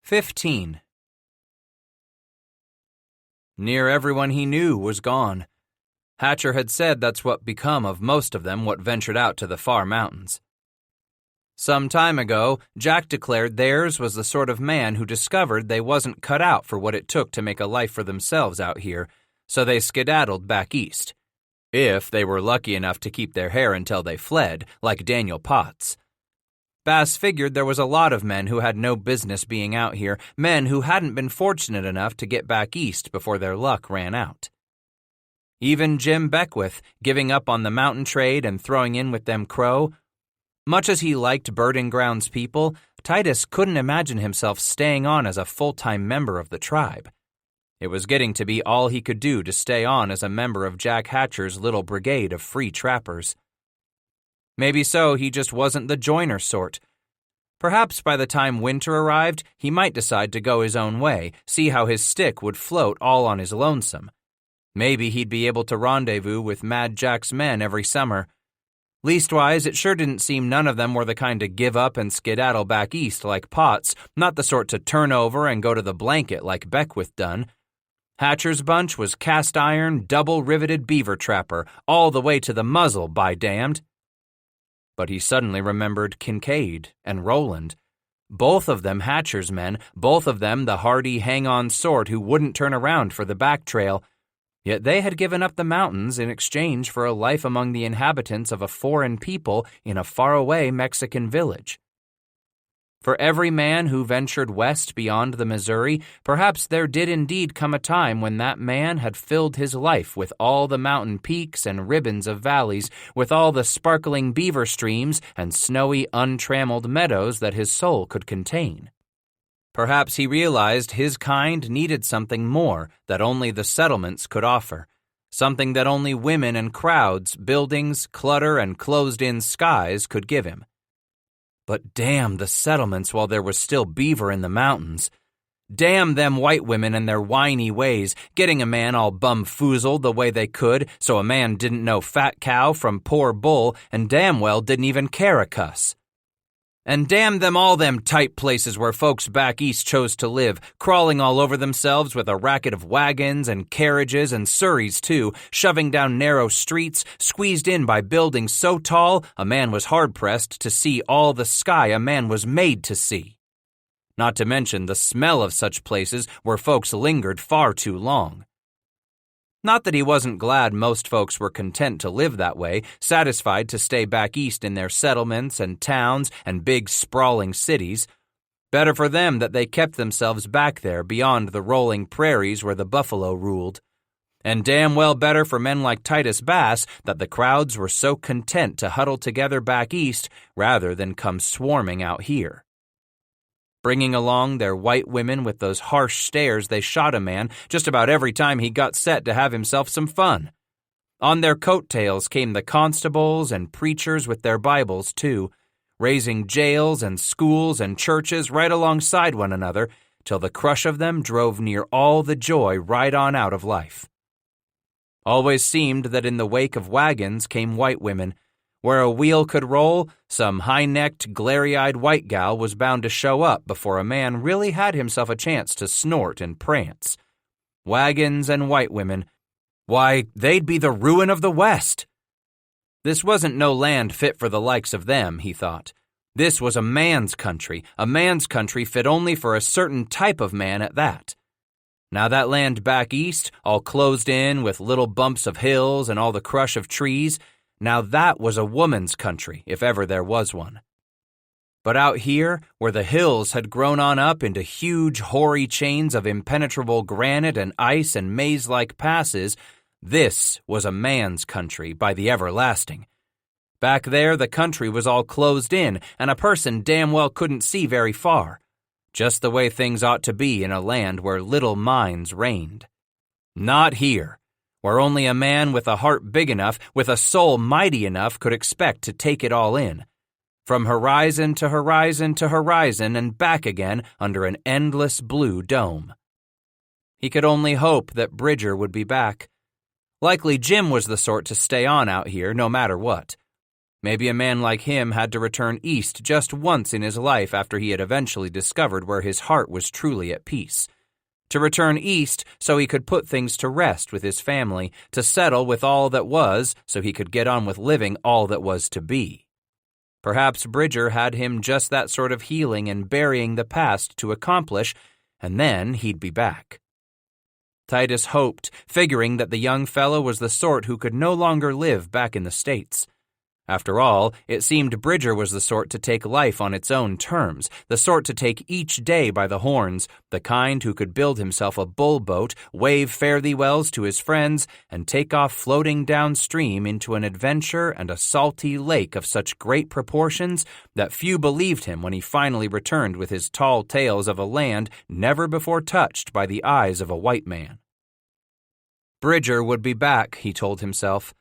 15. Near everyone he knew was gone. Hatcher had said that's what become of most of them what ventured out to the far mountains. Some time ago, Jack declared theirs was the sort of man who discovered they wasn't cut out for what it took to make a life for themselves out here, so they skedaddled back east. If they were lucky enough to keep their hair until they fled, like Daniel Potts. Bass figured there was a lot of men who had no business being out here, men who hadn't been fortunate enough to get back east before their luck ran out. Even Jim Beckwith, giving up on the mountain trade and throwing in with them Crow. Much as he liked Birding Grounds people, Titus couldn't imagine himself staying on as a full-time member of the tribe. It was getting to be all he could do to stay on as a member of Jack Hatcher's little brigade of free trappers. Maybe so he just wasn't the joiner sort. Perhaps by the time winter arrived, he might decide to go his own way, see how his stick would float all on his lonesome. Maybe he'd be able to rendezvous with Mad Jack's men every summer. Leastwise, it sure didn't seem none of them were the kind to give up and skedaddle back east like Potts, not the sort to turn over and go to the blanket like Beckwith done. Hatcher's bunch was cast-iron, double-riveted beaver trapper, all the way to the muzzle, by damned. But he suddenly remembered Kincaid and Roland. Both of them Hatcher's men, both of them the hardy hang-on sort who wouldn't turn around for the back trail. Yet they had given up the mountains in exchange for a life among the inhabitants of a foreign people in a faraway Mexican village. For every man who ventured west beyond the Missouri, perhaps there did indeed come a time when that man had filled his life with all the mountain peaks and ribbons of valleys, with all the sparkling beaver streams and snowy, untrammeled meadows that his soul could contain. Perhaps he realized his kind needed something more that only the settlements could offer, something that only women and crowds, buildings, clutter, and closed-in skies could give him. But damn the settlements while there was still beaver in the mountains. Damn them white women and their whiny ways, getting a man all bumfoozled the way they could so a man didn't know fat cow from poor bull and damn well didn't even care a cuss. And damn them all them tight places where folks back east chose to live, crawling all over themselves with a racket of wagons and carriages and surreys too, shoving down narrow streets, squeezed in by buildings so tall a man was hard-pressed to see all the sky a man was made to see. Not to mention the smell of such places where folks lingered far too long. Not that he wasn't glad most folks were content to live that way, satisfied to stay back east in their settlements and towns and big sprawling cities. Better for them that they kept themselves back there beyond the rolling prairies where the buffalo ruled. And damn well better for men like Titus Bass that the crowds were so content to huddle together back east rather than come swarming out here. Bringing along their white women with those harsh stares they shot a man just about every time he got set to have himself some fun. On their coattails came the constables and preachers with their Bibles, too, raising jails and schools and churches right alongside one another till the crush of them drove near all the joy right on out of life. Always seemed that in the wake of wagons came white women. Where a wheel could roll, some high-necked, glary-eyed white gal was bound to show up before a man really had himself a chance to snort and prance. Wagons and white women. Why, they'd be the ruin of the West. This wasn't no land fit for the likes of them, he thought. This was a man's country fit only for a certain type of man at that. Now that land back east, all closed in with little bumps of hills and all the crush of trees, now that was a woman's country, if ever there was one. But out here, where the hills had grown on up into huge, hoary chains of impenetrable granite and ice and maze-like passes, this was a man's country by the everlasting. Back there, the country was all closed in, and a person damn well couldn't see very far. Just the way things ought to be in a land where little minds reigned. Not here, where only a man with a heart big enough, with a soul mighty enough could expect to take it all in. From horizon to horizon to horizon and back again under an endless blue dome. He could only hope that Bridger would be back. Likely Jim was the sort to stay on out here no matter what. Maybe a man like him had to return east just once in his life after he had eventually discovered where his heart was truly at peace. To return east so he could put things to rest with his family, to settle with all that was so he could get on with living all that was to be. Perhaps Bridger had him just that sort of healing and burying the past to accomplish, and then he'd be back. Titus hoped, figuring that the young fellow was the sort who could no longer live back in the States. After all, it seemed Bridger was the sort to take life on its own terms, the sort to take each day by the horns, the kind who could build himself a bull boat, wave fare-thee-wells to his friends, and take off floating downstream into an adventure and a salty lake of such great proportions that few believed him when he finally returned with his tall tales of a land never before touched by the eyes of a white man. Bridger would be back, he told himself.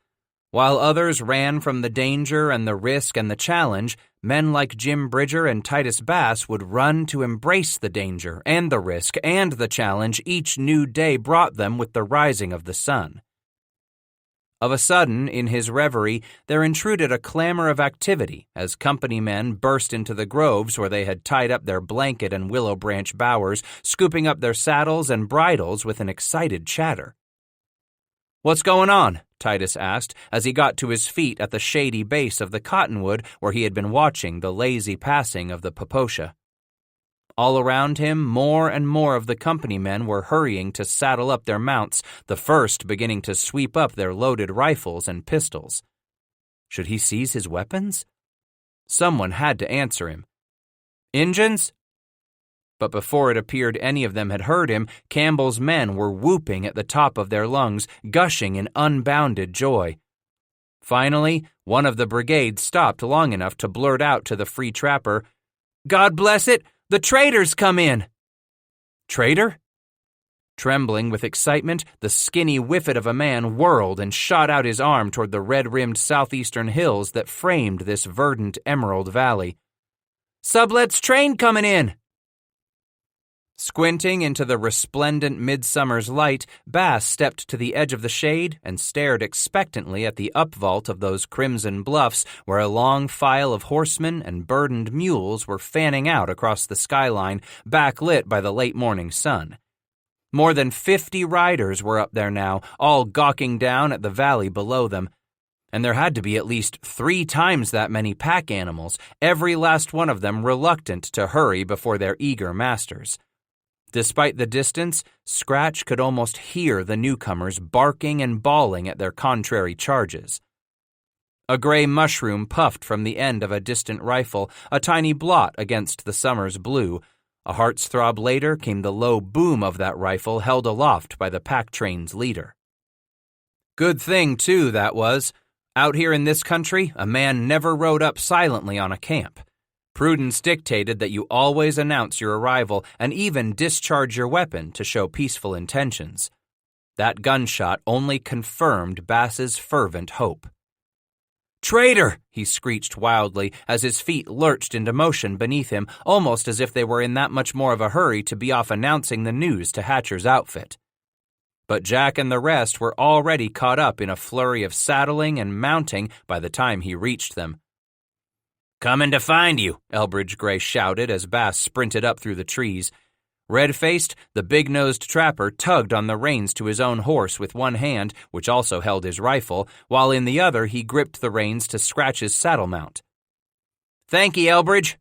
While others ran from the danger and the risk and the challenge, men like Jim Bridger and Titus Bass would run to embrace the danger and the risk and the challenge each new day brought them with the rising of the sun. Of a sudden, in his reverie, there intruded a clamor of activity as company men burst into the groves where they had tied up their blanket and willow branch bowers, scooping up their saddles and bridles with an excited chatter. "What's going on?" Titus asked as he got to his feet at the shady base of the cottonwood where he had been watching the lazy passing of the Poposha. All around him, more and more of the company men were hurrying to saddle up their mounts, the first beginning to sweep up their loaded rifles and pistols. Should he seize his weapons? Someone had to answer him. "Injuns?" But before it appeared any of them had heard him, Campbell's men were whooping at the top of their lungs, gushing in unbounded joy. Finally, one of the brigade stopped long enough to blurt out to the free trapper, "God bless it, the trader's come in!" "Trader?" Trembling with excitement, the skinny whiffet of a man whirled and shot out his arm toward the red-rimmed southeastern hills that framed this verdant emerald valley. "Sublet's train coming in!" Squinting into the resplendent midsummer's light, Bass stepped to the edge of the shade and stared expectantly at the upvault of those crimson bluffs where a long file of horsemen and burdened mules were fanning out across the skyline, backlit by the late morning sun. More than 50 riders were up there now, all gawking down at the valley below them. And there had to be at least 3 times that many pack animals, every last one of them reluctant to hurry before their eager masters. Despite the distance, Scratch could almost hear the newcomers barking and bawling at their contrary charges. A gray mushroom puffed from the end of a distant rifle, a tiny blot against the summer's blue. A heart's throb later came the low boom of that rifle held aloft by the pack train's leader. Good thing, too, that was. Out here in this country, a man never rode up silently on a camp. Prudence dictated that you always announce your arrival and even discharge your weapon to show peaceful intentions. That gunshot only confirmed Bass's fervent hope. "Traitor!" he screeched wildly as his feet lurched into motion beneath him, almost as if they were in that much more of a hurry to be off announcing the news to Hatcher's outfit. But Jack and the rest were already caught up in a flurry of saddling and mounting by the time he reached them. "Coming to find you," Elbridge Gray shouted as Bass sprinted up through the trees. Red-faced, the big-nosed trapper tugged on the reins to his own horse with one hand, which also held his rifle, while in the other he gripped the reins to scratch his saddle mount. "Thank ye, Elbridge."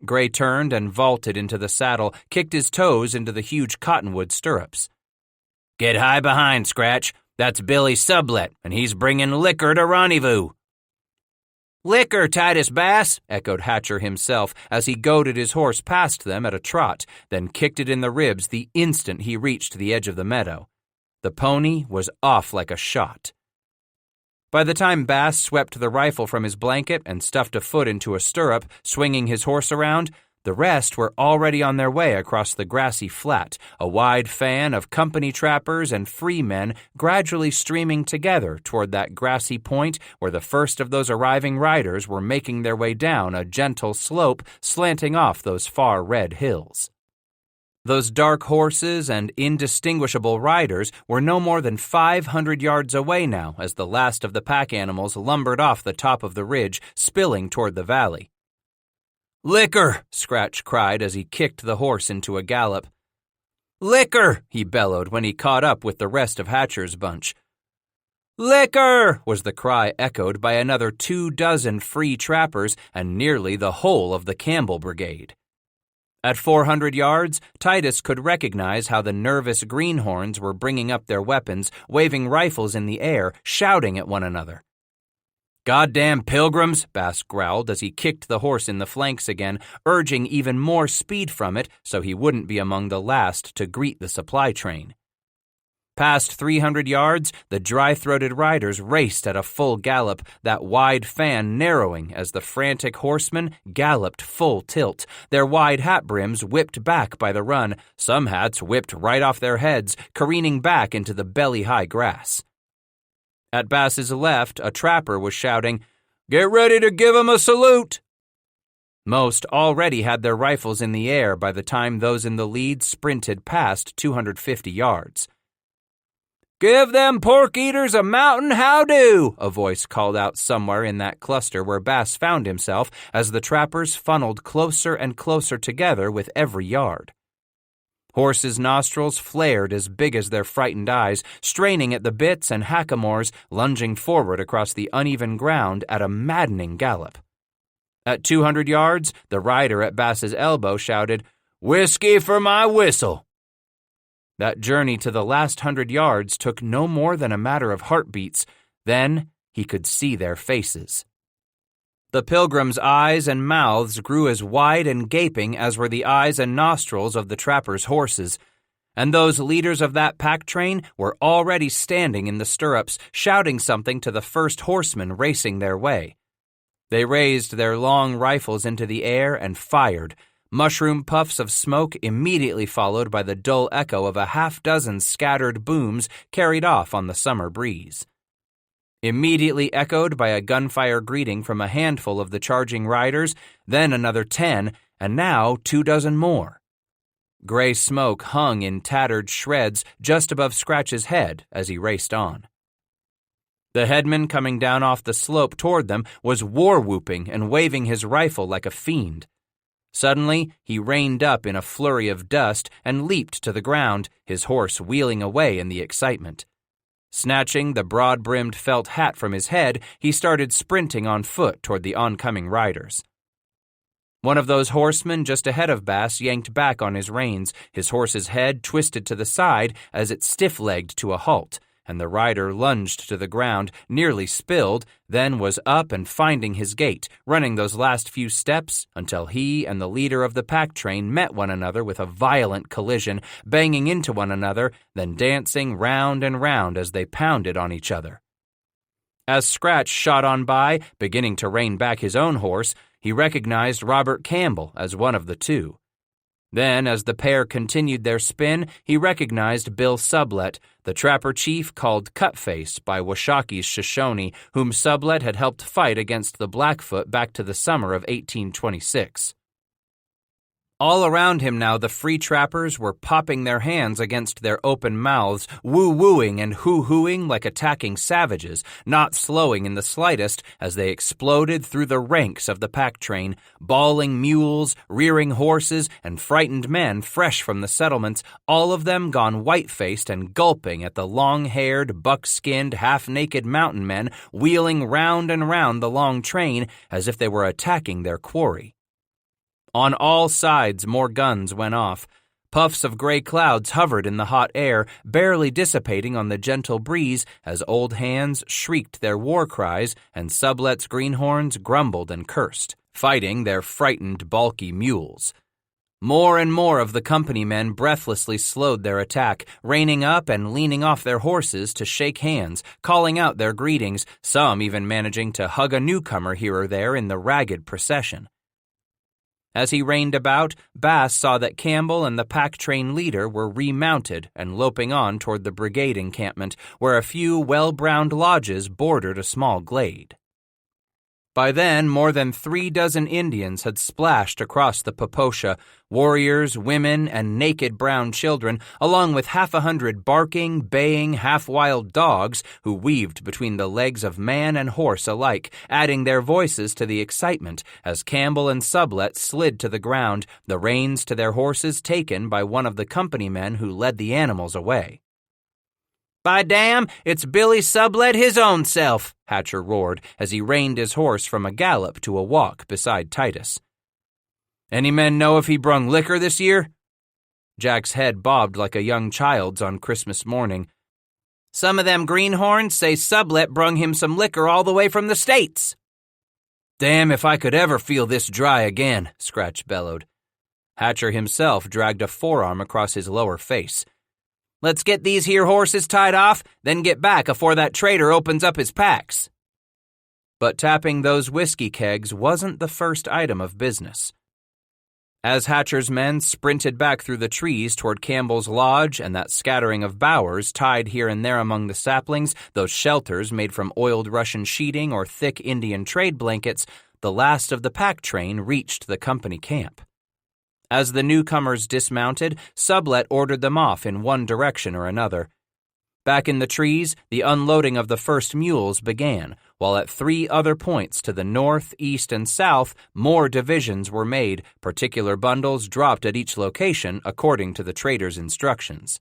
Gray turned and vaulted into the saddle, kicked his toes into the huge cottonwood stirrups. "Get high behind, Scratch. That's Billy Sublet, and he's bringing liquor to rendezvous." "Liquor, Titus Bass," echoed Hatcher himself as he goaded his horse past them at a trot, then kicked it in the ribs the instant he reached the edge of the meadow. The pony was off like a shot. By the time Bass swept the rifle from his blanket and stuffed a foot into a stirrup, swinging his horse around, the rest were already on their way across the grassy flat, a wide fan of company trappers and free men gradually streaming together toward that grassy point where the first of those arriving riders were making their way down a gentle slope slanting off those far red hills. Those dark horses and indistinguishable riders were no more than 500 yards away now as the last of the pack animals lumbered off the top of the ridge, spilling toward the valley. "Liquor!" Scratch cried as he kicked the horse into a gallop. "Liquor!" he bellowed when he caught up with the rest of Hatcher's bunch. "Liquor!" was the cry echoed by another 24 free trappers and nearly the whole of the Campbell Brigade. At 400 yards, Titus could recognize how the nervous greenhorns were bringing up their weapons, waving rifles in the air, shouting at one another. "Goddamn pilgrims," Bass growled as he kicked the horse in the flanks again, urging even more speed from it so he wouldn't be among the last to greet the supply train. Past 300 yards, the dry-throated riders raced at a full gallop, that wide fan narrowing as the frantic horsemen galloped full tilt, their wide hat brims whipped back by the run, some hats whipped right off their heads, careening back into the belly-high grass. At Bass's left, a trapper was shouting, "Get ready to give 'em a salute!" Most already had their rifles in the air by the time those in the lead sprinted past 250 yards. "Give them pork-eaters a mountain how-do!" a voice called out somewhere in that cluster where Bass found himself as the trappers funneled closer and closer together with every yard. Horses' nostrils flared as big as their frightened eyes, straining at the bits and hackamores, lunging forward across the uneven ground at a maddening gallop. At 200 yards, the rider at Bass's elbow shouted, "Whiskey for my whistle!" That journey to the last 100 yards took no more than a matter of heartbeats. Then he could see their faces. The pilgrims' eyes and mouths grew as wide and gaping as were the eyes and nostrils of the trappers' horses, and those leaders of that pack train were already standing in the stirrups, shouting something to the first horsemen racing their way. They raised their long rifles into the air and fired. Mushroom puffs of smoke immediately followed by the dull echo of a half-dozen scattered booms carried off on the summer breeze. Immediately echoed by a gunfire greeting from a handful of the charging riders, then another 10, and now 24 more. Gray smoke hung in tattered shreds just above Scratch's head as he raced on. The headman coming down off the slope toward them was war-whooping and waving his rifle like a fiend. Suddenly, he reined up in a flurry of dust and leaped to the ground, his horse wheeling away in the excitement. Snatching the broad-brimmed felt hat from his head, he started sprinting on foot toward the oncoming riders. One of those horsemen just ahead of Bass yanked back on his reins, his horse's head twisted to the side as it stiff-legged to a halt, and the rider lunged to the ground, nearly spilled, then was up and finding his gait, running those last few steps until he and the leader of the pack train met one another with a violent collision, banging into one another, then dancing round and round as they pounded on each other. As Scratch shot on by, beginning to rein back his own horse, he recognized Robert Campbell as one of the two. Then, as the pair continued their spin, he recognized Bill Sublette, the trapper chief called Cutface by Washaki's Shoshone, whom Sublette had helped fight against the Blackfoot back to the summer of 1826. All around him now the free trappers were popping their hands against their open mouths, woo-wooing and hoo-hooing like attacking savages, not slowing in the slightest as they exploded through the ranks of the pack train, bawling mules, rearing horses, and frightened men fresh from the settlements, all of them gone white-faced and gulping at the long-haired, buck-skinned, half-naked mountain men wheeling round and round the long train as if they were attacking their quarry. On all sides, more guns went off. Puffs of gray clouds hovered in the hot air, barely dissipating on the gentle breeze as old hands shrieked their war cries and Sublette's greenhorns grumbled and cursed, fighting their frightened, balky mules. More and more of the company men breathlessly slowed their attack, reining up and leaning off their horses to shake hands, calling out their greetings, some even managing to hug a newcomer here or there in the ragged procession. As he reined about, Bass saw that Campbell and the pack train leader were remounted and loping on toward the brigade encampment, where a few well-browned lodges bordered a small glade. By then, more than 36 Indians had splashed across the Poposha, warriors, women, and naked brown children, along with 100 barking, baying, half-wild dogs who weaved between the legs of man and horse alike, adding their voices to the excitement as Campbell and Sublette slid to the ground, the reins to their horses taken by one of the company men who led the animals away. "By damn, it's Billy Sublette his own self," Hatcher roared as he reined his horse from a gallop to a walk beside Titus. "Any men know if he brung liquor this year?" Jack's head bobbed like a young child's on Christmas morning. "Some of them greenhorns say Sublette brung him some liquor all the way from the States." "Damn if I could ever feel this dry again," Scratch bellowed. Hatcher himself dragged a forearm across his lower face. "Let's get these here horses tied off, then get back afore that trader opens up his packs." But tapping those whiskey kegs wasn't the first item of business. As Hatcher's men sprinted back through the trees toward Campbell's lodge and that scattering of bowers tied here and there among the saplings, those shelters made from oiled Russian sheeting or thick Indian trade blankets, the last of the pack train reached the company camp. As the newcomers dismounted, Sublette ordered them off in one direction or another. Back in the trees, the unloading of the first mules began, while at 3 other points to the north, east, and south, more divisions were made, particular bundles dropped at each location according to the trader's instructions.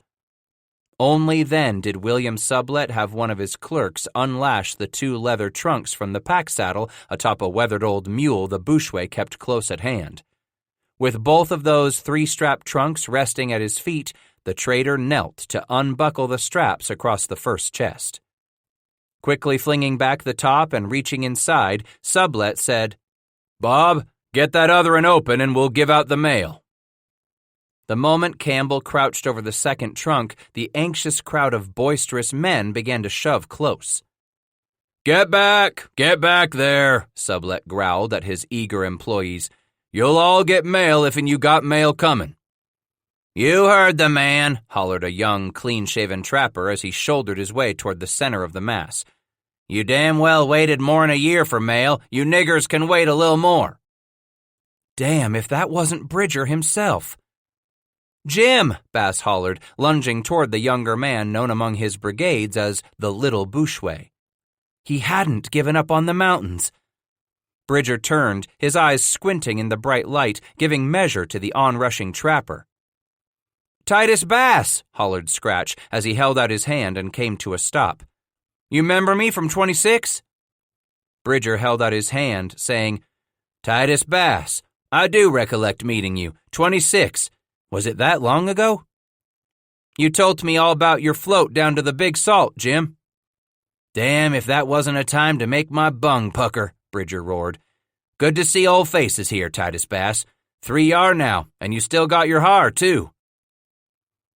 Only then did William Sublette have one of his clerks unlash the 2 leather trunks from the pack saddle atop a weathered old mule the Bouchouet kept close at hand. With both of those 3-strap trunks resting at his feet, the trader knelt to unbuckle the straps across the first chest. Quickly flinging back the top and reaching inside, Sublette said, "Bob, get that other one open and we'll give out the mail." The moment Campbell crouched over the second trunk, the anxious crowd of boisterous men began to shove close. Get back there," Sublette growled at his eager employees. "You'll all get mail if'n you got mail comin'." "You heard the man," hollered a young, clean-shaven trapper as he shouldered his way toward the center of the mass. "You damn well waited more'n a year for mail. You niggers can wait a little more." Damn if that wasn't Bridger himself. "Jim," Bass hollered, lunging toward the younger man known among his brigades as the Little Bouchouet. He hadn't given up on the mountains. Bridger turned, his eyes squinting in the bright light, giving measure to the onrushing trapper. "Titus Bass," hollered Scratch as he held out his hand and came to a stop. "You 'member me from 26? Bridger held out his hand, saying, "Titus Bass, I do recollect meeting you. 26. Was it that long ago?" "You told me all about your float down to the Big Salt, Jim." "Damn if that wasn't a time to make my bung pucker," Bridger roared. "Good to see old faces here, Titus Bass. 3 are now, and you still got your har, too."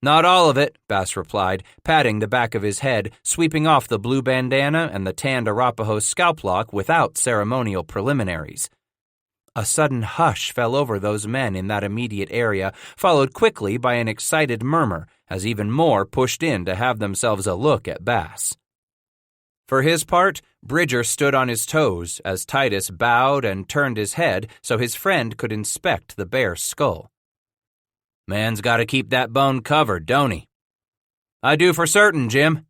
"Not all of it," Bass replied, patting the back of his head, sweeping off the blue bandana and the tanned Arapaho scalp lock without ceremonial preliminaries. A sudden hush fell over those men in that immediate area, followed quickly by an excited murmur, as even more pushed in to have themselves a look at Bass. For his part, Bridger stood on his toes as Titus bowed and turned his head so his friend could inspect the bare skull. "Man's got to keep that bone covered, don't he?" "I do for certain, Jim."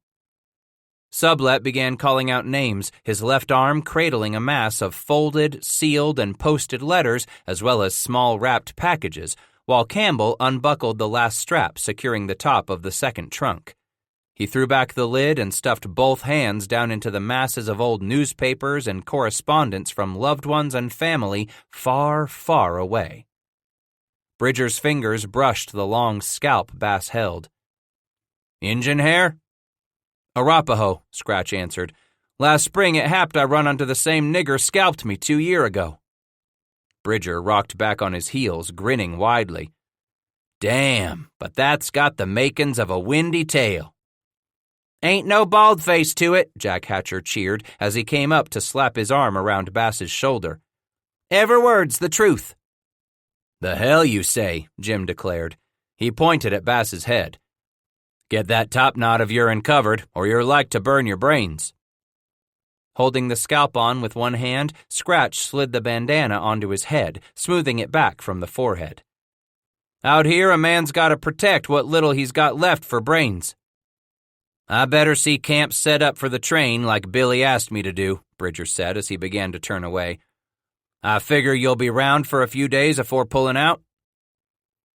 Sublette began calling out names, his left arm cradling a mass of folded, sealed, and posted letters as well as small wrapped packages, while Campbell unbuckled the last strap securing the top of the second trunk. He threw back the lid and stuffed both hands down into the masses of old newspapers and correspondence from loved ones and family far, far away. Bridger's fingers brushed the long scalp Bass held. "Injun hair?" "Arapaho," Scratch answered. "Last spring it happed I run onto the same nigger scalped me 2 year ago." Bridger rocked back on his heels, grinning widely. "Damn, but that's got the makings of a windy tale." "Ain't no bald face to it," Jack Hatcher cheered as he came up to slap his arm around Bass's shoulder. "Every word's the truth." "The hell you say," Jim declared. He pointed at Bass's head. "Get that top knot of your'n covered, or you're like to burn your brains." Holding the scalp on with one hand, Scratch slid the bandana onto his head, smoothing it back from the forehead. "Out here, a man's got to protect what little he's got left for brains." "I better see camp set up for the train like Billy asked me to do," Bridger said as he began to turn away. "I figure you'll be round for a few days afore pulling out."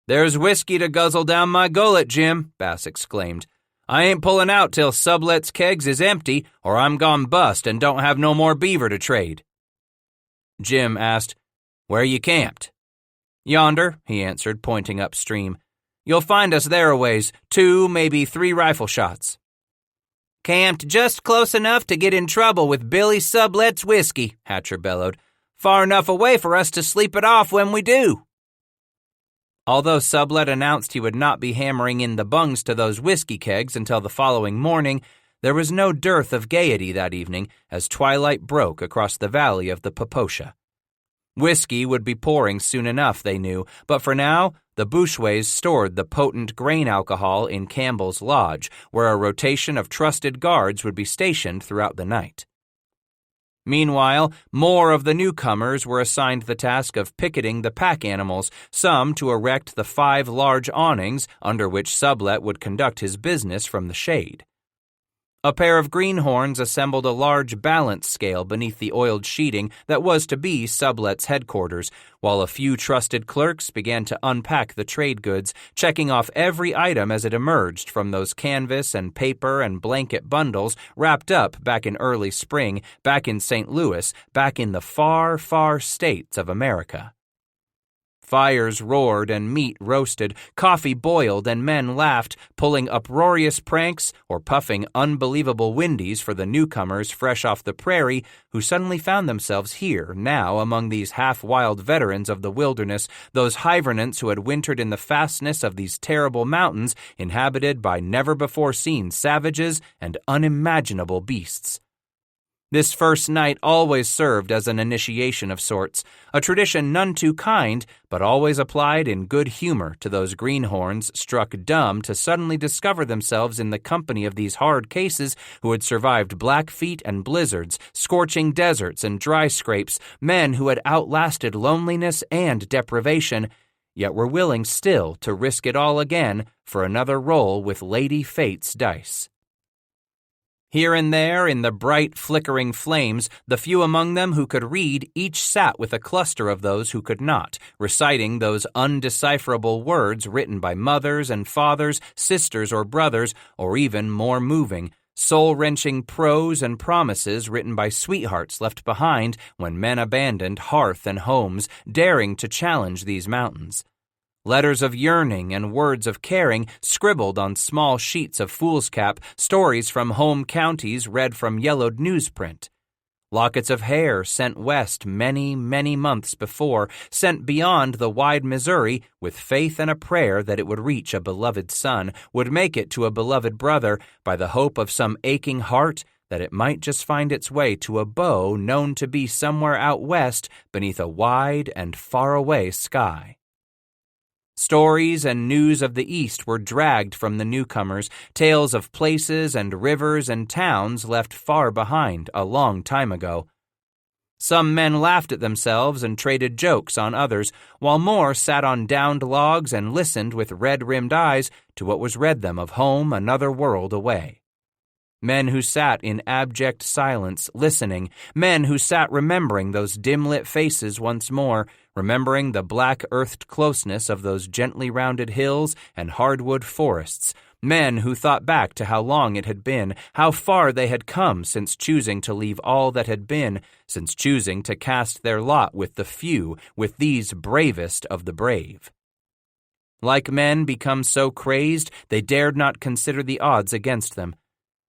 "There's whiskey to guzzle down my gullet, Jim," Bass exclaimed. "I ain't pulling out till Sublet's kegs is empty, or I'm gone bust and don't have no more beaver to trade." Jim asked, "Where you camped?" "Yonder," he answered, pointing upstream. "You'll find us there a ways, 2, maybe 3 rifle shots." "Camped just close enough to get in trouble with Billy Sublet's whiskey," Hatcher bellowed. "Far enough away for us to sleep it off when we do." Although Sublet announced he would not be hammering in the bungs to those whiskey kegs until the following morning, there was no dearth of gaiety that evening as twilight broke across the valley of the Poposha. Whiskey would be pouring soon enough, they knew, but for now, the Bushways stored the potent grain alcohol in Campbell's Lodge, where a rotation of trusted guards would be stationed throughout the night. Meanwhile, more of the newcomers were assigned the task of picketing the pack animals, some to erect the 5 large awnings under which Sublet would conduct his business from the shade. A pair of greenhorns assembled a large balance scale beneath the oiled sheeting that was to be Sublet's headquarters, while a few trusted clerks began to unpack the trade goods, checking off every item as it emerged from those canvas and paper and blanket bundles wrapped up back in early spring, back in St. Louis, back in the far, far states of America. Fires roared and meat roasted, coffee boiled and men laughed, pulling uproarious pranks or puffing unbelievable windies for the newcomers fresh off the prairie who suddenly found themselves here now among these half-wild veterans of the wilderness, those hibernants who had wintered in the fastness of these terrible mountains inhabited by never-before-seen savages and unimaginable beasts. This first night always served as an initiation of sorts, a tradition none too kind, but always applied in good humor to those greenhorns struck dumb to suddenly discover themselves in the company of these hard cases who had survived Blackfeet and blizzards, scorching deserts and dry scrapes, men who had outlasted loneliness and deprivation, yet were willing still to risk it all again for another roll with Lady Fate's dice. Here and there, in the bright, flickering flames, the few among them who could read each sat with a cluster of those who could not, reciting those undecipherable words written by mothers and fathers, sisters or brothers, or even more moving, soul-wrenching prose and promises written by sweethearts left behind when men abandoned hearth and homes, daring to challenge these mountains. Letters of yearning and words of caring scribbled on small sheets of foolscap, stories from home counties read from yellowed newsprint. Lockets of hair sent west many, many months before, sent beyond the wide Missouri with faith and a prayer that it would reach a beloved son, would make it to a beloved brother, by the hope of some aching heart that it might just find its way to a bow known to be somewhere out west beneath a wide and faraway sky. Stories and news of the East were dragged from the newcomers, tales of places and rivers and towns left far behind a long time ago. Some men laughed at themselves and traded jokes on others, while more sat on downed logs and listened with red-rimmed eyes to what was read them of home another world away. Men who sat in abject silence, listening, men who sat remembering those dim-lit faces once more, remembering the black-earthed closeness of those gently rounded hills and hardwood forests, men who thought back to how long it had been, how far they had come since choosing to leave all that had been, since choosing to cast their lot with the few, with these bravest of the brave. Like men become so crazed, they dared not consider the odds against them.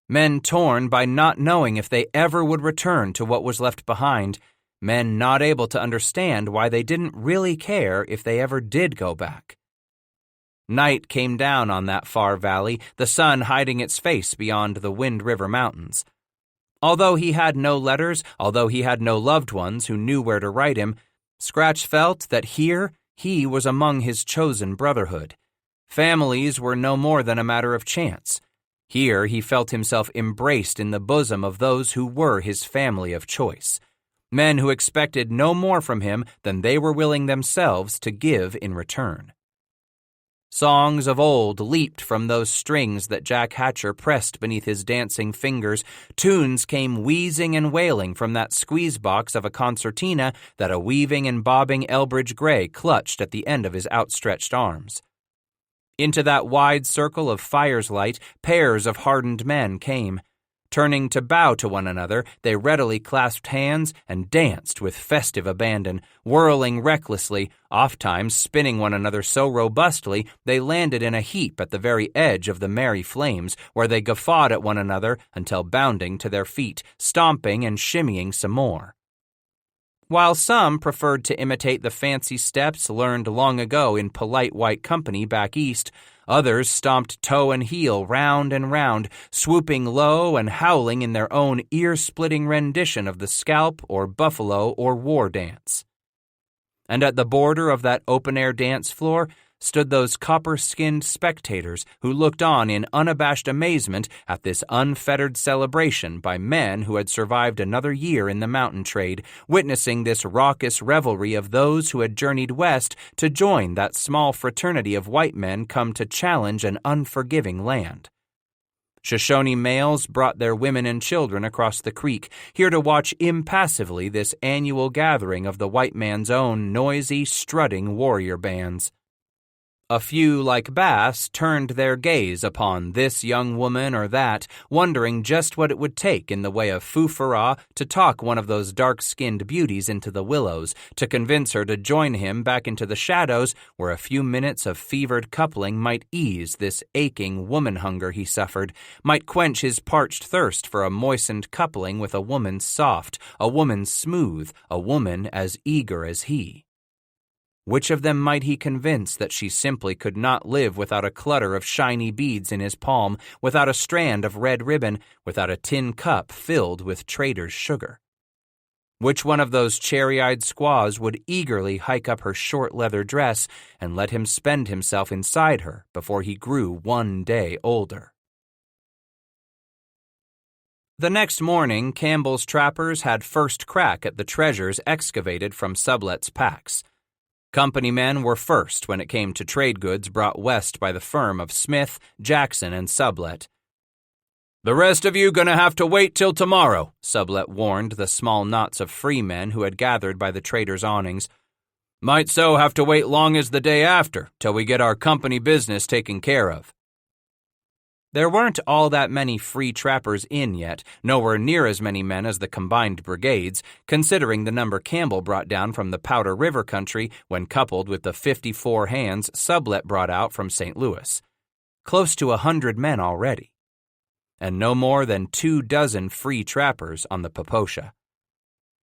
Men torn by not knowing if they ever would return to what was left behind, men not able to understand why they didn't really care if they ever did go back. Night came down on that far valley, the sun hiding its face beyond the Wind River Mountains. Although he had no letters, although he had no loved ones who knew where to write him, Scratch felt that here he was among his chosen brotherhood. Families were no more than a matter of chance. Here he felt himself embraced in the bosom of those who were his family of choice, men who expected no more from him than they were willing themselves to give in return. Songs of old leaped from those strings that Jack Hatcher pressed beneath his dancing fingers. Tunes came wheezing and wailing from that squeeze box of a concertina that a weaving and bobbing Elbridge Gray clutched at the end of his outstretched arms. Into that wide circle of fire's light, pairs of hardened men came. Turning to bow to one another, they readily clasped hands and danced with festive abandon, whirling recklessly, ofttimes spinning one another so robustly they landed in a heap at the very edge of the merry flames, where they guffawed at one another until bounding to their feet, stomping and shimmying some more. While some preferred to imitate the fancy steps learned long ago in polite white company back east, others stomped toe and heel round and round, swooping low and howling in their own ear-splitting rendition of the scalp or buffalo or war dance. And at the border of that open-air dance floor stood those copper-skinned spectators who looked on in unabashed amazement at this unfettered celebration by men who had survived another year in the mountain trade, witnessing this raucous revelry of those who had journeyed west to join that small fraternity of white men come to challenge an unforgiving land. Shoshone males brought their women and children across the creek, here to watch impassively this annual gathering of the white man's own noisy, strutting warrior bands. A few, like Bass, turned their gaze upon this young woman or that, wondering just what it would take in the way of foo-fa-ra to talk one of those dark-skinned beauties into the willows, to convince her to join him back into the shadows where a few minutes of fevered coupling might ease this aching woman-hunger he suffered, might quench his parched thirst for a moistened coupling with a woman soft, a woman smooth, a woman as eager as he. Which of them might he convince that she simply could not live without a clutter of shiny beads in his palm, without a strand of red ribbon, without a tin cup filled with trader's sugar? Which one of those cherry-eyed squaws would eagerly hike up her short leather dress and let him spend himself inside her before he grew one day older? The next morning, Campbell's trappers had first crack at the treasures excavated from Sublet's packs. Company men were first when it came to trade goods brought west by the firm of Smith, Jackson, and Sublet. "The rest of you gonna have to wait till tomorrow," Sublet warned the small knots of free men who had gathered by the traders' awnings. "Might so have to wait long as the day after, till we get our company business taken care of." There weren't all that many free trappers in yet, nowhere near as many men as the combined brigades, considering the number Campbell brought down from the Powder River country when coupled with the 54 hands Sublet brought out from St. Louis. Close to 100 men already. And no more than 24 free trappers on the Poposha.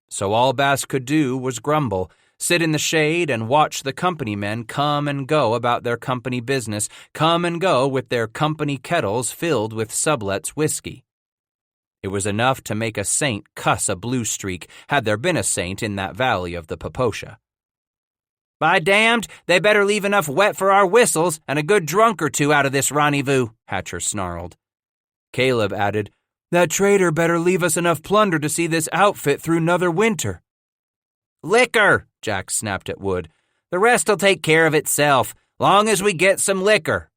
So all Bass could do was grumble, sit in the shade and watch the company men come and go about their company business, come and go with their company kettles filled with Sublet's whiskey. It was enough to make a saint cuss a blue streak, had there been a saint in that valley of the Poposha. "By damned, they better leave enough wet for our whistles and a good drunk or two out of this rendezvous," Hatcher snarled. Caleb added, "That trader better leave us enough plunder to see this outfit through 'nother winter." "Liquor," Jack snapped at Wood. "The rest'll take care of itself, long as we get some liquor."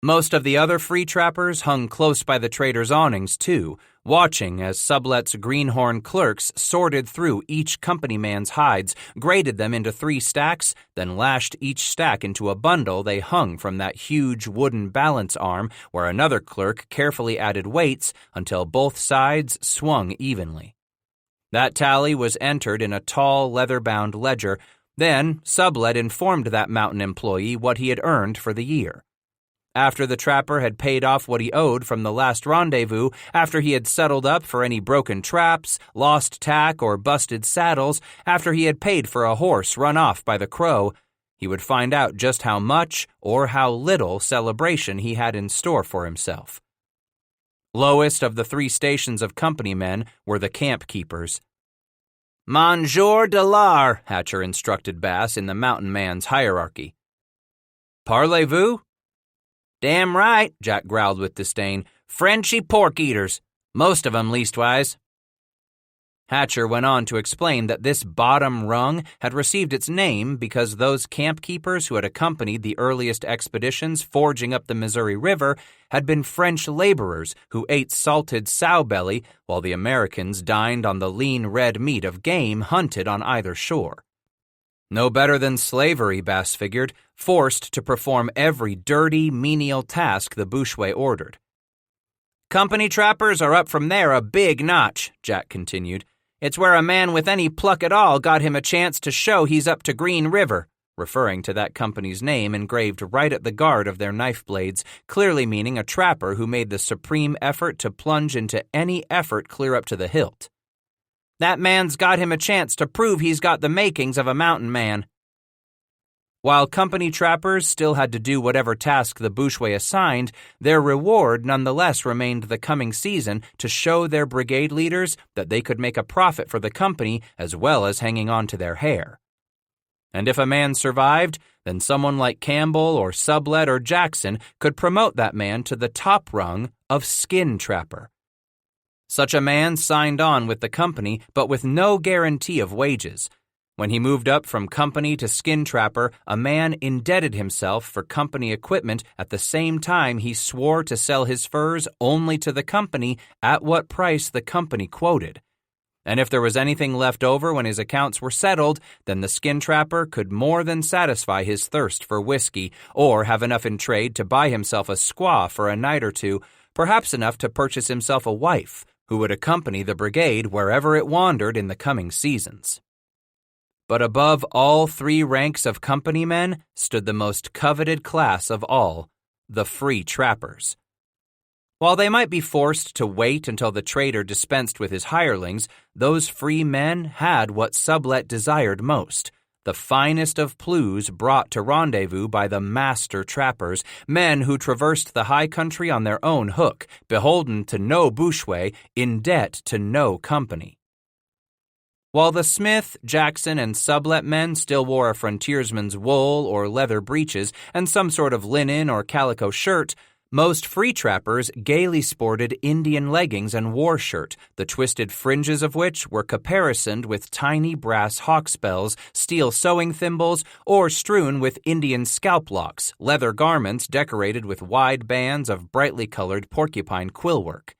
Most of the other free trappers hung close by the traders' awnings, too, watching as Sublet's greenhorn clerks sorted through each company man's hides, graded them into 3 stacks, then lashed each stack into a bundle they hung from that huge wooden balance arm where another clerk carefully added weights until both sides swung evenly. That tally was entered in a tall, leather-bound ledger. Then Sublet informed that mountain employee what he had earned for the year. After the trapper had paid off what he owed from the last rendezvous, after he had settled up for any broken traps, lost tack, or busted saddles, after he had paid for a horse run off by the crow, he would find out just how much or how little celebration he had in store for himself. Lowest of the 3 stations of company men were the camp keepers. "Monsieur de l'art," Hatcher instructed Bass in the mountain man's hierarchy. "Parlez-vous?" "Damn right," Jack growled with disdain. "Frenchy pork eaters. Most of 'em, leastwise." Hatcher went on to explain that this bottom rung had received its name because those camp keepers who had accompanied the earliest expeditions forging up the Missouri River had been French laborers who ate salted sow belly while the Americans dined on the lean red meat of game hunted on either shore. No better than slavery, Bass figured, forced to perform every dirty, menial task the Bouchouet ordered. "Company trappers are up from there a big notch," Jack continued. "It's where a man with any pluck at all got him a chance to show he's up to Green River," referring to that company's name engraved right at the guard of their knife blades, clearly meaning a trapper who made the supreme effort to plunge into any effort clear up to the hilt. "That man's got him a chance to prove he's got the makings of a mountain man." While company trappers still had to do whatever task the Bouchouet assigned, their reward nonetheless remained the coming season to show their brigade leaders that they could make a profit for the company as well as hanging on to their hair. And if a man survived, then someone like Campbell or Sublette or Jackson could promote that man to the top rung of skin trapper. Such a man signed on with the company, but with no guarantee of wages. When he moved up from company to skin trapper, a man indebted himself for company equipment at the same time he swore to sell his furs only to the company at what price the company quoted. And if there was anything left over when his accounts were settled, then the skin trapper could more than satisfy his thirst for whiskey or have enough in trade to buy himself a squaw for a night or two, perhaps enough to purchase himself a wife who would accompany the brigade wherever it wandered in the coming seasons. But above all three ranks of company men stood the most coveted class of all, the free trappers. While they might be forced to wait until the trader dispensed with his hirelings, those free men had what Sublette desired most, the finest of plues brought to rendezvous by the master trappers, men who traversed the high country on their own hook, beholden to no Bouchouet, in debt to no company. While the Smith, Jackson, and Sublette men still wore a frontiersman's wool or leather breeches and some sort of linen or calico shirt, most free trappers gaily sported Indian leggings and war shirt, the twisted fringes of which were caparisoned with tiny brass hawksbells, steel sewing thimbles, or strewn with Indian scalp locks, leather garments decorated with wide bands of brightly colored porcupine quillwork.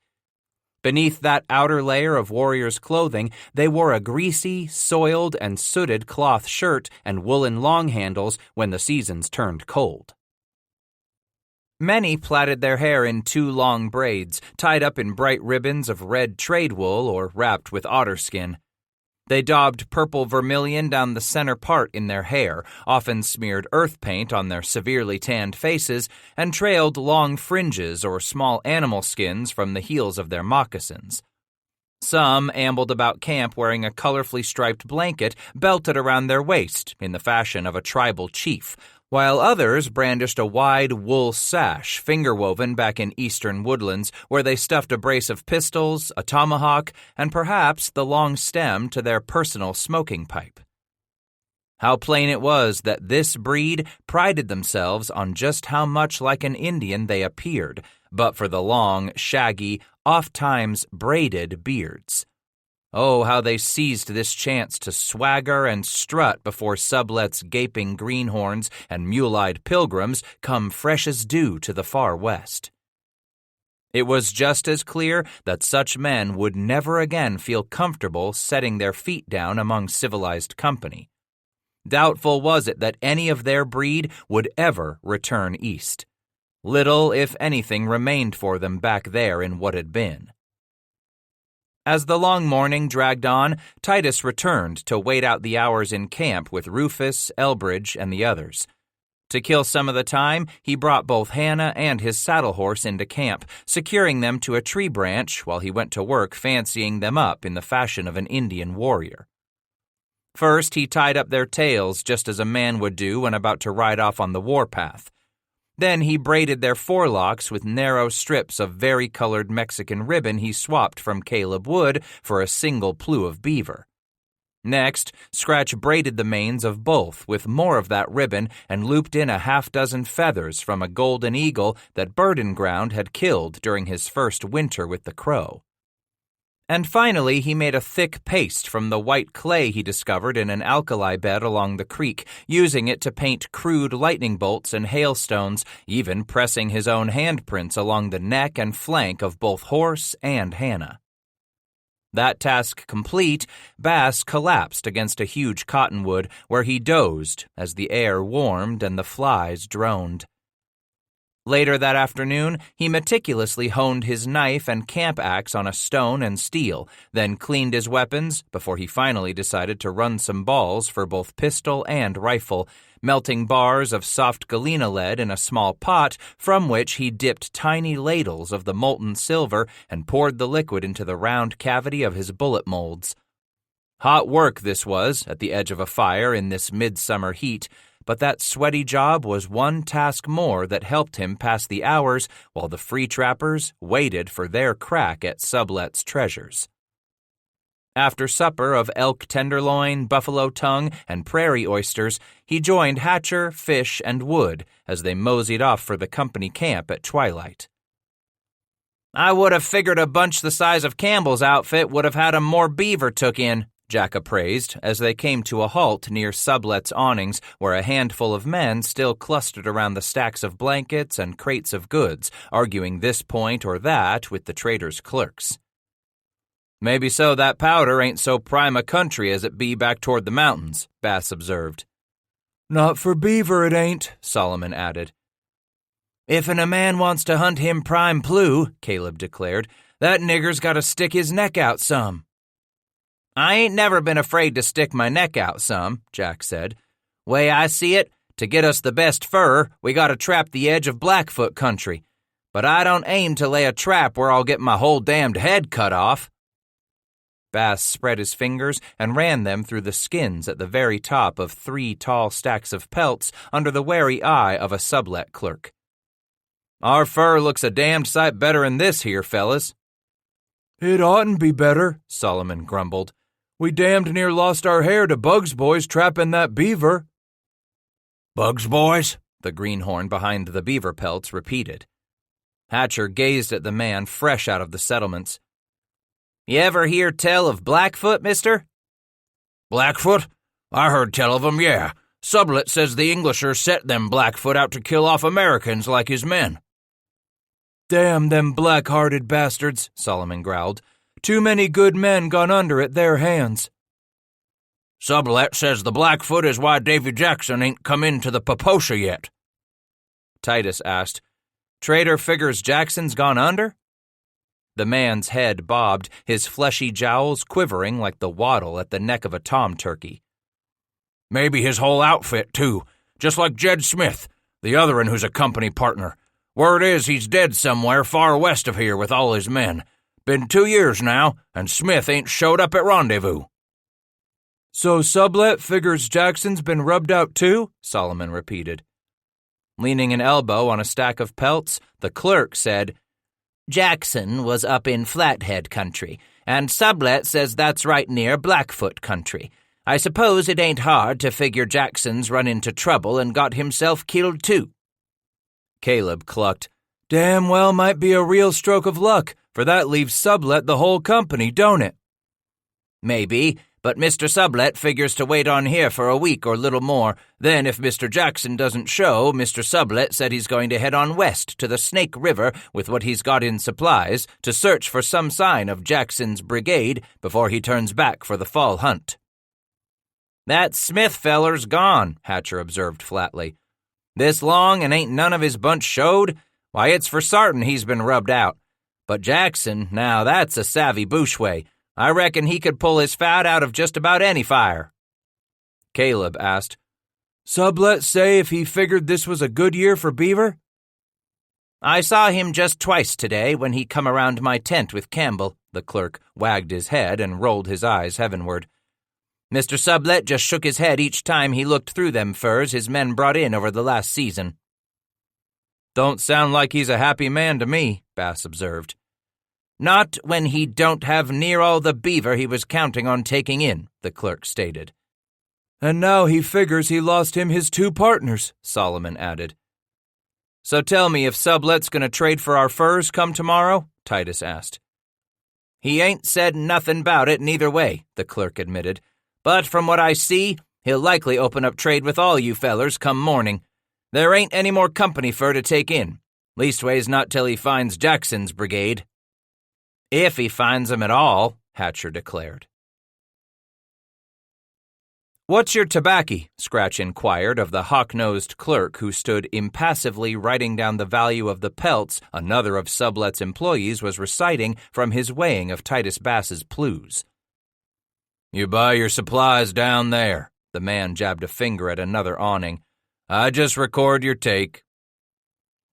Beneath that outer layer of warriors' clothing, they wore a greasy, soiled, and sooted cloth shirt and woolen long handles when the seasons turned cold. Many plaited their hair in 2 long braids, tied up in bright ribbons of red trade wool or wrapped with otter skin. They daubed purple vermilion down the center part in their hair, often smeared earth paint on their severely tanned faces, and trailed long fringes or small animal skins from the heels of their moccasins. Some ambled about camp wearing a colorfully striped blanket belted around their waist in the fashion of a tribal chief, while others brandished a wide wool sash finger-woven back in eastern woodlands where they stuffed a brace of pistols, a tomahawk, and perhaps the long stem to their personal smoking pipe. How plain it was that this breed prided themselves on just how much like an Indian they appeared, but for the long, shaggy, oft-times braided beards. Oh, how they seized this chance to swagger and strut before Sublette's gaping greenhorns and mule-eyed pilgrims come fresh as dew to the far west. It was just as clear that such men would never again feel comfortable setting their feet down among civilized company. Doubtful was it that any of their breed would ever return east. Little, if anything, remained for them back there in what had been. As the long morning dragged on, Titus returned to wait out the hours in camp with Rufus, Elbridge, and the others. To kill some of the time, he brought both Hannah and his saddle horse into camp, securing them to a tree branch while he went to work fancying them up in the fashion of an Indian warrior. First, he tied up their tails just as a man would do when about to ride off on the warpath. Then he braided their forelocks with narrow strips of vari-colored Mexican ribbon he swapped from Caleb Wood for a single plume of beaver. Next, Scratch braided the manes of both with more of that ribbon and looped in a half-dozen feathers from a golden eagle that Burden Ground had killed during his first winter with the crow. And finally, he made a thick paste from the white clay he discovered in an alkali bed along the creek, using it to paint crude lightning bolts and hailstones, even pressing his own handprints along the neck and flank of both Horse and Hannah. That task complete, Bass collapsed against a huge cottonwood where he dozed as the air warmed and the flies droned. Later that afternoon, he meticulously honed his knife and camp axe on a stone and steel, then cleaned his weapons before he finally decided to run some balls for both pistol and rifle, melting bars of soft galena lead in a small pot from which he dipped tiny ladles of the molten silver and poured the liquid into the round cavity of his bullet molds. Hot work this was, at the edge of a fire in this midsummer heat, but that sweaty job was one task more that helped him pass the hours while the free trappers waited for their crack at Sublet's treasures. After supper of elk tenderloin, buffalo tongue, and prairie oysters, he joined Hatcher, Fish, and Wood as they moseyed off for the company camp at twilight. "I would have figured a bunch the size of Campbell's outfit would have had 'em more beaver took in," Jack appraised as they came to a halt near Sublet's awnings where a handful of men still clustered around the stacks of blankets and crates of goods, arguing this point or that with the trader's clerks. "Maybe so that powder ain't so prime a country as it be back toward the mountains," Bass observed. "Not for beaver it ain't," Solomon added. "If'n a man wants to hunt him prime plue," Caleb declared, "that nigger's got to stick his neck out some." "I ain't never been afraid to stick my neck out some," Jack said. "Way I see it, to get us the best fur, we got to trap the edge of Blackfoot country. But I don't aim to lay a trap where I'll get my whole damned head cut off." Bass spread his fingers and ran them through the skins at the very top of 3 tall stacks of pelts under the wary eye of a sublet clerk. "Our fur looks a damned sight better'n this here, fellas." "It oughtn't be better," Solomon grumbled. "We damned near lost our hair to Bugs boys trapping that beaver." "Bugs boys?" the greenhorn behind the beaver pelts repeated. Hatcher gazed at the man fresh out of the settlements. "You ever hear tell of Blackfoot, mister?" "Blackfoot? I heard tell of 'em, yeah. Sublet says the Englishers set them Blackfoot out to kill off Americans like his men." "Damn them black-hearted bastards," Solomon growled. "Too many good men gone under at their hands." "Sublet says the Blackfoot is why Davy Jackson ain't come into the Papoosha yet." Titus asked, "Trader figures Jackson's gone under?" The man's head bobbed, his fleshy jowls quivering like the wattle at the neck of a tom turkey. "Maybe his whole outfit, too, just like Jed Smith, the other one who's a company partner. Word is he's dead somewhere far west of here with all his men. Been 2 years now, and Smith ain't showed up at rendezvous." "So Sublet figures Jackson's been rubbed out too?" Solomon repeated. Leaning an elbow on a stack of pelts, the clerk said, "Jackson was up in Flathead country, and Sublet says that's right near Blackfoot country. I suppose it ain't hard to figure Jackson's run into trouble and got himself killed too." Caleb clucked, "Damn well might be a real stroke of luck, for that leaves Sublet the whole company, don't it?" "Maybe, but Mr. Sublet figures to wait on here for a week or little more. Then if Mr. Jackson doesn't show, Mr. Sublet said he's going to head on west to the Snake River with what he's got in supplies to search for some sign of Jackson's brigade before he turns back for the fall hunt." "That Smith feller's gone," Hatcher observed flatly. "This long and ain't none of his bunch showed? Why, it's for sartin he's been rubbed out. But Jackson, now that's a savvy bushway. I reckon he could pull his fat out of just about any fire." Caleb asked, "Sublet say if he figured this was a good year for beaver?" "I saw him just twice today when he come around my tent with Campbell." The clerk wagged his head and rolled his eyes heavenward. "Mr. Sublet just shook his head each time he looked through them furs his men brought in over the last season." "Don't sound like he's a happy man to me," Bass observed. Not when he don't have near all the beaver he was counting on taking in, the clerk stated. And now he figures he lost him his 2 partners, Solomon added. So tell me if Sublet's going to trade for our furs come tomorrow? Titus asked. He ain't said nothing about it neither way, the clerk admitted. But from what I see, he'll likely open up trade with all you fellers come morning. There ain't any more company fur to take in. Leastways not till he finds Jackson's brigade. If he finds 'em at all, Hatcher declared. What's your tobacco? Scratch inquired of the hawk-nosed clerk who stood impassively writing down the value of the pelts another of Sublet's employees was reciting from his weighing of Titus Bass's plues. You buy your supplies down there, the man jabbed a finger at another awning. I just record your take.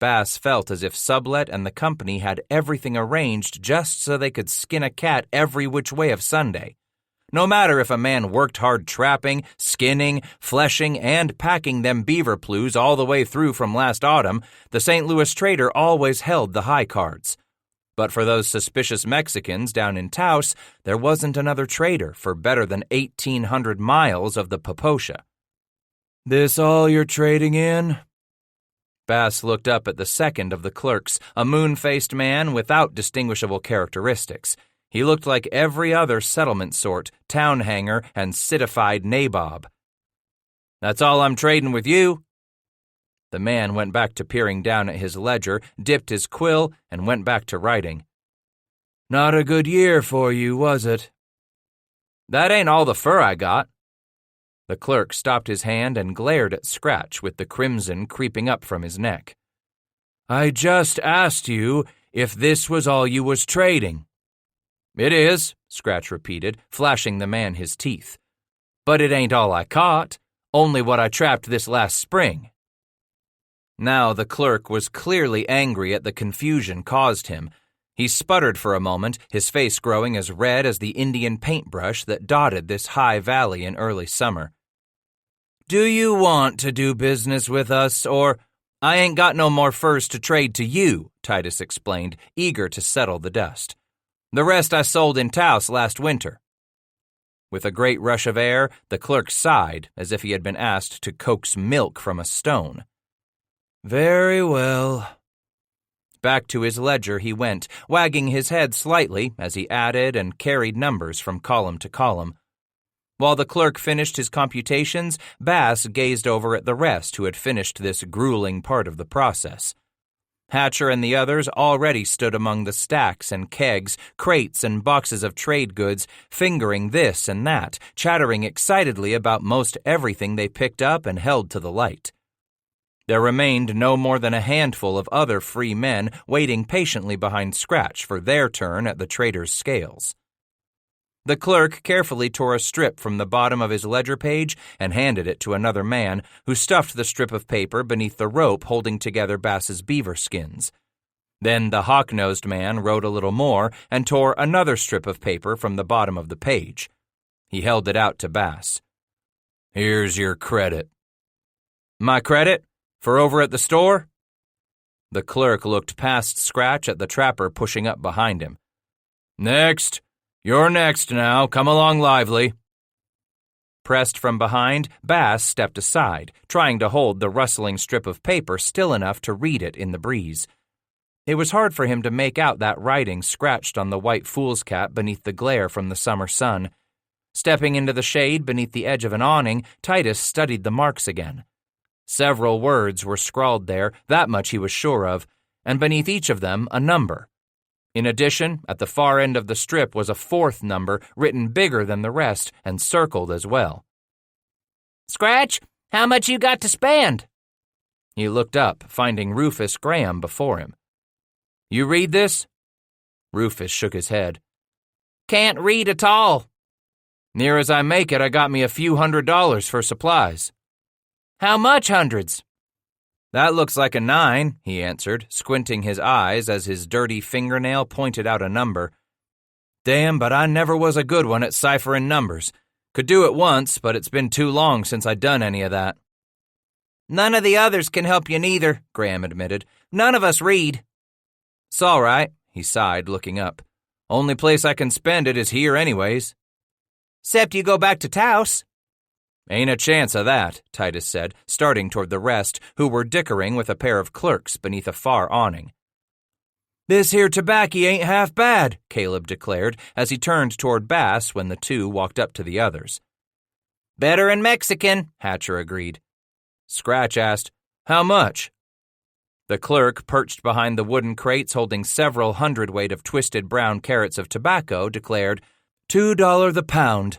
Bass felt as if Sublet and the company had everything arranged just so they could skin a cat every which way of Sunday. No matter if a man worked hard trapping, skinning, fleshing, and packing them beaver plues all the way through from last autumn, the St. Louis trader always held the high cards. But for those suspicious Mexicans down in Taos, there wasn't another trader for better than 1,800 miles of the Poposha. This all you're trading in? Bass looked up at the second of the clerks, a moon-faced man without distinguishable characteristics. He looked like every other settlement sort, town hanger, and citified nabob. That's all I'm trading with you. The man went back to peering down at his ledger, dipped his quill, and went back to writing. Not a good year for you, was it? That ain't all the fur I got. The clerk stopped his hand and glared at Scratch with the crimson creeping up from his neck. I just asked you if this was all you was trading. It is, Scratch repeated, flashing the man his teeth. But it ain't all I caught, only what I trapped this last spring. Now the clerk was clearly angry at the confusion caused him. He sputtered for a moment, his face growing as red as the Indian paintbrush that dotted this high valley in early summer. Do you want to do business with us, or... I ain't got no more furs to trade to you, Titus explained, eager to settle the dust. The rest I sold in Taos last winter. With a great rush of air, the clerk sighed as if he had been asked to coax milk from a stone. Very well. Back to his ledger he went, wagging his head slightly as he added and carried numbers from column to column. While the clerk finished his computations, Bass gazed over at the rest who had finished this grueling part of the process. Hatcher and the others already stood among the stacks and kegs, crates and boxes of trade goods, fingering this and that, chattering excitedly about most everything they picked up and held to the light. There remained no more than a handful of other free men waiting patiently behind Scratch for their turn at the trader's scales. The clerk carefully tore a strip from the bottom of his ledger page and handed it to another man, who stuffed the strip of paper beneath the rope holding together Bass's beaver skins. Then the hawk-nosed man wrote a little more and tore another strip of paper from the bottom of the page. He held it out to Bass. Here's your credit. My credit? For over at the store? The clerk looked past Scratch at the trapper pushing up behind him. Next. You're next now. Come along lively. Pressed from behind, Bass stepped aside, trying to hold the rustling strip of paper still enough to read it in the breeze. It was hard for him to make out that writing scratched on the white foolscap beneath the glare from the summer sun. Stepping into the shade beneath the edge of an awning, Titus studied the marks again. Several words were scrawled there, that much he was sure of, and beneath each of them a number. In addition, at the far end of the strip was a fourth number written bigger than the rest and circled as well. Scratch, how much you got to spend? He looked up, finding Rufus Graham before him. You read this? Rufus shook his head. Can't read at all. Near as I make it, I got me a few $100s for supplies. How much hundreds? That looks like a 9, he answered, squinting his eyes as his dirty fingernail pointed out a number. Damn, but I never was a good one at ciphering numbers. Could do it once, but it's been too long since I done any of that. None of the others can help you neither, Graham admitted. None of us read. It's all right, he sighed, looking up. Only place I can spend it is here anyways. 'Cept you go back to Taos. Ain't a chance of that, Titus said, starting toward the rest, who were dickering with a pair of clerks beneath a far awning. This here tobaccy ain't half bad, Caleb declared as he turned toward Bass when the two walked up to the others. Better'n Mexican, Hatcher agreed. Scratch asked, How much? The clerk, perched behind the wooden crates holding several hundredweight of twisted brown carrots of tobacco, declared, $2 the pound.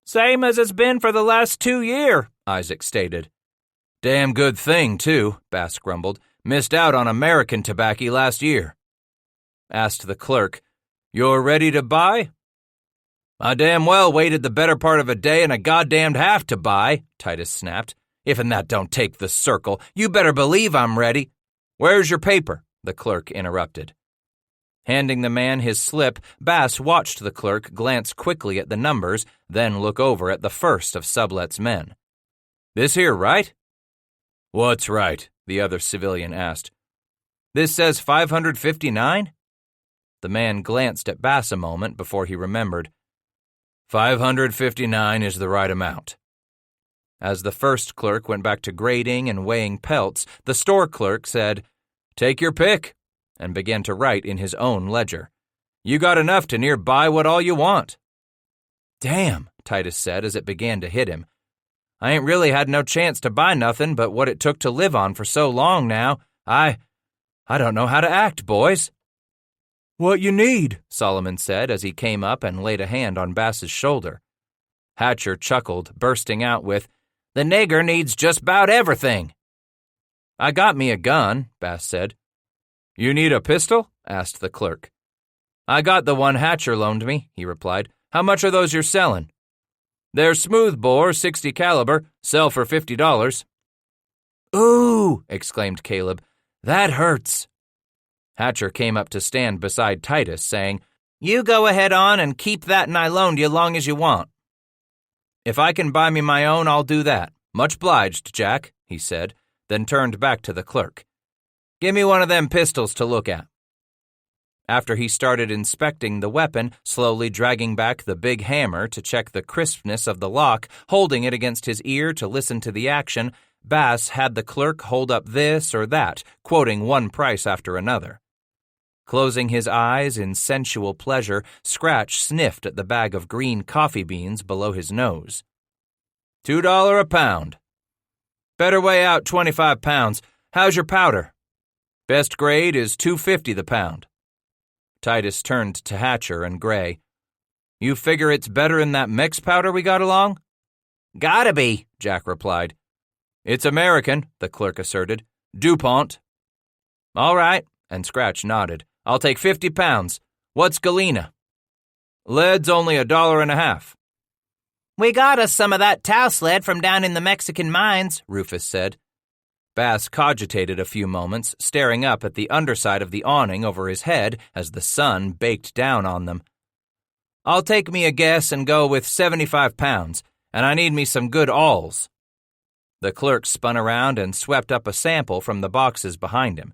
Same as it's been for the last 2 year, Isaac stated. Damn good thing, too, Bass grumbled. Missed out on American tobacco last year. Asked the clerk, You're ready to buy? I damn well waited the better part of a day and a goddamned half to buy, Titus snapped. If'n that don't take the circle, you better believe I'm ready. Where's your paper? The clerk interrupted. Handing the man his slip, Bass watched the clerk glance quickly at the numbers, then look over at the first of Sublet's men. This here, right? What's right? The other civilian asked. This says 559? The man glanced at Bass a moment before he remembered. 559 is the right amount. As the first clerk went back to grading and weighing pelts, the store clerk said, Take your pick, and began to write in his own ledger. You got enough to near buy what all you want. Damn, Titus said as it began to hit him. I ain't really had no chance to buy nothing but what it took to live on for so long now. I don't know how to act, boys. What you need, Solomon said as he came up and laid a hand on Bass's shoulder. Hatcher chuckled, bursting out with, The nigger needs just 'bout everything. I got me a gun, Bass said. You need a pistol? Asked the clerk. I got the one Hatcher loaned me, he replied. How much are those you're selling? They're smoothbore, 60 caliber, sell for $50. Ooh, exclaimed Caleb. That hurts. Hatcher came up to stand beside Titus, saying, You go ahead on and keep that I loaned you long as you want. If I can buy me my own, I'll do that. Much obliged, Jack, he said, then turned back to the clerk. Give me one of them pistols to look at. After he started inspecting the weapon, slowly dragging back the big hammer to check the crispness of the lock, holding it against his ear to listen to the action, Bass had the clerk hold up this or that, quoting one price after another. Closing his eyes in sensual pleasure, Scratch sniffed at the bag of green coffee beans below his nose. $2 a pound. Better weigh out 25 pounds. How's your powder? Best grade is $2.50 the pound. Titus turned to Hatcher and Gray. You figure it's better than that mix powder we got along? Gotta be, Jack replied. It's American, the clerk asserted. DuPont. All right, and Scratch nodded. I'll take 50 pounds. What's Galena? Lead's only $1.50. We got us some of that Taos lead from down in the Mexican mines, Rufus said. Bass cogitated a few moments, staring up at the underside of the awning over his head as the sun baked down on them. I'll take me a guess and go with 75 pounds, and I need me some good awls. The clerk spun around and swept up a sample from the boxes behind him.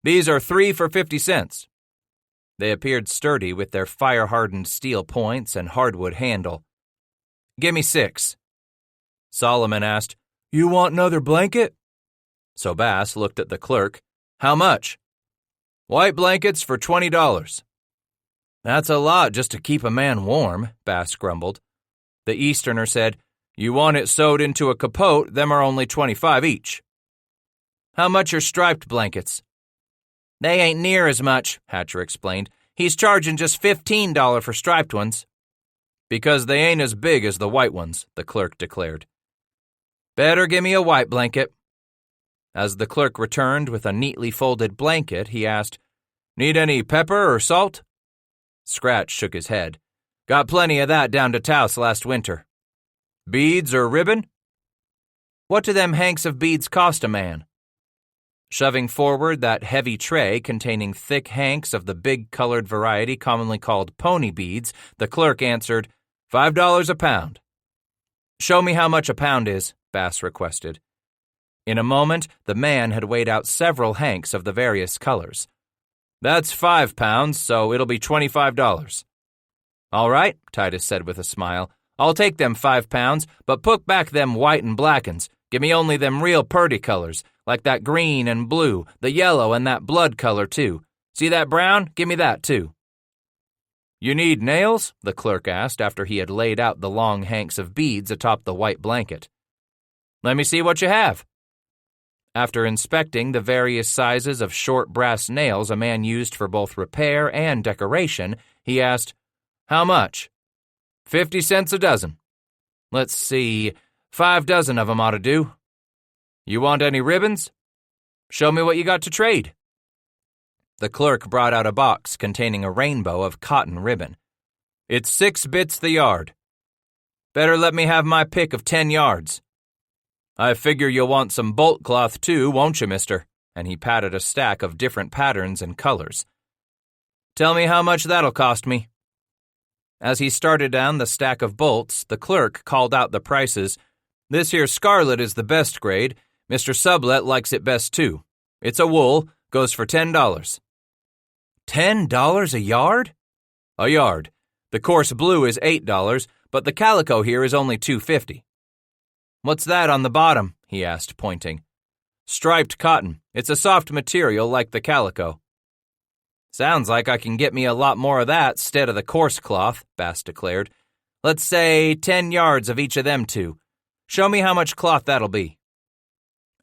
These are 3 for 50 cents. They appeared sturdy with their fire-hardened steel points and hardwood handle. Give me 6. Solomon asked, You want another blanket? So Bass looked at the clerk. How much? White blankets for $20. That's a lot just to keep a man warm, Bass grumbled. The Easterner said, You want it sewed into a capote, them are only 25 each. How much are striped blankets? They ain't near as much, Hatcher explained. He's charging just $15 for striped ones. Because they ain't as big as the white ones, the clerk declared. Better give me a white blanket. As the clerk returned with a neatly folded blanket, he asked, Need any pepper or salt? Scratch shook his head. Got plenty of that down to Taos last winter. Beads or ribbon? What do them hanks of beads cost a man? Shoving forward that heavy tray containing thick hanks of the big colored variety commonly called pony beads, the clerk answered, $5 a pound. Show me how much a pound is, Bass requested. In a moment, the man had weighed out several hanks of the various colors. That's 5 pounds, so it'll be $25. All right, Titus said with a smile. I'll take them 5 pounds, but put back them white and black uns. Give me only them real purty colors, like that green and blue, the yellow and that blood color too. See that brown? Give me that too. You need nails? The clerk asked after he had laid out the long hanks of beads atop the white blanket. Let me see what you have. After inspecting the various sizes of short brass nails a man used for both repair and decoration, he asked, How much? 50 cents a dozen. Let's see, 5 dozen of 'em ought to do. You want any ribbons? Show me what you got to trade. The clerk brought out a box containing a rainbow of cotton ribbon. It's 6 bits the yard. Better let me have my pick of 10 yards. I figure you'll want some bolt cloth too, won't you, mister? And he patted a stack of different patterns and colors. Tell me how much that'll cost me. As he started down the stack of bolts, the clerk called out the prices. This here scarlet is the best grade. Mr. Sublet likes it best too. It's a wool, goes for $10. $10 a yard? A yard. The coarse blue is $8, but the calico here is only $2.50. What's that on the bottom? He asked, pointing. Striped cotton. It's a soft material like the calico. Sounds like I can get me a lot more of that stead of the coarse cloth, Bass declared. Let's say 10 yards of each of them two. Show me how much cloth that'll be.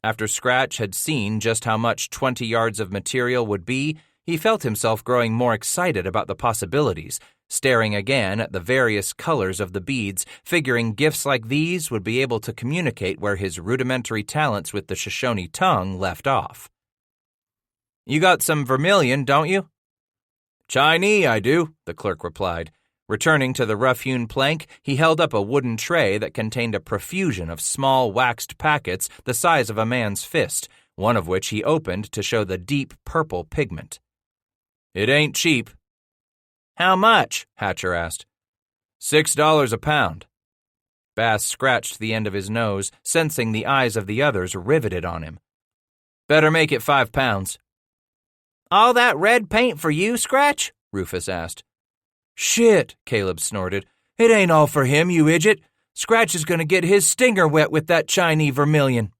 After Scratch had seen just how much 20 yards of material would be, he felt himself growing more excited about the possibilities, staring again at the various colors of the beads, figuring gifts like these would be able to communicate where his rudimentary talents with the Shoshone tongue left off. You got some vermilion, don't you? Chinese, I do, the clerk replied. Returning to the rough-hewn plank, he held up a wooden tray that contained a profusion of small waxed packets the size of a man's fist, one of which he opened to show the deep purple pigment. It ain't cheap. How much? Hatcher asked. $6 a pound. Bass scratched the end of his nose, sensing the eyes of the others riveted on him. Better make it 5 pounds. All that red paint for you, Scratch? Rufus asked. Shit, Caleb snorted. It ain't all for him, you idiot. Scratch is going to get his stinger wet with that Chinese vermilion.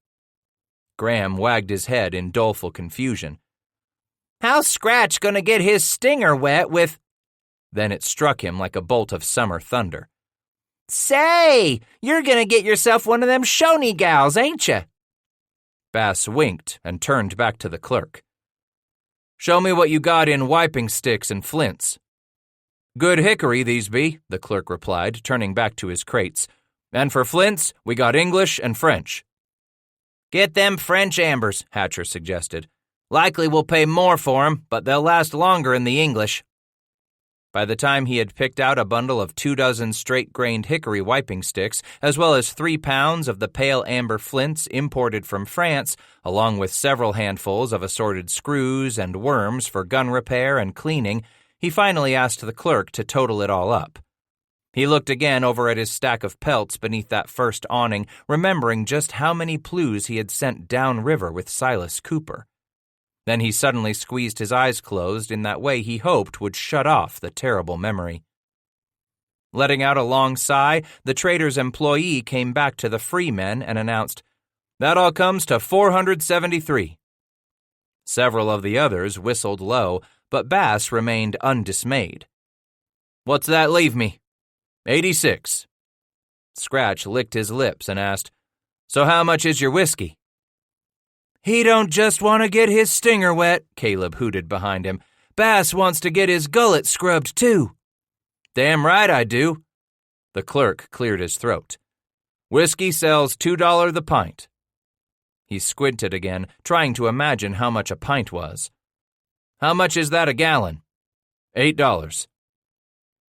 Graham wagged his head in doleful confusion. How's Scratch going to get his stinger wet with... Then it struck him like a bolt of summer thunder. Say, you're going to get yourself one of them Shoney gals, ain't you? Bass winked and turned back to the clerk. Show me what you got in wiping sticks and flints. Good hickory these be, the clerk replied, turning back to his crates. And for flints, we got English and French. Get them French ambers, Hatcher suggested. Likely we'll pay more for 'em, but they'll last longer in the English. By the time he had picked out a bundle of 24 straight-grained hickory wiping sticks, as well as 3 pounds of the pale amber flints imported from France, along with several handfuls of assorted screws and worms for gun repair and cleaning, he finally asked the clerk to total it all up. He looked again over at his stack of pelts beneath that first awning, remembering just how many plues he had sent downriver with Silas Cooper. Then he suddenly squeezed his eyes closed in that way he hoped would shut off the terrible memory. Letting out a long sigh, the trader's employee came back to the free men and announced, That all comes to $473. Several of the others whistled low, but Bass remained undismayed. What's that leave me? 86. Scratch licked his lips and asked, So how much is your whiskey? He don't just want to get his stinger wet, Caleb hooted behind him. Bass wants to get his gullet scrubbed, too. Damn right I do. The clerk cleared his throat. Whiskey sells $2 the pint. He squinted again, trying to imagine how much a pint was. How much is that a gallon? $8.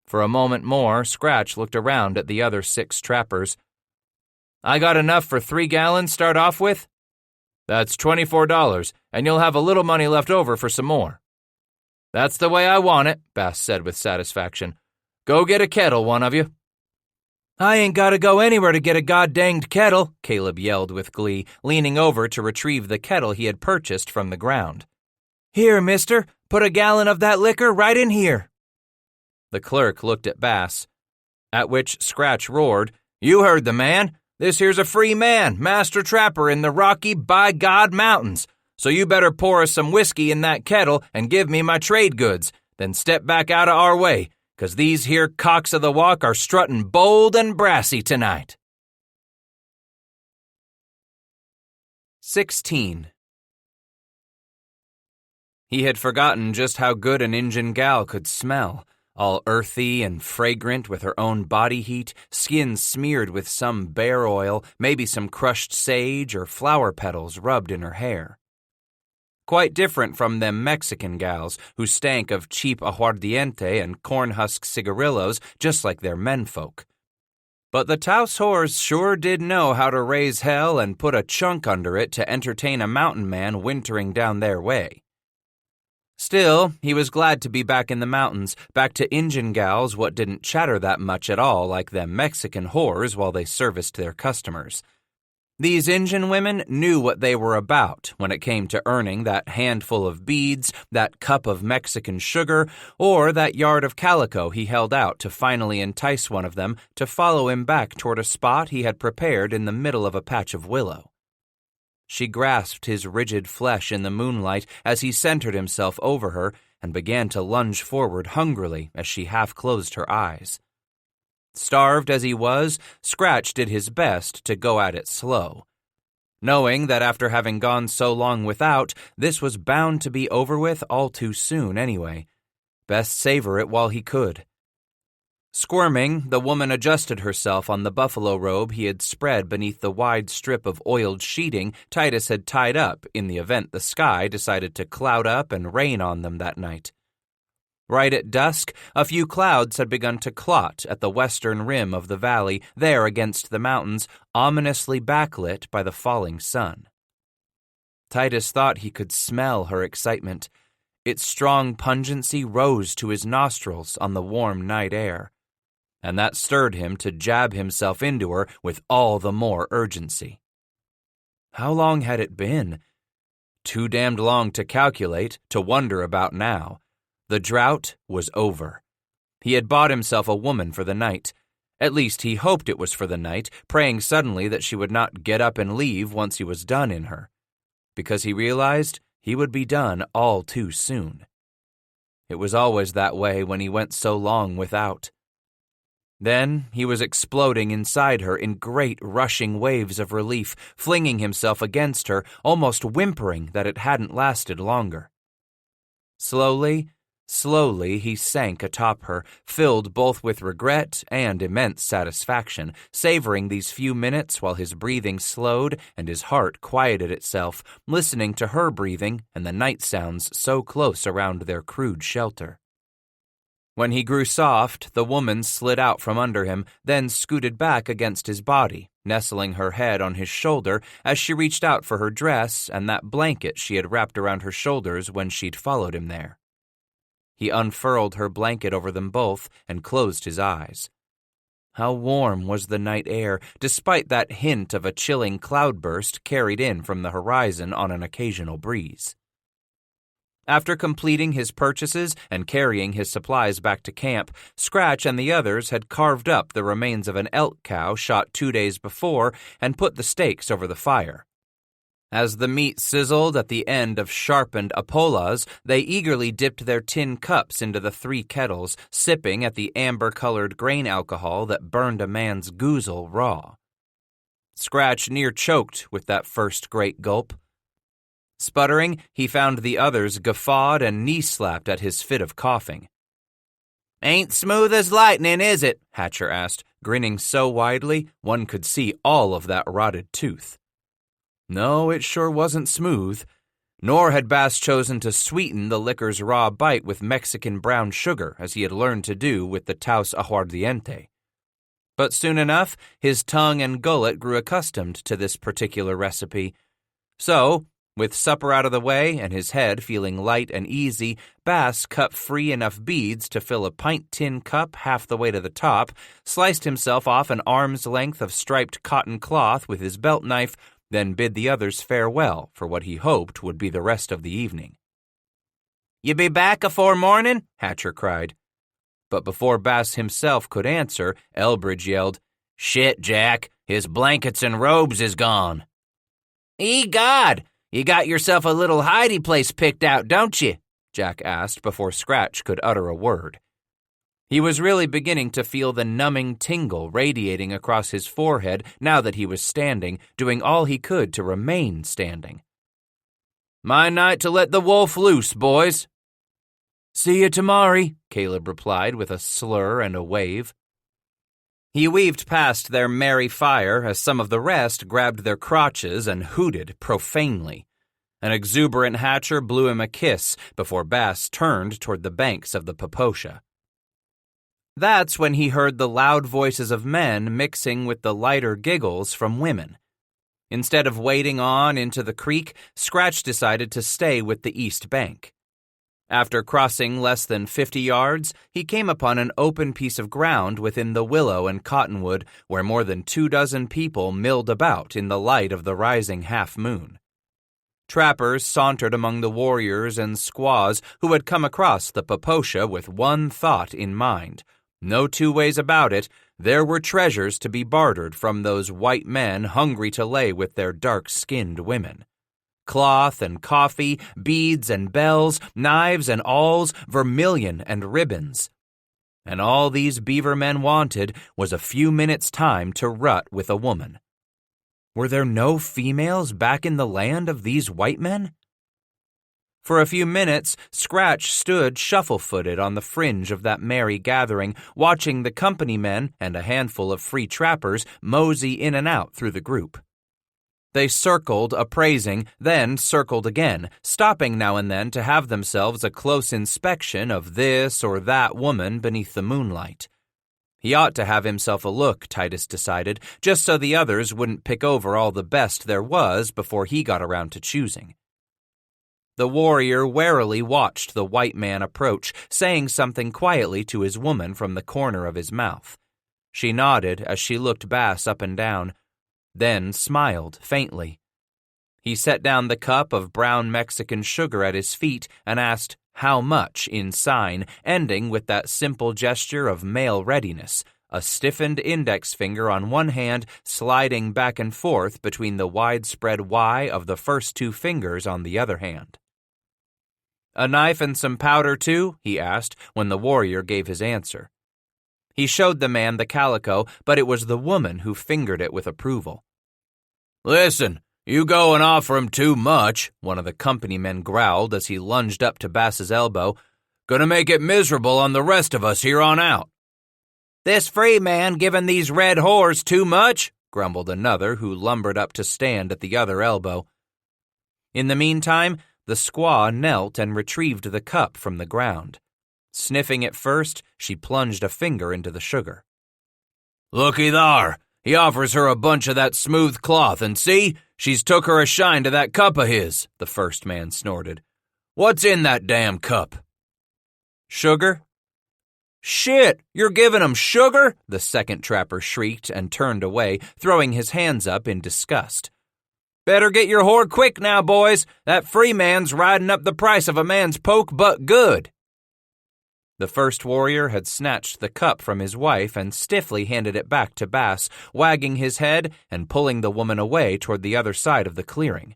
For a moment more, Scratch looked around at the other 6 trappers. I got enough for 3 gallons start off with? That's $24, and you'll have a little money left over for some more. That's the way I want it, Bass said with satisfaction. Go get a kettle, one of you. I ain't got to go anywhere to get a god-danged kettle, Caleb yelled with glee, leaning over to retrieve the kettle he had purchased from the ground. "Here, mister, put a gallon of that liquor right in here." The clerk looked at Bass, at which Scratch roared, "You heard the man. This here's a free man, master trapper in the Rocky by God Mountains. So you better pour us some whiskey in that kettle and give me my trade goods, then step back out of our way, 'cause these here cocks of the walk are strutting bold and brassy tonight." 16. He had forgotten just how good an Injun gal could smell, all earthy and fragrant with her own body heat, skin smeared with some bear oil, maybe some crushed sage or flower petals rubbed in her hair. Quite different from them Mexican gals who stank of cheap aguardiente and cornhusk cigarillos just like their menfolk. But the Taos whores sure did know how to raise hell and put a chunk under it to entertain a mountain man wintering down their way. Still, he was glad to be back in the mountains, back to Injun gals what didn't chatter that much at all like them Mexican whores while they serviced their customers. These Injun women knew what they were about when it came to earning that handful of beads, that cup of Mexican sugar, or that yard of calico he held out to finally entice one of them to follow him back toward a spot he had prepared in the middle of a patch of willow. She grasped his rigid flesh in the moonlight as he centered himself over her and began to lunge forward hungrily as she half closed her eyes. Starved as he was, Scratch did his best to go at it slow, knowing that after having gone so long without, this was bound to be over with all too soon anyway. Best savor it while he could. Squirming, the woman adjusted herself on the buffalo robe he had spread beneath the wide strip of oiled sheeting Titus had tied up in the event the sky decided to cloud up and rain on them that night. Right at dusk, a few clouds had begun to clot at the western rim of the valley, there against the mountains, ominously backlit by the falling sun. Titus thought he could smell her excitement. Its strong pungency rose to his nostrils on the warm night air, and that stirred him to jab himself into her with all the more urgency. How long had it been? Too damned long to calculate, to wonder about now. The drought was over. He had bought himself a woman for the night. At least he hoped it was for the night, praying suddenly that she would not get up and leave once he was done in her, because he realized he would be done all too soon. It was always that way when he went so long without. Then he was exploding inside her in great rushing waves of relief, flinging himself against her, almost whimpering that it hadn't lasted longer. Slowly he sank atop her, filled both with regret and immense satisfaction, savoring these few minutes while his breathing slowed and his heart quieted itself, listening to her breathing and the night sounds so close around their crude shelter. When he grew soft, the woman slid out from under him, then scooted back against his body, nestling her head on his shoulder as she reached out for her dress and that blanket she had wrapped around her shoulders when she'd followed him there. He unfurled her blanket over them both and closed his eyes. How warm was the night air, despite that hint of a chilling cloudburst carried in from the horizon on an occasional breeze. After completing his purchases and carrying his supplies back to camp, Scratch and the others had carved up the remains of an elk cow shot 2 days before and put the steaks over the fire. As the meat sizzled at the end of sharpened apolas, they eagerly dipped their tin cups into the 3 kettles, sipping at the amber-colored grain alcohol that burned a man's goozle raw. Scratch near choked with that first great gulp. Sputtering, he found the others guffawed and knee-slapped at his fit of coughing. "Ain't smooth as lightning, is it?" Hatcher asked, grinning so widely one could see all of that rotted tooth. No, it sure wasn't smooth. Nor had Bass chosen to sweeten the liquor's raw bite with Mexican brown sugar as he had learned to do with the Taos aguardiente. But soon enough, his tongue and gullet grew accustomed to this particular recipe. So, with supper out of the way and his head feeling light and easy, Bass cut free enough beads to fill a pint tin cup half the way to the top, sliced himself off an arm's length of striped cotton cloth with his belt knife, then bid the others farewell for what he hoped would be the rest of the evening. You be back afore morning? Hatcher cried. But before Bass himself could answer, Elbridge yelled, Shit, Jack, his blankets and robes is gone. Egod, you got yourself a little hidey place picked out, don't you? Jack asked before Scratch could utter a word. He was really beginning to feel the numbing tingle radiating across his forehead now that he was standing, doing all he could to remain standing. My night to let the wolf loose, boys. See you tomorrow, Caleb replied with a slur and a wave. He weaved past their merry fire as some of the rest grabbed their crotches and hooted profanely. An exuberant Hatcher blew him a kiss before Bass turned toward the banks of the Poposha. That's when he heard the loud voices of men mixing with the lighter giggles from women. Instead of wading on into the creek, Scratch decided to stay with the east bank. After crossing less than 50 yards, he came upon an open piece of ground within the willow and cottonwood where more than 24 people milled about in the light of the rising half-moon. Trappers sauntered among the warriors and squaws who had come across the Poposha with one thought in mind. No two ways about it, there were treasures to be bartered from those white men hungry to lay with their dark-skinned women. Cloth and coffee, beads and bells, knives and awls, vermilion and ribbons. And all these beaver men wanted was a few minutes' time to rut with a woman. Were there no females back in the land of these white men? For a few minutes, Scratch stood shuffle-footed on the fringe of that merry gathering, watching the company men and a handful of free trappers mosey in and out through the group. They circled, appraising, then circled again, stopping now and then to have themselves a close inspection of this or that woman beneath the moonlight. He ought to have himself a look, Titus decided, just so the others wouldn't pick over all the best there was before he got around to choosing. The warrior warily watched the white man approach, saying something quietly to his woman from the corner of his mouth. She nodded as she looked Bass up and down, then smiled faintly. He set down the cup of brown Mexican sugar at his feet and asked, how much in sign, ending with that simple gesture of male readiness, a stiffened index finger on one hand sliding back and forth between the widespread Y of the first two fingers on the other hand. A knife and some powder, too? He asked when the warrior gave his answer. He showed the man the calico, but it was the woman who fingered it with approval. Listen, you go and offer him too much, one of the company men growled as he lunged up to Bass's elbow. Gonna make it miserable on the rest of us here on out. This free man giving these red whores too much, grumbled another who lumbered up to stand at the other elbow. In the meantime, the squaw knelt and retrieved the cup from the ground. Sniffing it first, she plunged a finger into the sugar. Looky thar, he offers her a bunch of that smooth cloth, and see, she's took her a shine to that cup of his, the first man snorted. What's in that damn cup? Sugar? Shit, you're giving 'em sugar? The second trapper shrieked and turned away, throwing his hands up in disgust. Better get your whore quick now, boys. That free man's riding up the price of a man's poke butt good. The first warrior had snatched the cup from his wife and stiffly handed it back to Bass, wagging his head and pulling the woman away toward the other side of the clearing.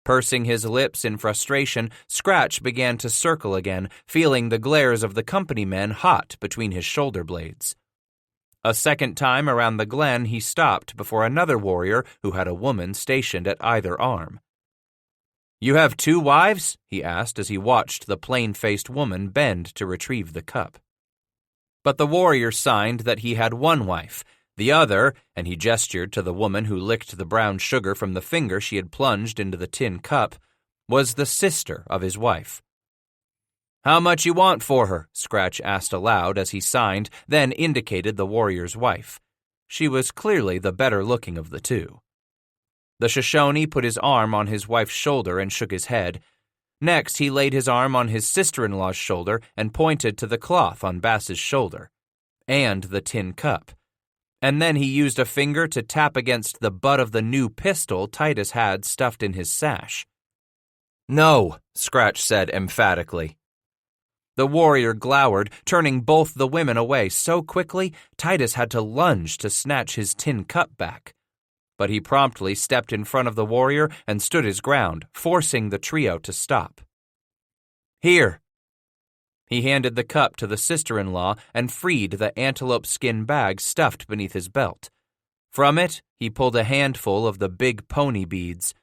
Pursing his lips in frustration, Scratch began to circle again, feeling the glares of the company men hot between his shoulder blades. A second time around the glen, he stopped before another warrior who had a woman stationed at either arm. You have 2 wives? He asked as he watched the plain-faced woman bend to retrieve the cup. But the warrior signed that he had 1 wife. The other, and he gestured to the woman who licked the brown sugar from the finger she had plunged into the tin cup, was the sister of his wife. How much you want for her? Scratch asked aloud as he signed, then indicated the warrior's wife. She was clearly the better-looking of the two. The Shoshone put his arm on his wife's shoulder and shook his head. Next, he laid his arm on his sister-in-law's shoulder and pointed to the cloth on Bass's shoulder, and the tin cup. And then he used a finger to tap against the butt of the new pistol Titus had stuffed in his sash. "No," Scratch said emphatically. The warrior glowered, turning both the women away so quickly Titus had to lunge to snatch his tin cup back. But he promptly stepped in front of the warrior and stood his ground, forcing the trio to stop. "Here." He handed the cup to the sister-in-law and freed the antelope skin bag stuffed beneath his belt. From it, he pulled a handful of the big pony beads.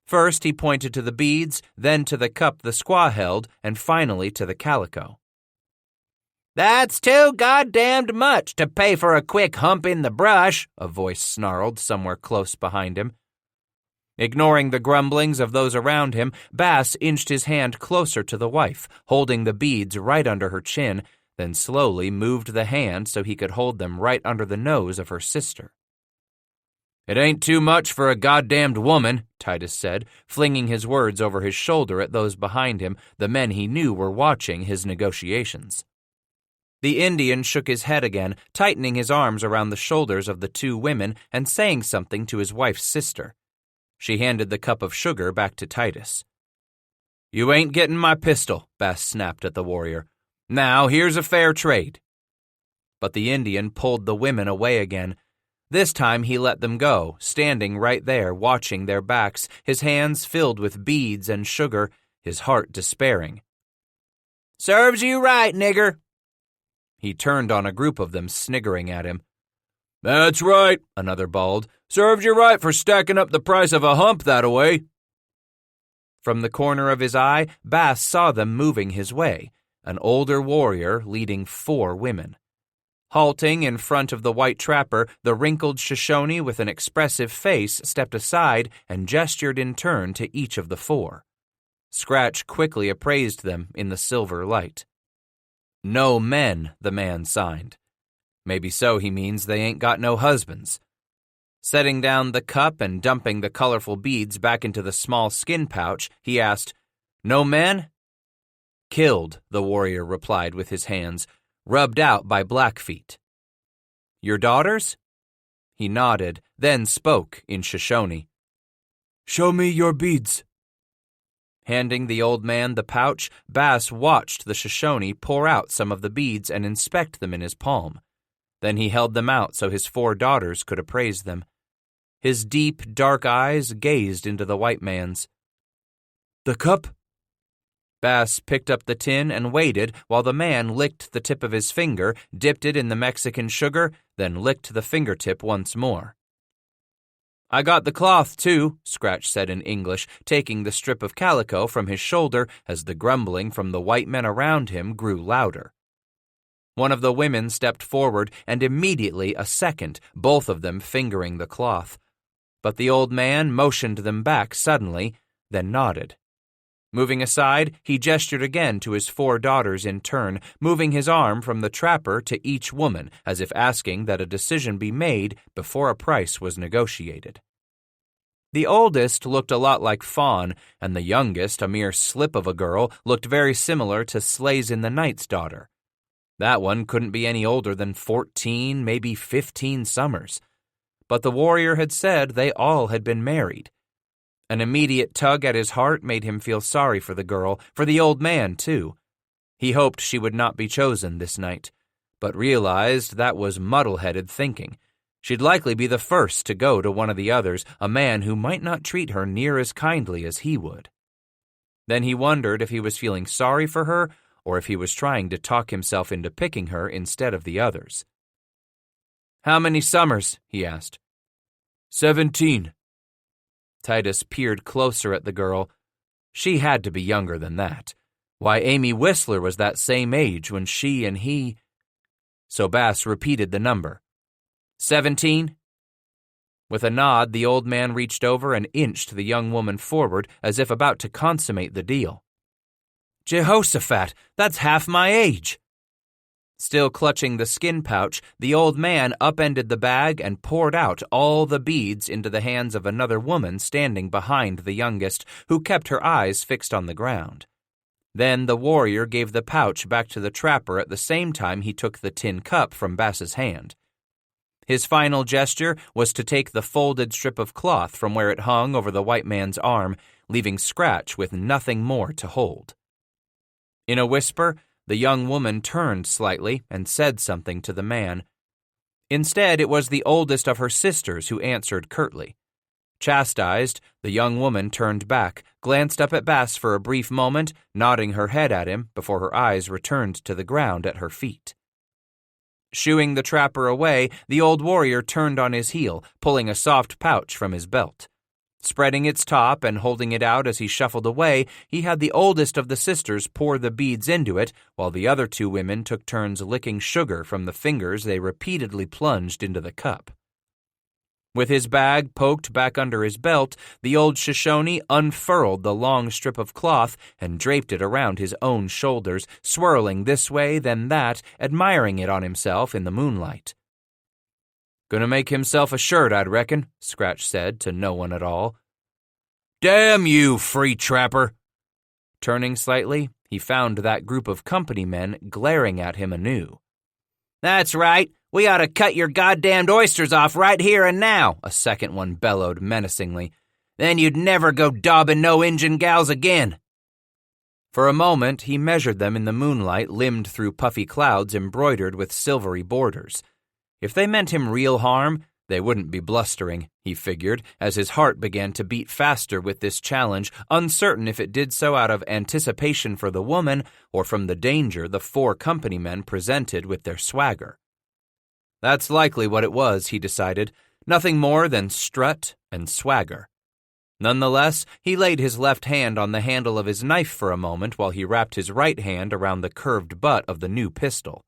First, he pointed to the beads, then to the cup the squaw held, and finally to the calico. "That's too goddamned much to pay for a quick hump in the brush," a voice snarled somewhere close behind him. Ignoring the grumblings of those around him, Bass inched his hand closer to the wife, holding the beads right under her chin, then slowly moved the hand so he could hold them right under the nose of her sister. "It ain't too much for a goddamned woman," Titus said, flinging his words over his shoulder at those behind him, the men he knew were watching his negotiations. The Indian shook his head again, tightening his arms around the shoulders of the two women and saying something to his wife's sister. She handed the cup of sugar back to Titus. "You ain't getting my pistol," Bass snapped at the warrior. "Now, here's a fair trade." But the Indian pulled the women away again. This time he let them go, standing right there, watching their backs, his hands filled with beads and sugar, his heart despairing. "Serves you right, nigger." He turned on a group of them, sniggering at him. "That's right," another bawled. "Serves you right for stacking up the price of a hump that-a-way." From the corner of his eye, Bass saw them moving his way, an older warrior leading 4 women. Halting in front of the white trapper, the wrinkled Shoshone with an expressive face stepped aside and gestured in turn to each of the 4. Scratch quickly appraised them in the silver light. "No men," the man signed. Maybe so he means they ain't got no husbands. Setting down the cup and dumping the colorful beads back into the small skin pouch, he asked, "No men?" "Killed," the warrior replied with his hands, "rubbed out by Blackfeet." "Your daughters?" He nodded, then spoke in Shoshone. "Show me your beads." Handing the old man the pouch, Bass watched the Shoshone pour out some of the beads and inspect them in his palm. Then he held them out so his 4 daughters could appraise them. His deep, dark eyes gazed into the white man's. "The cup?" Bass picked up the tin and waited while the man licked the tip of his finger, dipped it in the Mexican sugar, then licked the fingertip once more. "I got the cloth, too," Scratch said in English, taking the strip of calico from his shoulder as the grumbling from the white men around him grew louder. One of the women stepped forward, and immediately a second, both of them fingering the cloth. But the old man motioned them back suddenly, then nodded. Moving aside, he gestured again to his 4 daughters in turn, moving his arm from the trapper to each woman, as if asking that a decision be made before a price was negotiated. The oldest looked a lot like Fawn, and the youngest, a mere slip of a girl, looked very similar to Slays in the Night's daughter. That one couldn't be any older than 14, maybe 15 summers. But the warrior had said they all had been married. An immediate tug at his heart made him feel sorry for the girl, for the old man, too. He hoped she would not be chosen this night, but realized that was muddle-headed thinking. She'd likely be the first to go to one of the others, a man who might not treat her near as kindly as he would. Then he wondered if he was feeling sorry for her, or if he was trying to talk himself into picking her instead of the others. "How many summers?" he asked. 17. Titus peered closer at the girl. She had to be younger than that. Why, Amy Whistler was that same age when she and he... So Bass repeated the number. 17? With a nod, the old man reached over and inched the young woman forward as if about to consummate the deal. Jehoshaphat, that's half my age. Still clutching the skin pouch, the old man upended the bag and poured out all the beads into the hands of another woman standing behind the youngest, who kept her eyes fixed on the ground. Then the warrior gave the pouch back to the trapper at the same time he took the tin cup from Bass's hand. His final gesture was to take the folded strip of cloth from where it hung over the white man's arm, leaving Scratch with nothing more to hold. In a whisper, the young woman turned slightly and said something to the man. Instead, it was the oldest of her sisters who answered curtly. Chastised, the young woman turned back, glanced up at Bass for a brief moment, nodding her head at him before her eyes returned to the ground at her feet. Shooing the trapper away, the old warrior turned on his heel, pulling a soft pouch from his belt. Spreading its top and holding it out as he shuffled away, he had the oldest of the sisters pour the beads into it, while the other two women took turns licking sugar from the fingers they repeatedly plunged into the cup. With his bag poked back under his belt, the old Shoshone unfurled the long strip of cloth and draped it around his own shoulders, swirling this way then that, admiring it on himself in the moonlight. "Gonna make himself a shirt, I'd reckon," Scratch said to no one at all. "Damn you, free trapper!" Turning slightly, he found that group of company men glaring at him anew. "That's right. We ought to cut your goddamned oysters off right here and now," a second one bellowed menacingly. "Then you'd never go daubing no Injun gals again." For a moment, he measured them in the moonlight limned through puffy clouds embroidered with silvery borders. If they meant him real harm, they wouldn't be blustering, he figured, as his heart began to beat faster with this challenge, uncertain if it did so out of anticipation for the woman or from the danger the four company men presented with their swagger. That's likely what it was, he decided, nothing more than strut and swagger. Nonetheless, he laid his left hand on the handle of his knife for a moment while he wrapped his right hand around the curved butt of the new pistol.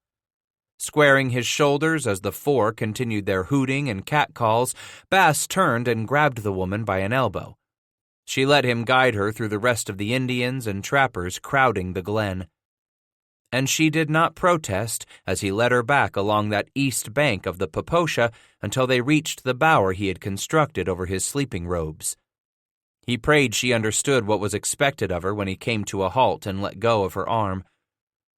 Squaring his shoulders as the four continued their hooting and catcalls, Bass turned and grabbed the woman by an elbow. She let him guide her through the rest of the Indians and trappers crowding the glen. And she did not protest as he led her back along that east bank of the Poposha until they reached the bower he had constructed over his sleeping robes. He prayed she understood what was expected of her when he came to a halt and let go of her arm.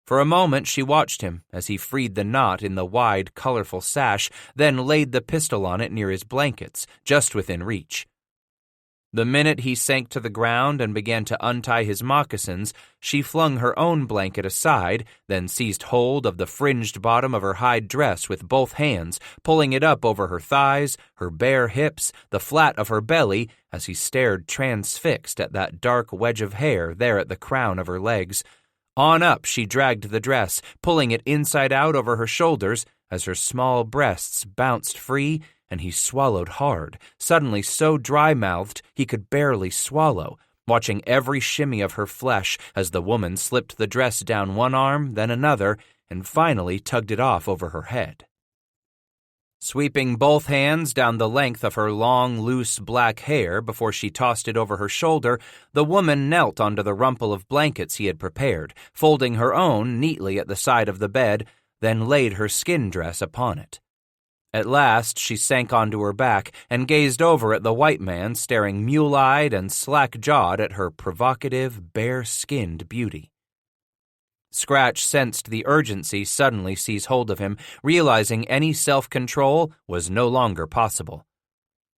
For a moment she watched him as he freed the knot in the wide, colorful sash, then laid the pistol on it near his blankets, just within reach. The minute he sank to the ground and began to untie his moccasins, she flung her own blanket aside, then seized hold of the fringed bottom of her hide dress with both hands, pulling it up over her thighs, her bare hips, the flat of her belly, as he stared transfixed at that dark wedge of hair there at the crown of her legs. On up she dragged the dress, pulling it inside out over her shoulders as her small breasts bounced free, and he swallowed hard, suddenly so dry-mouthed he could barely swallow, watching every shimmy of her flesh as the woman slipped the dress down one arm, then another, and finally tugged it off over her head. Sweeping both hands down the length of her long, loose black hair before she tossed it over her shoulder, the woman knelt onto the rumple of blankets he had prepared, folding her own neatly at the side of the bed, then laid her skin dress upon it. At last she sank onto her back and gazed over at the white man staring mule-eyed and slack-jawed at her provocative, bare-skinned beauty. Scratch sensed the urgency suddenly seize hold of him, realizing any self-control was no longer possible.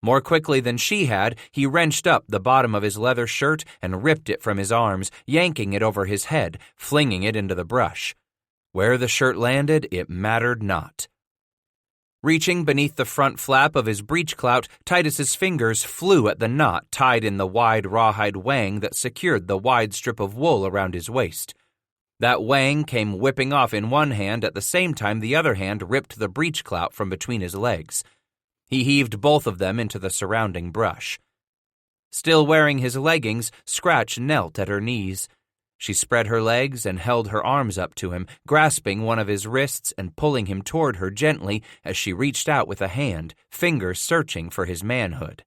More quickly than she had, he wrenched up the bottom of his leather shirt and ripped it from his arms, yanking it over his head, flinging it into the brush. Where the shirt landed, it mattered not. Reaching beneath the front flap of his breechclout, Titus's fingers flew at the knot tied in the wide rawhide wang that secured the wide strip of wool around his waist. That wang came whipping off in one hand at the same time the other hand ripped the breechclout from between his legs. He heaved both of them into the surrounding brush. Still wearing his leggings, Scratch knelt at her knees. She spread her legs and held her arms up to him, grasping one of his wrists and pulling him toward her gently as she reached out with a hand, fingers searching for his manhood.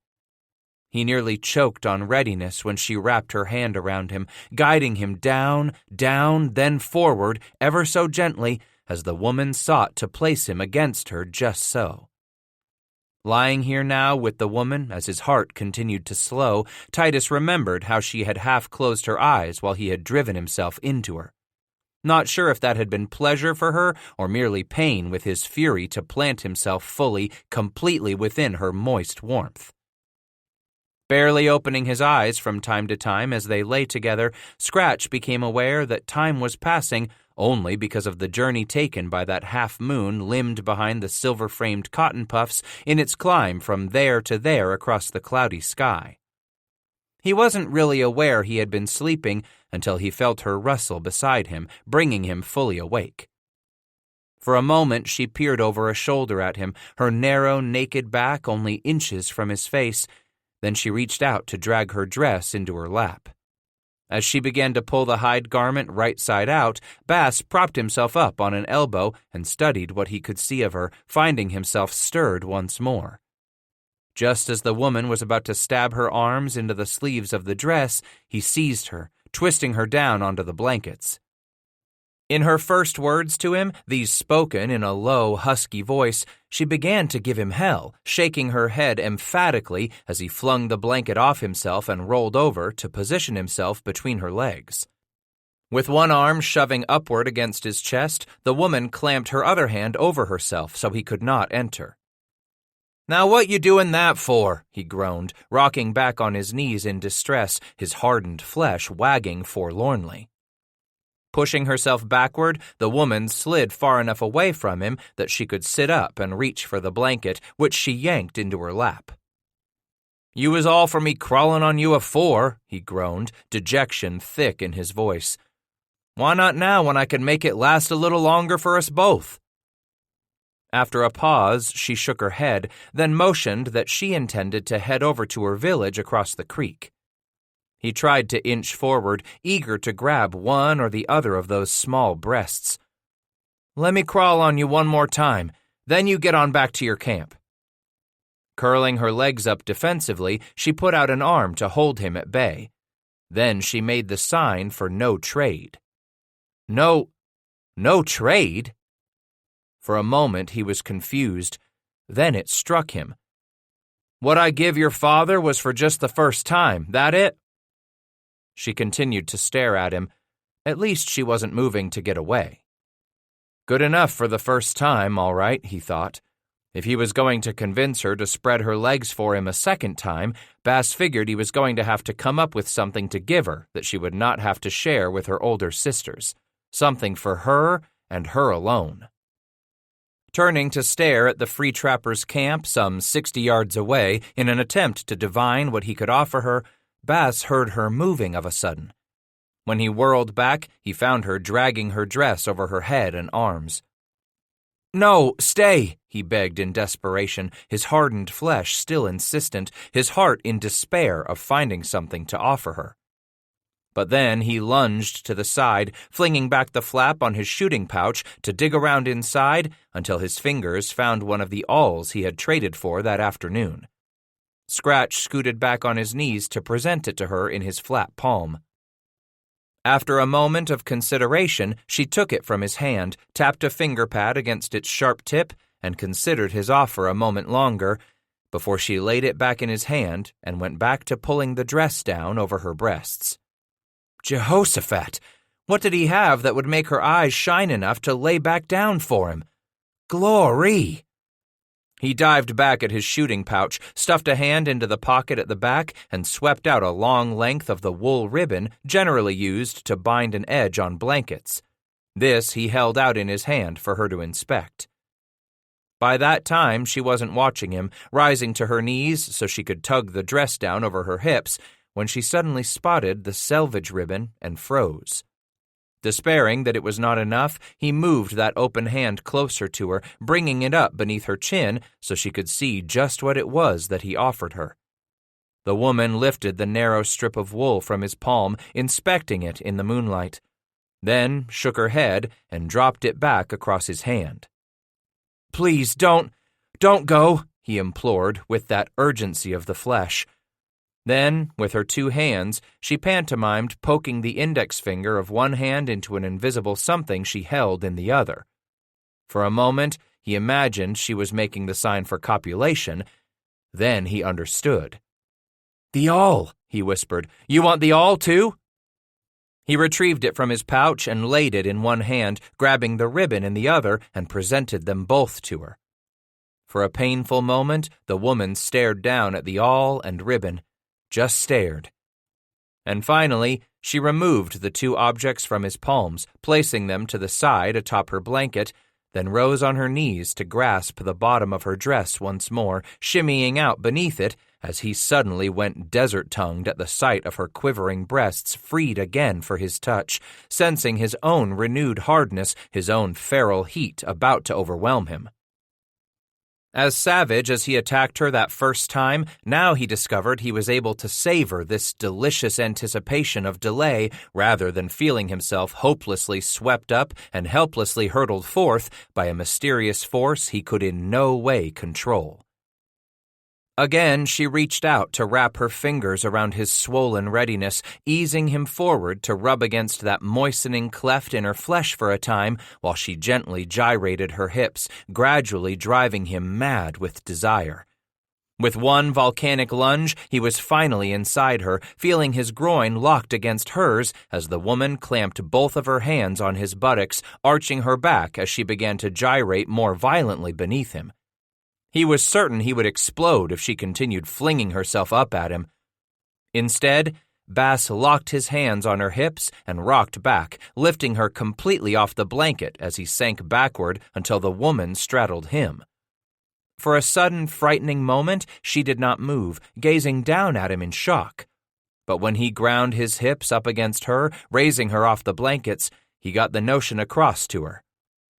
He nearly choked on readiness when she wrapped her hand around him, guiding him down, then forward, ever so gently, as the woman sought to place him against her just so. Lying here now with the woman, as his heart continued to slow, Titus remembered how she had half closed her eyes while he had driven himself into her. Not sure if that had been pleasure for her or merely pain with his fury to plant himself fully, completely within her moist warmth. Barely opening his eyes from time to time as they lay together, Scratch became aware that time was passing only because of the journey taken by that half-moon limned behind the silver-framed cotton puffs in its climb from there to there across the cloudy sky. He wasn't really aware he had been sleeping until he felt her rustle beside him, bringing him fully awake. For a moment she peered over a shoulder at him, her narrow, naked back only inches from his face. Then she reached out to drag her dress into her lap. As she began to pull the hide garment right side out, Bass propped himself up on an elbow and studied what he could see of her, finding himself stirred once more. Just as the woman was about to stab her arms into the sleeves of the dress, he seized her, twisting her down onto the blankets. In her first words to him, these spoken in a low, husky voice, she began to give him hell, shaking her head emphatically as he flung the blanket off himself and rolled over to position himself between her legs. With one arm shoving upward against his chest, the woman clamped her other hand over herself so he could not enter. "Now what you doing that for?" he groaned, rocking back on his knees in distress, his hardened flesh wagging forlornly. Pushing herself backward, the woman slid far enough away from him that she could sit up and reach for the blanket, which she yanked into her lap. "You was all for me crawling on you afore," he groaned, dejection thick in his voice. "Why not now when I can make it last a little longer for us both?" After a pause, she shook her head, then motioned that she intended to head over to her village across the creek. He tried to inch forward, eager to grab one or the other of those small breasts. "Let me crawl on you one more time, then you get on back to your camp." Curling her legs up defensively, she put out an arm to hold him at bay. Then she made the sign for no trade. No trade? For a moment he was confused. Then it struck him. "What I give your father was for just the first time, that it?" She continued to stare at him. At least she wasn't moving to get away. Good enough for the first time, all right, he thought. If he was going to convince her to spread her legs for him a second time, Bass figured he was going to have to come up with something to give her that she would not have to share with her older sisters. Something for her and her alone. Turning to stare at the free trappers' camp some 60 yards away in an attempt to divine what he could offer her, Bass heard her moving of a sudden. When he whirled back, he found her dragging her dress over her head and arms. "No, stay," he begged in desperation, his hardened flesh still insistent, his heart in despair of finding something to offer her. But then he lunged to the side, flinging back the flap on his shooting pouch to dig around inside until his fingers found one of the awls he had traded for that afternoon. Scratch scooted back on his knees to present it to her in his flat palm. After a moment of consideration, she took it from his hand, tapped a finger pad against its sharp tip, and considered his offer a moment longer before she laid it back in his hand and went back to pulling the dress down over her breasts. Jehoshaphat! What did he have that would make her eyes shine enough to lay back down for him? Glory! He dived back at his shooting pouch, stuffed a hand into the pocket at the back, and swept out a long length of the wool ribbon generally used to bind an edge on blankets. This he held out in his hand for her to inspect. By that time, she wasn't watching him, rising to her knees so she could tug the dress down over her hips, when she suddenly spotted the selvage ribbon and froze. Despairing that it was not enough, he moved that open hand closer to her, bringing it up beneath her chin so she could see just what it was that he offered her. The woman lifted the narrow strip of wool from his palm, inspecting it in the moonlight, then shook her head and dropped it back across his hand. "Please, don't go," he implored with that urgency of the flesh. Then, with her two hands, she pantomimed poking the index finger of one hand into an invisible something she held in the other. For a moment, he imagined she was making the sign for copulation. Then he understood. "The awl," he whispered. "You want the awl, too?" He retrieved it from his pouch and laid it in one hand, grabbing the ribbon in the other, and presented them both to her. For a painful moment, the woman stared down at the awl and ribbon. just stared. And finally, she removed the two objects from his palms, placing them to the side atop her blanket, then rose on her knees to grasp the bottom of her dress once more, shimmying out beneath it as he suddenly went desert-tongued at the sight of her quivering breasts freed again for his touch, sensing his own renewed hardness, his own feral heat about to overwhelm him. As savage as he attacked her that first time, now he discovered he was able to savor this delicious anticipation of delay rather than feeling himself hopelessly swept up and helplessly hurtled forth by a mysterious force he could in no way control. Again, she reached out to wrap her fingers around his swollen readiness, easing him forward to rub against that moistening cleft in her flesh for a time while she gently gyrated her hips, gradually driving him mad with desire. With one volcanic lunge, he was finally inside her, feeling his groin locked against hers as the woman clamped both of her hands on his buttocks, arching her back as she began to gyrate more violently beneath him. He was certain he would explode if she continued flinging herself up at him. Instead, Bass locked his hands on her hips and rocked back, lifting her completely off the blanket as he sank backward until the woman straddled him. For a sudden, frightening moment, she did not move, gazing down at him in shock. But when he ground his hips up against her, raising her off the blankets, he got the notion across to her.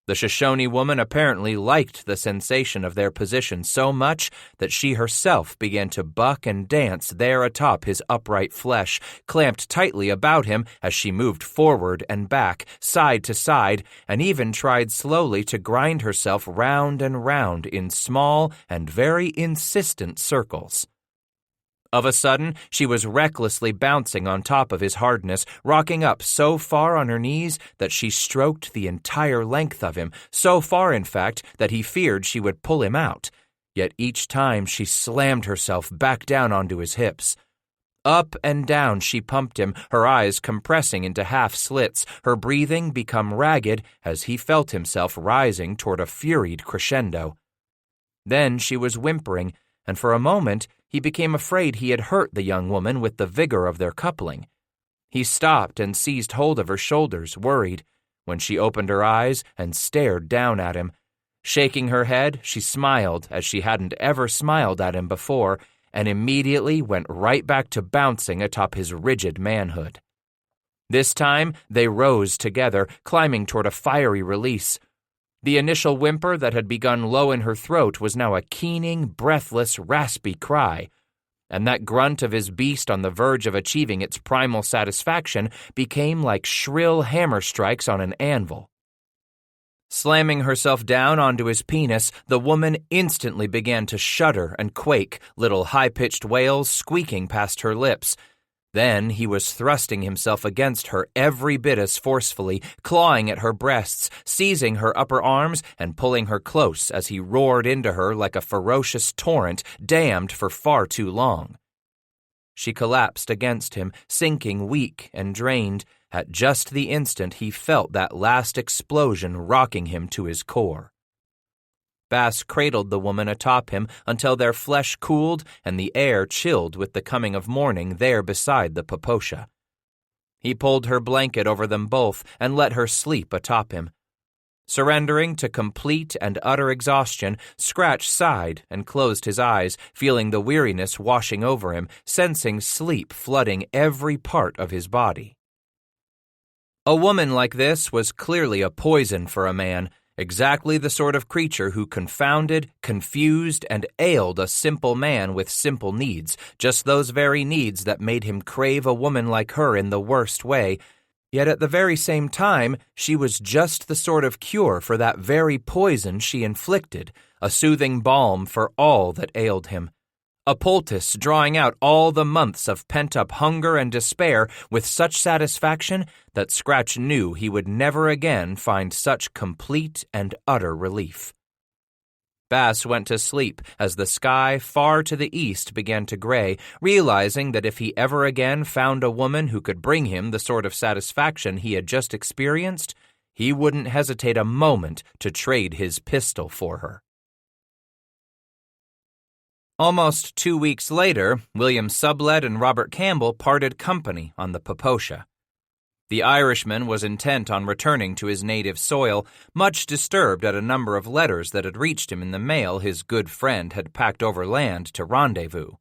The Shoshone woman apparently liked the sensation of their position so much that she herself began to buck and dance there atop his upright flesh, clamped tightly about him as she moved forward and back, side to side, and even tried slowly to grind herself round and round in small and very insistent circles. Of a sudden, she was recklessly bouncing on top of his hardness, rocking up so far on her knees that she stroked the entire length of him, so far, in fact, that he feared she would pull him out. Yet each time she slammed herself back down onto his hips. Up and down she pumped him, her eyes compressing into half slits, her breathing become ragged as he felt himself rising toward a furied crescendo. Then she was whimpering, and for a moment he became afraid he had hurt the young woman with the vigor of their coupling. He stopped and seized hold of her shoulders, worried, when she opened her eyes and stared down at him. Shaking her head, she smiled as she hadn't ever smiled at him before, and immediately went right back to bouncing atop his rigid manhood. This time, they rose together, climbing toward a fiery release. The initial whimper that had begun low in her throat was now a keening, breathless, raspy cry, and that grunt of his beast on the verge of achieving its primal satisfaction became like shrill hammer strikes on an anvil. Slamming herself down onto his penis, the woman instantly began to shudder and quake, little high-pitched wails squeaking past her lips. Then he was thrusting himself against her every bit as forcefully, clawing at her breasts, seizing her upper arms, and pulling her close as he roared into her like a ferocious torrent dammed for far too long. She collapsed against him, sinking weak and drained, at just the instant he felt that last explosion rocking him to his core. Bass cradled the woman atop him until their flesh cooled and the air chilled with the coming of morning there beside the Poposha. He pulled her blanket over them both and let her sleep atop him. Surrendering to complete and utter exhaustion, Scratch sighed and closed his eyes, feeling the weariness washing over him, sensing sleep flooding every part of his body. A woman like this was clearly a poison for a man, exactly the sort of creature who confounded, confused, and ailed a simple man with simple needs, just those very needs that made him crave a woman like her in the worst way. Yet at the very same time, she was just the sort of cure for that very poison she inflicted, a soothing balm for all that ailed him. A poultice drawing out all the months of pent-up hunger and despair with such satisfaction that Scratch knew he would never again find such complete and utter relief. Bass went to sleep as the sky far to the east began to gray, realizing that if he ever again found a woman who could bring him the sort of satisfaction he had just experienced, he wouldn't hesitate a moment to trade his pistol for her. Almost 2 weeks later, William Sublett and Robert Campbell parted company on the Poposha. The Irishman was intent on returning to his native soil, much disturbed at a number of letters that had reached him in the mail his good friend had packed overland to rendezvous.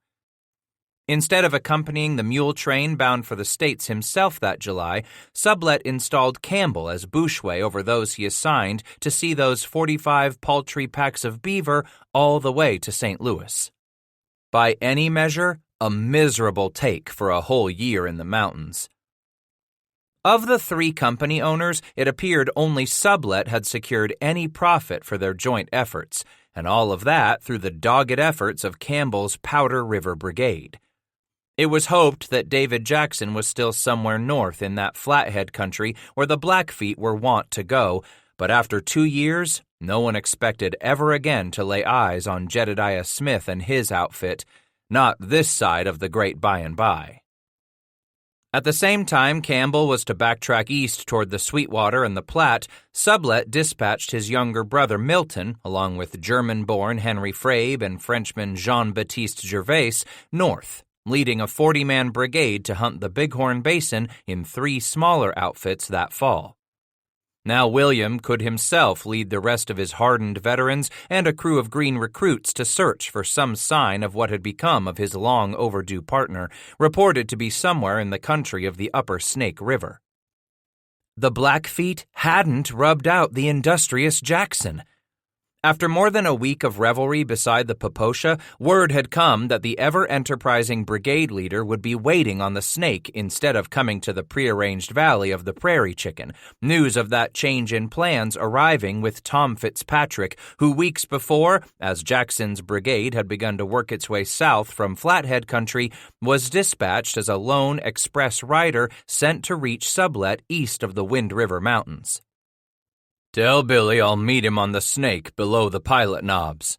Instead of accompanying the mule train bound for the States himself that July, Sublett installed Campbell as bouchway over those he assigned to see those 45 paltry packs of beaver all the way to St. Louis. By any measure, a miserable take for a whole year in the mountains. Of the 3 company owners, it appeared only Sublett had secured any profit for their joint efforts, and all of that through the dogged efforts of Campbell's Powder River Brigade. It was hoped that David Jackson was still somewhere north in that Flathead country where the Blackfeet were wont to go, but after 2 years, no one expected ever again to lay eyes on Jedediah Smith and his outfit, not this side of the Great By and By. At the same time Campbell was to backtrack east toward the Sweetwater and the Platte, Sublett dispatched his younger brother Milton, along with German-born Henry Frabe and Frenchman Jean-Baptiste Gervais, north, leading a 40-man brigade to hunt the Bighorn Basin in 3 smaller outfits that fall. Now William could himself lead the rest of his hardened veterans and a crew of green recruits to search for some sign of what had become of his long-overdue partner, reported to be somewhere in the country of the upper Snake River. The Blackfeet hadn't rubbed out the industrious Jackson. After more than a week of revelry beside the Poposha, word had come that the ever-enterprising brigade leader would be waiting on the Snake instead of coming to the prearranged valley of the Prairie Chicken, news of that change in plans arriving with Tom Fitzpatrick, who weeks before, as Jackson's brigade had begun to work its way south from Flathead country, was dispatched as a lone express rider sent to reach Sublett east of the Wind River Mountains. "Tell Billy I'll meet him on the Snake below the Pilot Knobs."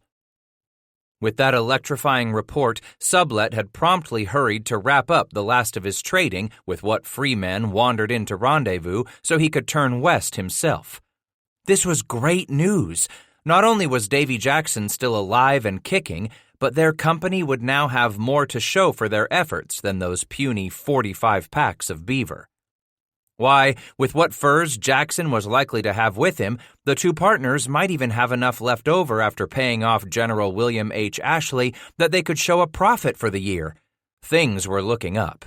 With that electrifying report, Sublett had promptly hurried to wrap up the last of his trading with what free men wandered into rendezvous so he could turn west himself. This was great news. Not only was Davy Jackson still alive and kicking, but their company would now have more to show for their efforts than those puny 45 packs of beaver. Why, with what furs Jackson was likely to have with him, the 2 partners might even have enough left over after paying off General William H. Ashley that they could show a profit for the year. Things were looking up.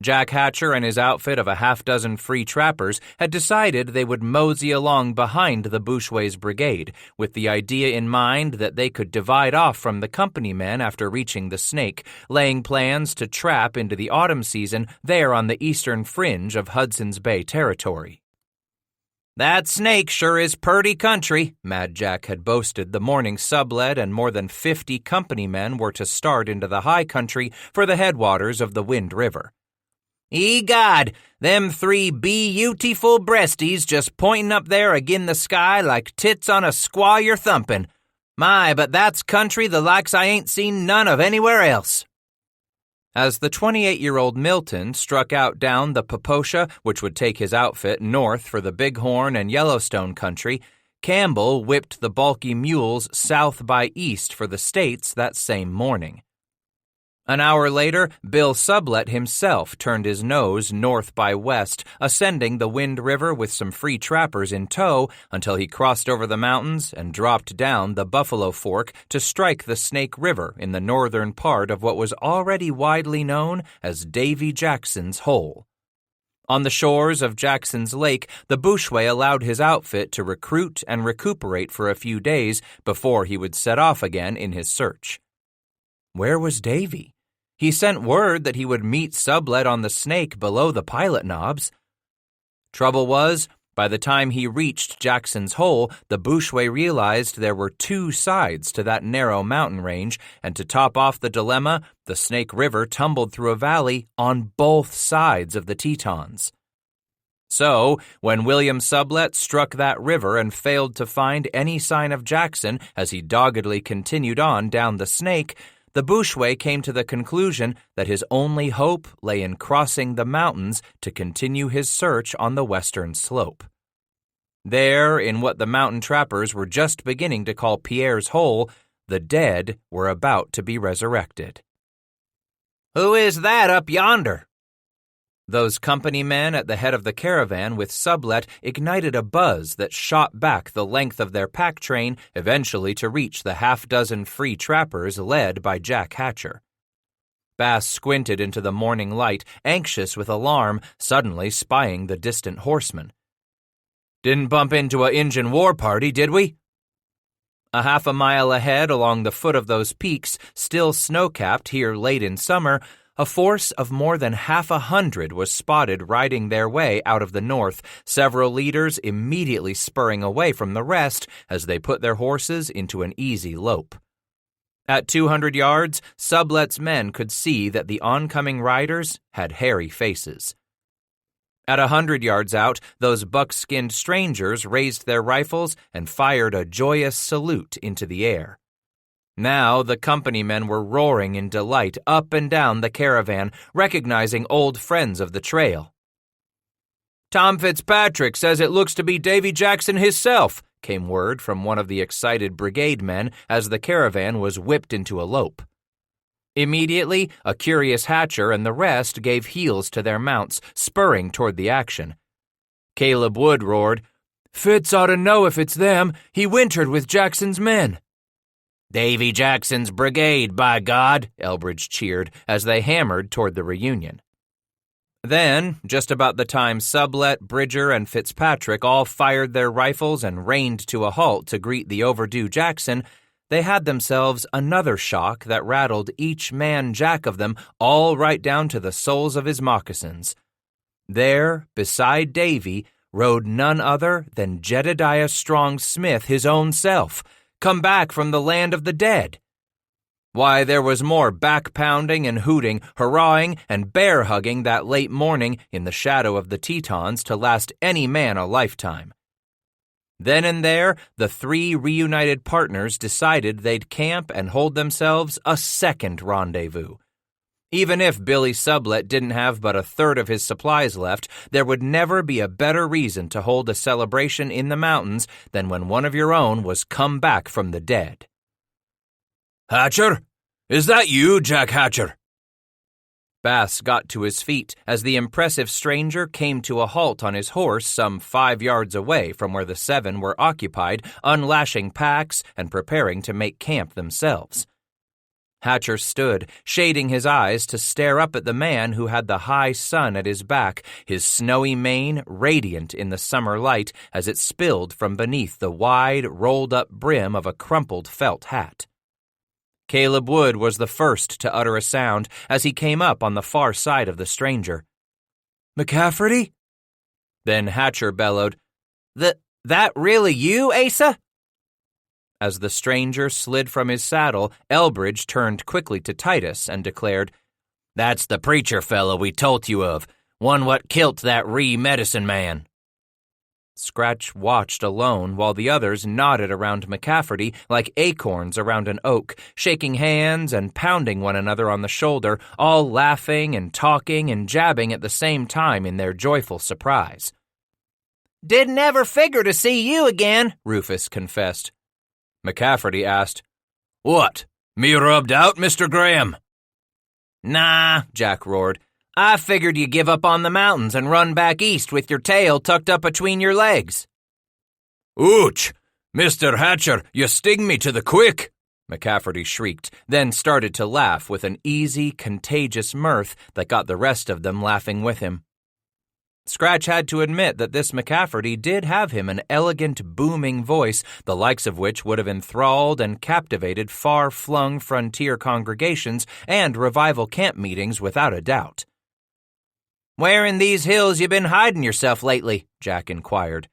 Jack Hatcher and his outfit of a half-dozen free trappers had decided they would mosey along behind the Bouchway's brigade, with the idea in mind that they could divide off from the company men after reaching the Snake, laying plans to trap into the autumn season there on the eastern fringe of Hudson's Bay territory. "That Snake sure is purty country," Mad Jack had boasted the morning Sublett and more than 50 company men were to start into the high country for the headwaters of the Wind River. "Egod, them 3 beautiful breasties just pointing up there agin the sky like tits on a squaw you're thumping. My, but that's country the likes I ain't seen none of anywhere else." As the 28-year-old Milton struck out down the Poposha, which would take his outfit north for the Bighorn and Yellowstone country, Campbell whipped the bulky mules south by east for the States that same morning. An hour later, Bill Sublett himself turned his nose north by west, ascending the Wind River with some free trappers in tow until he crossed over the mountains and dropped down the Buffalo Fork to strike the Snake River in the northern part of what was already widely known as Davy Jackson's Hole. On the shores of Jackson's Lake, the Bouchway allowed his outfit to recruit and recuperate for a few days before he would set off again in his search. Where was Davy? He sent word that he would meet Sublett on the Snake below the Pilot Knobs. Trouble was, by the time he reached Jackson's Hole, the Bouchway realized there were 2 sides to that narrow mountain range, and to top off the dilemma, the Snake River tumbled through a valley on both sides of the Tetons. So, when William Sublett struck that river and failed to find any sign of Jackson as he doggedly continued on down the Snake, the Bouchway came to the conclusion that his only hope lay in crossing the mountains to continue his search on the western slope. There, in what the mountain trappers were just beginning to call Pierre's Hole, The dead were about to be resurrected. "Who is that up yonder?" Those company men at the head of the caravan with Sublet ignited a buzz that shot back the length of their pack train, eventually to reach the half-dozen free trappers led by Jack Hatcher. Bass squinted into the morning light, anxious with alarm, suddenly spying the distant horsemen. "Didn't bump into a Injun war party, did we?" A half a mile ahead along the foot of those peaks, still snow-capped here late in summer, a force of more than 100 was spotted riding their way out of the north, several leaders immediately spurring away from the rest as they put their horses into an easy lope. At 200 yards, Sublet's men could see that the oncoming riders had hairy faces. At 100 yards out, those buck-skinned strangers raised their rifles and fired a joyous salute into the air. Now the company men were roaring in delight up and down the caravan, recognizing old friends of the trail. "Tom Fitzpatrick says it looks to be Davy Jackson hisself," came word from one of the excited brigade men as the caravan was whipped into a lope. Immediately, a curious Hatcher and the rest gave heels to their mounts, spurring toward the action. Caleb Wood roared, "Fitz ought to know if it's them. He wintered with Jackson's men." "Davy Jackson's brigade, by God," Elbridge cheered as they hammered toward the reunion. Then, just about the time Sublet, Bridger, and Fitzpatrick all fired their rifles and reined to a halt to greet the overdue Jackson, they had themselves another shock that rattled each man jack of them all right down to the soles of his moccasins. There, beside Davy, rode none other than Jedediah Strong Smith his own self, come back from the land of the dead. Why, there was more back-pounding and hooting, hurrahing, and bear-hugging that late morning in the shadow of the Tetons to last any man a lifetime. Then and there, the three reunited partners decided they'd camp and hold themselves a second rendezvous. Even if Billy Sublet didn't have but a third of his supplies left, there would never be a better reason to hold a celebration in the mountains than when one of your own was come back from the dead. "Hatcher? Is that you, Jack Hatcher?" Bass got to his feet as the impressive stranger came to a halt on his horse some 5 yards away from where the 7 were occupied, unlashing packs and preparing to make camp themselves. Hatcher stood, shading his eyes to stare up at the man who had the high sun at his back, his snowy mane radiant in the summer light as it spilled from beneath the wide, rolled-up brim of a crumpled felt hat. Caleb Wood was the first to utter a sound as he came up on the far side of the stranger. "McCafferty?" Then Hatcher bellowed, That really you, Asa?" As the stranger slid from his saddle, Elbridge turned quickly to Titus and declared, "That's the preacher fellow we told you of, one what kilt that medicine man." Scratch watched alone while the others nodded around McCafferty like acorns around an oak, shaking hands and pounding one another on the shoulder, all laughing and talking and jabbing at the same time in their joyful surprise. "Didn't ever figure to see you again," Rufus confessed. McCafferty asked, "What, me rubbed out, Mr. Graham?" "Nah," Jack roared. "I figured you give up on the mountains and run back east with your tail tucked up between your legs." "Ooch! Mr. Hatcher, you sting me to the quick!" McCafferty shrieked, then started to laugh with an easy, contagious mirth that got the rest of them laughing with him. Scratch had to admit that this McCafferty did have him an elegant, booming voice, the likes of which would have enthralled and captivated far-flung frontier congregations and revival camp meetings without a doubt. "Where in these hills you been hiding yourself lately?" Jack inquired.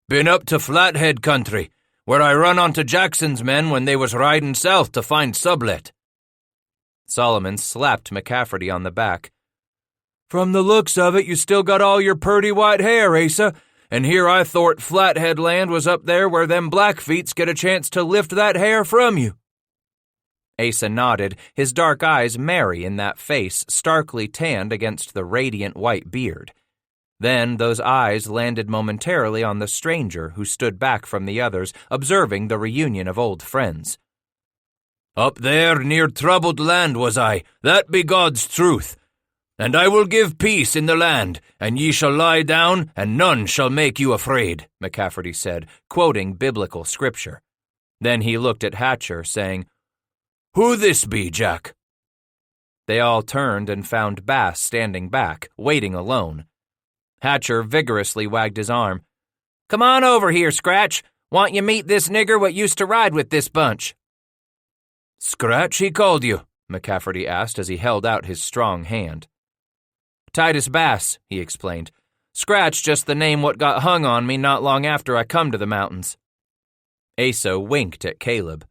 "Been up to Flathead country, where I run onto Jackson's men when they was riding south to find Sublet." Solomon slapped McCafferty on the back. "From the looks of it, you still got all your purty white hair, Asa, and here I thort Flathead land was up there where them Blackfeets get a chance to lift that hair from you." Asa nodded, his dark eyes merry in that face starkly tanned against the radiant white beard. Then those eyes landed momentarily on the stranger who stood back from the others, observing the reunion of old friends. Up there near troubled land was I, that be God's truth. And I will give peace in the land, and ye shall lie down, and none shall make you afraid, McCafferty said, quoting biblical scripture. Then he looked at Hatcher, saying, Who this be, Jack? They all turned and found Bass standing back, waiting alone. Hatcher vigorously wagged his arm. Come on over here, Scratch. Want you meet this nigger what used to ride with this bunch? Scratch, he called you? McCafferty asked as he held out his strong hand. Titus Bass, he explained. Scratch just the name what got hung on me not long after I come to the mountains. Asa winked at Caleb.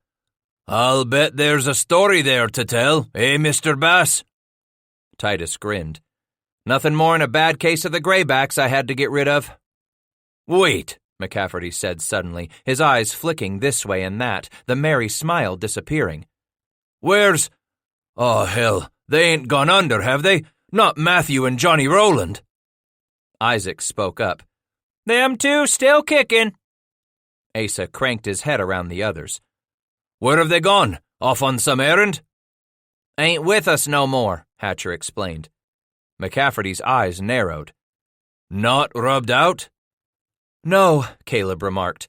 I'll bet there's a story there to tell, eh, Mr. Bass? Titus grinned. Nothing more'n a bad case of the graybacks I had to get rid of. Wait, McCafferty said suddenly, his eyes flicking this way and that, the merry smile disappearing. Where's... Oh, hell, they ain't gone under, have they? Not Matthew and Johnny Rowland. Isaac spoke up. Them two still kicking. Asa cranked his head around the others. Where have they gone? Off on some errand? Ain't with us no more, Hatcher explained. McCafferty's eyes narrowed. Not rubbed out? No, Caleb remarked.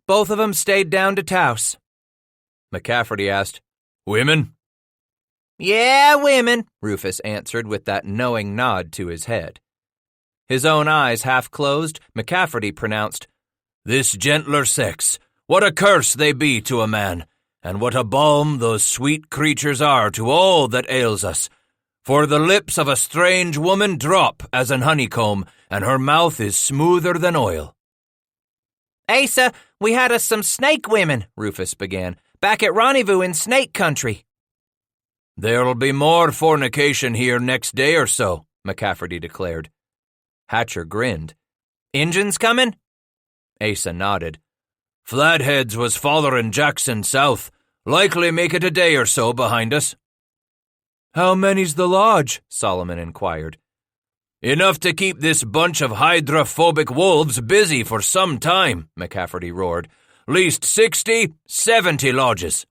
Both of 'em stayed down to Taos. McCafferty asked, Women? Yeah, women, Rufus answered with that knowing nod to his head. His own eyes half closed, McCafferty pronounced, This gentler sex, what a curse they be to a man, and what a balm those sweet creatures are to all that ails us. For the lips of a strange woman drop as an honeycomb, and her mouth is smoother than oil. Asa, we had us some snake women, Rufus began, back at Rendezvous in Snake Country. There'll be more fornication here next day or so, McCafferty declared. Hatcher grinned. Injuns coming? Asa nodded. Flatheads was follerin' Jackson south. Likely make it a day or so behind us. How many's the lodge? Solomon inquired. Enough to keep this bunch of hydrophobic wolves busy for some time, McCafferty roared. Least 60, 70 lodges.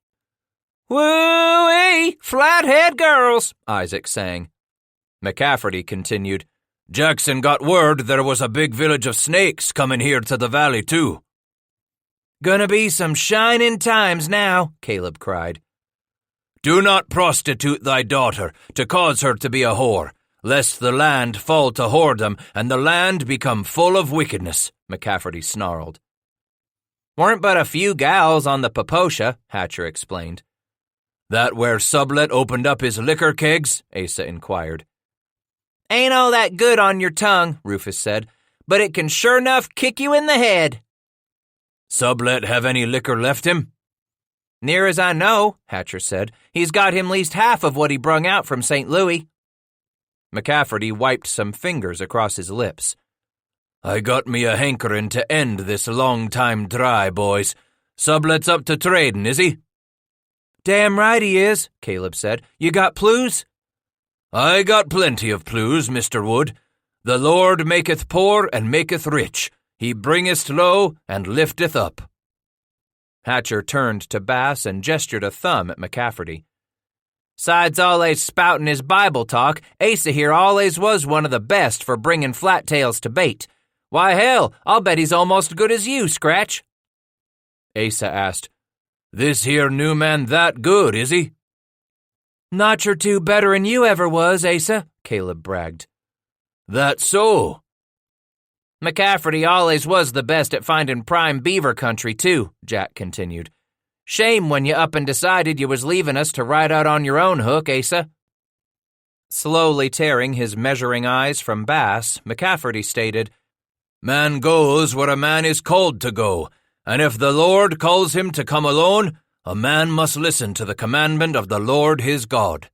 Woo-wee, flathead girls, Isaac sang. McCafferty continued, Jackson got word there was a big village of snakes coming here to the valley, too. Gonna be some shining times now, Caleb cried. Do not prostitute thy daughter to cause her to be a whore, lest the land fall to whoredom and the land become full of wickedness, McCafferty snarled. Weren't but a few gals on the Paposha, Hatcher explained. That where Sublet opened up his liquor kegs? Asa inquired. Ain't all that good on your tongue, Rufus said, but it can sure enough kick you in the head. Sublet have any liquor left him? Near as I know, Hatcher said, he's got him least half of what he brung out from St. Louis. McCafferty wiped some fingers across his lips. I got me a hankerin' to end this long time dry, boys. Sublet's up to tradin', is he? Damn right he is, Caleb said. You got plews? I got plenty of plews, Mr. Wood. The Lord maketh poor and maketh rich. He bringeth low and lifteth up. Hatcher turned to Bass and gestured a thumb at McCafferty. Sides allays spoutin' his Bible talk, Asa here allays was one of the best for bringin' flat tails to bait. Why, hell, I'll bet he's almost good as you, Scratch. Asa asked, This here new man that good, is he? Notch or two better'n you ever was, Asa, Caleb bragged. That so? McCafferty allays was the best at findin' prime beaver country, too, Jack continued. Shame when you up and decided you was leavin' us to ride out on your own hook, Asa. Slowly tearing his measuring eyes from Bass, McCafferty stated, Man goes where a man is called to go, and if the Lord calls him to come alone, a man must listen to the commandment of the Lord his God.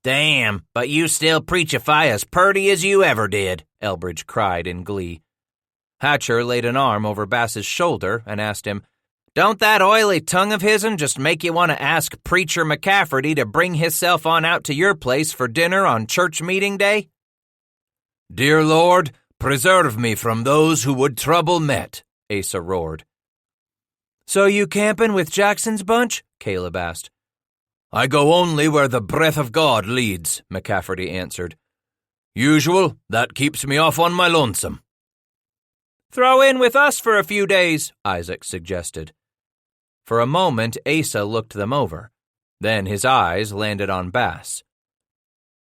Damn, but you still preachify as purty as you ever did, Elbridge cried in glee. Hatcher laid an arm over Bass's shoulder and asked him, Don't that oily tongue of his'n just make you want to ask Preacher McCafferty to bring hisself on out to your place for dinner on church meeting day? Dear Lord, preserve me from those who would trouble met, Asa roared. So you campin' with Jackson's bunch? Caleb asked. I go only where the breath of God leads, McCafferty answered. Usual, that keeps me off on my lonesome. Throw in with us for a few days, Isaac suggested. For a moment, Asa looked them over. Then his eyes landed on Bass.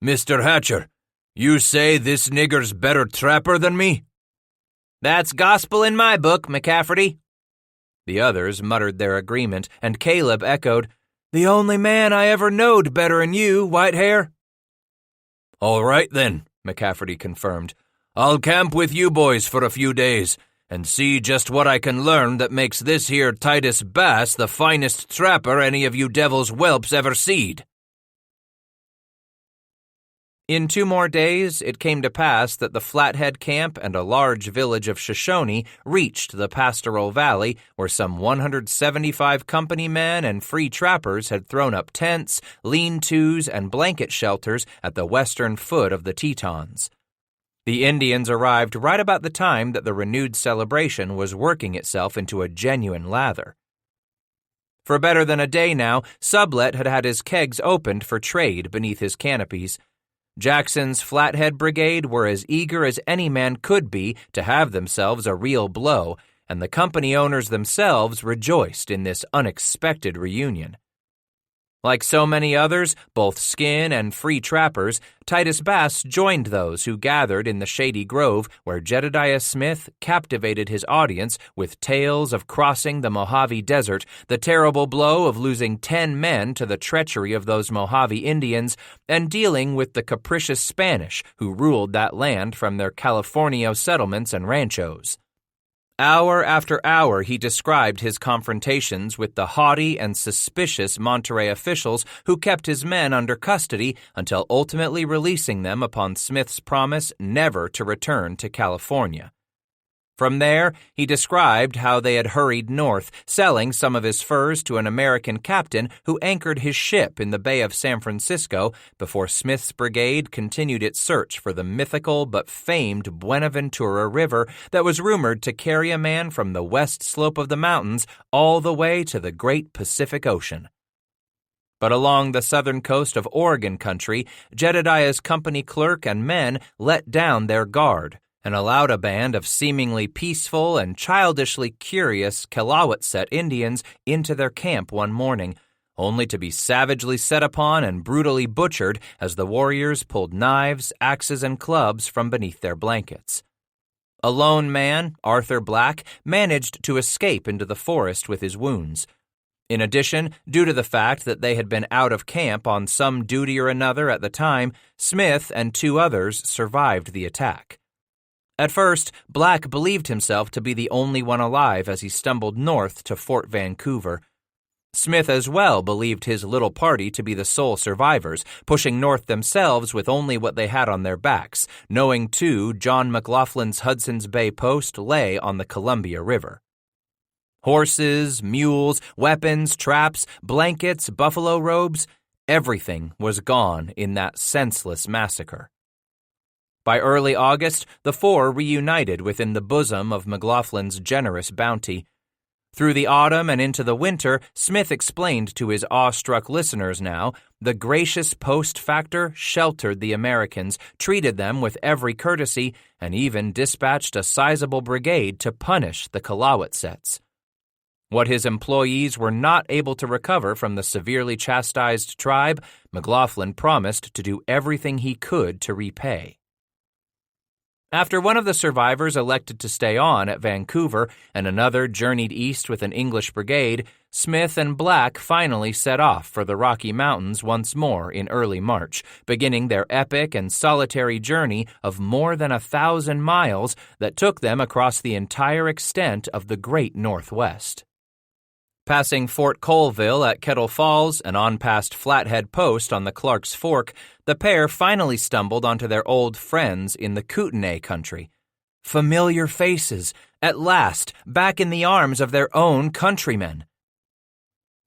Mr. Hatcher, you say this nigger's better trapper than me? That's gospel in my book, McCafferty. The others muttered their agreement, and Caleb echoed, The only man I ever knowed better'n you, Whitehair. All right, then, McCafferty confirmed. I'll camp with you boys for a few days, and see just what I can learn that makes this here Titus Bass the finest trapper any of you devil's whelps ever seed. In 2 more days, it came to pass that the Flathead camp and a large village of Shoshone reached the pastoral valley where some 175 company men and free trappers had thrown up tents, lean-tos, and blanket shelters at the western foot of the Tetons. The Indians arrived right about the time that the renewed celebration was working itself into a genuine lather. For better than a day now, Sublet had had his kegs opened for trade beneath his canopies. Jackson's Flathead Brigade were as eager as any man could be to have themselves a real blow, and the company owners themselves rejoiced in this unexpected reunion. Like so many others, both skin and free trappers, Titus Bass joined those who gathered in the shady grove where Jedediah Smith captivated his audience with tales of crossing the Mojave Desert, the terrible blow of losing 10 men to the treachery of those Mojave Indians, and dealing with the capricious Spanish who ruled that land from their Californio settlements and ranchos. Hour after hour he described his confrontations with the haughty and suspicious Monterey officials who kept his men under custody until ultimately releasing them upon Smith's promise never to return to California. From there, he described how they had hurried north, selling some of his furs to an American captain who anchored his ship in the Bay of San Francisco before Smith's brigade continued its search for the mythical but famed Buenaventura River that was rumored to carry a man from the west slope of the mountains all the way to the great Pacific Ocean. But along the southern coast of Oregon country, Jedediah's company clerk and men let down their guard and allowed a band of seemingly peaceful and childishly curious Kalawatset Indians into their camp one morning, only to be savagely set upon and brutally butchered as the warriors pulled knives, axes, and clubs from beneath their blankets. A lone man, Arthur Black, managed to escape into the forest with his wounds. In addition, due to the fact that they had been out of camp on some duty or another at the time, Smith and 2 others survived the attack. At first, Black believed himself to be the only one alive as he stumbled north to Fort Vancouver. Smith as well believed his little party to be the sole survivors, pushing north themselves with only what they had on their backs, knowing too John McLaughlin's Hudson's Bay post lay on the Columbia River. Horses, mules, weapons, traps, blankets, buffalo robes, everything was gone in that senseless massacre. By early August, the 4 reunited within the bosom of McLaughlin's generous bounty. Through the autumn and into the winter, Smith explained to his awestruck listeners now, the gracious post factor sheltered the Americans, treated them with every courtesy, and even dispatched a sizable brigade to punish the Kalawatsets. What his employees were not able to recover from the severely chastised tribe, McLaughlin promised to do everything he could to repay. After one of the survivors elected to stay on at Vancouver and another journeyed east with an English brigade, Smith and Black finally set off for the Rocky Mountains once more in early March, beginning their epic and solitary journey of more than 1,000 miles that took them across the entire extent of the Great Northwest. Passing Fort Colville at Kettle Falls and on past Flathead Post on the Clark's Fork, the pair finally stumbled onto their old friends in the Kootenai country. Familiar faces, at last, back in the arms of their own countrymen.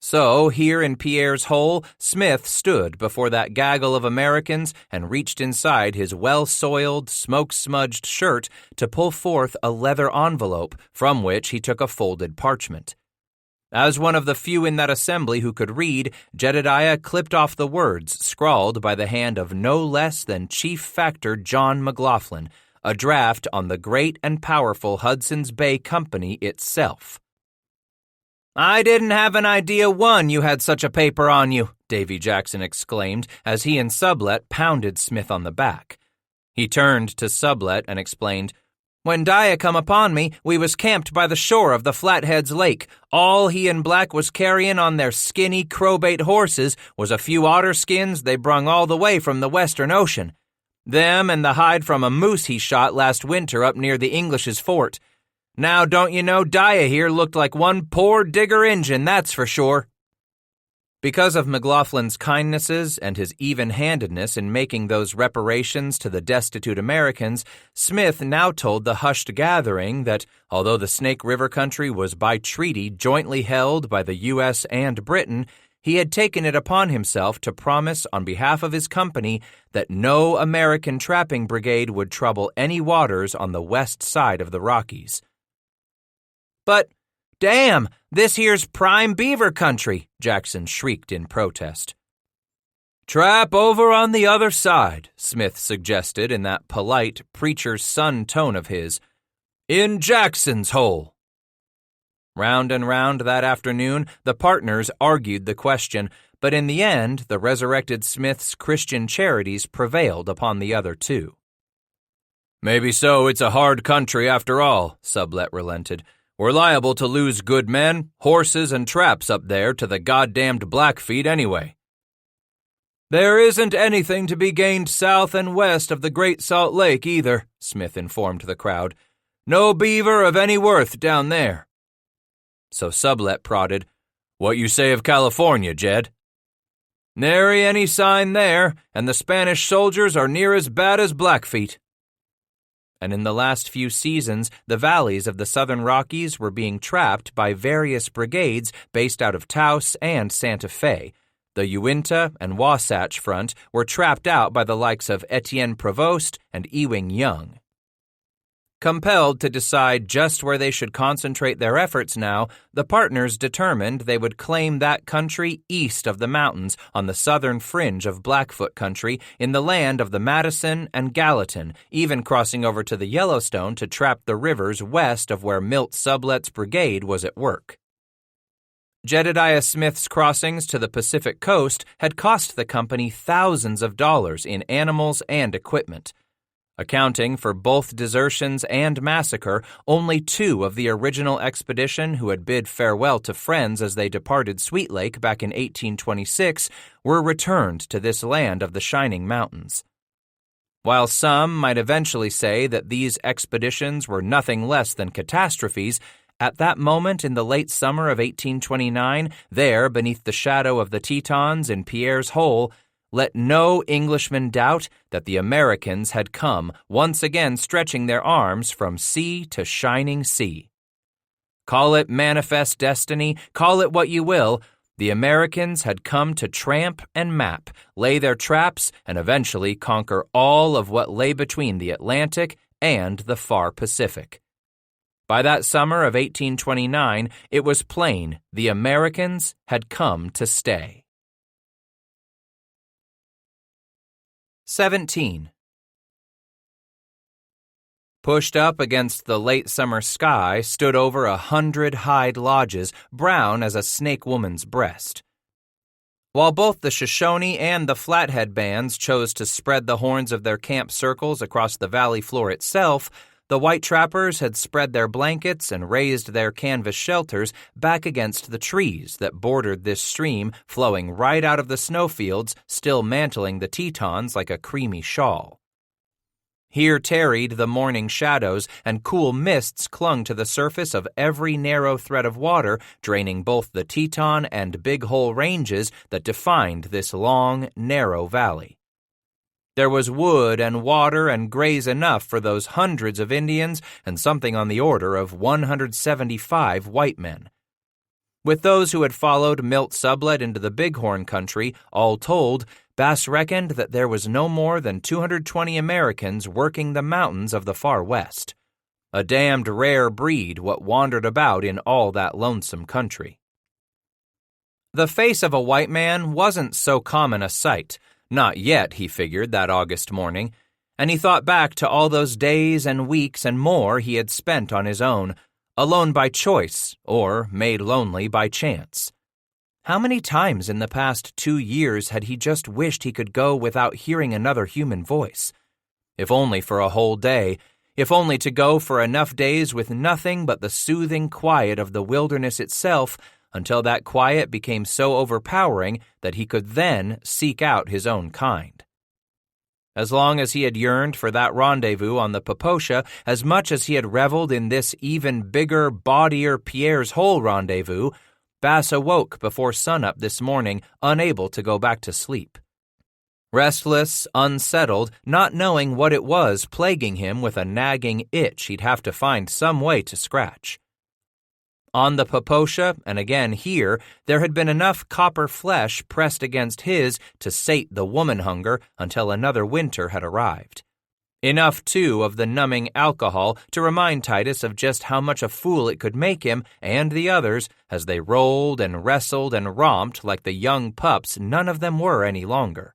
So, here in Pierre's Hole, Smith stood before that gaggle of Americans and reached inside his well-soiled, smoke-smudged shirt to pull forth a leather envelope from which he took a folded parchment. As one of the few in that assembly who could read, Jedediah clipped off the words scrawled by the hand of no less than Chief Factor John McLaughlin, a draft on the great and powerful Hudson's Bay Company itself. "I didn't have an idea, you had such a paper on you," Davy Jackson exclaimed as he and Sublet pounded Smith on the back. He turned to Sublet and explained, "When Dia come upon me, we was camped by the shore of the Flatheads Lake. All he and Black was carrying on their skinny crowbait horses was a few otter skins they brung all the way from the Western Ocean. Them and the hide from a moose he shot last winter up near the English's fort. Now, don't you know, Dia here looked like one poor digger Injun, that's for sure." Because of McLaughlin's kindnesses and his even-handedness in making those reparations to the destitute Americans, Smith now told the hushed gathering that, although the Snake River country was by treaty jointly held by the U.S. and Britain, he had taken it upon himself to promise on behalf of his company that no American trapping brigade would trouble any waters on the west side of the Rockies. "But, damn, this here's prime beaver country," Jackson shrieked in protest. "Trap over on the other side," Smith suggested in that polite preacher's son tone of his. "In Jackson's Hole." Round and round that afternoon, the partners argued the question, but in the end, the resurrected Smith's Christian charities prevailed upon the other two. "Maybe so it's a hard country after all," Sublet relented. "We're liable to lose good men, horses, and traps up there to the goddamned Blackfeet anyway." "There isn't anything to be gained south and west of the Great Salt Lake either," Smith informed the crowd. "No beaver of any worth down there." So Sublet prodded, "What you say of California, Jed?" "Nary any sign there, and the Spanish soldiers are near as bad as Blackfeet." And in the last few seasons, the valleys of the southern Rockies were being trapped by various brigades based out of Taos and Santa Fe. The Uinta and Wasatch Front were trapped out by the likes of Etienne Prevost and Ewing Young. Compelled to decide just where they should concentrate their efforts now, the partners determined they would claim that country east of the mountains on the southern fringe of Blackfoot country in the land of the Madison and Gallatin, even crossing over to the Yellowstone to trap the rivers west of where Milt Sublet's brigade was at work. Jedediah Smith's crossings to the Pacific coast had cost the company thousands of dollars in animals and equipment. Accounting for both desertions and massacre, only 2 of the original expedition who had bid farewell to friends as they departed Sweet Lake back in 1826 were returned to this land of the Shining Mountains. While some might eventually say that these expeditions were nothing less than catastrophes, at that moment in the late summer of 1829, there beneath the shadow of the Tetons in Pierre's Hole, let no Englishman doubt that the Americans had come, once again stretching their arms from sea to shining sea. Call it manifest destiny, call it what you will, the Americans had come to tramp and map, lay their traps, and eventually conquer all of what lay between the Atlantic and the far Pacific. By that summer of 1829, it was plain the Americans had come to stay. 17. Pushed up against the late summer sky stood over 100 hide lodges, brown as a snake woman's breast. While both the Shoshone and the Flathead bands chose to spread the horns of their camp circles across the valley floor itself, the white trappers had spread their blankets and raised their canvas shelters back against the trees that bordered this stream flowing right out of the snowfields, still mantling the Tetons like a creamy shawl. Here tarried the morning shadows, and cool mists clung to the surface of every narrow thread of water, draining both the Teton and Big Hole ranges that defined this long, narrow valley. There was wood and water and graze enough for those hundreds of Indians and something on the order of 175 white men. With those who had followed Milt Sublet into the Bighorn country, all told, Bass reckoned that there was no more than 220 Americans working the mountains of the far west. A damned rare breed what wandered about in all that lonesome country. The face of a white man wasn't so common a sight, not yet, he figured that August morning, and he thought back to all those days and weeks and more he had spent on his own, alone by choice or made lonely by chance. How many times in the past 2 years had he just wished he could go without hearing another human voice? If only for a whole day, if only to go for enough days with nothing but the soothing quiet of the wilderness itself, until that quiet became so overpowering that he could then seek out his own kind. As long as he had yearned for that rendezvous on the Poposha, as much as he had reveled in this even bigger, bawdier Pierre's Hole rendezvous, Bass awoke before sunup this morning, unable to go back to sleep. Restless, unsettled, not knowing what it was plaguing him with a nagging itch he'd have to find some way to scratch. On the Poposha, and again here, there had been enough copper flesh pressed against his to sate the woman hunger until another winter had arrived. Enough, too, of the numbing alcohol to remind Titus of just how much a fool it could make him and the others as they rolled and wrestled and romped like the young pups none of them were any longer.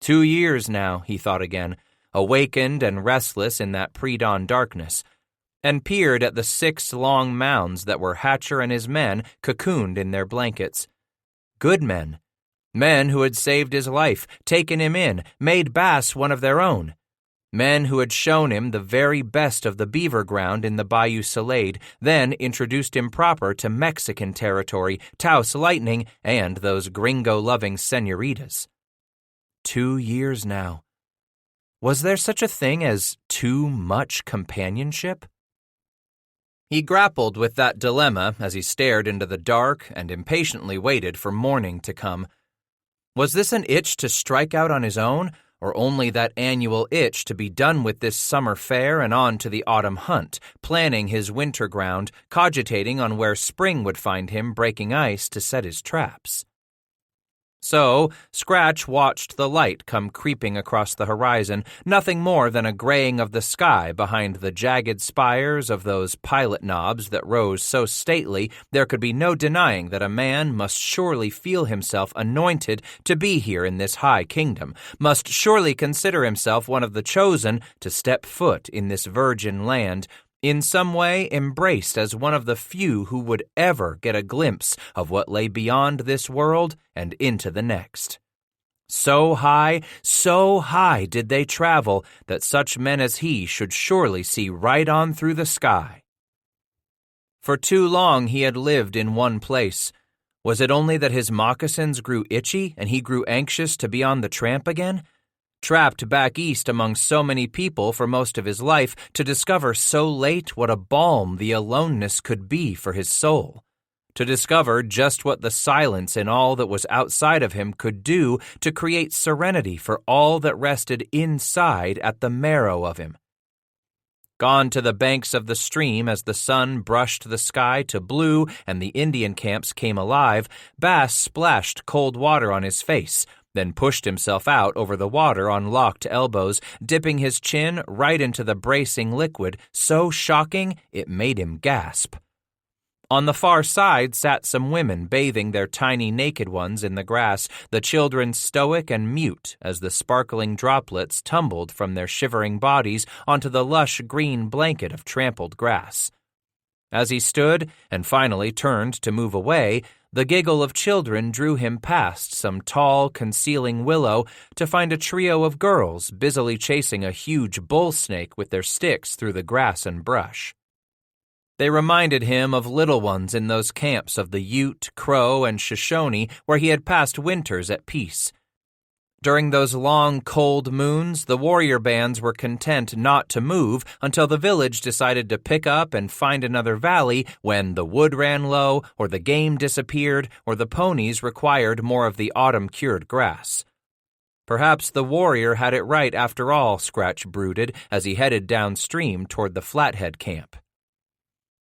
2 years now, he thought again, awakened and restless in that pre-dawn darkness, and peered at the 6 long mounds that were Hatcher and his men cocooned in their blankets. Good men. Men who had saved his life, taken him in, made Bass one of their own. Men who had shown him the very best of the beaver ground in the Bayou Salade, then introduced him proper to Mexican territory, Taos Lightning, and those gringo-loving senoritas. 2 years now. Was there such a thing as too much companionship? He grappled with that dilemma as he stared into the dark and impatiently waited for morning to come. Was this an itch to strike out on his own, or only that annual itch to be done with this summer fair and on to the autumn hunt, planning his winter ground, cogitating on where spring would find him breaking ice to set his traps? So, Scratch watched the light come creeping across the horizon, nothing more than a graying of the sky behind the jagged spires of those pilot knobs that rose so stately there could be no denying that a man must surely feel himself anointed to be here in this high kingdom, must surely consider himself one of the chosen to step foot in this virgin land, in some way embraced as one of the few who would ever get a glimpse of what lay beyond this world and into the next. So high did they travel that such men as he should surely see right on through the sky. For too long he had lived in one place. Was it only that his moccasins grew itchy and he grew anxious to be on the tramp again? Trapped back east among so many people for most of his life, to discover so late what a balm the aloneness could be for his soul. To discover just what the silence in all that was outside of him could do to create serenity for all that rested inside at the marrow of him. Gone to the banks of the stream as the sun brushed the sky to blue and the Indian camps came alive, Bass splashed cold water on his face, then pushed himself out over the water on locked elbows, dipping his chin right into the bracing liquid, so shocking it made him gasp. On the far side sat some women bathing their tiny naked ones in the grass, the children stoic and mute as the sparkling droplets tumbled from their shivering bodies onto the lush green blanket of trampled grass. As he stood and finally turned to move away, the giggle of children drew him past some tall, concealing willow to find a trio of girls busily chasing a huge bull snake with their sticks through the grass and brush. They reminded him of little ones in those camps of the Ute, Crow, and Shoshone where he had passed winters at peace. During those long, cold moons, the warrior bands were content not to move until the village decided to pick up and find another valley when the wood ran low, or the game disappeared, or the ponies required more of the autumn-cured grass. Perhaps the warrior had it right after all, Scratch brooded as he headed downstream toward the Flathead camp.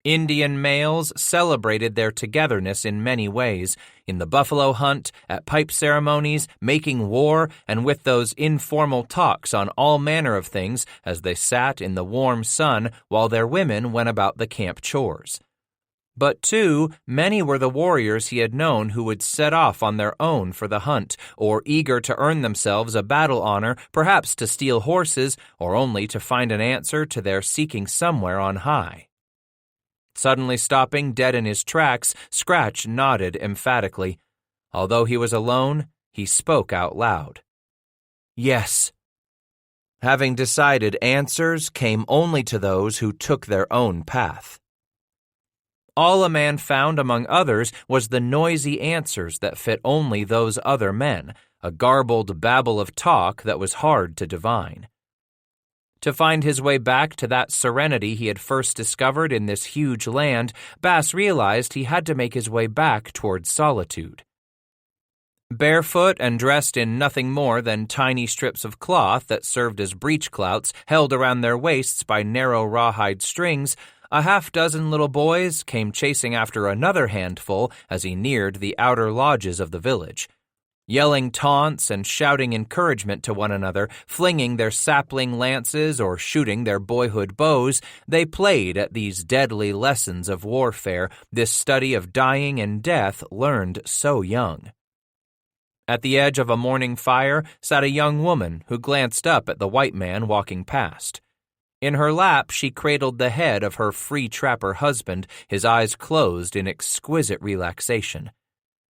Indian males celebrated their togetherness in many ways, in the buffalo hunt, at pipe ceremonies, making war, and with those informal talks on all manner of things as they sat in the warm sun while their women went about the camp chores. But too, many were the warriors he had known who would set off on their own for the hunt, or eager to earn themselves a battle honor, perhaps to steal horses, or only to find an answer to their seeking somewhere on high. Suddenly stopping dead in his tracks, Scratch nodded emphatically. Although he was alone, he spoke out loud. Yes. Having decided answers came only to those who took their own path. All a man found among others was the noisy answers that fit only those other men, a garbled babble of talk that was hard to divine. To find his way back to that serenity he had first discovered in this huge land, Bass realized he had to make his way back towards solitude. Barefoot and dressed in nothing more than tiny strips of cloth that served as breech clouts held around their waists by narrow rawhide strings, a half-dozen little boys came chasing after another handful as he neared the outer lodges of the village. Yelling taunts and shouting encouragement to one another, flinging their sapling lances or shooting their boyhood bows, they played at these deadly lessons of warfare, this study of dying and death learned so young. At the edge of a morning fire sat a young woman who glanced up at the white man walking past. In her lap, she cradled the head of her free trapper husband, his eyes closed in exquisite relaxation.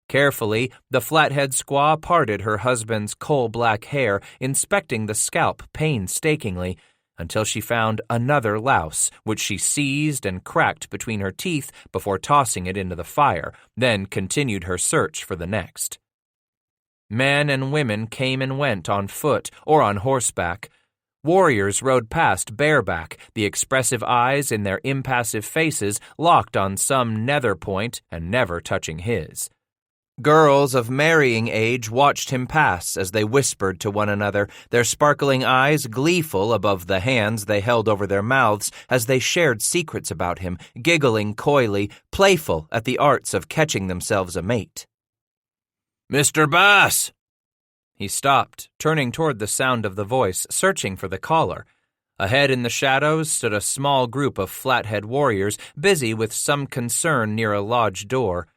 Carefully, the flathead squaw parted her husband's coal-black hair, inspecting the scalp painstakingly, until she found another louse, which she seized and cracked between her teeth before tossing it into the fire, then continued her search for the next. Men and women came and went on foot or on horseback. Warriors rode past bareback, the expressive eyes in their impassive faces locked on some nether point and never touching his. Girls of marrying age watched him pass as they whispered to one another, their sparkling eyes gleeful above the hands they held over their mouths as they shared secrets about him, giggling coyly, playful at the arts of catching themselves a mate. "Mr. Bass!" He stopped, turning toward the sound of the voice, searching for the caller. Ahead in the shadows stood a small group of flathead warriors, busy with some concern near a lodge door.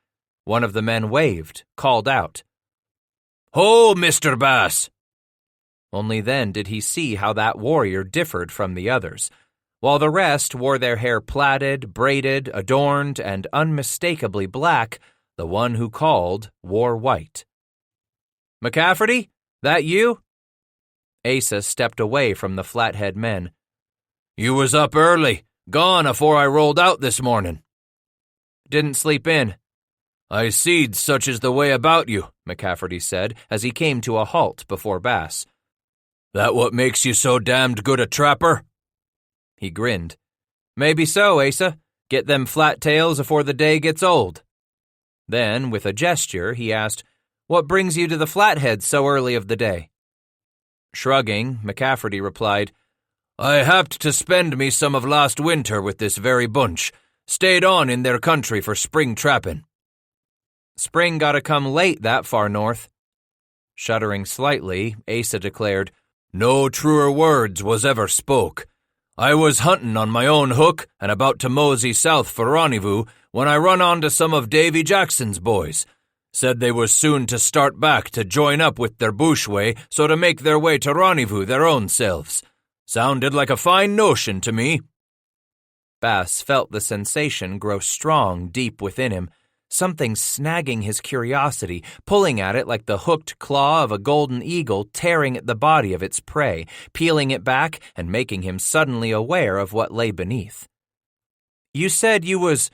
One of the men waved, called out, "Ho, Mr. Bass!" Only then did he see how that warrior differed from the others. While the rest wore their hair plaited, braided, adorned, and unmistakably black, the one who called wore white. "McCafferty, that you?" Asa stepped away from the flathead men. "You was up early, gone afore I rolled out this morning." "Didn't sleep in." "I seed such is the way about you," McCafferty said as he came to a halt before Bass. "That what makes you so damned good a trapper?" He grinned. "Maybe so, Asa. Get them flat tails afore the day gets old." Then, with a gesture, he asked, "What brings you to the Flatheads so early of the day?" Shrugging, McCafferty replied, "I happed to spend me some of last winter with this very bunch. Stayed on in their country for spring trapping." "Spring gotta come late that far north." Shuddering slightly, Asa declared, "No truer words was ever spoke. I was hunting on my own hook and about to mosey south for rendezvous when I run onto some of Davy Jackson's boys. Said they was soon to start back to join up with their bushway so to make their way to rendezvous their own selves. Sounded like a fine notion to me." Bass felt the sensation grow strong deep within him, something snagging his curiosity, pulling at it like the hooked claw of a golden eagle tearing at the body of its prey, peeling it back and making him suddenly aware of what lay beneath. "You said you was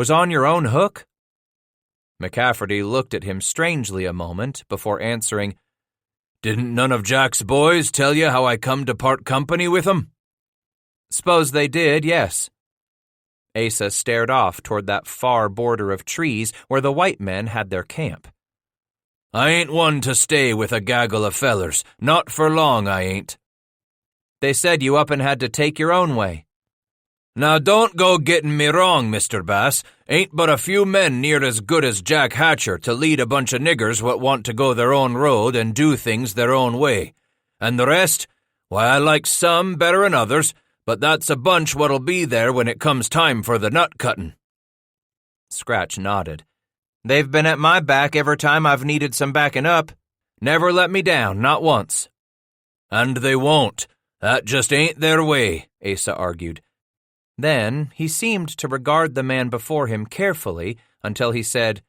on your own hook?" McCafferty looked at him strangely a moment before answering, "Didn't none of Jack's boys tell you how I come to part company with 'em?" "S'pose they did, yes." Asa stared off toward that far border of trees where the white men had their camp. "I ain't one to stay with a gaggle of fellers, not for long I ain't." "They said you up and had to take your own way." "Now don't go gettin' me wrong, Mr. Bass. Ain't but a few men near as good as Jack Hatcher to lead a bunch of niggers what want to go their own road and do things their own way. And the rest, why I like some better'n others, but that's a bunch what'll be there when it comes time for the nut cuttin'." Scratch nodded. They've been at my back every time I've needed some backing up. Never let me down, not once. And they won't. That just ain't their way, Asa argued. Then he seemed to regard the man before him carefully until he said,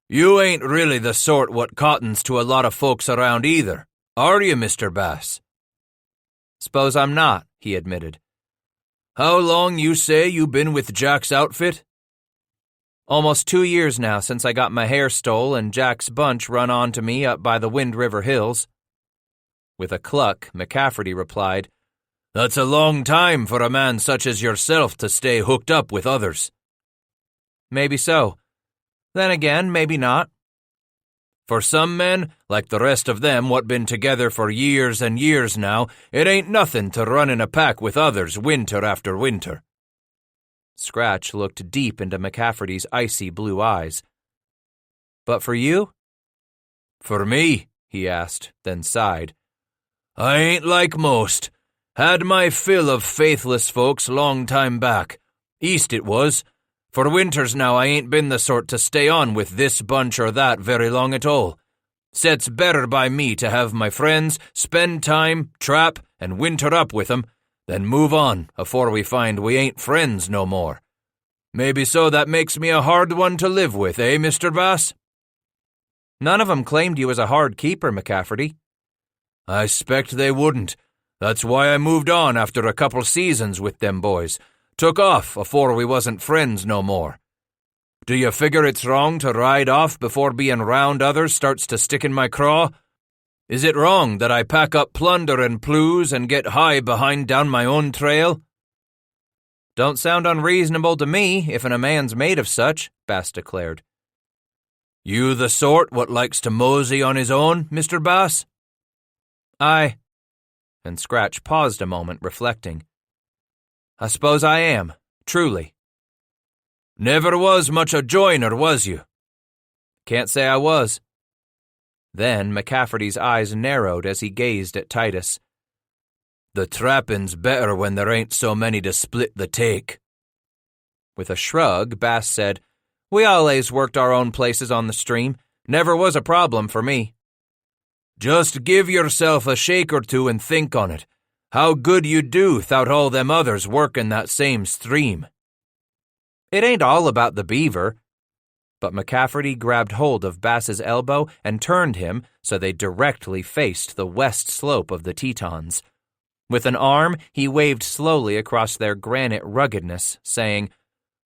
You ain't really the sort what cottons to a lot of folks around either, are you, Mr. Bass? Suppose I'm not, he admitted. How long you say you been with Jack's outfit? Almost 2 years now since I got my hair stole and Jack's bunch run onto me up by the Wind River Hills. With a cluck, McCafferty replied, That's a long time for a man such as yourself to stay hooked up with others. Maybe so. Then again, maybe not. For some men, like the rest of them what been together for years and years now, it ain't nothing to run in a pack with others winter after winter. Scratch looked deep into McCafferty's icy blue eyes. But for you? For me, he asked, then sighed. I ain't like most. Had my fill of faithless folks long time back. East it was. For winters now I ain't been the sort to stay on with this bunch or that very long at all. Sets better by me to have my friends, spend time, trap, and winter up with 'em, then move on afore we find we ain't friends no more. Maybe so that makes me a hard one to live with, eh, Mr. Bass? None of 'em claimed you as a hard keeper, McCafferty. I 'spect they wouldn't. That's why I moved on after a couple seasons with them boys. Took off afore we wasn't friends no more. Do you figure it's wrong to ride off before being round others starts to stick in my craw? Is it wrong that I pack up plunder and plues and get high behind down my own trail? Don't sound unreasonable to me, if a man's made of such, Bass declared. You the sort what likes to mosey on his own, Mr. Bass? Aye. And Scratch paused a moment, reflecting. I suppose I am, truly. Never was much a joiner, was you? Can't say I was. Then McCafferty's eyes narrowed as he gazed at Titus. The trapping's better when there ain't so many to split the take. With a shrug, Bass said, We allays worked our own places on the stream. Never was a problem for me. Just give yourself a shake or two and think on it. How good you'd do 'thout all them others working that same stream. It ain't all about the beaver. But McCafferty grabbed hold of Bass's elbow and turned him so they directly faced the west slope of the Tetons. With an arm, he waved slowly across their granite ruggedness, saying,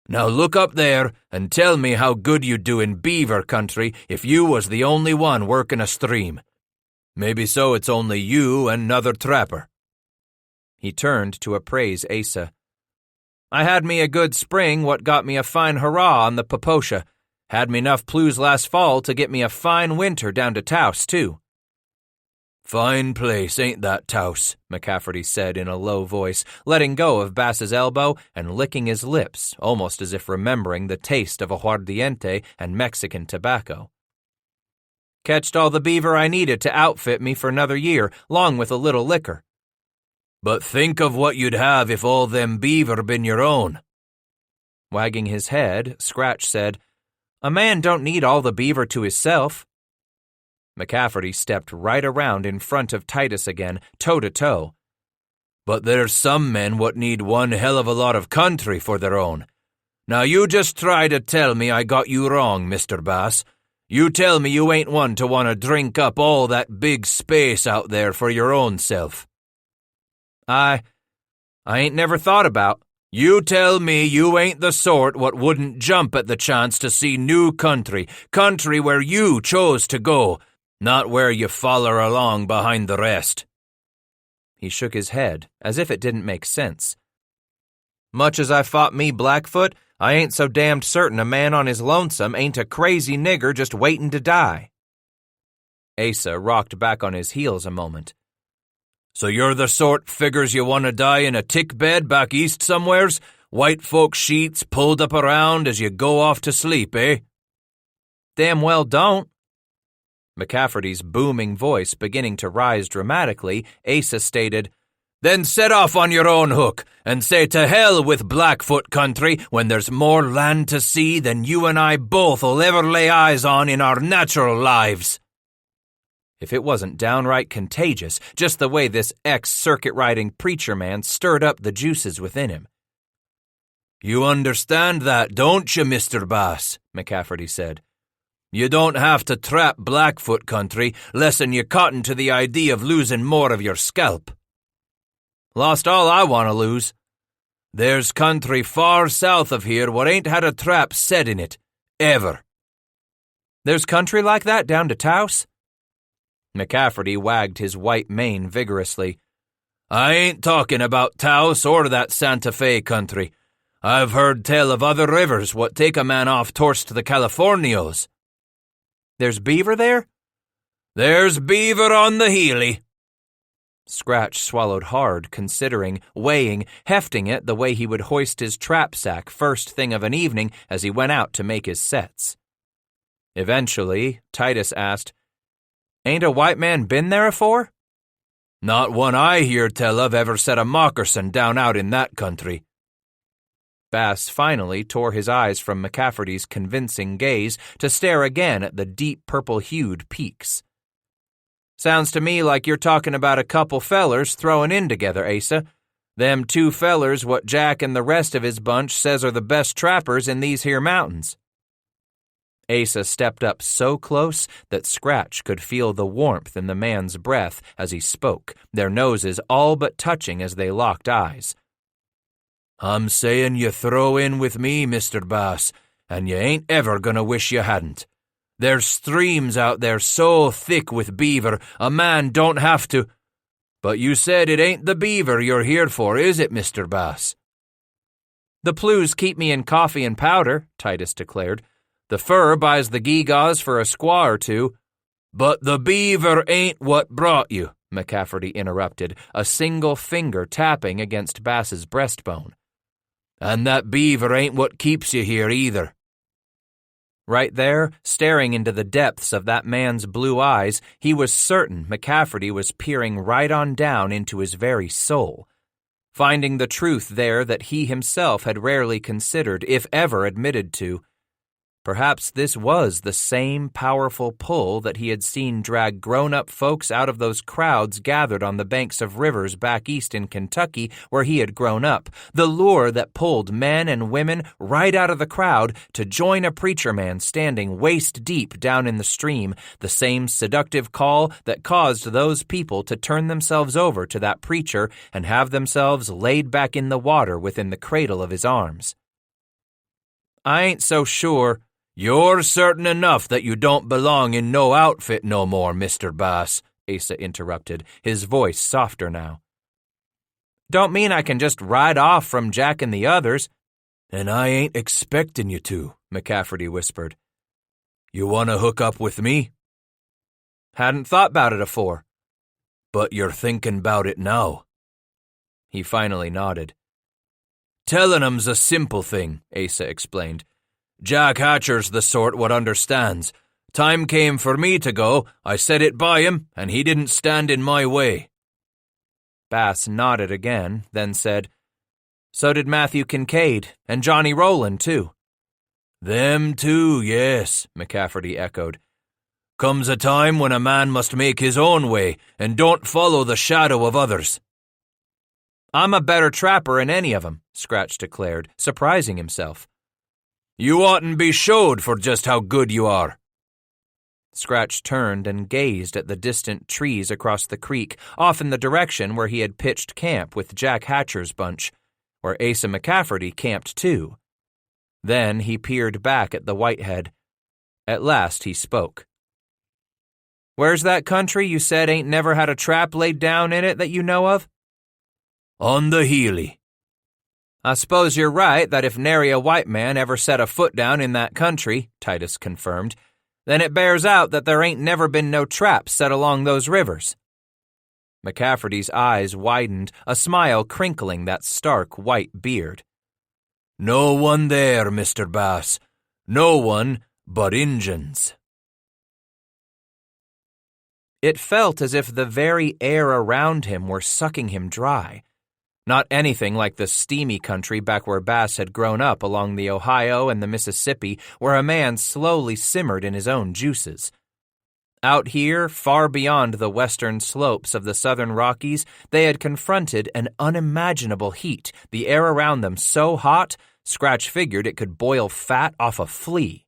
Now look up there and tell me how good you'd do in beaver country if you was the only one working a stream. Maybe so it's only you and another trapper. He turned to appraise Asa. I had me a good spring what got me a fine hurrah on the Poposha. Had me enough plues last fall to get me a fine winter down to Taos, too. Fine place, ain't that, Taos? McCafferty said in a low voice, letting go of Bass's elbow and licking his lips, almost as if remembering the taste of aguardiente and Mexican tobacco. Catched all the beaver I needed to outfit me for another year, long with a little liquor. But think of what you'd have if all them beaver been your own. Wagging his head, Scratch said, A man don't need all the beaver to hisself. McCafferty stepped right around in front of Titus again, toe to toe. But there's some men what need one hell of a lot of country for their own. Now you just try to tell me I got you wrong, Mr. Bass. You tell me you ain't one to want to drink up all that big space out there for your own self. I ain't never thought about. You tell me you ain't the sort what wouldn't jump at the chance to see new country where you chose to go, not where you foller along behind the rest. He shook his head, as if it didn't make sense. Much as I fought me Blackfoot, I ain't so damned certain a man on his lonesome ain't a crazy nigger just waitin' to die. Asa rocked back on his heels a moment. So you're the sort figures you want to die in a tick bed back east somewheres? White folk sheets pulled up around as you go off to sleep, eh? Damn well don't. McCafferty's booming voice beginning to rise dramatically, Asa stated, Then set off on your own hook, and say to hell with Blackfoot country when there's more land to see than you and I both'll ever lay eyes on in our natural lives." If it wasn't downright contagious, just the way this ex-circuit-riding preacher man stirred up the juices within him. "You understand that, don't you, Mr. Bass?" McCafferty said. "You don't have to trap Blackfoot country lessen you cotton to the idea of losing more of your scalp." "Lost all I want to lose. There's country far south of here what ain't had a trap set in it, ever." "There's country like that down to Taos?" McCafferty wagged his white mane vigorously. "I ain't talking about Taos or that Santa Fe country. I've heard tell of other rivers what take a man off torst the Californios." "There's beaver there?" "There's beaver on the Healy." Scratch swallowed hard, considering, weighing, hefting it the way he would hoist his trap sack first thing of an evening as he went out to make his sets. Eventually, Titus asked, "Ain't a white man been there afore?" "Not one I hear tell of ever set a moccasin down out in that country." Bass finally tore his eyes from McCafferty's convincing gaze to stare again at the deep purple-hued peaks. "Sounds to me like you're talking about a couple fellers throwing in together, Asa. Them two fellers what Jack and the rest of his bunch says are the best trappers in these here mountains." Asa stepped up so close that Scratch could feel the warmth in the man's breath as he spoke, their noses all but touching as they locked eyes. "I'm sayin' you throw in with me, Mr. Bass, and you ain't ever gonna wish you hadn't. There's streams out there so thick with beaver, a man don't have to. But you said it ain't the beaver you're here for, is it, Mr. Bass?" "The plues keep me in coffee and powder," Titus declared. "The fur buys the gewgaws for a squaw or two." "But the beaver ain't what brought you," McCafferty interrupted, a single finger tapping against Bass's breastbone. "And that beaver ain't what keeps you here either." Right there, staring into the depths of that man's blue eyes, he was certain McCafferty was peering right on down into his very soul, finding the truth there that he himself had rarely considered, if ever admitted to. Perhaps this was the same powerful pull that he had seen drag grown-up folks out of those crowds gathered on the banks of rivers back east in Kentucky where he had grown up, the lure that pulled men and women right out of the crowd to join a preacher man standing waist-deep down in the stream, the same seductive call that caused those people to turn themselves over to that preacher and have themselves laid back in the water within the cradle of his arms. "I ain't so sure." "You're certain enough that you don't belong in no outfit no more, Mr. Bass," Asa interrupted, his voice softer now. "Don't mean I can just ride off from Jack and the others." "And I ain't expectin' you to," McCafferty whispered. "You want to hook up with me?" "Hadn't thought about it afore." "But you're thinkin' about it now." He finally nodded. "Tellin' 'em's a simple thing," Asa explained. "Jack Hatcher's the sort what understands. Time came for me to go, I said it by him, and he didn't stand in my way." Bass nodded again, then said, "So did Matthew Kincaid, and Johnny Rowland, too." "Them too, yes," McCafferty echoed. "Comes a time when a man must make his own way, and don't follow the shadow of others." "I'm a better trapper than any of 'em," Scratch declared, surprising himself. "You oughtn't be showed for just how good you are." Scratch turned and gazed at the distant trees across the creek, off in the direction where he had pitched camp with Jack Hatcher's bunch, where Asa McCafferty camped too. Then he peered back at the Whitehead. At last he spoke. "Where's that country you said ain't never had a trap laid down in it that you know of?" "On the Healy." "I suppose you're right that if nary a white man ever set a foot down in that country," Titus confirmed, "then it bears out that there ain't never been no traps set along those rivers." McCafferty's eyes widened, a smile crinkling that stark white beard. "No one there, Mr. Bass. No one but Injuns." It felt as if the very air around him were sucking him dry. Not anything like the steamy country back where Bass had grown up along the Ohio and the Mississippi, where a man slowly simmered in his own juices. Out here, far beyond the western slopes of the southern Rockies, they had confronted an unimaginable heat, the air around them so hot, Scratch figured it could boil fat off a flea.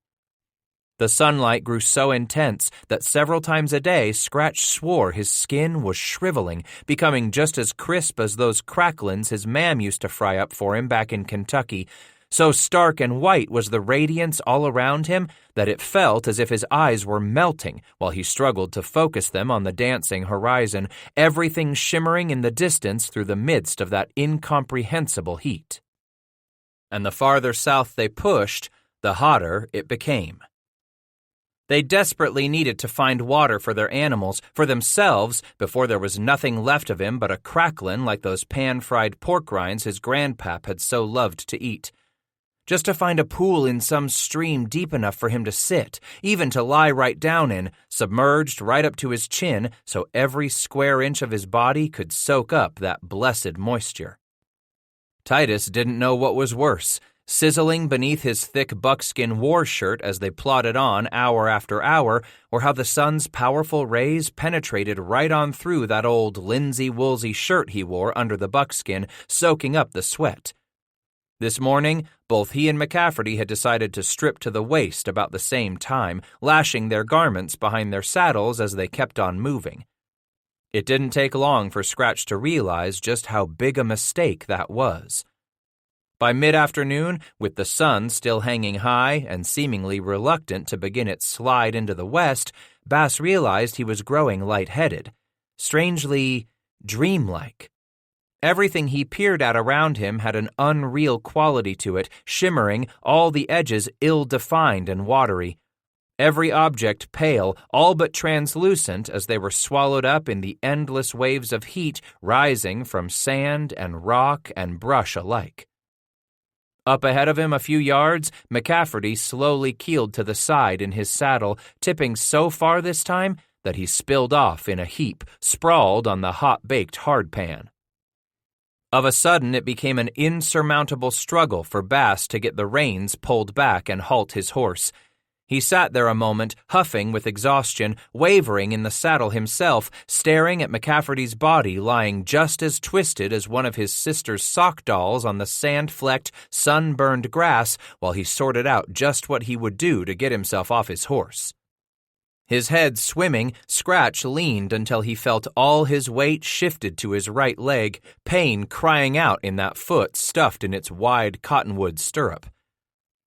The sunlight grew so intense that several times a day Scratch swore his skin was shriveling, becoming just as crisp as those cracklins his mam used to fry up for him back in Kentucky. So stark and white was the radiance all around him that it felt as if his eyes were melting while he struggled to focus them on the dancing horizon, everything shimmering in the distance through the midst of that incomprehensible heat. And the farther south they pushed, the hotter it became. They desperately needed to find water for their animals, for themselves, before there was nothing left of him but a cracklin like those pan-fried pork rinds his grandpap had so loved to eat. Just to find a pool in some stream deep enough for him to sit, even to lie right down in, submerged right up to his chin so every square inch of his body could soak up that blessed moisture. Titus didn't know what was worse, sizzling beneath his thick buckskin war shirt as they plodded on hour after hour, or how the sun's powerful rays penetrated right on through that old linsey-woolsey shirt he wore under the buckskin, soaking up the sweat. This morning, both he and McCafferty had decided to strip to the waist about the same time, lashing their garments behind their saddles as they kept on moving. It didn't take long for Scratch to realize just how big a mistake that was. By mid-afternoon, with the sun still hanging high and seemingly reluctant to begin its slide into the west, Bass realized he was growing lightheaded, strangely dreamlike. Everything he peered at around him had an unreal quality to it, shimmering, all the edges ill-defined and watery. Every object pale, all but translucent as they were swallowed up in the endless waves of heat rising from sand and rock and brush alike. Up ahead of him a few yards, McCafferty slowly keeled to the side in his saddle, tipping so far this time that he spilled off in a heap, sprawled on the hot-baked hardpan. Of a sudden, it became an insurmountable struggle for Bass to get the reins pulled back and halt his horse. He sat there a moment, huffing with exhaustion, wavering in the saddle himself, staring at McCafferty's body lying just as twisted as one of his sister's sock dolls on the sand-flecked, sun-burned grass while he sorted out just what he would do to get himself off his horse. His head swimming, Scratch leaned until he felt all his weight shifted to his right leg, pain crying out in that foot stuffed in its wide cottonwood stirrup.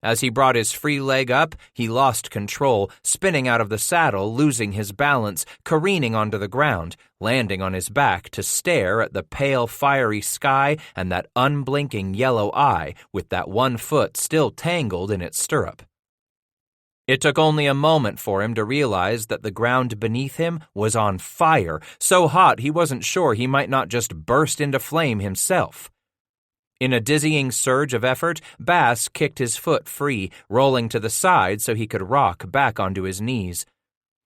As he brought his free leg up, he lost control, spinning out of the saddle, losing his balance, careening onto the ground, landing on his back to stare at the pale, fiery sky and that unblinking yellow eye with that one foot still tangled in its stirrup. It took only a moment for him to realize that the ground beneath him was on fire, so hot he wasn't sure he might not just burst into flame himself. In a dizzying surge of effort, Bass kicked his foot free, rolling to the side so he could rock back onto his knees.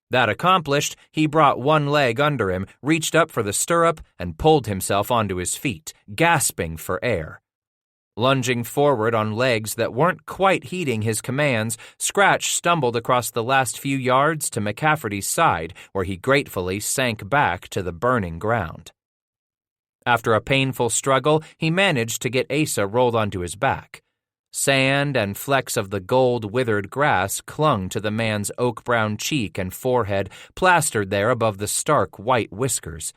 That accomplished, he brought one leg under him, reached up for the stirrup, and pulled himself onto his feet, gasping for air. Lunging forward on legs that weren't quite heeding his commands, Scratch stumbled across the last few yards to McCafferty's side, where he gratefully sank back to the burning ground. After a painful struggle, he managed to get Asa rolled onto his back. Sand and flecks of the gold-withered grass clung to the man's oak-brown cheek and forehead, plastered there above the stark white whiskers.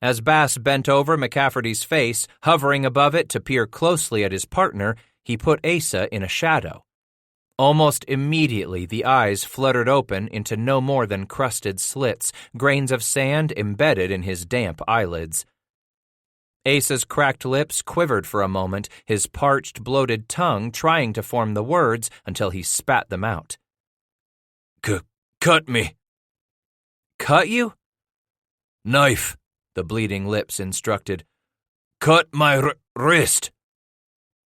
As Bass bent over McCafferty's face, hovering above it to peer closely at his partner, he put Asa in a shadow. Almost immediately, the eyes fluttered open into no more than crusted slits, grains of sand embedded in his damp eyelids. Asa's cracked lips quivered for a moment, his parched, bloated tongue trying to form the words until he spat them out. Cut me. Cut you? Knife, the bleeding lips instructed. Cut my wrist.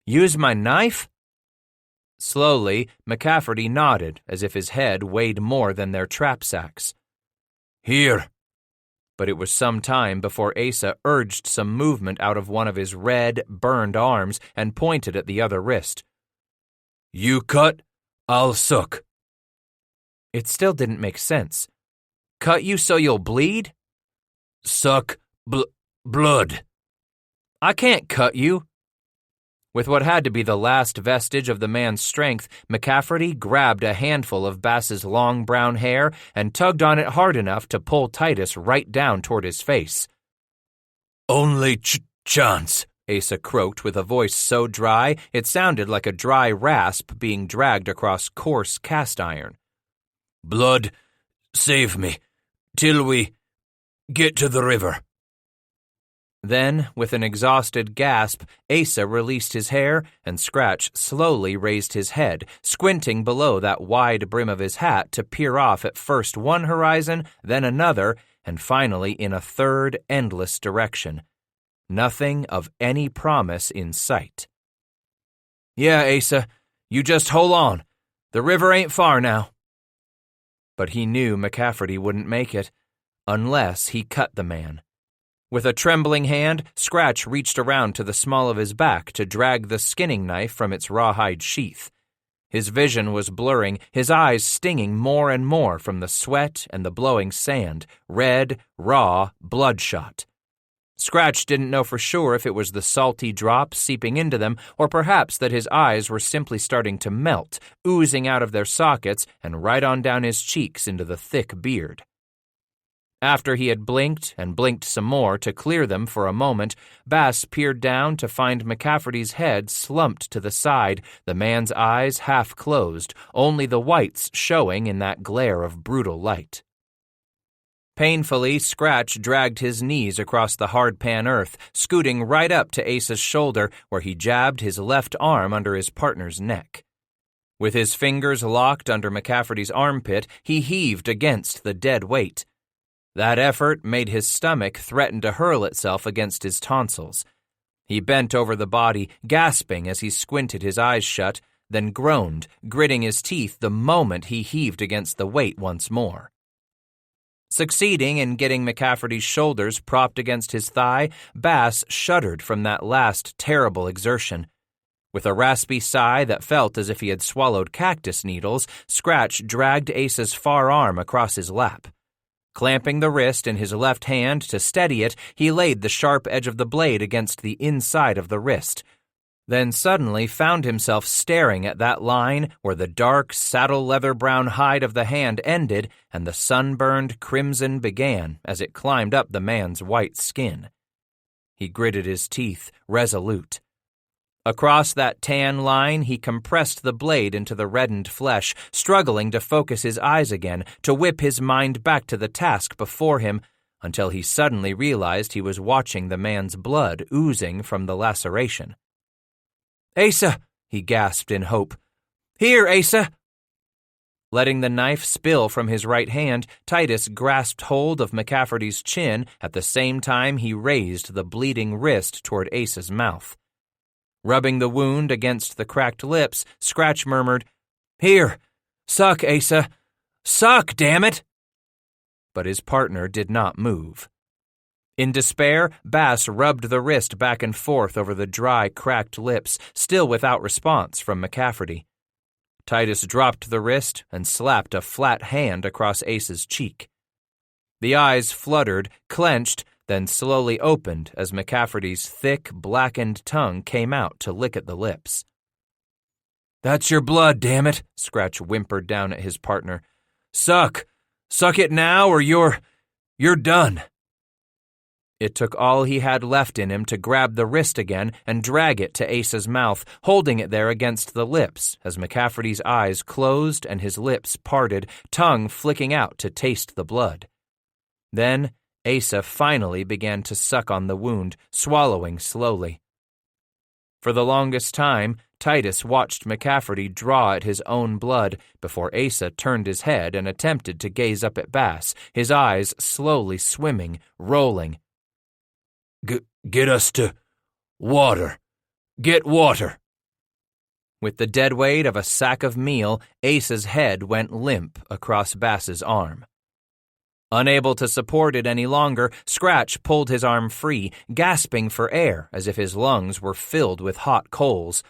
Use my knife? Slowly, McCafferty nodded as if his head weighed more than their trap sacks. Here. But it was some time before Asa urged some movement out of one of his red, burned arms and pointed at the other wrist. You cut, I'll suck. It still didn't make sense. Cut you so you'll bleed? Suck blood. I can't cut you. With what had to be the last vestige of the man's strength, McCafferty grabbed a handful of Bass's long brown hair and tugged on it hard enough to pull Titus right down toward his face. Only chance, Asa croaked with a voice so dry it sounded like a dry rasp being dragged across coarse cast iron. Blood, save me, till we get to the river. Then, with an exhausted gasp, Asa released his hair, and Scratch slowly raised his head, squinting below that wide brim of his hat to peer off at first one horizon, then another, and finally in a third endless direction. Nothing of any promise in sight. Yeah, Asa, you just hold on. The river ain't far now. But he knew McCafferty wouldn't make it, unless he cut the man. With a trembling hand, Scratch reached around to the small of his back to drag the skinning knife from its rawhide sheath. His vision was blurring, his eyes stinging more and more from the sweat and the blowing sand, red, raw, bloodshot. Scratch didn't know for sure if it was the salty drops seeping into them, or perhaps that his eyes were simply starting to melt, oozing out of their sockets and right on down his cheeks into the thick beard. After he had blinked and blinked some more to clear them for a moment, Bass peered down to find McCafferty's head slumped to the side, the man's eyes half closed, only the whites showing in that glare of brutal light. Painfully, Scratch dragged his knees across the hardpan earth, scooting right up to Asa's shoulder, where he jabbed his left arm under his partner's neck. With his fingers locked under McCafferty's armpit, he heaved against the dead weight. That effort made his stomach threaten to hurl itself against his tonsils. He bent over the body, gasping as he squinted his eyes shut, then groaned, gritting his teeth the moment he heaved against the weight once more. Succeeding in getting McCafferty's shoulders propped against his thigh, Bass shuddered from that last terrible exertion. With a raspy sigh that felt as if he had swallowed cactus needles, Scratch dragged Asa's far arm across his lap. Clamping the wrist in his left hand to steady it, he laid the sharp edge of the blade against the inside of the wrist, then suddenly found himself staring at that line where the dark saddle-leather brown hide of the hand ended and the sunburned crimson began as it climbed up the man's white skin. He gritted his teeth, resolute. Across that tan line, he compressed the blade into the reddened flesh, struggling to focus his eyes again, to whip his mind back to the task before him, until he suddenly realized he was watching the man's blood oozing from the laceration. "Asa!" he gasped in hope. "Here, Asa!" Letting the knife spill from his right hand, Titus grasped hold of McCafferty's chin at the same time he raised the bleeding wrist toward Asa's mouth. Rubbing the wound against the cracked lips, Scratch murmured, "Here, suck, Asa. Suck, damn it!" But his partner did not move. In despair, Bass rubbed the wrist back and forth over the dry, cracked lips, still without response from McCafferty. Titus dropped the wrist and slapped a flat hand across Asa's cheek. The eyes fluttered, clenched, then slowly opened as McCafferty's thick, blackened tongue came out to lick at the lips. "That's your blood, damn it," Scratch whimpered down at his partner. "Suck! Suck it now or you're done." It took all he had left in him to grab the wrist again and drag it to Asa's mouth, holding it there against the lips as McCafferty's eyes closed and his lips parted, tongue flicking out to taste the blood. Then Asa finally began to suck on the wound, swallowing slowly. For the longest time, Titus watched McCafferty draw at his own blood before Asa turned his head and attempted to gaze up at Bass, his eyes slowly swimming, rolling. Get us to water. Get water." With the dead weight of a sack of meal, Asa's head went limp across Bass's arm. Unable to support it any longer, Scratch pulled his arm free, gasping for air as if his lungs were filled with hot coals.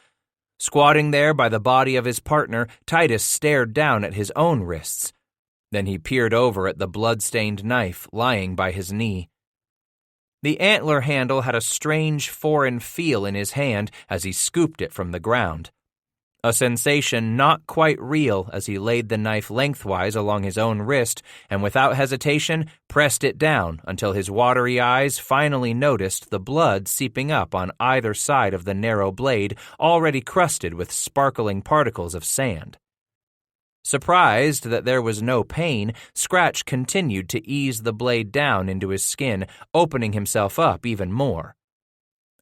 Squatting there by the body of his partner, Titus stared down at his own wrists. Then he peered over at the blood-stained knife lying by his knee. The antler handle had a strange foreign feel in his hand as he scooped it from the ground. A sensation not quite real as he laid the knife lengthwise along his own wrist and without hesitation pressed it down until his watery eyes finally noticed the blood seeping up on either side of the narrow blade already crusted with sparkling particles of sand. Surprised that there was no pain, Scratch continued to ease the blade down into his skin, opening himself up even more.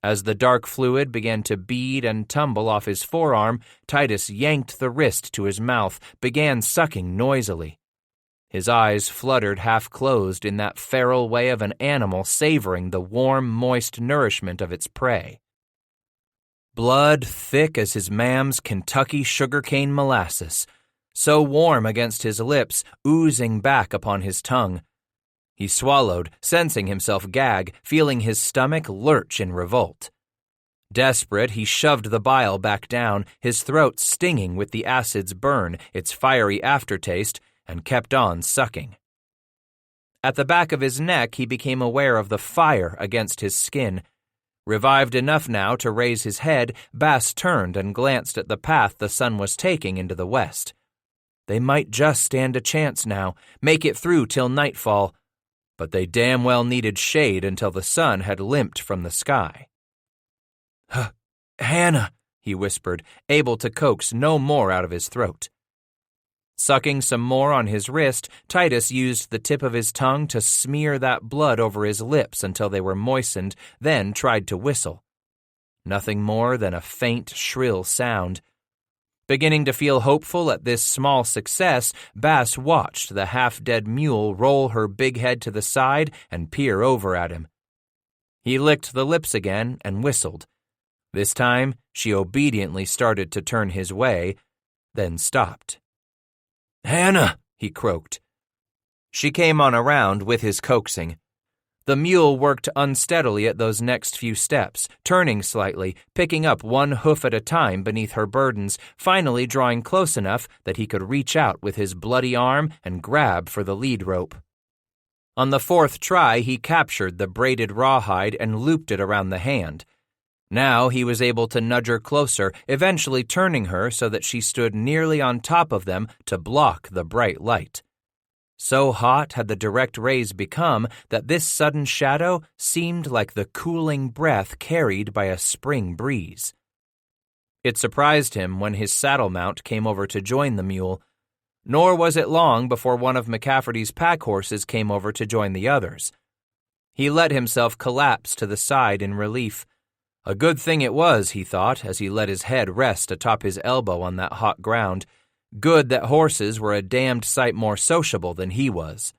As the dark fluid began to bead and tumble off his forearm, Titus yanked the wrist to his mouth, began sucking noisily. His eyes fluttered half-closed in that feral way of an animal savoring the warm, moist nourishment of its prey. Blood thick as his mam's Kentucky sugarcane molasses, so warm against his lips, oozing back upon his tongue. He swallowed, sensing himself gag, feeling his stomach lurch in revolt. Desperate, he shoved the bile back down, his throat stinging with the acid's burn, its fiery aftertaste, and kept on sucking. At the back of his neck, he became aware of the fire against his skin. Revived enough now to raise his head, Bass turned and glanced at the path the sun was taking into the west. They might just stand a chance now, make it through till nightfall, but they damn well needed shade until the sun had limped from the sky. "Hannah," he whispered, able to coax no more out of his throat. Sucking some more on his wrist, Titus used the tip of his tongue to smear that blood over his lips until they were moistened, then tried to whistle. Nothing more than a faint, shrill sound. Beginning to feel hopeful at this small success, Bass watched the half-dead mule roll her big head to the side and peer over at him. He licked the lips again and whistled. This time, she obediently started to turn his way, then stopped. "Hannah," he croaked. She came on around with his coaxing. The mule worked unsteadily at those next few steps, turning slightly, picking up one hoof at a time beneath her burdens, finally drawing close enough that he could reach out with his bloody arm and grab for the lead rope. On the fourth try, he captured the braided rawhide and looped it around the hand. Now he was able to nudge her closer, eventually turning her so that she stood nearly on top of them to block the bright light. So hot had the direct rays become that this sudden shadow seemed like the cooling breath carried by a spring breeze. It surprised him when his saddle mount came over to join the mule, nor was it long before one of McCafferty's pack horses came over to join the others. He let himself collapse to the side in relief. A good thing it was, he thought, as he let his head rest atop his elbow on that hot ground. Good that horses were a damned sight more sociable than he was.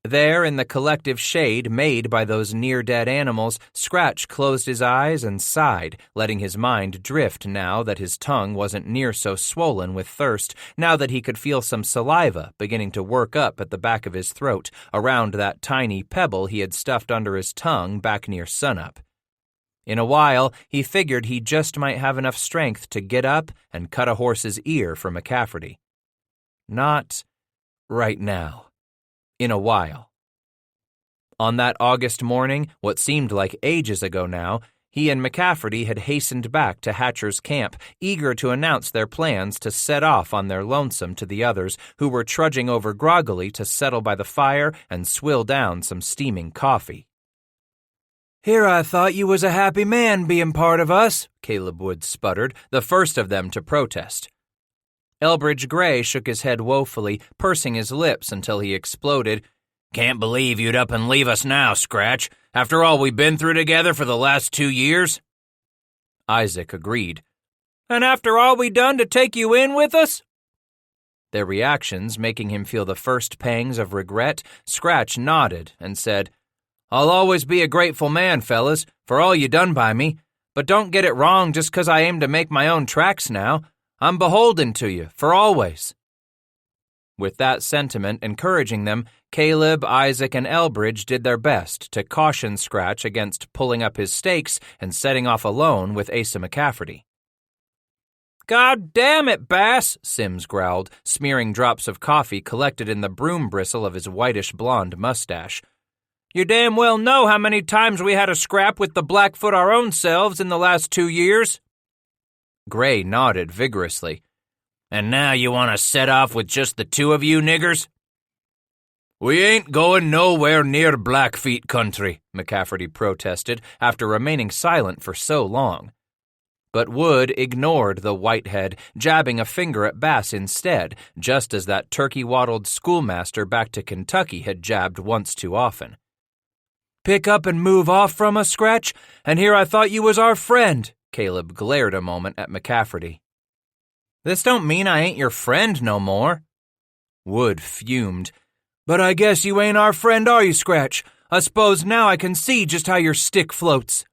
There, in the collective shade made by those near-dead animals, Scratch closed his eyes and sighed, letting his mind drift now that his tongue wasn't near so swollen with thirst, now that he could feel some saliva beginning to work up at the back of his throat, around that tiny pebble he had stuffed under his tongue back near sunup. In a while, he figured he just might have enough strength to get up and cut a horse's ear for McCafferty. Not right now. In a while. On that August morning, what seemed like ages ago now, he and McCafferty had hastened back to Hatcher's camp, eager to announce their plans to set off on their lonesome to the others, who were trudging over groggily to settle by the fire and swill down some steaming coffee. "Here I thought you was a happy man being part of us," Caleb Wood sputtered, the first of them to protest. Elbridge Gray shook his head woefully, pursing his lips until he exploded. "Can't believe you'd up and leave us now, Scratch, after all we've been through together for the last 2 years. Isaac agreed. "And after all we done to take you in with us?" Their reactions making him feel the first pangs of regret, Scratch nodded and said, "I'll always be a grateful man, fellas, for all you done by me, but don't get it wrong just 'cause I aim to make my own tracks now. I'm beholden to you, for always." With that sentiment encouraging them, Caleb, Isaac, and Elbridge did their best to caution Scratch against pulling up his stakes and setting off alone with Asa McCafferty. God damn it, Bass, Sims growled, smearing drops of coffee collected in the broom bristle of his whitish-blonde mustache. You damn well know how many times we had a scrap with the Blackfoot our own selves in the last 2 years. Gray nodded vigorously. And now you want to set off with just the two of you niggers? We ain't going nowhere near Blackfeet country, McCafferty protested after remaining silent for so long. But Wood ignored the whitehead, jabbing a finger at Bass instead, just as that turkey-waddled schoolmaster back to Kentucky had jabbed once too often. Pick up and move off from us, Scratch, and here I thought you was our friend. Caleb glared a moment at McCafferty. This don't mean I ain't your friend no more. Wood fumed. But I guess you ain't our friend, are you, Scratch? I suppose now I can see just how your stick floats.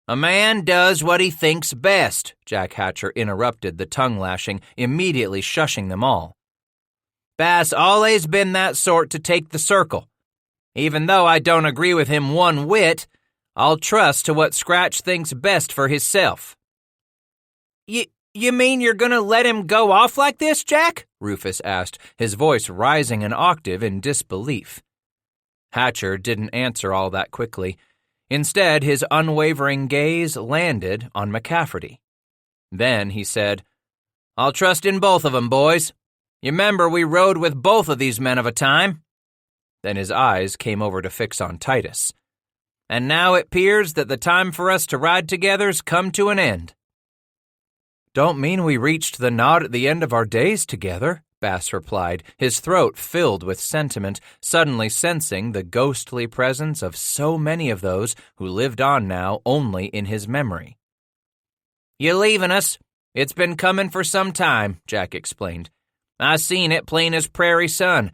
A man does what he thinks best, Jack Hatcher interrupted the tongue-lashing, immediately shushing them all. Bass always been that sort to take the circle. Even though I don't agree with him one whit, I'll trust to what Scratch thinks best for hisself. You mean you're gonna let him go off like this, Jack? Rufus asked, his voice rising an octave in disbelief. Hatcher didn't answer all that quickly. Instead, his unwavering gaze landed on McCafferty. Then he said, I'll trust in both of 'em, boys. You remember we rode with both of these men of a time? Then his eyes came over to fix on Titus. And now it 'pears that the time for us to ride together's come to an end. Don't mean we reached the knot at the end of our days together, Bass replied, his throat filled with sentiment, suddenly sensing the ghostly presence of so many of those who lived on now only in his memory. You leavin' us? It's been comin' for some time, Jack explained. I seen it plain as prairie sun.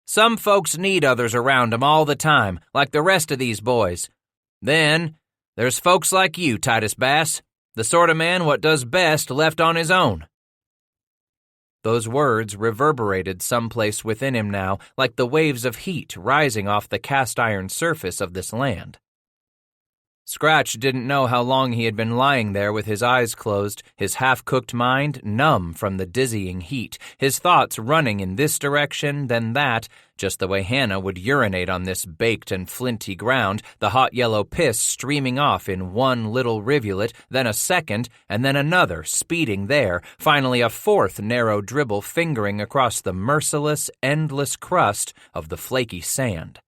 Some folks need others around 'em all the time, like the rest of these boys. Then, there's folks like you, Titus Bass, the sort of man what does best left on his own. Those words reverberated someplace within him now, like the waves of heat rising off the cast-iron surface of this land. Scratch didn't know how long he had been lying there with his eyes closed, his half-cooked mind numb from the dizzying heat, his thoughts running in this direction, then that, just the way Hannah would urinate on this baked and flinty ground, the hot yellow piss streaming off in one little rivulet, then a second, and then another, speeding there, finally a fourth narrow dribble fingering across the merciless, endless crust of the flaky sand.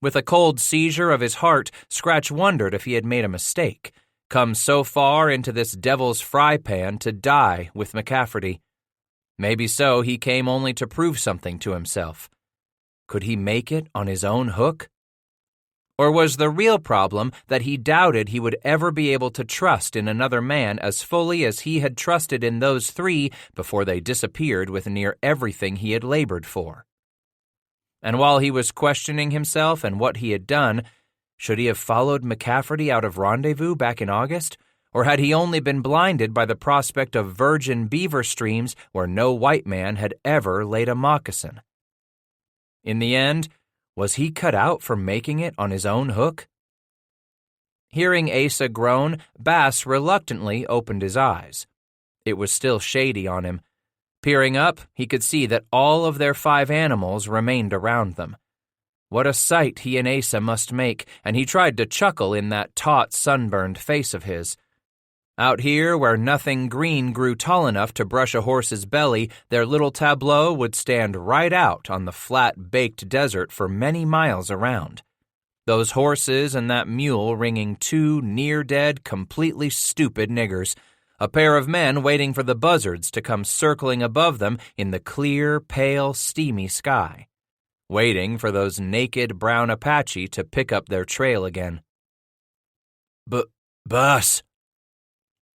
With a cold seizure of his heart, Scratch wondered if he had made a mistake, come so far into this devil's fry pan to die with McCafferty. Maybe so he came only to prove something to himself. Could he make it on his own hook? Or was the real problem that he doubted he would ever be able to trust in another man as fully as he had trusted in those three before they disappeared with near everything he had labored for? And while he was questioning himself and what he had done, should he have followed McCafferty out of Rendezvous back in August? Or had he only been blinded by the prospect of virgin beaver streams where no white man had ever laid a moccasin? In the end, was he cut out for making it on his own hook? Hearing Asa groan, Bass reluctantly opened his eyes. It was still shady on him. Peering up, he could see that all of their 5 animals remained around them. What a sight he and Asa must make, and he tried to chuckle in that taut, sunburned face of his. Out here, where nothing green grew tall enough to brush a horse's belly, their little tableau would stand right out on the flat, baked desert for many miles around. Those horses and that mule ringing 2 near-dead, completely stupid niggers, a pair of men waiting for the buzzards to come circling above them in the clear, pale, steamy sky, waiting for those naked brown Apache to pick up their trail again. Bass.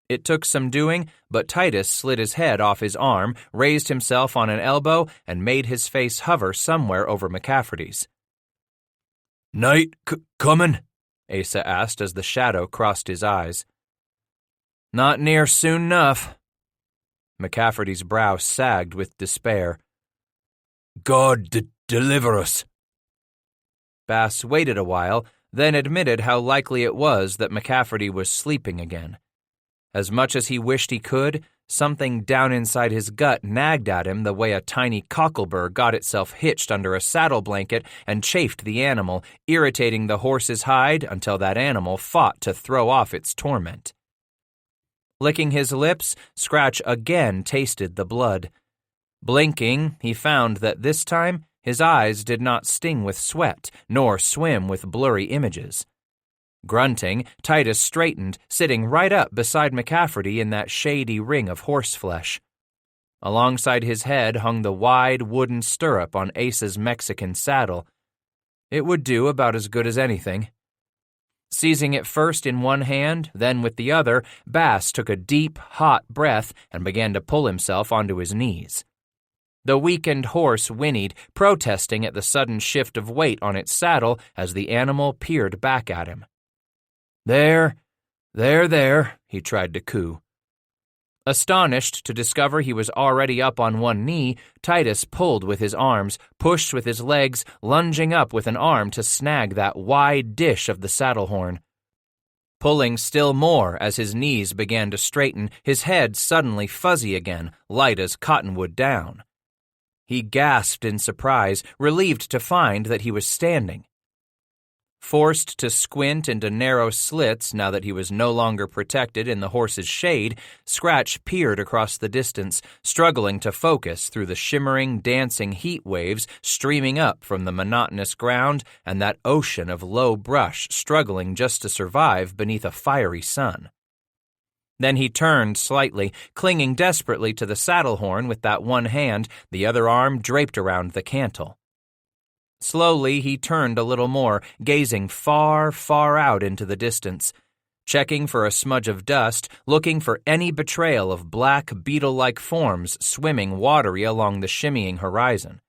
It took some doing, but Titus slid his head off his arm, raised himself on an elbow, and made his face hover somewhere over McCafferty's. Night comin'? Asa asked as the shadow crossed his eyes. Not near soon enough. McCafferty's brow sagged with despair. God deliver us. Bass waited a while, then admitted how likely it was that McCafferty was sleeping again. As much as he wished he could, something down inside his gut nagged at him the way a tiny cocklebur got itself hitched under a saddle blanket and chafed the animal, irritating the horse's hide until that animal fought to throw off its torment. Licking his lips, Scratch again tasted the blood. Blinking, he found that this time his eyes did not sting with sweat, nor swim with blurry images. Grunting, Titus straightened, sitting right up beside McCafferty in that shady ring of horseflesh. Alongside his head hung the wide wooden stirrup on Asa's Mexican saddle. It would do about as good as anything. Seizing it first in one hand, then with the other, Bass took a deep, hot breath and began to pull himself onto his knees. The weakened horse whinnied, protesting at the sudden shift of weight on its saddle as the animal peered back at him. There, he tried to coo. Astonished to discover he was already up on one knee, Titus pulled with his arms, pushed with his legs, lunging up with an arm to snag that wide dish of the saddle horn. Pulling still more as his knees began to straighten, his head suddenly fuzzy again, light as cottonwood down. He gasped in surprise, relieved to find that he was standing. Forced to squint into narrow slits now that he was no longer protected in the horse's shade, Scratch peered across the distance, struggling to focus through the shimmering, dancing heat waves streaming up from the monotonous ground and that ocean of low brush struggling just to survive beneath a fiery sun. Then he turned slightly, clinging desperately to the saddle horn with that one hand, the other arm draped around the cantle. Slowly he turned a little more, gazing far, far out into the distance, checking for a smudge of dust, looking for any betrayal of black, beetle-like forms swimming watery along the shimmying horizon.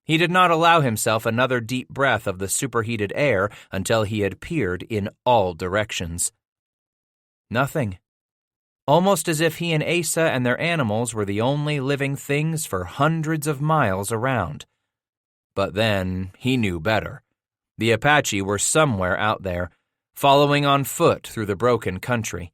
He did not allow himself another deep breath of the superheated air until he had peered in all directions. Nothing. Almost as if he and Asa and their animals were the only living things for hundreds of miles around. But then he knew better. The Apache were somewhere out there, following on foot through the broken country.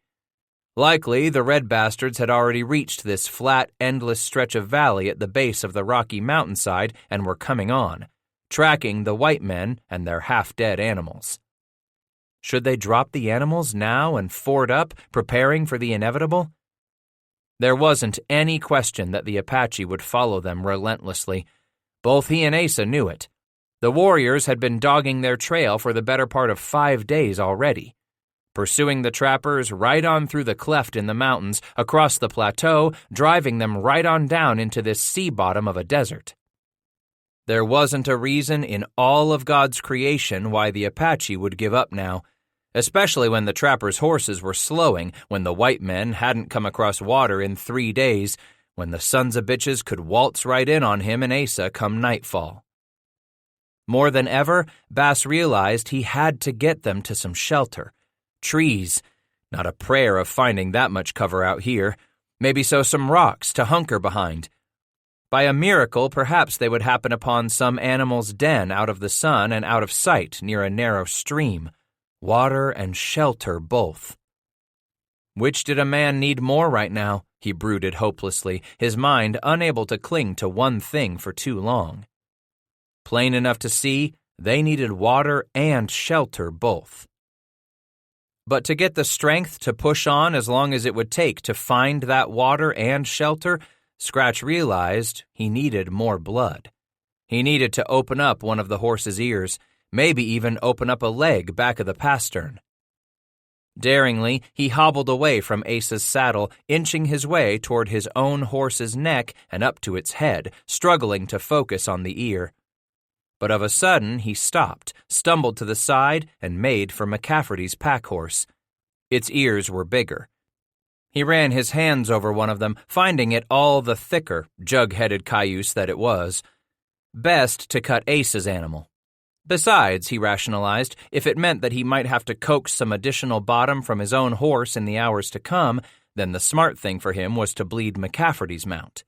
Likely, the red bastards had already reached this flat, endless stretch of valley at the base of the rocky mountainside and were coming on, tracking the white men and their half-dead animals. Should they drop the animals now and ford up, preparing for the inevitable? There wasn't any question that the Apache would follow them relentlessly. Both he and Asa knew it. The warriors had been dogging their trail for the better part of 5 days already, pursuing the trappers right on through the cleft in the mountains, across the plateau, driving them right on down into this sea bottom of a desert. There wasn't a reason in all of God's creation why the Apache would give up now, especially when the trappers' horses were slowing, when the white men hadn't come across water in 3 days, when the sons of bitches could waltz right in on him and Asa come nightfall. More than ever, Bass realized he had to get them to some shelter. Trees. Not a prayer of finding that much cover out here. Maybe so some rocks to hunker behind. By a miracle, perhaps they would happen upon some animal's den out of the sun and out of sight near a narrow stream. Water and shelter both. Which did a man need more right now? He brooded hopelessly, his mind unable to cling to one thing for too long. Plain enough to see, they needed water and shelter both. But to get the strength to push on as long as it would take to find that water and shelter, Scratch realized he needed more blood. He needed to open up one of the horse's ears, maybe even open up a leg back of the pastern. Daringly, he hobbled away from Asa's saddle, inching his way toward his own horse's neck and up to its head, struggling to focus on the ear. But of a sudden, he stopped, stumbled to the side, and made for McCafferty's pack horse. Its ears were bigger. He ran his hands over one of them, finding it all the thicker, jug-headed cayuse that it was. Best to cut Asa's animal. Besides, he rationalized, if it meant that he might have to coax some additional bottom from his own horse in the hours to come, Then the smart thing for him was to bleed McCafferty's mount.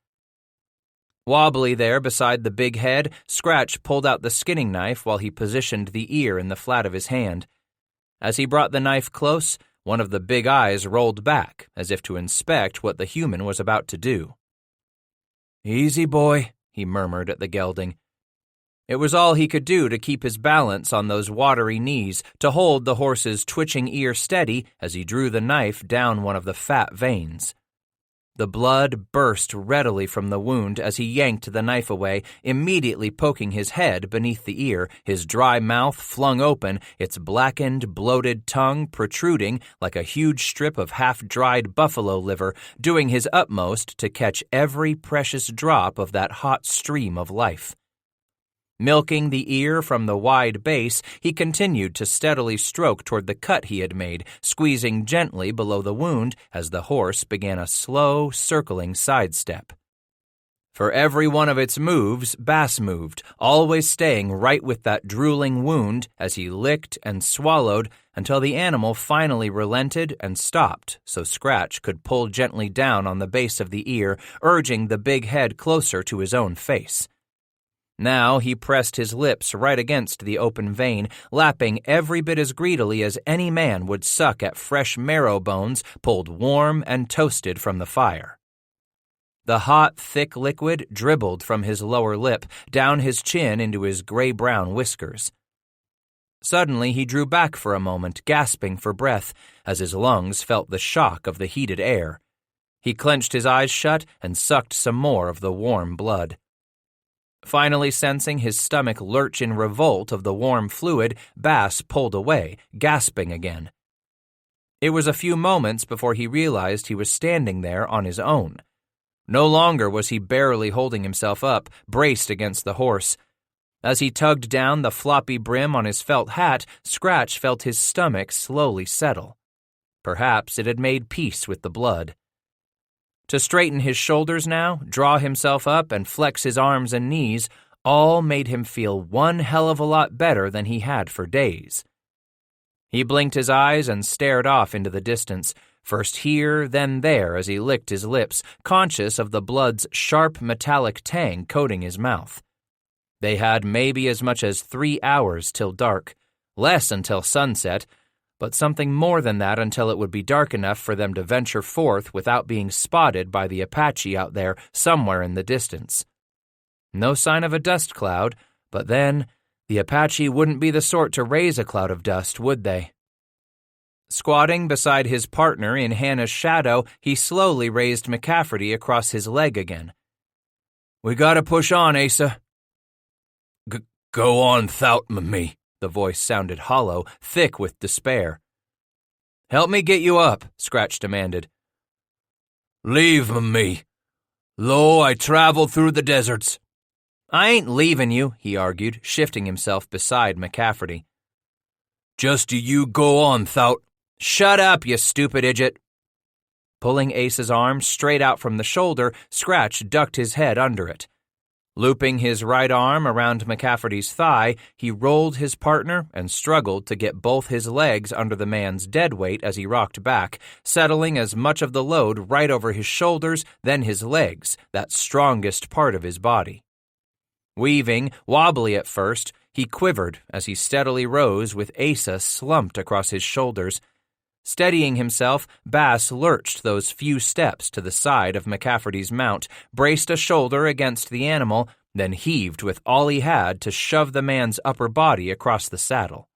Wobbly there beside the big head, Scratch pulled out the skinning knife while he positioned the ear in the flat of his hand. As he brought the knife close, one of the big eyes rolled back, as if to inspect what the human was about to do. "Easy, boy," he murmured at the gelding. It was all he could do to keep his balance on those watery knees, to hold the horse's twitching ear steady as he drew the knife down one of the fat veins. The blood burst readily from the wound as he yanked the knife away, immediately poking his head beneath the ear, his dry mouth flung open, its blackened, bloated tongue protruding like a huge strip of half-dried buffalo liver, doing his utmost to catch every precious drop of that hot stream of life. Milking the ear from the wide base, he continued to steadily stroke toward the cut he had made, squeezing gently below the wound as the horse began a slow, circling sidestep. For every one of its moves, Bass moved, always staying right with that drooling wound as he licked and swallowed until the animal finally relented and stopped so Scratch could pull gently down on the base of the ear, urging the big head closer to his own face. Now he pressed his lips right against the open vein, lapping every bit as greedily as any man would suck at fresh marrow bones pulled warm and toasted from the fire. The hot, thick liquid dribbled from his lower lip, down his chin into his gray-brown whiskers. Suddenly he drew back for a moment, gasping for breath, as his lungs felt the shock of the heated air. He clenched his eyes shut and sucked some more of the warm blood. Finally sensing his stomach lurch in revolt of the warm fluid, Bass pulled away, gasping again. It was a few moments before he realized he was standing there on his own. No longer was he barely holding himself up, braced against the horse. As he tugged down the floppy brim on his felt hat, Scratch felt his stomach slowly settle. Perhaps it had made peace with the blood. To straighten his shoulders now, draw himself up, and flex his arms and knees, all made him feel one hell of a lot better than he had for days. He blinked his eyes and stared off into the distance, first here, then there as he licked his lips, conscious of the blood's sharp metallic tang coating his mouth. They had maybe as much as 3 hours till dark, less until sunset, but something more than that until it would be dark enough for them to venture forth without being spotted by the Apache out there somewhere in the distance. No sign of a dust cloud, but then the Apache wouldn't be the sort to raise a cloud of dust, would they? Squatting beside his partner in Hannah's shadow, he slowly raised McCafferty across his leg again. "We gotta push on, Asa." Go on, thout me. The voice sounded hollow, thick with despair. "Help me get you up," Scratch demanded. "Leave me. Lo, I travel through the deserts." "I ain't leaving you," he argued, shifting himself beside McCafferty. "Just you go on, thout." "Shut up, you stupid idiot." Pulling Ace's arm straight out from the shoulder, Scratch ducked his head under it. Looping his right arm around McCafferty's thigh, he rolled his partner and struggled to get both his legs under the man's dead weight as he rocked back, settling as much of the load right over his shoulders, then his legs, that strongest part of his body. Weaving, wobbly at first, he quivered as he steadily rose with Asa slumped across his shoulders. Steadying himself, Bass lurched those few steps to the side of McCafferty's mount, braced a shoulder against the animal, then heaved with all he had to shove the man's upper body across the saddle.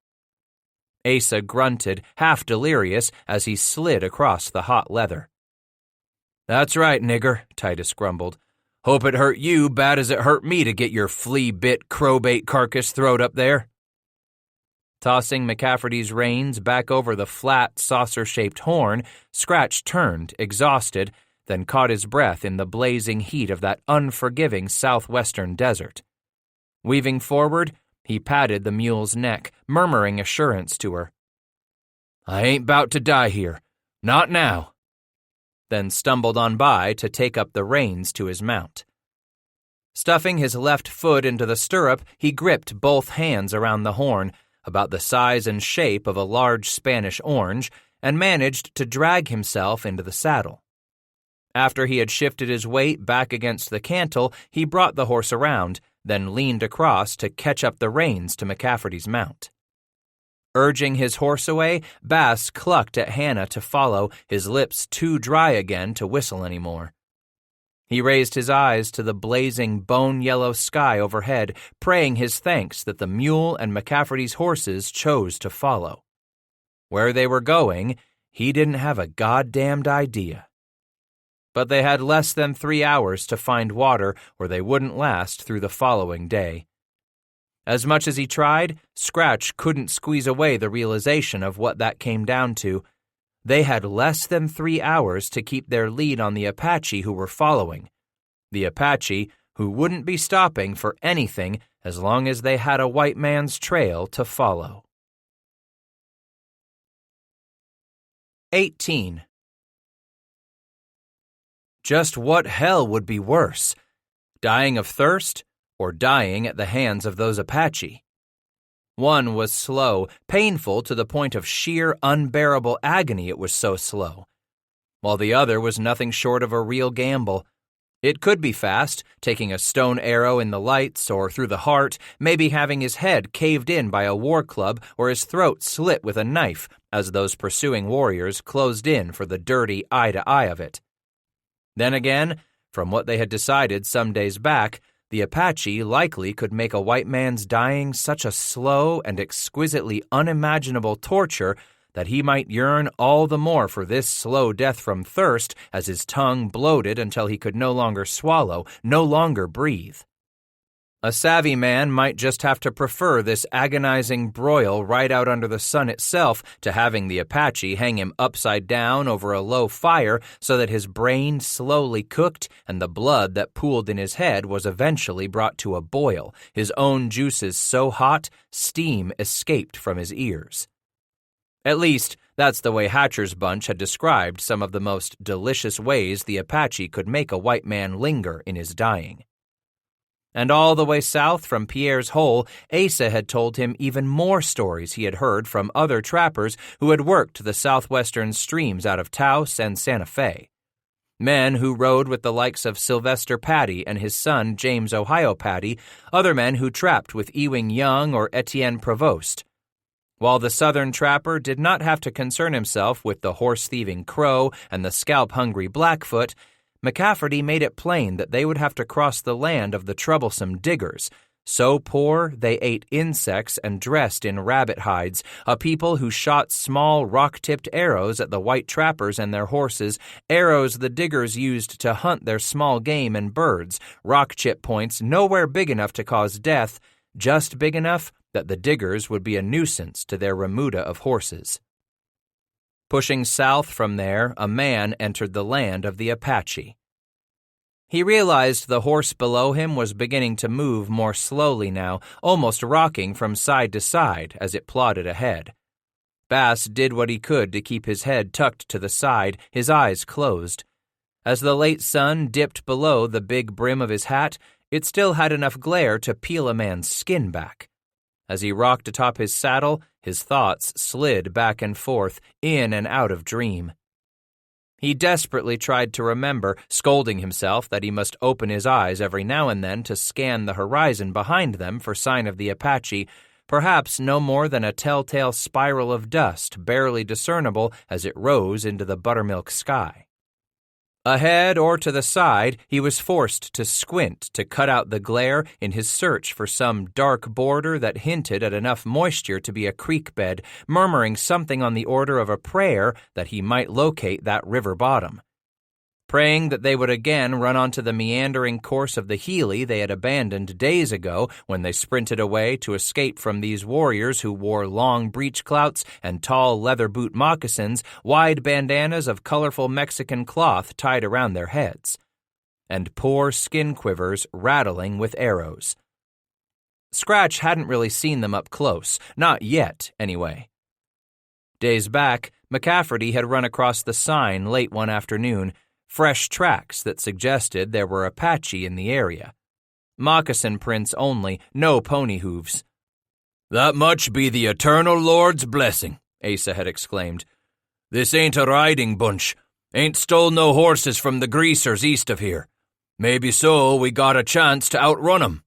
Asa grunted, half delirious, as he slid across the hot leather. "That's right, nigger," Titus grumbled. "Hope it hurt you bad as it hurt me to get your flea-bit crowbait carcass throwed up there." Tossing McCafferty's reins back over the flat, saucer-shaped horn, Scratch turned, exhausted, then caught his breath in the blazing heat of that unforgiving southwestern desert. Weaving forward, he patted the mule's neck, murmuring assurance to her. "I ain't 'bout to die here. Not now." Then stumbled on by to take up the reins to his mount. Stuffing his left foot into the stirrup, he gripped both hands around the horn, about the size and shape of a large Spanish orange, and managed to drag himself into the saddle. After he had shifted his weight back against the cantle, he brought the horse around, then leaned across to catch up the reins to McCafferty's mount. Urging his horse away, Bass clucked at Hannah to follow, his lips too dry again to whistle anymore. He raised his eyes to the blazing bone-yellow sky overhead, praying his thanks that the mule and McCafferty's horses chose to follow. Where they were going, he didn't have a goddamned idea. But they had less than 3 hours to find water, or they wouldn't last through the following day. As much as he tried, Scratch couldn't squeeze away the realization of what that came down to. They had less than 3 hours to keep their lead on the Apache who were following. The Apache who wouldn't be stopping for anything as long as they had a white man's trail to follow. 18. Just what hell would be worse? Dying of thirst or dying at the hands of those Apache? One was slow, painful to the point of sheer unbearable agony it was so slow, while the other was nothing short of a real gamble. It could be fast, taking a stone arrow in the lights or through the heart, maybe having his head caved in by a war club or his throat slit with a knife as those pursuing warriors closed in for the dirty eye-to-eye of it. Then again, from what they had decided some days back, the Apache likely could make a white man's dying such a slow and exquisitely unimaginable torture that he might yearn all the more for this slow death from thirst as his tongue bloated until he could no longer swallow, no longer breathe. A savvy man might just have to prefer this agonizing broil right out under the sun itself to having the Apache hang him upside down over a low fire so that his brain slowly cooked and the blood that pooled in his head was eventually brought to a boil, his own juices so hot, steam escaped from his ears. At least, that's the way Hatcher's bunch had described some of the most delicious ways the Apache could make a white man linger in his dying. And all the way south from Pierre's Hole, Asa had told him even more stories he had heard from other trappers who had worked the southwestern streams out of Taos and Santa Fe. Men who rode with the likes of Sylvester Patty and his son James Ohio Patty, other men who trapped with Ewing Young or Etienne Provost. While the southern trapper did not have to concern himself with the horse-thieving Crow and the scalp-hungry Blackfoot, McCafferty made it plain that they would have to cross the land of the troublesome diggers, so poor they ate insects and dressed in rabbit hides, a people who shot small rock-tipped arrows at the white trappers and their horses, arrows the diggers used to hunt their small game and birds, rock chip points nowhere big enough to cause death, just big enough that the diggers would be a nuisance to their remuda of horses. Pushing south from there, a man entered the land of the Apache. He realized the horse below him was beginning to move more slowly now, almost rocking from side to side as it plodded ahead. Bass did what he could to keep his head tucked to the side, his eyes closed. As the late sun dipped below the big brim of his hat, it still had enough glare to peel a man's skin back. As he rocked atop his saddle, his thoughts slid back and forth, in and out of dream. He desperately tried to remember, scolding himself that he must open his eyes every now and then to scan the horizon behind them for sign of the Apache, perhaps no more than a telltale spiral of dust barely discernible as it rose into the buttermilk sky. Ahead or to the side, he was forced to squint to cut out the glare in his search for some dark border that hinted at enough moisture to be a creek bed, murmuring something on the order of a prayer that he might locate that river bottom. Praying that they would again run onto the meandering course of the Healy they had abandoned days ago when they sprinted away to escape from these warriors who wore long breech clouts and tall leather boot moccasins, wide bandanas of colorful Mexican cloth tied around their heads, and poor skin quivers rattling with arrows. Scratch hadn't really seen them up close, not yet, anyway. Days back, McCafferty had run across the sign late one afternoon, fresh tracks that suggested there were Apache in the area. Moccasin prints only, no pony hooves. "That much be the eternal Lord's blessing," Asa had exclaimed. "This ain't a riding bunch. Ain't stole no horses from the greasers east of here. Maybe so we got a chance to outrun 'em."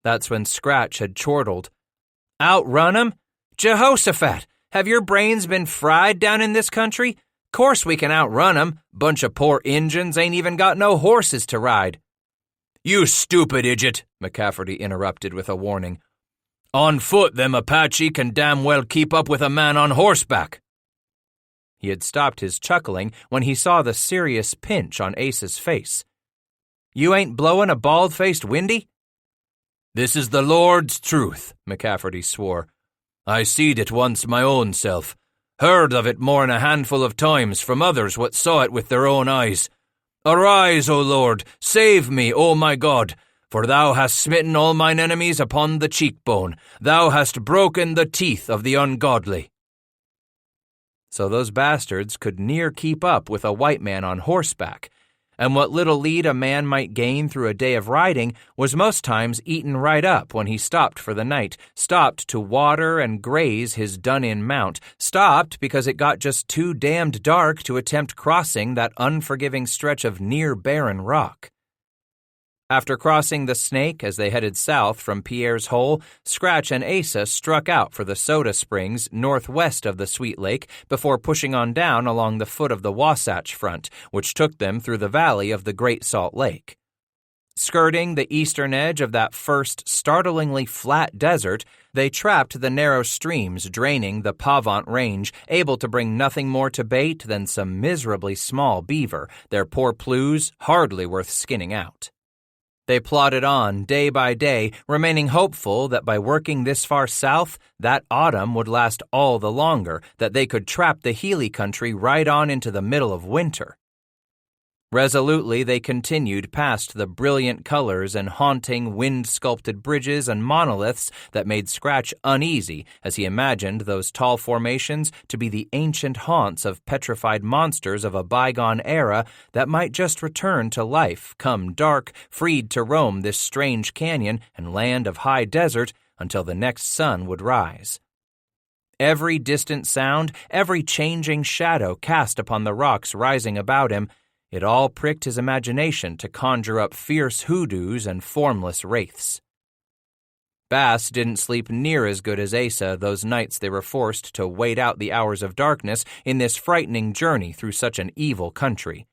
That's when Scratch had chortled. "Outrun 'em? Jehoshaphat, have your brains been fried down in this country? Course we can outrun 'em. Bunch of poor Injuns ain't even got no horses to ride." "You stupid idiot," McCafferty interrupted with a warning. "On foot, them Apache can damn well keep up with a man on horseback." He had stopped his chuckling when he saw the serious pinch on Asa's face. "You ain't blowin' a bald-faced windy?" "This is the Lord's truth," McCafferty swore. "I seed it once my own self. Heard of it more'n a handful of times from others what saw it with their own eyes. Arise, O Lord, save me, O my God, for thou hast smitten all mine enemies upon the cheekbone. Thou hast broken the teeth of the ungodly." So those bastards could near keep up with a white man on horseback, and what little lead a man might gain through a day of riding was most times eaten right up when he stopped for the night, stopped to water and graze his done-in mount, stopped because it got just too damned dark to attempt crossing that unforgiving stretch of near barren rock. After crossing the Snake as they headed south from Pierre's Hole, Scratch and Asa struck out for the Soda Springs northwest of the Sweet Lake before pushing on down along the foot of the Wasatch Front, which took them through the valley of the Great Salt Lake. Skirting the eastern edge of that first startlingly flat desert, they trapped the narrow streams draining the Pavant Range, able to bring nothing more to bait than some miserably small beaver, their poor plews hardly worth skinning out. They plodded on day by day, remaining hopeful that by working this far south, that autumn would last all the longer, that they could trap the Healy country right on into the middle of winter. Resolutely, they continued past the brilliant colors and haunting wind-sculpted bridges and monoliths that made Scratch uneasy as he imagined those tall formations to be the ancient haunts of petrified monsters of a bygone era that might just return to life, come dark, freed to roam this strange canyon and land of high desert until the next sun would rise. Every distant sound, every changing shadow cast upon the rocks rising about him, it all pricked his imagination to conjure up fierce hoodoos and formless wraiths. Bass didn't sleep near as good as Asa those nights they were forced to wait out the hours of darkness in this frightening journey through such an evil country.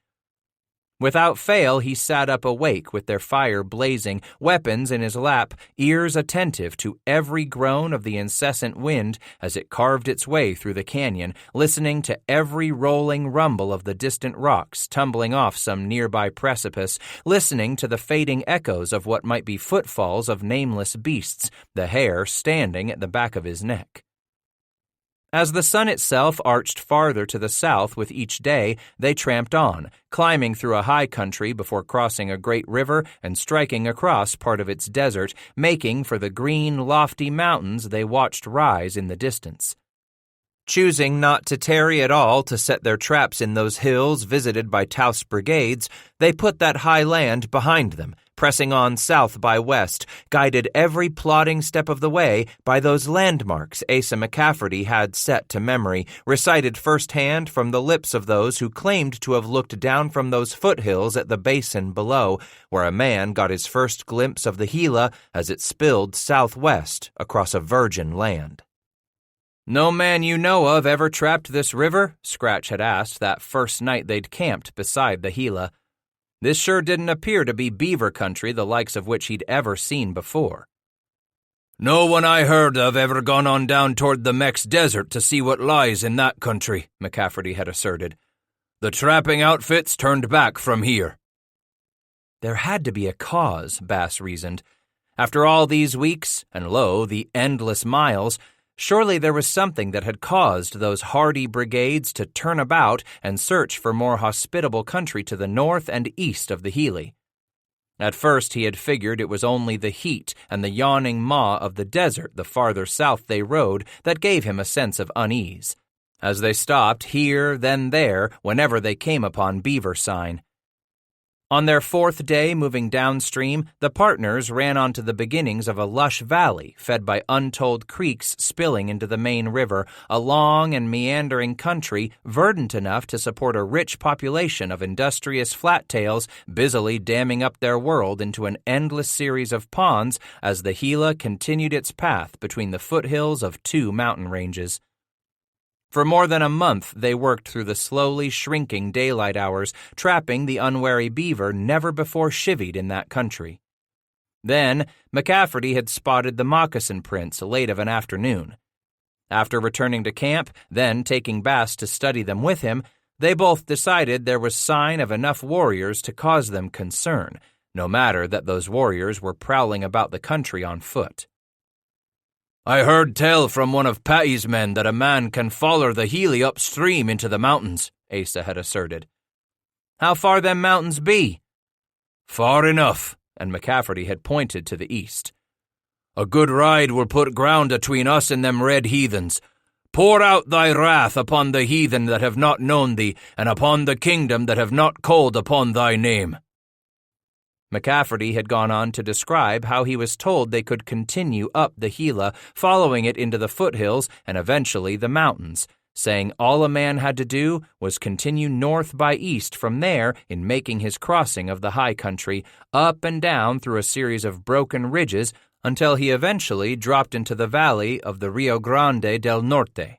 Without fail, he sat up awake with their fire blazing, weapons in his lap, ears attentive to every groan of the incessant wind as it carved its way through the canyon, listening to every rolling rumble of the distant rocks tumbling off some nearby precipice, listening to the fading echoes of what might be footfalls of nameless beasts, the hair standing at the back of his neck. As the sun itself arched farther to the south with each day, they tramped on, climbing through a high country before crossing a great river and striking across part of its desert, making for the green, lofty mountains they watched rise in the distance. Choosing not to tarry at all to set their traps in those hills visited by Tauf's brigades, they put that high land behind them, pressing on south by west, guided every plodding step of the way by those landmarks Asa McCafferty had set to memory, recited firsthand from the lips of those who claimed to have looked down from those foothills at the basin below, where a man got his first glimpse of the Gila as it spilled southwest across a virgin land. "No man you know of ever trapped this river?" Scratch had asked that first night they'd camped beside the Gila. This sure didn't appear to be beaver country the likes of which he'd ever seen before. "No one I heard of ever gone on down toward the Mex Desert to see what lies in that country," McCafferty had asserted. "The trapping outfits turned back from here." There had to be a cause, Bass reasoned. After all these weeks, and lo, the endless miles, surely there was something that had caused those hardy brigades to turn about and search for more hospitable country to the north and east of the Healy. At first he had figured it was only the heat and the yawning maw of the desert the farther south they rode that gave him a sense of unease, as they stopped here, then there, whenever they came upon beaver sign. On their fourth day moving downstream, the partners ran onto the beginnings of a lush valley fed by untold creeks spilling into the main river, a long and meandering country verdant enough to support a rich population of industrious flat-tails busily damming up their world into an endless series of ponds as the Gila continued its path between the foothills of two mountain ranges. For more than a month, they worked through the slowly shrinking daylight hours, trapping the unwary beaver never before chivied in that country. Then, McCafferty had spotted the moccasin prints late of an afternoon. After returning to camp, then taking Bass to study them with him, they both decided there was sign of enough warriors to cause them concern, no matter that those warriors were prowling about the country on foot. I heard tell from one of Patty's men that a man can foller the Healy upstream into the mountains, Asa had asserted. How far them mountains be? Far enough, and McCafferty had pointed to the east. A good ride will put ground atween us and them red heathens. Pour out thy wrath upon the heathen that have not known thee, and upon the kingdom that have not called upon thy name. McCafferty had gone on to describe how he was told they could continue up the Gila, following it into the foothills and eventually the mountains, saying all a man had to do was continue north by east from there in making his crossing of the high country, up and down through a series of broken ridges until he eventually dropped into the valley of the Rio Grande del Norte.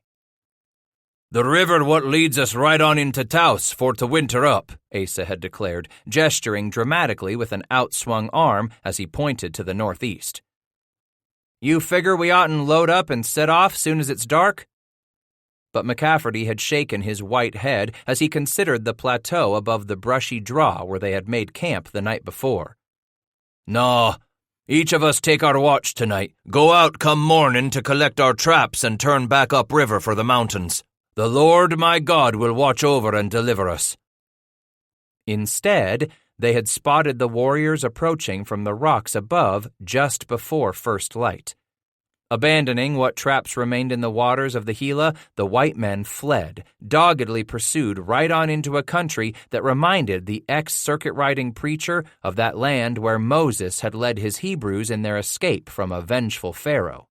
The river what leads us right on into Taos for to winter up, Asa had declared, gesturing dramatically with an outswung arm as he pointed to the northeast. You figure we oughtn't load up and set off soon as it's dark? But McCafferty had shaken his white head as he considered the plateau above the brushy draw where they had made camp the night before. No, each of us take our watch tonight, go out come morning to collect our traps and turn back upriver for the mountains. The Lord my God will watch over and deliver us. Instead, they had spotted the warriors approaching from the rocks above just before first light. Abandoning what traps remained in the waters of the Gila, the white men fled, doggedly pursued right on into a country that reminded the ex-circuit-riding preacher of that land where Moses had led his Hebrews in their escape from a vengeful Pharaoh.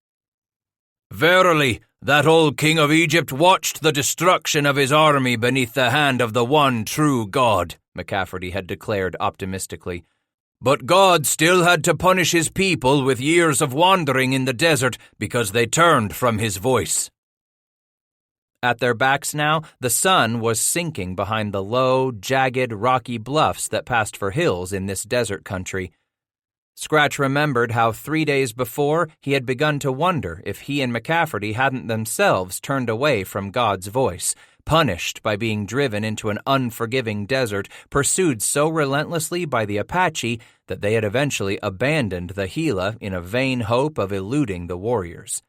Verily, that old king of Egypt watched the destruction of his army beneath the hand of the one true God, McCafferty had declared optimistically. But God still had to punish his people with years of wandering in the desert because they turned from his voice. At their backs now, the sun was sinking behind the low, jagged, rocky bluffs that passed for hills in this desert country. Scratch remembered how 3 days before he had begun to wonder if he and McCafferty hadn't themselves turned away from God's voice, punished by being driven into an unforgiving desert, pursued so relentlessly by the Apache that they had eventually abandoned the Gila in a vain hope of eluding the warriors.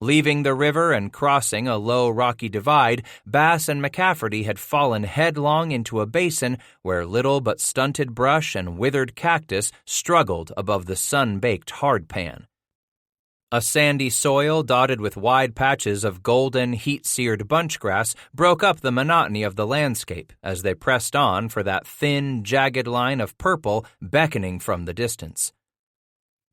Leaving the river and crossing a low rocky divide, Bass and McCafferty had fallen headlong into a basin where little but stunted brush and withered cactus struggled above the sun-baked hardpan. A sandy soil dotted with wide patches of golden, heat-seared bunchgrass broke up the monotony of the landscape as they pressed on for that thin, jagged line of purple beckoning from the distance.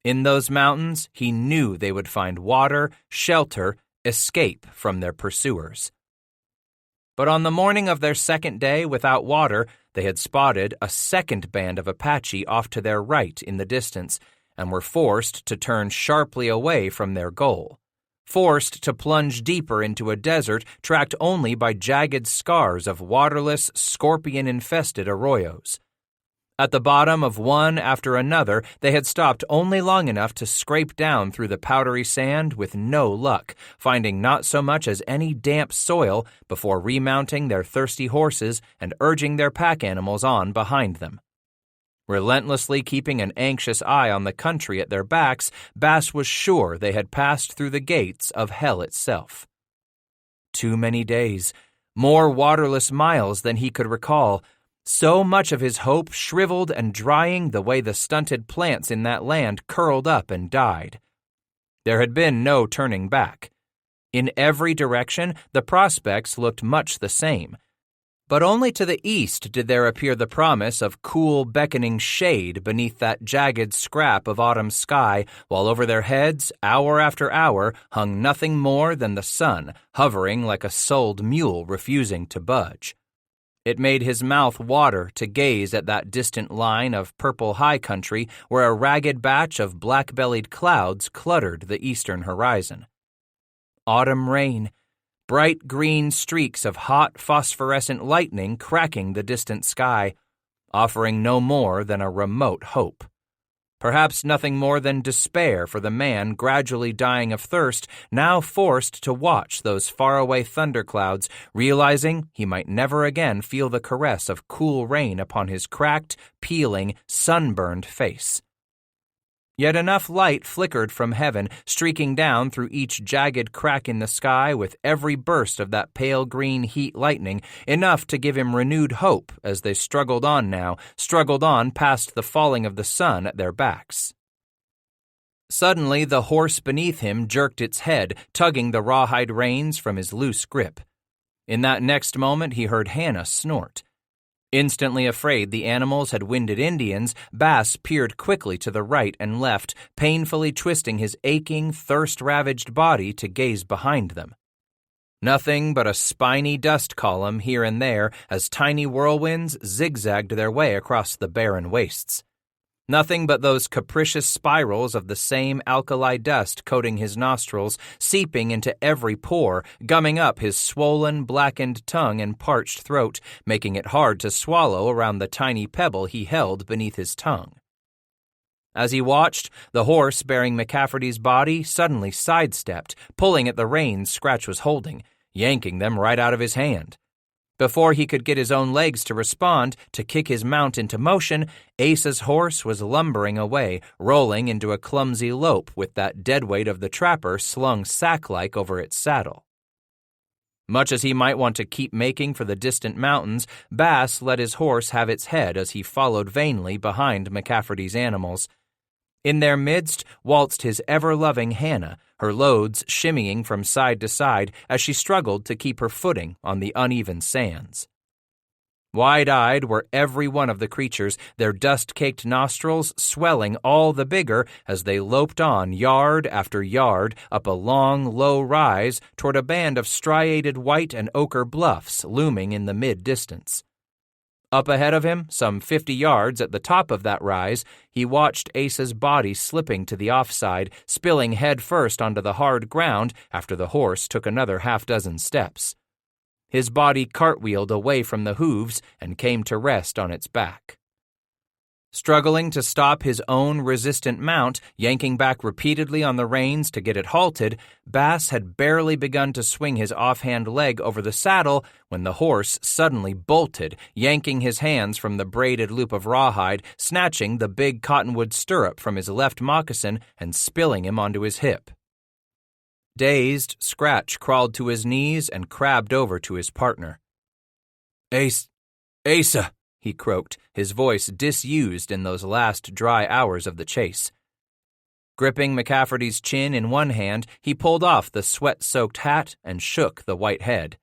In those mountains, he knew they would find water, shelter, escape from their pursuers. But on the morning of their second day without water, they had spotted a second band of Apache off to their right in the distance, and were forced to turn sharply away from their goal, forced to plunge deeper into a desert tracked only by jagged scars of waterless, scorpion-infested arroyos. At the bottom of one after another, they had stopped only long enough to scrape down through the powdery sand with no luck, finding not so much as any damp soil before remounting their thirsty horses and urging their pack animals on behind them. Relentlessly keeping an anxious eye on the country at their backs, Bass was sure they had passed through the gates of hell itself. Too many days, more waterless miles than he could recall, so much of his hope shriveled and drying the way the stunted plants in that land curled up and died. There had been no turning back. In every direction, the prospects looked much the same. But only to the east did there appear the promise of cool, beckoning shade beneath that jagged scrap of autumn sky, while over their heads, hour after hour, hung nothing more than the sun, hovering like a souled mule refusing to budge. It made his mouth water to gaze at that distant line of purple high country where a ragged batch of black-bellied clouds cluttered the eastern horizon. Autumn rain, bright green streaks of hot phosphorescent lightning cracking the distant sky, offering no more than a remote hope. Perhaps nothing more than despair for the man gradually dying of thirst, now forced to watch those faraway thunderclouds, realizing he might never again feel the caress of cool rain upon his cracked, peeling, sunburned face. Yet enough light flickered from heaven, streaking down through each jagged crack in the sky with every burst of that pale green heat lightning, enough to give him renewed hope as they struggled on past the falling of the sun at their backs. Suddenly the horse beneath him jerked its head, tugging the rawhide reins from his loose grip. In that next moment he heard Hannah snort. Instantly afraid the animals had winded Indians, Bass peered quickly to the right and left, painfully twisting his aching, thirst-ravaged body to gaze behind them. Nothing but a spiny dust column here and there as tiny whirlwinds zigzagged their way across the barren wastes. Nothing but those capricious spirals of the same alkali dust coating his nostrils, seeping into every pore, gumming up his swollen, blackened tongue and parched throat, making it hard to swallow around the tiny pebble he held beneath his tongue. As he watched, the horse bearing McCafferty's body suddenly sidestepped, pulling at the reins Scratch was holding, yanking them right out of his hand. Before he could get his own legs to respond, to kick his mount into motion, Asa's horse was lumbering away, rolling into a clumsy lope with that deadweight of the trapper slung sack-like over its saddle. Much as he might want to keep making for the distant mountains, Bass let his horse have its head as he followed vainly behind McCafferty's animals. In their midst waltzed his ever-loving Hannah, her loads shimmying from side to side as she struggled to keep her footing on the uneven sands. Wide-eyed were every one of the creatures, their dust-caked nostrils swelling all the bigger as they loped on yard after yard up a long, low rise toward a band of striated white and ochre bluffs looming in the mid-distance. Up ahead of him, some 50 yards at the top of that rise, he watched Asa's body slipping to the offside, spilling head first onto the hard ground after the horse took another half-dozen steps. His body cartwheeled away from the hooves and came to rest on its back. Struggling to stop his own resistant mount, yanking back repeatedly on the reins to get it halted, Bass had barely begun to swing his offhand leg over the saddle when the horse suddenly bolted, yanking his hands from the braided loop of rawhide, snatching the big cottonwood stirrup from his left moccasin and spilling him onto his hip. Dazed, Scratch crawled to his knees and crabbed over to his partner. Asa, he croaked, his voice disused in those last dry hours of the chase. Gripping McCafferty's chin in one hand, he pulled off the sweat-soaked hat and shook the white head.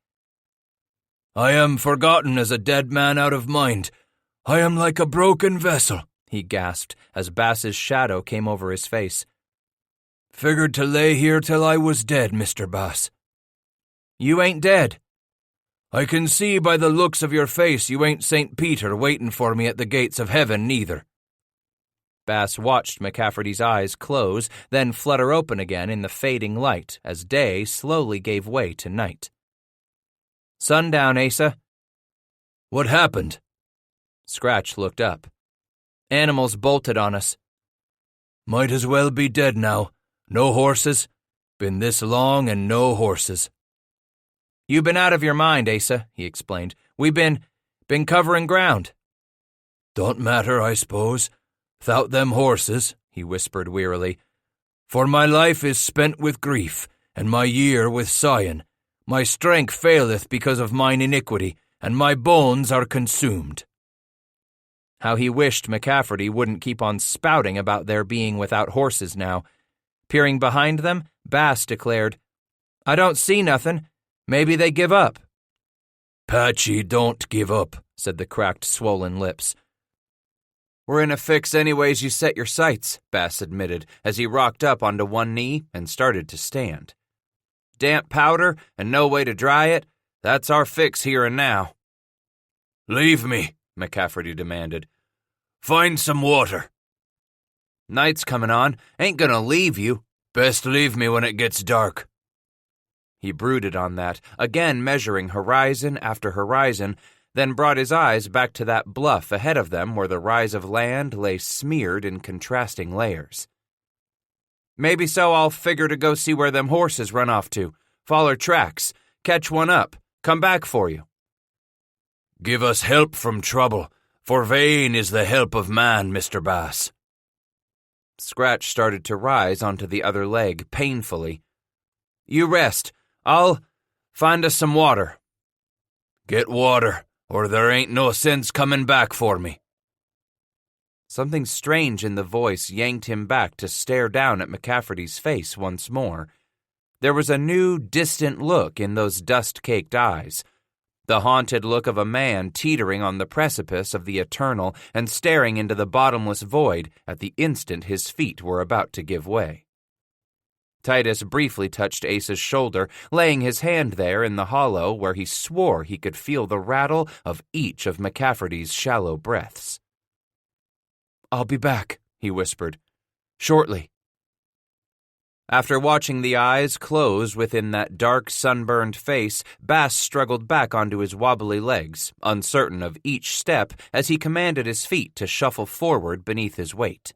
I am forgotten as a dead man out of mind. I am like a broken vessel, he gasped as Bass's shadow came over his face. Figured to lay here till I was dead, Mr. Bass. You ain't dead. I can see by the looks of your face you ain't St. Peter waiting for me at the gates of heaven neither. Bass watched McCafferty's eyes close, then flutter open again in the fading light as day slowly gave way to night. Sundown, Asa. What happened? Scratch looked up. Animals bolted on us. Might as well be dead now. No horses. Been this long and no horses. You been out of your mind, Asa, he explained. We been covering ground. Don't matter, I suppose. 'Thout them horses, he whispered wearily. For my life is spent with grief, and my year with sighing. My strength faileth because of mine iniquity, and my bones are consumed. How he wished McCafferty wouldn't keep on spouting about their being without horses now. Peering behind them, Bass declared, I don't see nothing. Maybe they give up. "Patchy, don't give up," said the cracked, swollen lips. "We're in a fix anyways you set your sights," Bass admitted as he rocked up onto one knee and started to stand. "Damp powder and no way to dry it, that's our fix here and now." "Leave me," McCafferty demanded. "Find some water." "Night's coming on, ain't gonna leave you." "Best leave me when it gets dark." He brooded on that, again measuring horizon after horizon, then brought his eyes back to that bluff ahead of them where the rise of land lay smeared in contrasting layers. "Maybe so I'll figure to go see where them horses run off to, follow tracks, catch one up, come back for you." "Give us help from trouble, for vain is the help of man, Mr. Bass." Scratch started to rise onto the other leg painfully. "You rest. I'll find us some water." "Get water, or there ain't no sense coming back for me." Something strange in the voice yanked him back to stare down at McCafferty's face once more. There was a new, distant look in those dust-caked eyes, the haunted look of a man teetering on the precipice of the eternal and staring into the bottomless void at the instant his feet were about to give way. Titus briefly touched Ace's shoulder, laying his hand there in the hollow where he swore he could feel the rattle of each of McCafferty's shallow breaths. "I'll be back," he whispered. "Shortly." After watching the eyes close within that dark, sunburned face, Bass struggled back onto his wobbly legs, uncertain of each step as he commanded his feet to shuffle forward beneath his weight.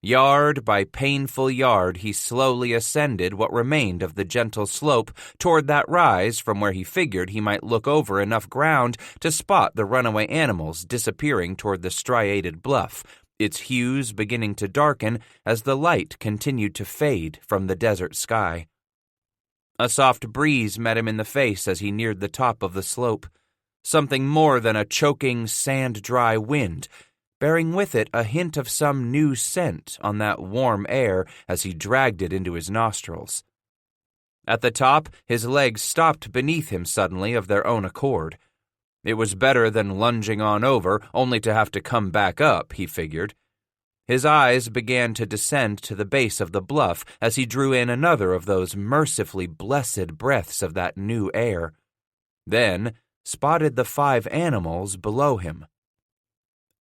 Yard by painful yard, he slowly ascended what remained of the gentle slope toward that rise from where he figured he might look over enough ground to spot the runaway animals disappearing toward the striated bluff, its hues beginning to darken as the light continued to fade from the desert sky. A soft breeze met him in the face as he neared the top of the slope, something more than a choking, sand-dry wind, bearing with it a hint of some new scent on that warm air as he dragged it into his nostrils. At the top, his legs stopped beneath him suddenly of their own accord. It was better than lunging on over, only to have to come back up, he figured. His eyes began to descend to the base of the bluff as he drew in another of those mercifully blessed breaths of that new air. Then spotted the 5 animals below him.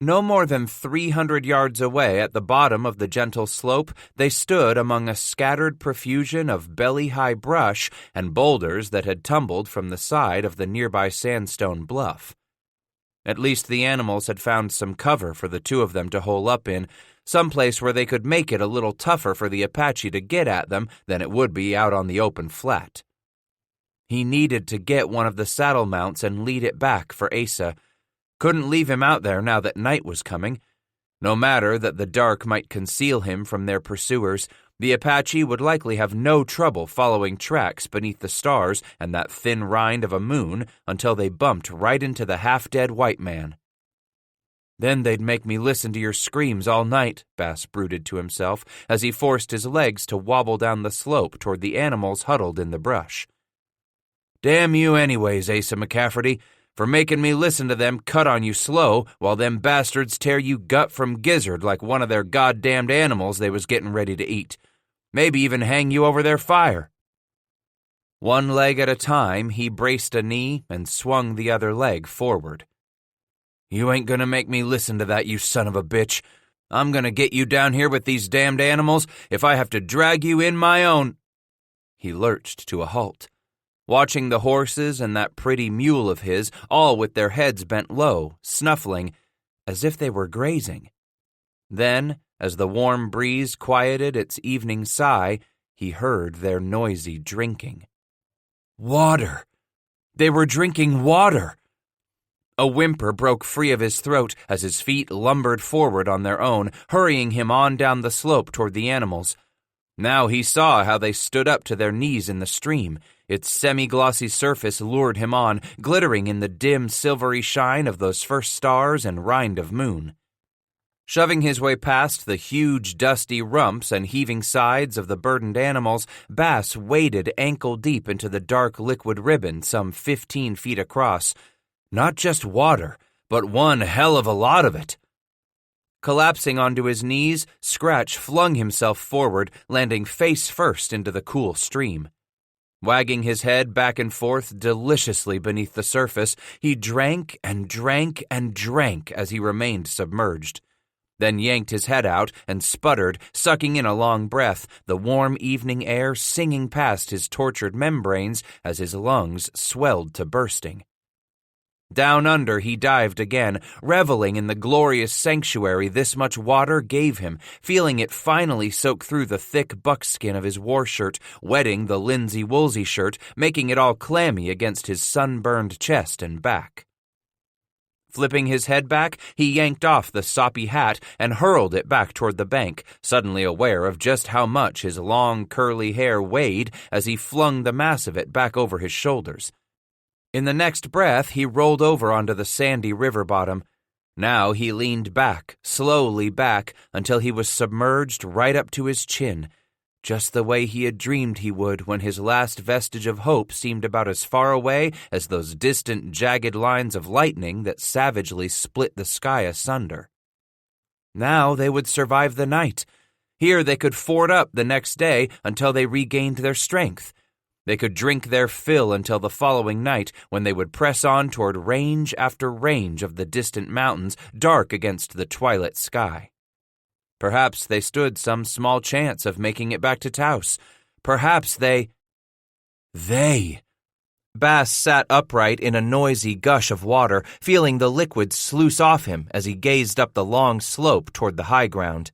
No more than 300 yards away at the bottom of the gentle slope, they stood among a scattered profusion of belly-high brush and boulders that had tumbled from the side of the nearby sandstone bluff. At least the animals had found some cover for the 2 of them to hole up in, someplace where they could make it a little tougher for the Apache to get at them than it would be out on the open flat. He needed to get one of the saddle mounts and lead it back for Asa. Couldn't leave him out there now that night was coming. No matter that the dark might conceal him from their pursuers, the Apache would likely have no trouble following tracks beneath the stars and that thin rind of a moon until they bumped right into the half-dead white man. "Then they'd make me listen to your screams all night," Bass brooded to himself as he forced his legs to wobble down the slope toward the animals huddled in the brush. "Damn you anyways, Asa McCafferty, for making me listen to them cut on you slow while them bastards tear you gut from gizzard like one of their goddamned animals they was getting ready to eat. Maybe even hang you over their fire." One leg at a time, he braced a knee and swung the other leg forward. "You ain't gonna make me listen to that, you son of a bitch. I'm gonna get you down here with these damned animals if I have to drag you in my own—" He lurched to a halt, watching the horses and that pretty mule of his, all with their heads bent low, snuffling, as if they were grazing. Then, as the warm breeze quieted its evening sigh, he heard their noisy drinking. Water! They were drinking water! A whimper broke free of his throat as his feet lumbered forward on their own, hurrying him on down the slope toward the animals. Now he saw how they stood up to their knees in the stream. Its semi-glossy surface lured him on, glittering in the dim, silvery shine of those first stars and rind of moon. Shoving his way past the huge, dusty rumps and heaving sides of the burdened animals, Bass waded ankle-deep into the dark liquid ribbon some 15 feet across. Not just water, but one hell of a lot of it. Collapsing onto his knees, Scratch flung himself forward, landing face first into the cool stream. Wagging his head back and forth deliciously beneath the surface, he drank and drank and drank as he remained submerged. Then yanked his head out and sputtered, sucking in a long breath, the warm evening air singing past his tortured membranes as his lungs swelled to bursting. Down under he dived again, reveling in the glorious sanctuary this much water gave him, feeling it finally soak through the thick buckskin of his war shirt, wetting the linsey-woolsey shirt, making it all clammy against his sunburned chest and back. Flipping his head back, he yanked off the soppy hat and hurled it back toward the bank, suddenly aware of just how much his long, curly hair weighed as he flung the mass of it back over his shoulders. In the next breath, he rolled over onto the sandy river bottom. Now he leaned back, slowly back, until he was submerged right up to his chin, just the way he had dreamed he would when his last vestige of hope seemed about as far away as those distant, jagged lines of lightning that savagely split the sky asunder. Now they would survive the night. Here they could ford up the next day until they regained their strength. They could drink their fill until the following night, when they would press on toward range after range of the distant mountains, dark against the twilight sky. Perhaps they stood some small chance of making it back to Taos. Perhaps they... Bass sat upright in a noisy gush of water, feeling the liquid sluice off him as he gazed up the long slope toward the high ground.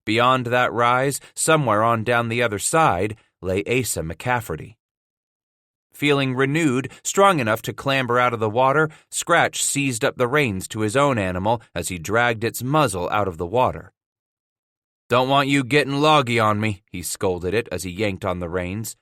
Beyond that rise, somewhere on down the other side, lay Asa McCafferty. Feeling renewed, strong enough to clamber out of the water, Scratch seized up the reins to his own animal as he dragged its muzzle out of the water. "Don't want you getting loggy on me," he scolded it as he yanked on the reins.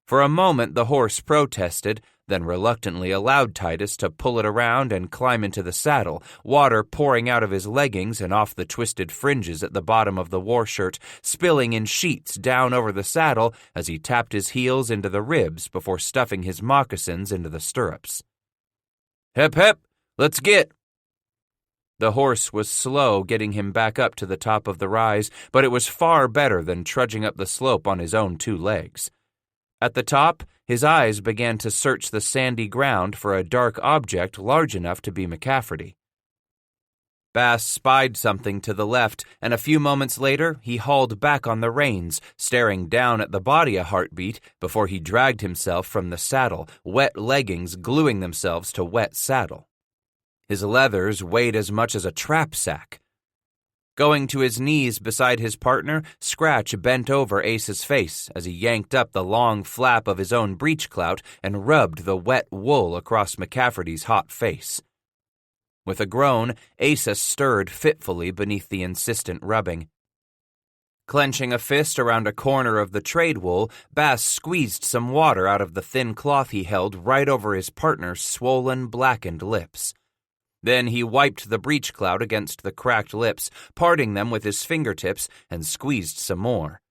For a moment the horse protested, then reluctantly allowed Titus to pull it around and climb into the saddle, water pouring out of his leggings and off the twisted fringes at the bottom of the war shirt, spilling in sheets down over the saddle as he tapped his heels into the ribs before stuffing his moccasins into the stirrups. "Hep, hep, let's get." The horse was slow getting him back up to the top of the rise, but it was far better than trudging up the slope on his own 2 legs. At the top, his eyes began to search the sandy ground for a dark object large enough to be McCafferty. Bass spied something to the left, and a few moments later he hauled back on the reins, staring down at the body a heartbeat before he dragged himself from the saddle, wet leggings gluing themselves to wet saddle. His leathers weighed as much as a trap sack. Going to his knees beside his partner, Scratch bent over Ace's face as he yanked up the long flap of his own breech clout and rubbed the wet wool across McCafferty's hot face. With a groan, Asa stirred fitfully beneath the insistent rubbing. Clenching a fist around a corner of the trade wool, Bass squeezed some water out of the thin cloth he held right over his partner's swollen, blackened lips. Then he wiped the breech clout against the cracked lips, parting them with his fingertips, and squeezed some more.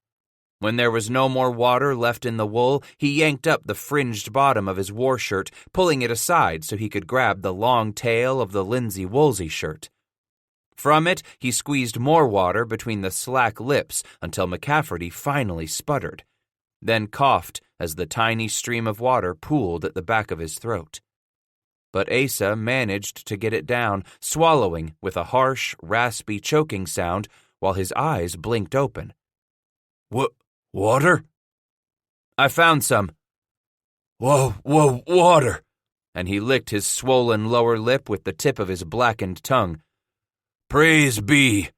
When there was no more water left in the wool, he yanked up the fringed bottom of his war shirt, pulling it aside so he could grab the long tail of the linsey-woolsey shirt. From it, he squeezed more water between the slack lips until McCafferty finally sputtered, then coughed as the tiny stream of water pooled at the back of his throat. But Asa managed to get it down, swallowing with a harsh, raspy choking sound while his eyes blinked open. Water? "I found some." Whoa, water!" And he licked his swollen lower lip with the tip of his blackened tongue. "Praise be."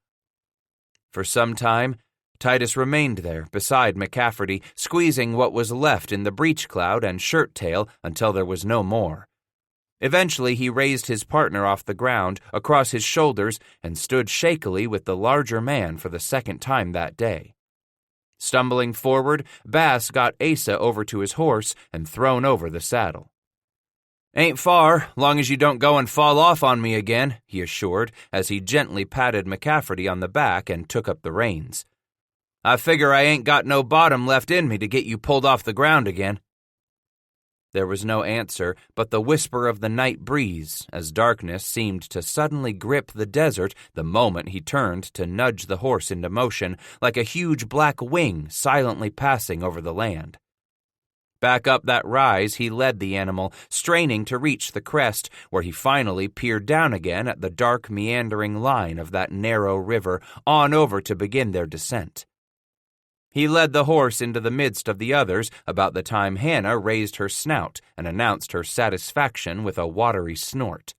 For some time, Titus remained there beside McCafferty, squeezing what was left in the breech clout and shirt tail until there was no more. Eventually, he raised his partner off the ground, across his shoulders, and stood shakily with the larger man for the second time that day. Stumbling forward, Bass got Asa over to his horse and thrown over the saddle. "Ain't far, long as you don't go and fall off on me again," he assured as he gently patted McCafferty on the back and took up the reins. "I figure I ain't got no bottom left in me to get you pulled off the ground again." There was no answer but the whisper of the night breeze as darkness seemed to suddenly grip the desert the moment he turned to nudge the horse into motion like a huge black wing silently passing over the land. Back up that rise he led the animal, straining to reach the crest, where he finally peered down again at the dark meandering line of that narrow river on over to begin their descent. He led the horse into the midst of the others about the time Hannah raised her snout and announced her satisfaction with a watery snort.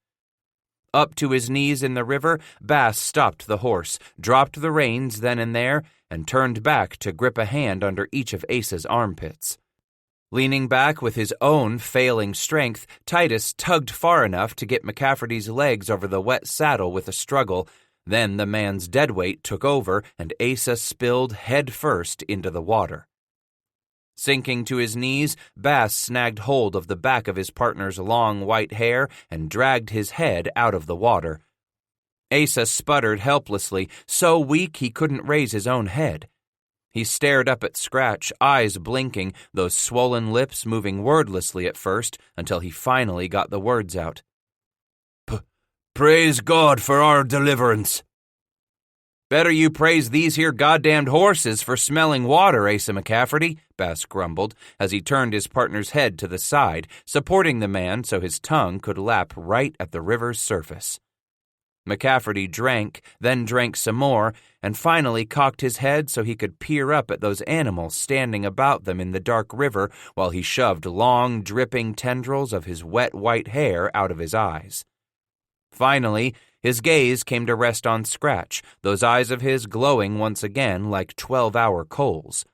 Up to his knees in the river, Bass stopped the horse, dropped the reins then and there, and turned back to grip a hand under each of Asa's armpits. Leaning back with his own failing strength, Titus tugged far enough to get McCafferty's legs over the wet saddle with a struggle. Then the man's dead weight took over, and Asa spilled head first into the water. Sinking to his knees, Bass snagged hold of the back of his partner's long white hair and dragged his head out of the water. Asa sputtered helplessly, so weak he couldn't raise his own head. He stared up at Scratch, eyes blinking, those swollen lips moving wordlessly at first, until he finally got the words out. Praise God for our deliverance. "Better you praise these here goddamned horses for smelling water, Asa McCafferty," Bass grumbled as he turned his partner's head to the side, supporting the man so his tongue could lap right at the river's surface. McCafferty drank, then drank some more, and finally cocked his head so he could peer up at those animals standing about them in the dark river while he shoved long, dripping tendrils of his wet white hair out of his eyes. Finally, his gaze came to rest on Scratch, those eyes of his glowing once again like 12-hour coals.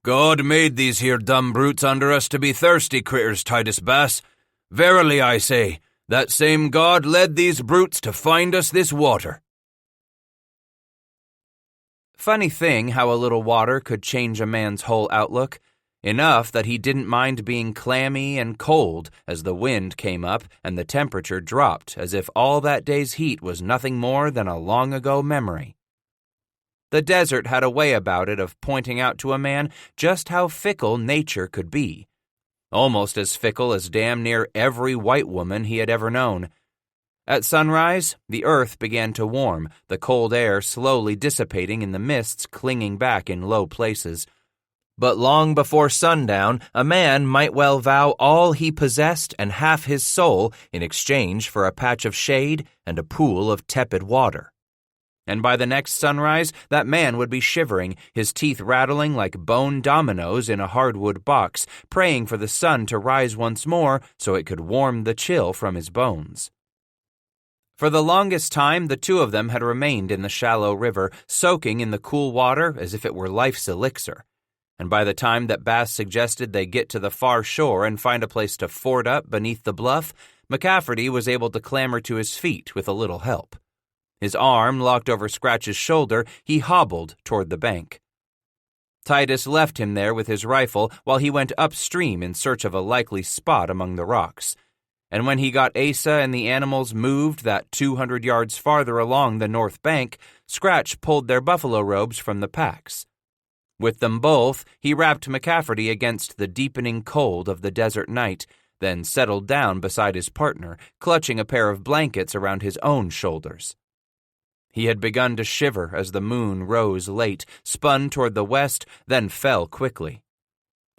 God made these here dumb brutes under us to be thirsty critters, Titus Bass. Verily I say, that same God led these brutes to find us this water. Funny thing how a little water could change a man's whole outlook. Enough that he didn't mind being clammy and cold as the wind came up and the temperature dropped as if all that day's heat was nothing more than a long-ago memory. The desert had a way about it of pointing out to a man just how fickle nature could be, almost as fickle as damn near every white woman he had ever known. At sunrise, the earth began to warm, the cold air slowly dissipating in the mists clinging back in low places. But long before sundown, a man might well vow all he possessed and half his soul in exchange for a patch of shade and a pool of tepid water. And by the next sunrise, that man would be shivering, his teeth rattling like bone dominoes in a hardwood box, praying for the sun to rise once more so it could warm the chill from his bones. For the longest time, the two of them had remained in the shallow river, soaking in the cool water as if it were life's elixir. And by the time that Bass suggested they get to the far shore and find a place to ford up beneath the bluff, McCafferty was able to clamber to his feet with a little help. His arm locked over Scratch's shoulder, he hobbled toward the bank. Titus left him there with his rifle while he went upstream in search of a likely spot among the rocks. And when he got Asa and the animals moved that 200 yards farther along the north bank, Scratch pulled their buffalo robes from the packs. With them both, he wrapped McCafferty against the deepening cold of the desert night, then settled down beside his partner, clutching a pair of blankets around his own shoulders. He had begun to shiver as the moon rose late, spun toward the west, then fell quickly.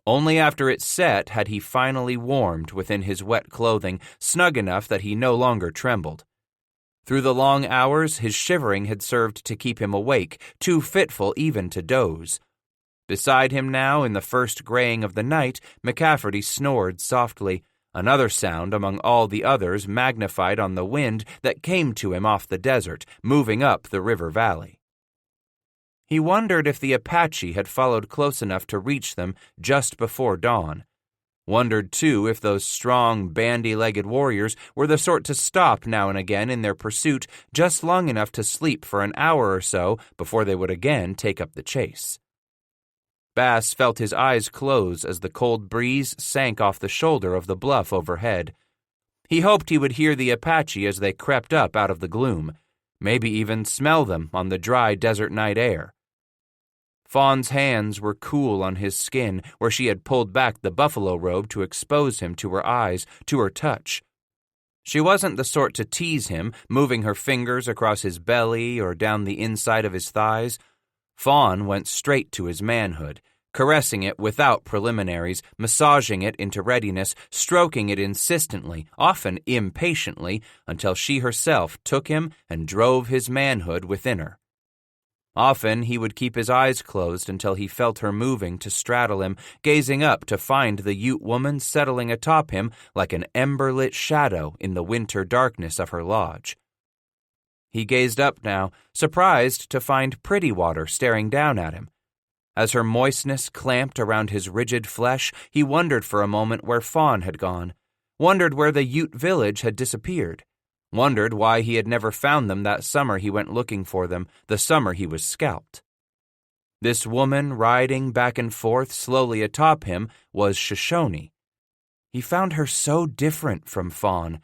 Only after it set had he finally warmed within his wet clothing, snug enough that he no longer trembled. Through the long hours, his shivering had served to keep him awake, too fitful even to doze. Beside him now, in the first graying of the night, McCafferty snored softly, another sound among all the others magnified on the wind that came to him off the desert, moving up the river valley. He wondered if the Apache had followed close enough to reach them just before dawn. Wondered, too, if those strong, bandy-legged warriors were the sort to stop now and again in their pursuit just long enough to sleep for an hour or so before they would again take up the chase. Bass felt his eyes close as the cold breeze sank off the shoulder of the bluff overhead. He hoped he would hear the Apache as they crept up out of the gloom, maybe even smell them on the dry desert night air. Fawn's hands were cool on his skin where she had pulled back the buffalo robe to expose him to her eyes, to her touch. She wasn't the sort to tease him, moving her fingers across his belly or down the inside of his thighs. Fawn went straight to his manhood, caressing it without preliminaries, massaging it into readiness, stroking it insistently, often impatiently, until she herself took him and drove his manhood within her. Often he would keep his eyes closed until he felt her moving to straddle him, gazing up to find the Ute woman settling atop him like an ember-lit shadow in the winter darkness of her lodge. He gazed up now, surprised to find Pretty Water staring down at him. As her moistness clamped around his rigid flesh, he wondered for a moment where Fawn had gone, wondered where the Ute village had disappeared, wondered why he had never found them that summer he went looking for them, the summer he was scalped. This woman riding back and forth slowly atop him was Shoshone. He found her so different from Fawn.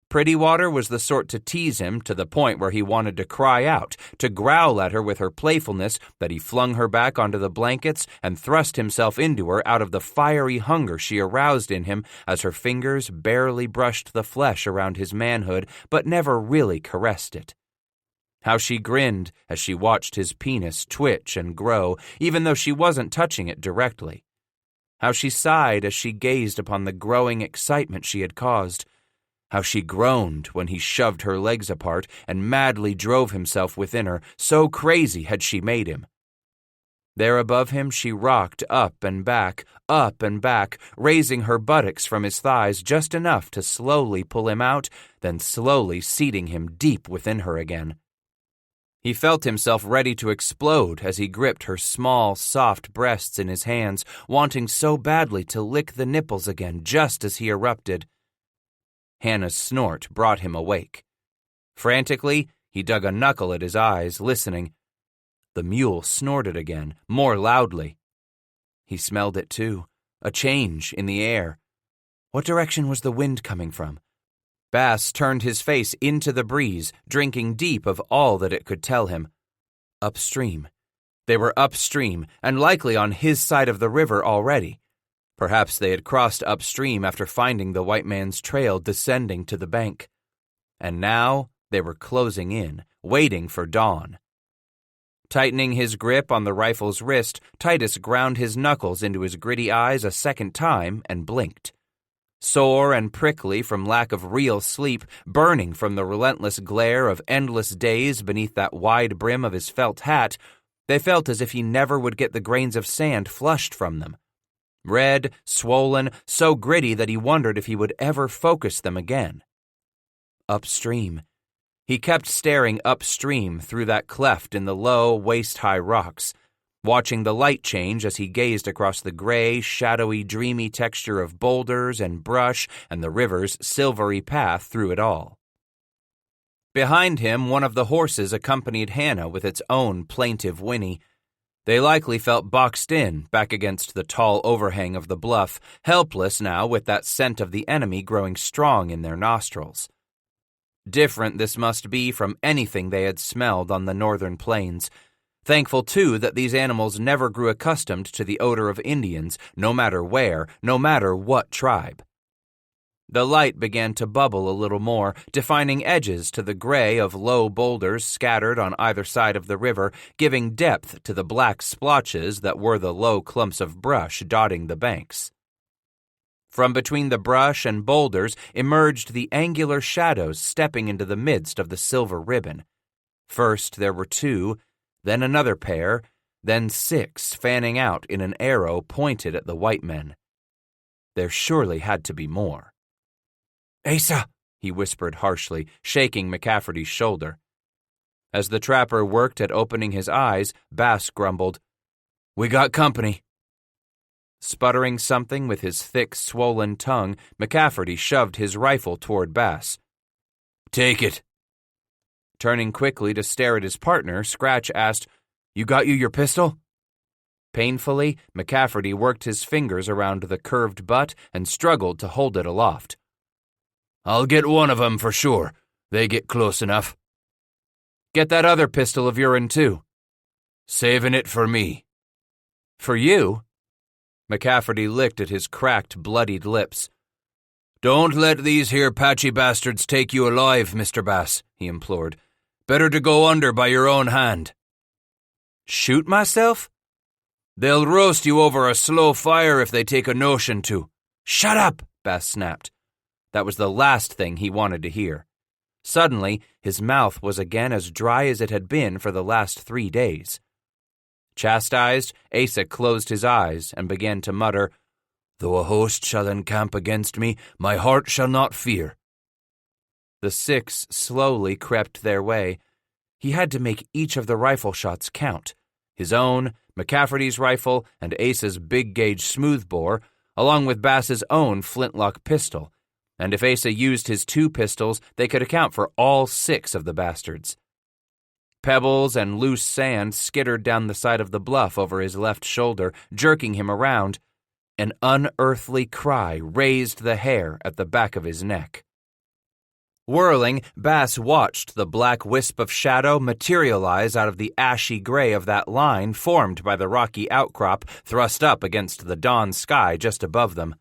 Pretty Water was the sort to tease him to the point where he wanted to cry out, to growl at her with her playfulness that he flung her back onto the blankets and thrust himself into her out of the fiery hunger she aroused in him as her fingers barely brushed the flesh around his manhood but never really caressed it. How she grinned as she watched his penis twitch and grow, even though she wasn't touching it directly. How she sighed as she gazed upon the growing excitement she had caused. How she groaned when he shoved her legs apart and madly drove himself within her, so crazy had she made him. There above him she rocked up and back, raising her buttocks from his thighs just enough to slowly pull him out, then slowly seating him deep within her again. He felt himself ready to explode as he gripped her small, soft breasts in his hands, wanting so badly to lick the nipples again just as he erupted. Hannah's snort brought him awake. Frantically, he dug a knuckle at his eyes, listening. The mule snorted again, more loudly. He smelled it too, a change in the air. What direction was the wind coming from? Bass turned his face into the breeze, drinking deep of all that it could tell him. Upstream. They were upstream, and likely on his side of the river already. Perhaps they had crossed upstream after finding the white man's trail descending to the bank. And now they were closing in, waiting for dawn. Tightening his grip on the rifle's wrist, Titus ground his knuckles into his gritty eyes a second time and blinked. Sore and prickly from lack of real sleep, burning from the relentless glare of endless days beneath that wide brim of his felt hat, they felt as if he never would get the grains of sand flushed from them. Red, swollen, so gritty that he wondered if he would ever focus them again. Upstream. He kept staring upstream through that cleft in the low, waist-high rocks, watching the light change as he gazed across the gray, shadowy, dreamy texture of boulders and brush and the river's silvery path through it all. Behind him, one of the horses accompanied Hannah with its own plaintive whinny. They likely felt boxed in, back against the tall overhang of the bluff, helpless now with that scent of the enemy growing strong in their nostrils. Different this must be from anything they had smelled on the northern plains. Thankful, too, that these animals never grew accustomed to the odor of Indians, no matter where, no matter what tribe. The light began to bubble a little more, defining edges to the gray of low boulders scattered on either side of the river, giving depth to the black splotches that were the low clumps of brush dotting the banks. From between the brush and boulders emerged the angular shadows stepping into the midst of the silver ribbon. First there were 2, then another pair, then 6 fanning out in an arrow pointed at the white men. There surely had to be more. "Asa," he whispered harshly, shaking McCafferty's shoulder. As the trapper worked at opening his eyes, Bass grumbled, "We got company." Sputtering something with his thick, swollen tongue, McCafferty shoved his rifle toward Bass. "Take it." Turning quickly to stare at his partner, Scratch asked, "You got your pistol?" Painfully, McCafferty worked his fingers around the curved butt and struggled to hold it aloft. I'll get one of 'em for sure. They get close enough. Get that other pistol of your'n, too. Saving it for me. For you? McCafferty licked at his cracked, bloodied lips. Don't let these here patchy bastards take you alive, Mr. Bass, he implored. Better to go under by your own hand. Shoot myself? They'll roast you over a slow fire if they take a notion to. Shut up, Bass snapped. That was the last thing he wanted to hear. Suddenly, his mouth was again as dry as it had been for the last 3 days. Chastised, Asa closed his eyes and began to mutter, Though a host shall encamp against me, my heart shall not fear. The 6 slowly crept their way. He had to make each of the rifle shots count. His own, McCafferty's rifle, and Asa's big-gauge smoothbore, along with Bass's own flintlock pistol. And if Asa used his 2 pistols, they could account for all 6 of the bastards. Pebbles and loose sand skittered down the side of the bluff over his left shoulder, jerking him around. An unearthly cry raised the hair at the back of his neck. Whirling, Bass watched the black wisp of shadow materialize out of the ashy gray of that line formed by the rocky outcrop thrust up against the dawn sky just above them.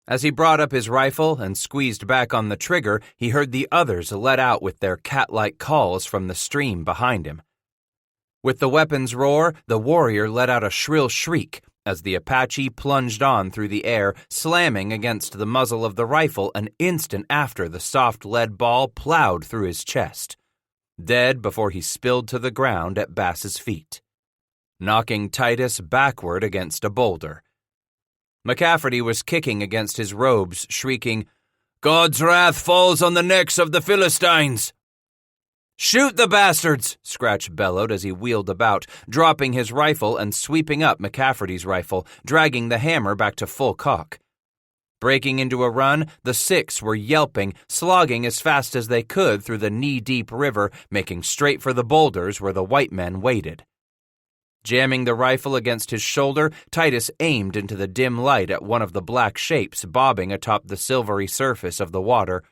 As he brought up his rifle and squeezed back on the trigger, he heard the others let out with their cat-like calls from the stream behind him. With the weapon's roar, the warrior let out a shrill shriek as the Apache plunged on through the air, slamming against the muzzle of the rifle an instant after the soft lead ball plowed through his chest, dead before he spilled to the ground at Bass's feet, knocking Titus backward against a boulder. McCafferty was kicking against his robes, shrieking, God's wrath falls on the necks of the Philistines! Shoot the bastards! Scratch bellowed as he wheeled about, dropping his rifle and sweeping up McCafferty's rifle, dragging the hammer back to full cock. Breaking into a run, the 6 were yelping, slogging as fast as they could through the knee-deep river, making straight for the boulders where the white men waited. Jamming the rifle against his shoulder, Titus aimed into the dim light at one of the black shapes bobbing atop the silvery surface of the water.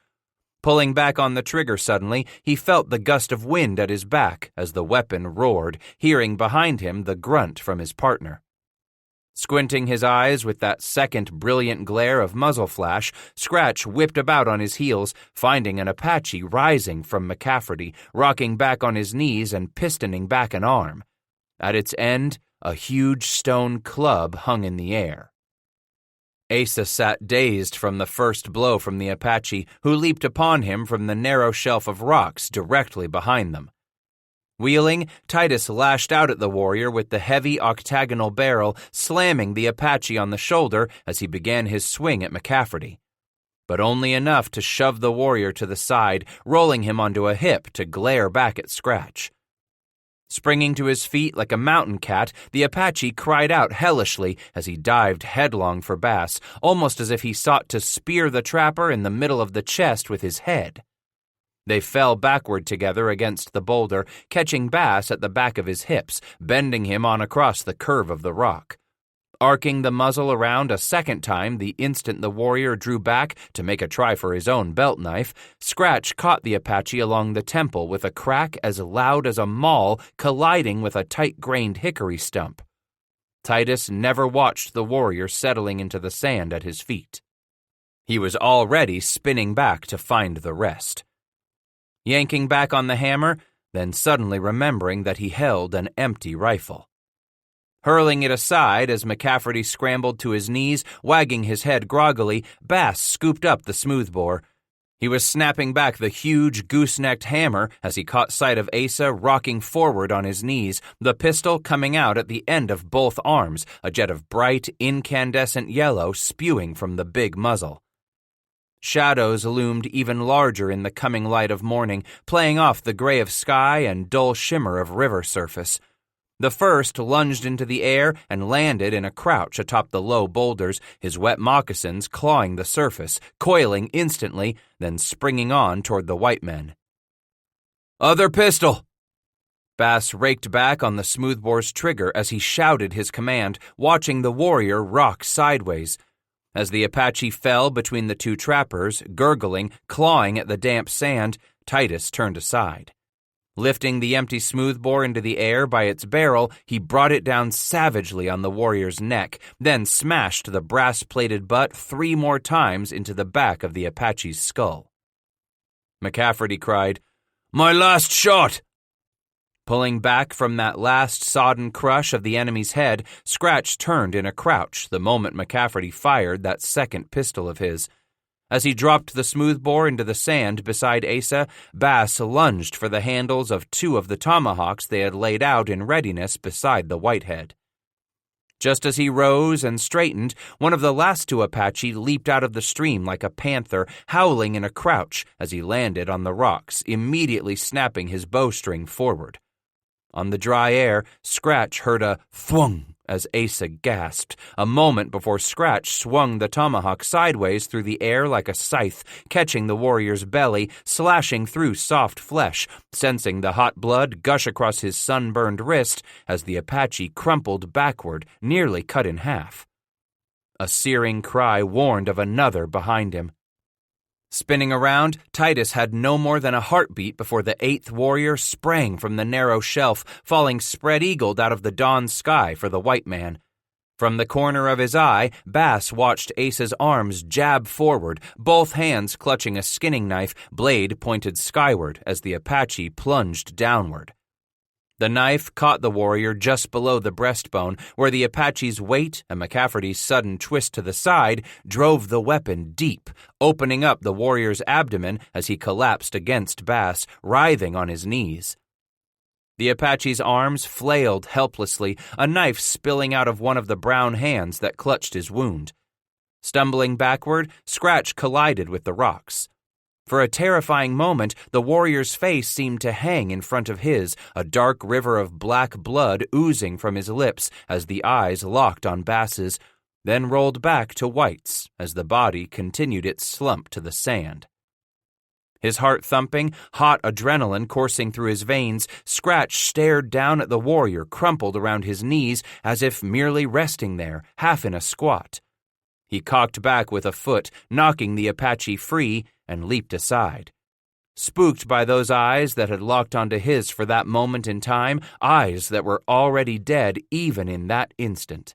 Pulling back on the trigger suddenly, he felt the gust of wind at his back as the weapon roared, hearing behind him the grunt from his partner. Squinting his eyes with that second brilliant glare of muzzle flash, Scratch whipped about on his heels, finding an Apache rising from McCafferty, rocking back on his knees and pistoning back an arm. At its end, a huge stone club hung in the air. Asa sat dazed from the first blow from the Apache, who leaped upon him from the narrow shelf of rocks directly behind them. Wheeling, Titus lashed out at the warrior with the heavy octagonal barrel, slamming the Apache on the shoulder as he began his swing at McCafferty. But only enough to shove the warrior to the side, rolling him onto a hip to glare back at Scratch. Springing to his feet like a mountain cat, the Apache cried out hellishly as he dived headlong for Bass, almost as if he sought to spear the trapper in the middle of the chest with his head. They fell backward together against the boulder, catching Bass at the back of his hips, bending him on across the curve of the rock. Arcing the muzzle around a second time the instant the warrior drew back to make a try for his own belt knife, Scratch caught the Apache along the temple with a crack as loud as a maul colliding with a tight-grained hickory stump. Titus never watched the warrior settling into the sand at his feet. He was already spinning back to find the rest. Yanking back on the hammer, then suddenly remembering that he held an empty rifle. Hurling it aside as McCafferty scrambled to his knees, wagging his head groggily, Bass scooped up the smoothbore. He was snapping back the huge goose-necked hammer as he caught sight of Asa rocking forward on his knees, the pistol coming out at the end of both arms, a jet of bright, incandescent yellow spewing from the big muzzle. Shadows loomed even larger in the coming light of morning, playing off the gray of sky and dull shimmer of river surface. The first lunged into the air and landed in a crouch atop the low boulders, his wet moccasins clawing the surface, coiling instantly, then springing on toward the white men. "Other pistol!" Bass raked back on the smoothbore's trigger as he shouted his command, watching the warrior rock sideways. As the Apache fell between the two trappers, gurgling, clawing at the damp sand, Titus turned aside. Lifting the empty smoothbore into the air by its barrel, he brought it down savagely on the warrior's neck, then smashed the brass-plated butt 3 more times into the back of the Apache's skull. McCafferty cried, "My last shot!" Pulling back from that last sodden crush of the enemy's head, Scratch turned in a crouch the moment McCafferty fired that second pistol of his. As he dropped the smoothbore into the sand beside Asa, Bass lunged for the handles of 2 of the tomahawks they had laid out in readiness beside the whitehead. Just as he rose and straightened, one of the last 2 Apache leaped out of the stream like a panther, howling in a crouch as he landed on the rocks, immediately snapping his bowstring forward. On the dry air, Scratch heard a thwung as Asa gasped, a moment before Scratch swung the tomahawk sideways through the air like a scythe, catching the warrior's belly, slashing through soft flesh, sensing the hot blood gush across his sunburned wrist as the Apache crumpled backward, nearly cut in half. A searing cry warned of another behind him. Spinning around, Titus had no more than a heartbeat before the 8th warrior sprang from the narrow shelf, falling spread-eagled out of the dawn sky for the white man. From the corner of his eye, Bass watched Asa's arms jab forward, both hands clutching a skinning knife, blade pointed skyward as the Apache plunged downward. The knife caught the warrior just below the breastbone, where the Apache's weight and McCafferty's sudden twist to the side drove the weapon deep, opening up the warrior's abdomen as he collapsed against Bass, writhing on his knees. The Apache's arms flailed helplessly, a knife spilling out of one of the brown hands that clutched his wound. Stumbling backward, Scratch collided with the rocks. For a terrifying moment, the warrior's face seemed to hang in front of his, a dark river of black blood oozing from his lips as the eyes locked on Bass's, then rolled back to White's as the body continued its slump to the sand. His heart thumping, hot adrenaline coursing through his veins, Scratch stared down at the warrior crumpled around his knees as if merely resting there, half in a squat. He cocked back with a foot, knocking the Apache free, and leaped aside. Spooked by those eyes that had locked onto his for that moment in time, eyes that were already dead even in that instant.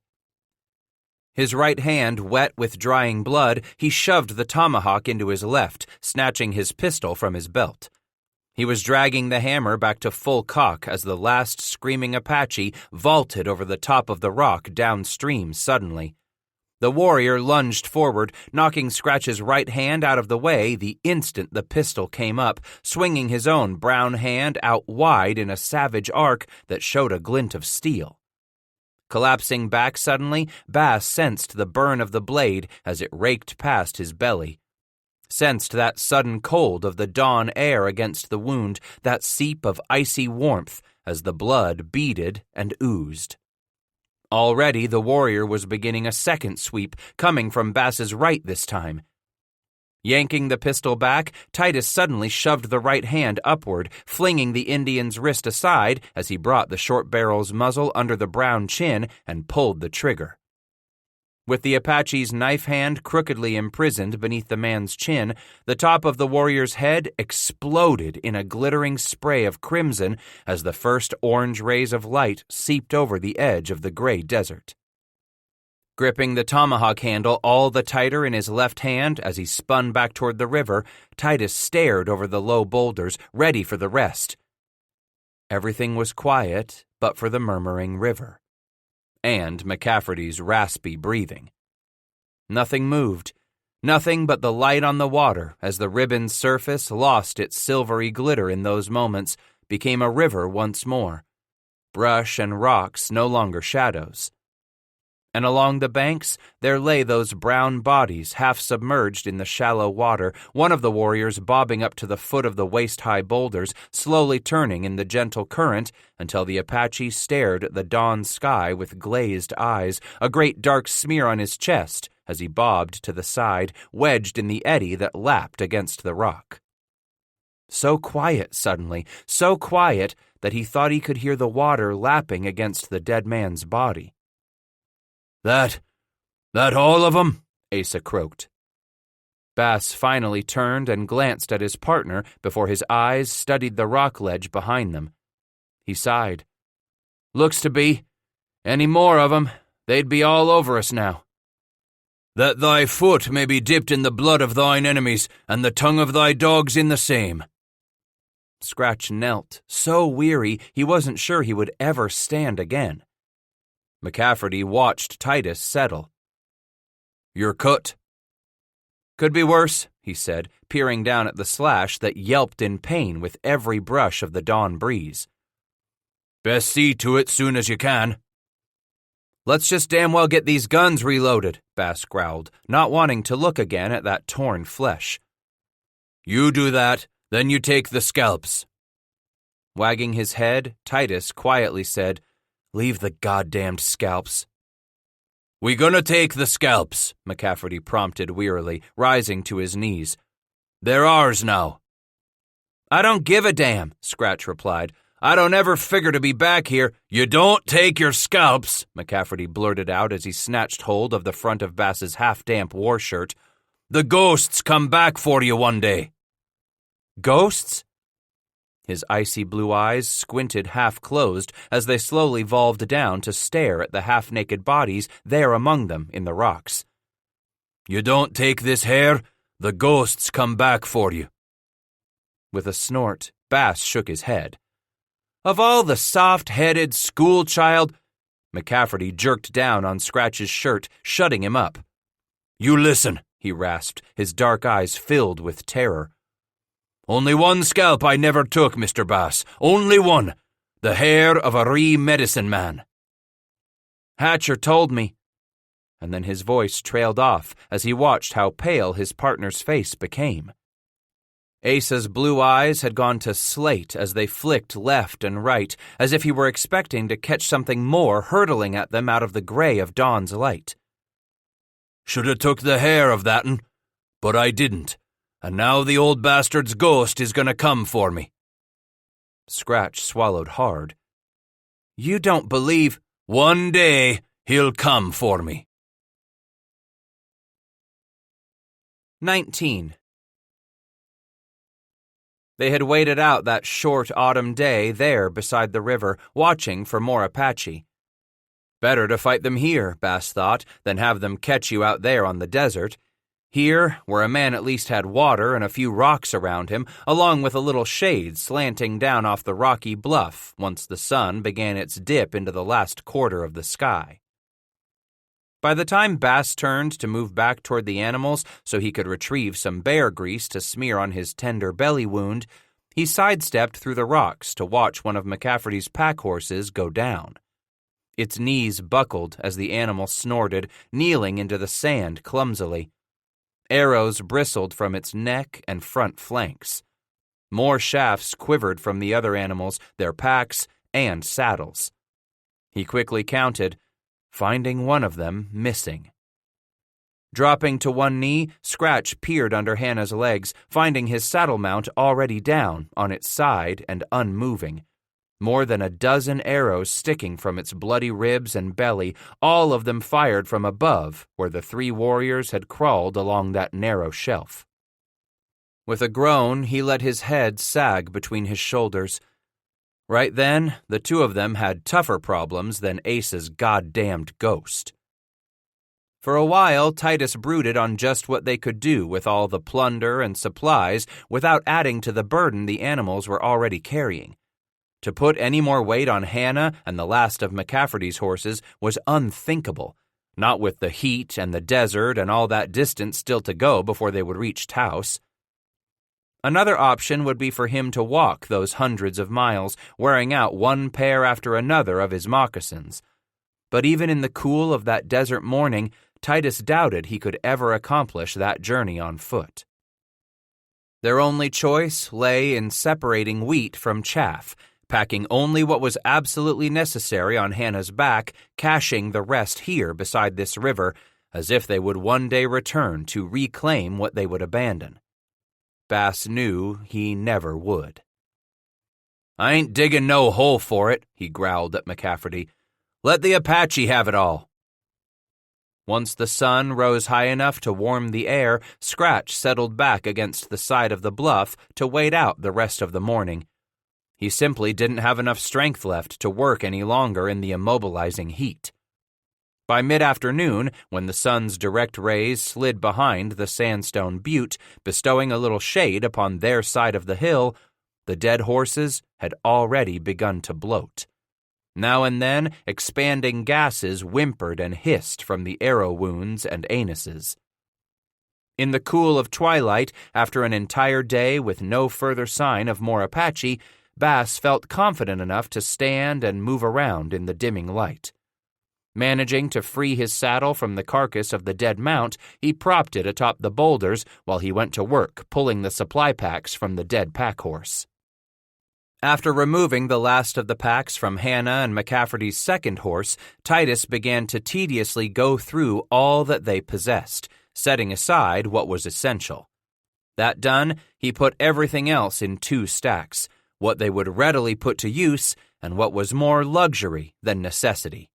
His right hand wet with drying blood, he shoved the tomahawk into his left, snatching his pistol from his belt. He was dragging the hammer back to full cock as the last screaming Apache vaulted over the top of the rock downstream suddenly. The warrior lunged forward, knocking Scratch's right hand out of the way the instant the pistol came up, swinging his own brown hand out wide in a savage arc that showed a glint of steel. Collapsing back suddenly, Bass sensed the burn of the blade as it raked past his belly. Sensed that sudden cold of the dawn air against the wound, that seep of icy warmth as the blood beaded and oozed. Already the warrior was beginning a second sweep, coming from Bass's right this time. Yanking the pistol back, Titus suddenly shoved the right hand upward, flinging the Indian's wrist aside as he brought the short barrel's muzzle under the brown chin and pulled the trigger. With the Apache's knife hand crookedly imprisoned beneath the man's chin, the top of the warrior's head exploded in a glittering spray of crimson as the first orange rays of light seeped over the edge of the gray desert. Gripping the tomahawk handle all the tighter in his left hand as he spun back toward the river, Titus stared over the low boulders, ready for the rest. Everything was quiet but for the murmuring river and McCafferty's raspy breathing. Nothing moved, nothing but the light on the water as the ribbon's surface lost its silvery glitter in those moments, became a river once more. Brush and rocks no longer shadows. And along the banks there lay those brown bodies half submerged in the shallow water, one of the warriors bobbing up to the foot of the waist-high boulders, slowly turning in the gentle current until the Apache stared at the dawn sky with glazed eyes, a great dark smear on his chest as he bobbed to the side, wedged in the eddy that lapped against the rock. So quiet suddenly, so quiet that he thought he could hear the water lapping against the dead man's body. That all of 'em?" Asa croaked. Bass finally turned and glanced at his partner before his eyes studied the rock ledge behind them. He sighed. Looks to be. Any more of 'em, they'd be all over us now. That thy foot may be dipped in the blood of thine enemies, and the tongue of thy dogs in the same. Scratch knelt, so weary he wasn't sure he would ever stand again. McCafferty watched Titus settle. You're cut. Could be worse, he said, peering down at the slash that yelped in pain with every brush of the dawn breeze. Best see to it soon as you can. Let's just damn well get these guns reloaded, Bass growled, not wanting to look again at that torn flesh. You do that, then you take the scalps. Wagging his head, Titus quietly said, Leave the goddamned scalps. We gonna take the scalps, McCafferty prompted wearily, rising to his knees. They're ours now. I don't give a damn, Scratch replied. I don't ever figure to be back here. You don't take your scalps, McCafferty blurted out as he snatched hold of the front of Bass's half-damp war shirt. The ghosts come back for you one day. Ghosts? His icy blue eyes squinted half-closed as they slowly volved down to stare at the half-naked bodies there among them in the rocks. You don't take this hair, the ghosts come back for you. With a snort, Bass shook his head. Of all the soft-headed schoolchild... McCafferty jerked down on Scratch's shirt, shutting him up. You listen, he rasped, his dark eyes filled with terror. Only one scalp I never took, Mr. Bass. Only one. The hair of a medicine man. Hatcher told me. And then his voice trailed off as he watched how pale his partner's face became. Asa's blue eyes had gone to slate as they flicked left and right, as if he were expecting to catch something more hurtling at them out of the gray of dawn's light. Should have took the hair of that'n, but I didn't. And now the old bastard's ghost is gonna come for me. Scratch swallowed hard. You don't believe... One day he'll come for me. 19. They had waited out that short autumn day there beside the river, watching for more Apache. Better to fight them here, Bass thought, than have them catch you out there on the desert. Here, where a man at least had water and a few rocks around him, along with a little shade slanting down off the rocky bluff once the sun began its dip into the last quarter of the sky. By the time Bass turned to move back toward the animals so he could retrieve some bear grease to smear on his tender belly wound, he sidestepped through the rocks to watch one of McCafferty's pack horses go down. Its knees buckled as the animal snorted, kneeling into the sand clumsily. Arrows bristled from its neck and front flanks. More shafts quivered from the other animals, their packs, and saddles. He quickly counted, finding one of them missing. Dropping to one knee, Scratch peered under Hannah's legs, finding his saddle mount already down on its side and unmoving. More than a dozen arrows sticking from its bloody ribs and belly, all of them fired from above where the three warriors had crawled along that narrow shelf. With a groan, he let his head sag between his shoulders. Right then, the two of them had tougher problems than Asa's goddamned ghost. For a while, Titus brooded on just what they could do with all the plunder and supplies without adding to the burden the animals were already carrying. To put any more weight on Hannah and the last of McCafferty's horses was unthinkable, not with the heat and the desert and all that distance still to go before they would reach Taos. Another option would be for him to walk those hundreds of miles, wearing out one pair after another of his moccasins. But even in the cool of that desert morning, Titus doubted he could ever accomplish that journey on foot. Their only choice lay in separating wheat from chaff, packing only what was absolutely necessary on Hannah's back, caching the rest here beside this river, as if they would one day return to reclaim what they would abandon. Bass knew he never would. I ain't digging no hole for it, he growled at McCafferty. Let the Apache have it all. Once the sun rose high enough to warm the air, Scratch settled back against the side of the bluff to wait out the rest of the morning. He simply didn't have enough strength left to work any longer in the immobilizing heat. By mid-afternoon, when the sun's direct rays slid behind the sandstone butte, bestowing a little shade upon their side of the hill, the dead horses had already begun to bloat. Now and then, expanding gases whimpered and hissed from the arrow wounds and anuses. In the cool of twilight, after an entire day with no further sign of more Apache, Bass felt confident enough to stand and move around in the dimming light. Managing to free his saddle from the carcass of the dead mount, he propped it atop the boulders while he went to work pulling the supply packs from the dead pack horse. After removing the last of the packs from Hannah and McCafferty's second horse, Titus began to tediously go through all that they possessed, setting aside what was essential. That done, he put everything else in 2 stacks, what they would readily put to use and what was more luxury than necessity.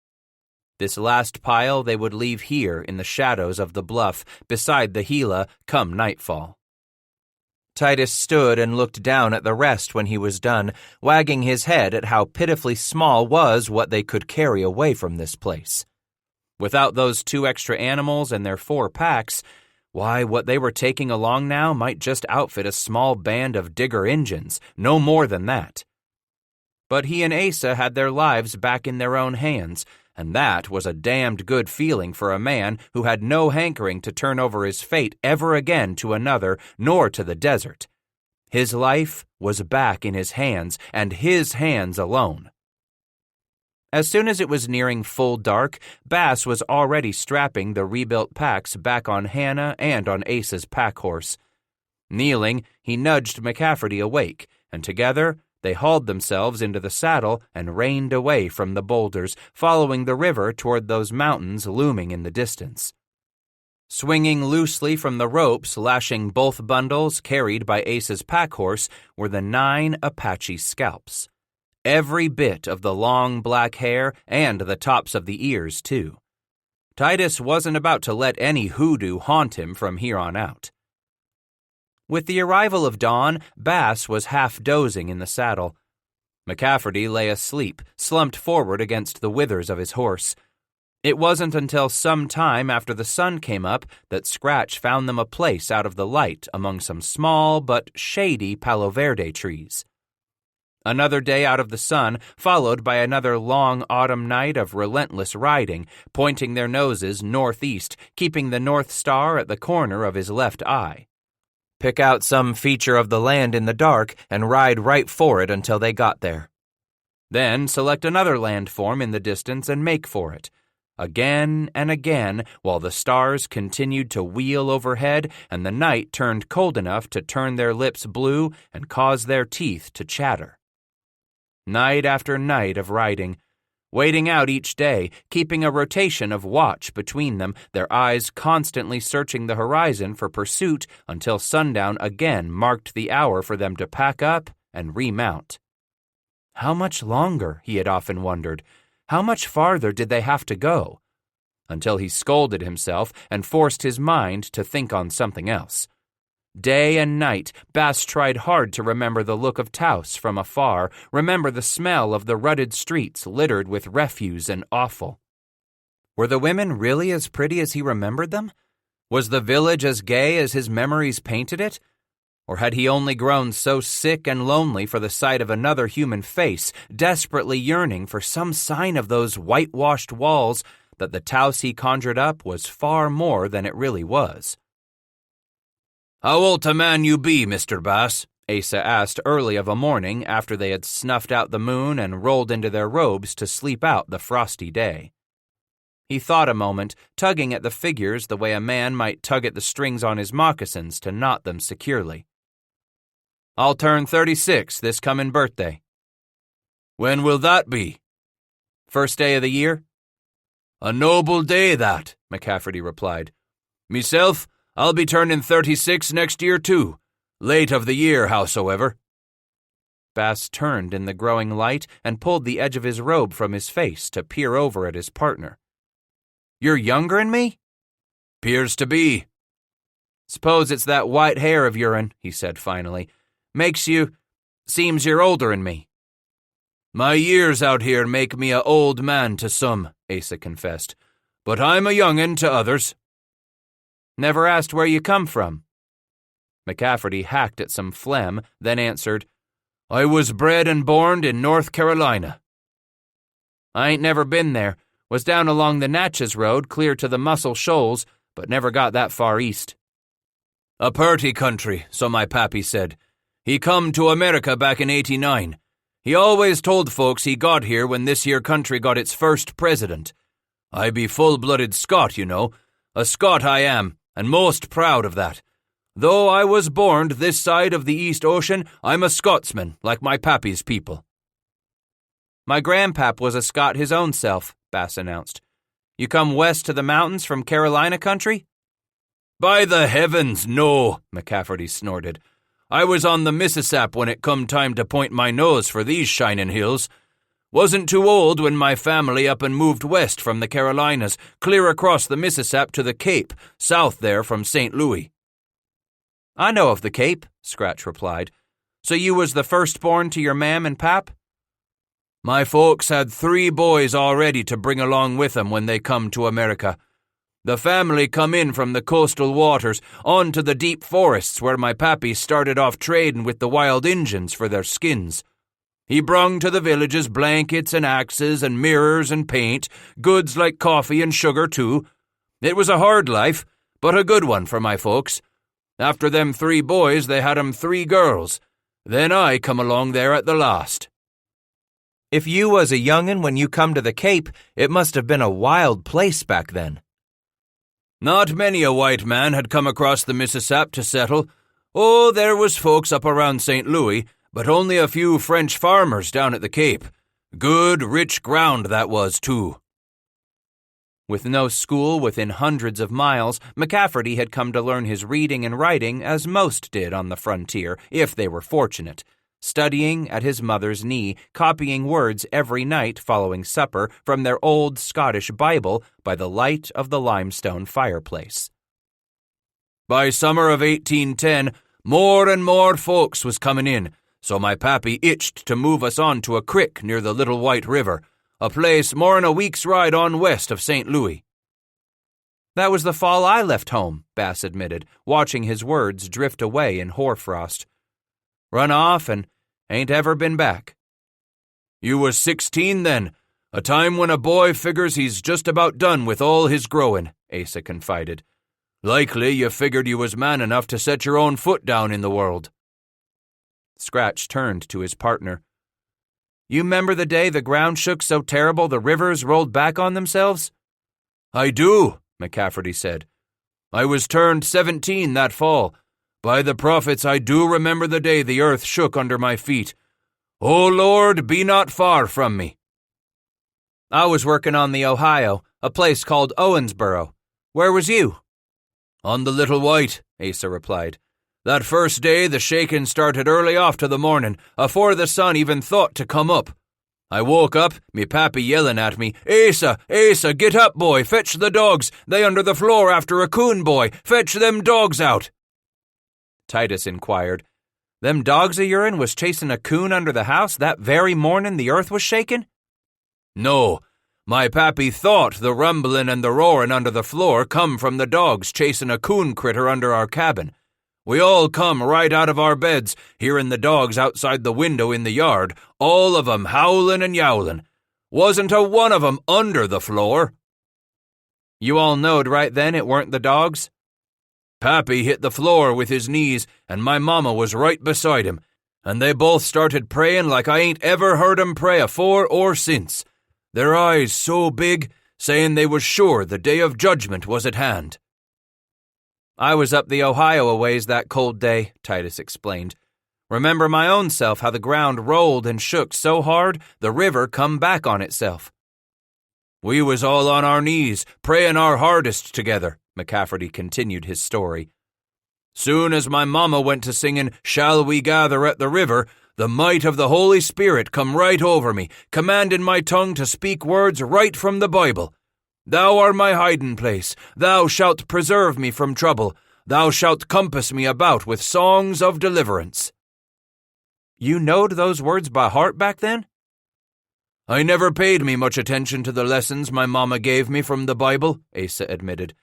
This last pile they would leave here in the shadows of the bluff beside the Gila come nightfall. Titus stood and looked down at the rest when he was done, wagging his head at how pitifully small was what they could carry away from this place. Without those 2 extra animals and their 4 packs, why, what they were taking along now might just outfit a small band of digger Injuns, no more than that. But he and Asa had their lives back in their own hands, and that was a damned good feeling for a man who had no hankering to turn over his fate ever again to another, nor to the desert. His life was back in his hands, and his hands alone. As soon as it was nearing full dark, Bass was already strapping the rebuilt packs back on Hannah and on Asa's pack horse. Kneeling, he nudged McCafferty awake, and together they hauled themselves into the saddle and reined away from the boulders, following the river toward those mountains looming in the distance. Swinging loosely from the ropes lashing both bundles carried by Asa's pack horse were the 9 Apache scalps. Every bit of the long black hair and the tops of the ears, too. Titus wasn't about to let any hoodoo haunt him from here on out. With the arrival of dawn, Bass was half dozing in the saddle. McCafferty lay asleep, slumped forward against the withers of his horse. It wasn't until some time after the sun came up that Scratch found them a place out of the light among some small but shady Palo Verde trees. Another day out of the sun, followed by another long autumn night of relentless riding, pointing their noses northeast, keeping the North Star at the corner of his left eye. Pick out some feature of the land in the dark and ride right for it until they got there. Then select another landform in the distance and make for it. Again and again, while the stars continued to wheel overhead and the night turned cold enough to turn their lips blue and cause their teeth to chatter. Night after night of riding, waiting out each day, keeping a rotation of watch between them, their eyes constantly searching the horizon for pursuit until sundown again marked the hour for them to pack up and remount. How much longer, he had often wondered. How much farther did they have to go? Until he scolded himself and forced his mind to think on something else. Day and night, Bass tried hard to remember the look of Taos from afar, remember the smell of the rutted streets littered with refuse and offal. Were the women really as pretty as he remembered them? Was the village as gay as his memories painted it? Or had he only grown so sick and lonely for the sight of another human face, desperately yearning for some sign of those whitewashed walls, that the Taos he conjured up was far more than it really was? "How old a man you be, Mr. Bass?" Asa asked early of a morning after they had snuffed out the moon and rolled into their robes to sleep out the frosty day. He thought a moment, tugging at the figures the way a man might tug at the strings on his moccasins to knot them securely. "I'll turn 36 this comin' birthday." "When will that be?" "First day of the year." "A noble day, that," McCafferty replied. "Meself, I'll be turning 36 next year, too. Late of the year, howsoever." Bass turned in the growing light and pulled the edge of his robe from his face to peer over at his partner. You're younger 'n me? 'Pears to be. Suppose it's that white hair of your'n, he said finally. Seems you're older 'n me. My years out here make me a old man to some, Asa confessed. But I'm a young'un to others. Never asked where you come from. McCafferty hacked at some phlegm, then answered, I was bred and born in North Carolina. I ain't never been there. Was down along the Natchez Road, clear to the Muscle Shoals, but never got that far east. A purty country, so my pappy said. He come to America back in '89. He always told folks he got here when this here country got its first president. I be full-blooded Scot, you know. A Scot I am, and most proud of that. Though I was born this side of the East Ocean, I'm a Scotsman, like my pappy's people. My grandpap was a Scot his own self, Bass announced. You come west to the mountains from Carolina country? By the heavens, no, McCafferty snorted. I was on the Mississap when it come time to point my nose for these shining hills. Wasn't too old when my family up and moved west from the Carolinas, clear across the Mississap to the Cape, south there from St. Louis. I know of the Cape, Scratch replied. So you was the firstborn to your mam and pap? My folks had 3 boys already to bring along with them when they come to America. The family come in from the coastal waters on to the deep forests where my pappy started off trading with the wild Injuns for their skins. He brung to the villages blankets and axes and mirrors and paint, goods like coffee and sugar too. It was a hard life, but a good one for my folks. After them 3 boys, they had 'em 3 girls. Then I come along there at the last. If you was a young'un when you come to the Cape, it must have been a wild place back then. Not many a white man had come across the Mississap to settle. Oh, there was folks up around St. Louis, but only a few French farmers down at the Cape. Good, rich ground that was, too. With no school within hundreds of miles, McCafferty had come to learn his reading and writing as most did on the frontier, if they were fortunate, studying at his mother's knee, copying words every night following supper from their old Scottish Bible by the light of the limestone fireplace. By summer of 1810, more and more folks was comin' in, so my pappy itched to move us on to a crick near the Little White River, a place more'n a week's ride on west of St. Louis. That was the fall I left home, Bass admitted, watching his words drift away in hoarfrost. Run off and ain't ever been back. You was 16 then, a time when a boy figures he's just about done with all his growin', Asa confided. Likely you figured you was man enough to set your own foot down in the world. Scratch turned to his partner. You 'member the day the ground shook so terrible the rivers rolled back on themselves? I do, McCafferty said. I was turned 17 that fall. By the prophets, I do remember the day the earth shook under my feet. O Lord, be not far from me. I was working on the Ohio, a place called Owensboro. Where was you? On the Little White, Asa replied. That first day the shaking started early off to the morning, afore the sun even thought to come up. I woke up, me pappy yelling at me, Asa, Asa, get up, boy, fetch the dogs. They under the floor after a coon, boy. Fetch them dogs out. Titus inquired, Them dogs of your'n was chasing a coon under the house that very morning the earth was shaking? No, my pappy thought the rumbling and the roaring under the floor come from the dogs chasing a coon critter under our cabin. We all come right out of our beds, hearing the dogs outside the window in the yard, all of 'em howling and yowling. Wasn't a one of 'em under the floor. You all knowed right then it weren't the dogs? Pappy hit the floor with his knees, and my mama was right beside him, and they both started praying like I ain't ever heard 'em pray afore or since. Their eyes so big, saying they was sure the day of judgment was at hand. I was up the Ohio a ways that cold day, Titus explained. Remember my own self how the ground rolled and shook so hard the river come back on itself. We was all on our knees, praying our hardest together, McCafferty continued his story. Soon as my mama went to singing, Shall We Gather at the River, the might of the Holy Spirit come right over me, commanding my tongue to speak words right from the Bible. Thou art my hiding place. Thou shalt preserve me from trouble. Thou shalt compass me about with songs of deliverance. You knowed those words by heart back then? I never paid me much attention to the lessons my mama gave me from the Bible, Asa admitted.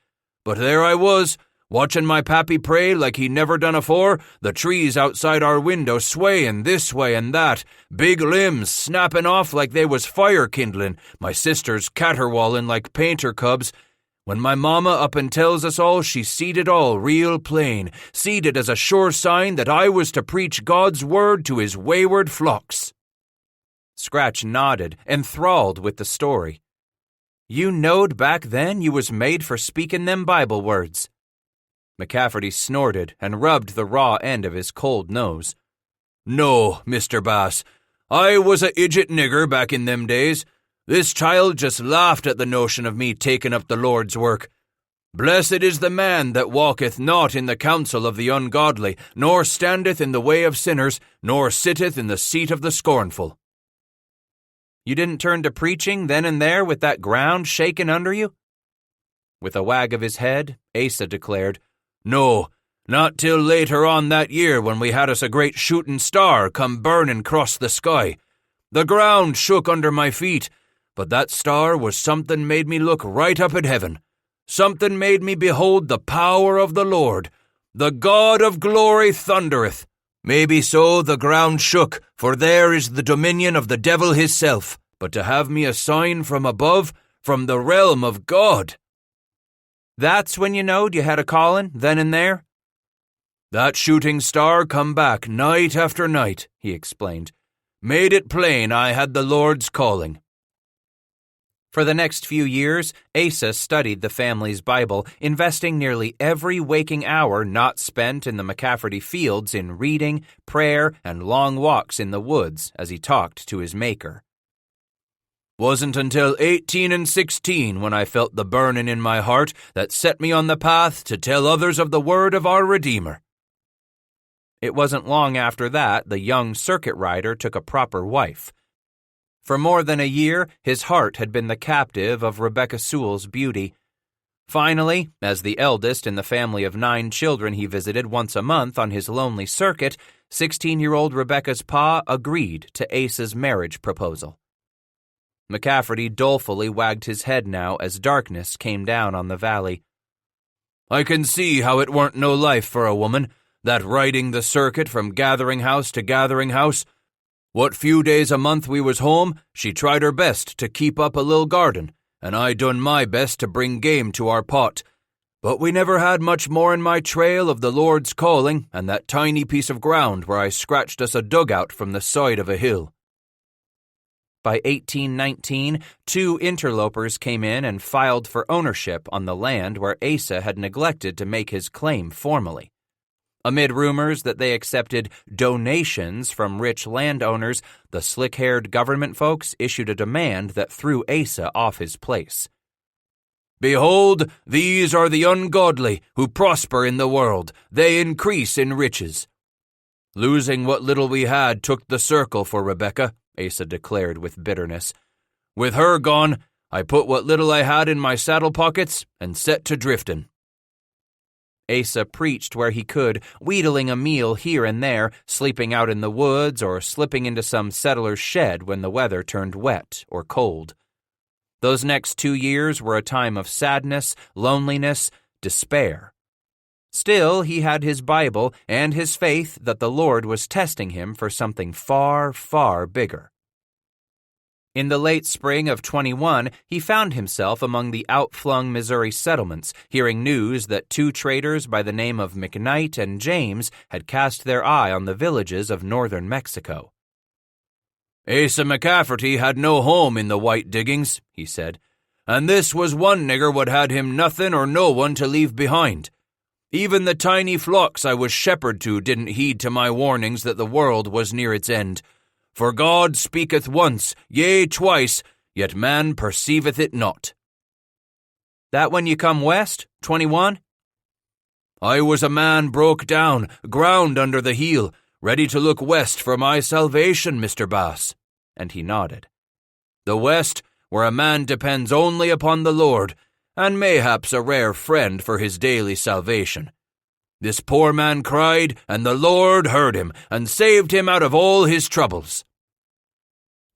But there I was, watching my pappy pray like he never done afore, the trees outside our window swayin' this way and that, big limbs snapping off like they was fire kindling, my sisters caterwauling like painter cubs. When my mama up and tells us all, she seed it all real plain, seed it as a sure sign that I was to preach God's word to his wayward flocks. Scratch nodded, enthralled with the story. You knowed back then you was made for speaking them Bible words. McCafferty snorted and rubbed the raw end of his cold nose. No, Mr. Bass, I was a idjit nigger back in them days. This child just laughed at the notion of me taking up the Lord's work. Blessed is the man that walketh not in the counsel of the ungodly, nor standeth in the way of sinners, nor sitteth in the seat of the scornful. You didn't turn to preaching then and there with that ground shaking under you? With a wag of his head, Asa declared, No, not till later on that year when we had us a great shooting star come burning across the sky. The ground shook under my feet, but that star was something made me look right up at heaven. Something made me behold the power of the Lord. The God of glory thundereth. Maybe so the ground shook, for there is the dominion of the devil hisself, but to have me a sign from above, from the realm of God. That's when you knowed you had a calling, then and there? That shooting star come back night after night, he explained. Made it plain I had the Lord's calling. For the next few years, Asa studied the family's Bible, investing nearly every waking hour not spent in the McCafferty fields in reading, prayer, and long walks in the woods as he talked to his Maker. Wasn't until 18 and 16 when I felt the burning in my heart that set me on the path to tell others of the word of our Redeemer. It wasn't long after that the young circuit rider took a proper wife. For more than a year, his heart had been the captive of Rebecca Sewell's beauty. Finally, as the eldest in the family of 9 children he visited once a month on his lonely circuit, 16-year-old Rebecca's pa agreed to Asa's marriage proposal. McCafferty dolefully wagged his head now as darkness came down on the valley. I can see how it weren't no life for a woman, that riding the circuit from gathering house to gathering house. What few days a month we was home, she tried her best to keep up a little garden, and I done my best to bring game to our pot. But we never had much more in my trail of the Lord's calling and that tiny piece of ground where I scratched us a dugout from the side of a hill. By 1819, 2 interlopers came in and filed for ownership on the land where Asa had neglected to make his claim formally. Amid rumors that they accepted donations from rich landowners, the slick-haired government folks issued a demand that threw Asa off his place. Behold, these are the ungodly who prosper in the world. They increase in riches. Losing what little we had took the circle for Rebecca, Asa declared with bitterness. With her gone, I put what little I had in my saddle pockets and set to drifting. Asa preached where he could, wheedling a meal here and there, sleeping out in the woods or slipping into some settler's shed when the weather turned wet or cold. Those next 2 years were a time of sadness, loneliness, despair. Still, he had his Bible and his faith that the Lord was testing him for something far, far bigger. In the late spring of 21, he found himself among the outflung Missouri settlements, hearing news that 2 traders by the name of McKnight and James had cast their eye on the villages of northern Mexico. Asa McCafferty had no home in the white diggings, he said, and this was one nigger what had him nothing or no one to leave behind. Even the tiny flocks I was shepherd to didn't heed to my warnings that the world was near its end. For God speaketh once, yea, twice, yet man perceiveth it not. That when you come west, 21? I was a man broke down, ground under the heel, ready to look west for my salvation, Mr. Bass. And he nodded. The west, where a man depends only upon the Lord, and mayhaps a rare friend for his daily salvation. This poor man cried, and the Lord heard him, and saved him out of all his troubles."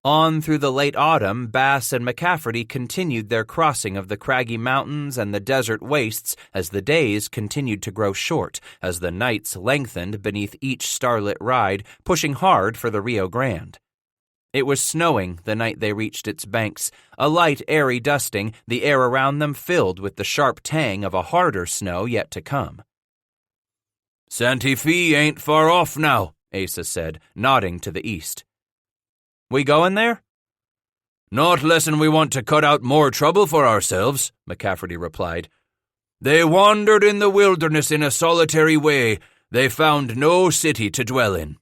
On through the late autumn, Bass and McCafferty continued their crossing of the craggy mountains and the desert wastes as the days continued to grow short, as the nights lengthened beneath each starlit ride, pushing hard for the Rio Grande. It was snowing the night they reached its banks, a light, airy dusting, the air around them filled with the sharp tang of a harder snow yet to come. "Santa Fe ain't far off now," Asa said, nodding to the east. "We going there?" "Not lessen we want to cut out more trouble for ourselves," McCafferty replied. "They wandered in the wilderness in a solitary way. They found no city to dwell in."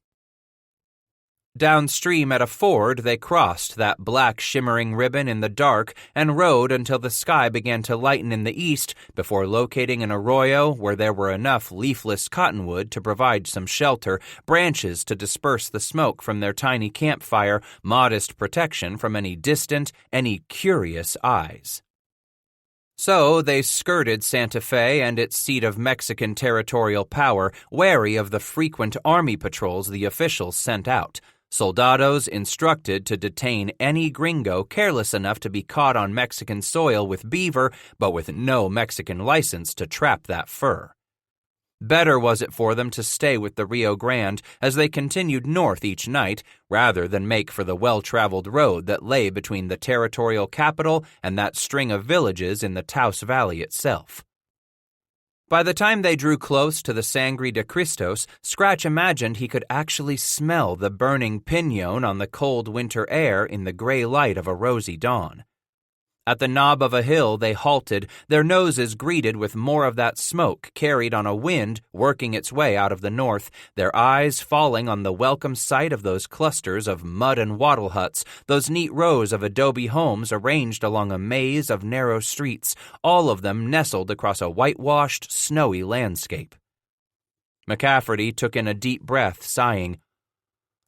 Downstream at a ford, they crossed that black shimmering ribbon in the dark and rode until the sky began to lighten in the east before locating an arroyo where there were enough leafless cottonwood to provide some shelter, branches to disperse the smoke from their tiny campfire, modest protection from any distant, any curious eyes. So they skirted Santa Fe and its seat of Mexican territorial power, wary of the frequent army patrols the officials sent out. Soldados instructed to detain any gringo careless enough to be caught on Mexican soil with beaver, but with no Mexican license to trap that fur. Better was it for them to stay with the Rio Grande as they continued north each night, rather than make for the well-traveled road that lay between the territorial capital and that string of villages in the Taos Valley itself. By the time they drew close to the Sangre de Cristos, Scratch imagined he could actually smell the burning piñon on the cold winter air in the gray light of a rosy dawn. At the knob of a hill they halted, their noses greeted with more of that smoke carried on a wind working its way out of the north, their eyes falling on the welcome sight of those clusters of mud and wattle huts, those neat rows of adobe homes arranged along a maze of narrow streets, all of them nestled across a whitewashed, snowy landscape. McCafferty took in a deep breath, sighing.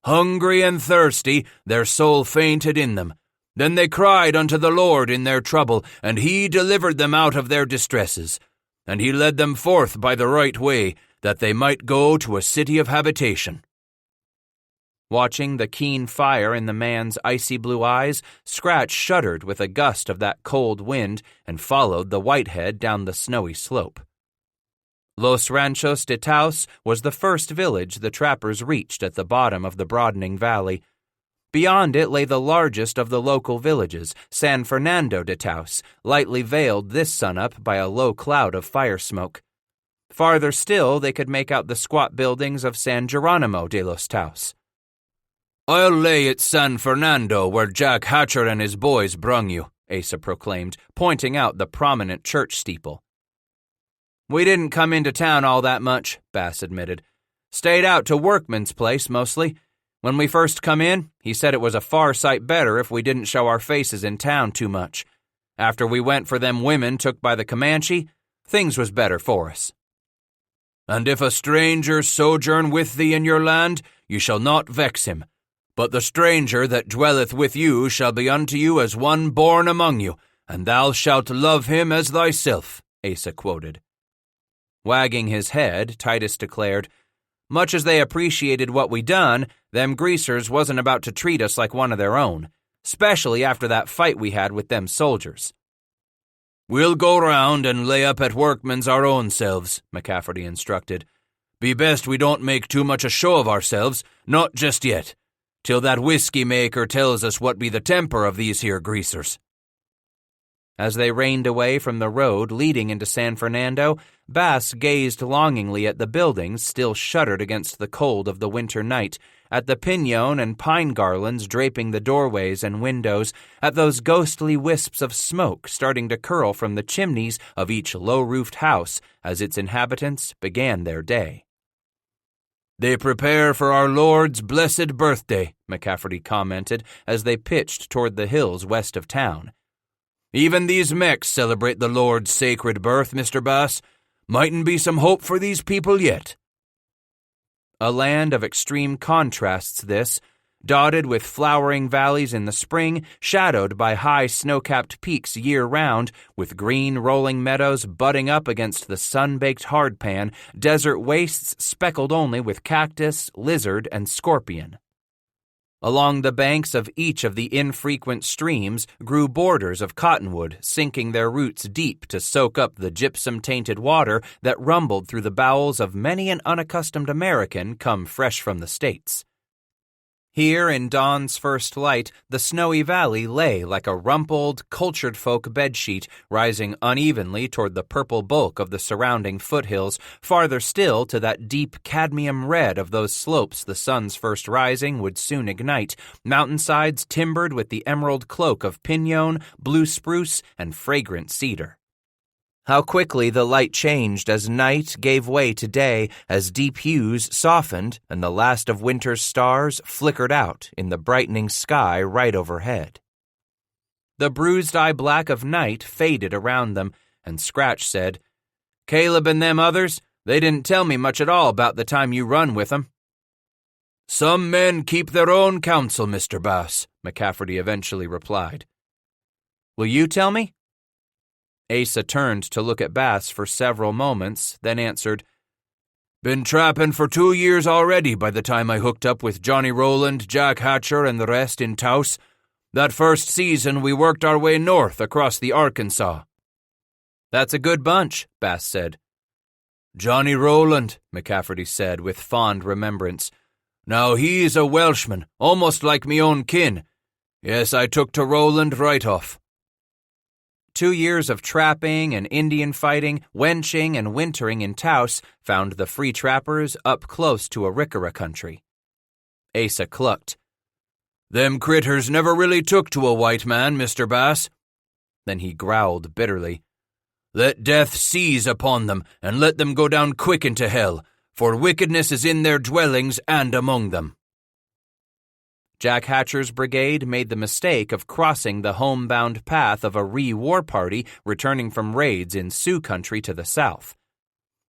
"Hungry and thirsty, their soul fainted in them. Then they cried unto the Lord in their trouble, and he delivered them out of their distresses. And he led them forth by the right way, that they might go to a city of habitation." Watching the keen fire in the man's icy blue eyes, Scratch shuddered with a gust of that cold wind and followed the whitehead down the snowy slope. Los Ranchos de Taos was the first village the trappers reached at the bottom of the broadening valley. Beyond it lay the largest of the local villages, San Fernando de Taos, lightly veiled this sunup by a low cloud of fire smoke. Farther still, they could make out the squat buildings of San Geronimo de los Taos. "I'll lay it's San Fernando where Jack Hatcher and his boys brung you," Asa proclaimed, pointing out the prominent church steeple. "We didn't come into town all that much," Bass admitted. "Stayed out to Workman's place, mostly. When we first come in, he said it was a far sight better if we didn't show our faces in town too much. After we went for them women took by the Comanche, things was better for us." "And if a stranger sojourn with thee in your land, you shall not vex him. But the stranger that dwelleth with you shall be unto you as one born among you, and thou shalt love him as thyself," Asa quoted. Wagging his head, Titus declared, "Much as they appreciated what we done, them greasers wasn't about to treat us like one of their own, especially after that fight we had with them soldiers." "We'll go round and lay up at Workman's our own selves," McCafferty instructed. "Be best we don't make too much a show of ourselves, not just yet, till that whiskey maker tells us what be the temper of these here greasers." As they reined away from the road leading into San Fernando, Bass gazed longingly at the buildings still shuttered against the cold of the winter night, at the piñon and pine garlands draping the doorways and windows, at those ghostly wisps of smoke starting to curl from the chimneys of each low-roofed house as its inhabitants began their day. "They prepare for our Lord's blessed birthday," McCafferty commented as they pitched toward the hills west of town. "Even these Mex celebrate the Lord's sacred birth, Mr. Bass. Mightn't be some hope for these people yet." A land of extreme contrasts this, dotted with flowering valleys in the spring, shadowed by high snow-capped peaks year-round, with green rolling meadows butting up against the sun-baked hardpan, desert wastes speckled only with cactus, lizard, and scorpion. Along the banks of each of the infrequent streams grew borders of cottonwood, sinking their roots deep to soak up the gypsum-tainted water that rumbled through the bowels of many an unaccustomed American come fresh from the States. Here in dawn's first light, the snowy valley lay like a rumpled, cultured folk bedsheet, rising unevenly toward the purple bulk of the surrounding foothills, farther still to that deep cadmium red of those slopes the sun's first rising would soon ignite, mountainsides timbered with the emerald cloak of pinon, blue spruce, and fragrant cedar. How quickly the light changed as night gave way to day, as deep hues softened and the last of winter's stars flickered out in the brightening sky right overhead. The bruised eye black of night faded around them, and Scratch said, "Caleb and them others, they didn't tell me much at all about the time you run with 'em." "Some men keep their own counsel, Mr. Bass," McCafferty eventually replied. "Will you tell me?" Asa turned to look at Bass for several moments, then answered, "Been trapping for 2 years already by the time I hooked up with Johnny Rowland, Jack Hatcher, and the rest in Taos. That first season we worked our way north across the Arkansas." "That's a good bunch," Bass said. "Johnny Rowland," McCafferty said with fond remembrance. "Now he's a Welshman, almost like me own kin. Yes, I took to Rowland right off." 2 years of trapping and Indian fighting, wenching and wintering in Taos found the free trappers up close to Arikara country. Asa clucked. "Them critters never really took to a white man, Mr. Bass." Then he growled bitterly. "Let death seize upon them, and let them go down quick into hell, for wickedness is in their dwellings and among them." Jack Hatcher's brigade made the mistake of crossing the homebound path of a re-war party returning from raids in Sioux country to the south.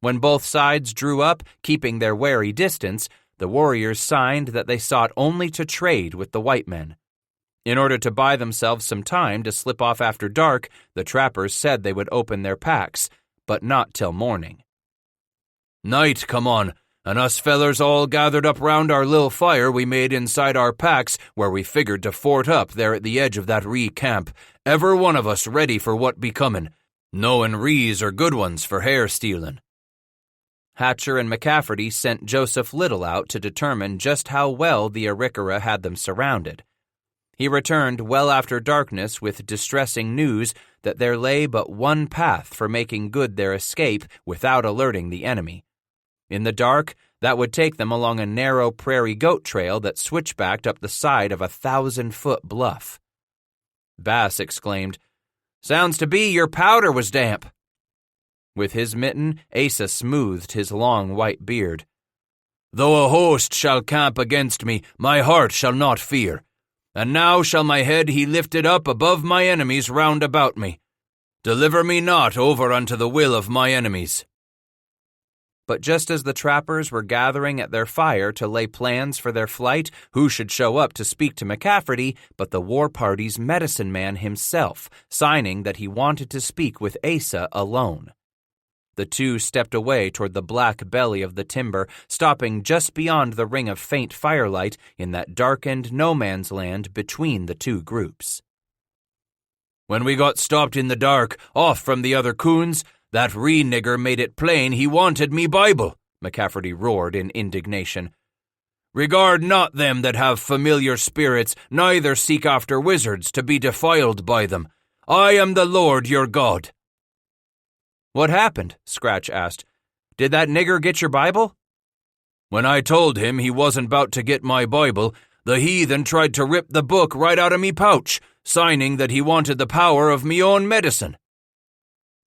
When both sides drew up, keeping their wary distance, the warriors signed that they sought only to trade with the white men. In order to buy themselves some time to slip off after dark, the trappers said they would open their packs, but not till morning. "Night come on, and us fellers all gathered up round our little fire we made inside our packs where we figured to fort up there at the edge of that ree camp, ever one of us ready for what be comin', knowin' rees are good ones for hair stealin'." Hatcher and McCafferty sent Joseph Little out to determine just how well the Arikara had them surrounded. He returned well after darkness with distressing news that there lay but one path for making good their escape without alerting the enemy. In the dark, that would take them along a narrow prairie goat trail that switchbacked up the side of a 1,000-foot bluff. Bass exclaimed, "Sounds to be your powder was damp." With his mitten, Asa smoothed his long white beard. "Though a host shall camp against me, my heart shall not fear. And now shall my head he lifted up above my enemies round about me. Deliver me not over unto the will of my enemies." But just as the trappers were gathering at their fire to lay plans for their flight, who should show up to speak to McCafferty but the war party's medicine man himself, signing that he wanted to speak with Asa alone. The two stepped away toward the black belly of the timber, stopping just beyond the ring of faint firelight in that darkened no-man's land between the two groups. "When we got stopped in the dark, off from the other coons, that nigger made it plain he wanted me Bible," McCafferty roared in indignation. "Regard not them that have familiar spirits, neither seek after wizards to be defiled by them. I am the Lord your God." "What happened?" Scratch asked. "Did that nigger get your Bible?" "When I told him he wasn't about to get my Bible, the heathen tried to rip the book right out of me pouch, signing that he wanted the power of me own medicine."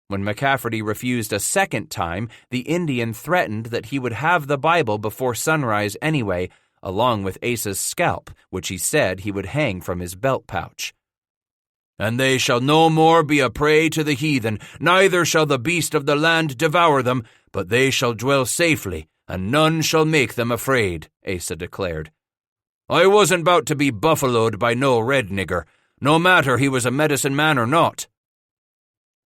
When McCafferty refused a second time, the Indian threatened that he would have the Bible before sunrise anyway, along with Asa's scalp, which he said he would hang from his belt pouch. "And they shall no more be a prey to the heathen, neither shall the beast of the land devour them, but they shall dwell safely, and none shall make them afraid," Asa declared. I wasn't about to be buffaloed by no red nigger, no matter he was a medicine man or not."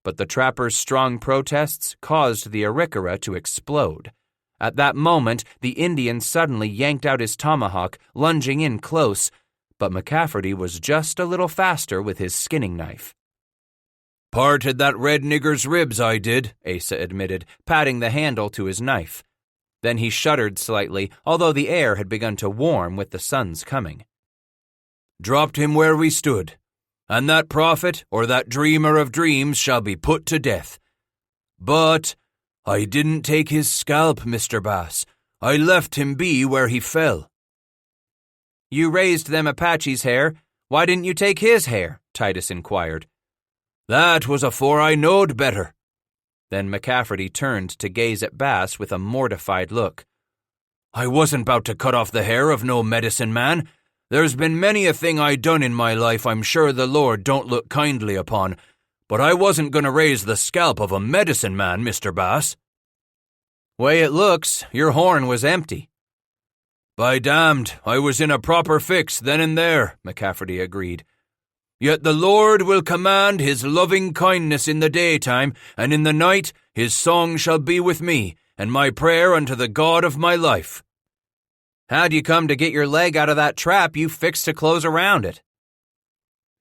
But the trapper's strong protests caused the Arikara to explode. At that moment, the Indian suddenly yanked out his tomahawk, lunging in close, but McCafferty was just a little faster with his skinning knife. "Parted that red nigger's ribs, I did," Asa admitted, patting the handle to his knife. Then he shuddered slightly, although the air had begun to warm with the sun's coming. "Dropped him where we stood, and that prophet or that dreamer of dreams shall be put to death. But I didn't take his scalp, Mr. Bass. I left him be where he fell." "You raised them Apache's hair. Why didn't you take his hair?" Titus inquired. "That was afore I knowed better." Then McCafferty turned to gaze at Bass with a mortified look. "I wasn't about to cut off the hair of no medicine man. There's been many a thing I done in my life I'm sure the Lord don't look kindly upon, but I wasn't going to raise the scalp of a medicine man, Mr. Bass." "Way it looks, your horn was empty." "By damned, I was in a proper fix then and there," McCafferty agreed. "Yet the Lord will command his loving kindness in the daytime, and in the night his song shall be with me, and my prayer unto the God of my life." "How'd you come to get your leg out of that trap you fixed to close around it?"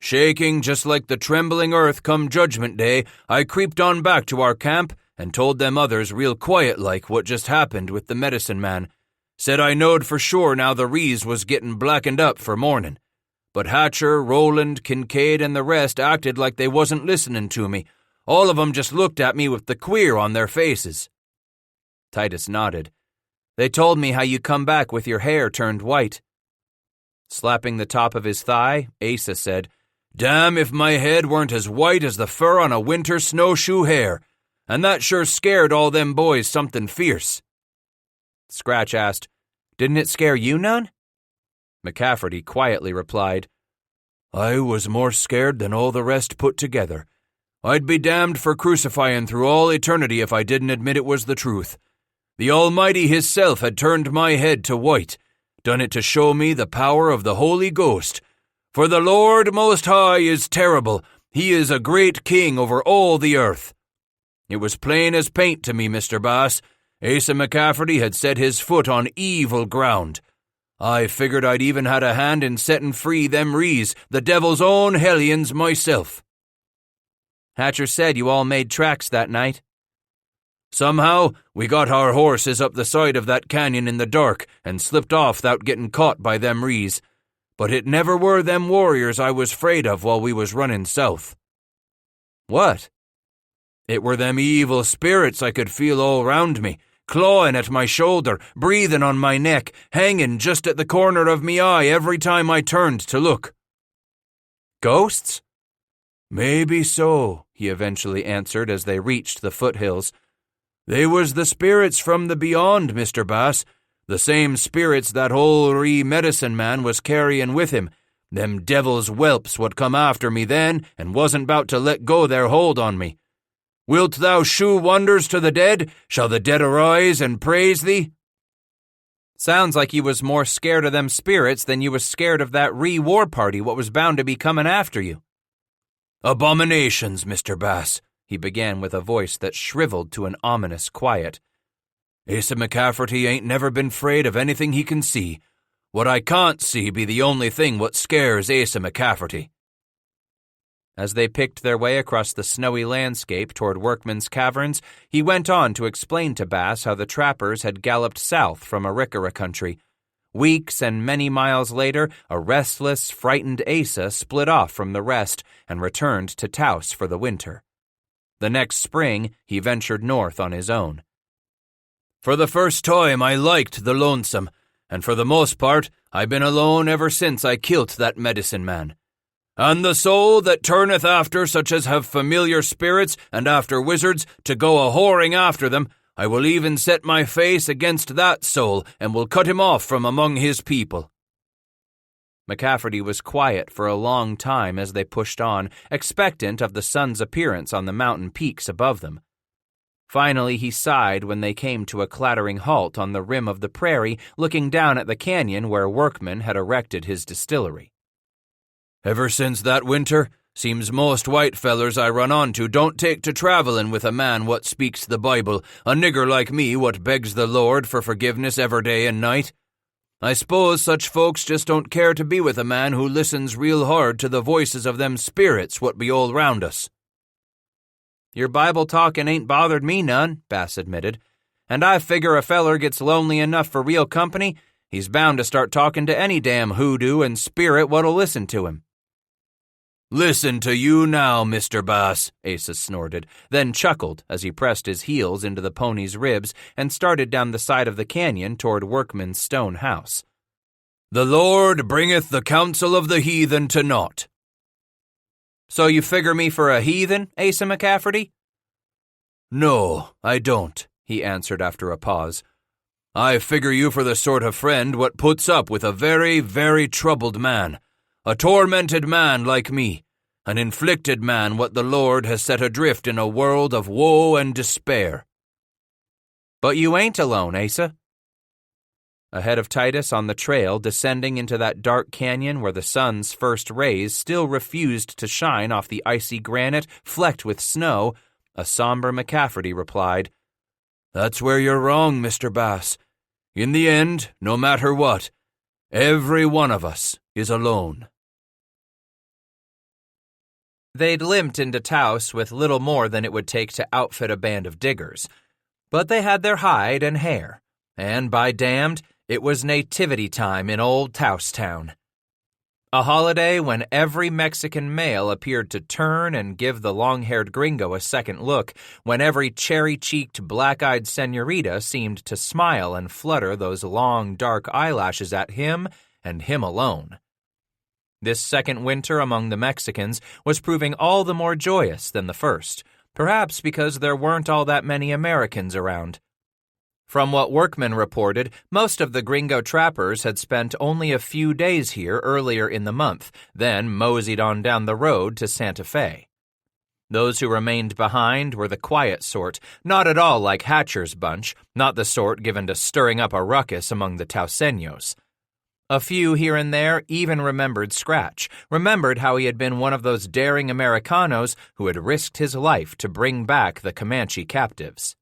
"Shaking just like the trembling earth come Judgment Day, I creeped on back to our camp and told them others real quiet like what just happened with the medicine man. Said I knowed for sure now the rees was getting blackened up for morning. But Hatcher, Rowland, Kincaid, and the rest acted like they wasn't listening to me. All of 'em just looked at me with the queer on their faces." Titus nodded. "They told me how you come back with your hair turned white." Slapping the top of his thigh, Asa said, "Damn if my head weren't as white as the fur on a winter snowshoe hare, and that sure scared all them boys something fierce." Scratch asked, "Didn't it scare you none?" McCafferty quietly replied, "I was more scared than all the rest put together. I'd be damned for crucifying through all eternity if I didn't admit it was the truth. The Almighty Hisself had turned my head to white, done it to show me the power of the Holy Ghost. For the Lord Most High is terrible. He is a great king over all the earth. It was plain as paint to me, Mr. Bass. Asa McCafferty had set his foot on evil ground. I figured I'd even had a hand in setting free them rees, the devil's own hellions myself." "Hatcher said you all made tracks that night." "Somehow, we got our horses up the side of that canyon in the dark and slipped off without getting caught by them rees. But it never were them warriors I was 'fraid of while we was running south." "What?" "It were them evil spirits I could feel all round me, clawing at my shoulder, breathing on my neck, hanging just at the corner of me eye every time I turned to look." "Ghosts?" "Maybe so," he eventually answered as they reached the foothills. "They was the spirits from the beyond, Mr. Bass, the same spirits that old medicine man was carrying with him, them devil's whelps what come after me then and wasn't bout to let go their hold on me. Wilt thou shew wonders to the dead? Shall the dead arise and praise thee?" "Sounds like you was more scared of them spirits than you was scared of that war party what was bound to be coming after you." "Abominations, Mr. Bass," he began with a voice that shriveled to an ominous quiet. "Asa McCafferty ain't never been 'fraid of anything he can see. What I can't see be the only thing what scares Asa McCafferty." As they picked their way across the snowy landscape toward Workman's Caverns, he went on to explain to Bass how the trappers had galloped south from Arikara country. Weeks and many miles later, a restless, frightened Asa split off from the rest and returned to Taos for the winter. The next spring, he ventured north on his own. "For the first time I liked the lonesome, and for the most part I been alone ever since I kilt that medicine man. And the soul that turneth after such as have familiar spirits and after wizards to go a-whoring after them, I will even set my face against that soul and will cut him off from among his people." McCafferty was quiet for a long time as they pushed on, expectant of the sun's appearance on the mountain peaks above them. Finally, he sighed when they came to a clattering halt on the rim of the prairie, looking down at the canyon where Workman had erected his distillery. Ever since that winter, seems most white fellers I run onto don't take to travelin' with a man what speaks the Bible, a nigger like me what begs the Lord for forgiveness every day and night. I s'pose such folks just don't care to be with a man who listens real hard to the voices of them spirits what be all round us. Your Bible talkin' ain't bothered me none, Bass admitted, and I figure a feller gets lonely enough for real company, he's bound to start talking to any damn hoodoo and spirit what'll listen to him. Listen to you now, Mr. Bass, Asa snorted, then chuckled as he pressed his heels into the pony's ribs and started down the side of the canyon toward Workman's stone house. The Lord bringeth the counsel of the heathen to naught. So you figure me for a heathen, Asa McCafferty? No, I don't, he answered after a pause. I figure you for the sort of friend what puts up with a very, very troubled man, a tormented man like me, an inflicted man what the Lord has set adrift in a world of woe and despair. But you ain't alone, Asa. Ahead of Titus on the trail descending into that dark canyon where the sun's first rays still refused to shine off the icy granite flecked with snow, a somber McCafferty replied, That's where you're wrong, Mr. Bass. In the end, no matter what, every one of us is alone. They'd limped into Taos with little more than it would take to outfit a band of diggers, but they had their hide and hair, and by damned, it was nativity time in old Taos Town. A holiday when every Mexican male appeared to turn and give the long-haired gringo a second look, when every cherry-cheeked, black-eyed senorita seemed to smile and flutter those long, dark eyelashes at him and him alone. This second winter among the Mexicans was proving all the more joyous than the first, perhaps because there weren't all that many Americans around. From what Workman reported, most of the gringo trappers had spent only a few days here earlier in the month, then moseyed on down the road to Santa Fe. Those who remained behind were the quiet sort, not at all like Hatcher's bunch, not the sort given to stirring up a ruckus among the Tauseños. A few here and there even remembered Scratch, remembered how he had been one of those daring Americanos who had risked his life to bring back the Comanche captives.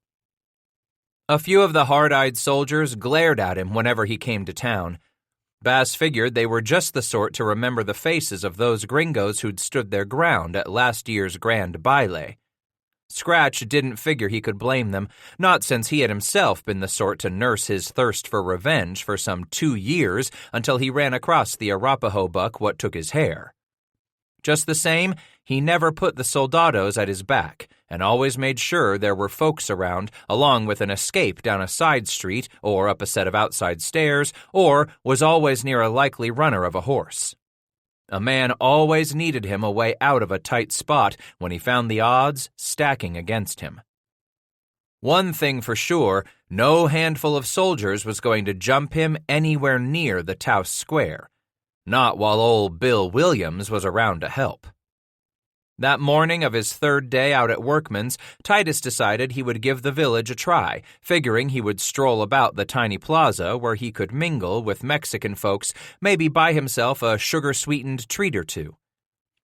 A few of the hard-eyed soldiers glared at him whenever he came to town. Bass figured they were just the sort to remember the faces of those gringos who'd stood their ground at last year's grand baile. Scratch didn't figure he could blame them, not since he had himself been the sort to nurse his thirst for revenge for some 2 years until he ran across the Arapaho buck what took his hair. Just the same, he never put the soldados at his back, and always made sure there were folks around, along with an escape down a side street or up a set of outside stairs, or was always near a likely runner of a horse. A man always needed him a way out of a tight spot when he found the odds stacking against him. One thing for sure, no handful of soldiers was going to jump him anywhere near the Taos Square, not while old Bill Williams was around to help. That morning of his third day out at Workman's, Titus decided he would give the village a try, figuring he would stroll about the tiny plaza where he could mingle with Mexican folks, maybe buy himself a sugar-sweetened treat or two.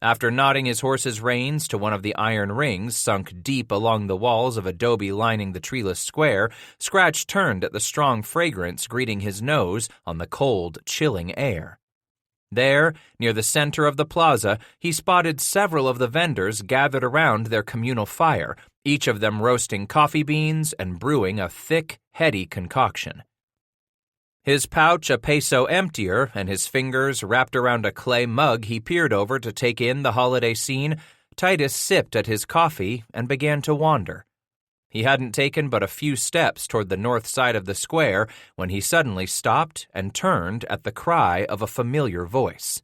After knotting his horse's reins to one of the iron rings sunk deep along the walls of adobe lining the treeless square, Scratch turned at the strong fragrance greeting his nose on the cold, chilling air. There, near the center of the plaza, he spotted several of the vendors gathered around their communal fire, each of them roasting coffee beans and brewing a thick, heady concoction. His pouch a peso emptier and his fingers wrapped around a clay mug he peered over to take in the holiday scene, Titus sipped at his coffee and began to wander. He hadn't taken but a few steps toward the north side of the square when he suddenly stopped and turned at the cry of a familiar voice.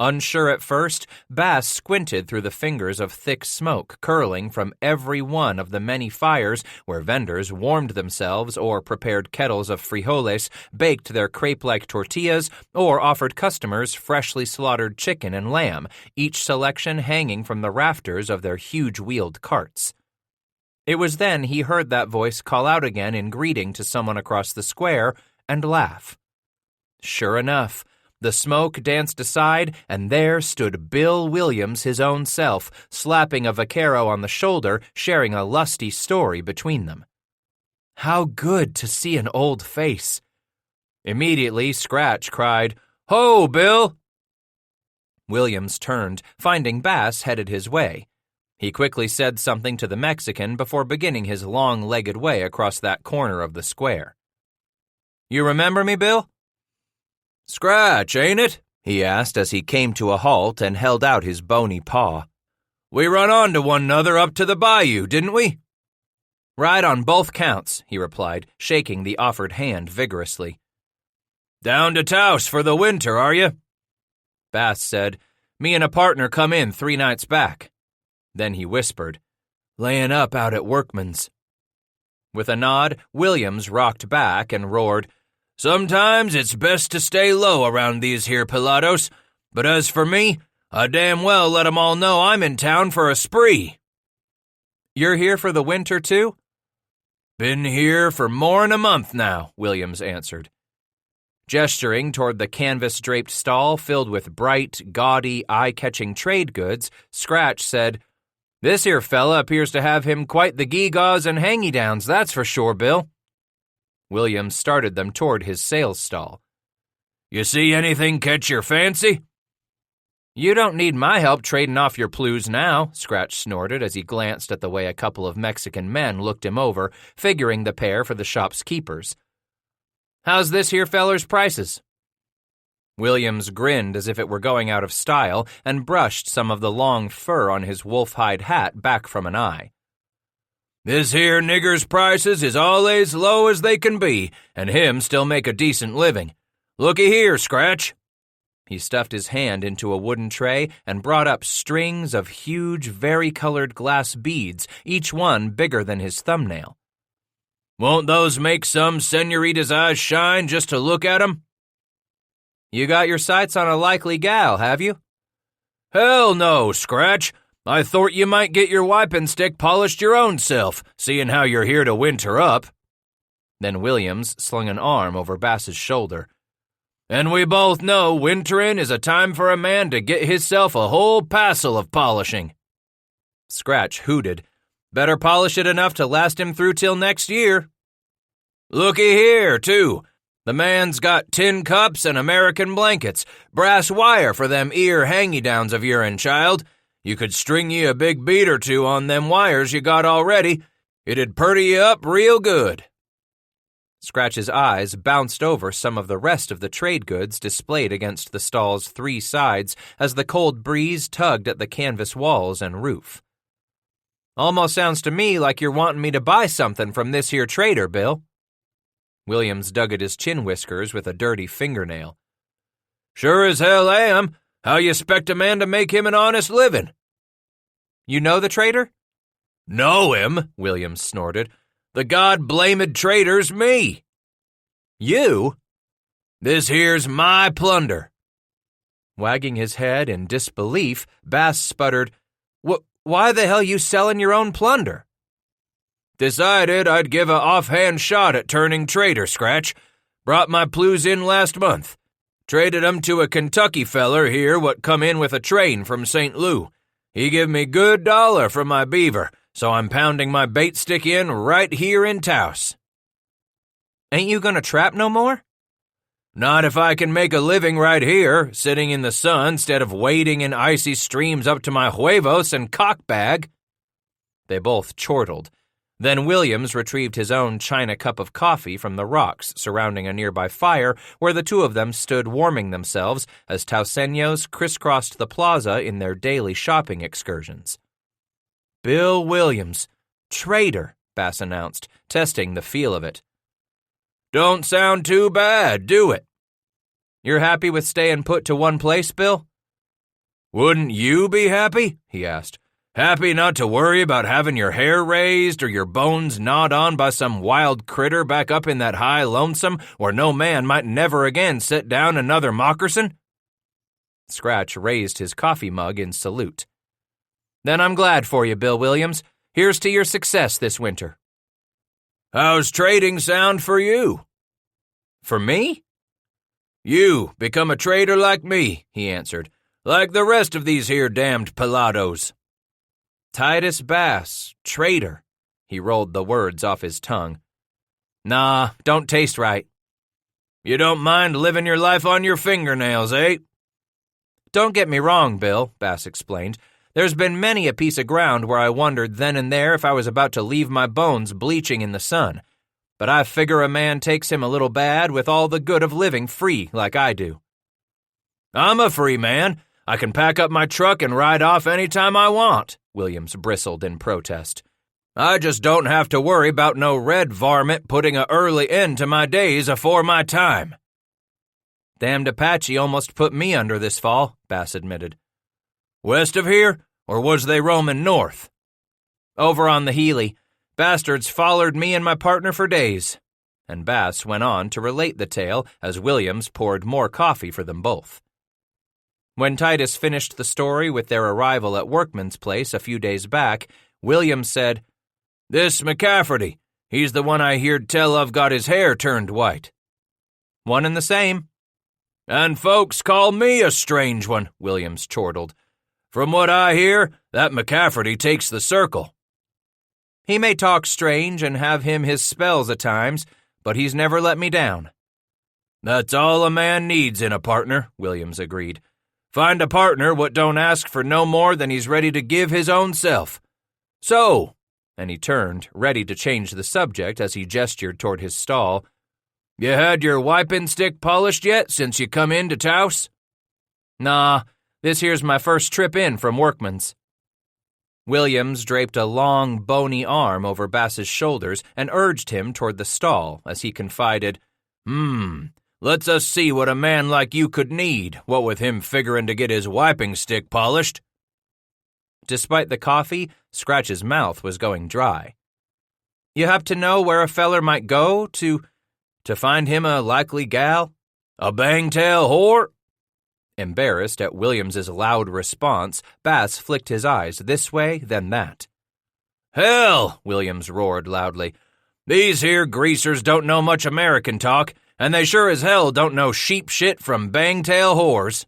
Unsure at first, Bass squinted through the fingers of thick smoke curling from every one of the many fires where vendors warmed themselves or prepared kettles of frijoles, baked their crepe-like tortillas, or offered customers freshly slaughtered chicken and lamb, each selection hanging from the rafters of their huge wheeled carts. It was then he heard that voice call out again in greeting to someone across the square and laugh. Sure enough, the smoke danced aside, and there stood Bill Williams his own self, slapping a vaquero on the shoulder, sharing a lusty story between them. How good to see an old face! Immediately, Scratch cried, "Ho, Bill!" Williams turned, finding Bass headed his way. He quickly said something to the Mexican before beginning his long-legged way across that corner of the square. "You remember me, Bill?" "Scratch, ain't it?" he asked as he came to a halt and held out his bony paw. "We run onto one another up to the bayou, didn't we?" "Right on both counts," he replied, shaking the offered hand vigorously. "Down to Taos for the winter, are you?" Bass said, "Me and a partner come in 3 nights back." Then he whispered, "Layin' up out at Workman's." With a nod, Williams rocked back and roared, "Sometimes it's best to stay low around these here Pilatos, but as for me, I damn well let 'em all know I'm in town for a spree." "You're here for the winter, too?" "Been here for more'n a month now," Williams answered. Gesturing toward the canvas-draped stall filled with bright, gaudy, eye-catching trade goods, Scratch said, "This here fella appears to have him quite the gewgaws and hang-y-downs, that's for sure, Bill." Williams started them toward his sales stall. "You see anything catch your fancy?" "You don't need my help trading off your plues now," Scratch snorted as he glanced at the way a couple of Mexican men looked him over, figuring the pair for the shop's keepers. "How's this here feller's prices?" Williams grinned as if it were going out of style and brushed some of the long fur on his wolf-hide hat back from an eye. "This here nigger's prices is allays low as they can be, and him still make a decent living. Looky here, Scratch." He stuffed his hand into a wooden tray and brought up strings of huge, vari-colored glass beads, each one bigger than his thumbnail. "Won't those make some senorita's eyes shine just to look at 'em?" "You got your sights on a likely gal, have you?" "Hell no, Scratch. I thort you might get your wiping stick polished your own self, seeing how you're here to winter up." Then Williams slung an arm over Bass's shoulder. "And we both know winterin' is a time for a man to get hisself a whole passel of polishing." Scratch hooted. "Better polish it enough to last him through till next year." "Looky here, too. The man's got tin cups and American blankets, brass wire for them ear hang-y-downs of your'n, child. You could string ye a big bead or two on them wires you got already. It'd purty you up real good." Scratch's eyes bounced over some of the rest of the trade goods displayed against the stall's 3 sides as the cold breeze tugged at the canvas walls and roof. "Almost sounds to me like you're wanting me to buy something from this here trader, Bill." Williams dug at his chin whiskers with a dirty fingernail. "Sure as hell am. How you 'spect a man to make him an honest living?" "You know the trader?" "Know him?" Williams snorted. "The god-blamed trader's me." "You?" "This here's my plunder." Wagging his head in disbelief, Bass sputtered, "Why the hell you selling your own plunder?" "Decided I'd give a offhand shot at turning trader, Scratch. Brought my plues in last month. Traded 'em to a Kentucky feller here what come in with a train from St. Lou. He give me good dollar for my beaver, so I'm pounding my bait stick in right here in Taos." "Ain't you gonna trap no more?" "Not if I can make a living right here, sitting in the sun instead of wading in icy streams up to my huevos and cockbag." They both chortled. Then Williams retrieved his own china cup of coffee from the rocks surrounding a nearby fire where the two of them stood warming themselves as Tauseños crisscrossed the plaza in their daily shopping excursions. "Bill Williams, trader," Bass announced, testing the feel of it. "Don't sound too bad, do it?" "You're happy with staying put to one place, Bill?" "Wouldn't you be happy?" he asked. "Happy not to worry about having your hair raised or your bones gnawed on by some wild critter back up in that high lonesome where no man might never again set down another moccasin?" Scratch raised his coffee mug in salute. "Then I'm glad for you, Bill Williams. Here's to your success this winter." "How's trading sound for you?" "For me?" "You become a trader like me," he answered, "like the rest of these here damned pelados." Titus Bass, trader. He rolled the words off his tongue. "Nah, don't taste right." "You don't mind living your life on your fingernails, eh?" "Don't get me wrong, Bill," Bass explained. "There's been many a piece of ground where I wondered then and there if I was about to leave my bones bleaching in the sun. But I figure a man takes him a little bad with all the good of living free like I do." "I'm a free man. I can pack up my truck and ride off any time I want," Williams bristled in protest. "I just don't have to worry about no red varmint putting a early end to my days afore my time." "Damned Apache almost put me under this fall," Bass admitted. "West of here, or was they roaming north?" "Over on the Healy. Bastards follered me and my partner for days." And Bass went on to relate the tale as Williams poured more coffee for them both. When Titus finished the story with their arrival at Workman's place a few days back, Williams said, "This McCafferty, he's the one I heard tell of got his hair turned white." "One and the same." "And folks call me a strange one," Williams chortled. "From what I hear, that McCafferty takes the circle." "He may talk strange and have him his spells at times, but he's never let me down." "That's all a man needs in a partner," Williams agreed. "Find a partner what don't ask for no more than he's ready to give his own self. So," and he turned, ready to change the subject as he gestured toward his stall, "you had your wiping stick polished yet since you come in to Taos?" "Nah, this here's my first trip in from Workman's." Williams draped a long, bony arm over Bass's shoulders and urged him toward the stall as he confided, Let's us see what a man like you could need, what with him figuring to get his wiping stick polished." Despite the coffee, Scratch's mouth was going dry. "You happen to know where a feller might go to find him a likely gal?" "A bangtail whore?" Embarrassed at Williams's loud response, Bass flicked his eyes this way, then that. "Hell," Williams roared loudly. "These here greasers don't know much American talk, and they sure as hell don't know sheep shit from bangtail whores."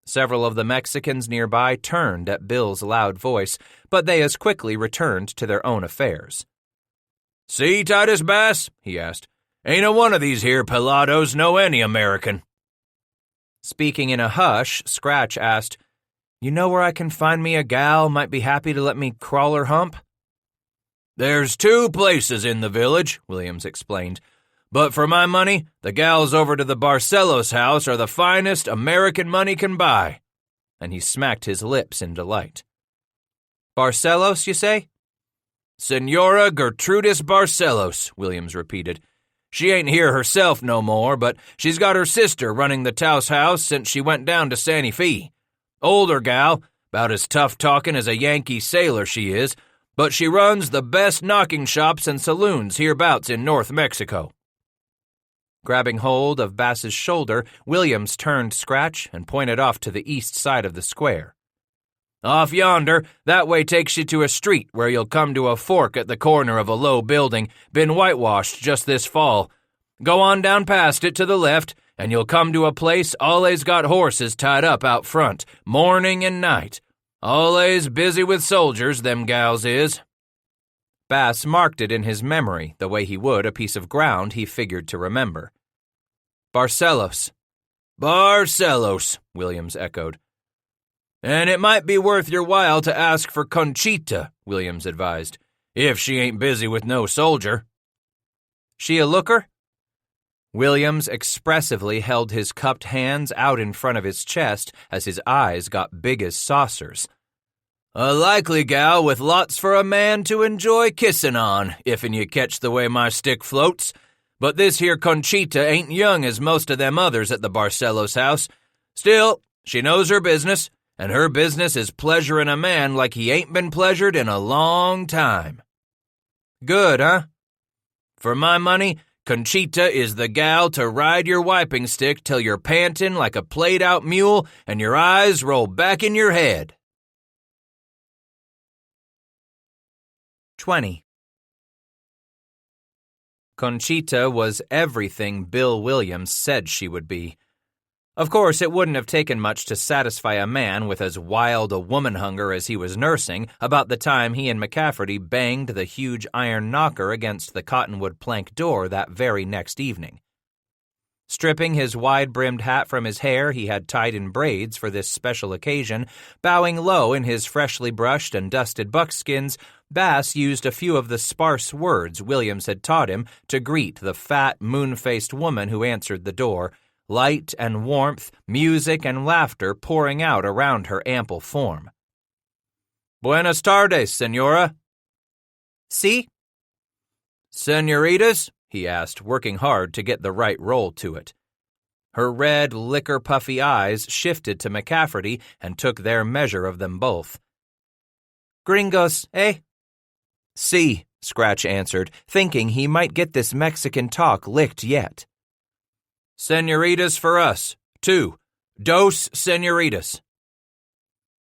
Several of the Mexicans nearby turned at Bill's loud voice, but they as quickly returned to their own affairs. "See, Titus Bass?" he asked. "Ain't a one of these here pelados know any American." Speaking in a hush, Scratch asked, "You know where I can find me a gal might be happy to let me crawl her hump?" "There's 2 places in the village," Williams explained. "But for my money, the gals over to the Barcelos house are the finest American money can buy." And he smacked his lips in delight. "Barcelos, you say?" "Senora Gertrudis Barcelos," Williams repeated. "She ain't here herself no more, but she's got her sister running the Taos house since she went down to Santa Fe. Older gal, about as tough-talking as a Yankee sailor she is, but she runs the best knocking shops and saloons hereabouts in North Mexico." Grabbing hold of Bass's shoulder, Williams turned Scratch and pointed off to the east side of the square. "Off yonder, that way takes you to a street where you'll come to a fork at the corner of a low building, been whitewashed just this fall. Go on down past it to the left, and you'll come to a place allays got horses tied up out front, morning and night. Allays busy with soldiers, them gals is." Bass marked it in his memory the way he would a piece of ground he figured to remember. "Barcelos." "Barcelos," Williams echoed. "And it might be worth your while to ask for Conchita," Williams advised, "if she ain't busy with no soldier." "She a looker?" Williams expressively held his cupped hands out in front of his chest as his eyes got big as saucers. "A likely gal with lots for a man to enjoy kissin' on, if'n you catch the way my stick floats. But this here Conchita ain't young as most of them others at the Barcelos house. Still, she knows her business, and her business is pleasuring a man like he ain't been pleasured in a long time." "Good, huh?" "For my money, Conchita is the gal to ride your wiping stick till you're pantin' like a played-out mule and your eyes roll back in your head." 20. Conchita was everything Bill Williams said she would be. Of course, it wouldn't have taken much to satisfy a man with as wild a woman hunger as he was nursing about the time he and McCafferty banged the huge iron knocker against the cottonwood plank door that very next evening. Stripping his wide-brimmed hat from his hair he had tied in braids for this special occasion, bowing low in his freshly brushed and dusted buckskins, Bass used a few of the sparse words Williams had taught him to greet the fat, moon-faced woman who answered the door, light and warmth, music and laughter pouring out around her ample form. Buenas tardes, senora. Si? Senoritas? He asked, working hard to get the right roll to it. Her red, liquor-puffy eyes shifted to McCafferty and took their measure of them both. Gringos, eh? Si, Scratch answered, thinking he might get this Mexican talk licked yet. Senoritas for us. 2. Dos senoritas.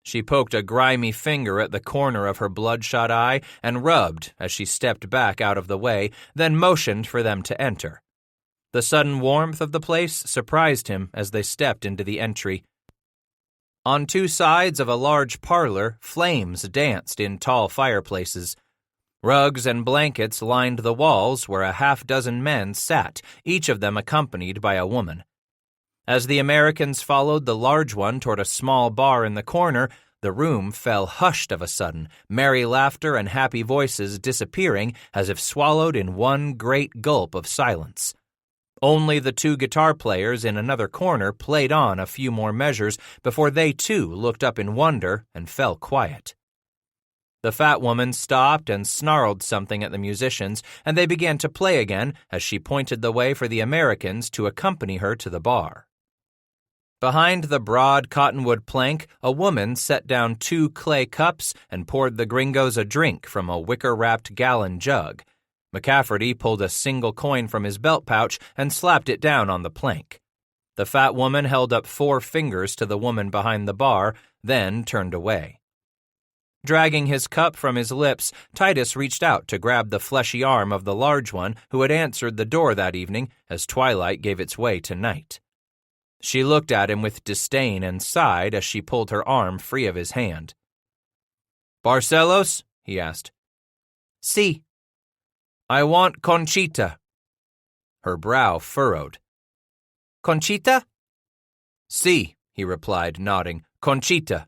She poked a grimy finger at the corner of her bloodshot eye and rubbed as she stepped back out of the way, then motioned for them to enter. The sudden warmth of the place surprised him as they stepped into the entry. On two sides of a large parlor, flames danced in tall fireplaces. Rugs and blankets lined the walls where a half-dozen men sat, each of them accompanied by a woman. As the Americans followed the large one toward a small bar in the corner, the room fell hushed of a sudden, merry laughter and happy voices disappearing as if swallowed in one great gulp of silence. Only the two guitar players in another corner played on a few more measures before they too looked up in wonder and fell quiet. The fat woman stopped and snarled something at the musicians, and they began to play again as she pointed the way for the Americans to accompany her to the bar. Behind the broad cottonwood plank, a woman set down 2 clay cups and poured the gringos a drink from a wicker-wrapped gallon jug. McCafferty pulled a single coin from his belt pouch and slapped it down on the plank. The fat woman held up 4 fingers to the woman behind the bar, then turned away. Dragging his cup from his lips, Titus reached out to grab the fleshy arm of the large one who had answered the door that evening as twilight gave its way to night. She looked at him with disdain and sighed as she pulled her arm free of his hand. Barcelos? He asked. Si. I want Conchita. Her brow furrowed. Conchita? Si, he replied, nodding. Conchita.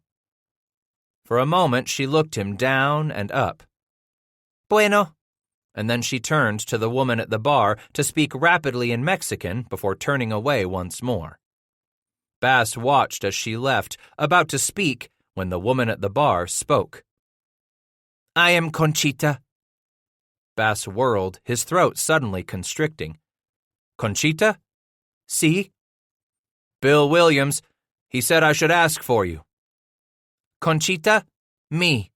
For a moment she looked him down and up. Bueno. And then she turned to the woman at the bar to speak rapidly in Mexican before turning away once more. Bass watched as she left, about to speak, when the woman at the bar spoke. I am Conchita. Bass whirled, his throat suddenly constricting. Conchita? Si. Bill Williams. He said I should ask for you. Conchita? Me.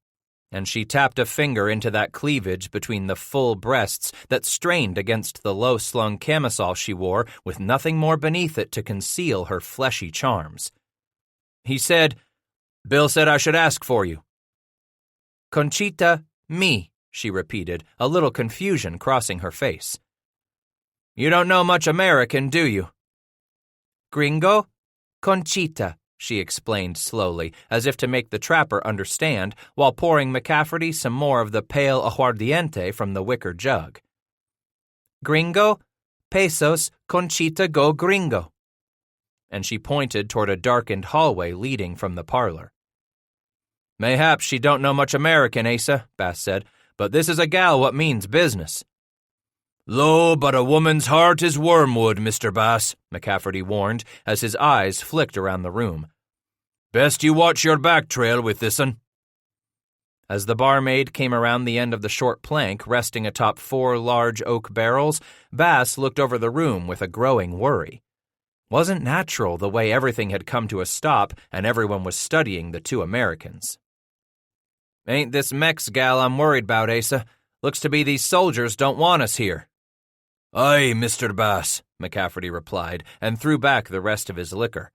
And she tapped a finger into that cleavage between the full breasts that strained against the low-slung camisole she wore with nothing more beneath it to conceal her fleshy charms. He said, Bill said I should ask for you. Conchita, me, she repeated, a little confusion crossing her face. You don't know much American, do you? Gringo? Conchita, she explained slowly, as if to make the trapper understand, while pouring McCafferty some more of the pale aguardiente from the wicker jug. Gringo, pesos, Conchita go gringo. And she pointed toward a darkened hallway leading from the parlor. Mayhaps she don't know much American, Asa, Bass said, but this is a gal what means business. Lo, but a woman's heart is wormwood, Mr. Bass, McCafferty warned as his eyes flicked around the room. Best you watch your back trail with this'n. As the barmaid came around the end of the short plank resting atop 4 large oak barrels, Bass looked over the room with a growing worry. Wasn't natural the way everything had come to a stop and everyone was studying the 2 Americans. Ain't this Mex gal I'm worried about, Asa. Looks to be these soldiers don't want us here. Aye, Mr. Bass, McCafferty replied, and threw back the rest of his liquor.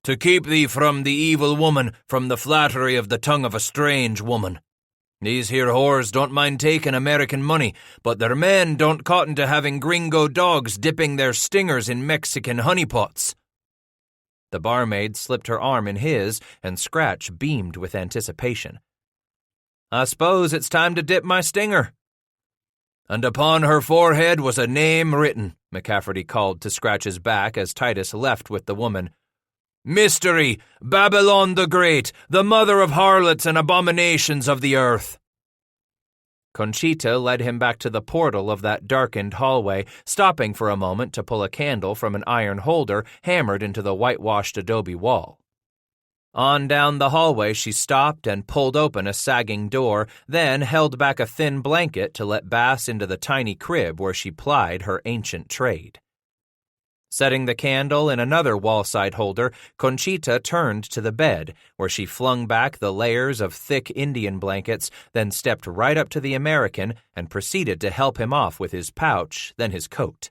To keep thee from the evil woman, from the flattery of the tongue of a strange woman. These here whores don't mind taking American money, but their men don't cotton to having gringo dogs dipping their stingers in Mexican honeypots." The barmaid slipped her arm in his, and Scratch beamed with anticipation. "I suppose it's time to dip my stinger." "And upon her forehead was a name written," McCafferty called to Scratch's back as Titus left with the woman. "Mystery, Babylon the Great, the mother of harlots and abominations of the earth." Conchita led him back to the portal of that darkened hallway, stopping for a moment to pull a candle from an iron holder hammered into the whitewashed adobe wall. On down the hallway she stopped and pulled open a sagging door, then held back a thin blanket to let Bass into the tiny crib where she plied her ancient trade. Setting the candle in another wall-side holder, Conchita turned to the bed, where she flung back the layers of thick Indian blankets, then stepped right up to the American and proceeded to help him off with his pouch, then his coat.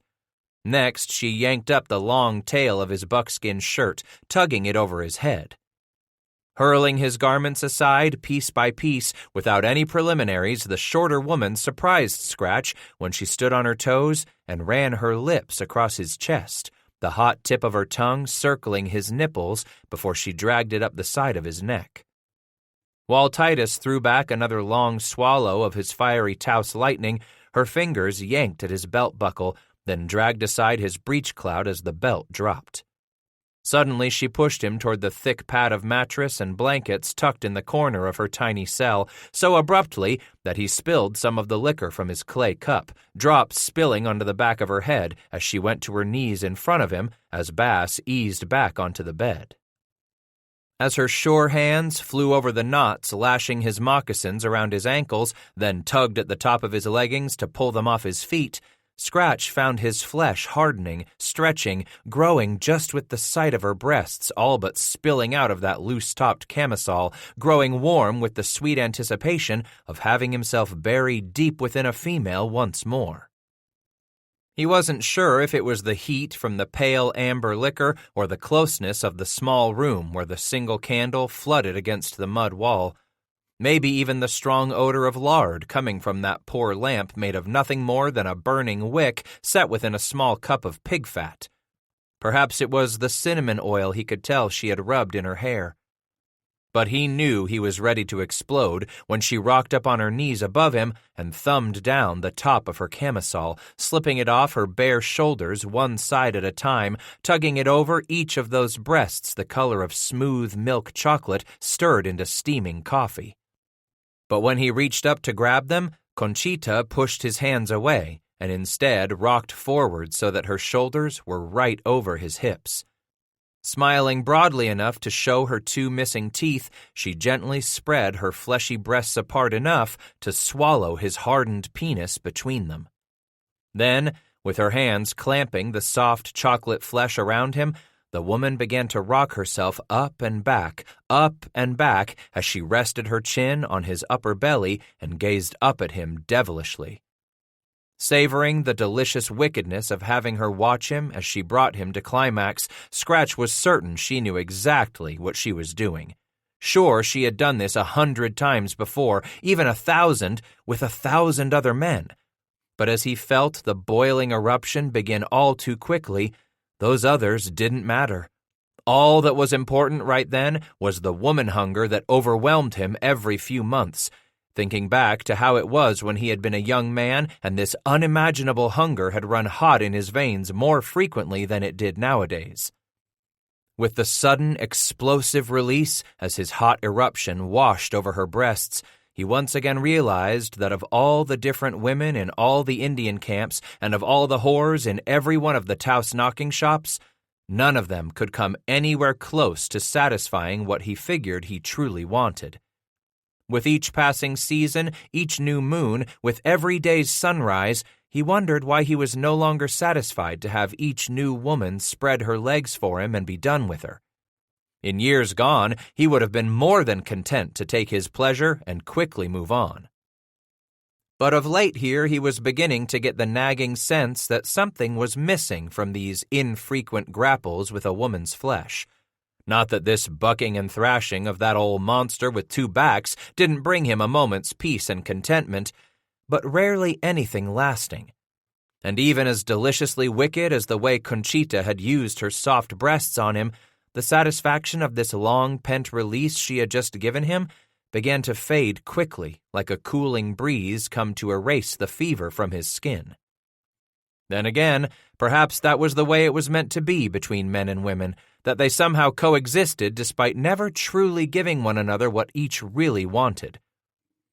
Next, she yanked up the long tail of his buckskin shirt, tugging it over his head. Hurling his garments aside piece by piece, without any preliminaries, the shorter woman surprised Scratch when she stood on her toes and ran her lips across his chest, the hot tip of her tongue circling his nipples before she dragged it up the side of his neck. While Titus threw back another long swallow of his fiery Taos lightning, her fingers yanked at his belt buckle, then dragged aside his breech clout as the belt dropped. Suddenly she pushed him toward the thick pad of mattress and blankets tucked in the corner of her tiny cell, so abruptly that he spilled some of the liquor from his clay cup, drops spilling onto the back of her head as she went to her knees in front of him as Bass eased back onto the bed. As her sure hands flew over the knots lashing his moccasins around his ankles, then tugged at the top of his leggings to pull them off his feet, Scratch found his flesh hardening, stretching, growing just with the sight of her breasts all but spilling out of that loose-topped camisole, growing warm with the sweet anticipation of having himself buried deep within a female once more. He wasn't sure if it was the heat from the pale amber liquor or the closeness of the small room where the single candle flooded against the mud wall. Maybe even the strong odor of lard coming from that poor lamp made of nothing more than a burning wick set within a small cup of pig fat. Perhaps it was the cinnamon oil he could tell she had rubbed in her hair. But he knew he was ready to explode when she rocked up on her knees above him and thumbed down the top of her camisole, slipping it off her bare shoulders one side at a time, tugging it over each of those breasts the color of smooth milk chocolate stirred into steaming coffee. But when he reached up to grab them, Conchita pushed his hands away and instead rocked forward so that her shoulders were right over his hips. Smiling broadly enough to show her two missing teeth, she gently spread her fleshy breasts apart enough to swallow his hardened penis between them. Then, with her hands clamping the soft chocolate flesh around him, the woman began to rock herself up and back as she rested her chin on his upper belly and gazed up at him devilishly. Savoring the delicious wickedness of having her watch him as she brought him to climax, Scratch was certain she knew exactly what she was doing. Sure, she had done this 100 times before, even 1,000, with 1,000 other men. But as he felt the boiling eruption begin all too quickly, those others didn't matter. All that was important right then was the woman hunger that overwhelmed him every few months. Thinking back to how it was when he had been a young man and this unimaginable hunger had run hot in his veins more frequently than it did nowadays. With the sudden explosive release as his hot eruption washed over her breasts, he once again realized that of all the different women in all the Indian camps and of all the whores in every one of the Taos knocking shops, none of them could come anywhere close to satisfying what he figured he truly wanted. With each passing season, each new moon, with every day's sunrise, he wondered why he was no longer satisfied to have each new woman spread her legs for him and be done with her. In years gone, he would have been more than content to take his pleasure and quickly move on. But of late here he was beginning to get the nagging sense that something was missing from these infrequent grapples with a woman's flesh. Not that this bucking and thrashing of that old monster with two backs didn't bring him a moment's peace and contentment, but rarely anything lasting. And even as deliciously wicked as the way Conchita had used her soft breasts on him, the satisfaction of this long-pent release she had just given him began to fade quickly, like a cooling breeze come to erase the fever from his skin. Then again, perhaps that was the way it was meant to be between men and women, that they somehow coexisted despite never truly giving one another what each really wanted.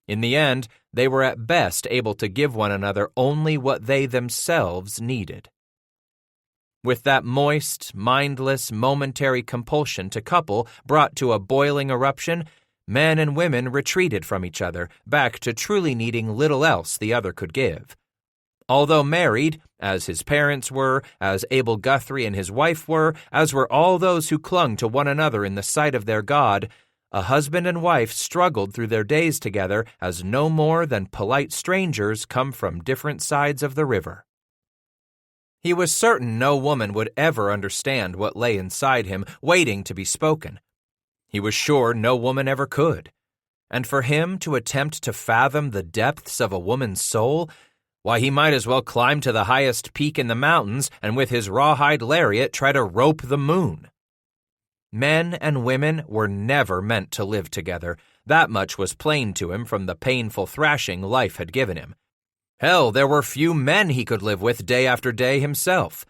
In the end, they were at best able to give one another only what they themselves needed. With that moist, mindless, momentary compulsion to couple brought to a boiling eruption, men and women retreated from each other, back to truly needing little else the other could give. Although married, as his parents were, as Abel Guthrie and his wife were, as were all those who clung to one another in the sight of their God, a husband and wife struggled through their days together as no more than polite strangers come from different sides of the river. He was certain no woman would ever understand what lay inside him, waiting to be spoken. He was sure no woman ever could. And for him to attempt to fathom the depths of a woman's soul, why, he might as well climb to the highest peak in the mountains and with his rawhide lariat try to rope the moon. Men and women were never meant to live together. That much was plain to him from the painful thrashing life had given him. Hell, there were few men he could live with day after day himself.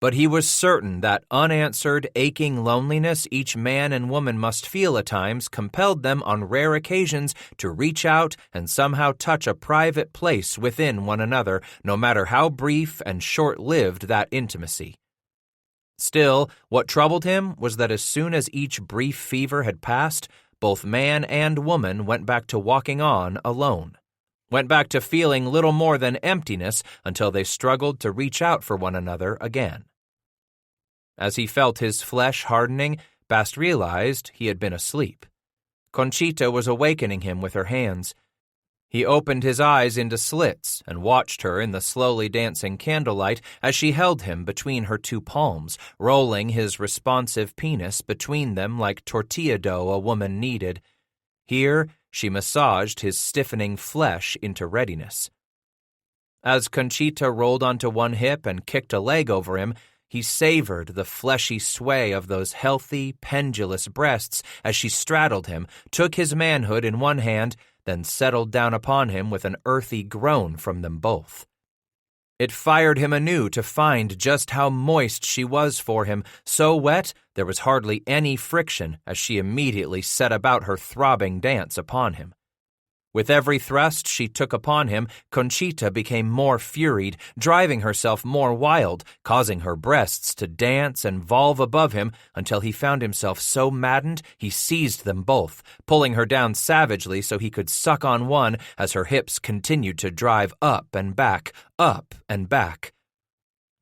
But he was certain that unanswered, aching loneliness each man and woman must feel at times compelled them on rare occasions to reach out and somehow touch a private place within one another, no matter how brief and short-lived that intimacy. Still, what troubled him was that as soon as each brief fever had passed, both man and woman went back to walking on alone, went back to feeling little more than emptiness until they struggled to reach out for one another again. As he felt his flesh hardening, Bast realized he had been asleep. Conchita was awakening him with her hands. He opened his eyes into slits and watched her in the slowly dancing candlelight as she held him between her two palms, rolling his responsive penis between them like tortilla dough a woman kneaded. Here, she massaged his stiffening flesh into readiness. As Conchita rolled onto one hip and kicked a leg over him, he savored the fleshy sway of those healthy, pendulous breasts as she straddled him, took his manhood in one hand, then settled down upon him with an earthy groan from them both. It fired him anew to find just how moist she was for him, so wet there was hardly any friction as she immediately set about her throbbing dance upon him. With every thrust she took upon him, Conchita became more furied, driving herself more wild, causing her breasts to dance and volve above him until he found himself so maddened he seized them both, pulling her down savagely so he could suck on one as her hips continued to drive up and back, up and back.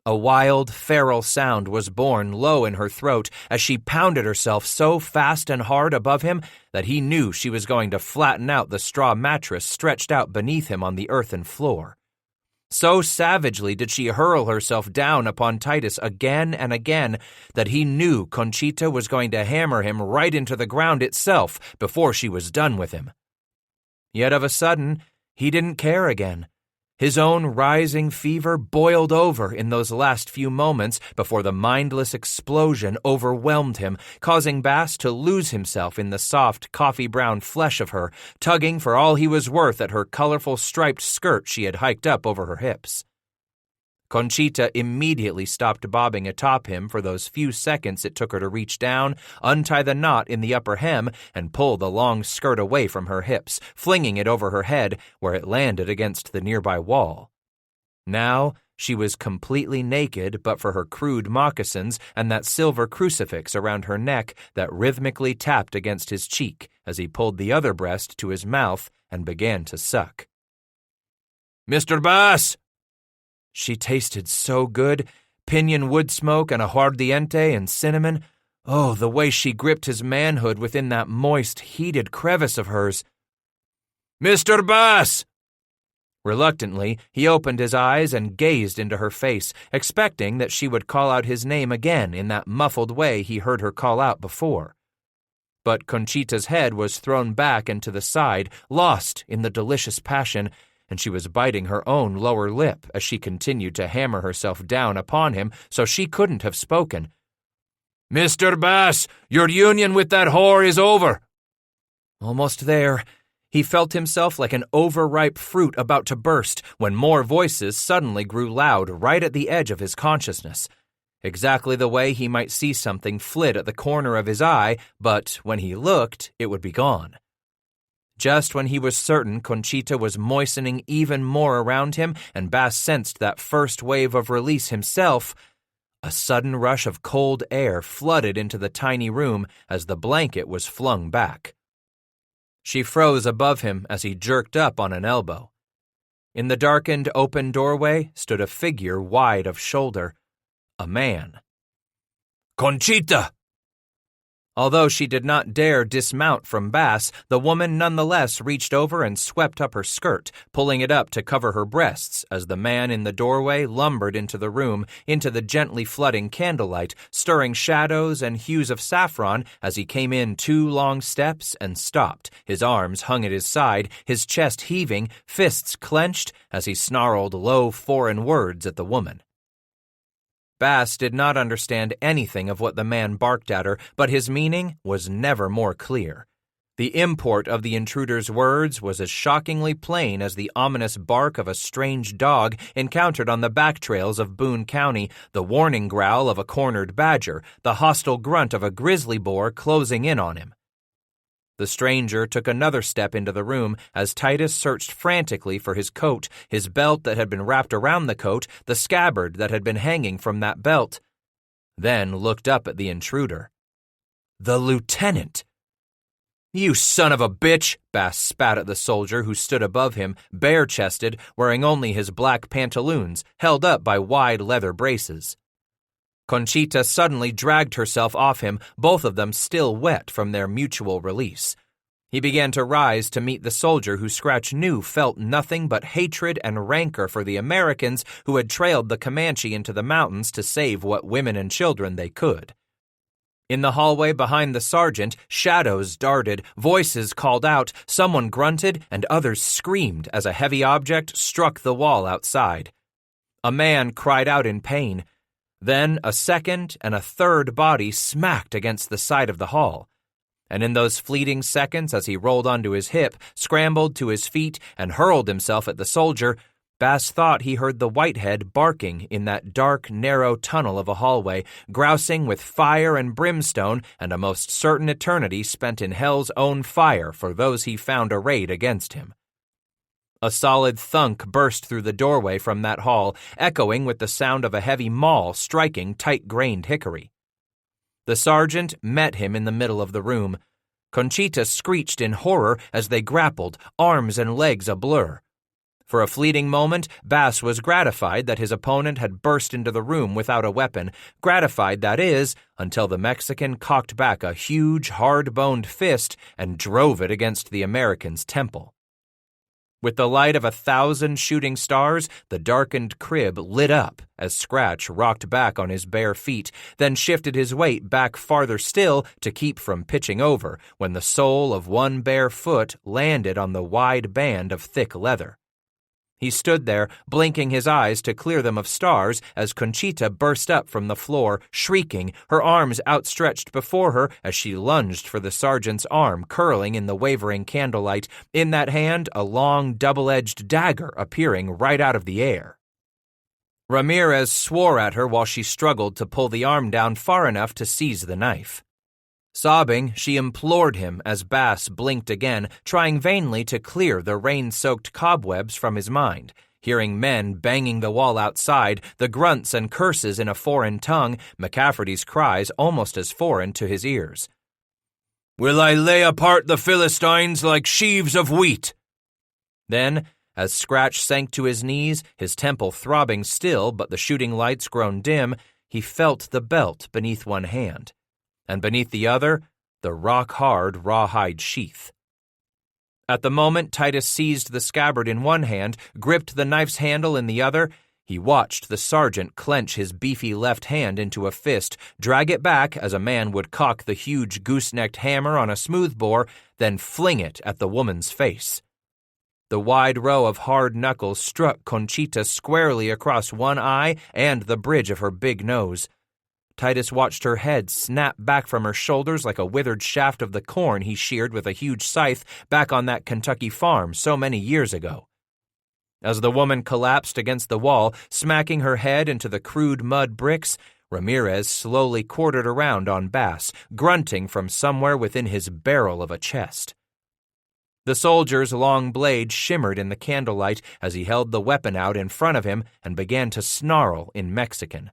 A wild, feral sound was born low in her throat as she pounded herself so fast and hard above him that he knew she was going to flatten out the straw mattress stretched out beneath him on the earthen floor. So savagely did she hurl herself down upon Titus again and again that he knew Conchita was going to hammer him right into the ground itself before she was done with him. Yet of a sudden, he didn't care again. His own rising fever boiled over in those last few moments before the mindless explosion overwhelmed him, causing Bast to lose himself in the soft, coffee-brown flesh of her, tugging for all he was worth at her colorful striped skirt she had hiked up over her hips. Conchita immediately stopped bobbing atop him for those few seconds it took her to reach down, untie the knot in the upper hem, and pull the long skirt away from her hips, flinging it over her head where it landed against the nearby wall. Now she was completely naked but for her crude moccasins and that silver crucifix around her neck that rhythmically tapped against his cheek as he pulled the other breast to his mouth and began to suck. "Mr. Bass!" She tasted so good, piñon wood smoke and aguardiente and cinnamon. Oh, the way she gripped his manhood within that moist, heated crevice of hers. "Mr. Bass!" Reluctantly, he opened his eyes and gazed into her face, expecting that she would call out his name again in that muffled way he heard her call out before. But Conchita's head was thrown back and to the side, lost in the delicious passion, and she was biting her own lower lip as she continued to hammer herself down upon him so she couldn't have spoken. "Mr. Bass, your union with that whore is over." Almost there. He felt himself like an overripe fruit about to burst when more voices suddenly grew loud right at the edge of his consciousness. Exactly the way he might see something flit at the corner of his eye, but when he looked, it would be gone. Just when he was certain Conchita was moistening even more around him and Bass sensed that first wave of release himself, a sudden rush of cold air flooded into the tiny room as the blanket was flung back. She froze above him as he jerked up on an elbow. In the darkened, open doorway stood a figure wide of shoulder. A man. "Conchita!" Although she did not dare dismount from Bass, the woman nonetheless reached over and swept up her skirt, pulling it up to cover her breasts as the man in the doorway lumbered into the room, into the gently flooding candlelight, stirring shadows and hues of saffron as he came in 2 long steps and stopped, his arms hung at his side, his chest heaving, fists clenched as he snarled low foreign words at the woman. Bass did not understand anything of what the man barked at her, but his meaning was never more clear. The import of the intruder's words was as shockingly plain as the ominous bark of a strange dog encountered on the back trails of Boone County, the warning growl of a cornered badger, the hostile grunt of a grizzly boar closing in on him. The stranger took another step into the room as Titus searched frantically for his coat, his belt that had been wrapped around the coat, the scabbard that had been hanging from that belt. Then looked up at the intruder. The lieutenant! "You son of a bitch!" Bass spat at the soldier who stood above him, bare-chested, wearing only his black pantaloons, held up by wide leather braces. Conchita suddenly dragged herself off him, both of them still wet from their mutual release. He began to rise to meet the soldier who Scratch knew felt nothing but hatred and rancor for the Americans who had trailed the Comanche into the mountains to save what women and children they could. In the hallway behind the sergeant, shadows darted, voices called out, someone grunted, and others screamed as a heavy object struck the wall outside. A man cried out in pain. Then a second and a third body smacked against the side of the hall. And in those fleeting seconds as he rolled onto his hip, scrambled to his feet, and hurled himself at the soldier, Bass thought he heard the whitehead barking in that dark, narrow tunnel of a hallway, grousing with fire and brimstone and a most certain eternity spent in hell's own fire for those he found arrayed against him. A solid thunk burst through the doorway from that hall, echoing with the sound of a heavy maul striking tight-grained hickory. The sergeant met him in the middle of the room. Conchita screeched in horror as they grappled, arms and legs a blur. For a fleeting moment, Bass was gratified that his opponent had burst into the room without a weapon, gratified, that is, until the Mexican cocked back a huge, hard-boned fist and drove it against the American's temple. With the light of 1,000 shooting stars, the darkened crib lit up as Scratch rocked back on his bare feet, then shifted his weight back farther still to keep from pitching over when the sole of one bare foot landed on the wide band of thick leather. He stood there, blinking his eyes to clear them of stars as Conchita burst up from the floor, shrieking, her arms outstretched before her as she lunged for the sergeant's arm curling in the wavering candlelight, in that hand a long double-edged dagger appearing right out of the air. Ramirez swore at her while she struggled to pull the arm down far enough to seize the knife. Sobbing, she implored him as Bass blinked again, trying vainly to clear the rain-soaked cobwebs from his mind, hearing men banging the wall outside, the grunts and curses in a foreign tongue, McCafferty's cries almost as foreign to his ears. "Will I lay apart the Philistines like sheaves of wheat?" Then, as Scratch sank to his knees, his temple throbbing still but the shooting lights grown dim, he felt the belt beneath one hand, and beneath the other, the rock-hard rawhide sheath. At the moment Titus seized the scabbard in one hand, gripped the knife's handle in the other, he watched the sergeant clench his beefy left hand into a fist, drag it back as a man would cock the huge goose-necked hammer on a smoothbore, then fling it at the woman's face. The wide row of hard knuckles struck Conchita squarely across one eye and the bridge of her big nose. Titus watched her head snap back from her shoulders like a withered shaft of the corn he sheared with a huge scythe back on that Kentucky farm so many years ago. As the woman collapsed against the wall, smacking her head into the crude mud bricks, Ramirez slowly quartered around on Bass, grunting from somewhere within his barrel of a chest. The soldier's long blade shimmered in the candlelight as he held the weapon out in front of him and began to snarl in Mexican.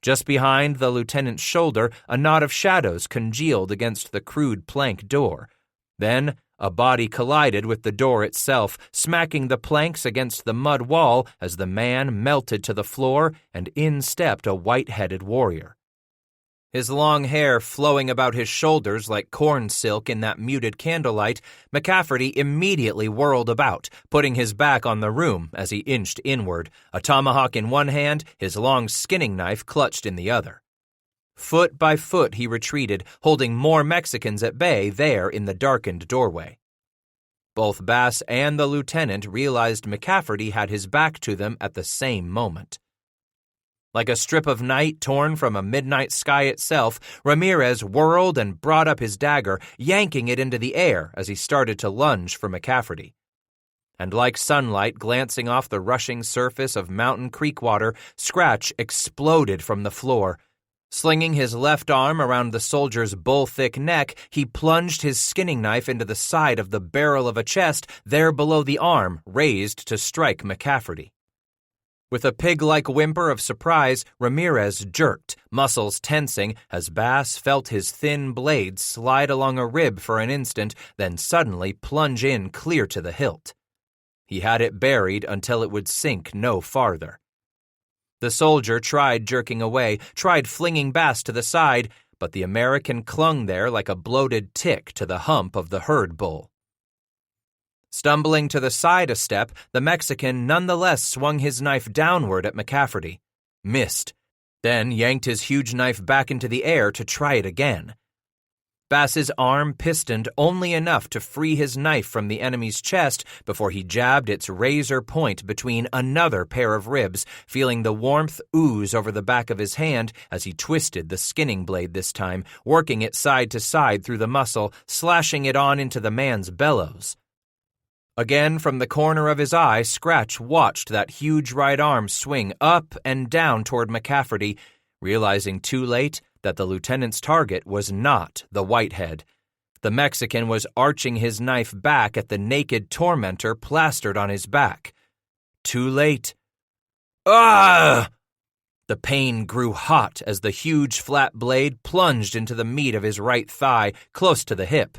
Just behind the lieutenant's shoulder, a knot of shadows congealed against the crude plank door. Then, a body collided with the door itself, smacking the planks against the mud wall as the man melted to the floor, and in stepped a white-headed warrior. His long hair flowing about his shoulders like corn silk in that muted candlelight, McCafferty immediately whirled about, putting his back on the room as he inched inward, a tomahawk in one hand, his long skinning knife clutched in the other. Foot by foot he retreated, holding more Mexicans at bay there in the darkened doorway. Both Bass and the lieutenant realized McCafferty had his back to them at the same moment. Like a strip of night torn from a midnight sky itself, Ramirez whirled and brought up his dagger, yanking it into the air as he started to lunge for McCafferty. And like sunlight glancing off the rushing surface of Mountain Creek water, Scratch exploded from the floor. Slinging his left arm around the soldier's bull-thick neck, he plunged his skinning knife into the side of the barrel of a chest there below the arm, raised to strike McCafferty. With a pig-like whimper of surprise, Ramirez jerked, muscles tensing, as Bass felt his thin blade slide along a rib for an instant, then suddenly plunge in clear to the hilt. He had it buried until it would sink no farther. The soldier tried jerking away, tried flinging Bass to the side, but the American clung there like a bloated tick to the hump of the herd bull. Stumbling to the side a step, the Mexican nonetheless swung his knife downward at McCafferty, missed, then yanked his huge knife back into the air to try it again. Bass's arm pistoned only enough to free his knife from the enemy's chest before he jabbed its razor point between another pair of ribs, feeling the warmth ooze over the back of his hand as he twisted the skinning blade this time, working it side to side through the muscle, slashing it on into the man's bellows. Again, from the corner of his eye, Scratch watched that huge right arm swing up and down toward McCafferty, realizing too late that the lieutenant's target was not the whitehead. The Mexican was arching his knife back at the naked tormentor plastered on his back. Too late. Ah! The pain grew hot as the huge flat blade plunged into the meat of his right thigh, close to the hip.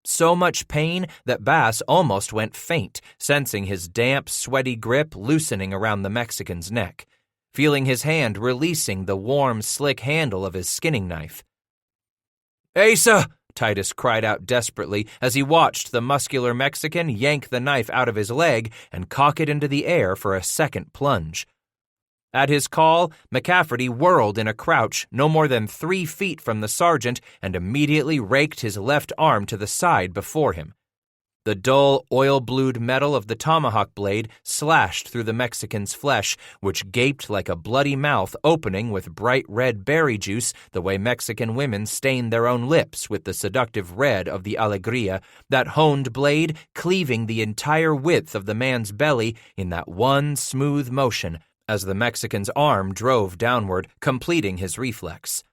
So much pain that Bass almost went faint, sensing his damp, sweaty grip loosening around the Mexican's neck, feeling his hand releasing the warm, slick handle of his skinning knife. "Asa!" Titus cried out desperately as he watched the muscular Mexican yank the knife out of his leg and cock it into the air for a second plunge. At his call, McCafferty whirled in a crouch no more than 3 feet from the sergeant and immediately raked his left arm to the side before him. The dull, oil-blued metal of the tomahawk blade slashed through the Mexican's flesh, which gaped like a bloody mouth opening with bright red berry juice the way Mexican women stain their own lips with the seductive red of the alegria, that honed blade cleaving the entire width of the man's belly in that one smooth motion as the Mexican's arm drove downward, completing his reflex.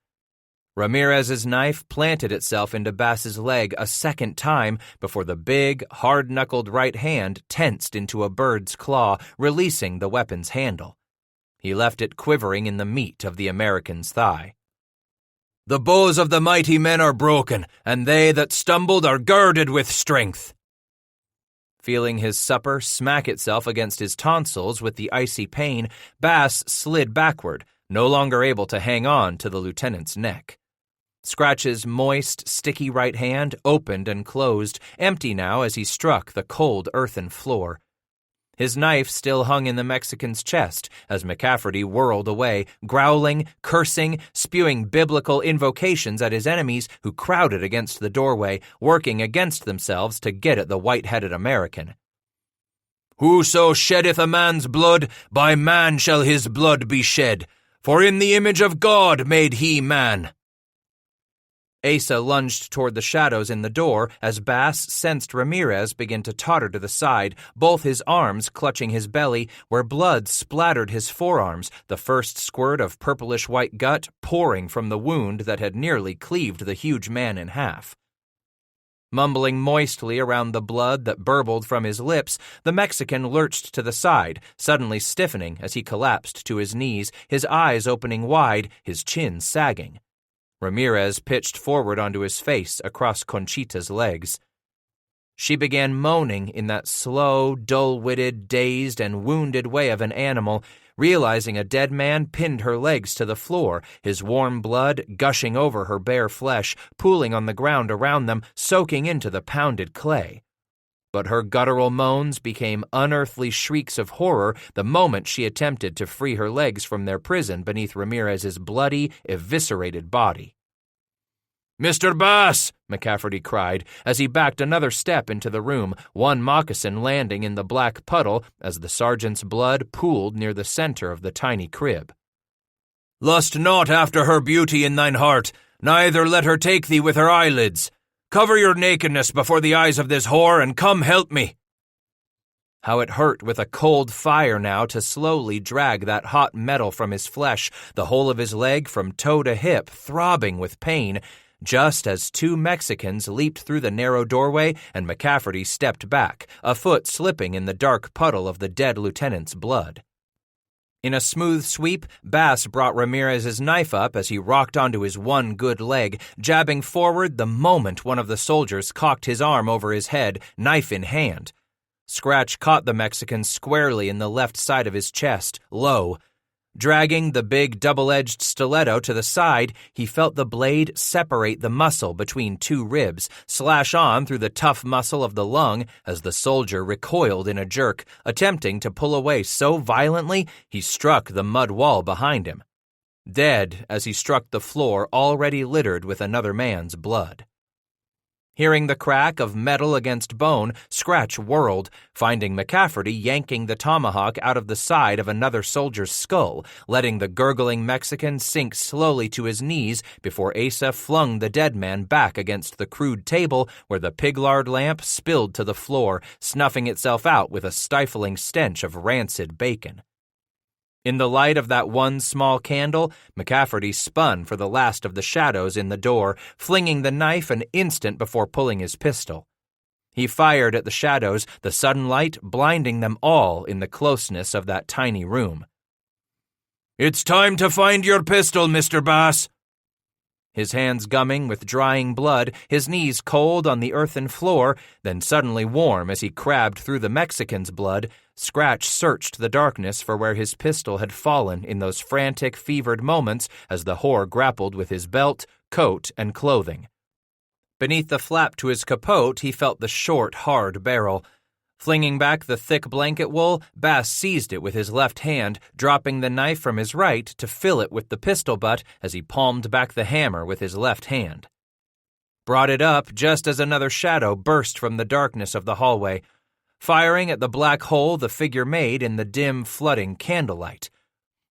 Ramirez's knife planted itself into Bass's leg a second time before the big, hard-knuckled right hand tensed into a bird's claw, releasing the weapon's handle. He left it quivering in the meat of the American's thigh. "The bows of the mighty men are broken, and they that stumbled are girded with strength." Feeling his supper smack itself against his tonsils with the icy pain, Bass slid backward, no longer able to hang on to the lieutenant's neck. Scratch's moist, sticky right hand opened and closed, empty now as he struck the cold earthen floor. His knife still hung in the Mexican's chest as McCafferty whirled away, growling, cursing, spewing biblical invocations at his enemies who crowded against the doorway, working against themselves to get at the white-headed American. "Whoso sheddeth a man's blood, by man shall his blood be shed, for in the image of God made he man." Asa lunged toward the shadows in the door as Bass sensed Ramirez begin to totter to the side, both his arms clutching his belly, where blood splattered his forearms, the first squirt of purplish-white gut pouring from the wound that had nearly cleaved the huge man in half. Mumbling moistly around the blood that burbled from his lips, the Mexican lurched to the side, suddenly stiffening as he collapsed to his knees, his eyes opening wide, his chin sagging. Ramirez pitched forward onto his face across Conchita's legs. She began moaning in that slow, dull-witted, dazed, and wounded way of an animal, realizing a dead man pinned her legs to the floor, his warm blood gushing over her bare flesh, pooling on the ground around them, soaking into the pounded clay. But her guttural moans became unearthly shrieks of horror the moment she attempted to free her legs from their prison beneath Ramirez's bloody, eviscerated body. "Mr. Bass!" McCafferty cried as he backed another step into the room, one moccasin landing in the black puddle as the sergeant's blood pooled near the center of the tiny crib. "Lust not after her beauty in thine heart, neither let her take thee with her eyelids. Cover your nakedness before the eyes of this whore, and come help me." How it hurt with a cold fire now to slowly drag that hot metal from his flesh, the whole of his leg from toe to hip throbbing with pain, just as two Mexicans leaped through the narrow doorway and McCafferty stepped back, a foot slipping in the dark puddle of the dead lieutenant's blood. In a smooth sweep, Bass brought Ramirez's knife up as he rocked onto his one good leg, jabbing forward the moment one of the soldiers cocked his arm over his head, knife in hand. Scratch caught the Mexican squarely in the left side of his chest, low. Dragging the big double-edged stiletto to the side, he felt the blade separate the muscle between two ribs, slash on through the tough muscle of the lung as the soldier recoiled in a jerk, attempting to pull away so violently he struck the mud wall behind him. Dead as he struck the floor already littered with another man's blood. Hearing the crack of metal against bone, Scratch whirled, finding McCafferty yanking the tomahawk out of the side of another soldier's skull, letting the gurgling Mexican sink slowly to his knees before Asa flung the dead man back against the crude table where the pig-lard lamp spilled to the floor, snuffing itself out with a stifling stench of rancid bacon. In the light of that one small candle, McCafferty spun for the last of the shadows in the door, flinging the knife an instant before pulling his pistol. He fired at the shadows, the sudden light blinding them all in the closeness of that tiny room. "It's time to find your pistol, Mr. Bass." His hands gumming with drying blood, his knees cold on the earthen floor, then suddenly warm as he crabbed through the Mexican's blood, Scratch searched the darkness for where his pistol had fallen in those frantic, fevered moments as the whore grappled with his belt, coat, and clothing. Beneath the flap to his capote, he felt the short, hard barrel. Flinging back the thick blanket wool, Bass seized it with his left hand, dropping the knife from his right to fill it with the pistol butt as he palmed back the hammer with his left hand. Brought it up just as another shadow burst from the darkness of the hallway, firing at the black hole the figure made in the dim, flooding candlelight.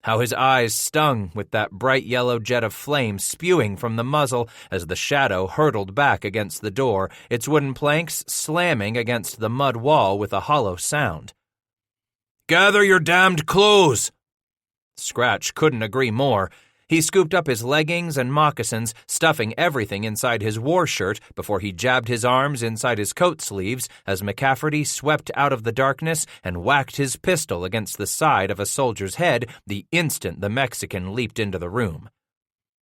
How his eyes stung with that bright yellow jet of flame spewing from the muzzle as the shadow hurtled back against the door, its wooden planks slamming against the mud wall with a hollow sound. "Gather your damned clothes!" Scratch couldn't agree more. He scooped up his leggings and moccasins, stuffing everything inside his war shirt before he jabbed his arms inside his coat sleeves as McCafferty swept out of the darkness and whacked his pistol against the side of a soldier's head the instant the Mexican leaped into the room.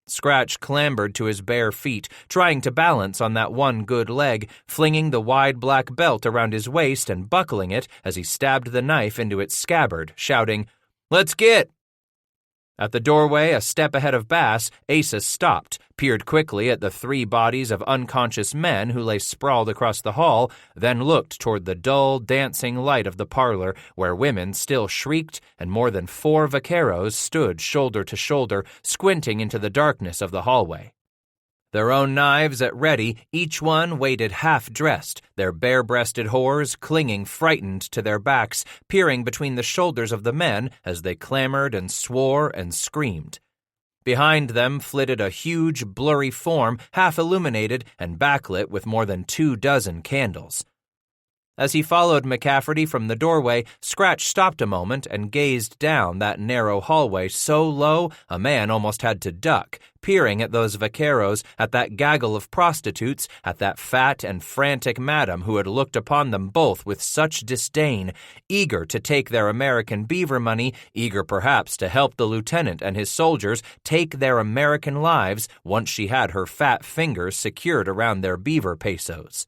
Scratch clambered to his bare feet, trying to balance on that one good leg, flinging the wide black belt around his waist and buckling it as he stabbed the knife into its scabbard, shouting, "Let's get!" At the doorway, a step ahead of Bass, Asa stopped, peered quickly at the 3 bodies of unconscious men who lay sprawled across the hall, then looked toward the dull, dancing light of the parlor, where women still shrieked and more than 4 vaqueros stood shoulder to shoulder, squinting into the darkness of the hallway. Their own knives at ready, each one waited half-dressed, their bare-breasted whores clinging frightened to their backs, peering between the shoulders of the men as they clamored and swore and screamed. Behind them flitted a huge, blurry form, half-illuminated and backlit with more than 24 candles. As he followed McCafferty from the doorway, Scratch stopped a moment and gazed down that narrow hallway so low a man almost had to duck, peering at those vaqueros, at that gaggle of prostitutes, at that fat and frantic madam who had looked upon them both with such disdain, eager to take their American beaver money, eager perhaps to help the lieutenant and his soldiers take their American lives once she had her fat fingers secured around their beaver pesos.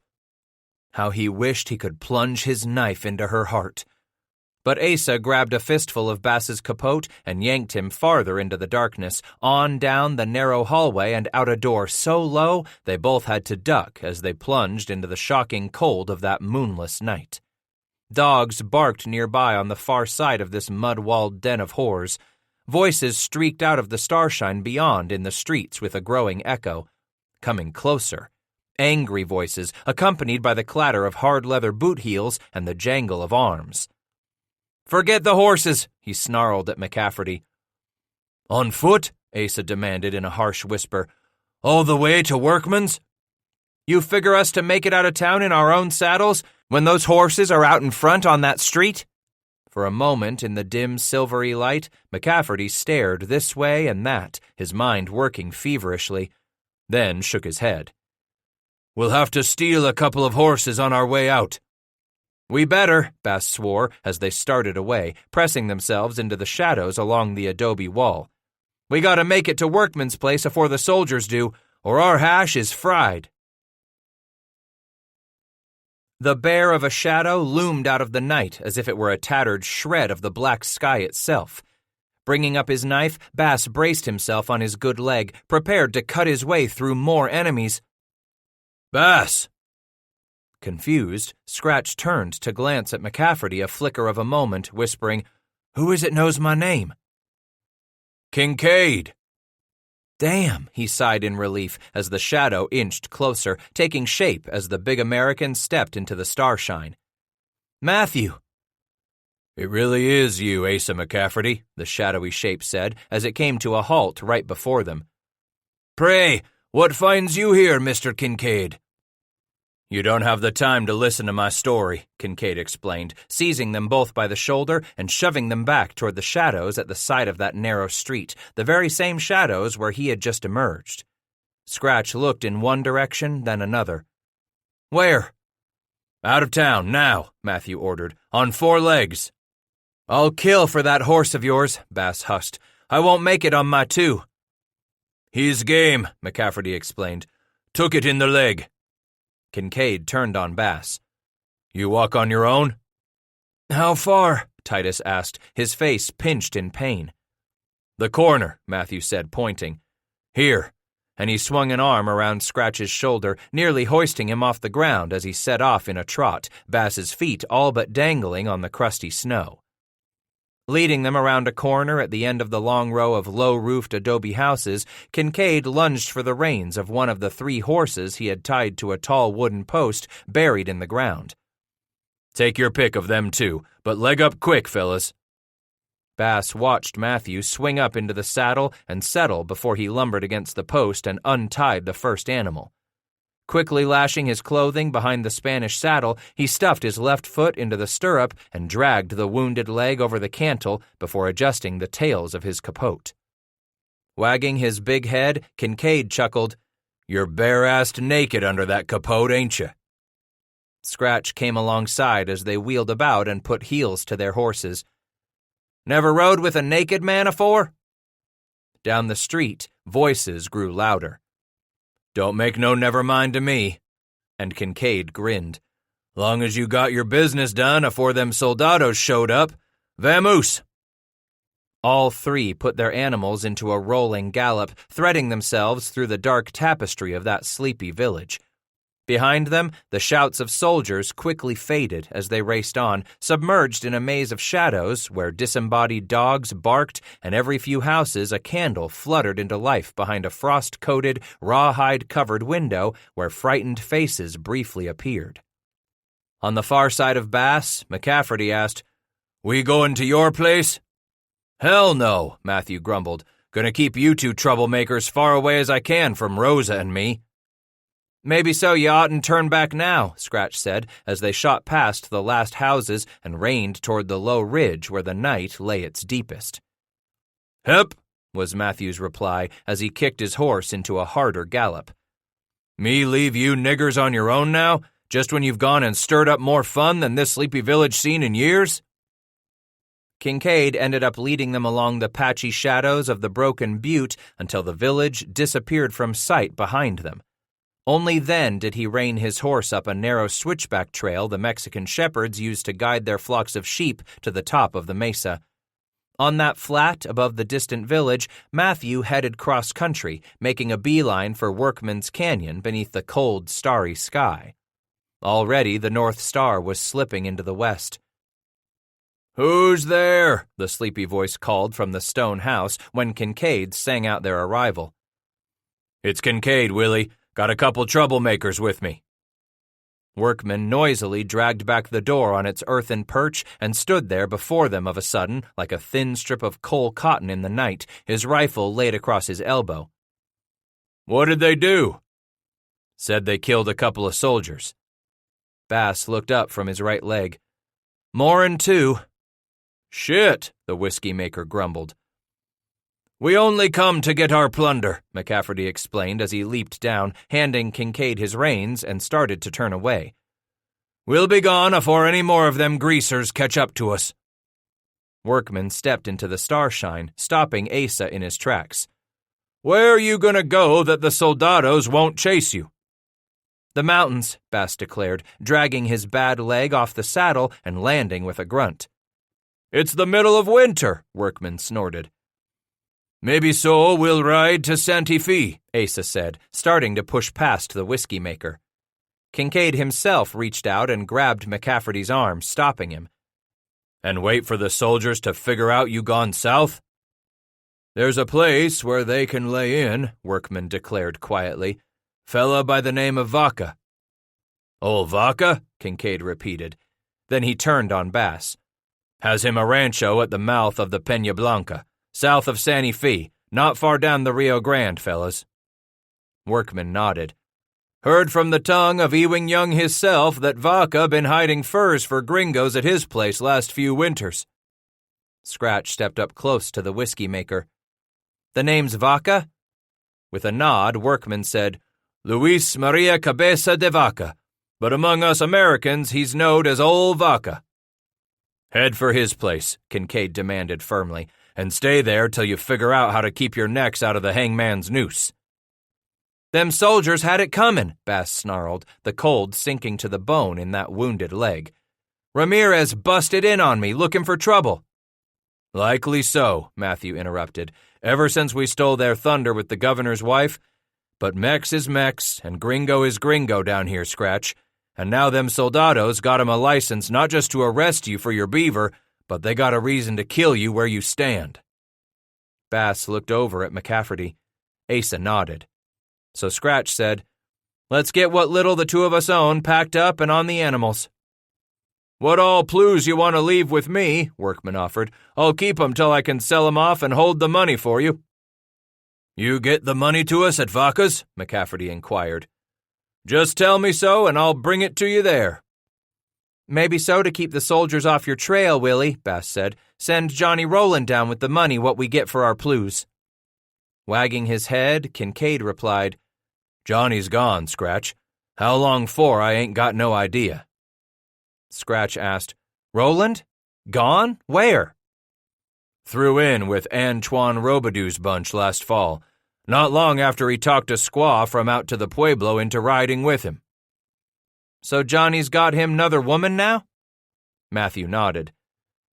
How he wished he could plunge his knife into her heart. But Asa grabbed a fistful of Bass's capote and yanked him farther into the darkness, on down the narrow hallway and out a door so low they both had to duck as they plunged into the shocking cold of that moonless night. Dogs barked nearby on the far side of this mud-walled den of whores. Voices streaked out of the starshine beyond in the streets with a growing echo, coming closer. Angry voices, accompanied by the clatter of hard leather boot heels and the jangle of arms. "Forget the horses," he snarled at McCafferty. "On foot?" Asa demanded in a harsh whisper. "All the way to Workman's?" "You figure us to make it out of town in our own saddles when those horses are out in front on that street?" For a moment in the dim silvery light, McCafferty stared this way and that, his mind working feverishly, then shook his head. "We'll have to steal a couple of horses on our way out." "We better," Bass swore as they started away, pressing themselves into the shadows along the adobe wall. "We gotta make it to Workman's place afore the soldiers do, or our hash is fried." The bear of a shadow loomed out of the night as if it were a tattered shred of the black sky itself. Bringing up his knife, Bass braced himself on his good leg, prepared to cut his way through more enemies. "Bass!" Confused, Scratch turned to glance at McCafferty a flicker of a moment, whispering, "Who is it knows my name?" "Kincaid." "Damn," he sighed in relief as the shadow inched closer, taking shape as the big American stepped into the starshine. "Matthew." "It really is you, Asa McCafferty," the shadowy shape said as it came to a halt right before them. "Pray, what finds you here, Mr. Kincaid?" "You don't have the time to listen to my story," Kincaid explained, seizing them both by the shoulder and shoving them back toward the shadows at the side of that narrow street, the very same shadows where he had just emerged. Scratch looked in one direction, then another. "Where?" "Out of town, now," Matthew ordered, "on 4 legs." "I'll kill for that horse of yours," Bass husked. "I won't make it on my 2. "He's game," McCafferty explained. "Took it in the leg." Kincaid turned on Bass. "You walk on your own?" "How far?" Titus asked, his face pinched in pain. "The corner," Matthew said, pointing. "Here," and he swung an arm around Scratch's shoulder, nearly hoisting him off the ground as he set off in a trot, Bass's feet all but dangling on the crusty snow. Leading them around a corner at the end of the long row of low-roofed adobe houses, Kincaid lunged for the reins of one of the 3 horses he had tied to a tall wooden post buried in the ground. "Take your pick of them 2, but leg up quick, fellas." Bass watched Matthew swing up into the saddle and settle before he lumbered against the post and untied the first animal. Quickly lashing his clothing behind the Spanish saddle, he stuffed his left foot into the stirrup and dragged the wounded leg over the cantle before adjusting the tails of his capote. Wagging his big head, Kincaid chuckled, "You're bare-assed naked under that capote, ain't you?" Scratch came alongside as they wheeled about and put heels to their horses. "Never rode with a naked man afore?" Down the street, voices grew louder. "Don't make no never mind to me." And Kincaid grinned. "Long as you got your business done afore them soldados showed up. Vamoose." All three put their animals into a rolling gallop, threading themselves through the dark tapestry of that sleepy village. Behind them, the shouts of soldiers quickly faded as they raced on, submerged in a maze of shadows where disembodied dogs barked and every few houses a candle fluttered into life behind a frost-coated, rawhide-covered window where frightened faces briefly appeared. On the far side of Bass, McCafferty asked, "We going to your place?" "Hell no," Matthew grumbled. "Gonna keep you two troublemakers far away as I can from Rosa and me." "Maybe so you oughtn't turn back now," Scratch said as they shot past the last houses and reined toward the low ridge where the night lay its deepest. "Hep," was Matthew's reply as he kicked his horse into a harder gallop. "Me leave you niggers on your own now, just when you've gone and stirred up more fun than this sleepy village seen in years?" Kincaid ended up leading them along the patchy shadows of the broken butte until the village disappeared from sight behind them. Only then did he rein his horse up a narrow switchback trail the Mexican shepherds used to guide their flocks of sheep to the top of the mesa. On that flat above the distant village, Matthew headed cross-country, making a beeline for Workman's Canyon beneath the cold, starry sky. Already the North Star was slipping into the west. "Who's there?" the sleepy voice called from the stone house when Kincaid sang out their arrival. "It's Kincaid, Willie. Got a couple troublemakers with me." Workman noisily dragged back the door on its earthen perch and stood there before them of a sudden, like a thin strip of coal cotton in the night, his rifle laid across his elbow. "What did they do?" "Said they killed a couple of soldiers." Bass looked up from his right leg. "More'n two." "Shit," the whiskey maker grumbled. "We only come to get our plunder," McCafferty explained as he leaped down, handing Kincaid his reins, and started to turn away. "We'll be gone afore any more of them greasers catch up to us." Workman stepped into the starshine, stopping Asa in his tracks. "Where are you going to go that the soldados won't chase you?" "The mountains," Bass declared, dragging his bad leg off the saddle and landing with a grunt. "It's the middle of winter," Workman snorted. "Maybe so we'll ride to Santa Fe," Asa said, starting to push past the whiskey maker. Kincaid himself reached out and grabbed McCafferty's arm, stopping him. "And wait for the soldiers to figure out you gone south?" "There's a place where they can lay in," Workman declared quietly. "Fella by the name of Vaca." "Old Vaca?" Kincaid repeated. Then he turned on Bass. "Has him a rancho at the mouth of the Peña Blanca, south of Santa Fe, not far down the Rio Grande, fellas." Workman nodded. "Heard from the tongue of Ewing Young hisself that Vaca been hiding furs for gringos at his place last few winters." Scratch stepped up close to the whiskey maker. "The name's Vaca?" With a nod, Workman said, "Luis Maria Cabeza de Vaca, but among us Americans he's knowed as Ol' Vaca." "Head for his place," Kincaid demanded firmly, "and stay there till you figure out how to keep your necks out of the hangman's noose." "Them soldiers had it comin'," Bass snarled, the cold sinking to the bone in that wounded leg. "Ramirez busted in on me, looking for trouble." "Likely so," Matthew interrupted, "ever since we stole their thunder with the governor's wife. But Mex is Mex, and Gringo is Gringo down here, Scratch. And now them soldados got 'em a license not just to arrest you for your beaver, but they got a reason to kill you where you stand." Bass looked over at McCafferty. Asa nodded. So Scratch said, "Let's get what little the two of us own packed up and on the animals." "What all clues you want to leave with me," Workman offered. "I'll keep 'em till I can sell 'em off and hold the money for you." "You get the money to us at Vaca's?" McCafferty inquired. "Just tell me so, and I'll bring it to you there." "Maybe so to keep the soldiers off your trail, Willie," Bass said. "Send Johnny Rowland down with the money what we get for our plues." Wagging his head, Kincaid replied, "Johnny's gone, Scratch. How long for I ain't got no idea." Scratch asked, "Rowland? Gone? Where?" "Threw in with Antoine Robidoux' bunch last fall. Not long after he talked a squaw from out to the Pueblo into riding with him." "So Johnny's got him 'nother woman now?" Matthew nodded.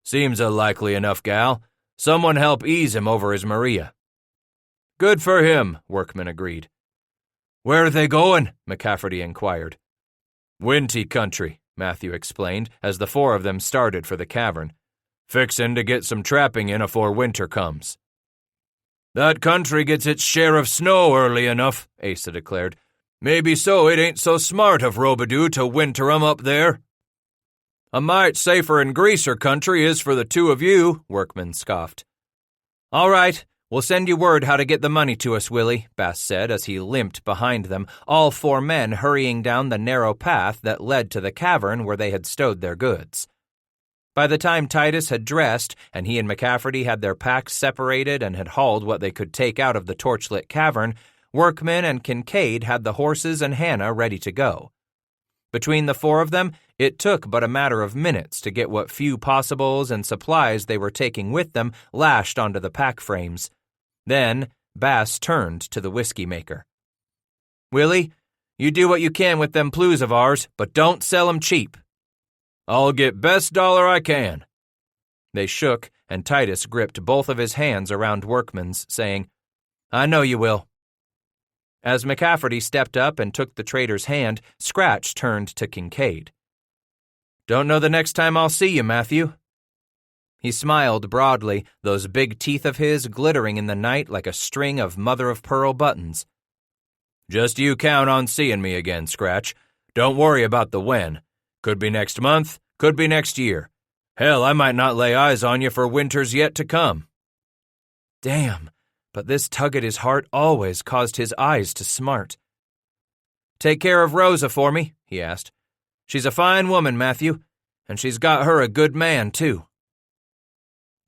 "Seems a likely enough gal. Someone help ease him over his Maria." "Good for him," Workman agreed. "Where are they going?" McCafferty inquired. "Winty country," Matthew explained as the four of them started for the cavern. "Fixin' to get some trapping in afore winter comes." "That country gets its share of snow early enough," Asa declared. "Maybe so it ain't so smart of Robidoux to winter 'em up there." "A mite safer and greaser country is for the two of you," Workman scoffed. "All right, we'll send you word how to get the money to us, Willie," Bass said as he limped behind them, all four men hurrying down the narrow path that led to the cavern where they had stowed their goods. By the time Titus had dressed and he and McCafferty had their packs separated and had hauled what they could take out of the torchlit cavern, Workman and Kincaid had the horses and Hannah ready to go. Between the four of them, it took but a matter of minutes to get what few possibles and supplies they were taking with them lashed onto the pack frames. Then Bass turned to the whiskey maker. "Willie, you do what you can with them plues of ours, but don't sell 'em cheap." "I'll get best dollar I can." They shook, and Titus gripped both of his hands around Workman's, saying, "I know you will." As McCafferty stepped up and took the trader's hand, Scratch turned to Kincaid. "Don't know the next time I'll see you, Matthew." He smiled broadly, those big teeth of his glittering in the night like a string of mother-of-pearl buttons. "Just you count on seeing me again, Scratch. Don't worry about the when. Could be next month, could be next year. Hell, I might not lay eyes on you for winters yet to come." Damn, but this tug at his heart always caused his eyes to smart. "Take care of Rosa for me," he asked. "She's a fine woman, Matthew, and she's got her a good man, too."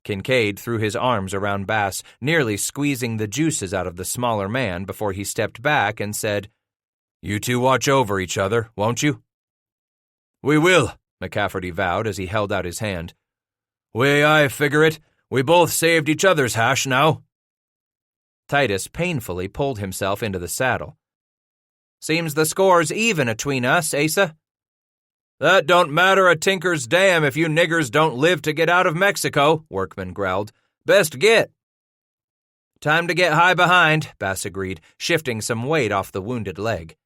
Kincaid threw his arms around Bass, nearly squeezing the juices out of the smaller man before he stepped back and said, "You two watch over each other, won't you?" "We will," McCafferty vowed as he held out his hand. "Way I figure it, we both saved each other's hash now." Titus painfully pulled himself into the saddle. "Seems the score's even atween us, Asa." "That don't matter a tinker's damn if you niggers don't live to get out of Mexico," Workman growled. "Best get." "Time to get high behind," Bass agreed, shifting some weight off the wounded leg.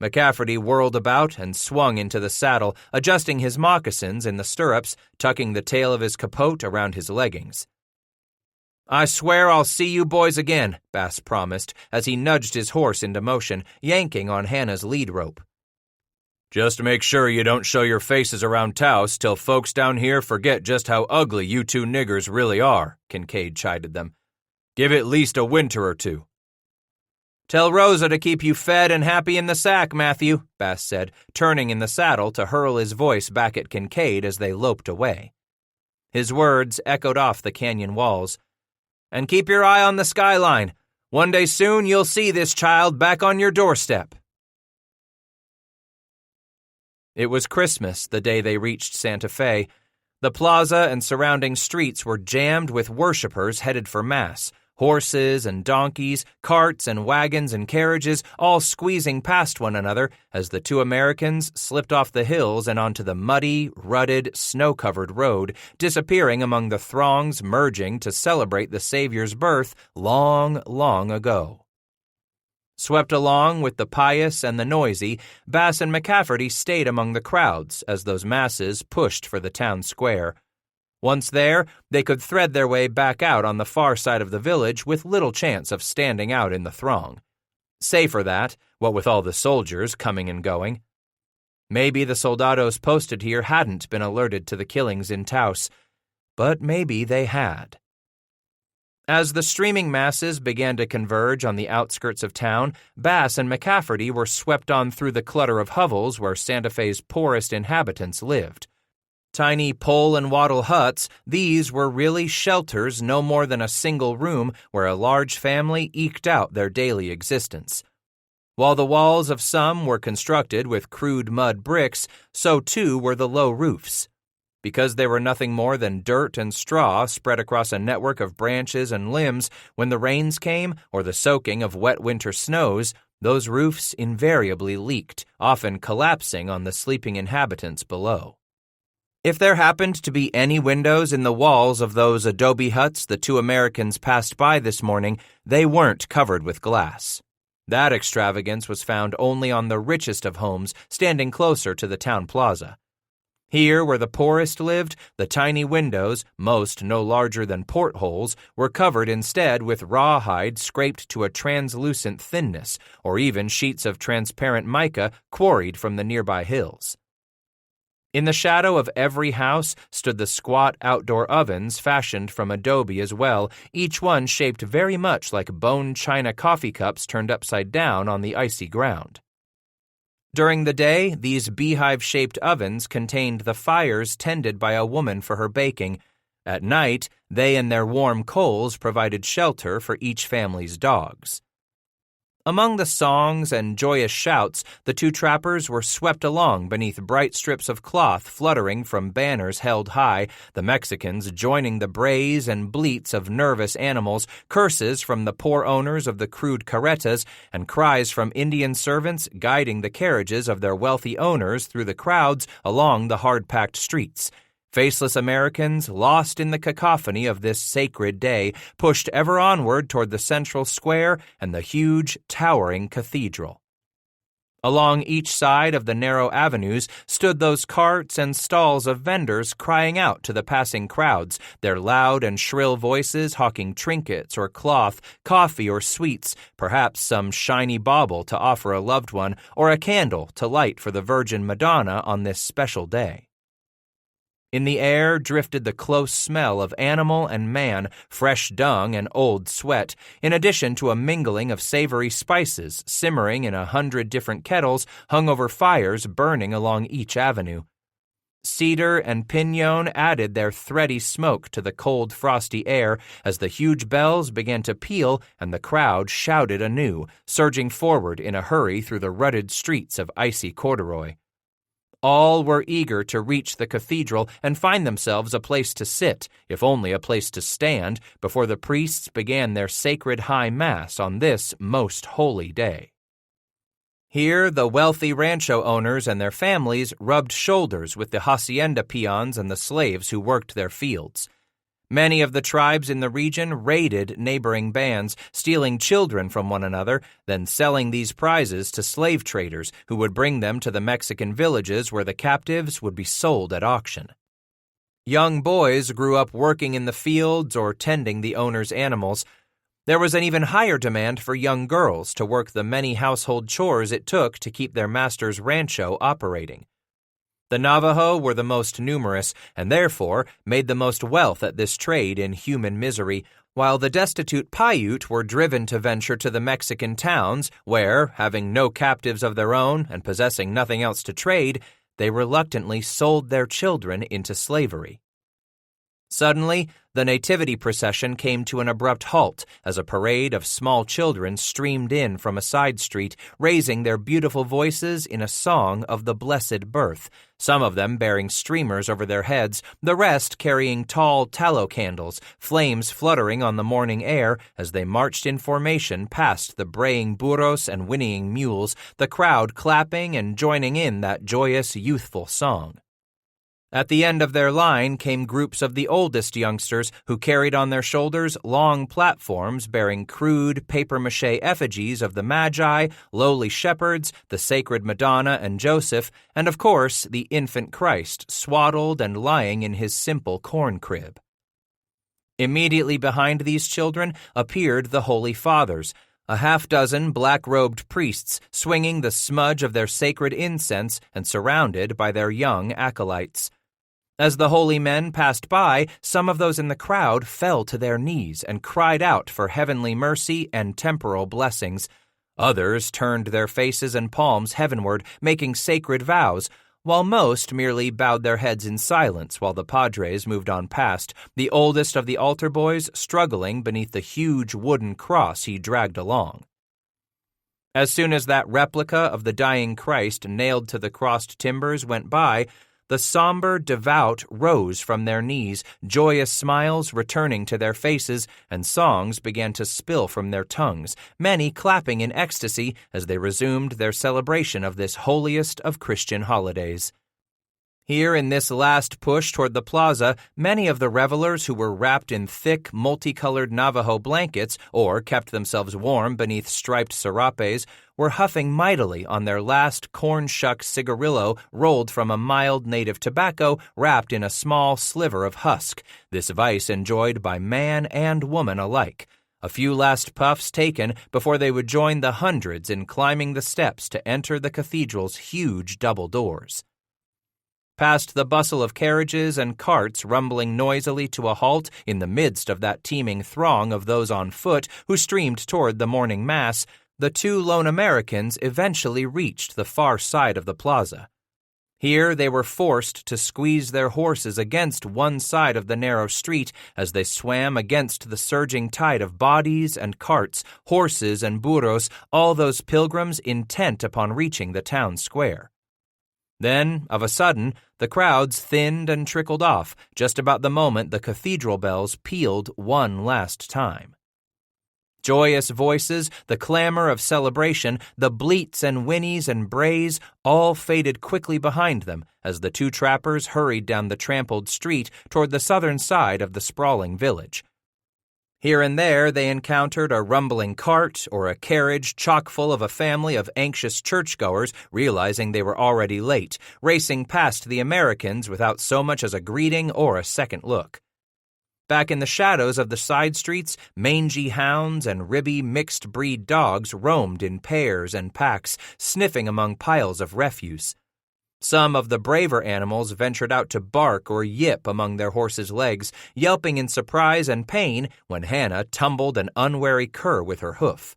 McCafferty whirled about and swung into the saddle, adjusting his moccasins in the stirrups, tucking the tail of his capote around his leggings. "I swear I'll see you boys again," Bass promised as he nudged his horse into motion, yanking on Hannah's lead rope. "Just make sure you don't show your faces around Taos till folks down here forget just how ugly you two niggers really are," Kincaid chided them. "Give it least a winter or two." "Tell Rosa to keep you fed and happy in the sack, Matthew," Bass said, turning in the saddle to hurl his voice back at Kincaid as they loped away. His words echoed off the canyon walls. "And keep your eye on the skyline. One day soon you'll see this child back on your doorstep." It was Christmas the day they reached Santa Fe. The plaza and surrounding streets were jammed with worshipers headed for Mass. Horses and donkeys, carts and wagons and carriages, all squeezing past one another as the two Americans slipped off the hills and onto the muddy, rutted, snow-covered road, disappearing among the throngs merging to celebrate the Savior's birth long, long ago. Swept along with the pious and the noisy, Bass and McCafferty stayed among the crowds as those masses pushed for the town square. Once there, they could thread their way back out on the far side of the village with little chance of standing out in the throng. Safer that, what with all the soldiers coming and going. Maybe the soldados posted here hadn't been alerted to the killings in Taos, but maybe they had. As the streaming masses began to converge on the outskirts of town, Bass and McCafferty were swept on through the clutter of hovels where Santa Fe's poorest inhabitants lived. Tiny pole and wattle huts, these were really shelters no more than a single room where a large family eked out their daily existence. While the walls of some were constructed with crude mud bricks, so too were the low roofs. Because they were nothing more than dirt and straw spread across a network of branches and limbs, when the rains came or the soaking of wet winter snows, those roofs invariably leaked, often collapsing on the sleeping inhabitants below. If there happened to be any windows in the walls of those adobe huts the two Americans passed by this morning, they weren't covered with glass. That extravagance was found only on the richest of homes standing closer to the town plaza. Here, where the poorest lived, the tiny windows, most no larger than portholes, were covered instead with rawhide scraped to a translucent thinness, or even sheets of transparent mica quarried from the nearby hills. In the shadow of every house stood the squat outdoor ovens fashioned from adobe as well, each one shaped very much like bone china coffee cups turned upside down on the icy ground. During the day, these beehive-shaped ovens contained the fires tended by a woman for her baking. At night, they and their warm coals provided shelter for each family's dogs. Among the songs and joyous shouts, the two trappers were swept along beneath bright strips of cloth fluttering from banners held high, the Mexicans joining the brays and bleats of nervous animals, curses from the poor owners of the crude carretas, and cries from Indian servants guiding the carriages of their wealthy owners through the crowds along the hard-packed streets. Faceless Americans, lost in the cacophony of this sacred day, pushed ever onward toward the central square and the huge, towering cathedral. Along each side of the narrow avenues stood those carts and stalls of vendors crying out to the passing crowds, their loud and shrill voices hawking trinkets or cloth, coffee or sweets, perhaps some shiny bauble to offer a loved one, or a candle to light for the Virgin Madonna on this special day. In the air drifted the close smell of animal and man, fresh dung and old sweat, in addition to a mingling of savory spices simmering in 100 different kettles hung over fires burning along each avenue. Cedar and pinon added their thready smoke to the cold, frosty air as the huge bells began to peal and the crowd shouted anew, surging forward in a hurry through the rutted streets of icy corduroy. All were eager to reach the cathedral and find themselves a place to sit, if only a place to stand, before the priests began their sacred high mass on this most holy day. Here, the wealthy rancho owners and their families rubbed shoulders with the hacienda peons and the slaves who worked their fields. Many of the tribes in the region raided neighboring bands, stealing children from one another, then selling these prizes to slave traders who would bring them to the Mexican villages where the captives would be sold at auction. Young boys grew up working in the fields or tending the owner's animals. There was an even higher demand for young girls to work the many household chores it took to keep their master's rancho operating. The Navajo were the most numerous and therefore made the most wealth at this trade in human misery, while the destitute Paiute were driven to venture to the Mexican towns where, having no captives of their own and possessing nothing else to trade, they reluctantly sold their children into slavery. Suddenly, the nativity procession came to an abrupt halt as a parade of small children streamed in from a side street, raising their beautiful voices in a song of the blessed birth, some of them bearing streamers over their heads, the rest carrying tall tallow candles, flames fluttering on the morning air as they marched in formation past the braying burros and whinnying mules, the crowd clapping and joining in that joyous, youthful song. At the end of their line came groups of the oldest youngsters who carried on their shoulders long platforms bearing crude papier-mâché effigies of the Magi, lowly shepherds, the sacred Madonna and Joseph, and of course the infant Christ swaddled and lying in his simple corn crib. Immediately behind these children appeared the Holy Fathers, a half-dozen black-robed priests swinging the smudge of their sacred incense and surrounded by their young acolytes. As the holy men passed by, some of those in the crowd fell to their knees and cried out for heavenly mercy and temporal blessings. Others turned their faces and palms heavenward, making sacred vows, while most merely bowed their heads in silence while the padres moved on past, the oldest of the altar boys struggling beneath the huge wooden cross he dragged along. As soon as that replica of the dying Christ nailed to the crossed timbers went by, the somber devout rose from their knees, joyous smiles returning to their faces, and songs began to spill from their tongues, many clapping in ecstasy as they resumed their celebration of this holiest of Christian holidays. Here in this last push toward the plaza, many of the revelers who were wrapped in thick, multicolored Navajo blankets or kept themselves warm beneath striped serapes were huffing mightily on their last corn shuck cigarillo rolled from a mild native tobacco wrapped in a small sliver of husk, this vice enjoyed by man and woman alike. A few last puffs taken before they would join the hundreds in climbing the steps to enter the cathedral's huge double doors. Past the bustle of carriages and carts rumbling noisily to a halt in the midst of that teeming throng of those on foot who streamed toward the morning mass, the two lone Americans eventually reached the far side of the plaza. Here they were forced to squeeze their horses against one side of the narrow street as they swam against the surging tide of bodies and carts, horses and burros, all those pilgrims intent upon reaching the town square. Then, of a sudden, the crowds thinned and trickled off just about the moment the cathedral bells pealed one last time. Joyous voices, the clamor of celebration, the bleats and whinnies and brays all faded quickly behind them as the two trappers hurried down the trampled street toward the southern side of the sprawling village. Here and there they encountered a rumbling cart or a carriage chock full of a family of anxious churchgoers realizing they were already late, racing past the Americans without so much as a greeting or a second look. Back in the shadows of the side streets, mangy hounds and ribby mixed-breed dogs roamed in pairs and packs, sniffing among piles of refuse. Some of the braver animals ventured out to bark or yip among their horses' legs, yelping in surprise and pain when Hannah tumbled an unwary cur with her hoof.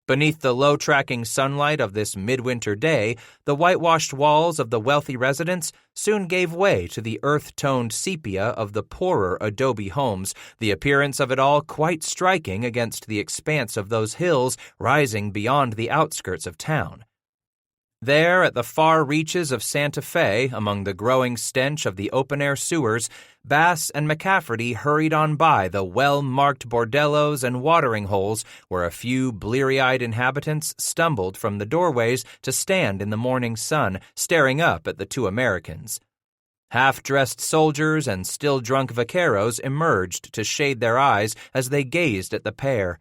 Beneath the low-tracking sunlight of this midwinter day, the whitewashed walls of the wealthy residence soon gave way to the earth-toned sepia of the poorer adobe homes, the appearance of it all quite striking against the expanse of those hills rising beyond the outskirts of town. There, at the far reaches of Santa Fe, among the growing stench of the open-air sewers, Bass and McCafferty hurried on by the well-marked bordellos and watering holes where a few bleary-eyed inhabitants stumbled from the doorways to stand in the morning sun, staring up at the two Americans. Half-dressed soldiers and still-drunk vaqueros emerged to shade their eyes as they gazed at the pair.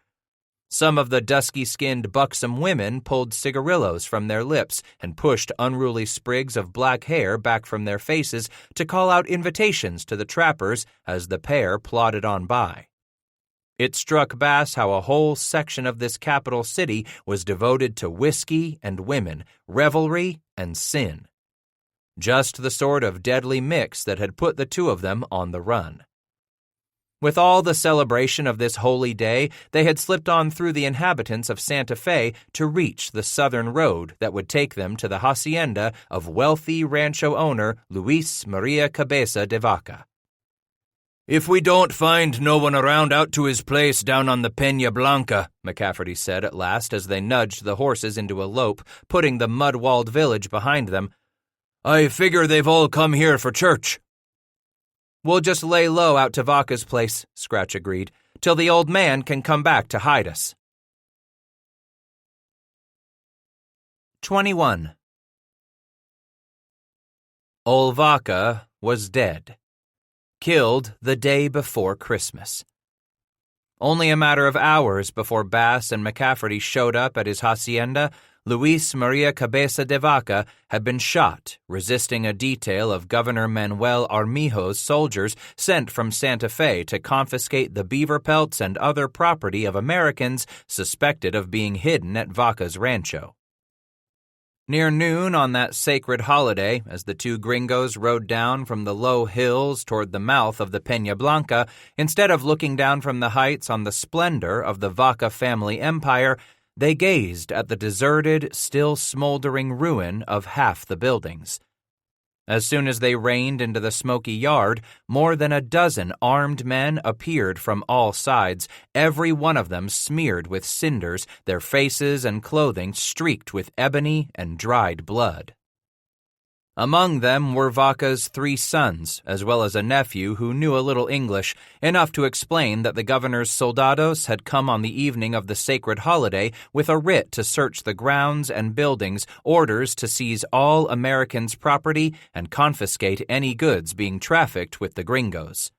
Some of the dusky-skinned buxom women pulled cigarillos from their lips and pushed unruly sprigs of black hair back from their faces to call out invitations to the trappers as the pair plodded on by. It struck Bass how a whole section of this capital city was devoted to whiskey and women, revelry and sin. Just the sort of deadly mix that had put the two of them on the run. With all the celebration of this holy day, they had slipped on through the inhabitants of Santa Fe to reach the southern road that would take them to the hacienda of wealthy rancho owner Luis Maria Cabeza de Vaca. "If we don't find no one around out to his place down on the Peña Blanca," McCafferty said at last as they nudged the horses into a lope, putting the mud-walled village behind them, "I figure they've all come here for church." "We'll just lay low out to Vaca's place," Scratch agreed, "till the old man can come back to hide us." 21. Old Vaca was dead. Killed the day before Christmas. Only a matter of hours before Bass and McCafferty showed up at his hacienda, Luis Maria Cabeza de Vaca had been shot, resisting a detail of Governor Manuel Armijo's soldiers sent from Santa Fe to confiscate the beaver pelts and other property of Americans suspected of being hidden at Vaca's rancho. Near noon on that sacred holiday, as the two gringos rode down from the low hills toward the mouth of the Peña Blanca, instead of looking down from the heights on the splendor of the Vaca family empire, they gazed at the deserted, still smoldering ruin of half the buildings. As soon as they reined into the smoky yard, more than a dozen armed men appeared from all sides, every one of them smeared with cinders, their faces and clothing streaked with ebony and dried blood. Among them were Vaca's 3 sons, as well as a nephew who knew a little English, enough to explain that the governor's soldados had come on the evening of the sacred holiday with a writ to search the grounds and buildings, orders to seize all Americans' property and confiscate any goods being trafficked with the gringos.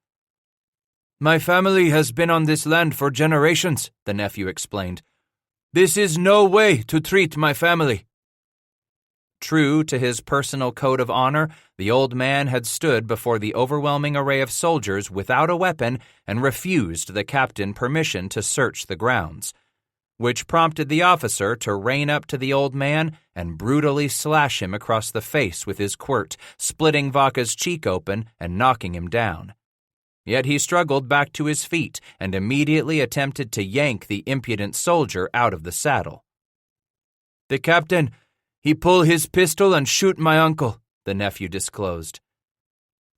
"My family has been on this land for generations," the nephew explained. "This is no way to treat my family." True to his personal code of honor, the old man had stood before the overwhelming array of soldiers without a weapon and refused the captain permission to search the grounds, which prompted the officer to rein up to the old man and brutally slash him across the face with his quirt, splitting Vaca's cheek open and knocking him down. Yet he struggled back to his feet and immediately attempted to yank the impudent soldier out of the saddle. "The captain, he pull his pistol and shoot my uncle," the nephew disclosed.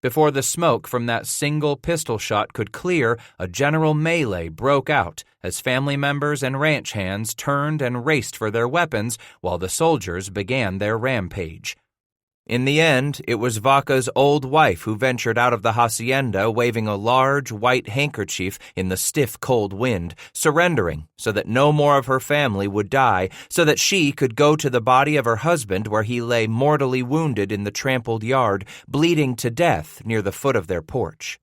Before the smoke from that single pistol shot could clear, a general melee broke out as family members and ranch hands turned and raced for their weapons while the soldiers began their rampage. In the end, it was Vaca's old wife who ventured out of the hacienda waving a large white handkerchief in the stiff cold wind, surrendering so that no more of her family would die, so that she could go to the body of her husband where he lay mortally wounded in the trampled yard, bleeding to death near the foot of their porch.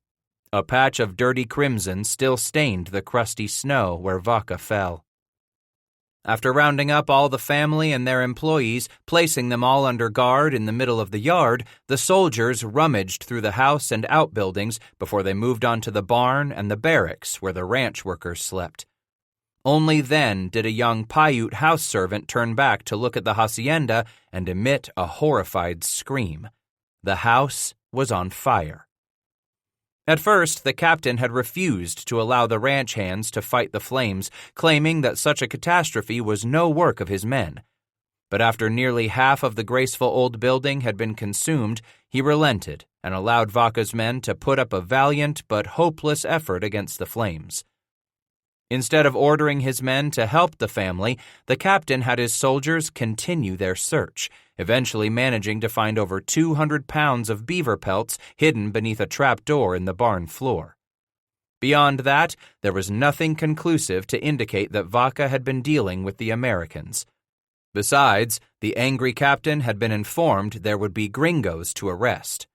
A patch of dirty crimson still stained the crusty snow where Vaca fell. After rounding up all the family and their employees, placing them all under guard in the middle of the yard, the soldiers rummaged through the house and outbuildings before they moved on to the barn and the barracks where the ranch workers slept. Only then did a young Paiute house servant turn back to look at the hacienda and emit a horrified scream. The house was on fire. At first, the captain had refused to allow the ranch hands to fight the flames, claiming that such a catastrophe was no work of his men. But after nearly half of the graceful old building had been consumed, he relented and allowed Vaca's men to put up a valiant but hopeless effort against the flames. Instead of ordering his men to help the family, the captain had his soldiers continue their search, eventually managing to find over 200 pounds of beaver pelts hidden beneath a trap door in the barn floor. Beyond that, there was nothing conclusive to indicate that Vaca had been dealing with the Americans. Besides, the angry captain had been informed there would be gringos to arrest.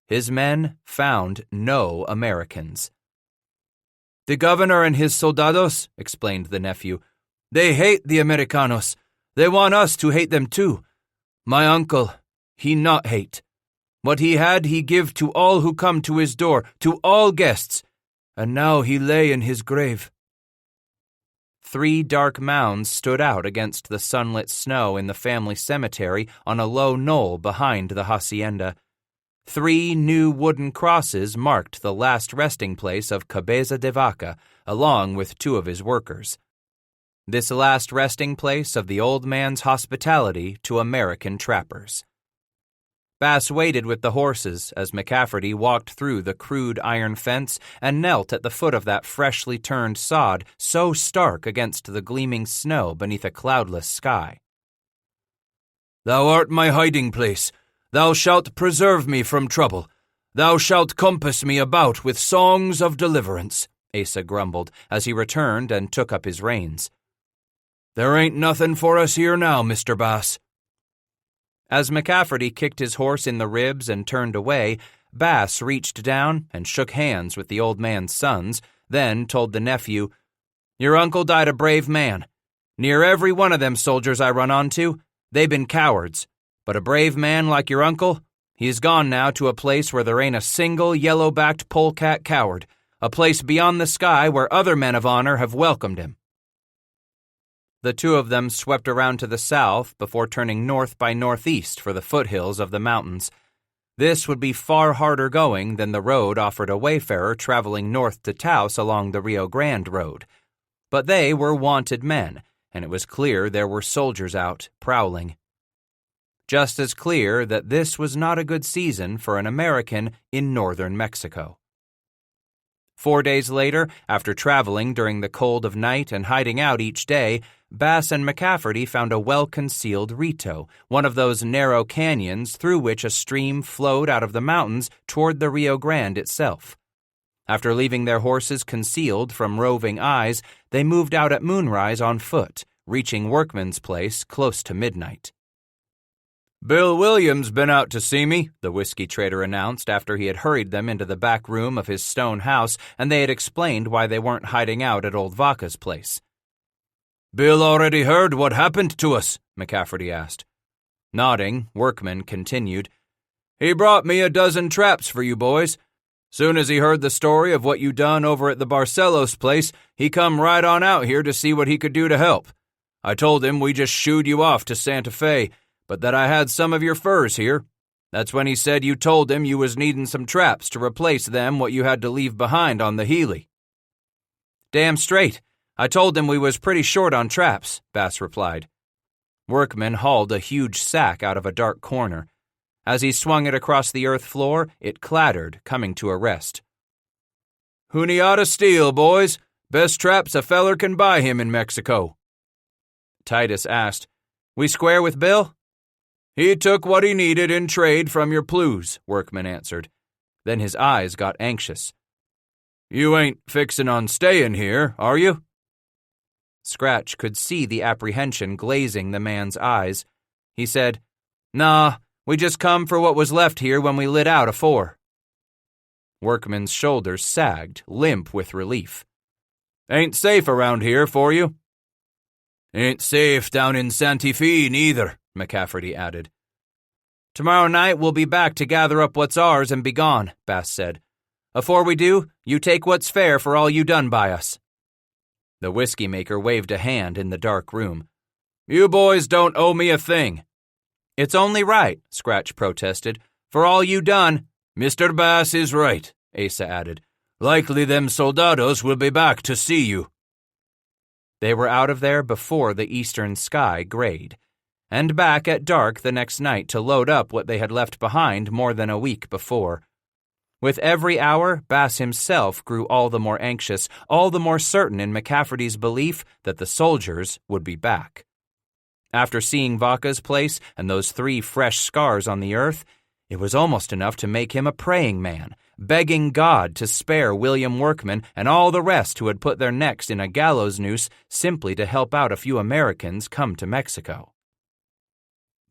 His men found no Americans. "The governor and his soldados," explained the nephew, "they hate the Americanos. They want us to hate them too. My uncle, he not hate. What he had he give to all who come to his door, to all guests, and now he lay in his grave." 3 dark mounds stood out against the sunlit snow in the family cemetery on a low knoll behind the hacienda. 3 new wooden crosses marked the last resting place of Cabeza de Vaca, along with 2 of his workers. This last resting place of the old man's hospitality to American trappers. Bass waited with the horses as McCafferty walked through the crude iron fence and knelt at the foot of that freshly turned sod so stark against the gleaming snow beneath a cloudless sky. "Thou art my hiding place. Thou shalt preserve me from trouble. Thou shalt compass me about with songs of deliverance," Asa grumbled as he returned and took up his reins. "There ain't nothing for us here now, Mr. Bass." As McCafferty kicked his horse in the ribs and turned away, Bass reached down and shook hands with the old man's sons, then told the nephew, "Your uncle died a brave man. Near every one of them soldiers I run onto, they been cowards. But a brave man like your uncle, he's gone now to a place where there ain't a single yellow-backed polecat coward, a place beyond the sky where other men of honor have welcomed him." The 2 of them swept around to the south before turning north by northeast for the foothills of the mountains. This would be far harder going than the road offered a wayfarer traveling north to Taos along the Rio Grande Road. But they were wanted men, and it was clear there were soldiers out, prowling. Just as clear that this was not a good season for an American in northern Mexico. 4 days later, after traveling during the cold of night and hiding out each day, Bass and McCafferty found a well-concealed rito, one of those narrow canyons through which a stream flowed out of the mountains toward the Rio Grande itself. After leaving their horses concealed from roving eyes, they moved out at moonrise on foot, reaching Workman's place close to midnight. "Bill Williams been out to see me," the whiskey trader announced after he had hurried them into the back room of his stone house and they had explained why they weren't hiding out at old Vaca's place. "Bill already heard what happened to us?" McCafferty asked. Nodding, Workman continued, "He brought me a dozen traps for you boys. Soon as he heard the story of what you done over at the Barcelos place, he come right on out here to see what he could do to help. I told him we just shooed you off to Santa Fe, but that I had some of your furs here. That's when he said you told him you was needin' some traps to replace them what you had to leave behind on the Healy." "Damn straight. I told him we was pretty short on traps," Bass replied. Workman hauled a huge sack out of a dark corner. As he swung it across the earth floor, it clattered, coming to a rest. "Juniata steel, boys. Best traps a feller can buy him in Mexico." Titus asked, "We square with Bill?" "He took what he needed in trade from your plews," Workman answered. Then his eyes got anxious. "You ain't fixin' on stayin' here, are you?" Scratch could see the apprehension glazing the man's eyes. He said, "Nah, we just come for what was left here when we lit out afore." Workman's shoulders sagged, limp with relief. "Ain't safe around here for you?" "Ain't safe down in Santa Fe neither," McCafferty added. "Tomorrow night we'll be back to gather up what's ours and be gone," Bass said. "Afore we do, you take what's fair for all you done by us." The whiskey maker waved a hand in the dark room. "You boys don't owe me a thing." "It's only right," Scratch protested. "For all you done." "Mr. Bass is right," Asa added. "Likely them soldados will be back to see you." They were out of there before the eastern sky grayed, and back at dark the next night to load up what they had left behind more than a week before. With every hour, Bass himself grew all the more anxious, all the more certain in McCafferty's belief that the soldiers would be back. After seeing Vaca's place and those 3 fresh scars on the earth, it was almost enough to make him a praying man, begging God to spare William Workman and all the rest who had put their necks in a gallows noose simply to help out a few Americans come to Mexico.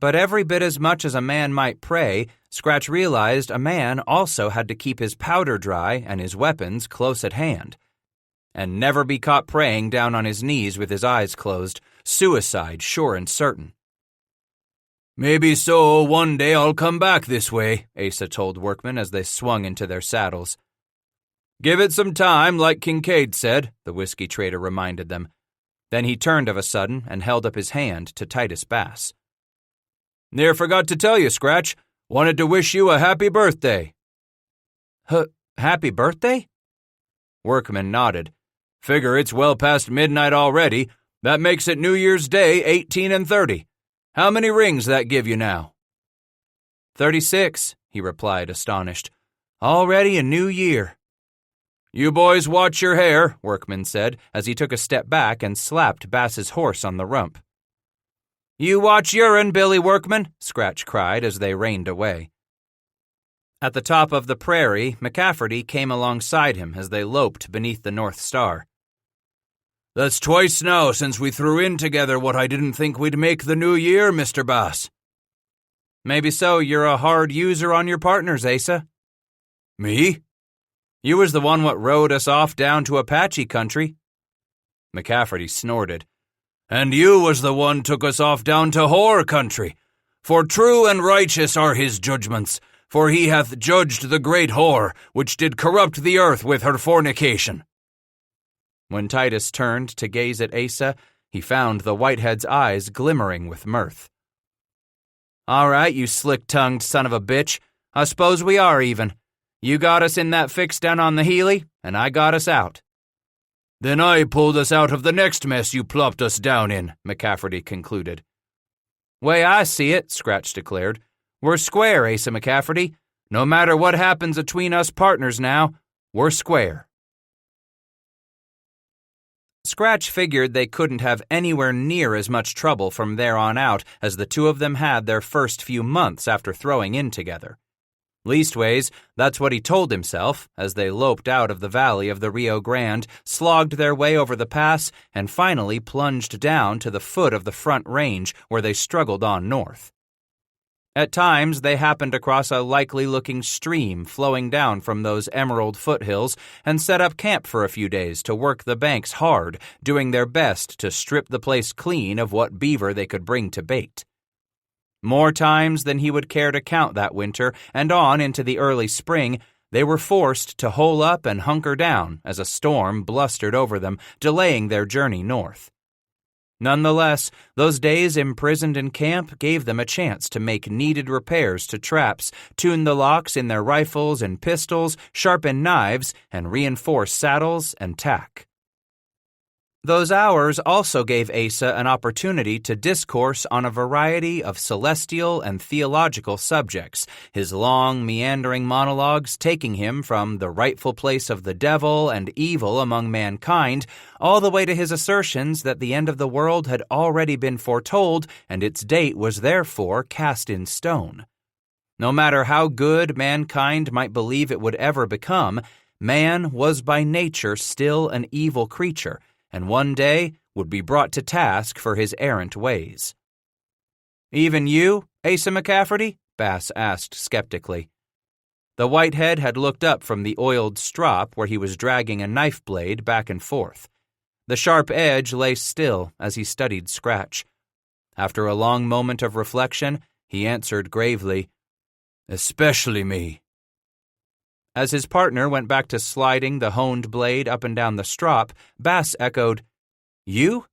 But every bit as much as a man might pray, Scratch realized a man also had to keep his powder dry and his weapons close at hand, and never be caught praying down on his knees with his eyes closed, suicide sure and certain. "Maybe so one day I'll come back this way," Asa told Workman as they swung into their saddles. "Give it some time, like Kincaid said," the whiskey trader reminded them. Then he turned of a sudden and held up his hand to Titus Bass. "Near forgot to tell you, Scratch. Wanted to wish you a happy birthday." Happy birthday?" Workman nodded. "Figure it's well past midnight already. That makes it New Year's Day, 18 and 30. How many rings that give you now?" 36, he replied, astonished. "Already a new year." "You boys watch your hair," Workman said, as he took a step back and slapped Bass's horse on the rump. "You watch your'n, Billy Workman," Scratch cried as they reined away. At the top of the prairie, McCafferty came alongside him as they loped beneath the North Star. "That's twice now since we threw in together what I didn't think we'd make the new year, Mr. Bass." "Maybe so. You're a hard user on your partners, Asa." "Me?" "You was the one what rode us off down to Apache country." McCafferty snorted. "And you was the one took us off down to whore country. For true and righteous are his judgments, for he hath judged the great whore, which did corrupt the earth with her fornication." When Titus turned to gaze at Asa, he found the whitehead's eyes glimmering with mirth. "All right, you slick-tongued son of a bitch. I suppose we are even. You got us in that fix down on the Healy, and I got us out." "Then I pulled us out of the next mess you plopped us down in," McCafferty concluded. "Way I see it," Scratch declared, "we're square, Asa McCafferty. No matter what happens between us partners now, we're square." Scratch figured they couldn't have anywhere near as much trouble from there on out as the two of them had their first few months after throwing in together. Leastways, that's what he told himself as they loped out of the valley of the Rio Grande, slogged their way over the pass, and finally plunged down to the foot of the Front Range where they struggled on north. At times, they happened across a likely-looking stream flowing down from those emerald foothills and set up camp for a few days to work the banks hard, doing their best to strip the place clean of what beaver they could bring to bait. More times than he would care to count that winter and on into the early spring, they were forced to hole up and hunker down as a storm blustered over them, delaying their journey north. Nonetheless, those days imprisoned in camp gave them a chance to make needed repairs to traps, tune the locks in their rifles and pistols, sharpen knives, and reinforce saddles and tack. Those hours also gave Asa an opportunity to discourse on a variety of celestial and theological subjects, his long, meandering monologues taking him from the rightful place of the devil and evil among mankind all the way to his assertions that the end of the world had already been foretold and its date was therefore cast in stone. No matter how good mankind might believe it would ever become, man was by nature still an evil creature, and one day would be brought to task for his errant ways. "Even you, Asa McCafferty?" Bass asked skeptically. The whitehead had looked up from the oiled strop where he was dragging a knife blade back and forth. The sharp edge lay still as he studied Scratch. After a long moment of reflection, he answered gravely, "Especially me." As his partner went back to sliding the honed blade up and down the strop, Bass echoed, "You?"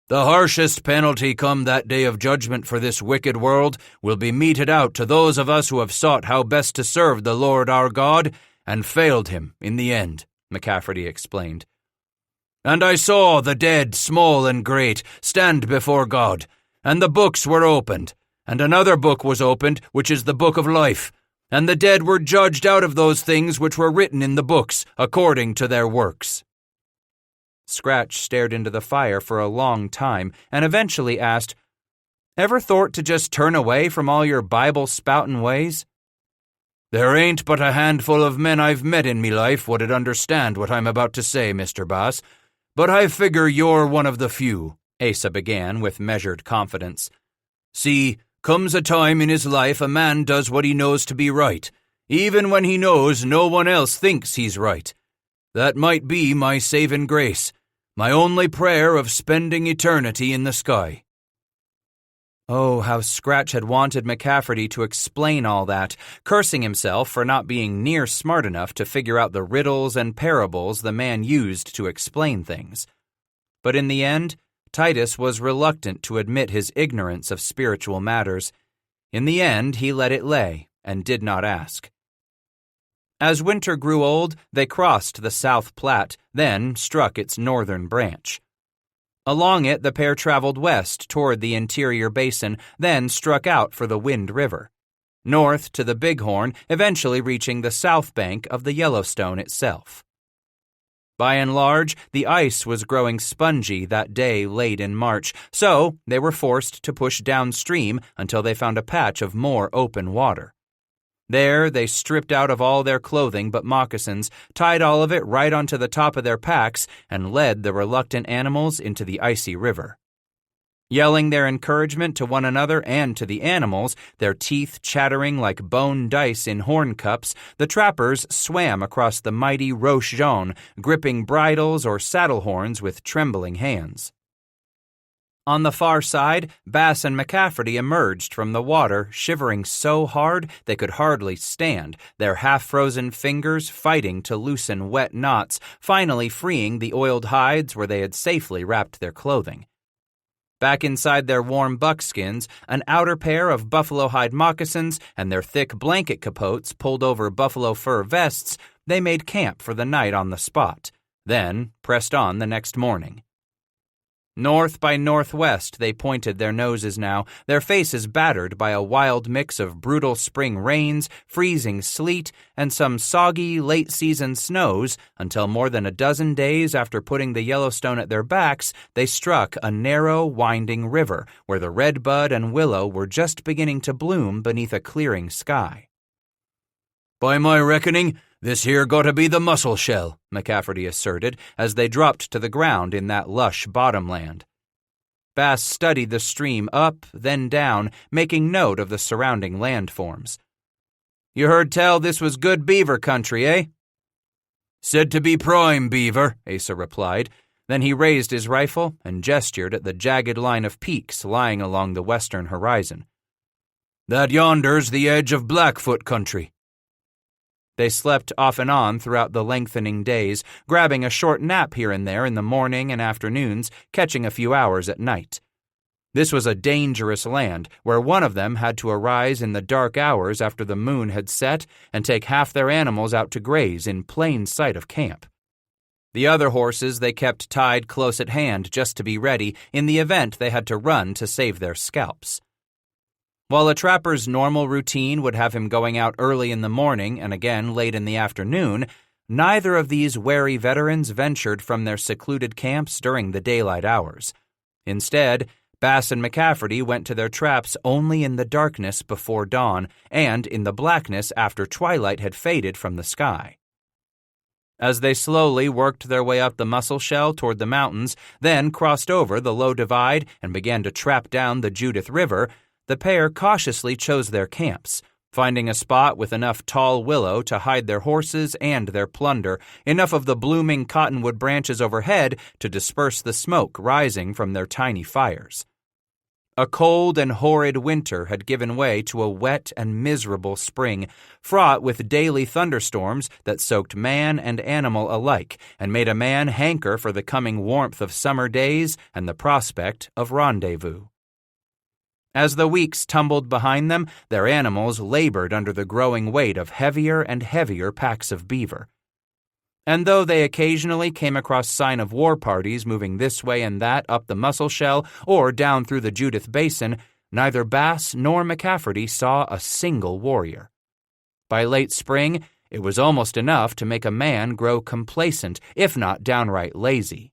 "The harshest penalty come that day of judgment for this wicked world will be meted out to those of us who have sought how best to serve the Lord our God and failed him in the end," McCafferty explained. "And I saw the dead, small and great, stand before God, and the books were opened, and another book was opened, which is the book of life. And the dead were judged out of those things which were written in the books, according to their works." Scratch stared into the fire for a long time and eventually asked, "Ever thought to just turn away from all your Bible-spoutin' ways?" "There ain't but a handful of men I've met in me life what'd understand what I'm about to say, Mr. Bass, but I figure you're one of the few," Asa began with measured confidence. "See, comes a time in his life a man does what he knows to be right, even when he knows no one else thinks he's right. That might be my saving grace, my only prayer of spending eternity in the sky." Oh, how Scratch had wanted McCafferty to explain all that, cursing himself for not being near smart enough to figure out the riddles and parables the man used to explain things. But in the end, Titus was reluctant to admit his ignorance of spiritual matters. In the end, he let it lay and did not ask. As winter grew old, they crossed the South Platte, then struck its northern branch. Along it, the pair traveled west toward the interior basin, then struck out for the Wind River. North to the Bighorn, eventually reaching the south bank of the Yellowstone itself. By and large, the ice was growing spongy that day late in March, so they were forced to push downstream until they found a patch of more open water. There, they stripped out of all their clothing but moccasins, tied all of it right onto the top of their packs, and led the reluctant animals into the icy river. Yelling their encouragement to one another and to the animals, their teeth chattering like bone dice in horn cups, the trappers swam across the mighty Roche Jaune, gripping bridles or saddle horns with trembling hands. On the far side, Bass and McCafferty emerged from the water, shivering so hard they could hardly stand, their half-frozen fingers fighting to loosen wet knots, finally freeing the oiled hides where they had safely wrapped their clothing. Back inside their warm buckskins, an outer pair of buffalo hide moccasins and their thick blanket capotes pulled over buffalo fur vests, they made camp for the night on the spot, then pressed on the next morning. North by northwest they pointed their noses now, their faces battered by a wild mix of brutal spring rains, freezing sleet, and some soggy late-season snows, until more than a dozen days after putting the Yellowstone at their backs, they struck a narrow, winding river, where the redbud and willow were just beginning to bloom beneath a clearing sky. "By my reckoning, this here gotta be the Mussel Shell," McCafferty asserted as they dropped to the ground in that lush bottomland. Bass studied the stream up, then down, making note of the surrounding landforms. "You heard tell this was good beaver country, eh?" "Said to be prime beaver," Asa replied. Then he raised his rifle and gestured at the jagged line of peaks lying along the western horizon. "That yonder's the edge of Blackfoot country." They slept off and on throughout the lengthening days, grabbing a short nap here and there in the morning and afternoons, catching a few hours at night. This was a dangerous land, where one of them had to arise in the dark hours after the moon had set and take half their animals out to graze in plain sight of camp. The other horses they kept tied close at hand just to be ready in the event they had to run to save their scalps. While a trapper's normal routine would have him going out early in the morning and again late in the afternoon, neither of these wary veterans ventured from their secluded camps during the daylight hours. Instead, Bass and McCafferty went to their traps only in the darkness before dawn and in the blackness after twilight had faded from the sky. As they slowly worked their way up the Mussel Shell toward the mountains, then crossed over the low divide and began to trap down the Judith River, the pair cautiously chose their camps, finding a spot with enough tall willow to hide their horses and their plunder, enough of the blooming cottonwood branches overhead to disperse the smoke rising from their tiny fires. A cold and horrid winter had given way to a wet and miserable spring, fraught with daily thunderstorms that soaked man and animal alike and made a man hanker for the coming warmth of summer days and the prospect of rendezvous. As the weeks tumbled behind them, their animals labored under the growing weight of heavier and heavier packs of beaver. And though they occasionally came across sign of war parties moving this way and that up the Mussel Shell or down through the Judith Basin, neither Bass nor McCafferty saw a single warrior. By late spring, it was almost enough to make a man grow complacent, if not downright lazy.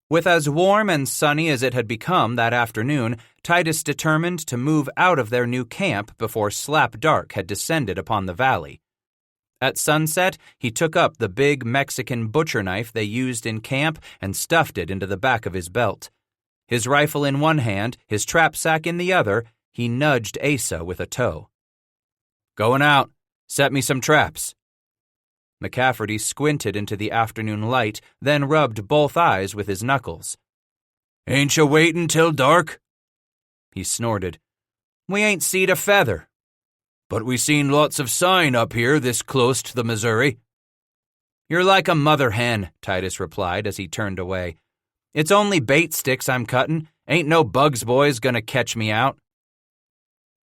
With as warm and sunny as it had become that afternoon, Titus determined to move out of their new camp before slap dark had descended upon the valley. At sunset, he took up the big Mexican butcher knife they used in camp and stuffed it into the back of his belt. His rifle in one hand, his trap sack in the other, he nudged Asa with a toe. "Going out. Set me some traps." McCafferty squinted into the afternoon light, then rubbed both eyes with his knuckles. "Ain't you waitin' till dark?" He snorted. "We ain't seed a feather." "But we seen lots of sign up here this close to the Missouri." "You're like a mother hen," Titus replied as he turned away. "It's only bait sticks I'm cuttin'. Ain't no bugs boys gonna catch me out."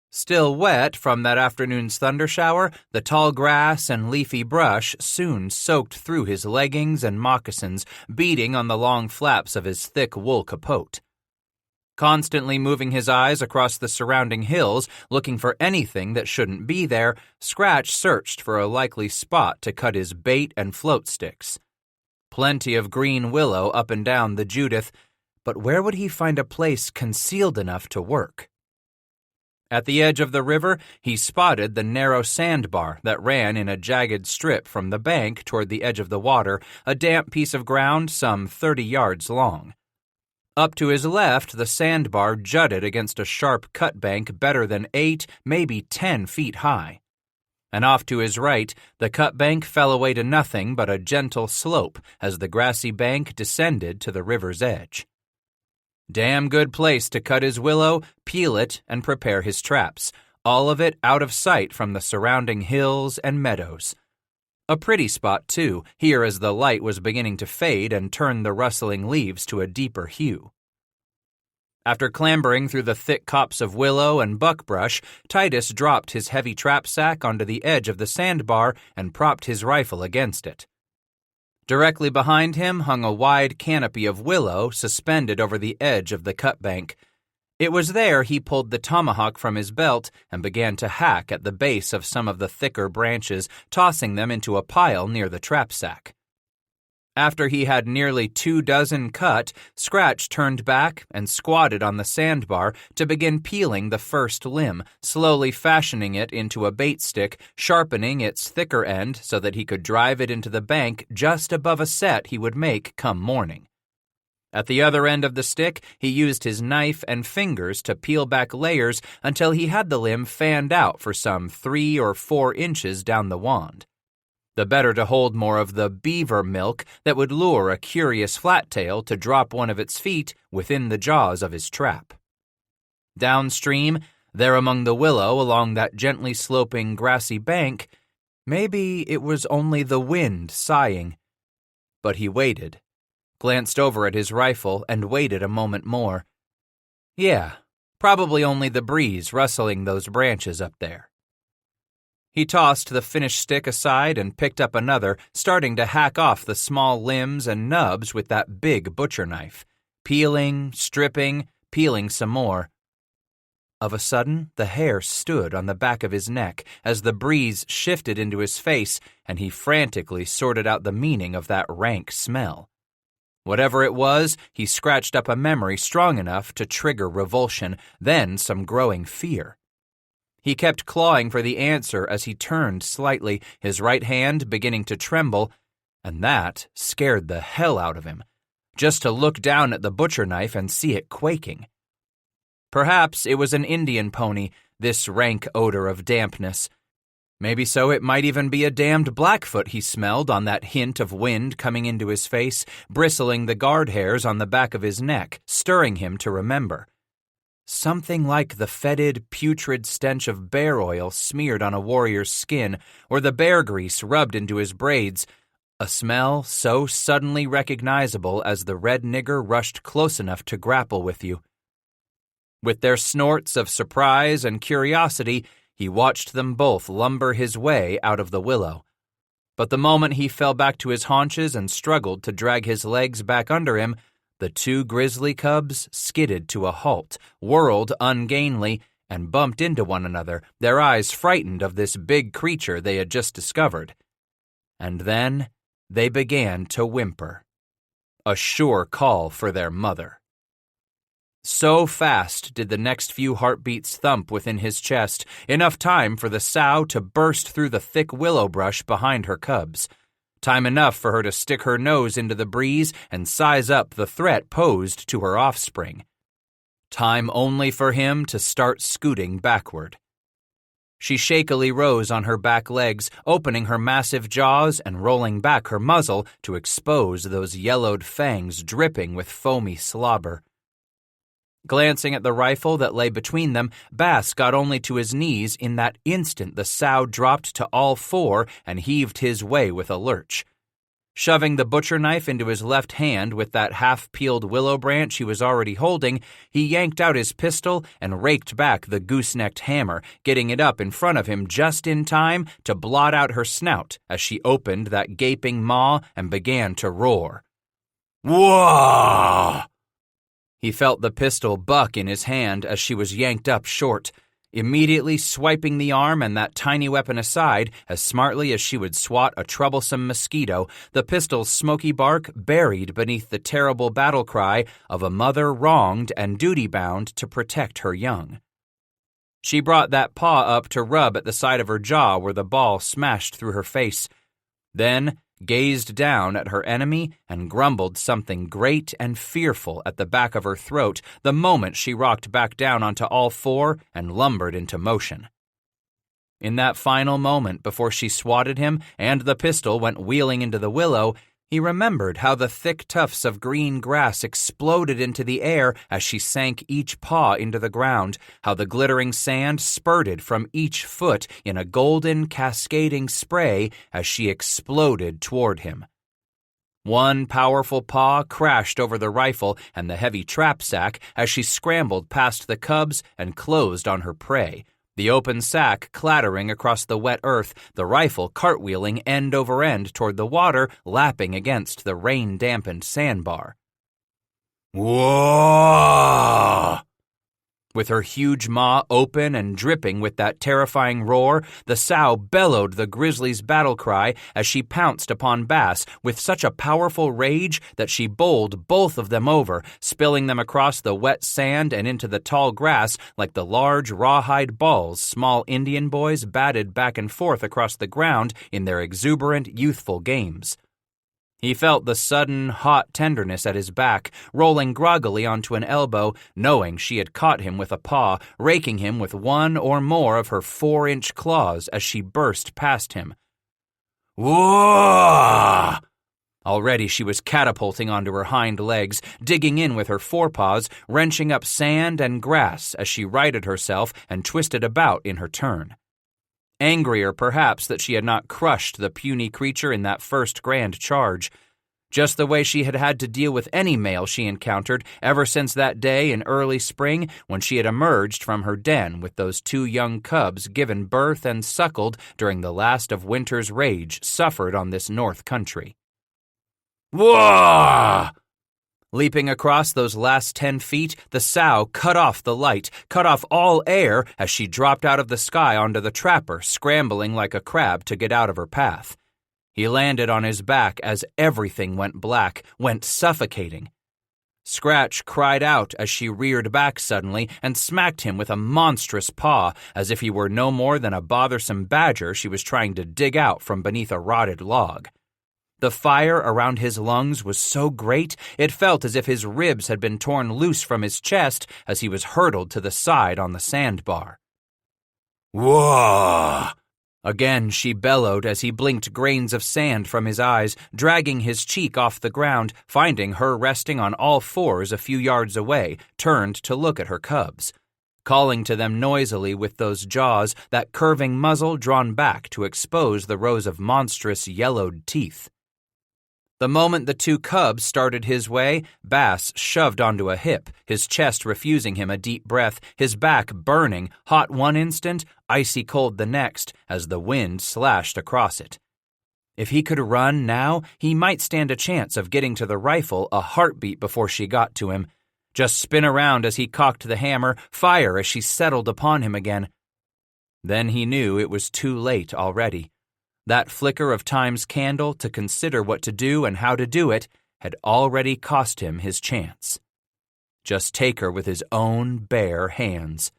Still wet from that afternoon's thundershower, the tall grass and leafy brush soon soaked through his leggings and moccasins, beating on the long flaps of his thick wool capote. Constantly moving his eyes across the surrounding hills, looking for anything that shouldn't be there, Scratch searched for a likely spot to cut his bait and float sticks. Plenty of green willow up and down the Judith, but where would he find a place concealed enough to work? At the edge of the river, he spotted the narrow sandbar that ran in a jagged strip from the bank toward the edge of the water, a damp piece of ground some 30 yards long. Up to his left, the sandbar jutted against a sharp cut bank better than 8, maybe 10 feet high. And off to his right, the cut bank fell away to nothing but a gentle slope as the grassy bank descended to the river's edge. Damn good place to cut his willow, peel it, and prepare his traps, all of it out of sight from the surrounding hills and meadows. A pretty spot, too, here as the light was beginning to fade and turn the rustling leaves to a deeper hue. After clambering through the thick copse of willow and buckbrush, Titus dropped his heavy trap sack onto the edge of the sandbar and propped his rifle against it. Directly behind him hung a wide canopy of willow suspended over the edge of the cut bank. It was there he pulled the tomahawk from his belt and began to hack at the base of some of the thicker branches, tossing them into a pile near the trap sack. After he had nearly 24 cut, Scratch turned back and squatted on the sandbar to begin peeling the first limb, slowly fashioning it into a bait stick, sharpening its thicker end so that he could drive it into the bank just above a set he would make come morning. At the other end of the stick, he used his knife and fingers to peel back layers until he had the limb fanned out for some 3 or 4 inches down the wand. The better to hold more of the beaver milk that would lure a curious flattail to drop one of its feet within the jaws of his trap. Downstream, there among the willow along that gently sloping grassy bank, maybe it was only the wind sighing. But he waited, glanced over at his rifle, and waited a moment more. Yeah, probably only the breeze rustling those branches up there. He tossed the finished stick aside and picked up another, starting to hack off the small limbs and nubs with that big butcher knife, peeling, stripping, peeling some more. Of a sudden, the hair stood on the back of his neck as the breeze shifted into his face, and he frantically sorted out the meaning of that rank smell. Whatever it was, he scratched up a memory strong enough to trigger revulsion, then some growing fear. He kept clawing for the answer as he turned slightly, his right hand beginning to tremble, and that scared the hell out of him, just to look down at the butcher knife and see it quaking. Perhaps it was an Indian pony, this rank odor of dampness. Maybe so it might even be a damned Blackfoot he smelled on that hint of wind coming into his face, bristling the guard hairs on the back of his neck, stirring him to remember. Something like the fetid, putrid stench of bear oil smeared on a warrior's skin, or the bear grease rubbed into his braids, a smell so suddenly recognizable as the red nigger rushed close enough to grapple with you. With their snorts of surprise and curiosity, he watched them both lumber his way out of the willow. But the moment he fell back to his haunches and struggled to drag his legs back under him, the 2 grizzly cubs skidded to a halt, whirled ungainly, and bumped into one another, their eyes frightened of this big creature they had just discovered. And then they began to whimper. A sure call for their mother. So fast did the next few heartbeats thump within his chest, enough time for the sow to burst through the thick willow brush behind her cubs. Time enough for her to stick her nose into the breeze and size up the threat posed to her offspring. Time only for him to start scooting backward. She shakily rose on her back legs, opening her massive jaws and rolling back her muzzle to expose those yellowed fangs dripping with foamy slobber. Glancing at the rifle that lay between them, Bass got only to his knees in that instant the sow dropped to all 4 and heaved his way with a lurch. Shoving the butcher knife into his left hand with that half-peeled willow branch he was already holding, he yanked out his pistol and raked back the goosenecked hammer, getting it up in front of him just in time to blot out her snout as she opened that gaping maw and began to roar. Whoa! He felt the pistol buck in his hand as she was yanked up short, immediately swiping the arm and that tiny weapon aside as smartly as she would swat a troublesome mosquito, the pistol's smoky bark buried beneath the terrible battle cry of a mother wronged and duty-bound to protect her young. She brought that paw up to rub at the side of her jaw where the ball smashed through her face, then gazed down at her enemy and grumbled something great and fearful at the back of her throat the moment she rocked back down onto all 4 and lumbered into motion. In that final moment before she swatted him and the pistol went wheeling into the willow, he remembered how the thick tufts of green grass exploded into the air as she sank each paw into the ground, how the glittering sand spurted from each foot in a golden, cascading spray as she exploded toward him. One powerful paw crashed over the rifle and the heavy trap sack as she scrambled past the cubs and closed on her prey. the open sack clattering across the wet earth, the rifle cartwheeling end over end toward the water lapping against the rain-dampened sandbar. Whoa! With her huge maw open and dripping with that terrifying roar, the sow bellowed the grizzly's battle cry as she pounced upon Bass with such a powerful rage that she bowled both of them over, spilling them across the wet sand and into the tall grass like the large rawhide balls small Indian boys batted back and forth across the ground in their exuberant, youthful games. He felt the sudden, hot tenderness at his back, rolling groggily onto an elbow, knowing she had caught him with a paw, raking him with one or more of her 4-inch claws as she burst past him. Whoa! Already she was catapulting onto her hind legs, digging in with her forepaws, wrenching up sand and grass as she righted herself and twisted about in her turn. Angrier, perhaps, that she had not crushed the puny creature in that first grand charge. Just the way she had had to deal with any male she encountered ever since that day in early spring when she had emerged from her den with those 2 young cubs given birth and suckled during the last of winter's rage suffered on this north country. Whoa! Leaping across those last 10 feet, the sow cut off the light, cut off all air as she dropped out of the sky onto the trapper, scrambling like a crab to get out of her path. He landed on his back as everything went black, went suffocating. Scratch cried out as she reared back suddenly and smacked him with a monstrous paw as if he were no more than a bothersome badger she was trying to dig out from beneath a rotted log. The fire around his lungs was so great it felt as if his ribs had been torn loose from his chest as he was hurtled to the side on the sandbar. Whoa! Again she bellowed as he blinked grains of sand from his eyes, dragging his cheek off the ground, finding her resting on all fours a few yards away, turned to look at her cubs, calling to them noisily with those jaws, that curving muzzle drawn back to expose the rows of monstrous yellowed teeth. The moment the 2 cubs started his way, Bass shoved onto a hip, his chest refusing him a deep breath, his back burning, hot one instant, icy cold the next, as the wind slashed across it. If he could run now, he might stand a chance of getting to the rifle a heartbeat before she got to him. Just spin around as he cocked the hammer, fire as she settled upon him again. Then he knew it was too late already. That flicker of time's candle to consider what to do and how to do it had already cost him his chance. Just take her with his own bare hands.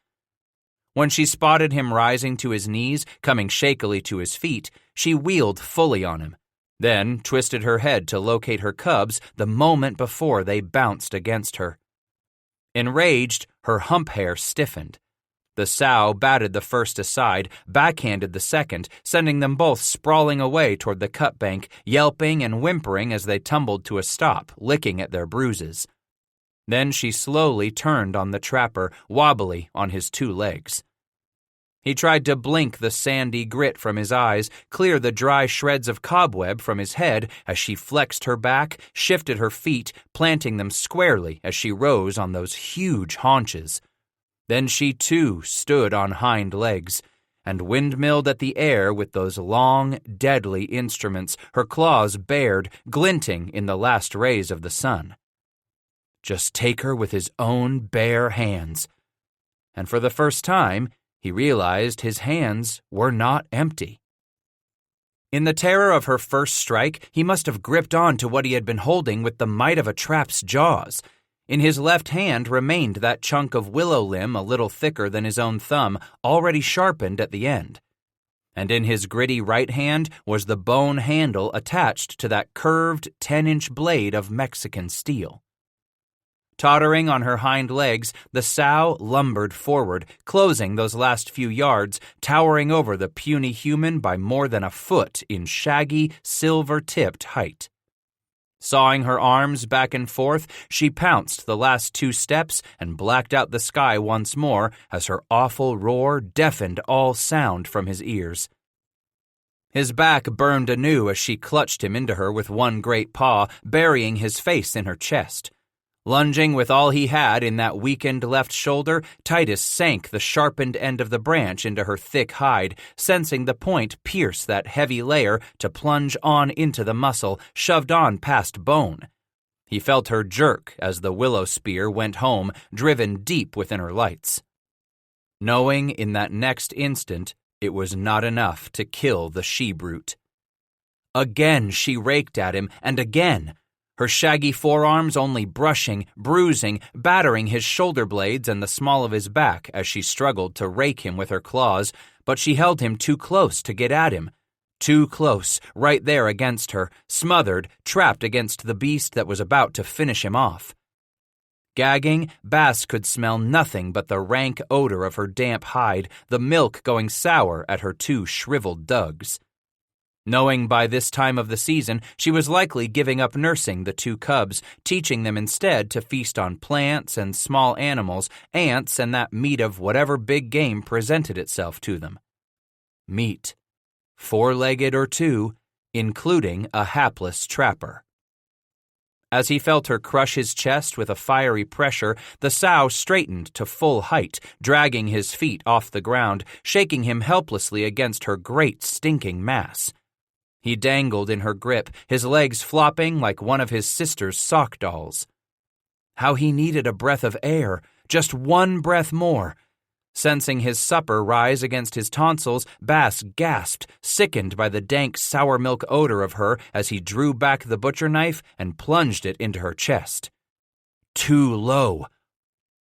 When she spotted him rising to his knees, coming shakily to his feet, she wheeled fully on him, then twisted her head to locate her cubs the moment before they bounced against her. Enraged, her hump hair stiffened. The sow batted the first aside, backhanded the second, sending them both sprawling away toward the cut bank, yelping and whimpering as they tumbled to a stop, licking at their bruises. Then she slowly turned on the trapper, wobbly on his 2 legs. He tried to blink the sandy grit from his eyes, clear the dry shreds of cobweb from his head as she flexed her back, shifted her feet, planting them squarely as she rose on those huge haunches. Then she too stood on hind legs, and windmilled at the air with those long, deadly instruments, her claws bared, glinting in the last rays of the sun. Just take her with his own bare hands. And for the first time, he realized his hands were not empty. In the terror of her first strike, he must have gripped on to what he had been holding with the might of a trap's jaws. In his left hand remained that chunk of willow limb a little thicker than his own thumb, already sharpened at the end. And in his gritty right hand was the bone handle attached to that curved 10-inch blade of Mexican steel. Tottering on her hind legs, the sow lumbered forward, closing those last few yards, towering over the puny human by more than a foot in shaggy, silver-tipped height. Sawing her arms back and forth, she pounced the last 2 steps and blacked out the sky once more as her awful roar deafened all sound from his ears. His back burned anew as she clutched him into her with one great paw, burying his face in her chest. Lunging with all he had in that weakened left shoulder, Titus sank the sharpened end of the branch into her thick hide, sensing the point pierce that heavy layer to plunge on into the muscle, shoved on past bone. He felt her jerk as the willow spear went home, driven deep within her lights. Knowing in that next instant it was not enough to kill the she-brute. Again she raked at him, and again, her shaggy forearms only brushing, bruising, battering his shoulder blades and the small of his back as she struggled to rake him with her claws, but she held him too close to get at him. Too close, right there against her, smothered, trapped against the beast that was about to finish him off. Gagging, Bass could smell nothing but the rank odor of her damp hide, the milk going sour at her two shriveled dugs. Knowing by this time of the season she was likely giving up nursing the two cubs, teaching them instead to feast on plants and small animals, ants and that meat of whatever big game presented itself to them. Meat, four-legged or two, including a hapless trapper. As he felt her crush his chest with a fiery pressure, the sow straightened to full height, dragging his feet off the ground, shaking him helplessly against her great stinking mass. He dangled in her grip, his legs flopping like one of his sister's sock dolls. How he needed a breath of air, just one breath more. Sensing his supper rise against his tonsils, Bass gasped, sickened by the dank sour milk odor of her as he drew back the butcher knife and plunged it into her chest. Too low.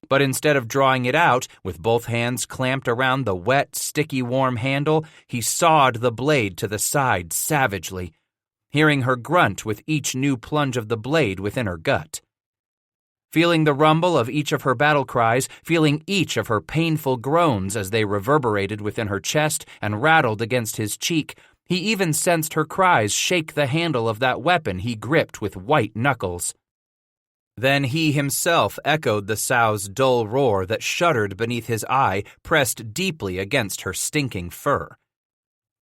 But instead of drawing it out, with both hands clamped around the wet, sticky warm handle, he sawed the blade to the side savagely, hearing her grunt with each new plunge of the blade within her gut. Feeling the rumble of each of her battle cries, feeling each of her painful groans as they reverberated within her chest and rattled against his cheek, he even sensed her cries shake the handle of that weapon he gripped with white knuckles. Then he himself echoed the sow's dull roar that shuddered beneath his eye, pressed deeply against her stinking fur.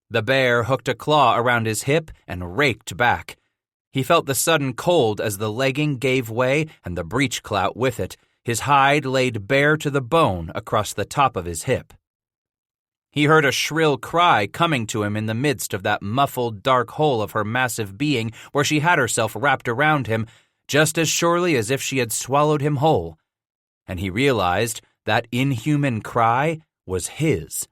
The bear hooked a claw around his hip and raked back. He felt the sudden cold as the legging gave way and the breech clout with it, his hide laid bare to the bone across the top of his hip. He heard a shrill cry coming to him in the midst of that muffled dark hole of her massive being where she had herself wrapped around him, just as surely as if she had swallowed him whole, and he realized that inhuman cry was his.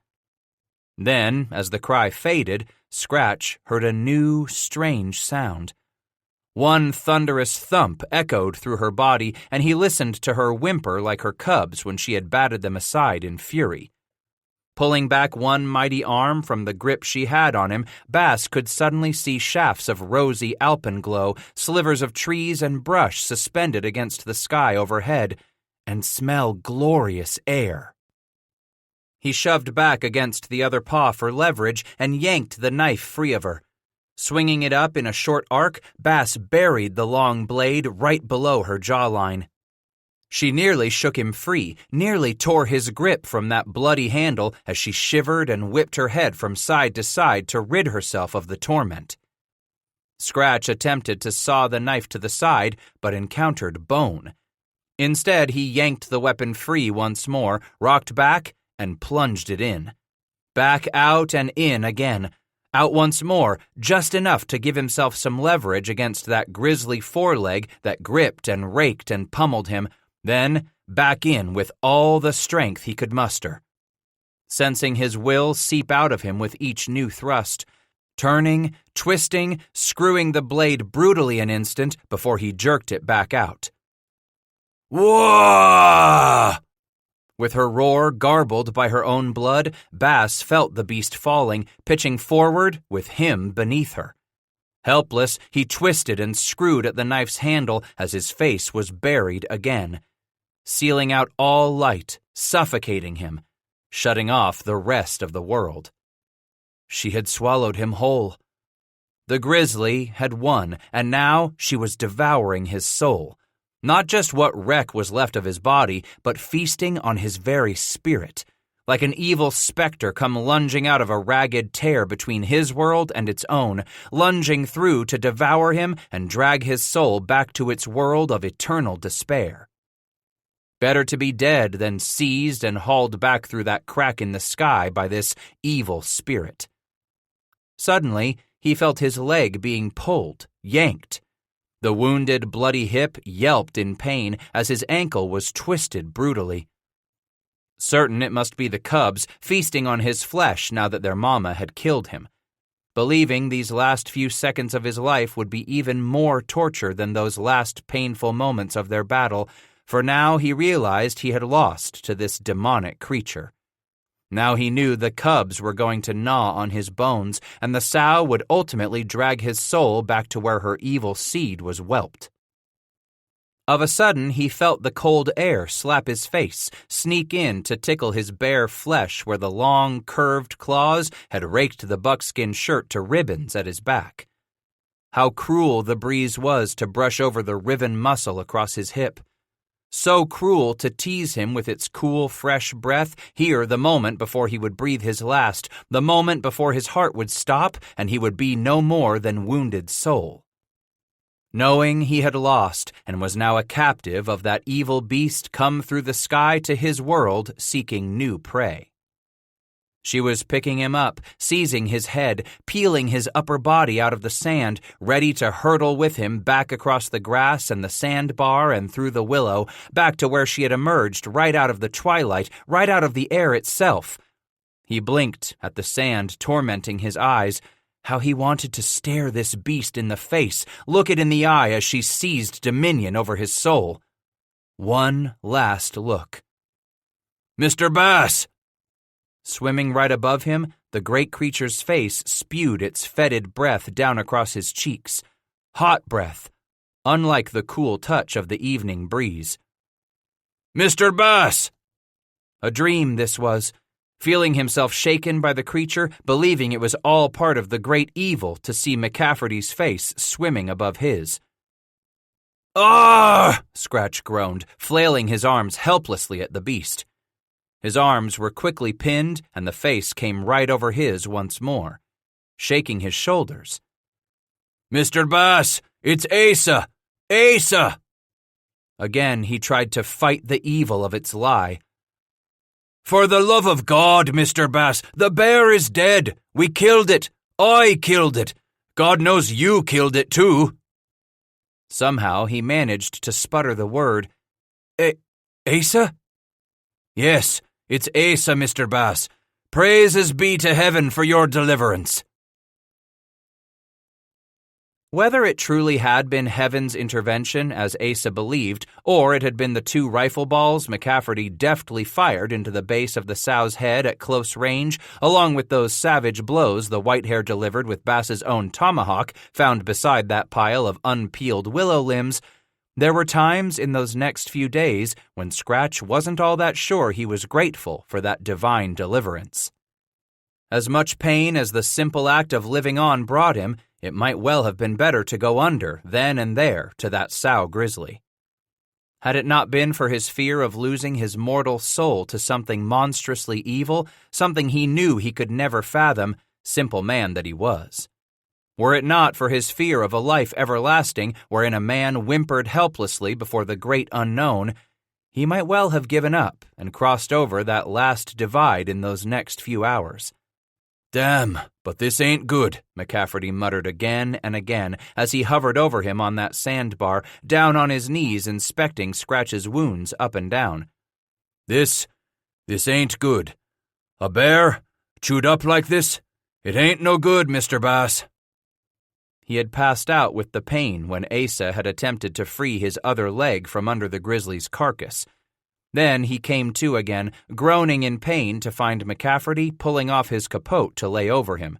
Then, as the cry faded, Scratch heard a new, strange sound. One thunderous thump echoed through her body, and he listened to her whimper like her cubs when she had batted them aside in fury. Pulling back one mighty arm from the grip she had on him, Bass could suddenly see shafts of rosy alpenglow, slivers of trees and brush suspended against the sky overhead, and smell glorious air. He shoved back against the other paw for leverage and yanked the knife free of her. Swinging it up in a short arc, Bass buried the long blade right below her jawline. She nearly shook him free, nearly tore his grip from that bloody handle as she shivered and whipped her head from side to side to rid herself of the torment. Scratch attempted to saw the knife to the side, but encountered bone. Instead, he yanked the weapon free once more, rocked back, and plunged it in. Back out and in again. Out once more, just enough to give himself some leverage against that grisly foreleg that gripped and raked and pummeled him, then back in with all the strength he could muster. Sensing his will seep out of him with each new thrust, turning, twisting, screwing the blade brutally an instant before he jerked it back out. Whoa! With her roar garbled by her own blood, Bass felt the beast falling, pitching forward with him beneath her. Helpless, he twisted and screwed at the knife's handle as his face was buried again, sealing out all light, suffocating him, shutting off the rest of the world. She had swallowed him whole. The grizzly had won, and now she was devouring his soul. Not just what wreck was left of his body, but feasting on his very spirit, like an evil specter come lunging out of a ragged tear between his world and its own, lunging through to devour him and drag his soul back to its world of eternal despair. Better to be dead than seized and hauled back through that crack in the sky by this evil spirit. Suddenly, he felt his leg being pulled, yanked. The wounded, bloody hip yelped in pain as his ankle was twisted brutally. Certain it must be the cubs feasting on his flesh now that their mama had killed him. Believing these last few seconds of his life would be even more torture than those last painful moments of their battle, for now he realized he had lost to this demonic creature. Now he knew the cubs were going to gnaw on his bones, and the sow would ultimately drag his soul back to where her evil seed was whelped. Of a sudden, he felt the cold air slap his face, sneak in to tickle his bare flesh where the long, curved claws had raked the buckskin shirt to ribbons at his back. How cruel the breeze was to brush over the riven muscle across his hip. So cruel to tease him with its cool, fresh breath here the moment before he would breathe his last, the moment before his heart would stop and he would be no more than wounded soul. Knowing he had lost and was now a captive of that evil beast come through the sky to his world seeking new prey. She was picking him up, seizing his head, peeling his upper body out of the sand, ready to hurtle with him back across the grass and the sandbar and through the willow, back to where she had emerged right out of the twilight, right out of the air itself. He blinked at the sand tormenting his eyes. How he wanted to stare this beast in the face, look it in the eye as she seized dominion over his soul. One last look. "Mr. Bass!" Swimming right above him, the great creature's face spewed its fetid breath down across his cheeks. Hot breath, unlike the cool touch of the evening breeze. "Mr. Bass!" A dream this was, feeling himself shaken by the creature, believing it was all part of the great evil to see McCafferty's face swimming above his. "Ah!" Scratch groaned, flailing his arms helplessly at the beast. His arms were quickly pinned, and the face came right over his once more, shaking his shoulders. "Mr. Bass, it's Asa! Asa!" Again he tried to fight the evil of its lie. "For the love of God, Mr. Bass, the bear is dead. We killed it. I killed it. God knows you killed it too." Somehow he managed to sputter the word. "Asa?" "Yes, it's Asa, Mr. Bass. Praises be to heaven for your deliverance." Whether it truly had been heaven's intervention, as Asa believed, or it had been the 2 rifle balls McCafferty deftly fired into the base of the sow's head at close range, along with those savage blows the white-hair delivered with Bass's own tomahawk found beside that pile of unpeeled willow limbs, there were times in those next few days when Scratch wasn't all that sure he was grateful for that divine deliverance. As much pain as the simple act of living on brought him, it might well have been better to go under, then and there, to that sow grizzly. Had it not been for his fear of losing his mortal soul to something monstrously evil, something he knew he could never fathom, simple man that he was. Were it not for his fear of a life everlasting wherein a man whimpered helplessly before the great unknown, he might well have given up and crossed over that last divide in those next few hours. "Damn, but this ain't good," McCafferty muttered again and again as he hovered over him on that sandbar, down on his knees inspecting Scratch's wounds up and down. This ain't good. A bear, chewed up like this, it ain't no good, Mr. Bass." He had passed out with the pain when Asa had attempted to free his other leg from under the grizzly's carcass. Then he came to again, groaning in pain to find McCafferty pulling off his capote to lay over him.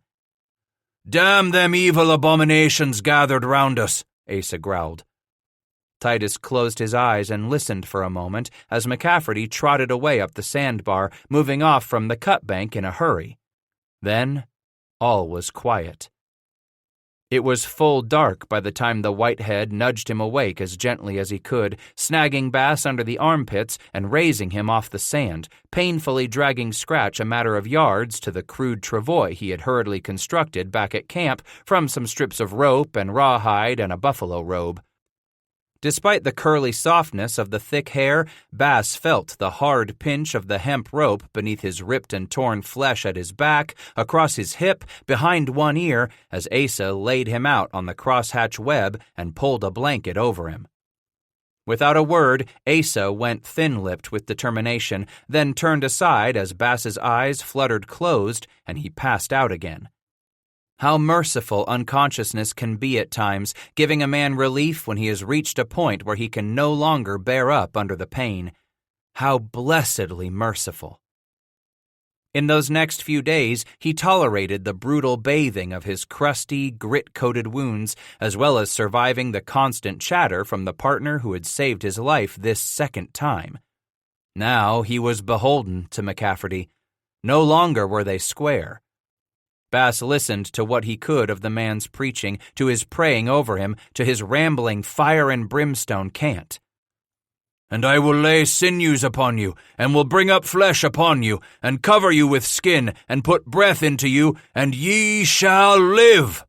"Damn them evil abominations gathered round us," Asa growled. Titus closed his eyes and listened for a moment as McCafferty trotted away up the sandbar, moving off from the cut bank in a hurry. Then all was quiet. It was full dark by the time the whitehead nudged him awake as gently as he could, snagging Bass under the armpits and raising him off the sand, painfully dragging Scratch a matter of yards to the crude travois he had hurriedly constructed back at camp from some strips of rope and rawhide and a buffalo robe. Despite the curly softness of the thick hair, Bass felt the hard pinch of the hemp rope beneath his ripped and torn flesh at his back, across his hip, behind one ear, as Asa laid him out on the crosshatch web and pulled a blanket over him. Without a word, Asa went thin-lipped with determination, then turned aside as Bass's eyes fluttered closed and he passed out again. How merciful unconsciousness can be at times, giving a man relief when he has reached a point where he can no longer bear up under the pain. How blessedly merciful. In those next few days, he tolerated the brutal bathing of his crusty, grit-coated wounds, as well as surviving the constant chatter from the partner who had saved his life this second time. Now he was beholden to McCafferty. No longer were they square. Bass listened to what he could of the man's preaching, to his praying over him, to his rambling fire and brimstone cant. "And I will lay sinews upon you, and will bring up flesh upon you, and cover you with skin, and put breath into you, and ye shall live."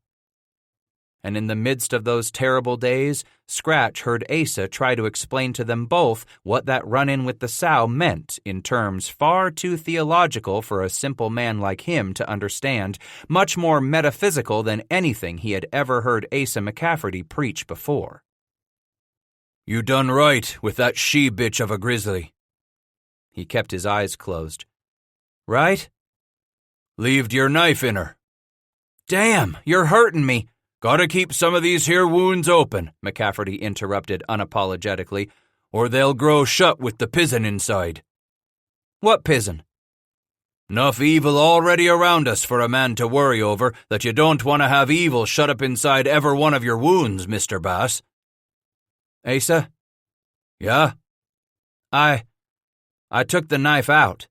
And in the midst of those terrible days, Scratch heard Asa try to explain to them both what that run-in with the sow meant in terms far too theological for a simple man like him to understand, much more metaphysical than anything he had ever heard Asa McCafferty preach before. "You done right with that she-bitch of a grizzly." He kept his eyes closed. "Right?" "Leaved your knife in her." "Damn, you're hurting me." "Gotta keep some of these here wounds open," McCafferty interrupted unapologetically, "or they'll grow shut with the pizen inside." "What pizen?" "'Nough evil already around us for a man to worry over that you don't want to have evil shut up inside ever one of your wounds, Mr. Bass." "Asa?" "Yeah?" I took the knife out."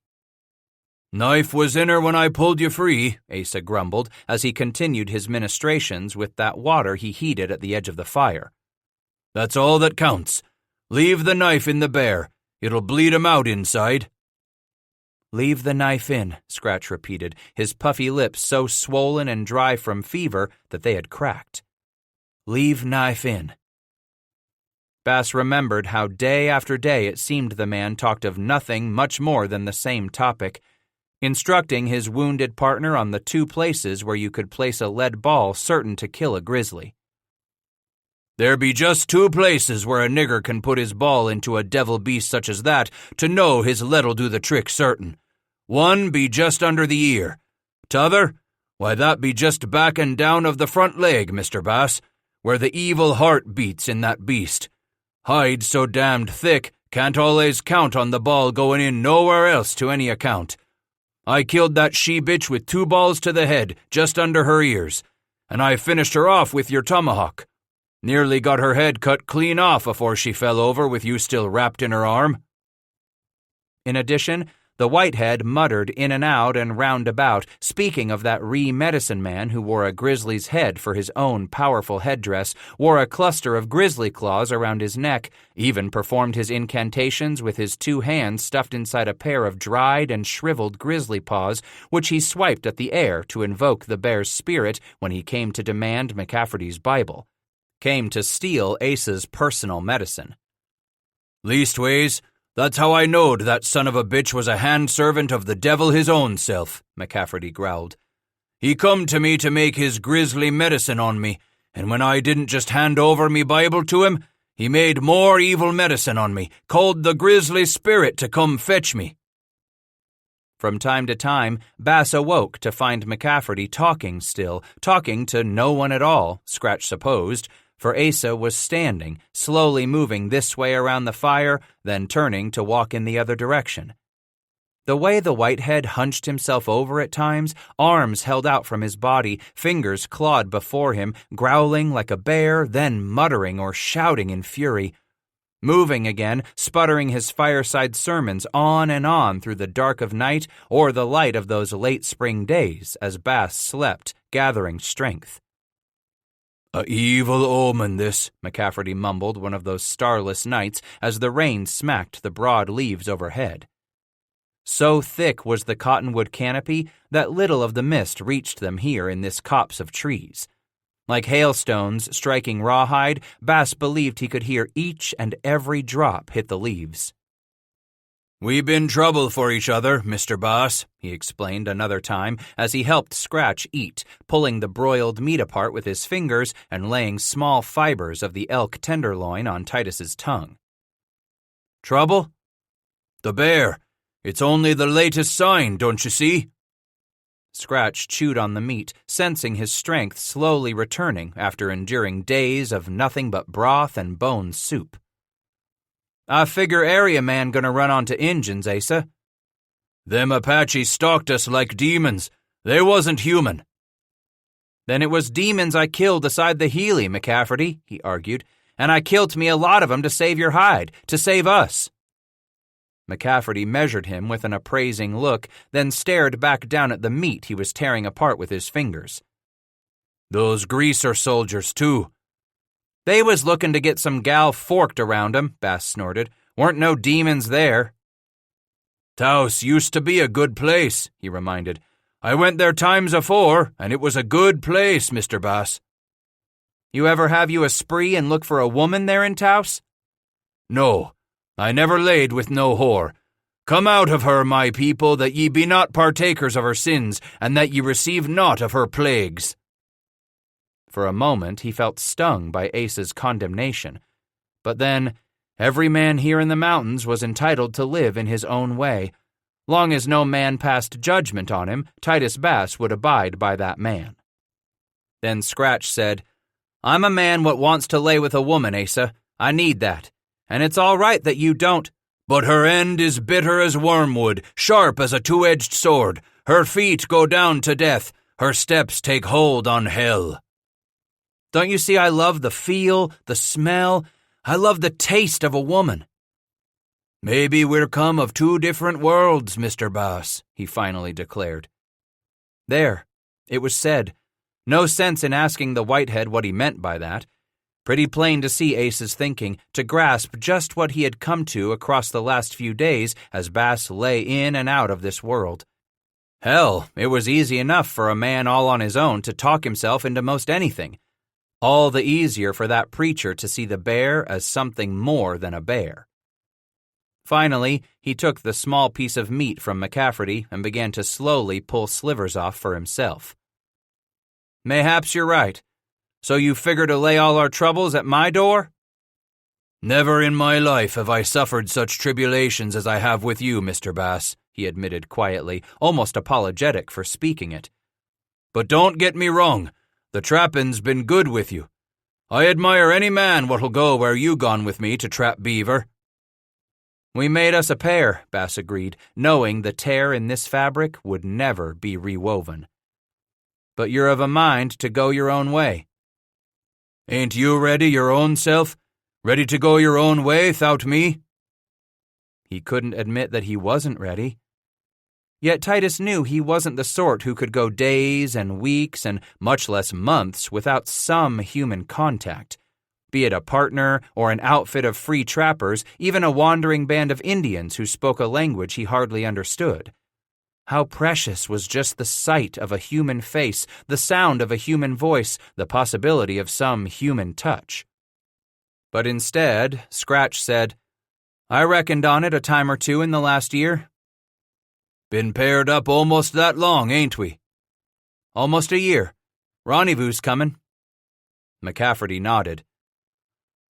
"Knife was in her when I pulled you free," Asa grumbled as he continued his ministrations with that water he heated at the edge of the fire. "That's all that counts. Leave the knife in the bear. It'll bleed him out inside." "Leave the knife in," Scratch repeated, his puffy lips so swollen and dry from fever that they had cracked. "Leave knife in." Bass remembered how day after day it seemed the man talked of nothing much more than the same topic, instructing his wounded partner on the 2 places where you could place a lead ball certain to kill a grizzly. "There be just 2 places where a nigger can put his ball into a devil beast such as that to know his lead'll do the trick certain. One be just under the ear. T'other, why that be just back and down of the front leg, Mr. Bass, where the evil heart beats in that beast. Hide so damned thick, can't always count on the ball going in nowhere else to any account. I killed that she-bitch with 2 balls to the head, just under her ears, and I finished her off with your tomahawk. Nearly got her head cut clean off afore she fell over with you still wrapped in her arm." In addition, the whitehead muttered in and out and round about, speaking of that medicine man who wore a grizzly's head for his own powerful headdress, wore a cluster of grizzly claws around his neck, even performed his incantations with his 2 hands stuffed inside a pair of dried and shriveled grizzly paws, which he swiped at the air to invoke the bear's spirit when he came to demand McCafferty's Bible. Came to steal Asa's personal medicine. "Leastways, that's how I knowed that son of a bitch was a hand-servant of the devil his own self," McCafferty growled. "He come to me to make his grizzly medicine on me, and when I didn't just hand over me Bible to him, he made more evil medicine on me, called the grizzly spirit to come fetch me." From time to time, Bass awoke to find McCafferty talking still, talking to no one at all, Scratch supposed, for Asa was standing, slowly moving this way around the fire, then turning to walk in the other direction. The way the whitehead hunched himself over at times, arms held out from his body, fingers clawed before him, growling like a bear, then muttering or shouting in fury. Moving again, sputtering his fireside sermons on and on through the dark of night or the light of those late spring days as Bass slept, gathering strength. A evil omen, this, McCafferty mumbled one of those starless nights as the rain smacked the broad leaves overhead. So thick was the cottonwood canopy that little of the mist reached them here in this copse of trees. Like hailstones striking rawhide, Bass believed he could hear each and every drop hit the leaves. "We been trouble for each other, Mr. Bass," he explained another time as he helped Scratch eat, pulling the broiled meat apart with his fingers and laying small fibers of the elk tenderloin on Titus's tongue. "Trouble? The bear. It's only the latest sign, don't you see?" Scratch chewed on the meat, sensing his strength slowly returning after enduring days of nothing but broth and bone soup. "I figure area man gonna run onto Injuns, Asa." "Them Apaches stalked us like demons. They wasn't human." "Then it was demons I killed aside the Healy, McCafferty," he argued, "and I killed me a lot of 'em to save your hide, to save us." McCafferty measured him with an appraising look, then stared back down at the meat he was tearing apart with his fingers. "Those greaser soldiers, too." "They was looking to get some gal forked around 'em," Bass snorted. "Weren't no demons there." "Taos used to be a good place," he reminded. "I went there times afore, and it was a good place, Mr. Bass." "You ever have you a spree and look for a woman there in Taos?" "No, I never laid with no whore. Come out of her, my people, that ye be not partakers of her sins, and that ye receive naught of her plagues." For a moment he felt stung by Asa's condemnation, but then every man here in the mountains was entitled to live in his own way. Long as no man passed judgment on him, Titus Bass would abide by that man. Then Scratch said, "I'm a man what wants to lay with a woman, Asa. I need that. And it's all right that you don't." "But her end is bitter as wormwood, sharp as a two-edged sword. Her feet go down to death. Her steps take hold on hell." "Don't you see I love the feel, the smell? I love the taste of a woman." "Maybe we're come of two different worlds, Mr. Bass," he finally declared. There, it was said. No sense in asking the whitehead what he meant by that. Pretty plain to see Ace's thinking, to grasp just what he had come to across the last few days as Bass lay in and out of this world. Hell, it was easy enough for a man all on his own to talk himself into most anything. All the easier for that preacher to see the bear as something more than a bear. Finally, he took the small piece of meat from McCafferty and began to slowly pull slivers off for himself. "Mayhaps you're right. So you figure to lay all our troubles at my door?" "Never in my life have I suffered such tribulations as I have with you, Mr. Bass," he admitted quietly, almost apologetic for speaking it. "But don't get me wrong, the trappin's been good with you. I admire any man what'll go where you gone with me to trap beaver." "We made us a pair," Bass agreed, knowing the tear in this fabric would never be rewoven. "But you're of a mind to go your own way." "Ain't you ready your own self? Ready to go your own way, thout me?" He couldn't admit that he wasn't ready. Yet Titus knew he wasn't the sort who could go days and weeks and much less months without some human contact. Be it a partner or an outfit of free trappers, even a wandering band of Indians who spoke a language he hardly understood. How precious was just the sight of a human face, the sound of a human voice, the possibility of some human touch. But instead, Scratch said, "I reckoned on it a time or two in the last year." "Been paired up almost that long, ain't we?" "Almost a year. Rendezvous's comin'." McCafferty nodded.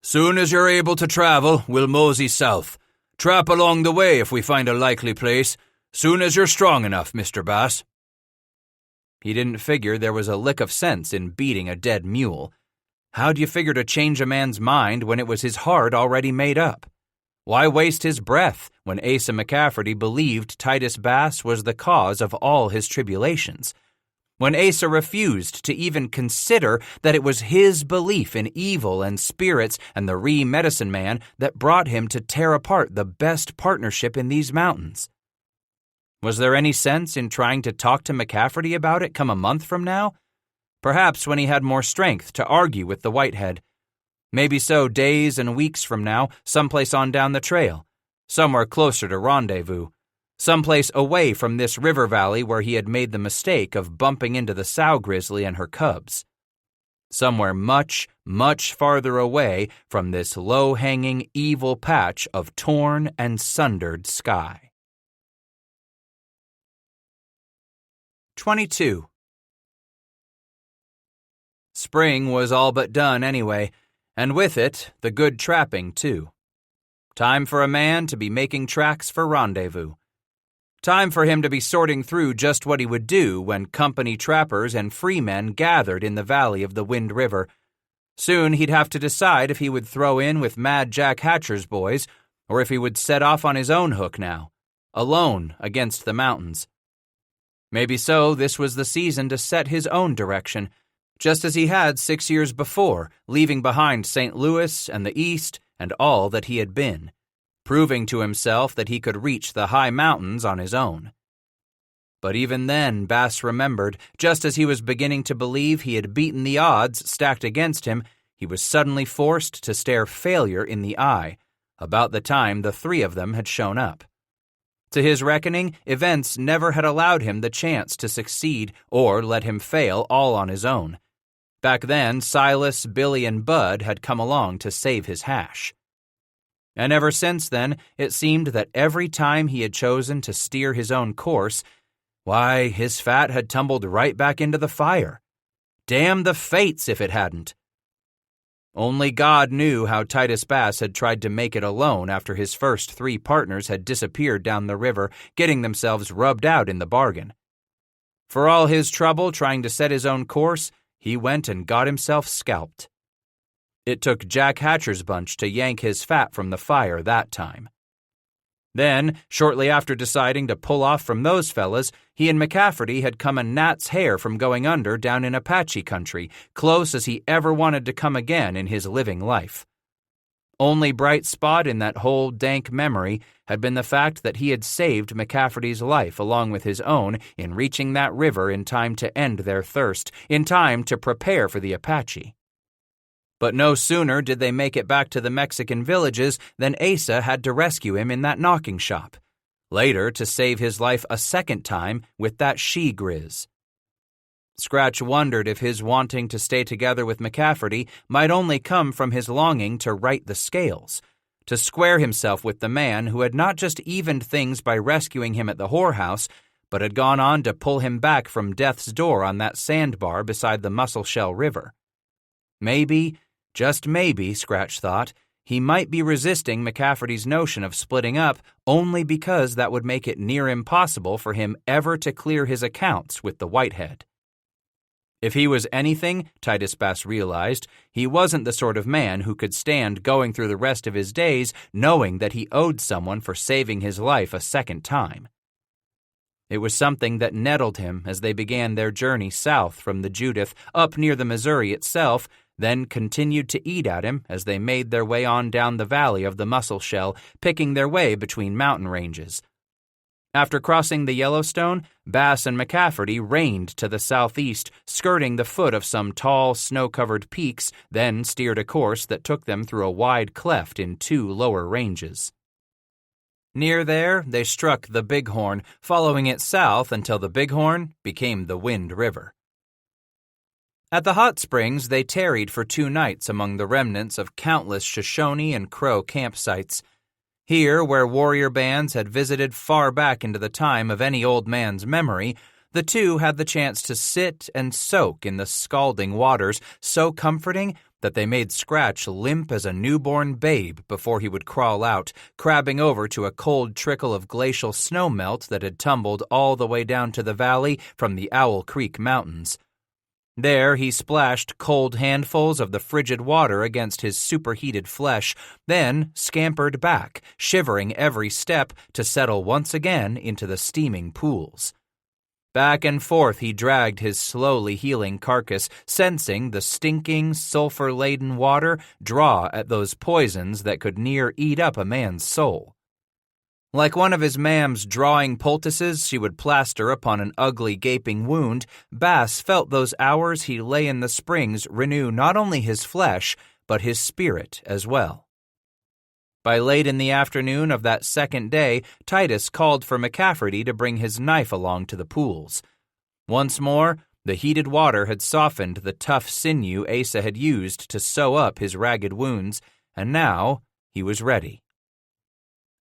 "Soon as you're able to travel, we'll mosey south. Trap along the way if we find a likely place. Soon as you're strong enough, Mr. Bass." He didn't figure there was a lick of sense in beating a dead mule. How'd you figure to change a man's mind when it was his heart already made up? Why waste his breath when Asa McCafferty believed Titus Bass was the cause of all his tribulations? When Asa refused to even consider that it was his belief in evil and spirits and the medicine man that brought him to tear apart the best partnership in these mountains? Was there any sense in trying to talk to McCafferty about it come a month from now? Perhaps when he had more strength to argue with the Whitehead. Maybe so days and weeks from now, someplace on down the trail, somewhere closer to rendezvous, someplace away from this river valley where he had made the mistake of bumping into the sow grizzly and her cubs. Somewhere much, much farther away from this low-hanging, evil patch of torn and sundered sky. 22. Spring was all but done anyway, and with it, the good trapping too. Time for a man to be making tracks for rendezvous. Time for him to be sorting through just what he would do when company trappers and free men gathered in the valley of the Wind River. Soon he'd have to decide if he would throw in with Mad Jack Hatcher's boys, or if he would set off on his own hook now, alone against the mountains. Maybe so this was the season to set his own direction, just as he had 6 years before, leaving behind St. Louis and the East and all that he had been, proving to himself that he could reach the high mountains on his own. But even then, Bass remembered, just as he was beginning to believe he had beaten the odds stacked against him, he was suddenly forced to stare failure in the eye, about the time the three of them had shown up. To his reckoning, events never had allowed him the chance to succeed or let him fail all on his own. Back then, Silas, Billy, and Bud had come along to save his hash. And ever since then, it seemed that every time he had chosen to steer his own course, why, his fat had tumbled right back into the fire. Damn the fates if it hadn't. Only God knew how Titus Bass had tried to make it alone after his first 3 partners had disappeared down the river, getting themselves rubbed out in the bargain. For all his trouble trying to set his own course, he went and got himself scalped. It took Jack Hatcher's bunch to yank his fat from the fire that time. Then, shortly after deciding to pull off from those fellas, he and McCafferty had come a gnat's hair from going under down in Apache country, close as he ever wanted to come again in his living life. Only bright spot in that whole dank memory had been the fact that he had saved McCafferty's life along with his own in reaching that river in time to end their thirst, in time to prepare for the Apache. But no sooner did they make it back to the Mexican villages than Asa had to rescue him in that knocking shop, later to save his life a second time with that she-grizz. Scratch wondered if his wanting to stay together with McCafferty might only come from his longing to right the scales, to square himself with the man who had not just evened things by rescuing him at the whorehouse, but had gone on to pull him back from death's door on that sandbar beside the Musselshell River. Maybe, just maybe, Scratch thought, he might be resisting McCafferty's notion of splitting up only because that would make it near impossible for him ever to clear his accounts with the Whitehead. If he was anything, Titus Bass realized, he wasn't the sort of man who could stand going through the rest of his days knowing that he owed someone for saving his life a second time. It was something that nettled him as they began their journey south from the Judith up near the Missouri itself, then continued to eat at him as they made their way on down the valley of the Musselshell, picking their way between mountain ranges. After crossing the Yellowstone, Bass and McCafferty reined to the southeast, skirting the foot of some tall, snow-covered peaks, then steered a course that took them through a wide cleft in 2 lower ranges. Near there, they struck the Bighorn, following it south until the Bighorn became the Wind River. At the hot springs, they tarried for 2 nights among the remnants of countless Shoshone and Crow campsites. Here, where warrior bands had visited far back into the time of any old man's memory, the two had the chance to sit and soak in the scalding waters, so comforting that they made Scratch limp as a newborn babe before he would crawl out, crabbing over to a cold trickle of glacial snowmelt that had tumbled all the way down to the valley from the Owl Creek Mountains. There he splashed cold handfuls of the frigid water against his superheated flesh, then scampered back, shivering every step to settle once again into the steaming pools. Back and forth he dragged his slowly healing carcass, sensing the stinking, sulfur-laden water draw at those poisons that could near eat up a man's soul. Like one of his mam's drawing poultices she would plaster upon an ugly gaping wound, Bass felt those hours he lay in the springs renew not only his flesh, but his spirit as well. By late in the afternoon of that second day, Titus called for McCafferty to bring his knife along to the pools. Once more, the heated water had softened the tough sinew Asa had used to sew up his ragged wounds, and now he was ready.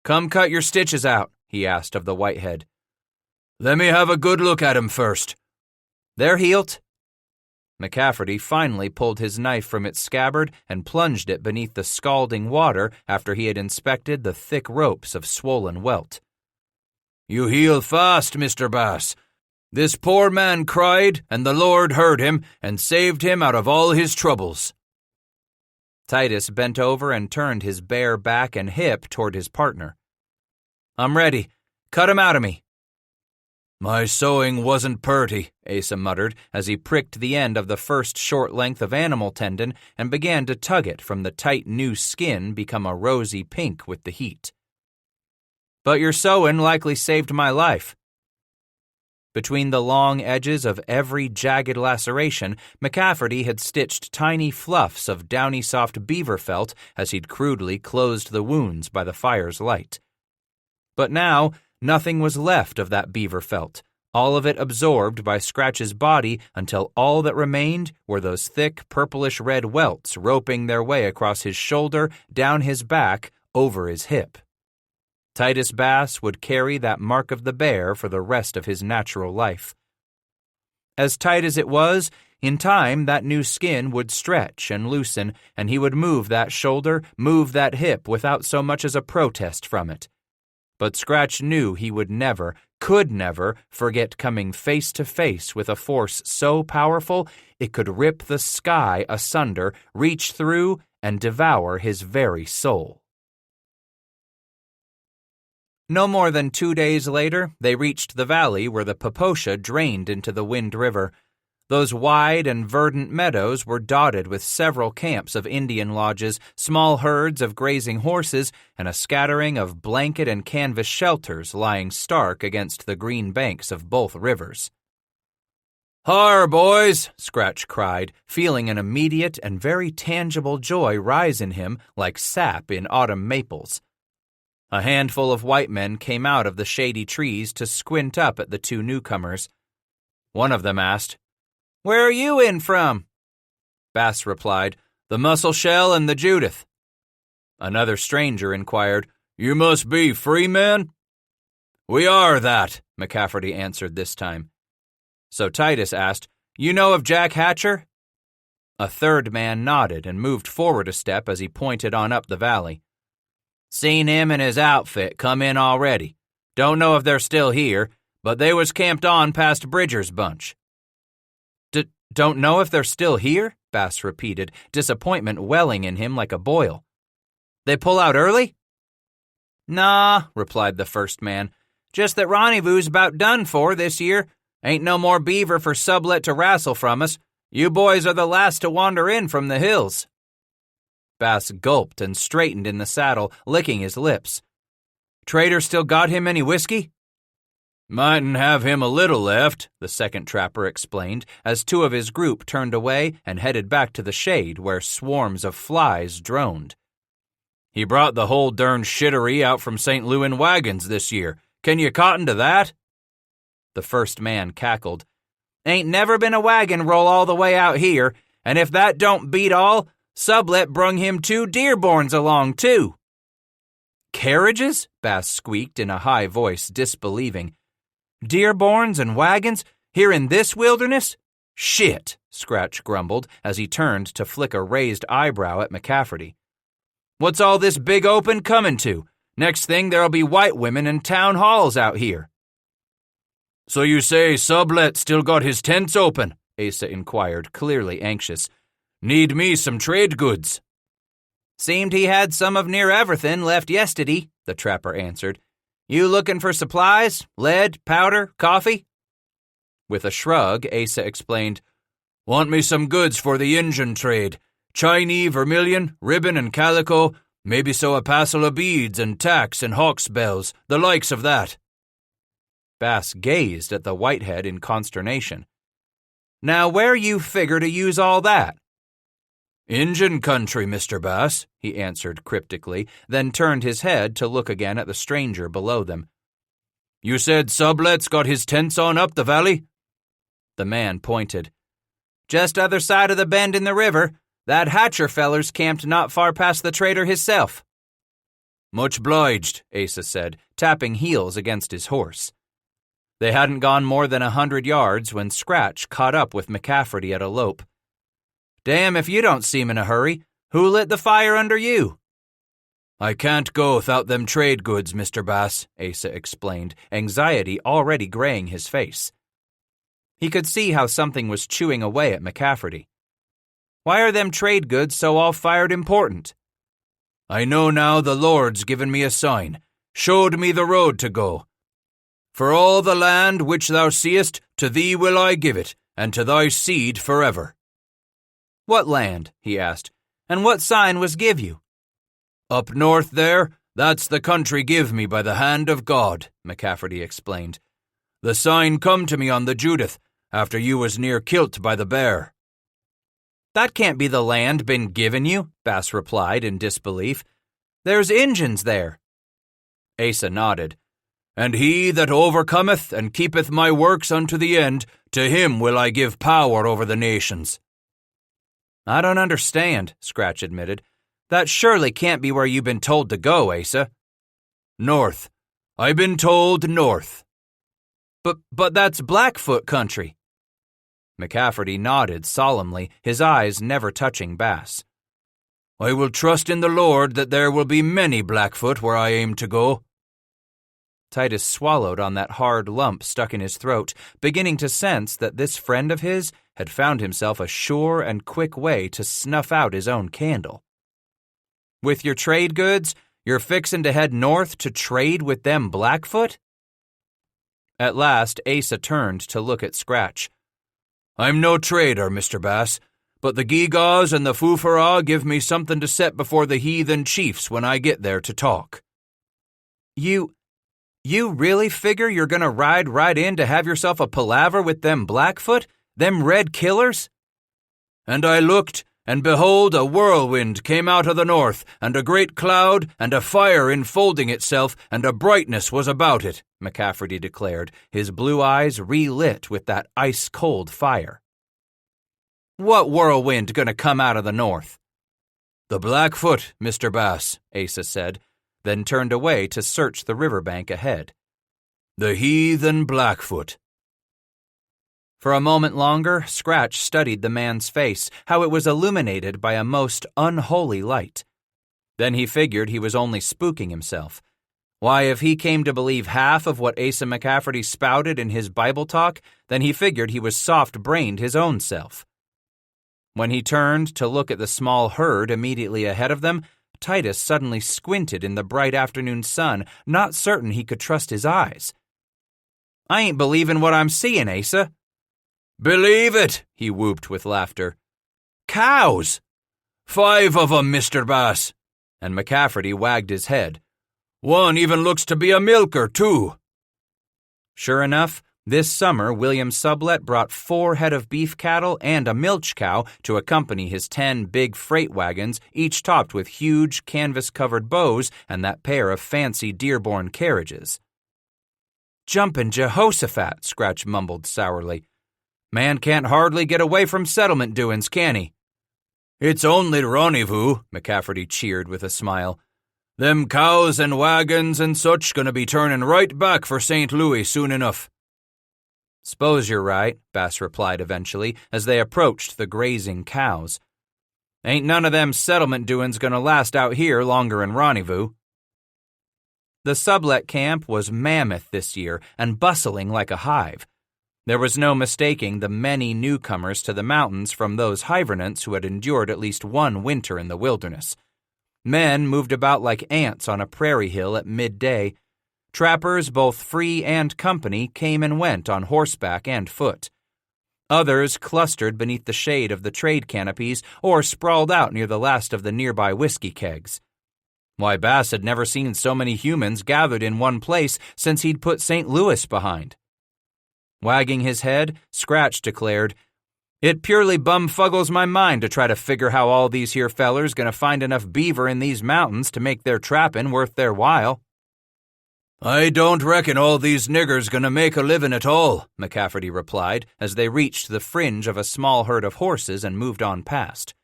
"Come cut your stitches out," he asked of the whitehead. "Let me have a good look at 'em first." "They're healed." McCafferty finally pulled his knife from its scabbard and plunged it beneath the scalding water after he had inspected the thick ropes of swollen welt. "You heal fast, Mr. Bass. This poor man cried, and the Lord heard him and saved him out of all his troubles." Titus bent over and turned his bare back and hip toward his partner. "I'm ready. Cut him out of me." "My sewing wasn't purty," Asa muttered as he pricked the end of the first short length of animal tendon and began to tug it from the tight new skin become a rosy pink with the heat. "But your sewing likely saved my life." Between the long edges of every jagged laceration, McCafferty had stitched tiny fluffs of downy soft beaver felt as he'd crudely closed the wounds by the fire's light. But now, nothing was left of that beaver felt, all of it absorbed by Scratch's body until all that remained were those thick purplish-red welts roping their way across his shoulder, down his back, over his hip. Titus Bass would carry that mark of the bear for the rest of his natural life. As tight as it was, in time that new skin would stretch and loosen, and he would move that shoulder, move that hip without so much as a protest from it. But Scratch knew he would never, could never, forget coming face to face with a force so powerful it could rip the sky asunder, reach through, and devour his very soul. No more than 2 days later, they reached the valley where the Poposha drained into the Wind River. Those wide and verdant meadows were dotted with several camps of Indian lodges, small herds of grazing horses, and a scattering of blanket and canvas shelters lying stark against the green banks of both rivers. "Har, boys!" Scratch cried, feeling an immediate and very tangible joy rise in him like sap in autumn maples. A handful of white men came out of the shady trees to squint up at the two newcomers. One of them asked, "Where are you in from?" Bass replied, "The Mussel Shell and the Judith." Another stranger inquired, "You must be free men?" "We are that," McCafferty answered this time. So Titus asked, "You know of Jack Hatcher?" A third man nodded and moved forward a step as he pointed on up the valley. "Seen him and his outfit come in already. Don't know if they're still here, but they was camped on past Bridger's bunch." Don't know if they're still here?" Bass repeated, disappointment welling in him like a boil. "They pull out early?" "Nah," replied the first man. "Just that rendezvous's about done for this year. Ain't no more beaver for Sublet to wrestle from us. You boys are the last to wander in from the hills." Bass gulped and straightened in the saddle, licking his lips. "Trader still got him any whiskey?" "Mightn't have him a little left," the second trapper explained, as two of his group turned away and headed back to the shade where swarms of flies droned. "He brought the whole darn shittery out from St. Louis in wagons this year. Can you cotton to that?" The first man cackled. "Ain't never been a wagon roll all the way out here, and if that don't beat all, Sublet brung him 2 Dearborns along, too." "Carriages?" Bass squeaked in a high voice, disbelieving. "Dearborns and wagons? Here in this wilderness? Shit," Scratch grumbled as he turned to flick a raised eyebrow at McCafferty. "What's all this big open coming to? Next thing there'll be white women in town halls out here." "So you say Sublet still got his tents open?" Asa inquired, clearly anxious. "Need me some trade goods." "Seemed he had some of near everything left yesterday," the trapper answered. "You looking for supplies? Lead, powder, coffee?" With a shrug, Asa explained, "Want me some goods for the Injun trade. Chinese vermilion, ribbon, and calico, Maybe so a passel of beads and tacks and hawk's bells, the likes of that. Bass gazed at the whitehead in consternation. Now where you figure to use all that? Injun country, Mr. Bass, he answered cryptically, then turned his head to look again at the stranger below them. You said Sublet's got his tents on up the valley? The man pointed. Just other side of the bend in the river. That Hatcher feller's camped not far past the trader hisself. Much obliged, Asa said, tapping heels against his horse. They hadn't gone more than 100 yards when Scratch caught up with McCafferty at a lope. Damn if you don't seem in a hurry. Who lit the fire under you? I can't go without them trade goods, Mr. Bass, Asa explained, anxiety already graying his face. He could see how something was chewing away at McCafferty. Why are them trade goods so all-fired important? I know now the Lord's given me a sign, showed me the road to go. For all the land which thou seest, to thee will I give it, and to thy seed forever. What land? He asked, and what sign was give you? Up north there, that's the country give me by the hand of God, McCafferty explained. The sign come to me on the Judith, after you was near kilt by the bear. That can't be the land been given you, Bass replied in disbelief. There's Injuns there. Asa nodded. And he that overcometh and keepeth my works unto the end, to him will I give power over the nations. I don't understand, Scratch admitted. That surely can't be where you've been told to go, Asa. North. I been told north. But that's Blackfoot country. McCafferty nodded solemnly, his eyes never touching Bass. I will trust in the Lord that there will be many Blackfoot where I aim to go. Titus swallowed on that hard lump stuck in his throat, beginning to sense that this friend of his had found himself a sure and quick way to snuff out his own candle. With your trade goods, you're fixin' to head north to trade with them Blackfoot? At last, Asa turned to look at Scratch. I'm no trader, Mr. Bass, but the Geegaws and the Foofara give me something to set before the heathen chiefs when I get there to talk. You really figure you're gonna ride right in to have yourself a palaver with them Blackfoot, them red killers? And I looked, and behold, a whirlwind came out of the north, and a great cloud, and a fire enfolding itself, and a brightness was about it, McCafferty declared, his blue eyes relit with that ice-cold fire. What whirlwind gonna come out of the north? The Blackfoot, Mr. Bass, Asa said, then turned away to search the riverbank ahead. The heathen Blackfoot. For a moment longer, Scratch studied the man's face, how it was illuminated by a most unholy light. Then he figured he was only spooking himself. Why, if he came to believe half of what Asa McCafferty spouted in his Bible talk, then he figured he was soft-brained his own self. When he turned to look at the small herd immediately ahead of them, Titus suddenly squinted in the bright afternoon sun, not certain he could trust his eyes. I ain't believin' what I'm seein', Asa. Believe it, he whooped with laughter. Cows! 5 of 'em, Mr. Bass. And McCafferty wagged his head. One even looks to be a milker, too. Sure enough, this summer William Sublet brought 4 head of beef cattle and a milch cow to accompany his 10 big freight wagons, each topped with huge canvas-covered bows and that pair of fancy Dearborn carriages. Jumpin' Jehoshaphat, Scratch mumbled sourly. Man can't hardly get away from settlement doin's, can he? It's only rendezvous, McCafferty cheered with a smile. Them cows and wagons and such gonna be turning right back for St. Louis soon enough. S'pose you're right, Bass replied eventually, as they approached the grazing cows. Ain't none of them settlement doin's gonna last out here longer'n rendezvous. The Sublet camp was mammoth this year and bustling like a hive. There was no mistaking the many newcomers to the mountains from those hibernants who had endured at least one winter in the wilderness. Men moved about like ants on a prairie hill at midday. Trappers, both free and company, came and went on horseback and foot. Others clustered beneath the shade of the trade canopies or sprawled out near the last of the nearby whiskey kegs. Why, Bass had never seen so many humans gathered in one place since he'd put St. Louis behind. Wagging his head, Scratch declared, "It purely bumfuggles my mind to try to figure how all these here fellers gonna find enough beaver in these mountains to make their trappin' worth their while." "I don't reckon all these niggers gonna make a living at all," McCafferty replied as they reached the fringe of a small herd of horses and moved on past.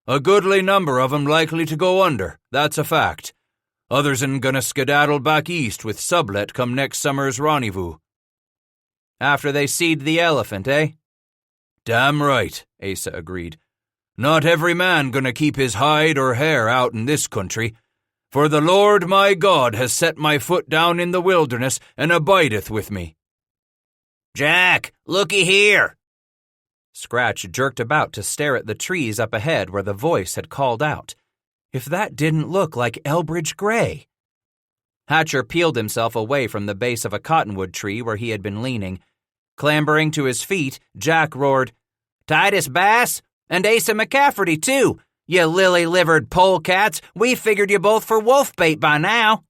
"A goodly number of 'em likely to go under, that's a fact. Others'n gonna skedaddle back east with sublet come next summer's rendezvous." "After they seed the elephant, eh?" "Damn right," Asa agreed. "Not every man gonna keep his hide or hair out in this country. For the Lord my God has set my foot down in the wilderness and abideth with me." "Jack, looky here!" Scratch jerked about to stare at the trees up ahead where the voice had called out. If that didn't look like Elbridge Gray! Hatcher peeled himself away from the base of a cottonwood tree where he had been leaning. Clambering to his feet, Jack roared, "Titus Bass, and Asa McCafferty, too! You lily-livered polecats, we figured you both for wolf bait by now."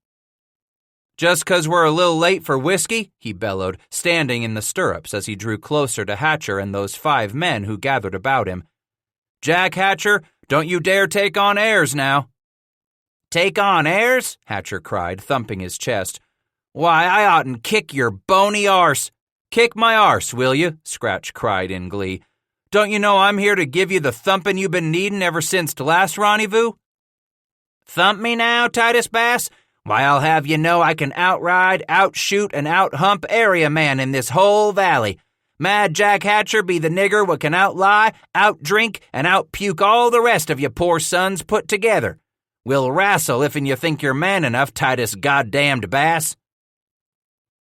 "Just 'cause we're a little late for whiskey?" he bellowed, standing in the stirrups as he drew closer to Hatcher and those 5 men who gathered about him. "Jack Hatcher, don't you dare take on airs now." "Take on airs?" Hatcher cried, thumping his chest. "Why, I oughtn't kick your bony arse." "Kick my arse, will you?" Scratch cried in glee. "Don't you know I'm here to give you the thumpin' you've been needin' ever since the last rendezvous?" "Thump me now, Titus Bass? Why, I'll have you know I can outride, outshoot, and outhump area man in this whole valley. Mad Jack Hatcher be the nigger what can outlie, outdrink, and outpuke all the rest of you poor sons put together. We'll wrestle if'n you think you're man enough, Titus goddamned Bass."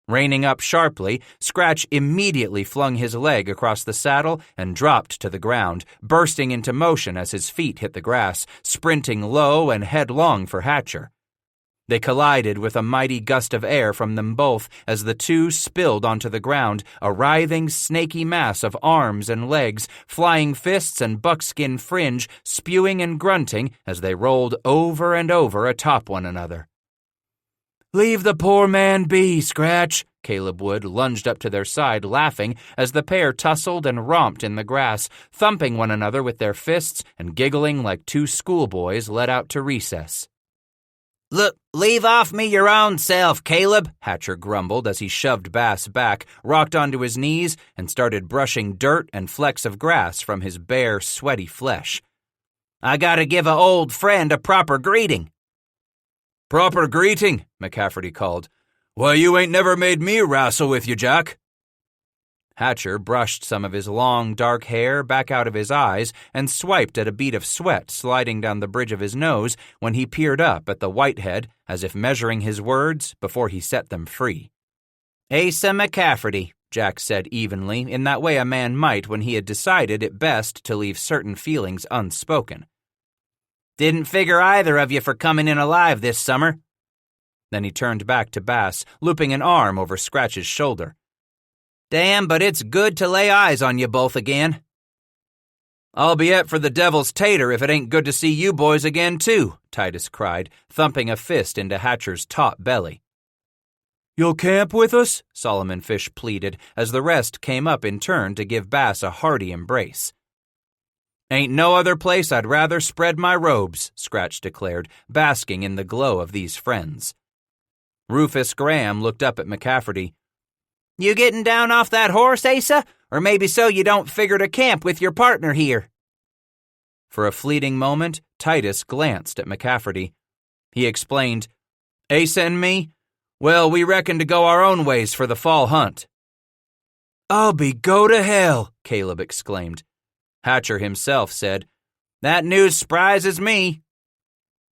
Reining up sharply, Scratch immediately flung his leg across the saddle and dropped to the ground, bursting into motion as his feet hit the grass, sprinting low and headlong for Hatcher. They collided with a mighty gust of air from them both as the two spilled onto the ground, a writhing, snaky mass of arms and legs, flying fists and buckskin fringe, spewing and grunting as they rolled over and over atop one another. "Leave the poor man be, Scratch." Caleb Wood lunged up to their side, laughing as the pair tussled and romped in the grass, thumping one another with their fists and giggling like 2 schoolboys let out to recess. "Look, leave off me your own self, Caleb," Hatcher grumbled as he shoved Bass back, rocked onto his knees, and started brushing dirt and flecks of grass from his bare, sweaty flesh. "I gotta give a old friend a proper greeting." "Proper greeting," McCafferty called. "Why, you ain't never made me wrestle with you, Jack." Hatcher brushed some of his long, dark hair back out of his eyes and swiped at a bead of sweat sliding down the bridge of his nose when he peered up at the whitehead as if measuring his words before he set them free. "Asa McCafferty," Jack said evenly, in that way a man might when he had decided it best to leave certain feelings unspoken. "Didn't figure either of you for coming in alive this summer." Then he turned back to Bass, looping an arm over Scratch's shoulder. "Damn, but it's good to lay eyes on you both again." "I'll be et for the devil's tater if it ain't good to see you boys again, too," Titus cried, thumping a fist into Hatcher's taut belly. "You'll camp with us?" Solomon Fish pleaded as the rest came up in turn to give Bass a hearty embrace. "Ain't no other place I'd rather spread my robes," Scratch declared, basking in the glow of these friends. Rufus Graham looked up at McCafferty. "You getting down off that horse, Asa? Or maybe so you don't figure to camp with your partner here?" For a fleeting moment, Titus glanced at McCafferty. He explained, "Asa and me? Well, we reckon to go our own ways for the fall hunt." "I'll be go to hell," Caleb exclaimed. Hatcher himself said, "That news s'prises me."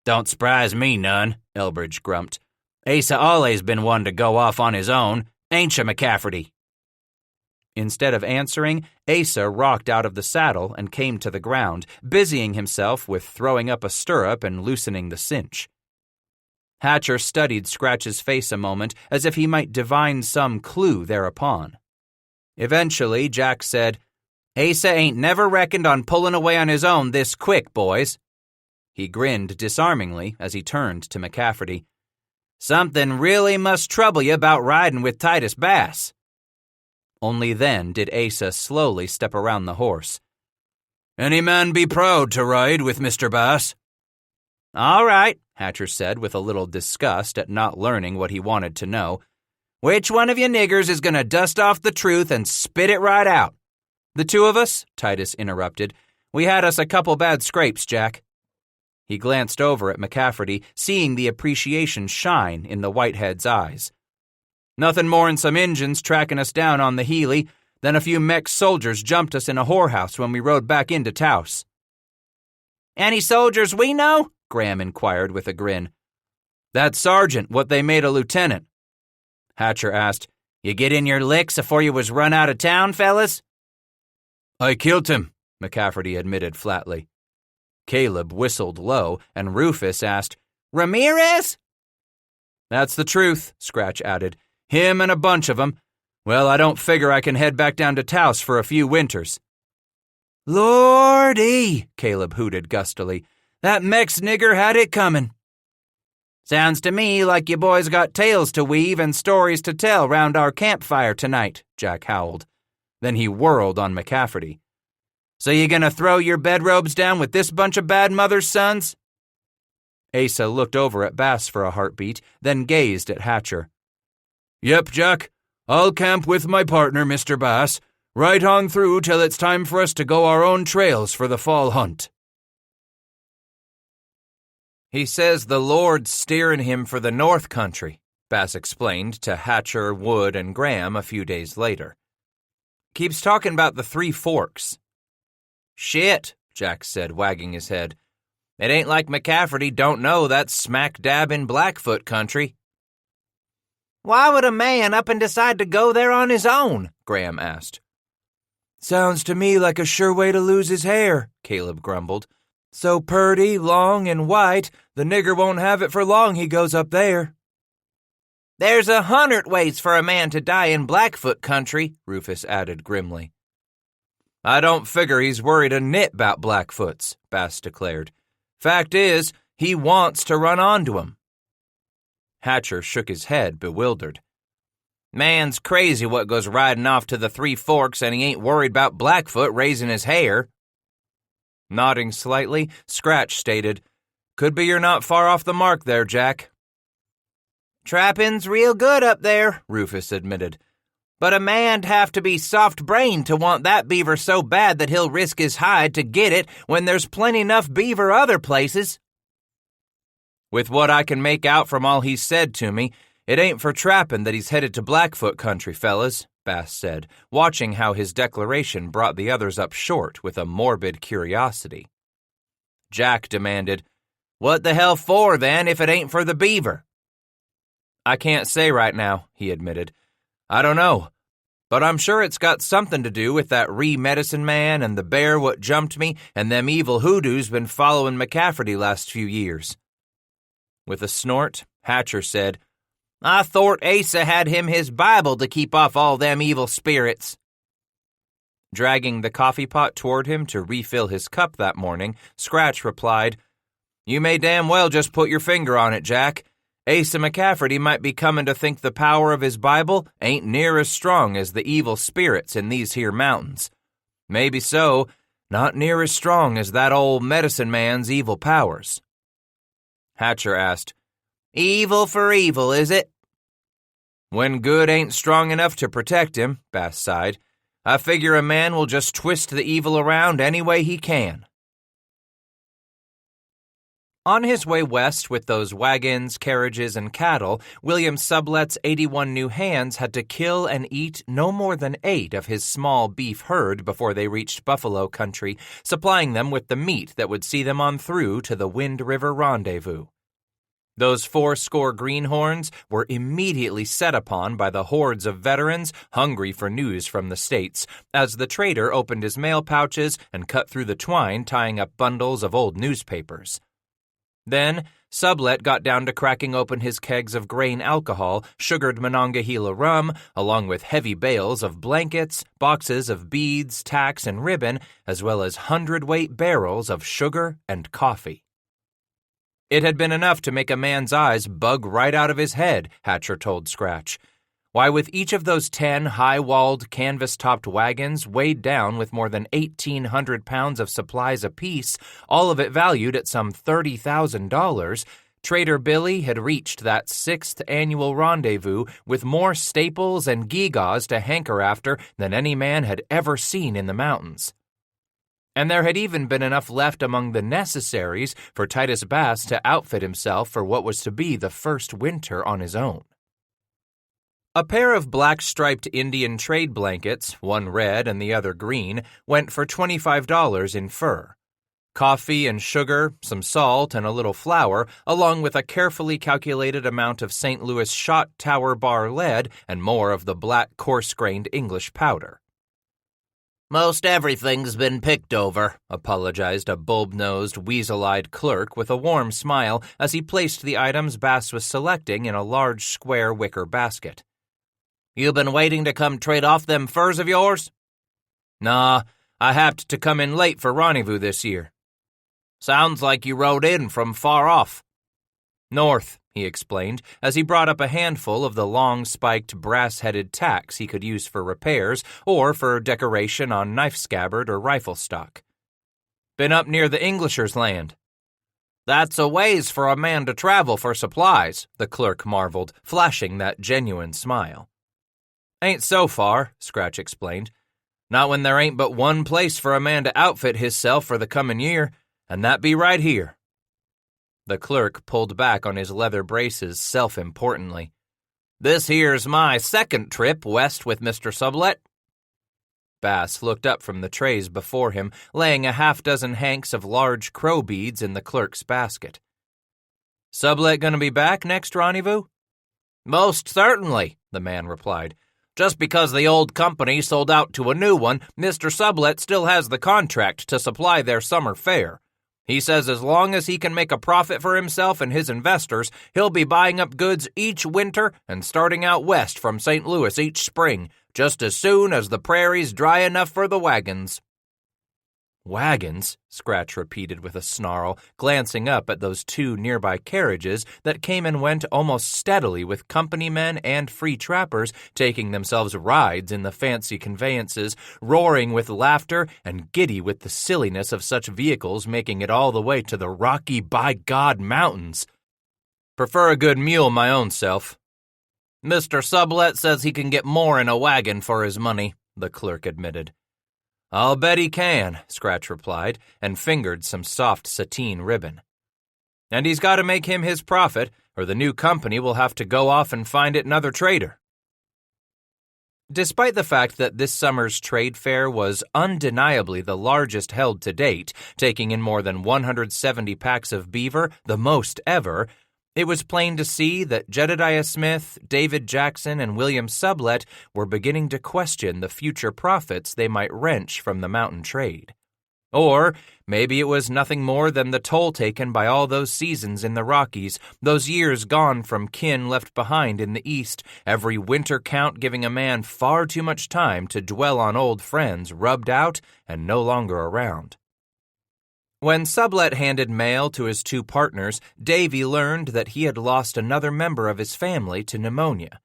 "Don't s'prise me none," Elbridge grumped. "Asa always been one to go off on his own, ain't you, McCafferty?" Instead of answering, Asa rocked out of the saddle and came to the ground, busying himself with throwing up a stirrup and loosening the cinch. Hatcher studied Scratch's face a moment as if he might divine some clue thereupon. Eventually, Jack said, "Asa ain't never reckoned on pulling away on his own this quick, boys." He grinned disarmingly as he turned to McCafferty. "Something really must trouble you about riding with Titus Bass." Only then did Asa slowly step around the horse. "Any man be proud to ride with Mr. Bass?" "All right," Hatcher said with a little disgust at not learning what he wanted to know. "Which one of you niggers is going to dust off the truth and spit it right out?" "The two of us," Titus interrupted. "We had us a couple bad scrapes, Jack." He glanced over at McCafferty, seeing the appreciation shine in the whitehead's eyes. "Nothing more'n some Injuns tracking us down on the Healy, then a few Mex soldiers jumped us in a whorehouse when we rode back into Taos." "Any soldiers we know?" Graham inquired with a grin. "That sergeant what they made a lieutenant." Hatcher asked, "You get in your licks afore you was run out of town, fellas?" "I killed him," McCafferty admitted flatly. Caleb whistled low, and Rufus asked, "Ramirez?" "That's the truth," Scratch added. "Him and a bunch of 'em. Well, I don't figure I can head back down to Taos for a few winters." "Lordy!" Caleb hooted gustily. "That Mex nigger had it coming." "Sounds to me like you boys got tales to weave and stories to tell round our campfire tonight," Jack howled. Then he whirled on McCafferty. "So you gonna throw your bedrobes down with this bunch of bad mother's sons?" Asa looked over at Bass for a heartbeat, then gazed at Hatcher. "Yep, Jack. I'll camp with my partner, Mr. Bass, right on through till it's time for us to go our own trails for the fall hunt." "He says the Lord's steering him for the North Country," Bass explained to Hatcher, Wood, and Graham a few days later. "Keeps talking about the Three Forks." "Shit," Jack said, wagging his head. "It ain't like McCafferty don't know that's smack dab in Blackfoot country." "Why would a man up and decide to go there on his own?" Graham asked. "Sounds to me like a sure way to lose his hair," Caleb grumbled. "So purty, long, and white, the nigger won't have it for long he goes up there." "There's 100 ways for a man to die in Blackfoot country," Rufus added grimly. "I don't figure he's worried a nit about Blackfoots," Bass declared. "Fact is, he wants to run onto 'em." Hatcher shook his head, bewildered. "Man's crazy what goes riding off to the Three Forks and he ain't worried about Blackfoot raising his hair." Nodding slightly, Scratch stated, "Could be you're not far off the mark there, Jack." "Trapping's real good up there," Rufus admitted. "But a man'd have to be soft-brained to want that beaver so bad that he'll risk his hide to get it when there's plenty enough beaver other places." "With what I can make out from all he's said to me, it ain't for trapping that he's headed to Blackfoot country, fellas," Bass said, watching how his declaration brought the others up short with a morbid curiosity. Jack demanded, "What the hell for, then, if it ain't for the beaver?" "I can't say right now," he admitted. "I don't know, but I'm sure it's got something to do with that medicine man and the bear what jumped me and them evil hoodoos been following McCafferty last few years." With a snort, Hatcher said, "I thort Asa had him his Bible to keep off all them evil spirits." Dragging the coffee pot toward him to refill his cup that morning, Scratch replied, "You may damn well just put your finger on it, Jack. Asa McCafferty might be coming to think the power of his Bible ain't near as strong as the evil spirits in these here mountains. Maybe so, not near as strong as that old medicine man's evil powers." Hatcher asked, "Evil for evil, is it?" "When good ain't strong enough to protect him," Bass sighed, "I figure a man will just twist the evil around any way he can." On his way west with those wagons, carriages, and cattle, William Sublet's 81 new hands had to kill and eat no more than 8 of his small beef herd before they reached buffalo country, supplying them with the meat that would see them on through to the Wind River rendezvous. Those 80 greenhorns were immediately set upon by the hordes of veterans hungry for news from the States, as the trader opened his mail pouches and cut through the twine tying up bundles of old newspapers. Then, Sublet got down to cracking open his kegs of grain alcohol, sugared Monongahela rum, along with heavy bales of blankets, boxes of beads, tacks, and ribbon, as well as 100-weight barrels of sugar and coffee. It had been enough to make a man's eyes bug right out of his head, Hatcher told Scratch. Why, with each of those 10 high-walled, canvas-topped wagons weighed down with more than 1,800 pounds of supplies apiece, all of it valued at some $30,000, Trader Billy had reached that 6th annual rendezvous with more staples and gewgaws to hanker after than any man had ever seen in the mountains. And there had even been enough left among the necessaries for Titus Bass to outfit himself for what was to be the first winter on his own. A pair of black-striped Indian trade blankets, one red and the other green, went for $25 in fur. Coffee and sugar, some salt, and a little flour, along with a carefully calculated amount of St. Louis shot tower bar lead and more of the black coarse-grained English powder. "Most everything's been picked over," apologized a bulb-nosed, weasel-eyed clerk with a warm smile as he placed the items Bass was selecting in a large square wicker basket. "You been waiting to come trade off them furs of yours?" "Nah, I happened to come in late for rendezvous this year." "Sounds like you rode in from far off." "North," he explained, as he brought up a handful of the long-spiked, brass-headed tacks he could use for repairs or for decoration on knife scabbard or rifle stock. "Been up near the Englishers' land." "That's a ways for a man to travel for supplies," the clerk marveled, flashing that genuine smile. "Ain't so far," Scratch explained. "Not when there ain't but one place for a man to outfit hisself for the comin' year, and that be right here." The clerk pulled back on his leather braces self-importantly. "This here's my second trip west with Mr. Sublet." Bass looked up from the trays before him, laying a half-dozen hanks of large crow beads in the clerk's basket. "Sublet gonna be back next rendezvous?" "Most certainly," the man replied. "Just because the old company sold out to a new one, Mr. Sublet still has the contract to supply their summer fare. He says as long as he can make a profit for himself and his investors, he'll be buying up goods each winter and starting out west from St. Louis each spring, just as soon as the prairies dry enough for the wagons." "Wagons?" Scratch repeated with a snarl, glancing up at those 2 nearby carriages that came and went almost steadily with company men and free trappers taking themselves rides in the fancy conveyances, roaring with laughter and giddy with the silliness of such vehicles making it all the way to the Rocky by God Mountains. "Prefer a good mule my own self." "Mr. Sublet says he can get more in a wagon for his money," the clerk admitted. "I'll bet he can," Scratch replied, and fingered some soft sateen ribbon. "And he's got to make him his profit, or the new company will have to go off and find it another trader." Despite the fact that this summer's trade fair was undeniably the largest held to date, taking in more than 170 packs of beaver, the most ever, it was plain to see that Jedediah Smith, David Jackson, and William Sublet were beginning to question the future profits they might wrench from the mountain trade. Or maybe it was nothing more than the toll taken by all those seasons in the Rockies, those years gone from kin left behind in the East, every winter count giving a man far too much time to dwell on old friends rubbed out and no longer around. When Sublet handed mail to his 2 partners, Davy learned that he had lost another member of his family to pneumonia.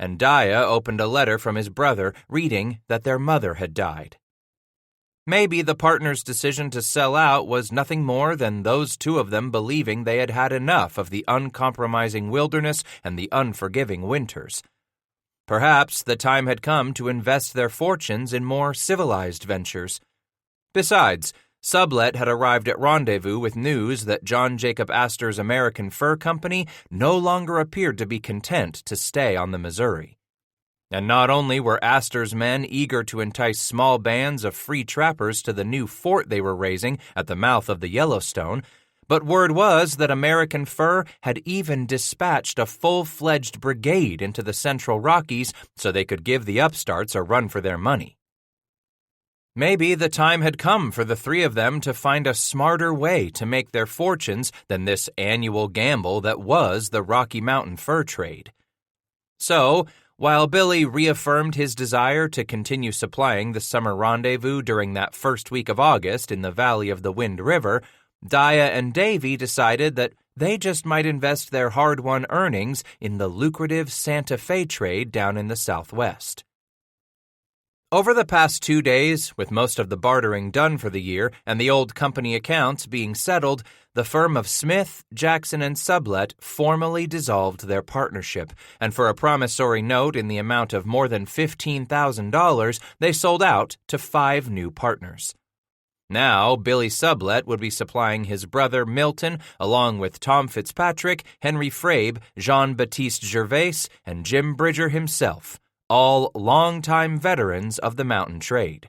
And Dia opened a letter from his brother, reading that their mother had died. Maybe the partners' decision to sell out was nothing more than those 2 of them believing they had had enough of the uncompromising wilderness and the unforgiving winters. Perhaps the time had come to invest their fortunes in more civilized ventures. Besides, Sublet had arrived at rendezvous with news that John Jacob Astor's American Fur Company no longer appeared to be content to stay on the Missouri. And not only were Astor's men eager to entice small bands of free trappers to the new fort they were raising at the mouth of the Yellowstone, but word was that American Fur had even dispatched a full-fledged brigade into the Central Rockies so they could give the upstarts a run for their money. Maybe the time had come for the 3 of them to find a smarter way to make their fortunes than this annual gamble that was the Rocky Mountain fur trade. So, while Billy reaffirmed his desire to continue supplying the summer rendezvous during that first week of August in the valley of the Wind River, Dia and Davy decided that they just might invest their hard-won earnings in the lucrative Santa Fe trade down in the Southwest. Over the past 2 days, with most of the bartering done for the year and the old company accounts being settled, the firm of Smith, Jackson, and Sublet formally dissolved their partnership, and for a promissory note in the amount of more than $15,000, they sold out to 5 new partners. Now, Billy Sublet would be supplying his brother Milton, along with Tom Fitzpatrick, Henry Frabe, Jean-Baptiste Gervais, and Jim Bridger himself, all longtime veterans of the mountain trade.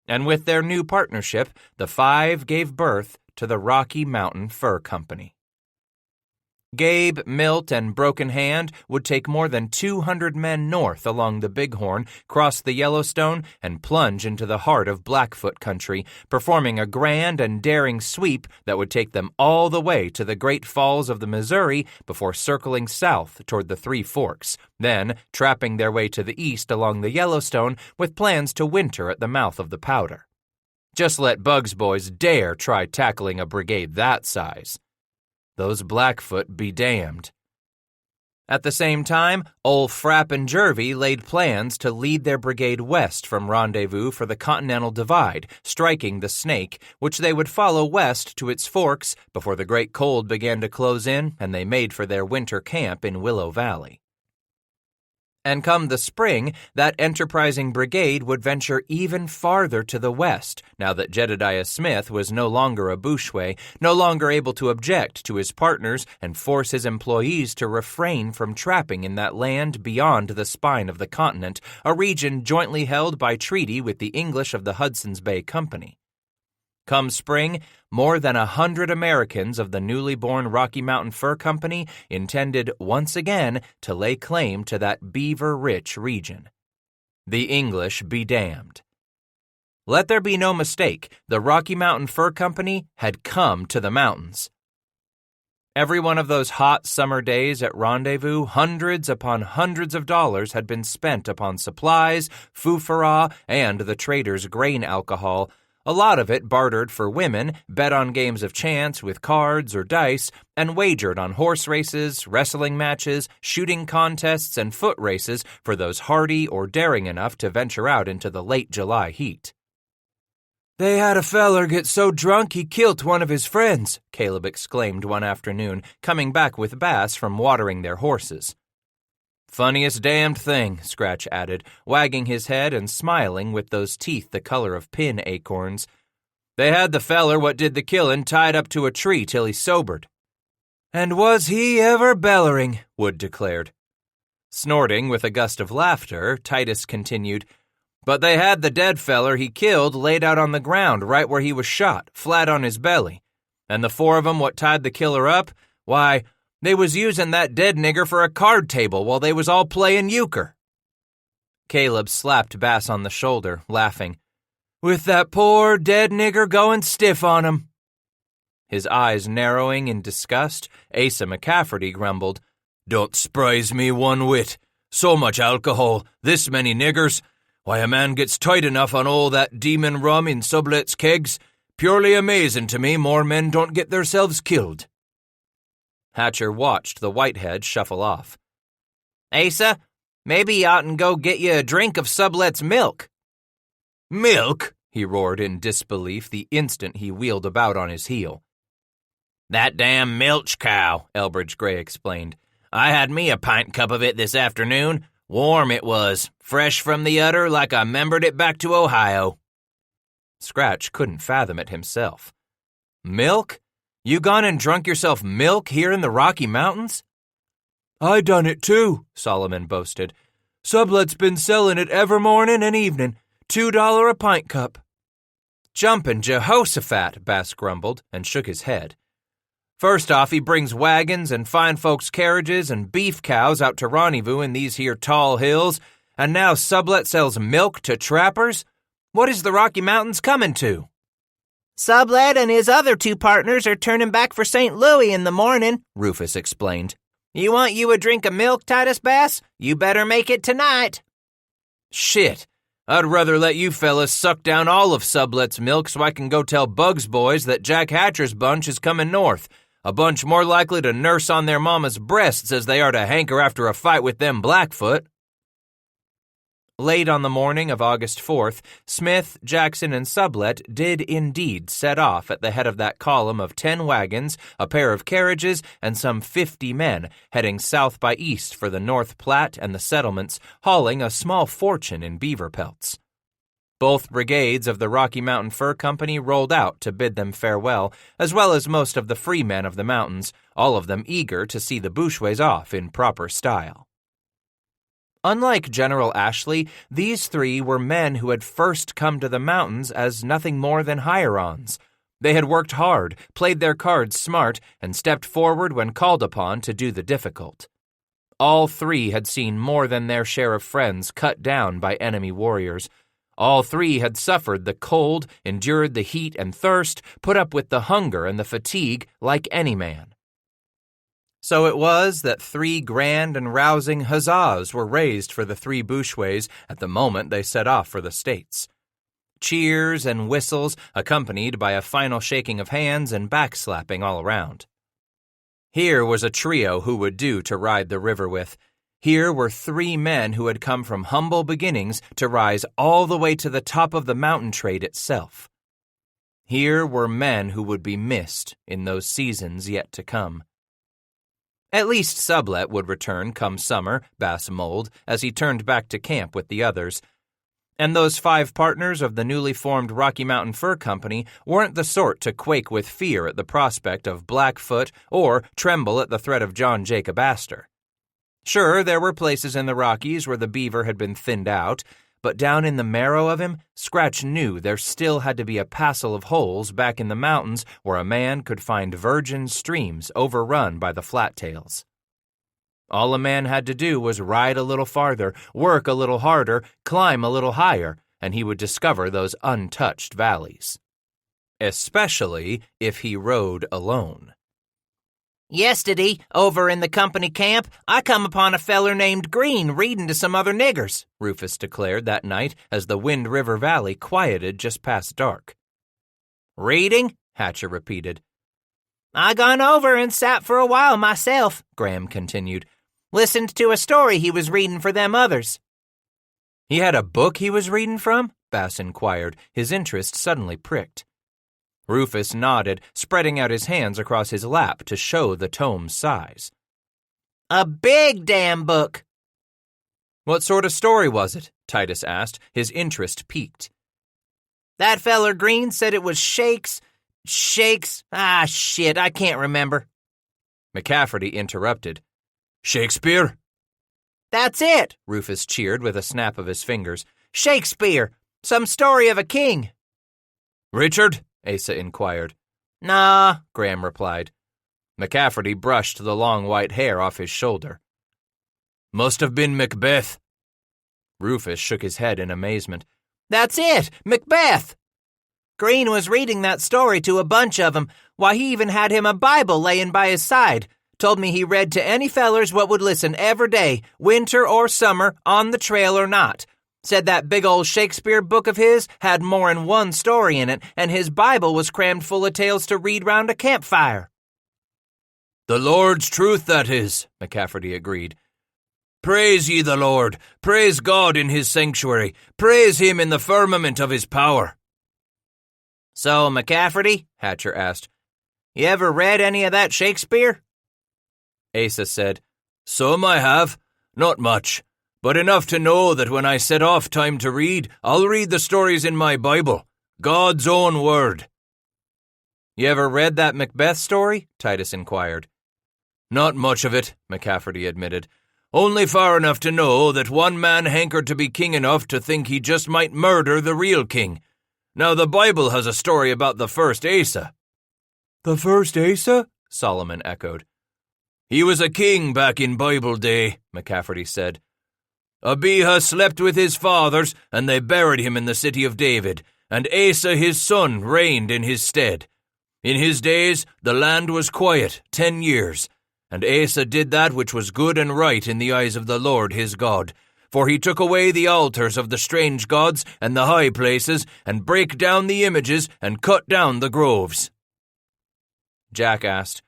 And with their new partnership, the 5 gave birth to the Rocky Mountain Fur Company. Gabe, Milt, and Broken Hand would take more than 200 men north along the Bighorn, cross the Yellowstone, and plunge into the heart of Blackfoot country, performing a grand and daring sweep that would take them all the way to the Great Falls of the Missouri before circling south toward the Three Forks, then trapping their way to the east along the Yellowstone with plans to winter at the mouth of the Powder. Just let Bugs boys dare try tackling a brigade that size. Those Blackfoot be damned. At the same time, Ol Frapp and Jervy laid plans to lead their brigade west from Rendezvous for the Continental Divide, striking the Snake, which they would follow west to its forks before the great cold began to close in and they made for their winter camp in Willow Valley. And come the spring, that enterprising brigade would venture even farther to the west, now that Jedediah Smith was no longer a Bouchouet, no longer able to object to his partners and force his employees to refrain from trapping in that land beyond the spine of the continent, a region jointly held by treaty with the English of the Hudson's Bay Company. Come spring, more than 100 Americans of the newly born Rocky Mountain Fur Company intended once again to lay claim to that beaver-rich region. The English be damned. Let there be no mistake, the Rocky Mountain Fur Company had come to the mountains. Every one of those hot summer days at Rendezvous, hundreds upon hundreds of dollars had been spent upon supplies, foofara, and the traders' grain alcohol, a lot of it bartered for women, bet on games of chance with cards or dice, and wagered on horse races, wrestling matches, shooting contests, and foot races for those hardy or daring enough to venture out into the late July heat. "They had a feller get so drunk he kilt one of his friends," Caleb exclaimed one afternoon, coming back with Bass from watering their horses. "Funniest damned thing," Scratch added, wagging his head and smiling with those teeth the color of pin acorns. "They had the feller what did the killin' tied up to a tree till he sobered." "And was he ever bellering?" Wood declared. Snorting with a gust of laughter, Titus continued, "But they had the dead feller he killed laid out on the ground right where he was shot, flat on his belly. And the 4 of 'em what tied the killer up, why, they was using that dead nigger for a card table while they was all playin' euchre." Caleb slapped Bass on the shoulder, laughing. "With that poor dead nigger goin' stiff on him." His eyes narrowing in disgust, Asa McCafferty grumbled, "Don't surprise me one whit. So much alcohol, this many niggers. Why, a man gets tight enough on all that demon rum in Sublet's kegs. Purely amazin' to me more men don't get theirselves killed." Hatcher watched the whitehead shuffle off. "Asa, maybe you oughtn't go get you a drink of Sublet's milk." "Milk?" he roared in disbelief the instant he wheeled about on his heel. "That damn milch cow," Elbridge Gray explained. "I had me a pint cup of it this afternoon. Warm it was, fresh from the udder like I 'membered it back to Ohio." Scratch couldn't fathom it himself. "Milk? You gone and drunk yourself milk here in the Rocky Mountains?" "I done it too," Solomon boasted. "Sublet's been sellin' it ever mornin' and evenin', $2 a pint cup." "Jumpin' Jehoshaphat," Bass grumbled and shook his head. "First off, he brings wagons and fine folks' carriages and beef cows out to rendezvous in these here tall hills, and now Sublet sells milk to trappers? What is the Rocky Mountains comin' to?" "Sublet and his other 2 partners are turning back for St. Louis in the morning," Rufus explained. "You want you a drink of milk, Titus Bass? You better make it tonight." "Shit, I'd rather let you fellas suck down all of Sublet's milk so I can go tell Bugs boys that Jack Hatcher's bunch is coming north. A bunch more likely to nurse on their mama's breasts as they are to hanker after a fight with them Blackfoot." Late on the morning of August 4th, Smith, Jackson, and Sublette did indeed set off at the head of that column of 10 wagons, a pair of carriages, and some 50 men, heading south by east for the North Platte and the settlements, hauling a small fortune in beaver pelts. Both brigades of the Rocky Mountain Fur Company rolled out to bid them farewell, as well as most of the free men of the mountains, all of them eager to see the Bushways off in proper style. Unlike General Ashley, these three were men who had first come to the mountains as nothing more than hire-ons. They had worked hard, played their cards smart, and stepped forward when called upon to do the difficult. All three had seen more than their share of friends cut down by enemy warriors. All three had suffered the cold, endured the heat and thirst, put up with the hunger and the fatigue like any man. So it was that 3 grand and rousing huzzas were raised for the 3 Bushways at the moment they set off for the States. Cheers and whistles, accompanied by a final shaking of hands and backslapping all around. Here was a trio who would do to ride the river with. Here were 3 men who had come from humble beginnings to rise all the way to the top of the mountain trade itself. Here were men who would be missed in those seasons yet to come. At least Sublette would return come summer, Bass mulled, as he turned back to camp with the others. And those 5 partners of the newly formed Rocky Mountain Fur Company weren't the sort to quake with fear at the prospect of Blackfoot or tremble at the threat of John Jacob Astor. Sure, there were places in the Rockies where the beaver had been thinned out, but down in the marrow of him, Scratch knew there still had to be a passel of holes back in the mountains where a man could find virgin streams overrun by the flat-tails. All a man had to do was ride a little farther, work a little harder, climb a little higher, and he would discover those untouched valleys. Especially if he rode alone. "Yesterday, over in the company camp, I come upon a feller named Green reading to some other niggers," Rufus declared that night as the Wind River Valley quieted just past dark. "Reading?" Hatcher repeated. "I gone over and sat for a while myself," Graham continued. "Listened to a story he was reading for them others." "He had a book he was reading from?" Bass inquired, his interest suddenly pricked. Rufus nodded, spreading out his hands across his lap to show the tome's size. "A big damn book." "What sort of story was it?" Titus asked, his interest piqued. "That feller Green said it was Shakes, I can't remember." McCafferty interrupted. "Shakespeare?" "That's it," Rufus cheered with a snap of his fingers. "Shakespeare. Some story of a king." "Richard?" Asa inquired. "Nah," Graham replied. McCafferty brushed the long white hair off his shoulder. "Must have been Macbeth." Rufus shook his head in amazement. "That's it, Macbeth. Green was reading that story to a bunch of 'em. Why, he even had him a Bible layin' by his side. Told me he read to any fellers what would listen every day, winter or summer, on the trail or not. Said that big old Shakespeare book of his had more'n one story in it, and his Bible was crammed full of tales to read round a campfire." "The Lord's truth, that is," McCafferty agreed. "Praise ye the Lord. Praise God in his sanctuary. Praise him in the firmament of his power." "So, McCafferty," Hatcher asked, "you ever read any of that Shakespeare?" Asa said, "Some I have. Not much. But enough to know that when I set off time to read, I'll read the stories in my Bible. God's own word." "You ever read that Macbeth story?" Titus inquired. "Not much of it," McCafferty admitted. "Only far enough to know that one man hankered to be king enough to think he just might murder the real king. Now the Bible has a story about the first Asa." "The first Asa?" Solomon echoed. "He was a king back in Bible day," McCafferty said. "Abijah slept with his fathers, and they buried him in the city of David, and Asa his son reigned in his stead. In his days the land was quiet 10 years, and Asa did that which was good and right in the eyes of the Lord his God, for he took away the altars of the strange gods and the high places, and brake down the images, and cut down the groves." Jack asked,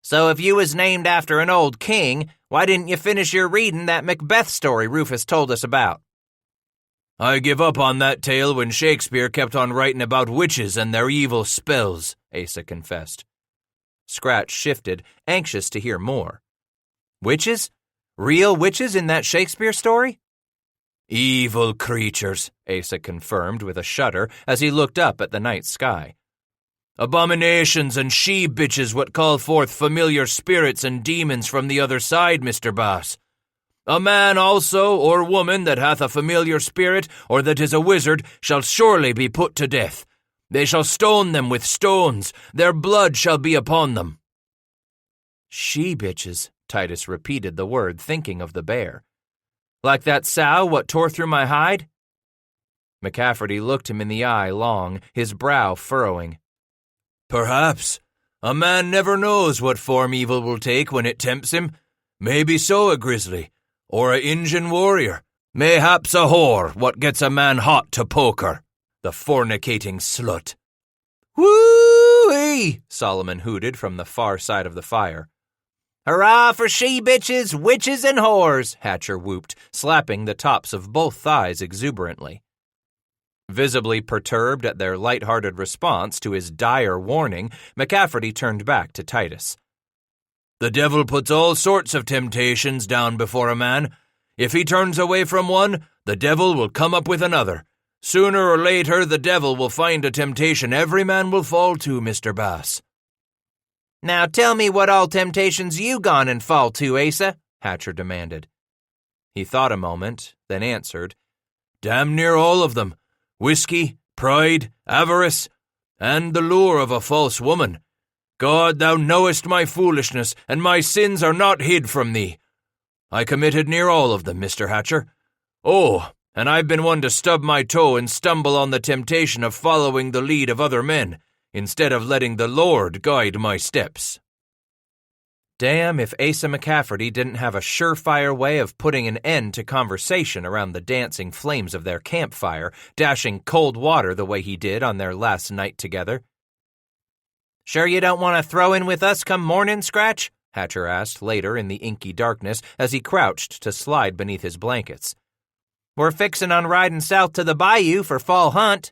So if you was named after an old king, why didn't you finish your reading that Macbeth story Rufus told us about? I give up on that tale when Shakespeare kept on writing about witches and their evil spells, Asa confessed. Scratch shifted, anxious to hear more. Witches? Real witches in that Shakespeare story? Evil creatures, Asa confirmed with a shudder as he looked up at the night sky. Abominations and she-bitches what call forth familiar spirits and demons from the other side, Mr. Bass. A man also, or woman, that hath a familiar spirit, or that is a wizard, shall surely be put to death. They shall stone them with stones, their blood shall be upon them. She-bitches, Titus repeated the word, thinking of the bear. Like that sow what tore through my hide? McCafferty looked him in the eye long, his brow furrowing. Perhaps. A man never knows what form evil will take when it tempts him. Maybe so a grizzly, or a Injun warrior. Mayhaps a whore what gets a man hot to poker. The fornicating slut. Woo-wee! Solomon hooted from the far side of the fire. Hurrah for she-bitches, witches, and whores, Hatcher whooped, slapping the tops of both thighs exuberantly. Visibly perturbed at their light-hearted response to his dire warning, McCafferty turned back to Titus. The devil puts all sorts of temptations down before a man. If he turns away from one, the devil will come up with another. Sooner or later, the devil will find a temptation every man will fall to, Mr. Bass. Now tell me what all temptations you gone and fall to, Asa, Hatcher demanded. He thought a moment, then answered, Damn near all of them. Whiskey, pride, avarice, and the lure of a false woman. God, thou knowest my foolishness, and my sins are not hid from thee. I committed near all of them, Mr. Hatcher. Oh, and I've been one to stub my toe and stumble on the temptation of following the lead of other men, instead of letting the Lord guide my steps. Damn if Asa McCafferty didn't have a surefire way of putting an end to conversation around the dancing flames of their campfire, dashing cold water the way he did on their last night together. Sure you don't want to throw in with us come morning, Scratch? Hatcher asked later in the inky darkness as he crouched to slide beneath his blankets. We're fixin' on riding south to the bayou for fall hunt.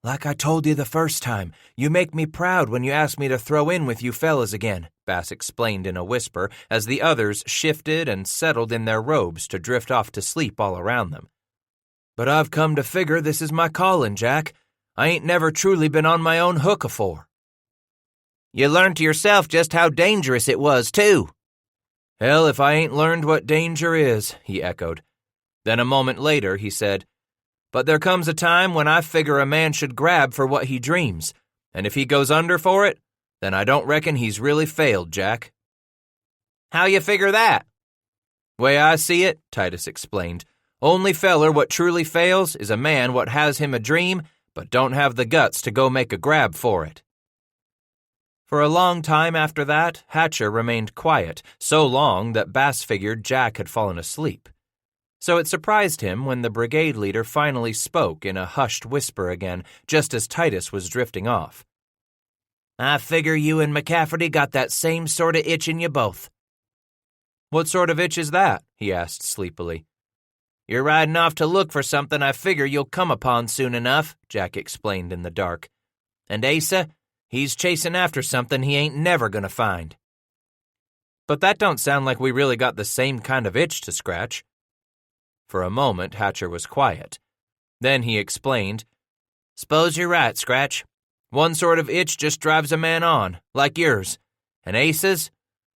Like I told you the first time, you make me proud when you ask me to throw in with you fellas again, Bass explained in a whisper as the others shifted and settled in their robes to drift off to sleep all around them. But I've come to figure this is my callin', Jack. I ain't never truly been on my own hook afore. You learned yourself just how dangerous it was, too. Hell, if I ain't learned what danger is, he echoed. Then a moment later he said, But there comes a time when I figure a man should grab for what he dreams, and if he goes under for it, then I don't reckon he's really failed, Jack. How you figure that? Way I see it, Titus explained, only feller what truly fails is a man what has him a dream, but don't have the guts to go make a grab for it. For a long time after that, Hatcher remained quiet, so long that Bass figured Jack had fallen asleep. So it surprised him when the brigade leader finally spoke in a hushed whisper again, just as Titus was drifting off. I figure you and McCafferty got that same sort of itch in you both. What sort of itch is that? He asked sleepily. You're riding off to look for something I figure you'll come upon soon enough, Jack explained in the dark. And Asa, he's chasing after something he ain't never gonna find. But that don't sound like we really got the same kind of itch to scratch. For a moment, Hatcher was quiet. Then he explained, S'pose you're right, Scratch. One sort of itch just drives a man on, like yours. And Asa's?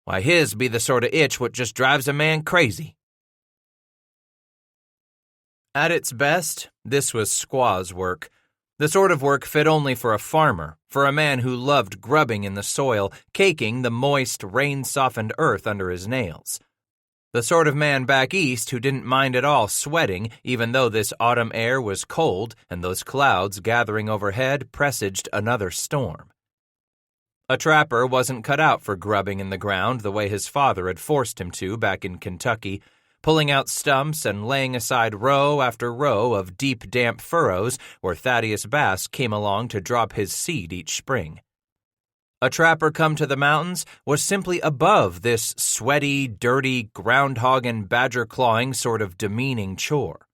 Why, his be the sort of itch what just drives a man crazy. At its best, this was squaw's work. The sort of work fit only for a farmer, for a man who loved grubbing in the soil, caking the moist, rain-softened earth under his nails. The sort of man back east who didn't mind at all sweating, even though this autumn air was cold and those clouds gathering overhead presaged another storm. A trapper wasn't cut out for grubbing in the ground the way his father had forced him to back in Kentucky, pulling out stumps and laying aside row after row of deep, damp furrows where Thaddeus Bass came along to drop his seed each spring. A trapper come to the mountains was simply above this sweaty, dirty, groundhog and badger clawing sort of demeaning chore.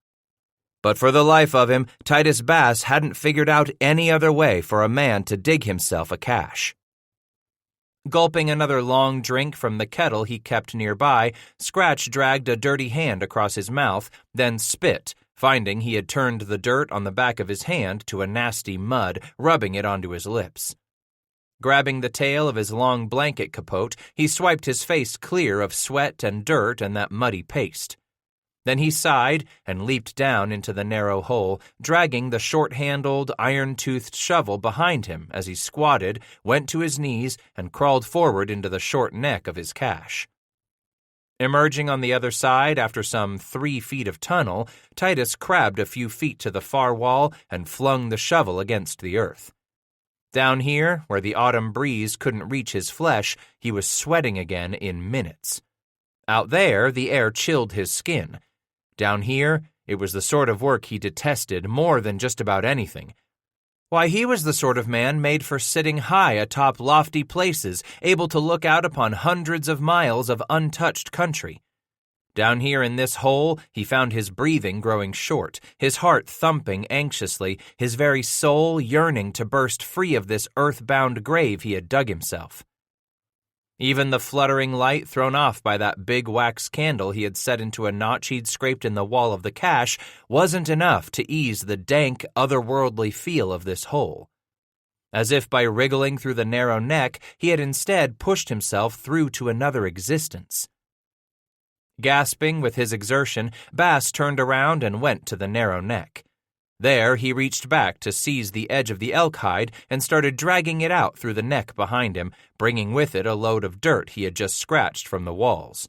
But for the life of him, Titus Bass hadn't figured out any other way for a man to dig himself a cache. Gulping another long drink from the kettle he kept nearby, Scratch dragged a dirty hand across his mouth, then spit, finding he had turned the dirt on the back of his hand to a nasty mud, rubbing it onto his lips. Grabbing the tail of his long blanket capote, he swiped his face clear of sweat and dirt and that muddy paste. Then he sighed and leaped down into the narrow hole, dragging the short-handled, iron-toothed shovel behind him as he squatted, went to his knees, and crawled forward into the short neck of his cache. Emerging on the other side after some 3 feet of tunnel, Titus crabbed a few feet to the far wall and flung the shovel against the earth. Down here, where the autumn breeze couldn't reach his flesh, he was sweating again in minutes. Out there, the air chilled his skin. Down here, it was the sort of work he detested more than just about anything. Why, he was the sort of man made for sitting high atop lofty places, able to look out upon hundreds of miles of untouched country. Down here in this hole, he found his breathing growing short, his heart thumping anxiously, his very soul yearning to burst free of this earth-bound grave he had dug himself. Even the fluttering light thrown off by that big wax candle he had set into a notch he'd scraped in the wall of the cache wasn't enough to ease the dank, otherworldly feel of this hole. As if by wriggling through the narrow neck, he had instead pushed himself through to another existence. Gasping with his exertion, Bass turned around and went to the narrow neck. There, he reached back to seize the edge of the elk hide and started dragging it out through the neck behind him, bringing with it a load of dirt he had just scratched from the walls.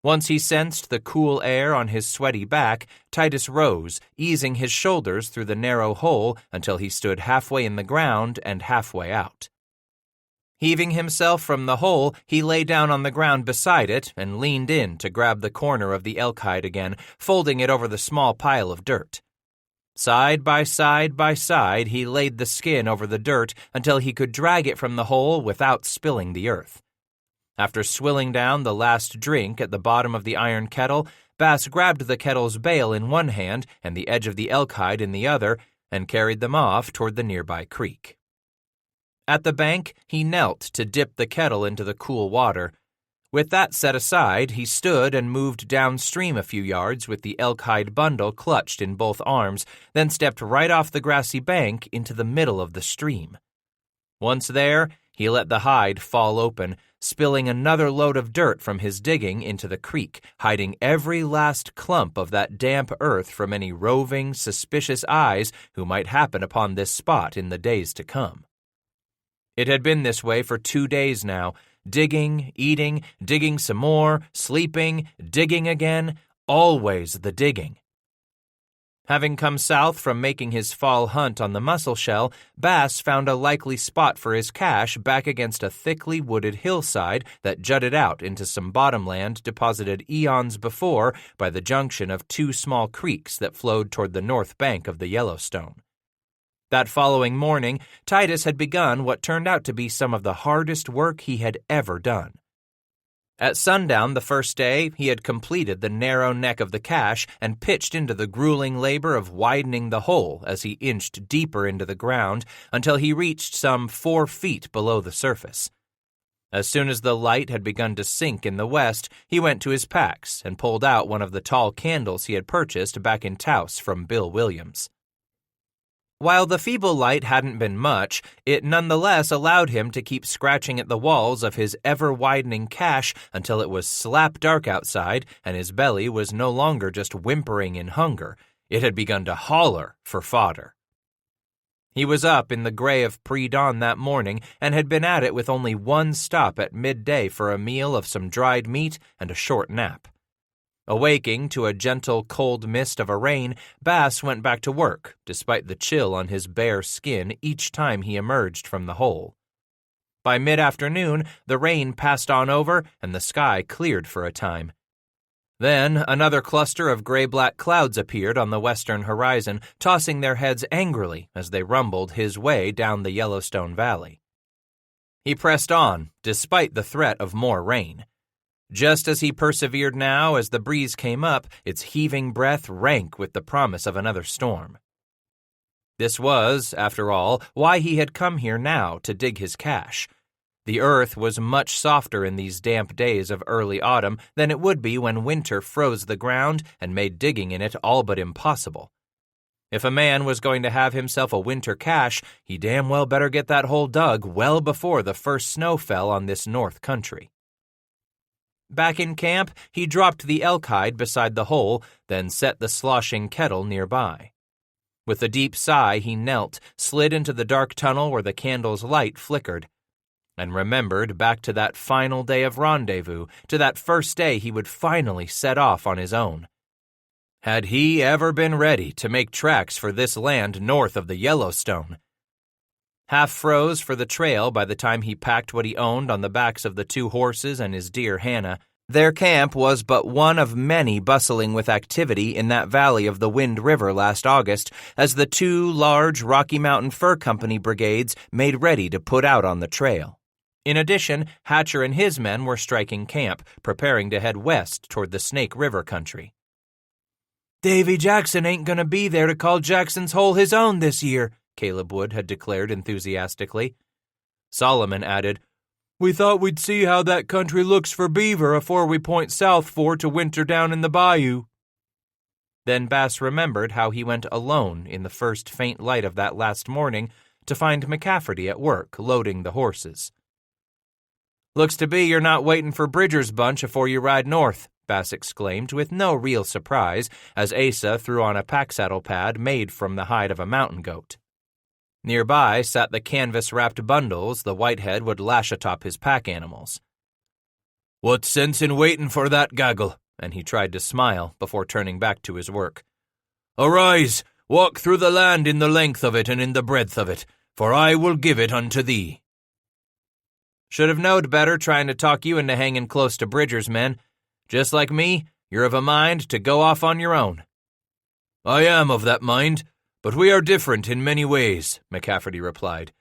Once he sensed the cool air on his sweaty back, Titus rose, easing his shoulders through the narrow hole until he stood halfway in the ground and halfway out. Heaving himself from the hole, he lay down on the ground beside it and leaned in to grab the corner of the elk hide again, folding it over the small pile of dirt. Side by side, he laid the skin over the dirt until he could drag it from the hole without spilling the earth. After swilling down the last drink at the bottom of the iron kettle, Bass grabbed the kettle's bail in one hand and the edge of the elk hide in the other and carried them off toward the nearby creek. At the bank, he knelt to dip the kettle into the cool water. With that set aside, he stood and moved downstream a few yards with the elk hide bundle clutched in both arms, then stepped right off the grassy bank into the middle of the stream. Once there, he let the hide fall open, spilling another load of dirt from his digging into the creek, hiding every last clump of that damp earth from any roving, suspicious eyes who might happen upon this spot in the days to come. It had been this way for 2 days now, digging, eating, digging some more, sleeping, digging again, always the digging. Having come south from making his fall hunt on the mussel shell, Bass found a likely spot for his cache back against a thickly wooded hillside that jutted out into some bottomland deposited eons before by the junction of 2 small creeks that flowed toward the north bank of the Yellowstone. That following morning, Titus had begun what turned out to be some of the hardest work he had ever done. At sundown the first day, he had completed the narrow neck of the cache and pitched into the grueling labor of widening the hole as he inched deeper into the ground until he reached some 4 feet below the surface. As soon as the light had begun to sink in the west, he went to his packs and pulled out one of the tall candles he had purchased back in Taos from Bill Williams. While the feeble light hadn't been much, it nonetheless allowed him to keep scratching at the walls of his ever-widening cache until it was slap dark outside and his belly was no longer just whimpering in hunger. It had begun to holler for fodder. He was up in the gray of pre-dawn that morning and had been at it with only one stop at midday for a meal of some dried meat and a short nap. Awaking to a gentle, cold mist of a rain, Bass went back to work, despite the chill on his bare skin each time he emerged from the hole. By mid-afternoon, the rain passed on over and the sky cleared for a time. Then another cluster of gray-black clouds appeared on the western horizon, tossing their heads angrily as they rumbled his way down the Yellowstone Valley. He pressed on, despite the threat of more rain. Just as he persevered now, as the breeze came up, its heaving breath rank with the promise of another storm. This was, after all, why he had come here now to dig his cache. The earth was much softer in these damp days of early autumn than it would be when winter froze the ground and made digging in it all but impossible. If a man was going to have himself a winter cache, he damn well better get that hole dug well before the first snow fell on this north country. Back in camp, he dropped the elk hide beside the hole, then set the sloshing kettle nearby. With a deep sigh, he knelt, slid into the dark tunnel where the candle's light flickered, and remembered back to that final day of rendezvous, to that first day he would finally set off on his own. Had he ever been ready to make tracks for this land north of the Yellowstone? Half froze for the trail by the time he packed what he owned on the backs of the 2 horses and his dear Hannah, their camp was but one of many bustling with activity in that valley of the Wind River last August as the 2 large Rocky Mountain Fur Company brigades made ready to put out on the trail. In addition, Hatcher and his men were striking camp, preparing to head west toward the Snake River country. "Davy Jackson ain't gonna be there to call Jackson's Hole his own this year," Caleb Wood had declared enthusiastically. Solomon added, "We thought we'd see how that country looks for beaver afore we point south for to winter down in the bayou." Then Bass remembered how he went alone in the first faint light of that last morning to find McCafferty at work loading the horses. "Looks to be you're not waiting for Bridger's bunch afore you ride north," Bass exclaimed with no real surprise as Asa threw on a pack-saddle pad made from the hide of a mountain goat. Nearby sat the canvas-wrapped bundles the Whitehead would lash atop his pack animals. "What sense in waiting for that gaggle?" and he tried to smile before turning back to his work. "Arise, walk through the land in the length of it and in the breadth of it, for I will give it unto thee." "Should have knowed better trying to talk you into hanging close to Bridger's men. Just like me, you're of a mind to go off on your own." "I am of that mind, but we are different in many ways," McCafferty replied.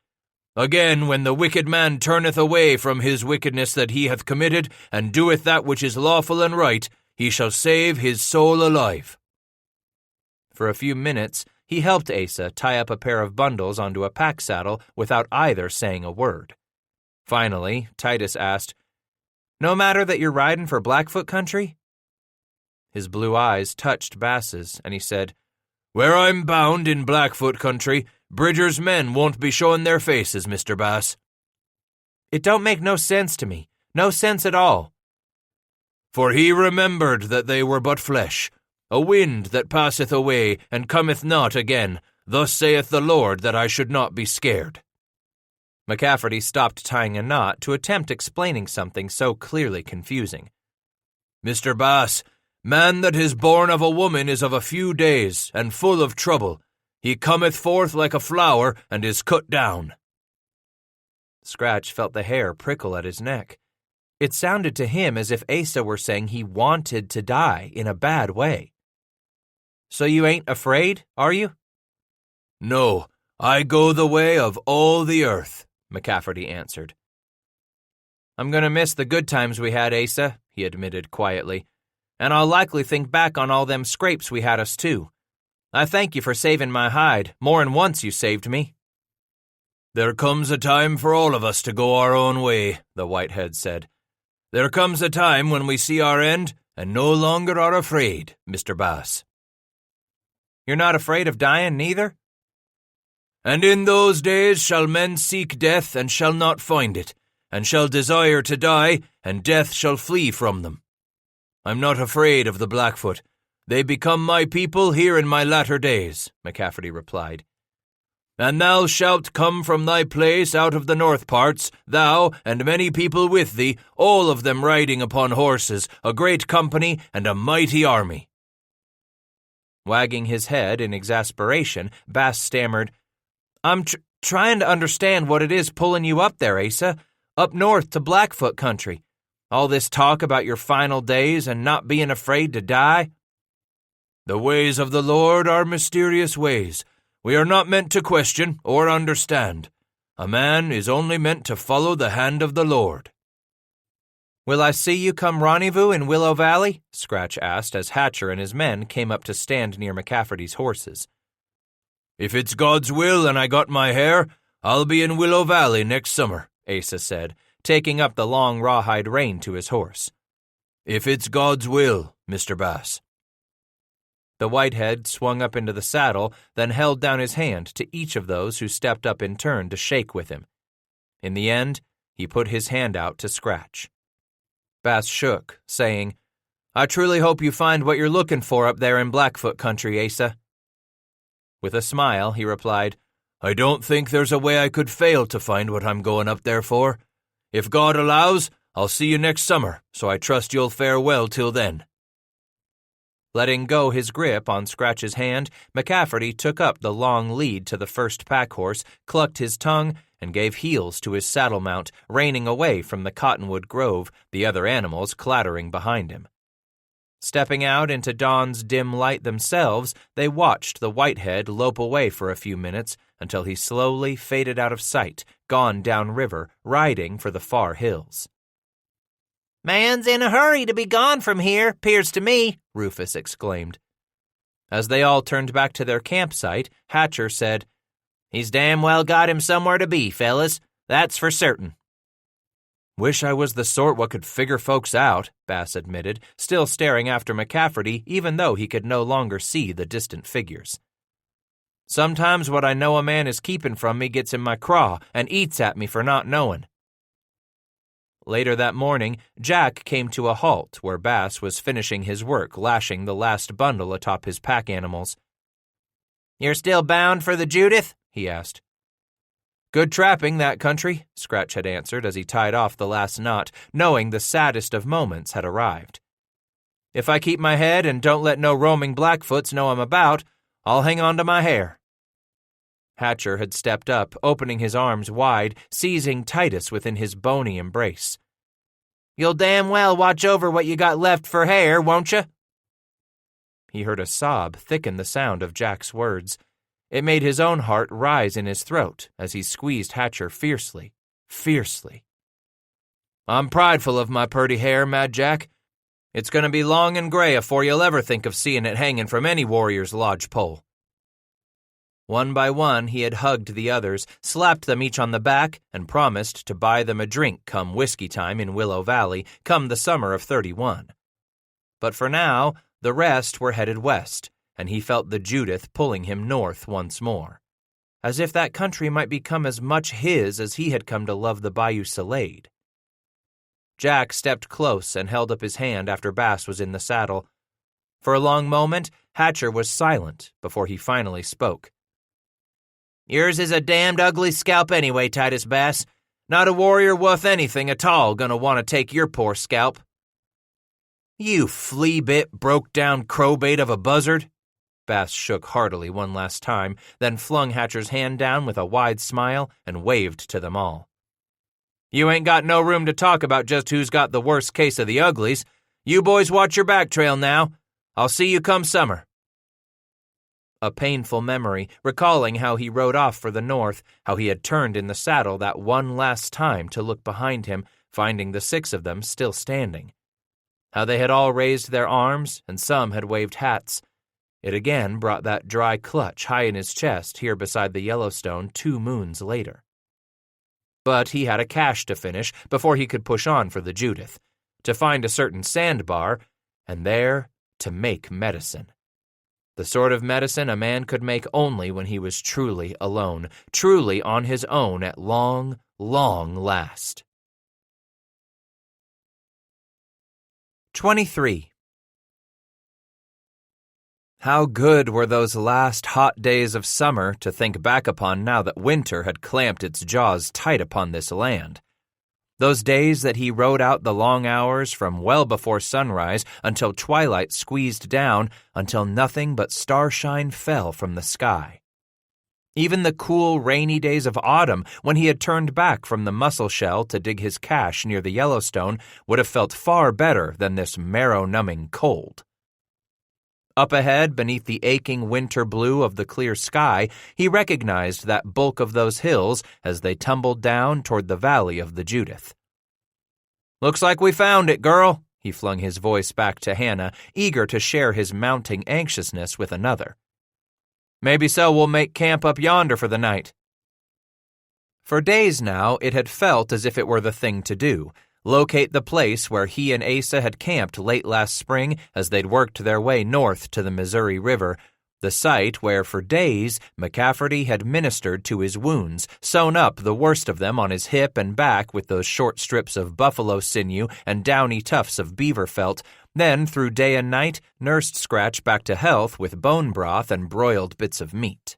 "Again, when the wicked man turneth away from his wickedness that he hath committed, and doeth that which is lawful and right, he shall save his soul alive." For a few minutes, he helped Asa tie up a pair of bundles onto a pack saddle without either saying a word. Finally, Titus asked, "No matter that you're riding for Blackfoot country?" His blue eyes touched Bass's, and he said, "Where I'm bound in Blackfoot country, Bridger's men won't be showing their faces, Mr. Bass." "It don't make no sense to me. No sense at all." "For he remembered that they were but flesh, a wind that passeth away and cometh not again. Thus saith the Lord that I should not be scared." McCafferty stopped tying a knot to attempt explaining something so clearly confusing. "Mr. Bass, man that is born of a woman is of a few days, and full of trouble. He cometh forth like a flower, and is cut down." Scratch felt the hair prickle at his neck. It sounded to him as if Asa were saying he wanted to die in a bad way. "So you ain't afraid, are you?" "No, I go the way of all the earth," McCafferty answered. "I'm going to miss the good times we had, Asa," he admitted quietly, "and I'll likely think back on all them scrapes we had us too. I thank you for saving my hide. More'n once you saved me." "There comes a time for all of us to go our own way," the Whitehead said. "There comes a time when we see our end and no longer are afraid, Mr. Bass." "You're not afraid of dying, neither?" "And in those days shall men seek death and shall not find it, and shall desire to die, and death shall flee from them. I'm not afraid of the Blackfoot. They become my people here in my latter days," McCafferty replied. "And thou shalt come from thy place out of the north parts, thou and many people with thee, all of them riding upon horses, a great company and a mighty army." Wagging his head in exasperation, Bass stammered, "I'm trying to understand what it is pulling you up there, Asa, up north to Blackfoot country. All this talk about your final days and not being afraid to die." "The ways of the Lord are mysterious ways. We are not meant to question or understand. A man is only meant to follow the hand of the Lord. Will I see you come rendezvous in Willow Valley? Scratch asked as Hatcher and his men came up to stand near McCafferty's horses. If it's God's will and I got my hair, I'll be in Willow Valley next summer, Asa said, taking up the long rawhide rein to his horse. If it's God's will, Mr. Bass. The Whitehead swung up into the saddle, then held down his hand to each of those who stepped up in turn to shake with him. In the end, he put his hand out to Scratch. Bass shook, saying, I truly hope you find what you're looking for up there in Blackfoot country, Asa. With a smile, he replied, I don't think there's a way I could fail to find what I'm going up there for. If God allows, I'll see you next summer, so I trust you'll fare well till then. Letting go his grip on Scratch's hand, McCafferty took up the long lead to the first pack horse, clucked his tongue, and gave heels to his saddle mount, reining away from the cottonwood grove, the other animals clattering behind him. Stepping out into dawn's dim light themselves, they watched the Whitehead lope away for a few minutes until he slowly faded out of sight, gone downriver, riding for the far hills. "Man's in a hurry to be gone from here, 'pears to me," Rufus exclaimed. As they all turned back to their campsite, Hatcher said, "He's damn well got him somewhere to be, fellas. That's for certain." "Wish I was the sort what could figure folks out," Bass admitted, still staring after McCafferty even though he could no longer see the distant figures. "Sometimes what I know a man is keeping from me gets in my craw and eats at me for not knowing." Later that morning, Jack came to a halt where Bass was finishing his work lashing the last bundle atop his pack animals. "You're still bound for the Judith?" he asked. "Good trapping, that country," Scratch had answered as he tied off the last knot, knowing the saddest of moments had arrived. "If I keep my head and don't let no roaming Blackfoots know I'm about, I'll hang on to my hair." Hatcher had stepped up, opening his arms wide, seizing Titus within his bony embrace. "You'll damn well watch over what you got left for hair, won't you?" He heard a sob thicken the sound of Jack's words. It made his own heart rise in his throat as he squeezed Hatcher fiercely, fiercely. "I'm prideful of my purty hair, Mad Jack. It's going to be long and gray afore you'll ever think of seeing it hanging from any warrior's lodge pole." One by one, he had hugged the others, slapped them each on the back, and promised to buy them a drink come whiskey time in Willow Valley, come the summer of '31. But for now, the rest were headed west, and he felt the Judith pulling him north once more, as if that country might become as much his as he had come to love the Bayou Salade. Jack stepped close and held up his hand after Bass was in the saddle. For a long moment, Hatcher was silent before he finally spoke. "Yours is a damned ugly scalp anyway, Titus Bass. Not a warrior wuth anything at all gonna want to take your poor scalp." "You flea-bit, broke-down crowbait of a buzzard." Bass shook heartily one last time, then flung Hatcher's hand down with a wide smile and waved to them all. "You ain't got no room to talk about just who's got the worst case of the uglies. You boys watch your back trail now. I'll see you come summer." A painful memory, recalling how he rode off for the north, how he had turned in the saddle that one last time to look behind him, finding the 6 of them still standing. How they had all raised their arms, and some had waved hats. It again brought that dry clutch high in his chest here beside the Yellowstone 2 moons later. But he had a cache to finish before he could push on for the Judith, to find a certain sandbar, and there to make medicine. The sort of medicine a man could make only when he was truly alone, truly on his own at long, long last. 23. How good were those last hot days of summer to think back upon now that winter had clamped its jaws tight upon this land. Those days that he rode out the long hours from well before sunrise until twilight squeezed down until nothing but starshine fell from the sky. Even the cool, rainy days of autumn when he had turned back from the mussel shell to dig his cache near the Yellowstone would have felt far better than this marrow-numbing cold. Up ahead, beneath the aching winter blue of the clear sky, he recognized that bulk of those hills as they tumbled down toward the valley of the Judith. "Looks like we found it, girl," he flung his voice back to Hannah, eager to share his mounting anxiousness with another. "Maybe so we'll make camp up yonder for the night." For days now, it had felt as if it were the thing to do. Locate the place where he and Asa had camped late last spring as they'd worked their way north to the Missouri River, the site where for days McCafferty had ministered to his wounds, sewn up the worst of them on his hip and back with those short strips of buffalo sinew and downy tufts of beaver felt, then through day and night nursed Scratch back to health with bone broth and broiled bits of meat.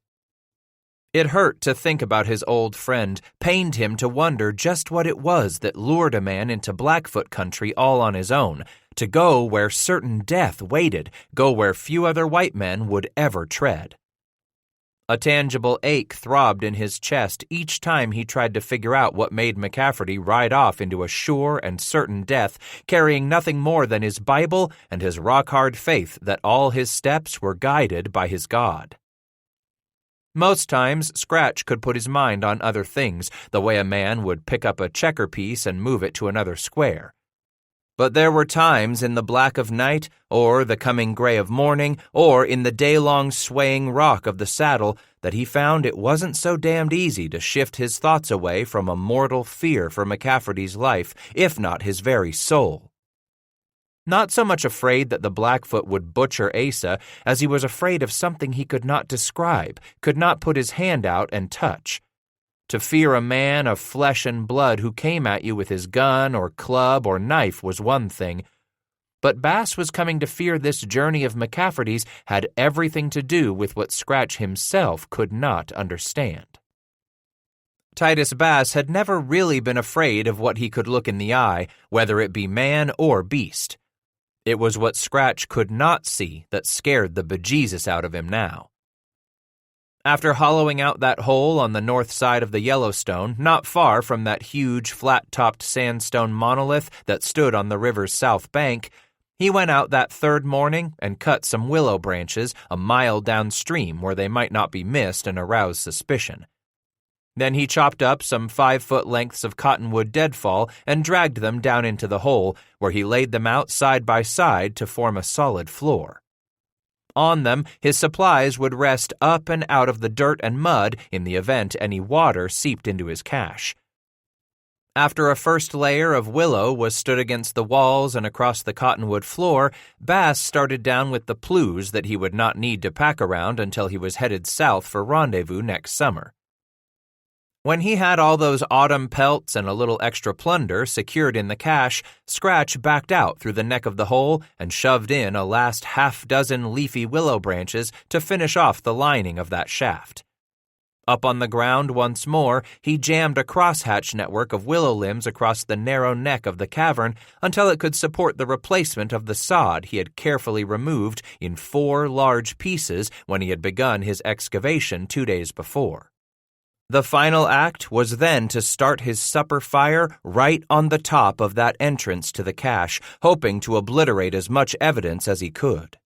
It hurt to think about his old friend, pained him to wonder just what it was that lured a man into Blackfoot country all on his own, to go where certain death waited, go where few other white men would ever tread. A tangible ache throbbed in his chest each time he tried to figure out what made McCafferty ride off into a sure and certain death, carrying nothing more than his Bible and his rock-hard faith that all his steps were guided by his God. Most times, Scratch could put his mind on other things, the way a man would pick up a checker piece and move it to another square. But there were times in the black of night, or the coming gray of morning, or in the day-long swaying rock of the saddle that he found it wasn't so damned easy to shift his thoughts away from a mortal fear for McCafferty's life, if not his very soul. Not so much afraid that the Blackfoot would butcher Asa as he was afraid of something he could not describe, could not put his hand out and touch. To fear a man of flesh and blood who came at you with his gun or club or knife was one thing, but Bass was coming to fear this journey of McCafferty's had everything to do with what Scratch himself could not understand. Titus Bass had never really been afraid of what he could look in the eye, whether it be man or beast. It was what Scratch could not see that scared the bejesus out of him now. After hollowing out that hole on the north side of the Yellowstone, not far from that huge flat-topped sandstone monolith that stood on the river's south bank, he went out that third morning and cut some willow branches a mile downstream where they might not be missed and arouse suspicion. Then he chopped up some 5-foot lengths of cottonwood deadfall and dragged them down into the hole, where he laid them out side by side to form a solid floor. On them, his supplies would rest up and out of the dirt and mud in the event any water seeped into his cache. After a first layer of willow was stood against the walls and across the cottonwood floor, Bass started down with the plues that he would not need to pack around until he was headed south for rendezvous next summer. When he had all those autumn pelts and a little extra plunder secured in the cache, Scratch backed out through the neck of the hole and shoved in a last half-dozen leafy willow branches to finish off the lining of that shaft. Up on the ground once more, he jammed a crosshatch network of willow limbs across the narrow neck of the cavern until it could support the replacement of the sod he had carefully removed in 4 large pieces when he had begun his excavation 2 days before. The final act was then to start his supper fire right on the top of that entrance to the cache, hoping to obliterate as much evidence as he could.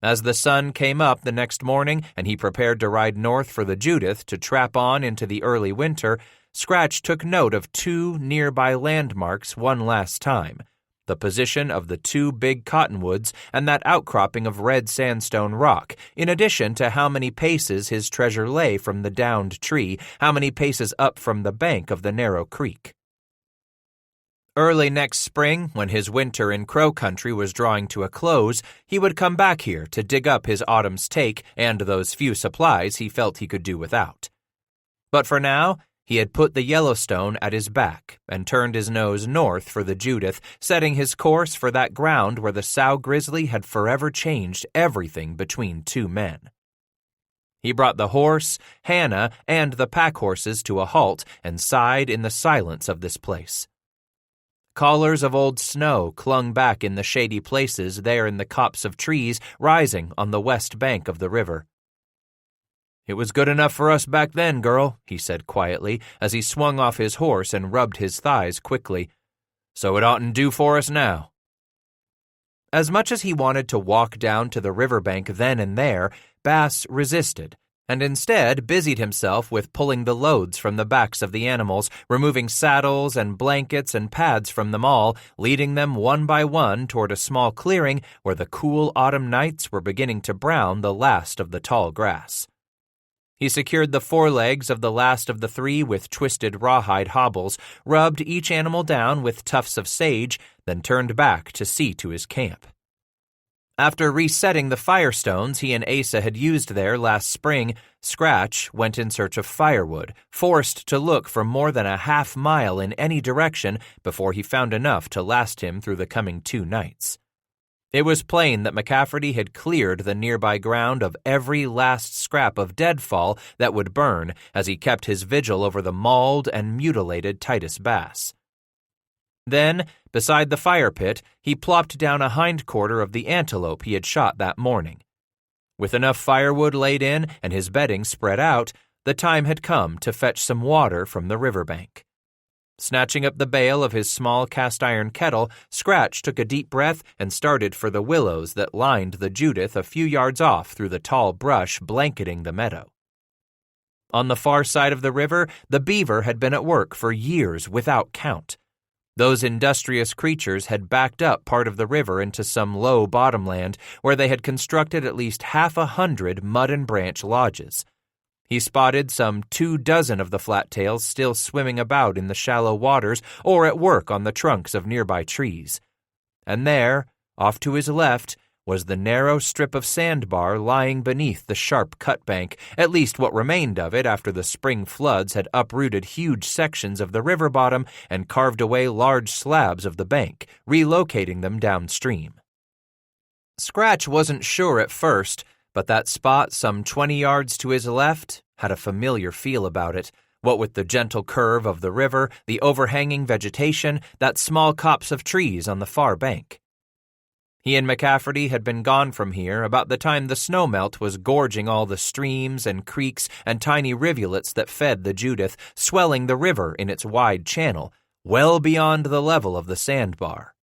As the sun came up the next morning and he prepared to ride north for the Judith to trap on into the early winter, Scratch took note of 2 nearby landmarks one last time: the position of the 2 big cottonwoods and that outcropping of red sandstone rock, in addition to how many paces his treasure lay from the downed tree, how many paces up from the bank of the narrow creek. Early next spring, when his winter in Crow Country was drawing to a close, he would come back here to dig up his autumn's take and those few supplies he felt he could do without. But for now, he had put the Yellowstone at his back and turned his nose north for the Judith, setting his course for that ground where the sow grizzly had forever changed everything between 2 men. He brought the horse, Hannah, and the pack horses to a halt and sighed in the silence of this place. Collars of old snow clung back in the shady places there in the copse of trees rising on the west bank of the river. "It was good enough for us back then, girl," he said quietly as he swung off his horse and rubbed his thighs quickly. "So it oughtn't do for us now." As much as he wanted to walk down to the riverbank then and there, Bass resisted, and instead busied himself with pulling the loads from the backs of the animals, removing saddles and blankets and pads from them all, leading them one by one toward a small clearing where the cool autumn nights were beginning to brown the last of the tall grass. He secured the forelegs of the last of the three with twisted rawhide hobbles, rubbed each animal down with tufts of sage, then turned back to see to his camp. After resetting the firestones he and Asa had used there last spring, Scratch went in search of firewood, forced to look for more than a half-mile in any direction before he found enough to last him through the coming 2 nights. It was plain that McCafferty had cleared the nearby ground of every last scrap of deadfall that would burn as he kept his vigil over the mauled and mutilated Titus Bass. Then, beside the fire pit, he plopped down a hindquarter of the antelope he had shot that morning. With enough firewood laid in and his bedding spread out, the time had come to fetch some water from the riverbank. Snatching up the bail of his small cast-iron kettle, Scratch took a deep breath and started for the willows that lined the Judith a few yards off through the tall brush blanketing the meadow. On the far side of the river, the beaver had been at work for years without count. Those industrious creatures had backed up part of the river into some low bottomland where they had constructed at least 100 mud and branch lodges. He spotted some 24 of the flattails still swimming about in the shallow waters or at work on the trunks of nearby trees. And there, off to his left, was the narrow strip of sandbar lying beneath the sharp cut bank, at least what remained of it after the spring floods had uprooted huge sections of the river bottom and carved away large slabs of the bank, relocating them downstream. Scratch wasn't sure at first, but that spot some 20 yards to his left had a familiar feel about it, what with the gentle curve of the river, the overhanging vegetation, that small copse of trees on the far bank. He and McCafferty had been gone from here about the time the snowmelt was gorging all the streams and creeks and tiny rivulets that fed the Judith, swelling the river in its wide channel, well beyond the level of the sandbar.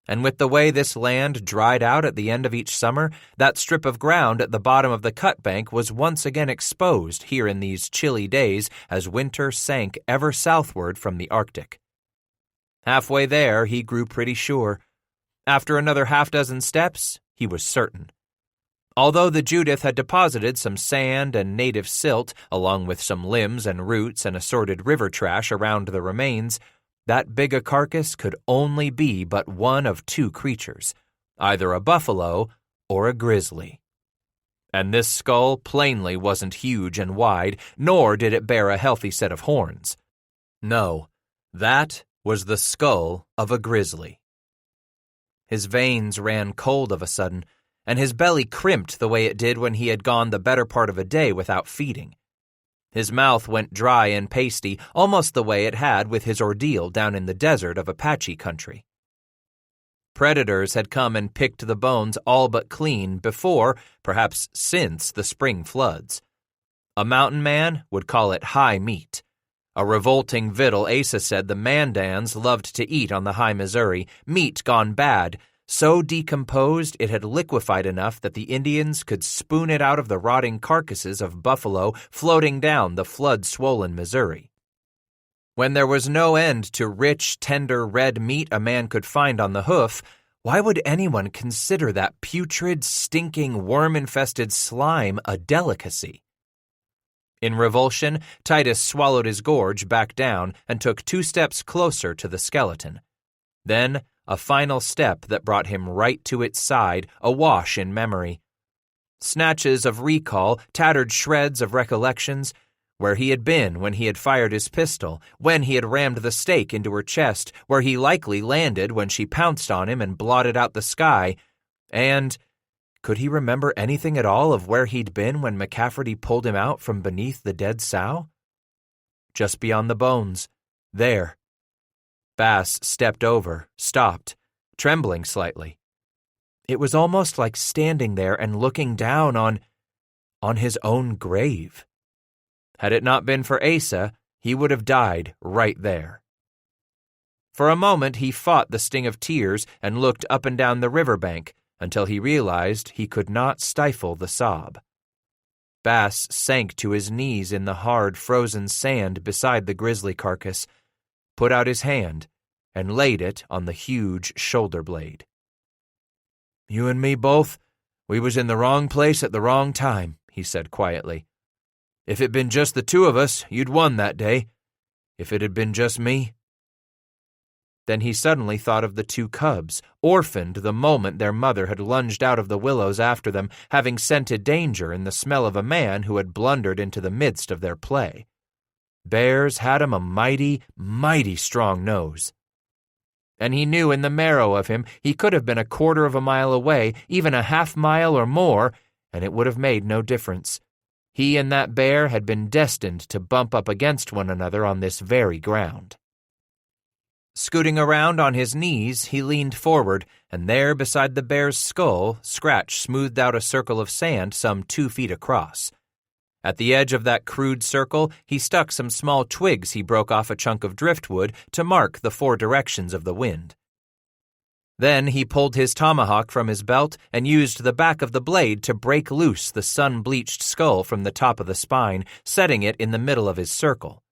And with the way this land dried out at the end of each summer, that strip of ground at the bottom of the cut bank was once again exposed here in these chilly days as winter sank ever southward from the Arctic. Halfway there, he grew pretty sure. After another 6 steps, he was certain. Although the Judith had deposited some sand and native silt, along with some limbs and roots and assorted river trash around the remains, that big a carcass could only be but one of 2 creatures, either a buffalo or a grizzly. And this skull plainly wasn't huge and wide, nor did it bear a healthy set of horns. No, that was the skull of a grizzly. His veins ran cold of a sudden, and his belly crimped the way it did when he had gone the better part of a day without feeding. His mouth went dry and pasty, almost the way it had with his ordeal down in the desert of Apache country. Predators had come and picked the bones all but clean before, perhaps since, the spring floods. A mountain man would call it high meat. A revolting victual Asa said the Mandans loved to eat on the high Missouri, meat gone bad, so decomposed it had liquefied enough that the Indians could spoon it out of the rotting carcasses of buffalo floating down the flood-swollen Missouri. When there was no end to rich, tender red meat a man could find on the hoof, why would anyone consider that putrid, stinking, worm-infested slime a delicacy? In revulsion, Titus swallowed his gorge back down and took 2 steps closer to the skeleton. Then, a final step that brought him right to its side, awash in memory. Snatches of recall, tattered shreds of recollections, where he had been when he had fired his pistol, when he had rammed the stake into her chest, where he likely landed when she pounced on him and blotted out the sky, and could he remember anything at all of where he'd been when McCafferty pulled him out from beneath the dead sow? Just beyond the bones, there. Bass stepped over, stopped, trembling slightly. It was almost like standing there and looking down on his own grave. Had it not been for Asa, he would have died right there. For a moment he fought the sting of tears and looked up and down the riverbank until he realized he could not stifle the sob. Bass sank to his knees in the hard, frozen sand beside the grizzly carcass, put out his hand, and laid it on the huge shoulder blade. "You and me both, we was in the wrong place at the wrong time," he said quietly. "If it'd been just the two of us, you'd won that day. If it had been just me." Then he suddenly thought of the two cubs, orphaned the moment their mother had lunged out of the willows after them, having scented danger in the smell of a man who had blundered into the midst of their play. Bears had him a mighty, mighty strong nose. And he knew in the marrow of him he could have been a quarter of a mile away, even a half mile or more, and it would have made no difference. He and that bear had been destined to bump up against one another on this very ground. Scooting around on his knees, he leaned forward, and there beside the bear's skull, Scratch smoothed out a circle of sand some 2 feet across. At the edge of that crude circle, he stuck some small twigs he broke off a chunk of driftwood to mark the 4 directions of the wind. Then he pulled his tomahawk from his belt and used the back of the blade to break loose the sun-bleached skull from the top of the spine, setting it in the middle of his circle.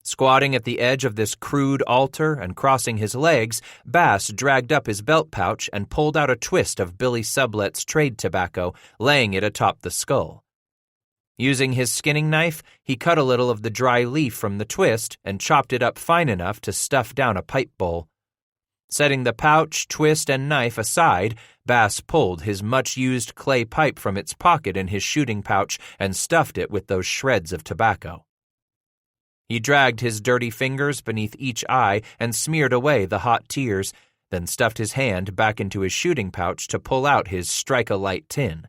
Squatting at the edge of this crude altar and crossing his legs, Bass dragged up his belt pouch and pulled out a twist of Billy Sublet's trade tobacco, laying it atop the skull. Using his skinning knife, he cut a little of the dry leaf from the twist and chopped it up fine enough to stuff down a pipe bowl. Setting the pouch, twist, and knife aside, Bass pulled his much-used clay pipe from its pocket in his shooting pouch and stuffed it with those shreds of tobacco. He dragged his dirty fingers beneath each eye and smeared away the hot tears, then stuffed his hand back into his shooting pouch to pull out his strike-a-light tin.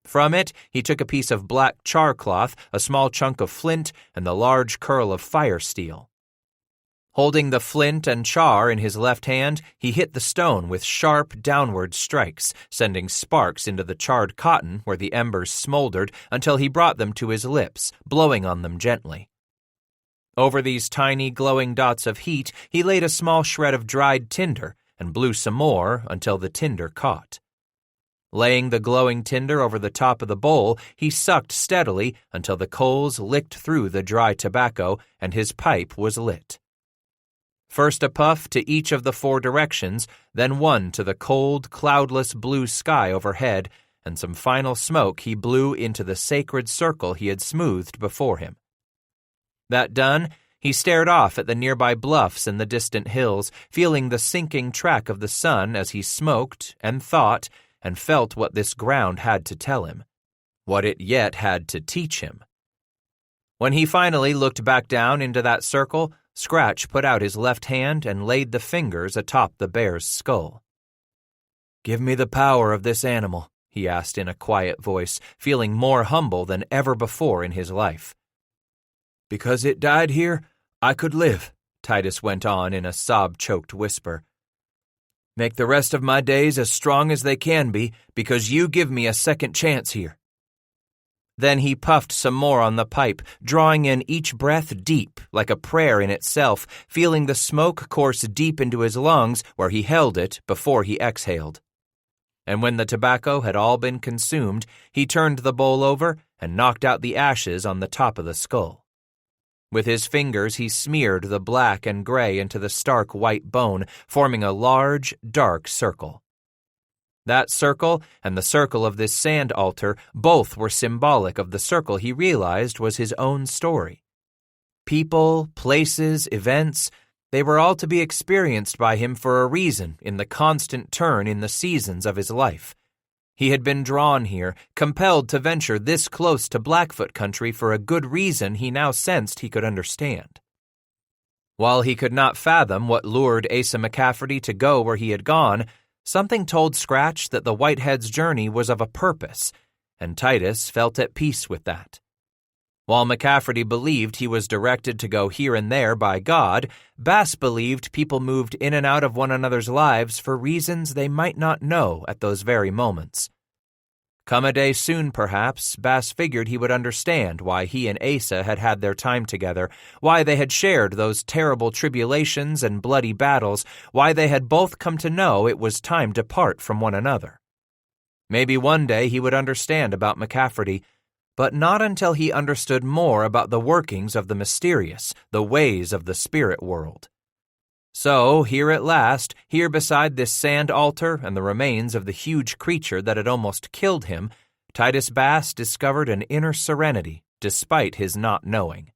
From it, he took a piece of black char cloth, a small chunk of flint, and the large curl of fire steel. Holding the flint and char in his left hand, he hit the stone with sharp downward strikes, sending sparks into the charred cotton where the embers smoldered until he brought them to his lips, blowing on them gently. Over these tiny glowing dots of heat, he laid a small shred of dried tinder and blew some more until the tinder caught. Laying the glowing tinder over the top of the bowl, he sucked steadily until the coals licked through the dry tobacco and his pipe was lit. First a puff to each of the 4 directions, then one to the cold, cloudless blue sky overhead, and some final smoke he blew into the sacred circle he had smoothed before him. That done, he stared off at the nearby bluffs and the distant hills, feeling the sinking track of the sun as he smoked and thought and felt what this ground had to tell him, what it yet had to teach him. When he finally looked back down into that circle, Scratch put out his left hand and laid the fingers atop the bear's skull. "Give me the power of this animal," he asked in a quiet voice, feeling more humble than ever before in his life. "Because it died here, I could live," Titus went on in a sob-choked whisper. "Make the rest of my days as strong as they can be, because you give me a second chance here." Then he puffed some more on the pipe, drawing in each breath deep, like a prayer in itself, feeling the smoke course deep into his lungs where he held it before he exhaled. And when the tobacco had all been consumed, he turned the bowl over and knocked out the ashes on the top of the skull. With his fingers, he smeared the black and gray into the stark white bone, forming a large, dark circle. That circle and the circle of this sand altar both were symbolic of the circle he realized was his own story. People, places, events, they were all to be experienced by him for a reason in the constant turn in the seasons of his life. He had been drawn here, compelled to venture this close to Blackfoot country for a good reason he now sensed he could understand. While he could not fathom what lured Asa McCafferty to go where he had gone, something told Scratch that the Whitehead's journey was of a purpose, and Titus felt at peace with that. While McCafferty believed he was directed to go here and there by God, Bass believed people moved in and out of one another's lives for reasons they might not know at those very moments. Come a day soon, perhaps, Bass figured he would understand why he and Asa had had their time together, why they had shared those terrible tribulations and bloody battles, why they had both come to know it was time to part from one another. Maybe one day he would understand about McCafferty, but not until he understood more about the workings of the mysterious, the ways of the spirit world. So, here at last, here beside this sand altar and the remains of the huge creature that had almost killed him, Titus Bass discovered an inner serenity, despite his not knowing.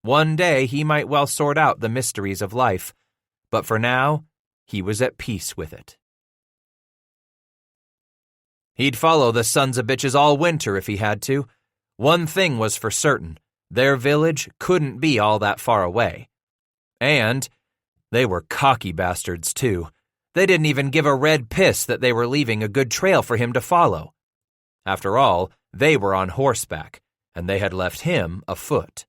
One day he might well sort out the mysteries of life, but for now, he was at peace with it. He'd follow the sons of bitches all winter if he had to. One thing was for certain, their village couldn't be all that far away. And they were cocky bastards, too. They didn't even give a red piss that they were leaving a good trail for him to follow. After all, they were on horseback, and they had left him afoot.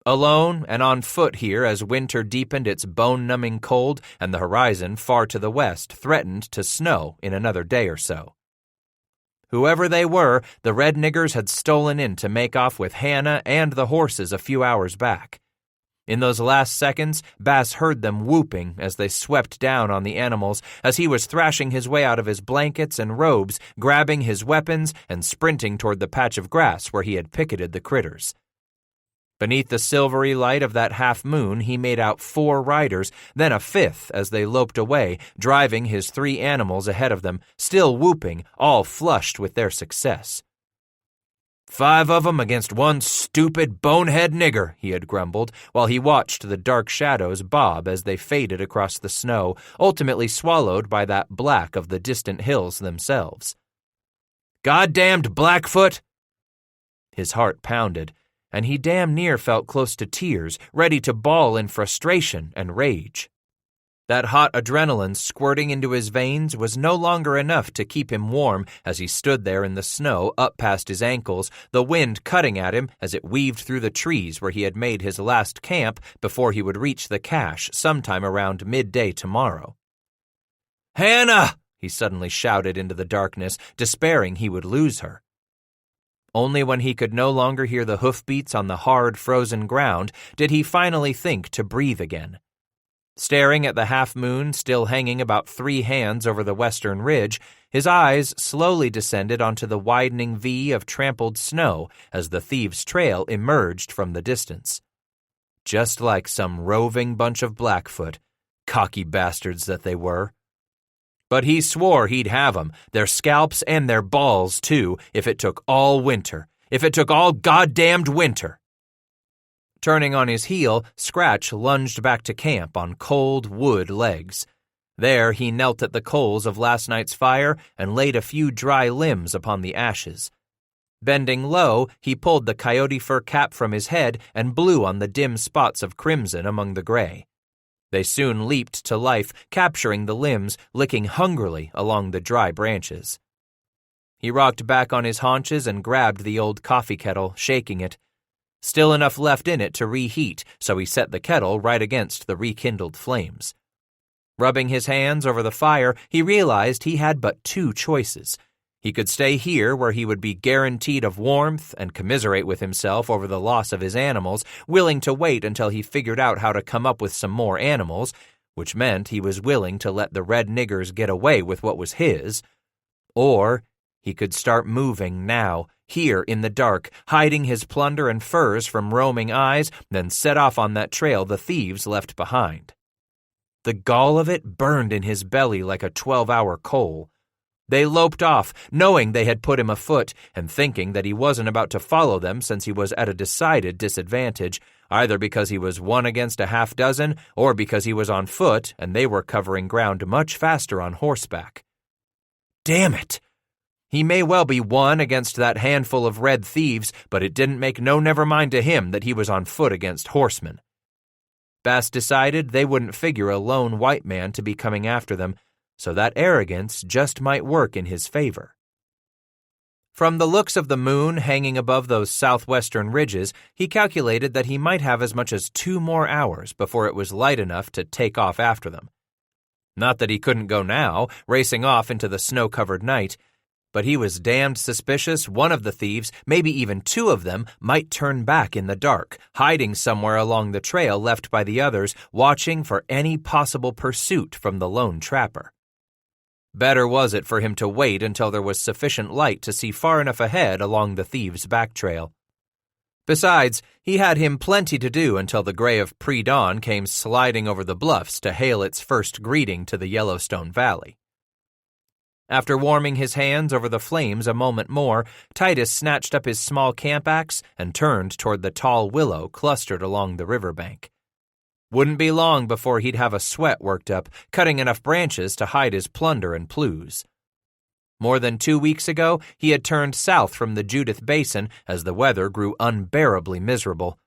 Alone and on foot here as winter deepened its bone-numbing cold and the horizon far to the west threatened to snow in another day or so. Whoever they were, the red niggers had stolen in to make off with Hannah and the horses a few hours back. In those last seconds, Bass heard them whooping as they swept down on the animals as he was thrashing his way out of his blankets and robes, grabbing his weapons and sprinting toward the patch of grass where he had picketed the critters. Beneath the silvery light of that half-moon, he made out 4 riders, then a 5th as they loped away, driving his 3 animals ahead of them, still whooping, all flushed with their success. 5 of 'em against one stupid bonehead nigger, he had grumbled, while he watched the dark shadows bob as they faded across the snow, ultimately swallowed by that black of the distant hills themselves. Goddamned Blackfoot! His heart pounded, and he damn near felt close to tears, ready to bawl in frustration and rage. That hot adrenaline squirting into his veins was no longer enough to keep him warm as he stood there in the snow up past his ankles, the wind cutting at him as it weaved through the trees where he had made his last camp before he would reach the cache sometime around midday tomorrow. "Hannah!" he suddenly shouted into the darkness, despairing he would lose her. Only when he could no longer hear the hoofbeats on the hard, frozen ground did he finally think to breathe again. Staring at the half-moon still hanging about 3 hands over the western ridge, his eyes slowly descended onto the widening V of trampled snow as the thieves' trail emerged from the distance. Just like some roving bunch of Blackfoot, cocky bastards that they were. But he swore he'd have 'em, their scalps and their balls, too, if it took all winter, if it took all goddamned winter. Turning on his heel, Scratch lunged back to camp on cold wood legs. There he knelt at the coals of last night's fire and laid a few dry limbs upon the ashes. Bending low, he pulled the coyote fur cap from his head and blew on the dim spots of crimson among the gray. They soon leaped to life, capturing the limbs, licking hungrily along the dry branches. He rocked back on his haunches and grabbed the old coffee kettle, shaking it. Still enough left in it to reheat, so he set the kettle right against the rekindled flames. Rubbing his hands over the fire, he realized he had but 2 choices. He could stay here where he would be guaranteed of warmth and commiserate with himself over the loss of his animals, willing to wait until he figured out how to come up with some more animals, which meant he was willing to let the red niggers get away with what was his. Or he could start moving now, here in the dark, hiding his plunder and furs from roaming eyes, then set off on that trail the thieves left behind. The gall of it burned in his belly like a 12-hour coal. They loped off, knowing they had put him afoot, and thinking that he wasn't about to follow them since he was at a decided disadvantage, either because he was 1 against a half dozen, or because he was on foot and they were covering ground much faster on horseback. Damn it! He may well be 1 against that handful of red thieves, but it didn't make no never mind to him that he was on foot against horsemen. Bass decided they wouldn't figure a lone white man to be coming after them, so that arrogance just might work in his favor. From the looks of the moon hanging above those southwestern ridges, he calculated that he might have as much as 2 more hours before it was light enough to take off after them. Not that he couldn't go now, racing off into the snow-covered night. But he was damned suspicious one of the thieves, maybe even two of them, might turn back in the dark, hiding somewhere along the trail left by the others, watching for any possible pursuit from the lone trapper. Better was it for him to wait until there was sufficient light to see far enough ahead along the thieves' back trail. Besides, he had him plenty to do until the gray of pre-dawn came sliding over the bluffs to hail its first greeting to the Yellowstone Valley. After warming his hands over the flames a moment more, Titus snatched up his small camp axe and turned toward the tall willow clustered along the riverbank. Wouldn't be long before he'd have a sweat worked up, cutting enough branches to hide his plunder and plues. More than 2 weeks ago, he had turned south from the Judith Basin as the weather grew unbearably miserable.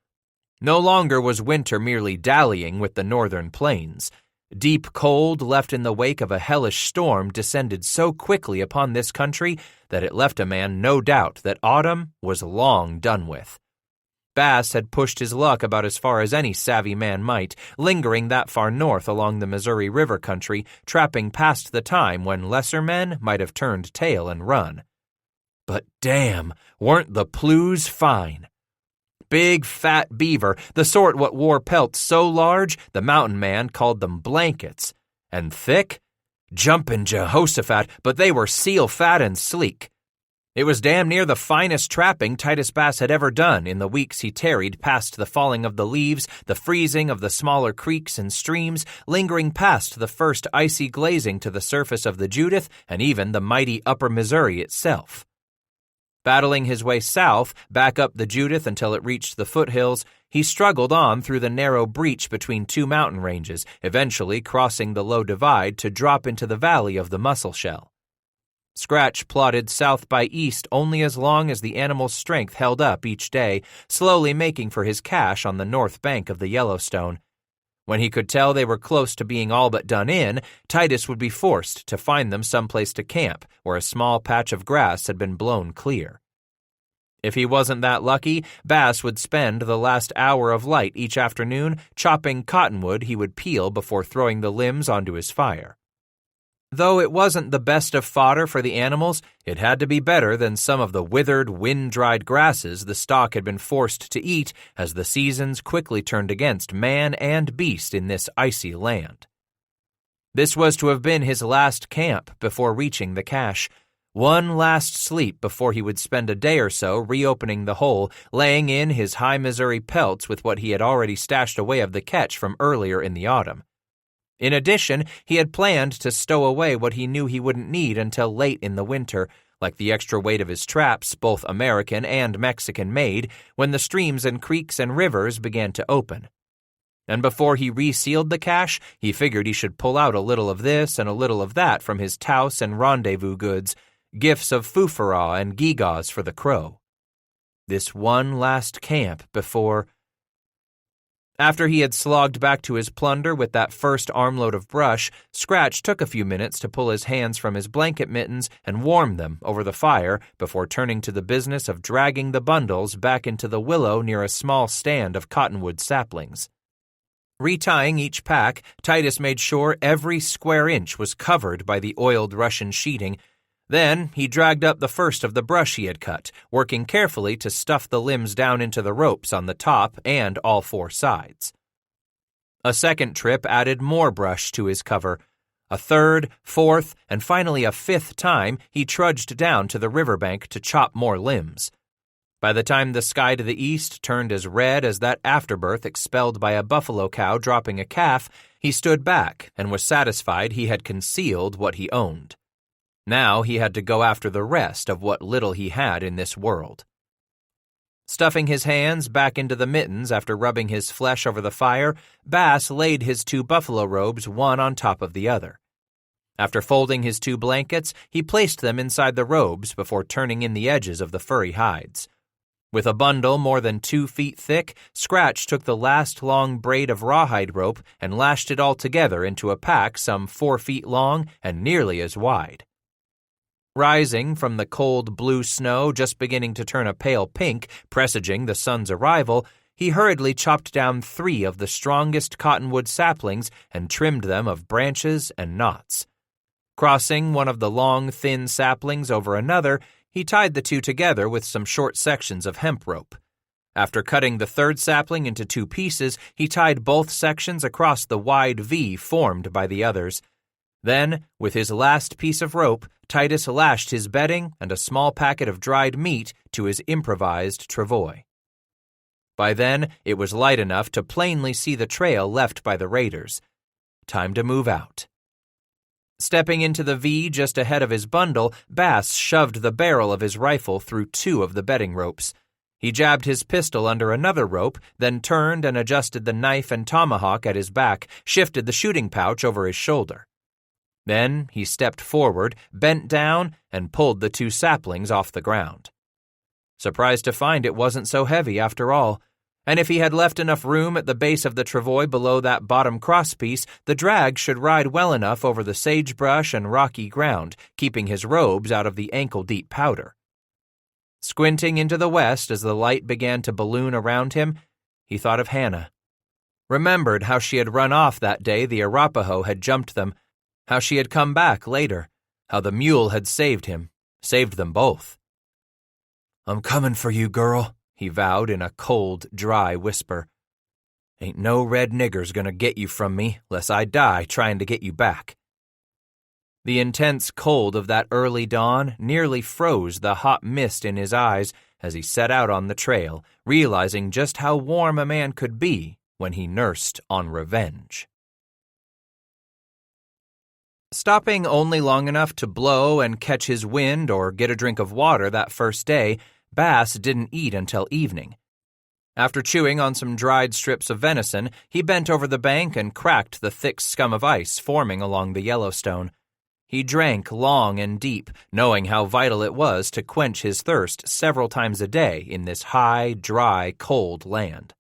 No longer was winter merely dallying with the northern plains. Deep cold left in the wake of a hellish storm descended so quickly upon this country that it left a man no doubt that autumn was long done with. Bass had pushed his luck about as far as any savvy man might, lingering that far north along the Missouri River country, trapping past the time when lesser men might have turned tail and run. But damn, weren't the plues fine! Big, fat beaver, the sort what wore pelts so large the mountain man called them blankets. And thick? Jumpin' Jehoshaphat, but they were seal fat and sleek. It was damn near the finest trapping Titus Bass had ever done in the weeks he tarried past the falling of the leaves, the freezing of the smaller creeks and streams, lingering past the first icy glazing to the surface of the Judith and even the mighty upper Missouri itself. Battling his way south, back up the Judith until it reached the foothills, he struggled on through the narrow breach between two mountain ranges, eventually crossing the low divide to drop into the valley of the Musselshell. Scratch plodded south by east only as long as the animal's strength held up each day, slowly making for his cache on the north bank of the Yellowstone. When he could tell they were close to being all but done in, Titus would be forced to find them someplace to camp where a small patch of grass had been blown clear. If he wasn't that lucky, Bass would spend the last hour of light each afternoon chopping cottonwood he would peel before throwing the limbs onto his fire. Though it wasn't the best of fodder for the animals, it had to be better than some of the withered, wind-dried grasses the stock had been forced to eat as the seasons quickly turned against man and beast in this icy land. This was to have been his last camp before reaching the cache. One last sleep before he would spend a day or so reopening the hole, laying in his high Missouri pelts with what he had already stashed away of the catch from earlier in the autumn. In addition, he had planned to stow away what he knew he wouldn't need until late in the winter, like the extra weight of his traps, both American and Mexican-made, when the streams and creeks and rivers began to open. And before he resealed the cache, he figured he should pull out a little of this and a little of that from his Taos and rendezvous goods, gifts of foofaraw and gewgaws for the crow. This one last camp before... After he had slogged back to his plunder with that first armload of brush, Scratch took a few minutes to pull his hands from his blanket mittens and warm them over the fire before turning to the business of dragging the bundles back into the willow near a small stand of cottonwood saplings. Retying each pack, Titus made sure every square inch was covered by the oiled Russian sheeting. Then he dragged up the first of the brush he had cut, working carefully to stuff the limbs down into the ropes on the top and all four sides. A second trip added more brush to his cover. A third, fourth, and finally a fifth time, he trudged down to the riverbank to chop more limbs. By the time the sky to the east turned as red as that afterbirth expelled by a buffalo cow dropping a calf, he stood back and was satisfied he had concealed what he owned. Now he had to go after the rest of what little he had in this world. Stuffing his hands back into the mittens after rubbing his flesh over the fire, Bass laid his two buffalo robes one on top of the other. After folding his two blankets, he placed them inside the robes before turning in the edges of the furry hides. With a bundle more than 2 feet thick, Scratch took the last long braid of rawhide rope and lashed it all together into a pack some 4 feet long and nearly as wide. Rising from the cold blue snow just beginning to turn a pale pink, presaging the sun's arrival, he hurriedly chopped down 3 of the strongest cottonwood saplings and trimmed them of branches and knots. Crossing one of the long, thin saplings over another, he tied the two together with some short sections of hemp rope. After cutting the third sapling into two pieces, he tied both sections across the wide V formed by the others. Then, with his last piece of rope, Titus lashed his bedding and a small packet of dried meat to his improvised travois. By then, it was light enough to plainly see the trail left by the raiders. Time to move out. Stepping into the V just ahead of his bundle, Bass shoved the barrel of his rifle through two of the bedding ropes. He jabbed his pistol under another rope, then turned and adjusted the knife and tomahawk at his back, shifted the shooting pouch over his shoulder. Then he stepped forward, bent down, and pulled the two saplings off the ground. Surprised to find it wasn't so heavy after all, and if he had left enough room at the base of the travois below that bottom crosspiece, the drag should ride well enough over the sagebrush and rocky ground, keeping his robes out of the ankle-deep powder. Squinting into the west as the light began to balloon around him, he thought of Hannah. Remembered how she had run off that day the Arapaho had jumped them, how she had come back later, how the mule had saved him, saved them both. "I'm coming for you, girl," he vowed in a cold, dry whisper. "Ain't no red nigger's gonna get you from me, less I die trying to get you back." The intense cold of that early dawn nearly froze the hot mist in his eyes as he set out on the trail, realizing just how warm a man could be when he nursed on revenge. Stopping only long enough to blow and catch his wind or get a drink of water that first day, Bass didn't eat until evening. After chewing on some dried strips of venison, he bent over the bank and cracked the thick scum of ice forming along the Yellowstone. He drank long and deep, knowing how vital it was to quench his thirst several times a day in this high, dry, cold land.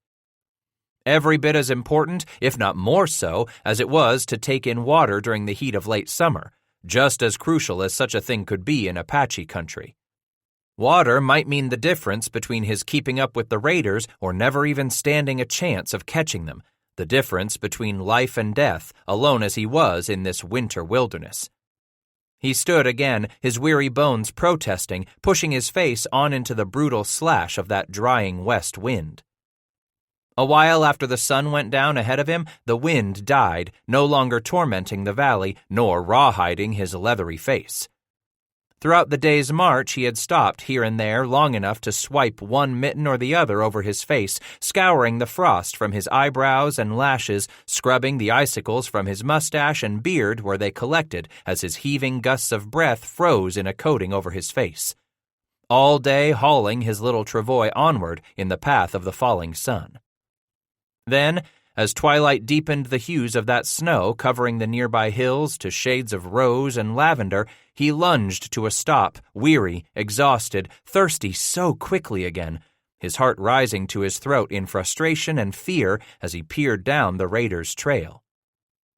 Every bit as important, if not more so, as it was to take in water during the heat of late summer, just as crucial as such a thing could be in Apache country. Water might mean the difference between his keeping up with the raiders or never even standing a chance of catching them, the difference between life and death, alone as he was in this winter wilderness. He stood again, his weary bones protesting, pushing his face on into the brutal slash of that drying west wind. A while after the sun went down ahead of him, the wind died, no longer tormenting the valley, nor rawhiding his leathery face. Throughout the day's march, he had stopped here and there long enough to swipe one mitten or the other over his face, scouring the frost from his eyebrows and lashes, scrubbing the icicles from his mustache and beard where they collected as his heaving gusts of breath froze in a coating over his face. All day hauling his little travois onward in the path of the falling sun. Then, as twilight deepened the hues of that snow covering the nearby hills to shades of rose and lavender, he lunged to a stop, weary, exhausted, thirsty so quickly again, his heart rising to his throat in frustration and fear as he peered down the raiders' trail.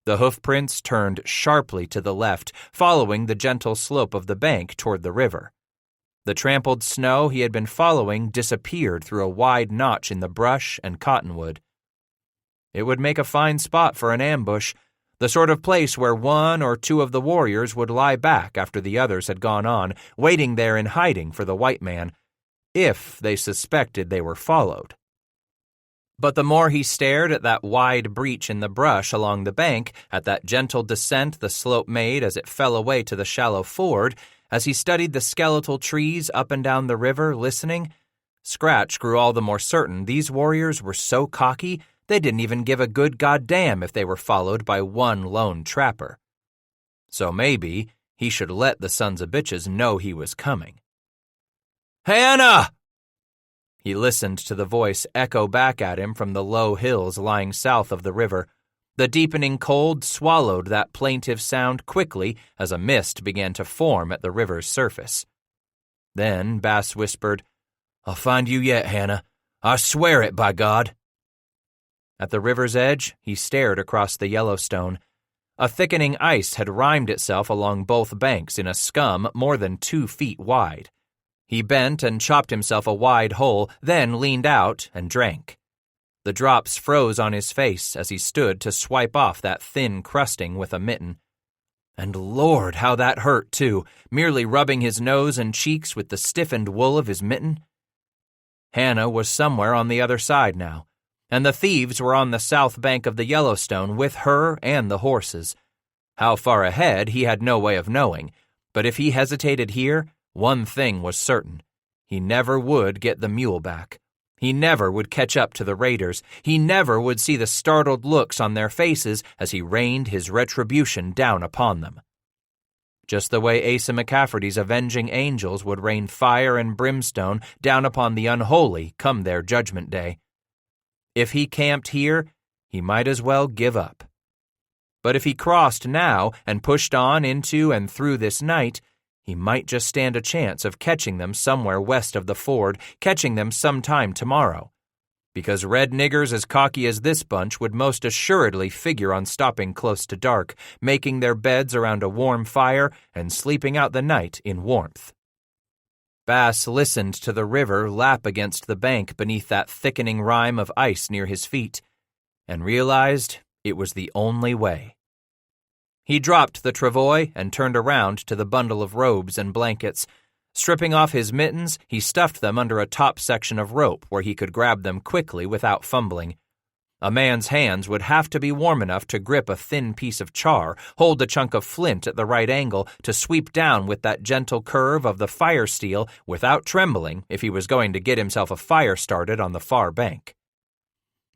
The hoofprints turned sharply to the left, following the gentle slope of the bank toward the river. The trampled snow he had been following disappeared through a wide notch in the brush and cottonwood. It would make a fine spot for an ambush, the sort of place where one or two of the warriors would lie back after the others had gone on, waiting there in hiding for the white man, if they suspected they were followed. But the more he stared at that wide breach in the brush along the bank, at that gentle descent the slope made as it fell away to the shallow ford, as he studied the skeletal trees up and down the river listening, Scratch grew all the more certain these warriors were so cocky they didn't even give a good goddamn if they were followed by one lone trapper. So maybe he should let the sons of bitches know he was coming. "Hannah!" He listened to the voice echo back at him from the low hills lying south of the river. The deepening cold swallowed that plaintive sound quickly as a mist began to form at the river's surface. Then Bass whispered, "I'll find you yet, Hannah. I swear it, by God." At the river's edge, he stared across the Yellowstone. A thickening ice had rimed itself along both banks in a scum more than 2 feet wide. He bent and chopped himself a wide hole, then leaned out and drank. The drops froze on his face as he stood to swipe off that thin crusting with a mitten. And Lord, how that hurt, too, merely rubbing his nose and cheeks with the stiffened wool of his mitten. Hannah was somewhere on the other side now, and the thieves were on the south bank of the Yellowstone with her and the horses. How far ahead he had no way of knowing, but if he hesitated here, one thing was certain. He never would get the mule back. He never would catch up to the raiders. He never would see the startled looks on their faces as he rained his retribution down upon them. Just the way Asa McCafferty's avenging angels would rain fire and brimstone down upon the unholy come their judgment day. If he camped here, he might as well give up. But if he crossed now and pushed on into and through this night, he might just stand a chance of catching them somewhere west of the ford, catching them sometime tomorrow. Because red niggers as cocky as this bunch would most assuredly figure on stopping close to dark, making their beds around a warm fire, and sleeping out the night in warmth. Bass listened to the river lap against the bank beneath that thickening rime of ice near his feet, and realized it was the only way. He dropped the travois and turned around to the bundle of robes and blankets. Stripping off his mittens, he stuffed them under a top section of rope where he could grab them quickly without fumbling. A man's hands would have to be warm enough to grip a thin piece of char, hold a chunk of flint at the right angle to sweep down with that gentle curve of the fire steel without trembling if he was going to get himself a fire started on the far bank.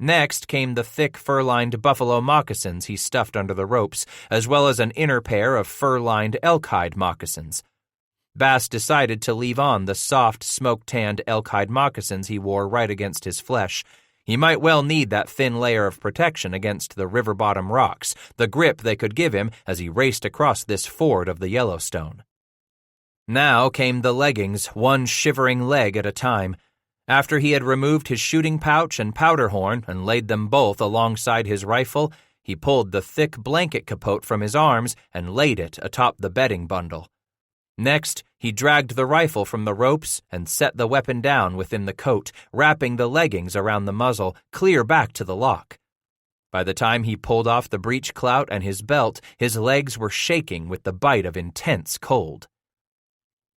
Next came the thick fur-lined buffalo moccasins he stuffed under the ropes, as well as an inner pair of fur-lined elk-hide moccasins. Bass decided to leave on the soft, smoke-tanned elk-hide moccasins he wore right against his flesh. He might well need that thin layer of protection against the river-bottom rocks, the grip they could give him as he raced across this ford of the Yellowstone. Now came the leggings, one shivering leg at a time. After he had removed his shooting pouch and powder horn and laid them both alongside his rifle, he pulled the thick blanket capote from his arms and laid it atop the bedding bundle. Next, he dragged the rifle from the ropes and set the weapon down within the coat, wrapping the leggings around the muzzle, clear back to the lock. By the time he pulled off the breech clout and his belt, his legs were shaking with the bite of intense cold.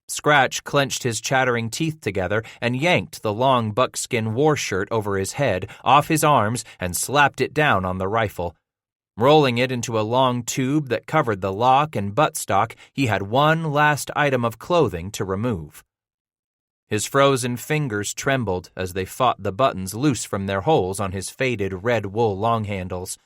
Scratch clenched his chattering teeth together and yanked the long buckskin war shirt over his head, off his arms, and slapped it down on the rifle. Rolling it into a long tube that covered the lock and buttstock, he had one last item of clothing to remove. His frozen fingers trembled as they fought the buttons loose from their holes on his faded red wool long handles.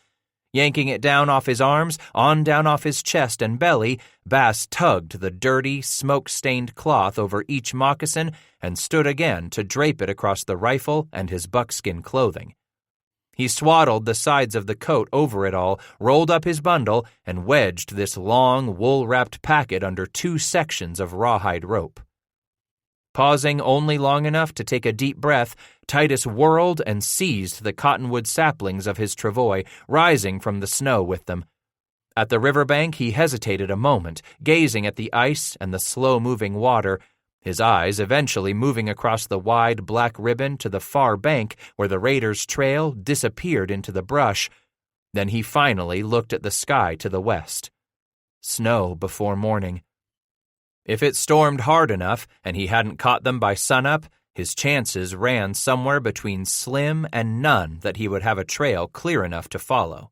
Yanking it down off his arms, on down off his chest and belly, Bass tugged the dirty, smoke-stained cloth over each moccasin and stood again to drape it across the rifle and his buckskin clothing. He swaddled the sides of the coat over it all, rolled up his bundle, and wedged this long, wool-wrapped packet under 2 sections of rawhide rope. Pausing only long enough to take a deep breath, Titus whirled and seized the cottonwood saplings of his travois, rising from the snow with them. At the riverbank, he hesitated a moment, gazing at the ice and the slow-moving water, his eyes eventually moving across the wide black ribbon to the far bank where the raiders' trail disappeared into the brush. Then he finally looked at the sky to the west. Snow before morning. If it stormed hard enough and he hadn't caught them by sunup, his chances ran somewhere between slim and none that he would have a trail clear enough to follow.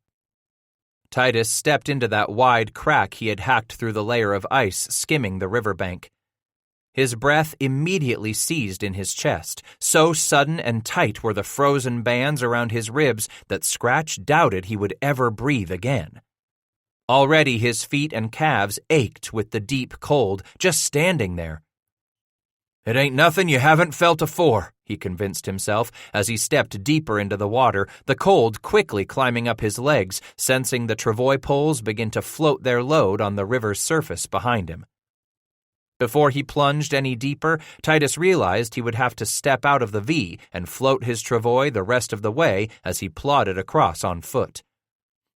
Titus stepped into that wide crack he had hacked through the layer of ice skimming the riverbank. His breath immediately seized in his chest. So sudden and tight were the frozen bands around his ribs that Scratch doubted he would ever breathe again. Already his feet and calves ached with the deep cold, just standing there. "It ain't nothing you haven't felt afore," he convinced himself as he stepped deeper into the water, the cold quickly climbing up his legs, sensing the travois poles begin to float their load on the river's surface behind him. Before he plunged any deeper, Titus realized he would have to step out of the V and float his travois the rest of the way as he plodded across on foot.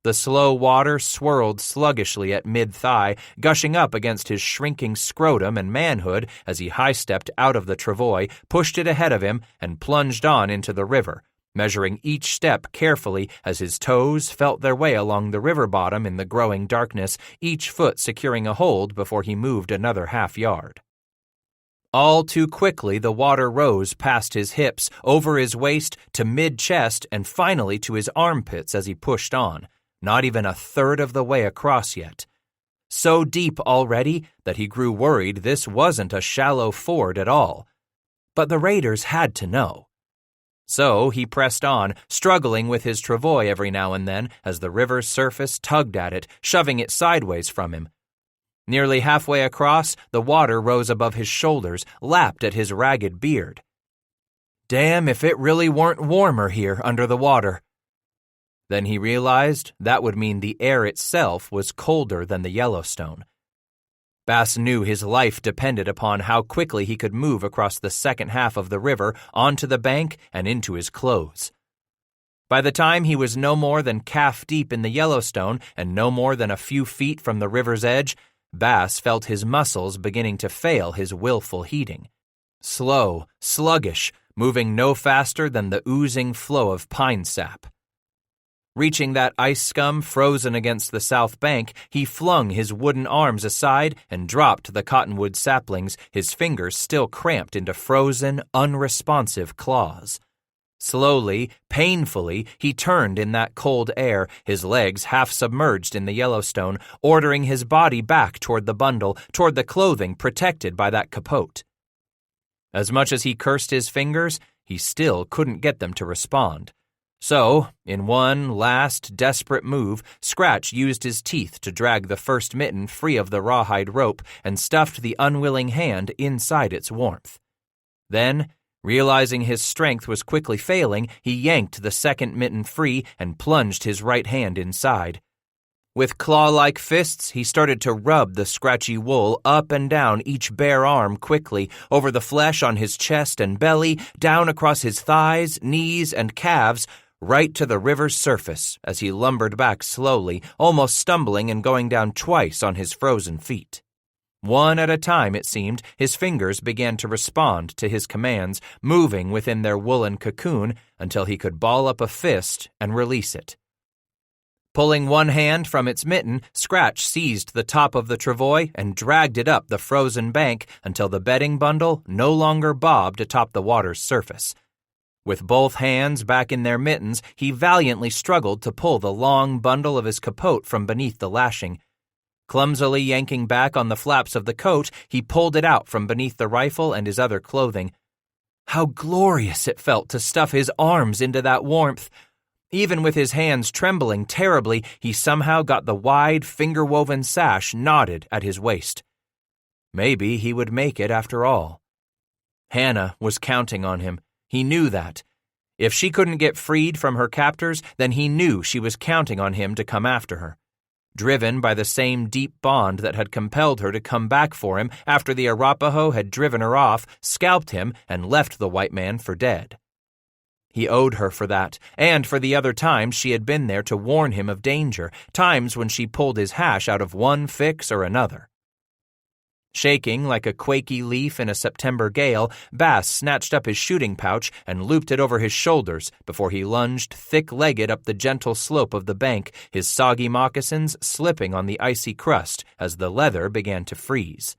The slow water swirled sluggishly at mid-thigh, gushing up against his shrinking scrotum and manhood as he high-stepped out of the travois, pushed it ahead of him, and plunged on into the river, measuring each step carefully as his toes felt their way along the river bottom in the growing darkness, each foot securing a hold before he moved another half-yard. All too quickly, the water rose past his hips, over his waist, to mid-chest, and finally to his armpits as he pushed on, not even a third of the way across yet. So deep already that he grew worried this wasn't a shallow ford at all. But the raiders had to know. So he pressed on, struggling with his travois every now and then as the river's surface tugged at it, shoving it sideways from him. Nearly halfway across, the water rose above his shoulders, lapped at his ragged beard. Damn if it really weren't warmer here under the water. Then he realized that would mean the air itself was colder than the Yellowstone. Bass knew his life depended upon how quickly he could move across the second half of the river onto the bank and into his clothes. By the time he was no more than calf-deep in the Yellowstone and no more than a few feet from the river's edge, Bass felt his muscles beginning to fail his willful heating. Slow, sluggish, moving no faster than the oozing flow of pine sap. Reaching that ice scum frozen against the south bank, he flung his wooden arms aside and dropped the cottonwood saplings, his fingers still cramped into frozen, unresponsive claws. Slowly, painfully, he turned in that cold air, his legs half submerged in the Yellowstone, ordering his body back toward the bundle, toward the clothing protected by that capote. As much as he cursed his fingers, he still couldn't get them to respond. So, in one last, desperate move, Scratch used his teeth to drag the first mitten free of the rawhide rope and stuffed the unwilling hand inside its warmth. Then, realizing his strength was quickly failing, he yanked the second mitten free and plunged his right hand inside. With claw-like fists, he started to rub the scratchy wool up and down each bare arm quickly, over the flesh on his chest and belly, down across his thighs, knees, and calves, right to the river's surface as he lumbered back slowly, almost stumbling and going down twice on his frozen feet. One at a time, it seemed, his fingers began to respond to his commands, moving within their woolen cocoon until he could ball up a fist and release it. Pulling one hand from its mitten, Scratch seized the top of the travois and dragged it up the frozen bank until the bedding bundle no longer bobbed atop the water's surface. With both hands back in their mittens, he valiantly struggled to pull the long bundle of his capote from beneath the lashing. Clumsily yanking back on the flaps of the coat, he pulled it out from beneath the rifle and his other clothing. How glorious it felt to stuff his arms into that warmth! Even with his hands trembling terribly, he somehow got the wide, finger-woven sash knotted at his waist. Maybe he would make it after all. Hannah was counting on him. He knew that. If she couldn't get freed from her captors, then he knew she was counting on him to come after her. Driven by the same deep bond that had compelled her to come back for him after the Arapaho had driven her off, scalped him, and left the white man for dead. He owed her for that, and for the other times she had been there to warn him of danger, times when she pulled his hash out of one fix or another. Shaking like a quaky leaf in a September gale, Bass snatched up his shooting pouch and looped it over his shoulders before he lunged thick-legged up the gentle slope of the bank, his soggy moccasins slipping on the icy crust as the leather began to freeze.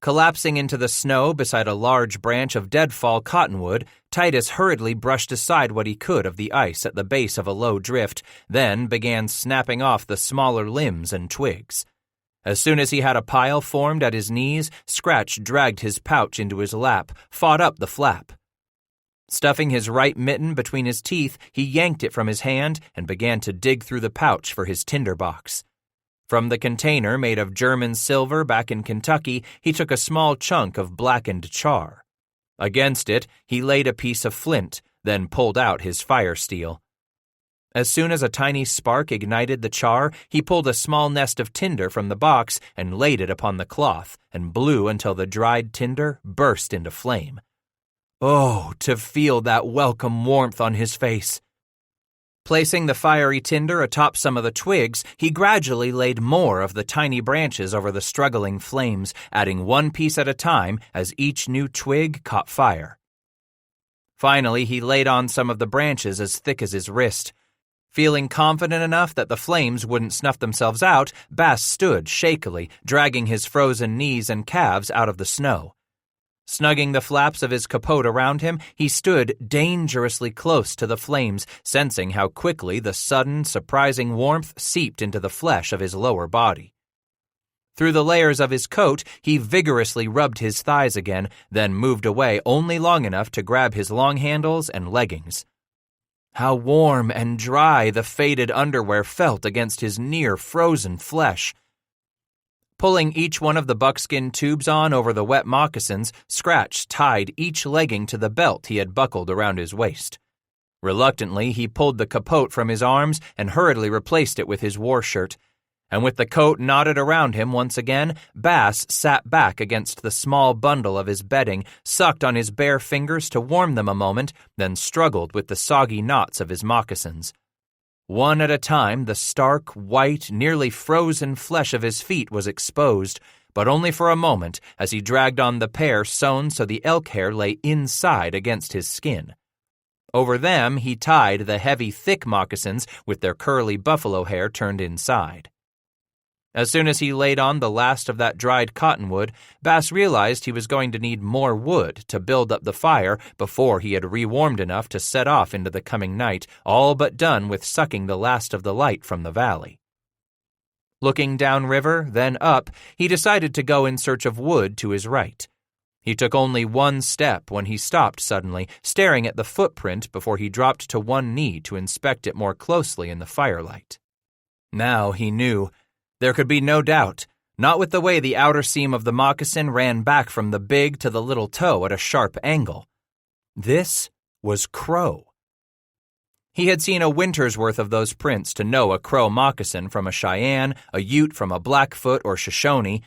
Collapsing into the snow beside a large branch of deadfall cottonwood, Titus hurriedly brushed aside what he could of the ice at the base of a low drift, then began snapping off the smaller limbs and twigs. As soon as he had a pile formed at his knees, Scratch dragged his pouch into his lap, fought up the flap. Stuffing his right mitten between his teeth, he yanked it from his hand and began to dig through the pouch for his tinderbox. From the container made of German silver back in Kentucky, he took a small chunk of blackened char. Against it, he laid a piece of flint, then pulled out his fire steel. As soon as a tiny spark ignited the char, he pulled a small nest of tinder from the box and laid it upon the cloth and blew until the dried tinder burst into flame. Oh, to feel that welcome warmth on his face! Placing the fiery tinder atop some of the twigs, he gradually laid more of the tiny branches over the struggling flames, adding one piece at a time as each new twig caught fire. Finally, he laid on some of the branches as thick as his wrist. Feeling confident enough that the flames wouldn't snuff themselves out, Bass stood shakily, dragging his frozen knees and calves out of the snow. Snugging the flaps of his capote around him, he stood dangerously close to the flames, sensing how quickly the sudden, surprising warmth seeped into the flesh of his lower body. Through the layers of his coat, he vigorously rubbed his thighs again, then moved away only long enough to grab his long handles and leggings. How warm and dry the faded underwear felt against his near-frozen flesh. Pulling each one of the buckskin tubes on over the wet moccasins, Scratch tied each legging to the belt he had buckled around his waist. Reluctantly, he pulled the capote from his arms and hurriedly replaced it with his war shirt. And with the coat knotted around him once again, Bass sat back against the small bundle of his bedding, sucked on his bare fingers to warm them a moment, then struggled with the soggy knots of his moccasins. One at a time, the stark, white, nearly frozen flesh of his feet was exposed, but only for a moment as he dragged on the pair sewn so the elk hair lay inside against his skin. Over them he tied the heavy, thick moccasins with their curly buffalo hair turned inside. As soon as he laid on the last of that dried cottonwood, Bass realized he was going to need more wood to build up the fire before he had rewarmed enough to set off into the coming night, all but done with sucking the last of the light from the valley. Looking downriver, then up, he decided to go in search of wood to his right. He took only one step when he stopped suddenly, staring at the footprint before he dropped to one knee to inspect it more closely in the firelight. Now he knew. There could be no doubt, not with the way the outer seam of the moccasin ran back from the big to the little toe at a sharp angle. This was Crow. He had seen a winter's worth of those prints to know a Crow moccasin from a Cheyenne, a Ute from a Blackfoot or Shoshone.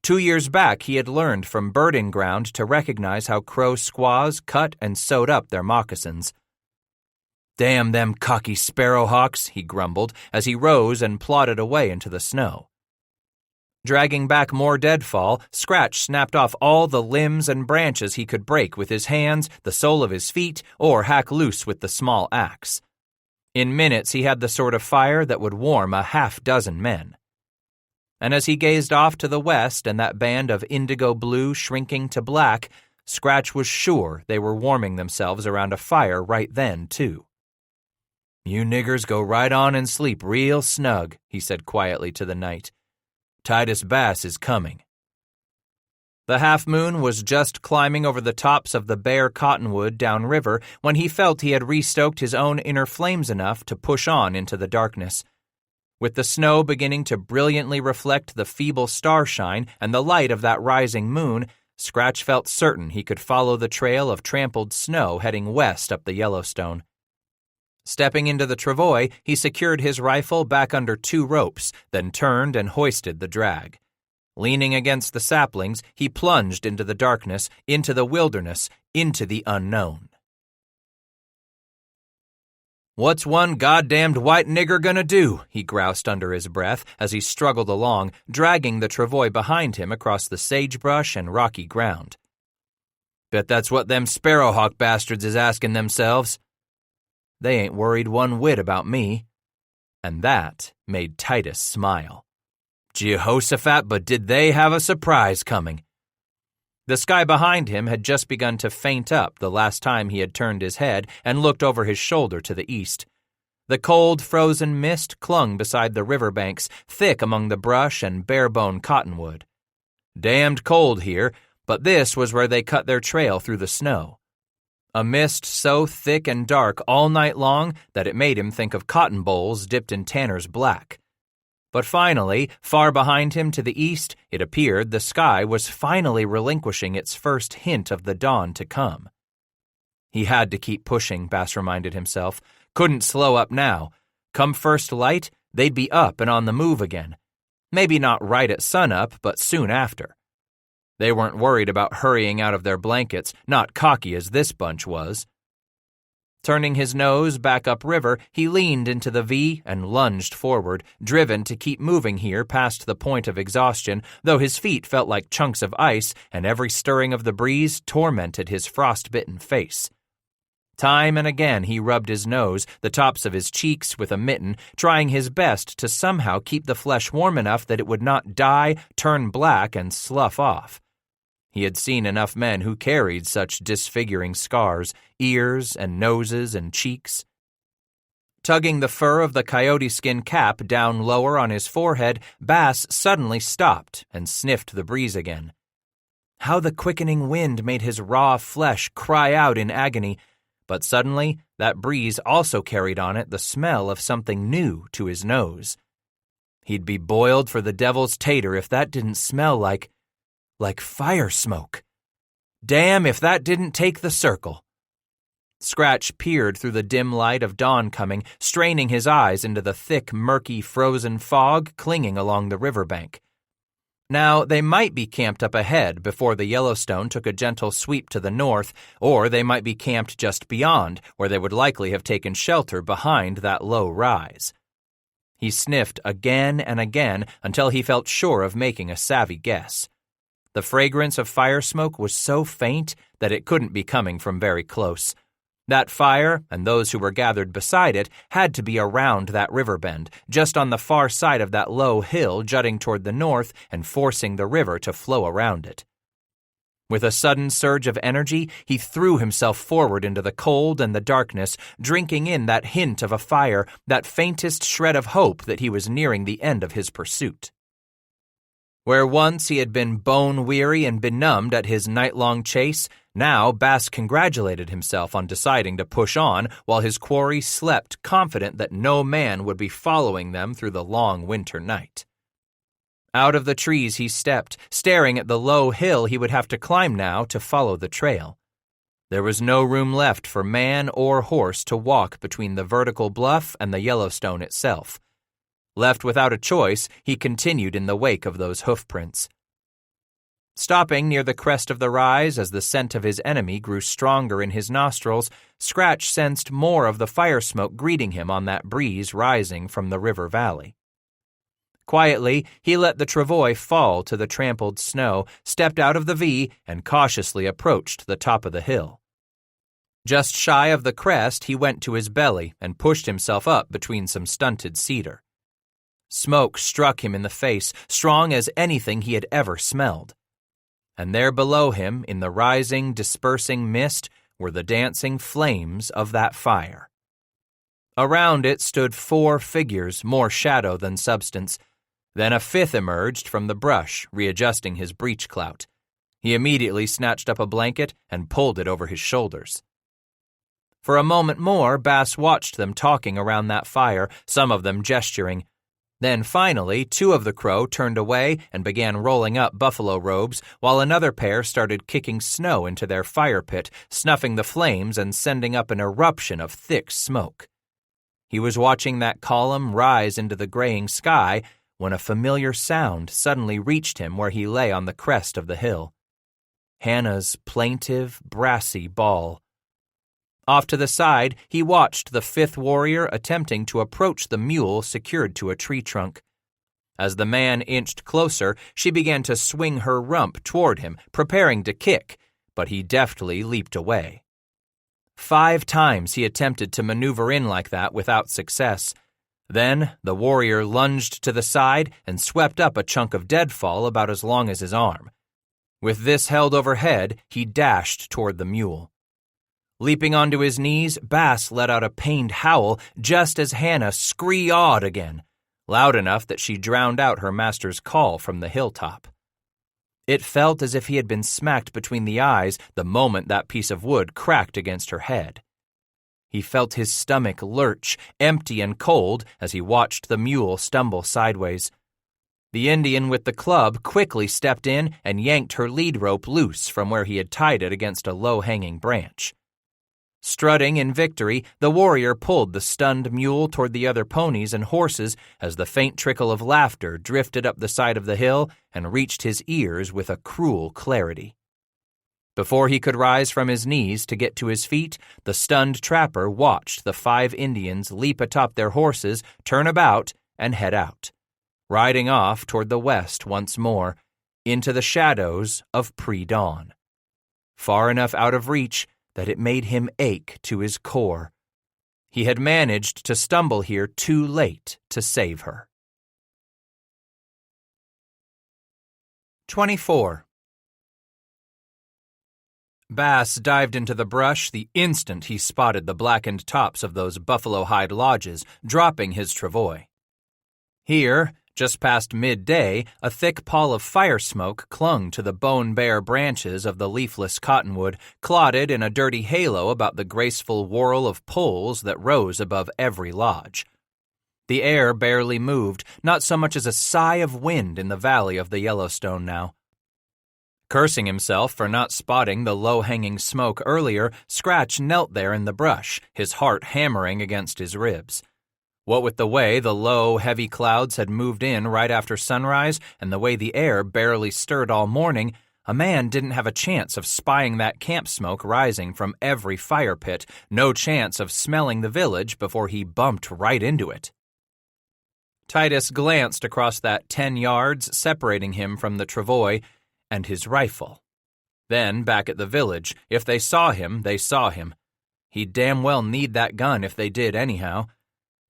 2 years back he had learned from birding ground to recognize how Crow squaws cut and sewed up their moccasins. "Damn them cocky sparrowhawks," he grumbled as he rose and plodded away into the snow. Dragging back more deadfall, Scratch snapped off all the limbs and branches he could break with his hands, the sole of his feet, or hack loose with the small axe. In minutes he had the sort of fire that would warm a half-dozen men. And as he gazed off to the west and that band of indigo blue shrinking to black, Scratch was sure they were warming themselves around a fire right then, too. "You niggers go right on and sleep real snug," he said quietly to the night. "Titus Bass is coming." The half-moon was just climbing over the tops of the bare cottonwood downriver when he felt he had restoked his own inner flames enough to push on into the darkness. With the snow beginning to brilliantly reflect the feeble starshine and the light of that rising moon, Scratch felt certain he could follow the trail of trampled snow heading west up the Yellowstone. Stepping into the travois, he secured his rifle back under 2 ropes, then turned and hoisted the drag. Leaning against the saplings, he plunged into the darkness, into the wilderness, into the unknown. "What's one goddamned white nigger gonna do?" he groused under his breath as he struggled along, dragging the travois behind him across the sagebrush and rocky ground. "Bet that's what them sparrowhawk bastards is asking themselves. They ain't worried one whit about me." And that made Titus smile. Jehoshaphat, but did they have a surprise coming? The sky behind him had just begun to faint up the last time he had turned his head and looked over his shoulder to the east. The cold, frozen mist clung beside the river banks, thick among the brush and bare-bone cottonwood. Damned cold here, but this was where they cut their trail through the snow. A mist so thick and dark all night long that it made him think of cotton bolls dipped in tanner's black. But finally, far behind him to the east, it appeared the sky was finally relinquishing its first hint of the dawn to come. He had to keep pushing, Bass reminded himself. Couldn't slow up now. Come first light, they'd be up and on the move again. Maybe not right at sunup, but soon after. They weren't worried about hurrying out of their blankets, not cocky as this bunch was. Turning his nose back upriver, he leaned into the V and lunged forward, driven to keep moving here past the point of exhaustion, though his feet felt like chunks of ice and every stirring of the breeze tormented his frost-bitten face. Time and again he rubbed his nose, the tops of his cheeks with a mitten, trying his best to somehow keep the flesh warm enough that it would not die, turn black, and slough off. He had seen enough men who carried such disfiguring scars, ears and noses and cheeks. Tugging the fur of the coyote skin cap down lower on his forehead, Bass suddenly stopped and sniffed the breeze again. How the quickening wind made his raw flesh cry out in agony, but suddenly that breeze also carried on it the smell of something new to his nose. He'd be boiled for the devil's tater if that didn't smell like fire smoke. Damn if that didn't take the circle. Scratch peered through the dim light of dawn coming, straining his eyes into the thick, murky, frozen fog clinging along the riverbank. Now, they might be camped up ahead before the Yellowstone took a gentle sweep to the north, or they might be camped just beyond, where they would likely have taken shelter behind that low rise. He sniffed again and again until he felt sure of making a savvy guess. The fragrance of fire smoke was so faint that it couldn't be coming from very close. That fire, and those who were gathered beside it, had to be around that river bend, just on the far side of that low hill jutting toward the north and forcing the river to flow around it. With a sudden surge of energy, he threw himself forward into the cold and the darkness, drinking in that hint of a fire, that faintest shred of hope that he was nearing the end of his pursuit. Where once he had been bone-weary and benumbed at his night-long chase, now Bass congratulated himself on deciding to push on while his quarry slept, confident that no man would be following them through the long winter night. Out of the trees he stepped, staring at the low hill he would have to climb now to follow the trail. There was no room left for man or horse to walk between the vertical bluff and the Yellowstone itself. Left without a choice, he continued in the wake of those hoofprints. Stopping near the crest of the rise as the scent of his enemy grew stronger in his nostrils, Scratch sensed more of the fire smoke greeting him on that breeze rising from the river valley. Quietly, he let the travois fall to the trampled snow, stepped out of the V, and cautiously approached the top of the hill. Just shy of the crest, he went to his belly and pushed himself up between some stunted cedar. Smoke struck him in the face, strong as anything he had ever smelled. And there below him, in the rising, dispersing mist, were the dancing flames of that fire. Around it stood 4 figures, more shadow than substance. Then a 5th emerged from the brush, readjusting his breech clout. He immediately snatched up a blanket and pulled it over his shoulders. For a moment more, Bass watched them talking around that fire, some of them gesturing. Then finally, 2 of the Crow turned away and began rolling up buffalo robes, while another pair started kicking snow into their fire pit, snuffing the flames and sending up an eruption of thick smoke. He was watching that column rise into the graying sky when a familiar sound suddenly reached him where he lay on the crest of the hill. Hannah's plaintive, brassy bawl. Off to the side, he watched the 5th warrior attempting to approach the mule secured to a tree trunk. As the man inched closer, she began to swing her rump toward him, preparing to kick, but he deftly leaped away. 5 times he attempted to maneuver in like that without success. Then the warrior lunged to the side and swept up a chunk of deadfall about as long as his arm. With this held overhead, he dashed toward the mule. Leaping onto his knees, Bass let out a pained howl just as Hannah scree-awed again, loud enough that she drowned out her master's call from the hilltop. It felt as if he had been smacked between the eyes the moment that piece of wood cracked against her head. He felt his stomach lurch, empty and cold, as he watched the mule stumble sideways. The Indian with the club quickly stepped in and yanked her lead rope loose from where he had tied it against a low-hanging branch. Strutting in victory, the warrior pulled the stunned mule toward the other ponies and horses as the faint trickle of laughter drifted up the side of the hill and reached his ears with a cruel clarity. Before he could rise from his knees to get to his feet, the stunned trapper watched the 5 Indians leap atop their horses, turn about, and head out, riding off toward the west once more, into the shadows of pre-dawn. Far enough out of reach that it made him ache to his core. He had managed to stumble here too late to save her. 24. Bass dived into the brush the instant he spotted the blackened tops of those buffalo hide lodges, dropping his travois. Here, just past midday, a thick pall of fire smoke clung to the bone-bare branches of the leafless cottonwood, clotted in a dirty halo about the graceful whorl of poles that rose above every lodge. The air barely moved, not so much as a sigh of wind in the valley of the Yellowstone now. Cursing himself for not spotting the low-hanging smoke earlier, Scratch knelt there in the brush, his heart hammering against his ribs. What with the way the low, heavy clouds had moved in right after sunrise and the way the air barely stirred all morning, a man didn't have a chance of spying that camp smoke rising from every fire pit, no chance of smelling the village before he bumped right into it. Titus glanced across that 10 yards separating him from the travois and his rifle. Then, back at the village, if they saw him, they saw him. He'd damn well need that gun if they did anyhow.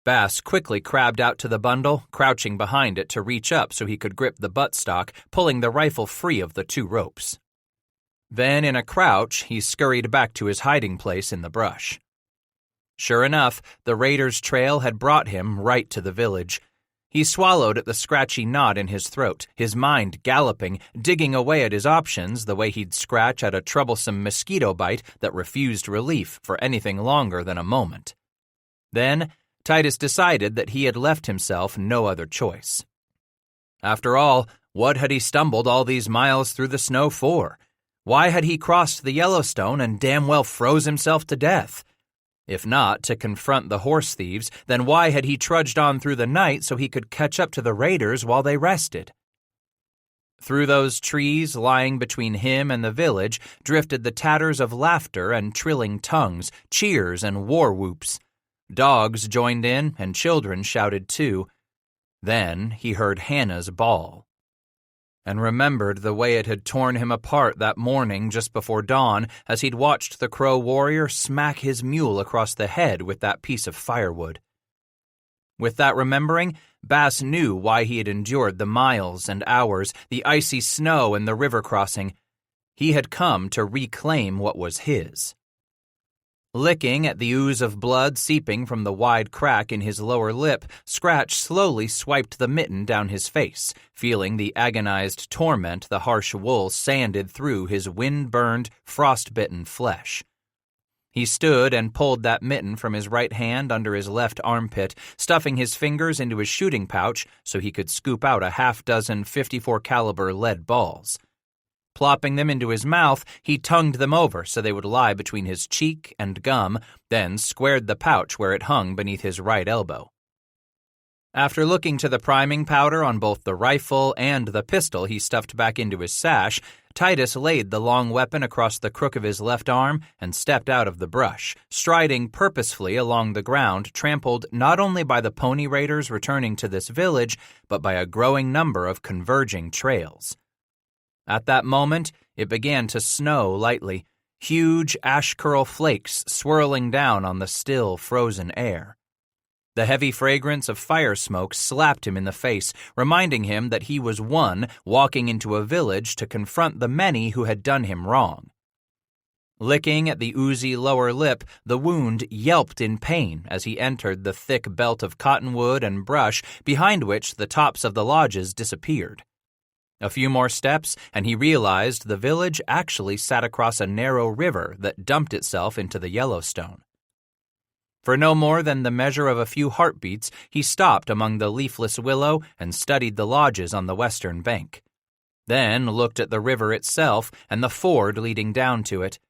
Bass quickly crabbed out to the bundle, crouching behind it to reach up so he could grip the buttstock, pulling the rifle free of the 2 ropes. Then, in a crouch, he scurried back to his hiding place in the brush. Sure enough, the raiders' trail had brought him right to the village. He swallowed at the scratchy knot in his throat, his mind galloping, digging away at his options the way he'd scratch at a troublesome mosquito bite that refused relief for anything longer than a moment. Then, Titus decided that he had left himself no other choice. After all, what had he stumbled all these miles through the snow for? Why had he crossed the Yellowstone and damn well froze himself to death? If not to confront the horse thieves, then why had he trudged on through the night so he could catch up to the raiders while they rested? Through those trees lying between him and the village drifted the tatters of laughter and trilling tongues, cheers and war whoops. Dogs joined in and children shouted too. Then he heard Hannah's bawl, and remembered the way it had torn him apart that morning just before dawn as he'd watched the Crow warrior smack his mule across the head with that piece of firewood. With that remembering, Bass knew why he had endured the miles and hours, the icy snow and the river crossing. He had come to reclaim what was his. Licking at the ooze of blood seeping from the wide crack in his lower lip, Scratch slowly swiped the mitten down his face, feeling the agonized torment the harsh wool sanded through his wind-burned, frost-bitten flesh. He stood and pulled that mitten from his right hand under his left armpit, stuffing his fingers into his shooting pouch so he could scoop out a half-dozen .54 caliber lead balls. Plopping them into his mouth, he tongued them over so they would lie between his cheek and gum, then squared the pouch where it hung beneath his right elbow. After looking to the priming powder on both the rifle and the pistol he stuffed back into his sash, Titus laid the long weapon across the crook of his left arm and stepped out of the brush, striding purposefully along the ground trampled not only by the pony raiders returning to this village, but by a growing number of converging trails. At that moment, it began to snow lightly, huge ash-curl flakes swirling down on the still, frozen air. The heavy fragrance of fire smoke slapped him in the face, reminding him that he was one walking into a village to confront the many who had done him wrong. Licking at the oozy lower lip, the wound yelped in pain as he entered the thick belt of cottonwood and brush behind which the tops of the lodges disappeared. A few more steps, and he realized the village actually sat across a narrow river that dumped itself into the Yellowstone. For no more than the measure of a few heartbeats, he stopped among the leafless willow and studied the lodges on the western bank. Then looked at the river itself and the ford leading down to it.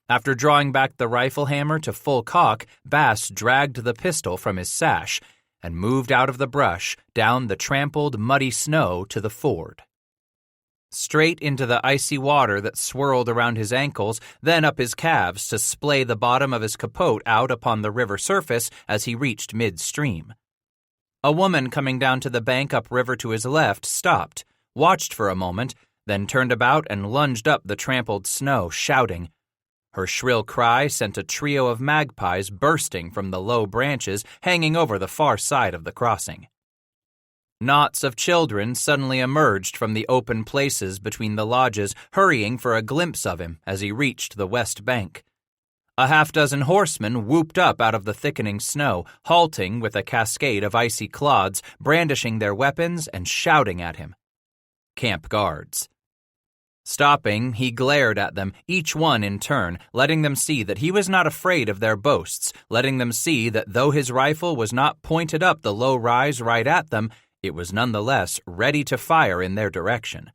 After drawing back the rifle hammer to full cock, Bass dragged the pistol from his sash and moved out of the brush, down the trampled, muddy snow to the ford. Straight into the icy water that swirled around his ankles, then up his calves to splay the bottom of his capote out upon the river surface as he reached midstream. A woman coming down to the bank upriver to his left stopped, watched for a moment, then turned about and lunged up the trampled snow, shouting. Her shrill cry sent a trio of magpies bursting from the low branches hanging over the far side of the crossing. Knots of children suddenly emerged from the open places between the lodges, hurrying for a glimpse of him as he reached the west bank. A half-dozen horsemen whooped up out of the thickening snow, halting with a cascade of icy clods, brandishing their weapons and shouting at him. Camp guards. Stopping, he glared at them, each one in turn, letting them see that he was not afraid of their boasts, letting them see that though his rifle was not pointed up the low rise right at them, it was nonetheless ready to fire in their direction.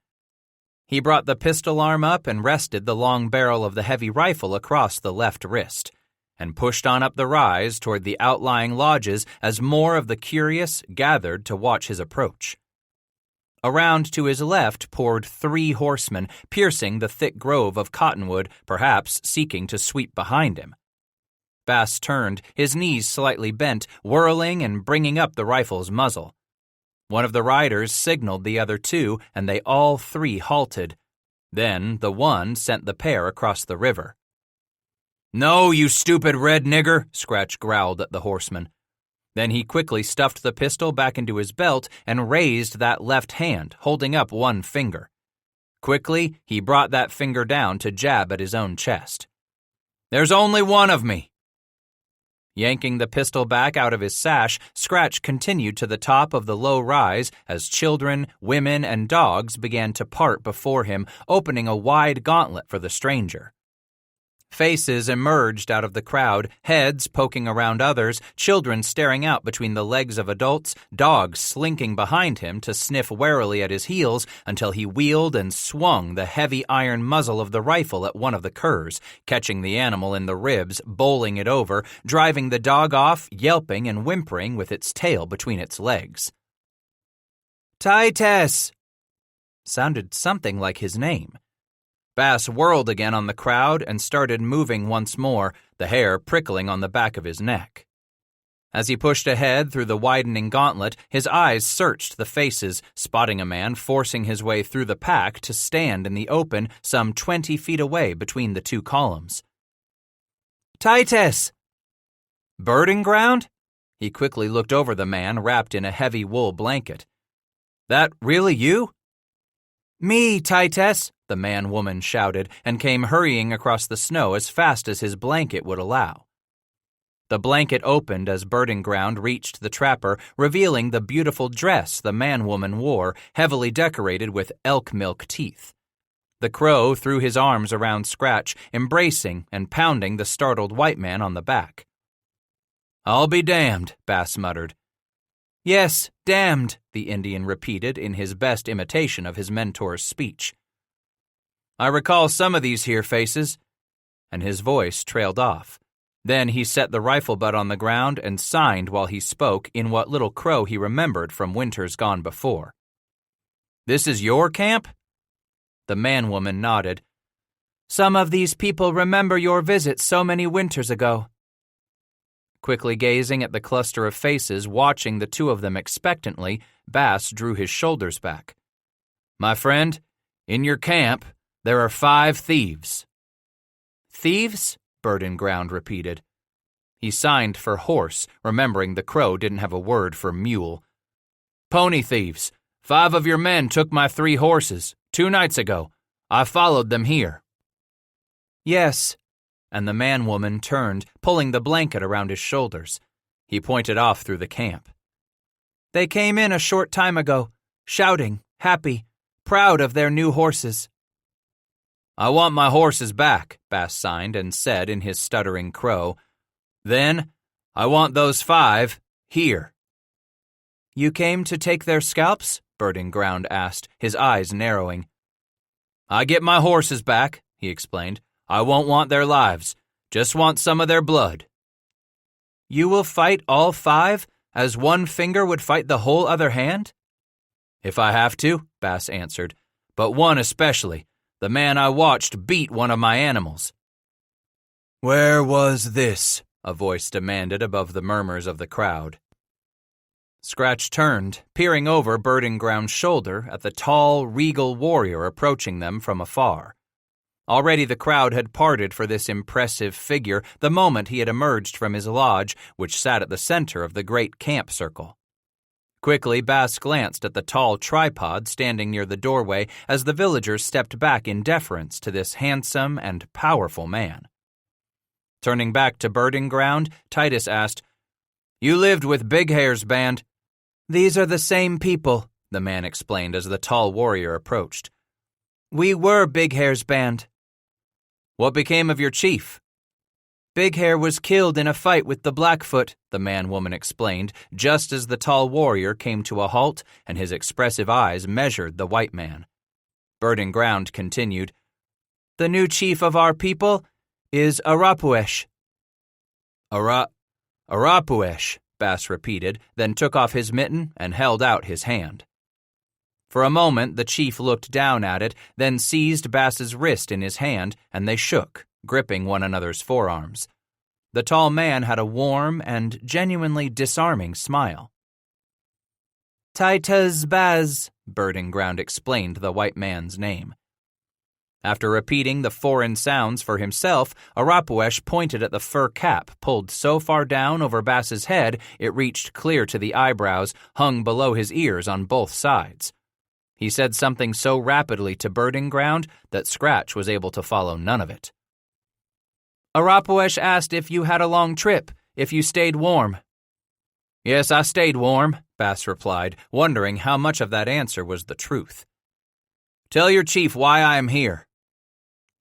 He brought the pistol arm up and rested the long barrel of the heavy rifle across the left wrist, and pushed on up the rise toward the outlying lodges as more of the curious gathered to watch his approach. Around to his left poured 3 horsemen, piercing the thick grove of cottonwood, perhaps seeking to sweep behind him. Bass turned, his knees slightly bent, whirling and bringing up the rifle's muzzle. One of the riders signaled the other 2, and they all 3 halted. Then the one sent the pair across the river. "No, you stupid red nigger," Scratch growled at the horseman. Then he quickly stuffed the pistol back into his belt and raised that left hand, holding up one finger. Quickly, he brought that finger down to jab at his own chest. "There's only one of me." Yanking the pistol back out of his sash, Scratch continued to the top of the low rise as children, women, and dogs began to part before him, opening a wide gauntlet for the stranger. Faces emerged out of the crowd, heads poking around others, children staring out between the legs of adults, dogs slinking behind him to sniff warily at his heels until he wheeled and swung the heavy iron muzzle of the rifle at one of the curs, catching the animal in the ribs, bowling it over, driving the dog off, yelping and whimpering with its tail between its legs. "Titus!" Sounded something like his name. Bass whirled again on the crowd and started moving once more, the hair prickling on the back of his neck. As he pushed ahead through the widening gauntlet, his eyes searched the faces, spotting a man forcing his way through the pack to stand in the open some 20 feet away between the 2 columns. "Titus!" "Birding ground?" He quickly looked over the man wrapped in a heavy wool blanket. "That really you?" "Me, Titus!" the man-woman shouted, and came hurrying across the snow as fast as his blanket would allow. The blanket opened as birding ground reached the trapper, revealing the beautiful dress the man-woman wore, heavily decorated with elk milk teeth. The crow threw his arms around Scratch, embracing and pounding the startled white man on the back. "I'll be damned," Bass muttered. "Yes, damned," the Indian repeated in his best imitation of his mentor's speech. "I recall some of these here faces," and his voice trailed off. Then he set the rifle butt on the ground and signed while he spoke in what little crow he remembered from winters gone before. "This is your camp?" The man-woman nodded. "Some of these people remember your visit so many winters ago." Quickly gazing at the cluster of faces, watching the 2 of them expectantly, Bass drew his shoulders back. "My friend, in your camp, there are 5 thieves." "Thieves?" Birding Ground repeated. He signed for horse, remembering the crow didn't have a word for mule. "Pony thieves. 5 of your men took my 3 horses, 2 nights ago. I followed them here." "Yes," and the man-woman turned, pulling the blanket around his shoulders. He pointed off through the camp. "They came in a short time ago, shouting, happy, proud of their new horses." "I want my horses back," Bass signed and said in his stuttering crow. "Then, I want those 5 here." "You came to take their scalps?" Birding Ground asked, his eyes narrowing. "I get my horses back," he explained. "I won't want their lives, just want some of their blood." "You will fight all 5, as one finger would fight the whole other hand?" "If I have to," Bass answered, "but one especially. The man I watched beat one of my animals." "Where was this?" a voice demanded above the murmurs of the crowd. Scratch turned, peering over Birding Ground's shoulder at the tall, regal warrior approaching them from afar. Already the crowd had parted for this impressive figure the moment he had emerged from his lodge, which sat at the center of the great camp circle. Quickly, Bass glanced at the tall tripod standing near the doorway as the villagers stepped back in deference to this handsome and powerful man. Turning back to Birding Ground, Titus asked, "You lived with Big Hair's band?" "These are the same people," the man explained as the tall warrior approached. "We were Big Hair's band." "What became of your chief?" "Big Hair was killed in a fight with the Blackfoot," the man-woman explained, just as the tall warrior came to a halt and his expressive eyes measured the white man. Birding Ground continued, "The new chief of our people is Arapuesh." Arapuesh, Bass repeated, then took off his mitten and held out his hand. For a moment, the chief looked down at it, then seized Bass's wrist in his hand, and they shook, gripping one another's forearms. The tall man had a warm and genuinely disarming smile. "Titus Baz," Birding Ground explained the white man's name. After repeating the foreign sounds for himself, Arapuesh pointed at the fur cap pulled so far down over Bass's head it reached clear to the eyebrows, hung below his ears on both sides. He said something so rapidly to Birding Ground that Scratch was able to follow none of it. "Arapuesh asked if you had a long trip, if you stayed warm." "Yes, I stayed warm," Bass replied, wondering how much of that answer was the truth. "Tell your chief why I am here."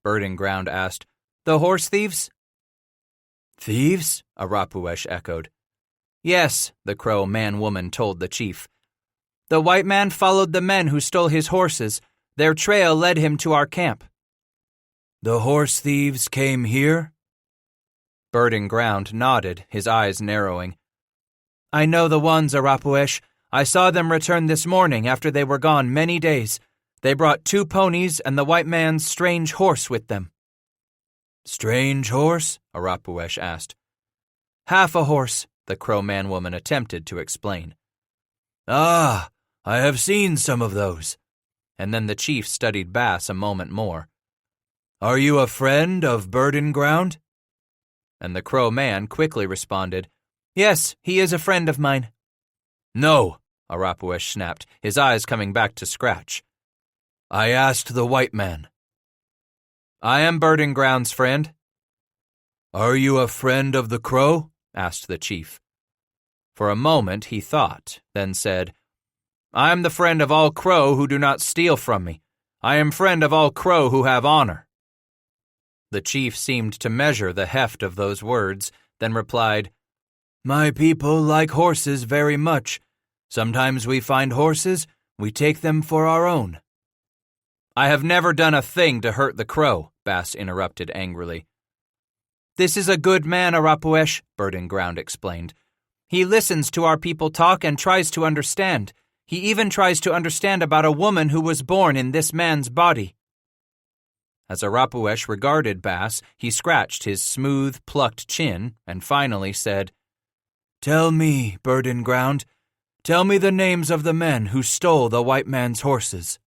Birding Ground asked, "The horse thieves?" "Thieves?" Arapuesh echoed. "Yes," the Crow man-woman told the chief. "The white man followed the men who stole his horses. Their trail led him to our camp." "The horse thieves came here?" Birding Ground nodded, his eyes narrowing. "I know the ones, Arapuesh. I saw them return this morning after they were gone many days. They brought 2 ponies and the white man's strange horse with them." "Strange horse?" Arapuesh asked. "Half a horse," the Crow man-woman attempted to explain. "Ah, I have seen some of those." And then the chief studied Bass a moment more. "Are you a friend of Birding Ground?" And the Crow man quickly responded, "Yes, he is a friend of mine." "No," Arapuesh snapped, his eyes coming back to Scratch. "I asked the white man." "I am Birding Ground's friend." "Are you a friend of the Crow?" asked the chief. For a moment he thought, then said, "I am the friend of all Crow who do not steal from me. I am friend of all Crow who have honor." The chief seemed to measure the heft of those words, then replied, "My people like horses very much. Sometimes we find horses, we take them for our own." "I have never done a thing to hurt the Crow," Bass interrupted angrily. "This is a good man, Arapuesh," Birding Ground explained. "He listens to our people talk and tries to understand. He even tries to understand about a woman who was born in this man's body." As Arapuesh regarded Bass, he scratched his smooth, plucked chin and finally said, "Tell me, Birding Ground, tell me the names of the men who stole the white man's horses."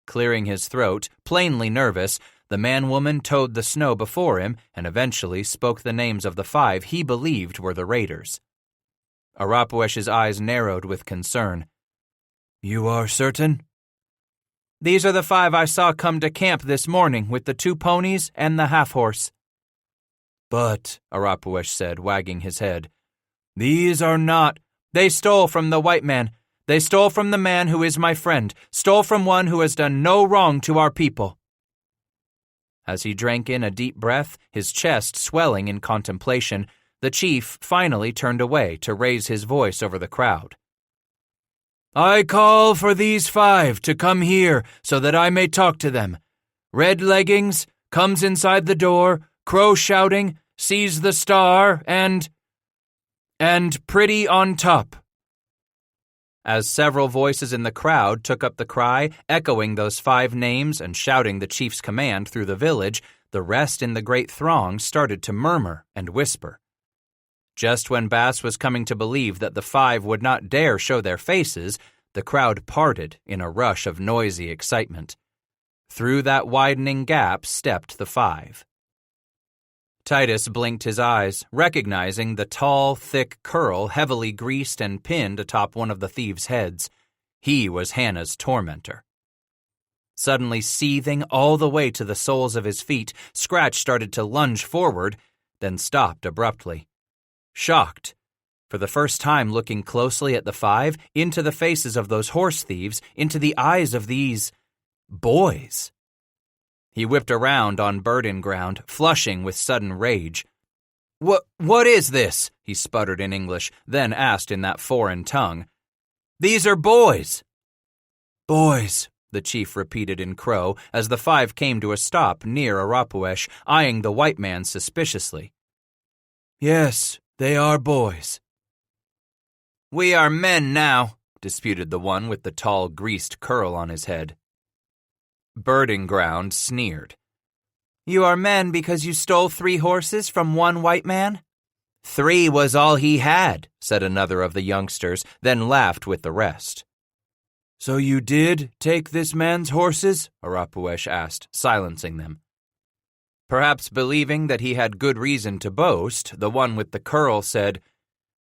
Clearing his throat, plainly nervous, the man-woman towed the snow before him and eventually spoke the names of the 5 he believed were the raiders. Arapuesh's eyes narrowed with concern. "You are certain?" "These are the 5 I saw come to camp this morning with the 2 ponies and the half-horse." "But," Arapuesh said, wagging his head, "these are not—" "They stole from the white man. They stole from the man who is my friend, stole from one who has done no wrong to our people." As he drank in a deep breath, his chest swelling in contemplation, the chief finally turned away to raise his voice over the crowd. "I call for these 5 to come here so that I may talk to them. Red Leggings comes inside the door, Crow shouting, sees the star, and Pretty on top." As several voices in the crowd took up the cry, echoing those 5 names and shouting the chief's command through the village, the rest in the great throng started to murmur and whisper. Just when Bass was coming to believe that the 5 would not dare show their faces, the crowd parted in a rush of noisy excitement. Through that widening gap stepped the 5. Titus blinked his eyes, recognizing the tall, thick curl heavily greased and pinned atop one of the thieves' heads. He was Hannah's tormentor. Suddenly seething all the way to the soles of his feet, Scratch started to lunge forward, then stopped abruptly. Shocked, for the first time looking closely at the 5, into the faces of those horse thieves, into the eyes of these boys. He whipped around on burden ground, flushing with sudden rage. What is this?" he sputtered in English, then asked in that foreign tongue. "These are boys." "Boys," the chief repeated in Crow as the 5 came to a stop near Arapuesh, eyeing the white man suspiciously. "Yes, they are boys." "We are men now," disputed the one with the tall, greased curl on his head. Birding Ground sneered. "You are men because you stole 3 horses from one white man?" "3 was all he had," said another of the youngsters, then laughed with the rest. "So you did take this man's horses?" Arapuesh asked, silencing them. Perhaps believing that he had good reason to boast, the one with the curl said,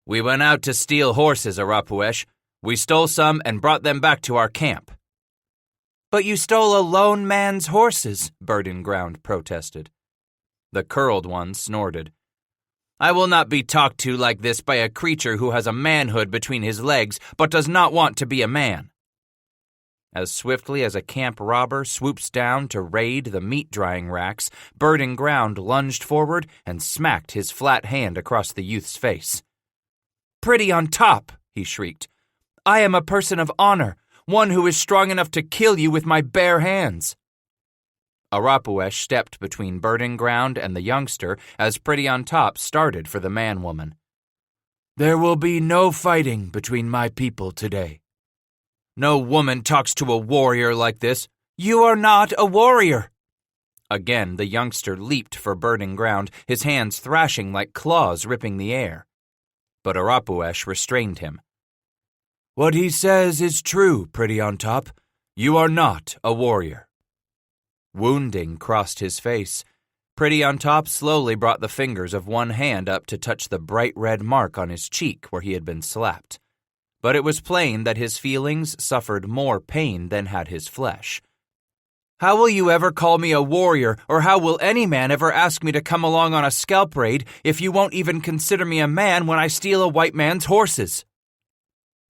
"We went out to steal horses, Arapuesh. We stole some and brought them back to our camp." "But you stole a lone man's horses," Burden Ground protested. The curled one snorted. "I will not be talked to like this by a creature who has a manhood between his legs but does not want to be a man." As swiftly as a camp robber swoops down to raid the meat-drying racks, Burden Ground lunged forward and smacked his flat hand across the youth's face. "Pretty on top," he shrieked. "I am a person of honor, one who is strong enough to kill you with my bare hands." Arapuesh stepped between Burden Ground and the youngster as Pretty on Top started for the man-woman. "There will be no fighting between my people today." "No woman talks to a warrior like this." "You are not a warrior." Again, the youngster leaped for Burden Ground, his hands thrashing like claws ripping the air. But Arapuesh restrained him. "What he says is true, Pretty on Top. You are not a warrior." Wounding crossed his face. Pretty on Top slowly brought the fingers of one hand up to touch the bright red mark on his cheek where he had been slapped. But it was plain that his feelings suffered more pain than had his flesh. "How will you ever call me a warrior, or how will any man ever ask me to come along on a scalp raid if you won't even consider me a man when I steal a white man's horses?"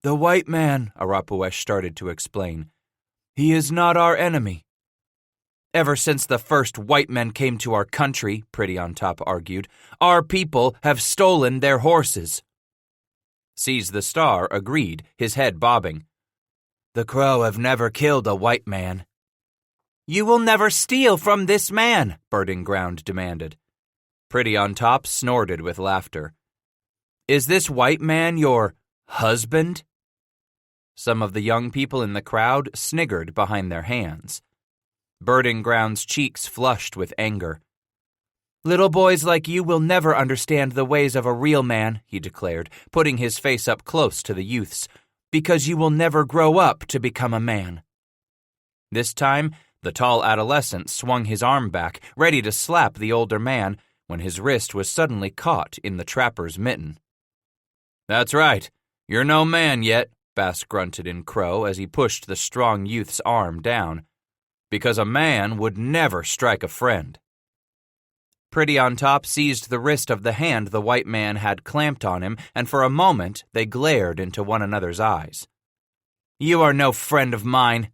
"The white man," Arapuesh started to explain. "He is not our enemy." "Ever since the first white men came to our country," Pretty on Top argued, "our people have stolen their horses." Seize the Star agreed, his head bobbing. "The Crow have never killed a white man." "You will never steal from this man," Burden Ground demanded. Pretty on Top snorted with laughter. "Is this white man your husband?" Some of the young people in the crowd sniggered behind their hands. Burden Ground's cheeks flushed with anger. "Little boys like you will never understand the ways of a real man," he declared, putting his face up close to the youth's, "because you will never grow up to become a man." This time, the tall adolescent swung his arm back, ready to slap the older man, when his wrist was suddenly caught in the trapper's mitten. "That's right. You're no man yet," Bass grunted in Crow as he pushed the strong youth's arm down. "Because a man would never strike a friend." Pretty on Top seized the wrist of the hand the white man had clamped on him, and for a moment they glared into one another's eyes. "You are no friend of mine,"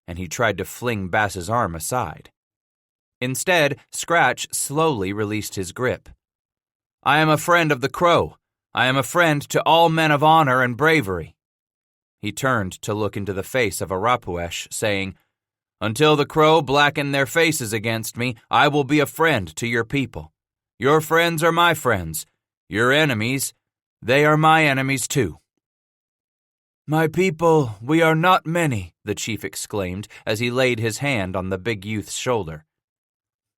and he tried to fling Bass's arm aside. Instead, Scratch slowly released his grip. "I am a friend of the Crow. I am a friend to all men of honor and bravery." He turned to look into the face of Arapuesh, saying, "Until the Crow blacken their faces against me, I will be a friend to your people. Your friends are my friends. Your enemies, they are my enemies too." "My people, we are not many," the chief exclaimed as he laid his hand on the big youth's shoulder.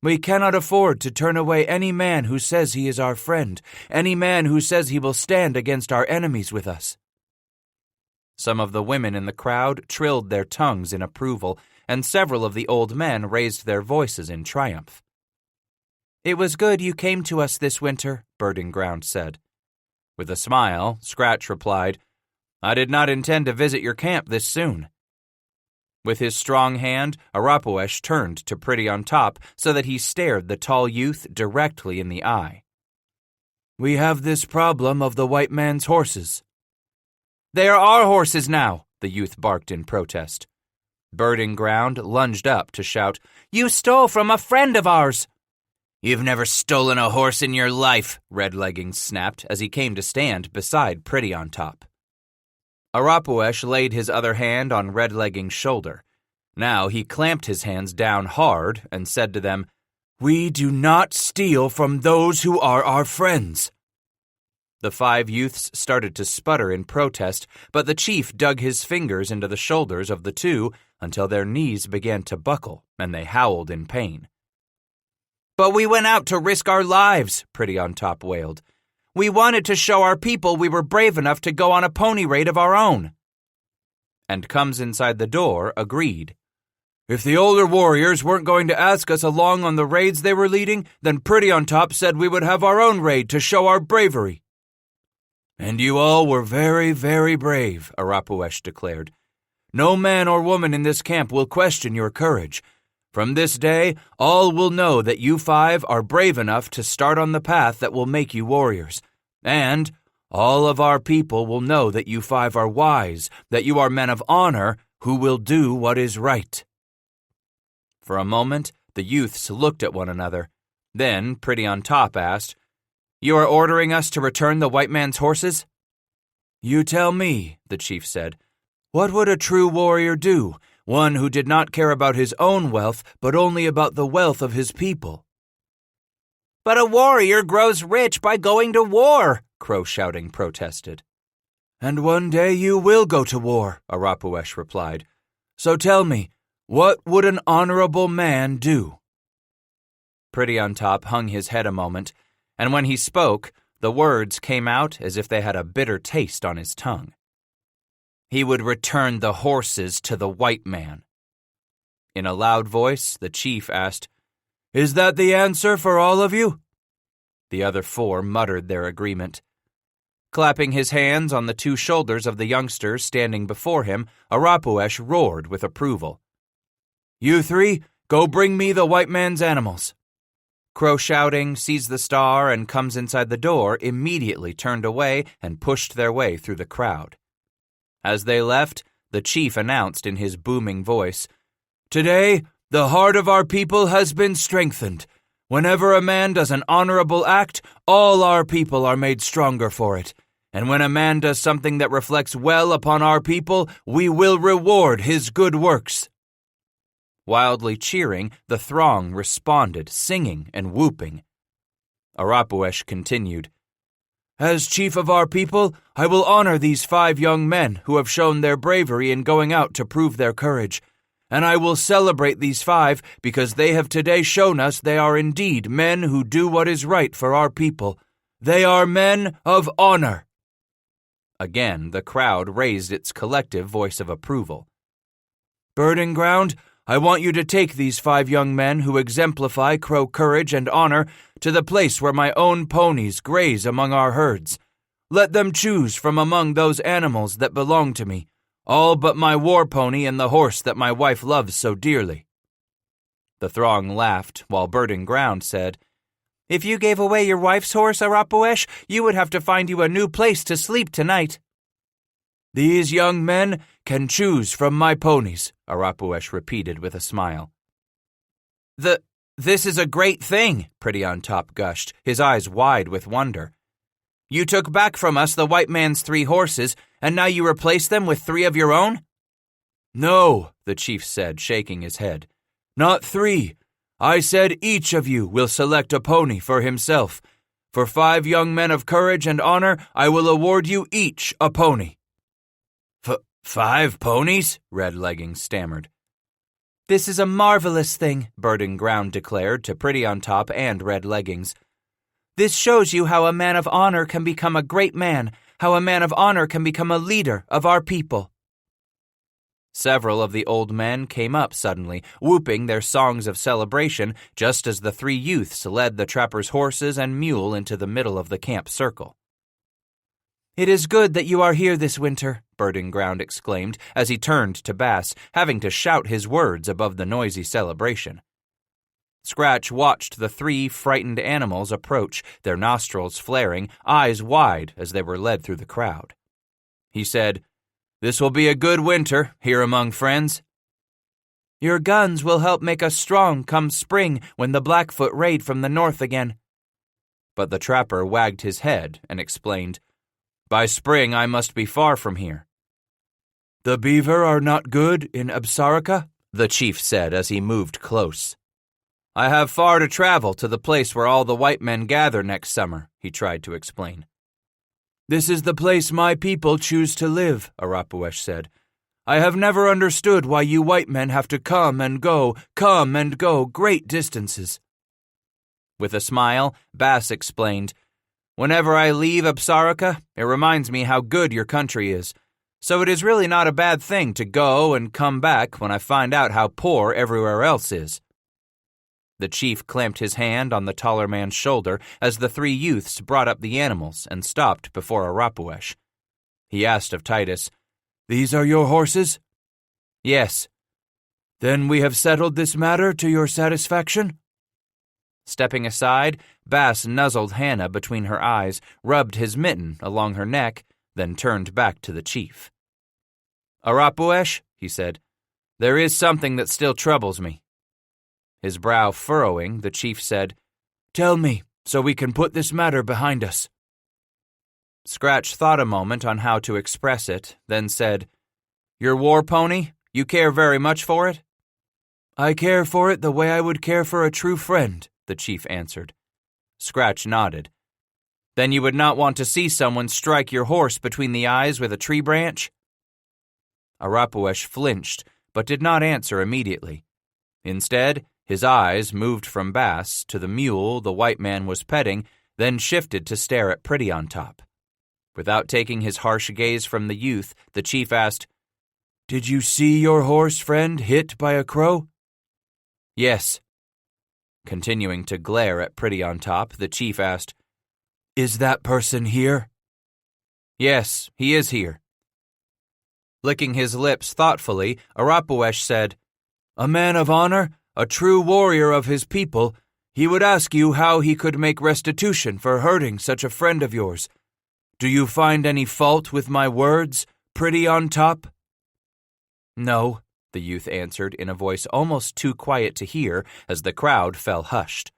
"We cannot afford to turn away any man who says he is our friend, any man who says he will stand against our enemies with us." Some of the women in the crowd trilled their tongues in approval, and several of the old men raised their voices in triumph. "It was good you came to us this winter," Birding Ground said. With a smile, Scratch replied, "I did not intend to visit your camp this soon." With his strong hand, Arapuesh turned to Pretty on Top so that he stared the tall youth directly in the eye. "We have this problem of the white man's horses." "They are our horses now," the youth barked in protest. Birding Ground lunged up to shout, "You stole from a friend of ours!" "You've never stolen a horse in your life," Red Leggings snapped as he came to stand beside Pretty on Top. Arapuesh laid his other hand on Red Leggings' shoulder. Now he clamped his hands down hard and said to them, "We do not steal from those who are our friends." The 5 youths started to sputter in protest, but the chief dug his fingers into the shoulders of the 2 until their knees began to buckle and they howled in pain. "But we went out to risk our lives," Pretty on Top wailed. "We wanted to show our people we were brave enough to go on a pony raid of our own." And Comes Inside the Door agreed. "If the older warriors weren't going to ask us along on the raids they were leading, then Pretty on Top said we would have our own raid to show our bravery." "And you all were very, very brave," Arapuesh declared. "No man or woman in this camp will question your courage. From this day, all will know that you 5 are brave enough to start on the path that will make you warriors. And all of our people will know that you 5 are wise, that you are men of honor who will do what is right." For a moment, the youths looked at one another. Then Pretty on Top asked, "You are ordering us to return the white man's horses?" "You tell me," the chief said. "What would a true warrior do? One who did not care about his own wealth, but only about the wealth of his people." "But a warrior grows rich by going to war," Crow Shouting protested. "And one day you will go to war," Arapuesh replied. "So tell me, what would an honorable man do?" Pretty on Top hung his head a moment, and when he spoke, the words came out as if they had a bitter taste on his tongue. "He would return the horses to the white man." In a loud voice, the chief asked, "Is that the answer for all of you?" The other 4 muttered their agreement. Clapping his hands on the 2 shoulders of the youngsters standing before him, Arapuesh roared with approval. "You 3, go bring me the white man's animals." Crow Shouting sees the star and Comes Inside the Door immediately turned away and pushed their way through the crowd. As they left, the chief announced in his booming voice, "Today, the heart of our people has been strengthened. Whenever a man does an honorable act, all our people are made stronger for it. And when a man does something that reflects well upon our people, we will reward his good works." Wildly cheering, the throng responded, singing and whooping. Arapuesh continued, "As chief of our people, I will honor these 5 young men who have shown their bravery in going out to prove their courage. And I will celebrate these 5 because they have today shown us they are indeed men who do what is right for our people. They are men of honor." Again, the crowd raised its collective voice of approval. "Birding Ground, I want you to take these 5 young men who exemplify Crow courage and honor to the place where my own ponies graze among our herds. Let them choose from among those animals that belong to me, all but my war pony and the horse that my wife loves so dearly." The throng laughed, while Birding Ground said, "If you gave away your wife's horse, Arapuesh, you would have to find you a new place to sleep tonight." "These young men can choose from my ponies," Arapuesh repeated with a smile. This is a great thing," Pretty on Top gushed, his eyes wide with wonder. "You took back from us the white man's 3 horses, and now you replace them with 3 of your own?" "No," the chief said, shaking his head. "Not 3. I said each of you will select a pony for himself. For 5 young men of courage and honor, I will award you each a pony." 5 ponies?" Red Leggings stammered. "This is a marvelous thing," Birding Ground declared to Pretty on Top and Red Leggings. "This shows you how a man of honor can become a great man, how a man of honor can become a leader of our people." Several of the old men came up suddenly, whooping their songs of celebration just as the three youths led the trapper's horses and mule into the middle of the camp circle. "It is good that you are here this winter," Birding Ground exclaimed as he turned to Bass, having to shout his words above the noisy celebration. Scratch watched the three frightened animals approach, their nostrils flaring, eyes wide as they were led through the crowd. He said, "This will be a good winter, here among friends." "Your guns will help make us strong come spring when the Blackfoot raid from the north again." But the trapper wagged his head and explained, "By spring I must be far from here." "The beaver are not good in Absarica?" the chief said as he moved close. "I have far to travel to the place where all the white men gather next summer," he tried to explain. "This is the place my people choose to live," Arapuesh said. "I have never understood why you white men have to come and go great distances." With a smile, Bass explained, "Whenever I leave Absarica, it reminds me how good your country is. So it is really not a bad thing to go and come back when I find out how poor everywhere else is." The chief clamped his hand on the taller man's shoulder as the three youths brought up the animals and stopped before Arapuesh. He asked of Titus, "These are your horses?" "Yes." "Then we have settled this matter to your satisfaction?" Stepping aside, Bass nuzzled Hannah between her eyes, rubbed his mitten along her neck, then turned back to the chief. "Arapuesh," he said, "there is something that still troubles me." His brow furrowing, the chief said, "Tell me, so we can put this matter behind us." Scratch thought a moment on how to express it, then said, "Your war pony? You care very much for it?" "I care for it the way I would care for a true friend," the chief answered. Scratch nodded. "Then you would not want to see someone strike your horse between the eyes with a tree branch?" Arapuesh flinched, but did not answer immediately. Instead, his eyes moved from Bass to the mule the white man was petting, then shifted to stare at Pretty on Top. Without taking his harsh gaze from the youth, the chief asked, "Did you see your horse friend hit by a crow?" "Yes." Continuing to glare at Pretty on Top, the chief asked, "Is that person here?" "Yes, he is here." Licking his lips thoughtfully, Arapuesh said, "A man of honor, a true warrior of his people, he would ask you how he could make restitution for hurting such a friend of yours. Do you find any fault with my words, Pretty on Top?" "No," the youth answered in a voice almost too quiet to hear as the crowd fell hushed.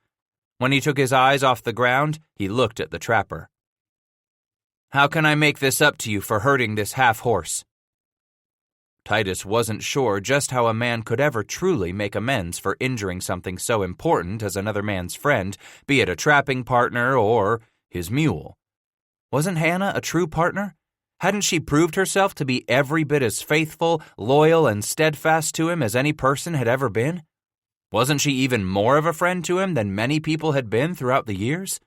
When he took his eyes off the ground, he looked at the trapper. "How can I make this up to you for hurting this half-horse?" Titus wasn't sure just how a man could ever truly make amends for injuring something so important as another man's friend, be it a trapping partner or his mule. Wasn't Hannah a true partner? Hadn't she proved herself to be every bit as faithful, loyal, and steadfast to him as any person had ever been? Wasn't she even more of a friend to him than many people had been throughout the years?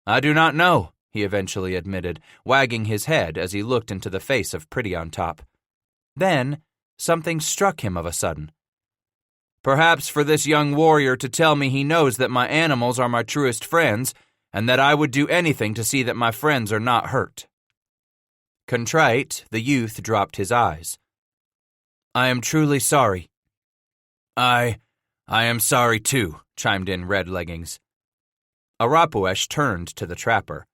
"I do not know," he eventually admitted, wagging his head as he looked into the face of Pretty on Top. Then, something struck him of a sudden. "Perhaps for this young warrior to tell me he knows that my animals are my truest friends, and that I would do anything to see that my friends are not hurt." Contrite, the youth dropped his eyes. "I am truly sorry." I am sorry too," chimed in Red Leggings. Arapuesh turned to the trapper.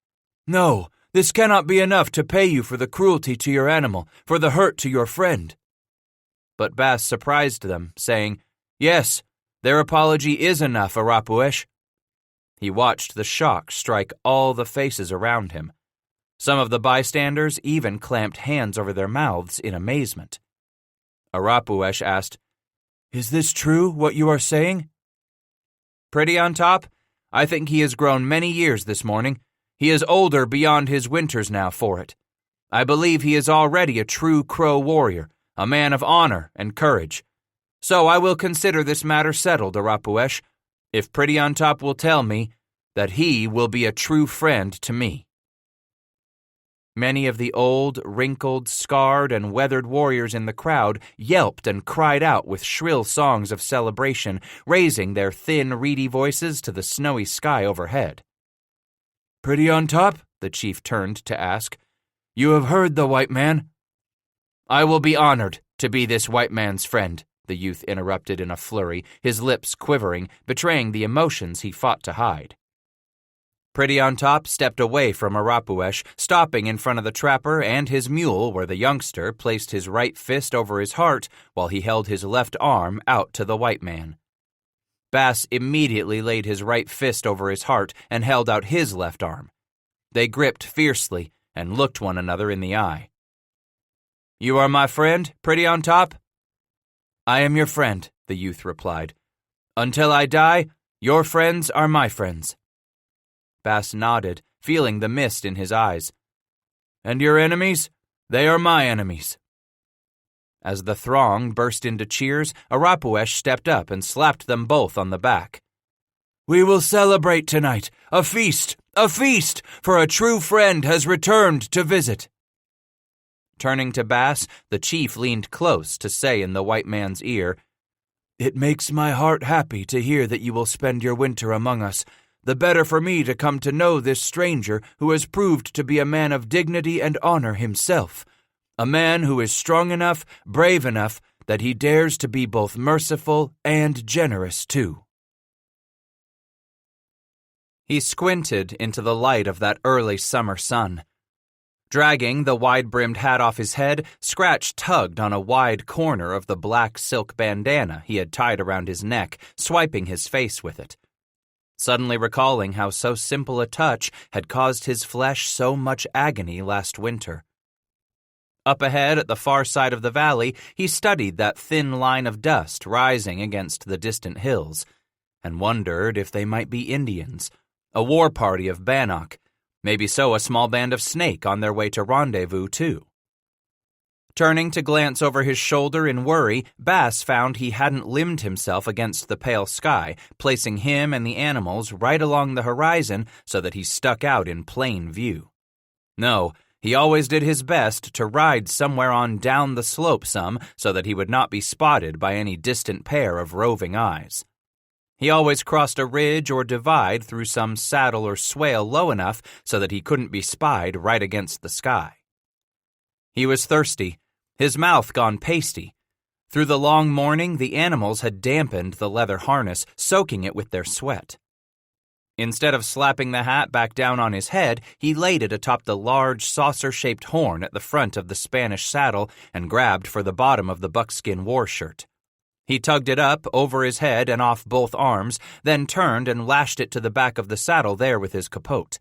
"No, this cannot be enough to pay you for the cruelty to your animal, for the hurt to your friend." But Bass surprised them, saying, "Yes, their apology is enough, Arapuesh." He watched the shock strike all the faces around him. Some of the bystanders even clamped hands over their mouths in amazement. Arapuesh asked, "Is this true, what you are saying?" "Pretty on Top, I think he has grown many years this morning. He is older beyond his winters now for it. I believe he is already a true Crow warrior, a man of honor and courage. So I will consider this matter settled, Arapuesh, if Pretty on Top will tell me that he will be a true friend to me." Many of the old, wrinkled, scarred, and weathered warriors in the crowd yelped and cried out with shrill songs of celebration, raising their thin, reedy voices to the snowy sky overhead. "Pretty on top?" the chief turned to ask. "You have heard the white man?" "I will be honored to be this white man's friend," the youth interrupted in a flurry, his lips quivering, betraying the emotions he fought to hide. Pretty on Top stepped away from Arapuesh, stopping in front of the trapper and his mule, where the youngster placed his right fist over his heart while he held his left arm out to the white man. Bass immediately laid his right fist over his heart and held out his left arm. They gripped fiercely and looked one another in the eye. "You are my friend, Pretty on Top?" "I am your friend," the youth replied. "Until I die, your friends are my friends." Bass nodded, feeling the mist in his eyes. "And your enemies? They are my enemies." As the throng burst into cheers, Arapuesh stepped up and slapped them both on the back. "We will celebrate tonight. A feast, for a true friend has returned to visit." Turning to Bass, the chief leaned close to say in the white man's ear, "It makes my heart happy to hear that you will spend your winter among us. The better for me to come to know this stranger who has proved to be a man of dignity and honor himself, a man who is strong enough, brave enough, that he dares to be both merciful and generous too." He squinted into the light of that early summer sun. Dragging the wide-brimmed hat off his head, Scratch tugged on a wide corner of the black silk bandana he had tied around his neck, swiping his face with it. Suddenly recalling how so simple a touch had caused his flesh so much agony last winter. Up ahead at the far side of the valley, he studied that thin line of dust rising against the distant hills, and wondered if they might be Indians, a war party of Bannock, maybe so a small band of Snake on their way to rendezvous too. Turning to glance over his shoulder in worry, Bass found he hadn't limbed himself against the pale sky, placing him and the animals right along the horizon so that he stuck out in plain view. No, he always did his best to ride somewhere on down the slope some so that he would not be spotted by any distant pair of roving eyes. He always crossed a ridge or divide through some saddle or swale low enough so that he couldn't be spied right against the sky. He was thirsty, his mouth gone pasty. Through the long morning, the animals had dampened the leather harness, soaking it with their sweat. Instead of slapping the hat back down on his head, he laid it atop the large saucer-shaped horn at the front of the Spanish saddle and grabbed for the bottom of the buckskin war shirt. He tugged it up over his head and off both arms, then turned and lashed it to the back of the saddle there with his capote.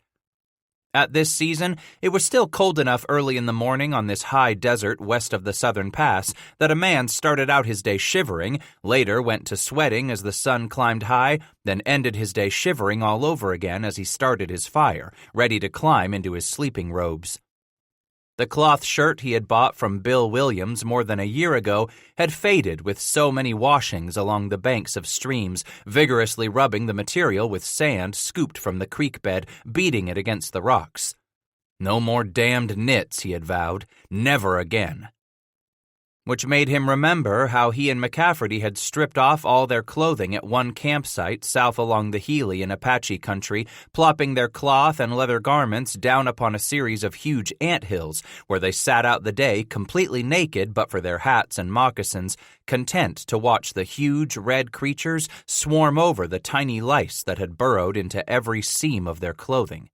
At this season, it was still cold enough early in the morning on this high desert west of the southern pass that a man started out his day shivering, later went to sweating as the sun climbed high, then ended his day shivering all over again as he started his fire, ready to climb into his sleeping robes. The cloth shirt he had bought from Bill Williams more than a year ago had faded with so many washings along the banks of streams, vigorously rubbing the material with sand scooped from the creek bed, beating it against the rocks. No more damned knits, he had vowed, never again. Which made him remember how he and McCafferty had stripped off all their clothing at one campsite south along the Healy in Apache country, plopping their cloth and leather garments down upon a series of huge anthills, where they sat out the day completely naked but for their hats and moccasins, content to watch the huge red creatures swarm over the tiny lice that had burrowed into every seam of their clothing.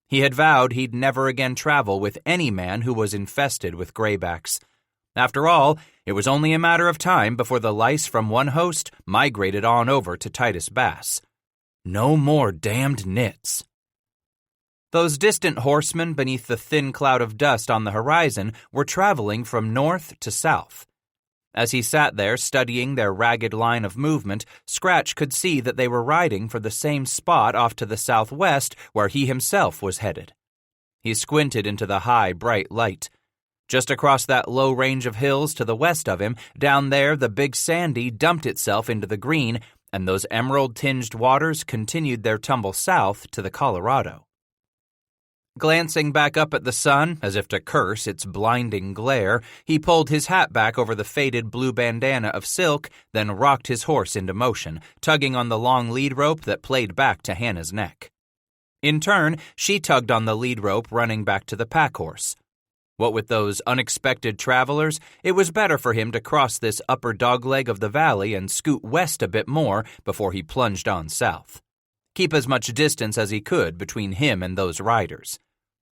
He had vowed he'd never again travel with any man who was infested with graybacks. After all, it was only a matter of time before the lice from one host migrated on over to Titus Bass. No more damned knits. Those distant horsemen beneath the thin cloud of dust on the horizon were traveling from north to south. As he sat there studying their ragged line of movement, Scratch could see that they were riding for the same spot off to the southwest where he himself was headed. He squinted into the high, bright light. Just across that low range of hills to the west of him, down there the Big Sandy dumped itself into the green, and those emerald-tinged waters continued their tumble south to the Colorado. Glancing back up at the sun, as if to curse its blinding glare, he pulled his hat back over the faded blue bandana of silk, then rocked his horse into motion, tugging on the long lead rope that played back to Hannah's neck. In turn, she tugged on the lead rope running back to the pack horse. What with those unexpected travelers, it was better for him to cross this upper dogleg of the valley and scoot west a bit more before he plunged on south. Keep as much distance as he could between him and those riders.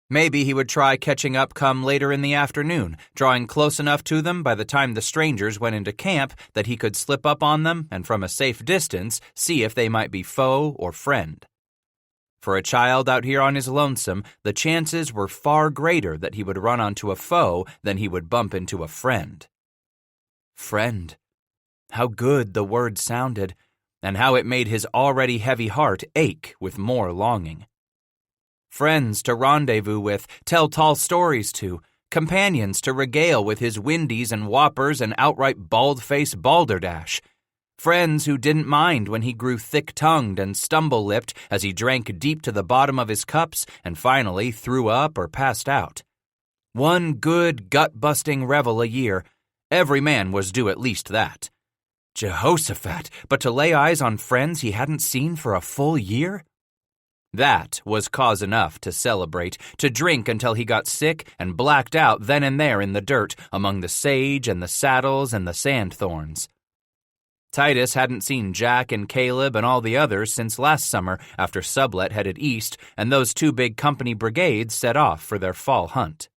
Maybe he would try catching up come later in the afternoon, drawing close enough to them by the time the strangers went into camp that he could slip up on them and from a safe distance see if they might be foe or friend. For a child out here on his lonesome, the chances were far greater that he would run onto a foe than he would bump into a friend. Friend. How good the word sounded, and how it made his already heavy heart ache with more longing. Friends to rendezvous with, tell tall stories to, companions to regale with his windies and whoppers and outright bald-faced balderdash. Friends who didn't mind when he grew thick-tongued and stumble-lipped as he drank deep to the bottom of his cups and finally threw up or passed out. One good, gut-busting revel a year. Every man was due at least that. Jehoshaphat, but to lay eyes on friends he hadn't seen for a full year? That was cause enough to celebrate, to drink until he got sick and blacked out then and there in the dirt among the sage and the saddles and the sand thorns. Titus hadn't seen Jack and Caleb and all the others since last summer after Sublet headed east and those two big company brigades set off for their fall hunt.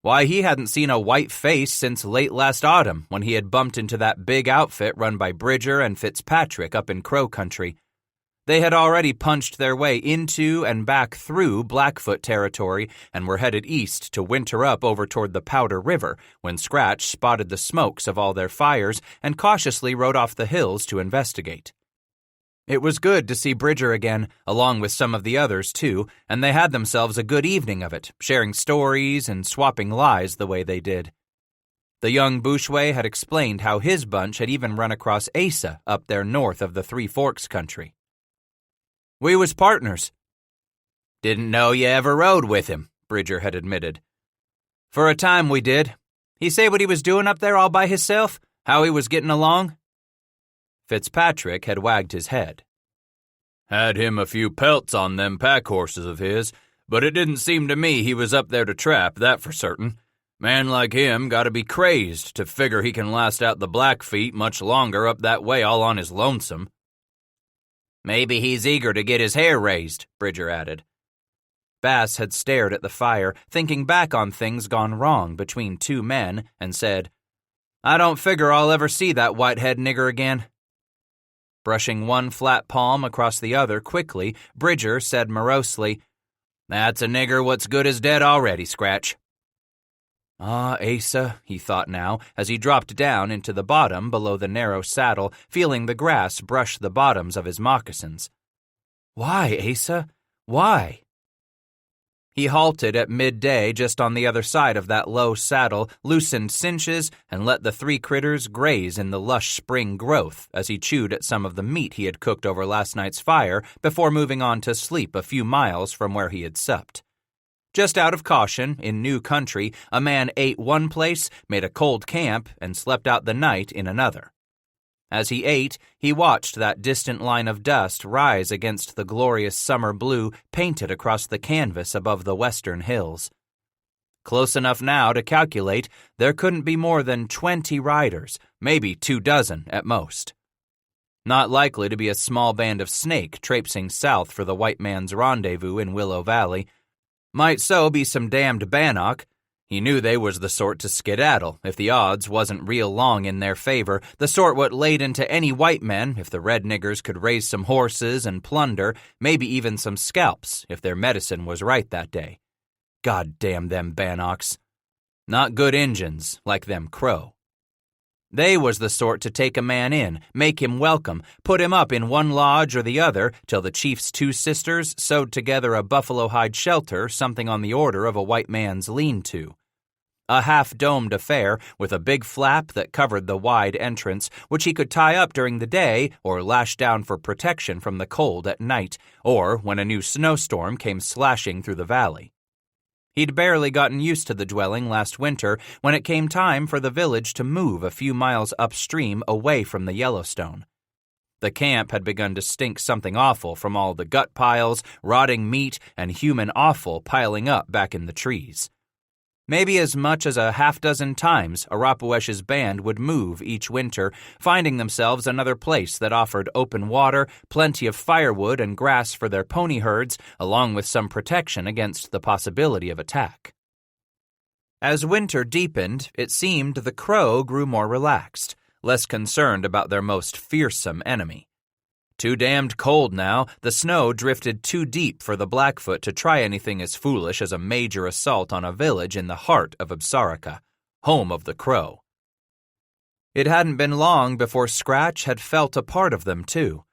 Why, he hadn't seen a white face since late last autumn when he had bumped into that big outfit run by Bridger and Fitzpatrick up in Crow Country. They had already punched their way into and back through Blackfoot territory and were headed east to winter up over toward the Powder River when Scratch spotted the smokes of all their fires and cautiously rode off the hills to investigate. It was good to see Bridger again, along with some of the others too, and they had themselves a good evening of it, sharing stories and swapping lies the way they did. The young Bouchway had explained how his bunch had even run across Asa up there north of the Three Forks country. We was partners. Didn't know you ever rode with him, Bridger had admitted. For a time we did. He say what he was doing up there all by hisself? How he was getting along? Fitzpatrick had wagged his head. Had him a few pelts on them pack horses of his, but it didn't seem to me he was up there to trap, that for certain. Man like him gotta be crazed to figure he can last out the Blackfeet much longer up that way all on his lonesome. Maybe he's eager to get his hair raised, Bridger added. Bass had stared at the fire, thinking back on things gone wrong between two men, and said, I don't figure I'll ever see that whitehead nigger again. Brushing one flat palm across the other quickly, Bridger said morosely, That's a nigger what's good as dead already, Scratch. Ah, Asa, he thought now, as he dropped down into the bottom below the narrow saddle, feeling the grass brush the bottoms of his moccasins. Why, Asa? Why? He halted at midday just on the other side of that low saddle, loosened cinches, and let the three critters graze in the lush spring growth as he chewed at some of the meat he had cooked over last night's fire before moving on to sleep a few miles from where he had supped. Just out of caution, in new country, a man ate one place, made a cold camp, and slept out the night in another. As he ate, he watched that distant line of dust rise against the glorious summer blue painted across the canvas above the western hills. Close enough now to calculate there couldn't be more than 20 riders, maybe 24 at most. Not likely to be a small band of Snake traipsing south for the white man's rendezvous in Willow Valley. Might so be some damned Bannock. He knew they was the sort to skedaddle if the odds wasn't real long in their favor, the sort what laid into any white men if the red niggers could raise some horses and plunder, maybe even some scalps if their medicine was right that day. God damn them Bannocks. Not good Injuns like them Crow. They was the sort to take a man in, make him welcome, put him up in one lodge or the other till the chief's two sisters sewed together a buffalo hide shelter something on the order of a white man's lean-to. A half-domed affair with a big flap that covered the wide entrance, which he could tie up during the day or lash down for protection from the cold at night, or when a new snowstorm came slashing through the valley. He'd barely gotten used to the dwelling last winter when it came time for the village to move a few miles upstream away from the Yellowstone. The camp had begun to stink something awful from all the gut piles, rotting meat, and human offal piling up back in the trees. Maybe as much as a half-dozen times, Arapuesh's band would move each winter, finding themselves another place that offered open water, plenty of firewood and grass for their pony herds, along with some protection against the possibility of attack. As winter deepened, it seemed the Crow grew more relaxed, less concerned about their most fearsome enemy. Too damned cold now, the snow drifted too deep for the Blackfoot to try anything as foolish as a major assault on a village in the heart of Absarica, home of the Crow. It hadn't been long before Scratch had felt a part of them too,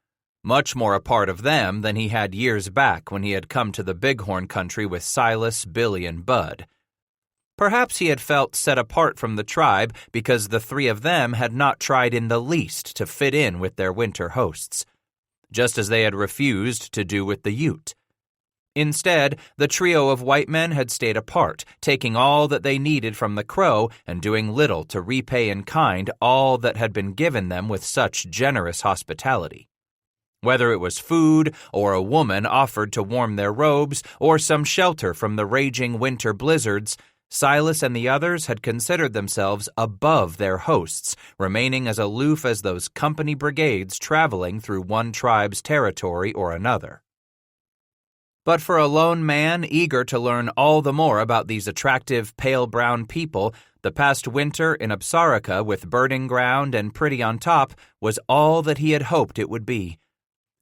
much more a part of them than he had years back when he had come to the Bighorn country with Silas, Billy, and Bud. Perhaps he had felt set apart from the tribe because the three of them had not tried in the least to fit in with their winter hosts, just as they had refused to do with the Ute. Instead, the trio of white men had stayed apart, taking all that they needed from the Crow and doing little to repay in kind all that had been given them with such generous hospitality. Whether it was food, or a woman offered to warm their robes, or some shelter from the raging winter blizzards, Silas and the others had considered themselves above their hosts, remaining as aloof as those company brigades traveling through one tribe's territory or another. But for a lone man eager to learn all the more about these attractive pale brown people, the past winter in Absarica with Birding Ground and Pretty on Top was all that he had hoped it would be.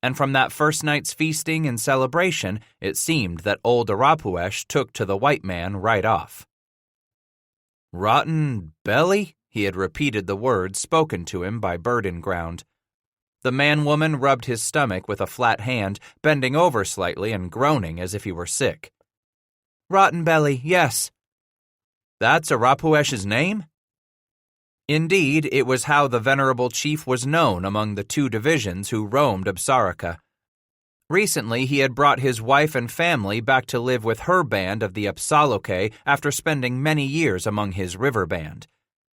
And from that first night's feasting and celebration, it seemed that old Arapuesh took to the white man right off. "Rotten belly?" he had repeated the words spoken to him by Birding Ground. The man-woman rubbed his stomach with a flat hand, bending over slightly and groaning as if he were sick. "Rotten belly, yes." "That's Arapuesh's name?" Indeed, it was how the venerable chief was known among the two divisions who roamed Absarica. Recently, he had brought his wife and family back to live with her band of the Apsaloke after spending many years among his river band.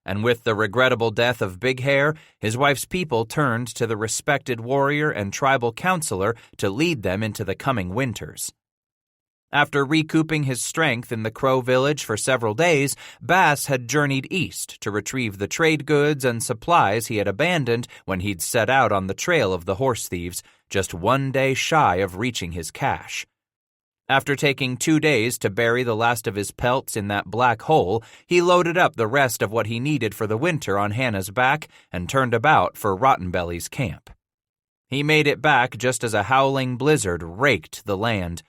And with the regrettable death of Big Hair, his wife's people turned to the respected warrior and tribal counselor to lead them into the coming winters. After recouping his strength in the Crow village for several days, Bass had journeyed east to retrieve the trade goods and supplies he had abandoned when he'd set out on the trail of the horse thieves, just 1 day shy of reaching his cache. After taking 2 days to bury the last of his pelts in that black hole, he loaded up the rest of what he needed for the winter on Hannah's back and turned about for Rottenbelly's camp. He made it back just as a howling blizzard raked the land.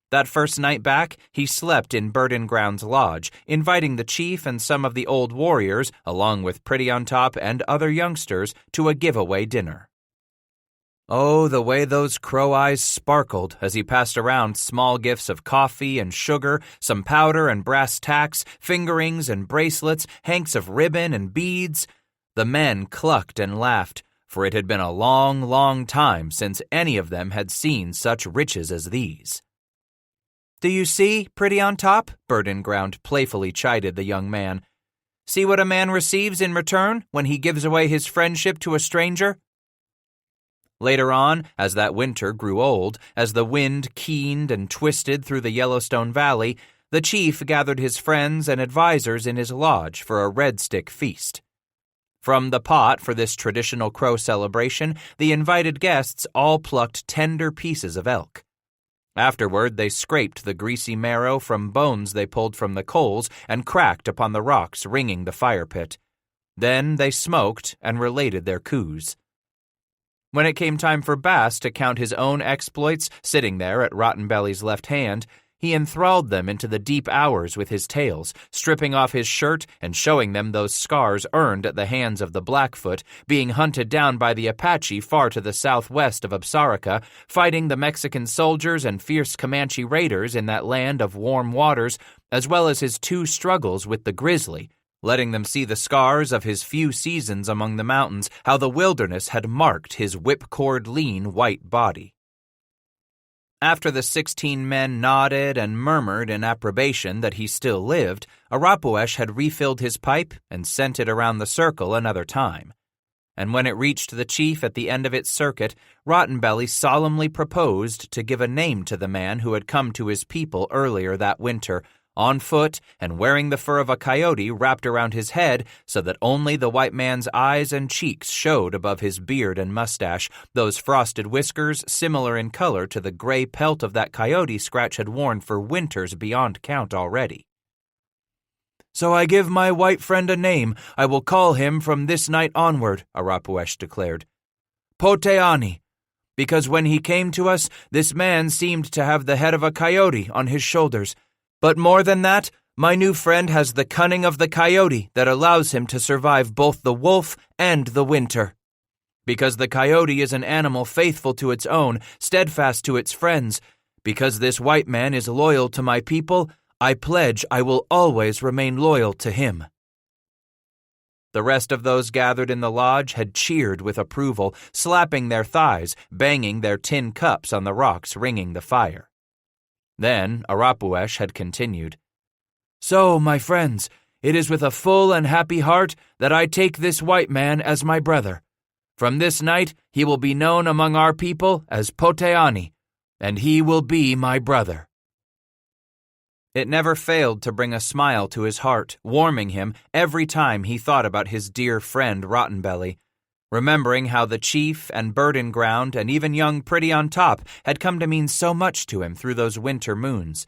That first night back, he slept in Birding Ground's lodge, inviting the chief and some of the old warriors, along with Pretty on Top and other youngsters, to a giveaway dinner. Oh, the way those crow eyes sparkled as he passed around small gifts of coffee and sugar, some powder and brass tacks, fingerings and bracelets, hanks of ribbon and beads. The men clucked and laughed, for it had been a long, long time since any of them had seen such riches as these. "Do you see, Pretty on Top?" Birding Ground playfully chided the young man. "See what a man receives in return when he gives away his friendship to a stranger?" Later on, as that winter grew old, as the wind keened and twisted through the Yellowstone Valley, the chief gathered his friends and advisors in his lodge for a red stick feast. From the pot for this traditional Crow celebration, the invited guests all plucked tender pieces of elk. Afterward, they scraped the greasy marrow from bones they pulled from the coals and cracked upon the rocks ringing the fire pit. Then they smoked and related their coups. When it came time for Bass to count his own exploits, sitting there at Rottenbelly's left hand, he enthralled them into the deep hours with his tales, stripping off his shirt and showing them those scars earned at the hands of the Blackfoot, being hunted down by the Apache far to the southwest of Absarica, fighting the Mexican soldiers and fierce Comanche raiders in that land of warm waters, as well as his 2 struggles with the grizzly, letting them see the scars of his few seasons among the mountains, how the wilderness had marked his whipcord lean white body. After the 16 men nodded and murmured in approbation that he still lived, Arapuesh had refilled his pipe and sent it around the circle another time. And when it reached the chief at the end of its circuit, Rottenbelly solemnly proposed to give a name to the man who had come to his people earlier that winter, on foot and wearing the fur of a coyote wrapped around his head so that only the white man's eyes and cheeks showed above his beard and mustache, those frosted whiskers similar in color to the gray pelt of that coyote Scratch had worn for winters beyond count already. "So I give my white friend a name. I will call him from this night onward," Arapuesh declared. "Poteani, because when he came to us, this man seemed to have the head of a coyote on his shoulders. But more than that, my new friend has the cunning of the coyote that allows him to survive both the wolf and the winter. Because the coyote is an animal faithful to its own, steadfast to its friends, because this white man is loyal to my people, I pledge I will always remain loyal to him." The rest of those gathered in the lodge had cheered with approval, slapping their thighs, banging their tin cups on the rocks ringing the fire. Then Arapuesh had continued, "So, my friends, it is with a full and happy heart that I take this white man as my brother. From this night he will be known among our people as Poteani, and he will be my brother." It never failed to bring a smile to his heart, warming him every time he thought about his dear friend Rottenbelly, remembering how the chief and Burden Ground and even young Pretty on Top had come to mean so much to him through those winter moons,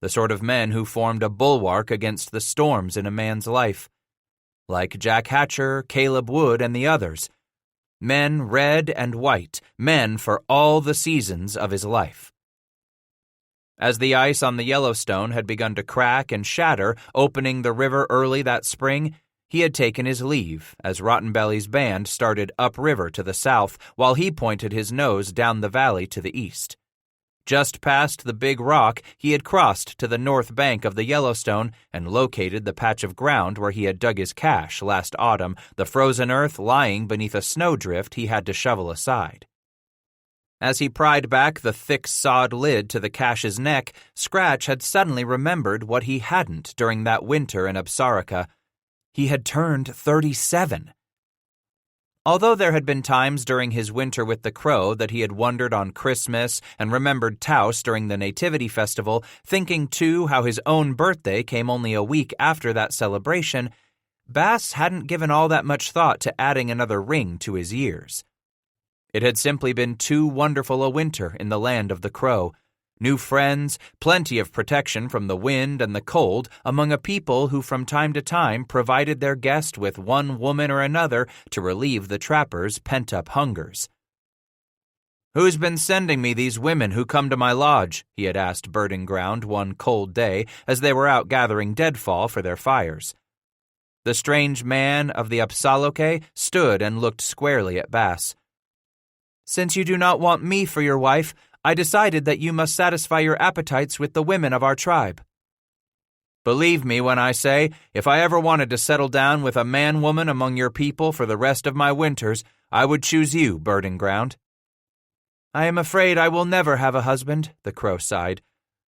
the sort of men who formed a bulwark against the storms in a man's life, like Jack Hatcher, Caleb Wood, and the others, men red and white, men for all the seasons of his life. As the ice on the Yellowstone had begun to crack and shatter, opening the river early that spring, he had taken his leave as Rottenbelly's band started upriver to the south while he pointed his nose down the valley to the east. Just past the big rock, he had crossed to the north bank of the Yellowstone and located the patch of ground where he had dug his cache last autumn, the frozen earth lying beneath a snowdrift he had to shovel aside. As he pried back the thick sod lid to the cache's neck, Scratch had suddenly remembered what he hadn't during that winter in Absarica. He had turned 37. Although there had been times during his winter with the Crow that he had wondered on Christmas and remembered Taos during the Nativity Festival, thinking too how his own birthday came only a week after that celebration, Bass hadn't given all that much thought to adding another ring to his years. It had simply been too wonderful a winter in the land of the Crow. New friends, plenty of protection from the wind and the cold among a people who from time to time provided their guest with one woman or another to relieve the trappers' pent-up hungers. "Who's been sending me these women who come to my lodge?" he had asked Burden Ground one cold day as they were out gathering deadfall for their fires. The strange man of the Apsaloke stood and looked squarely at Bass. "Since you do not want me for your wife, I decided that you must satisfy your appetites with the women of our tribe." "Believe me when I say, if I ever wanted to settle down with a man-woman among your people for the rest of my winters, I would choose you, Burden Ground." "I am afraid I will never have a husband," the Crow sighed.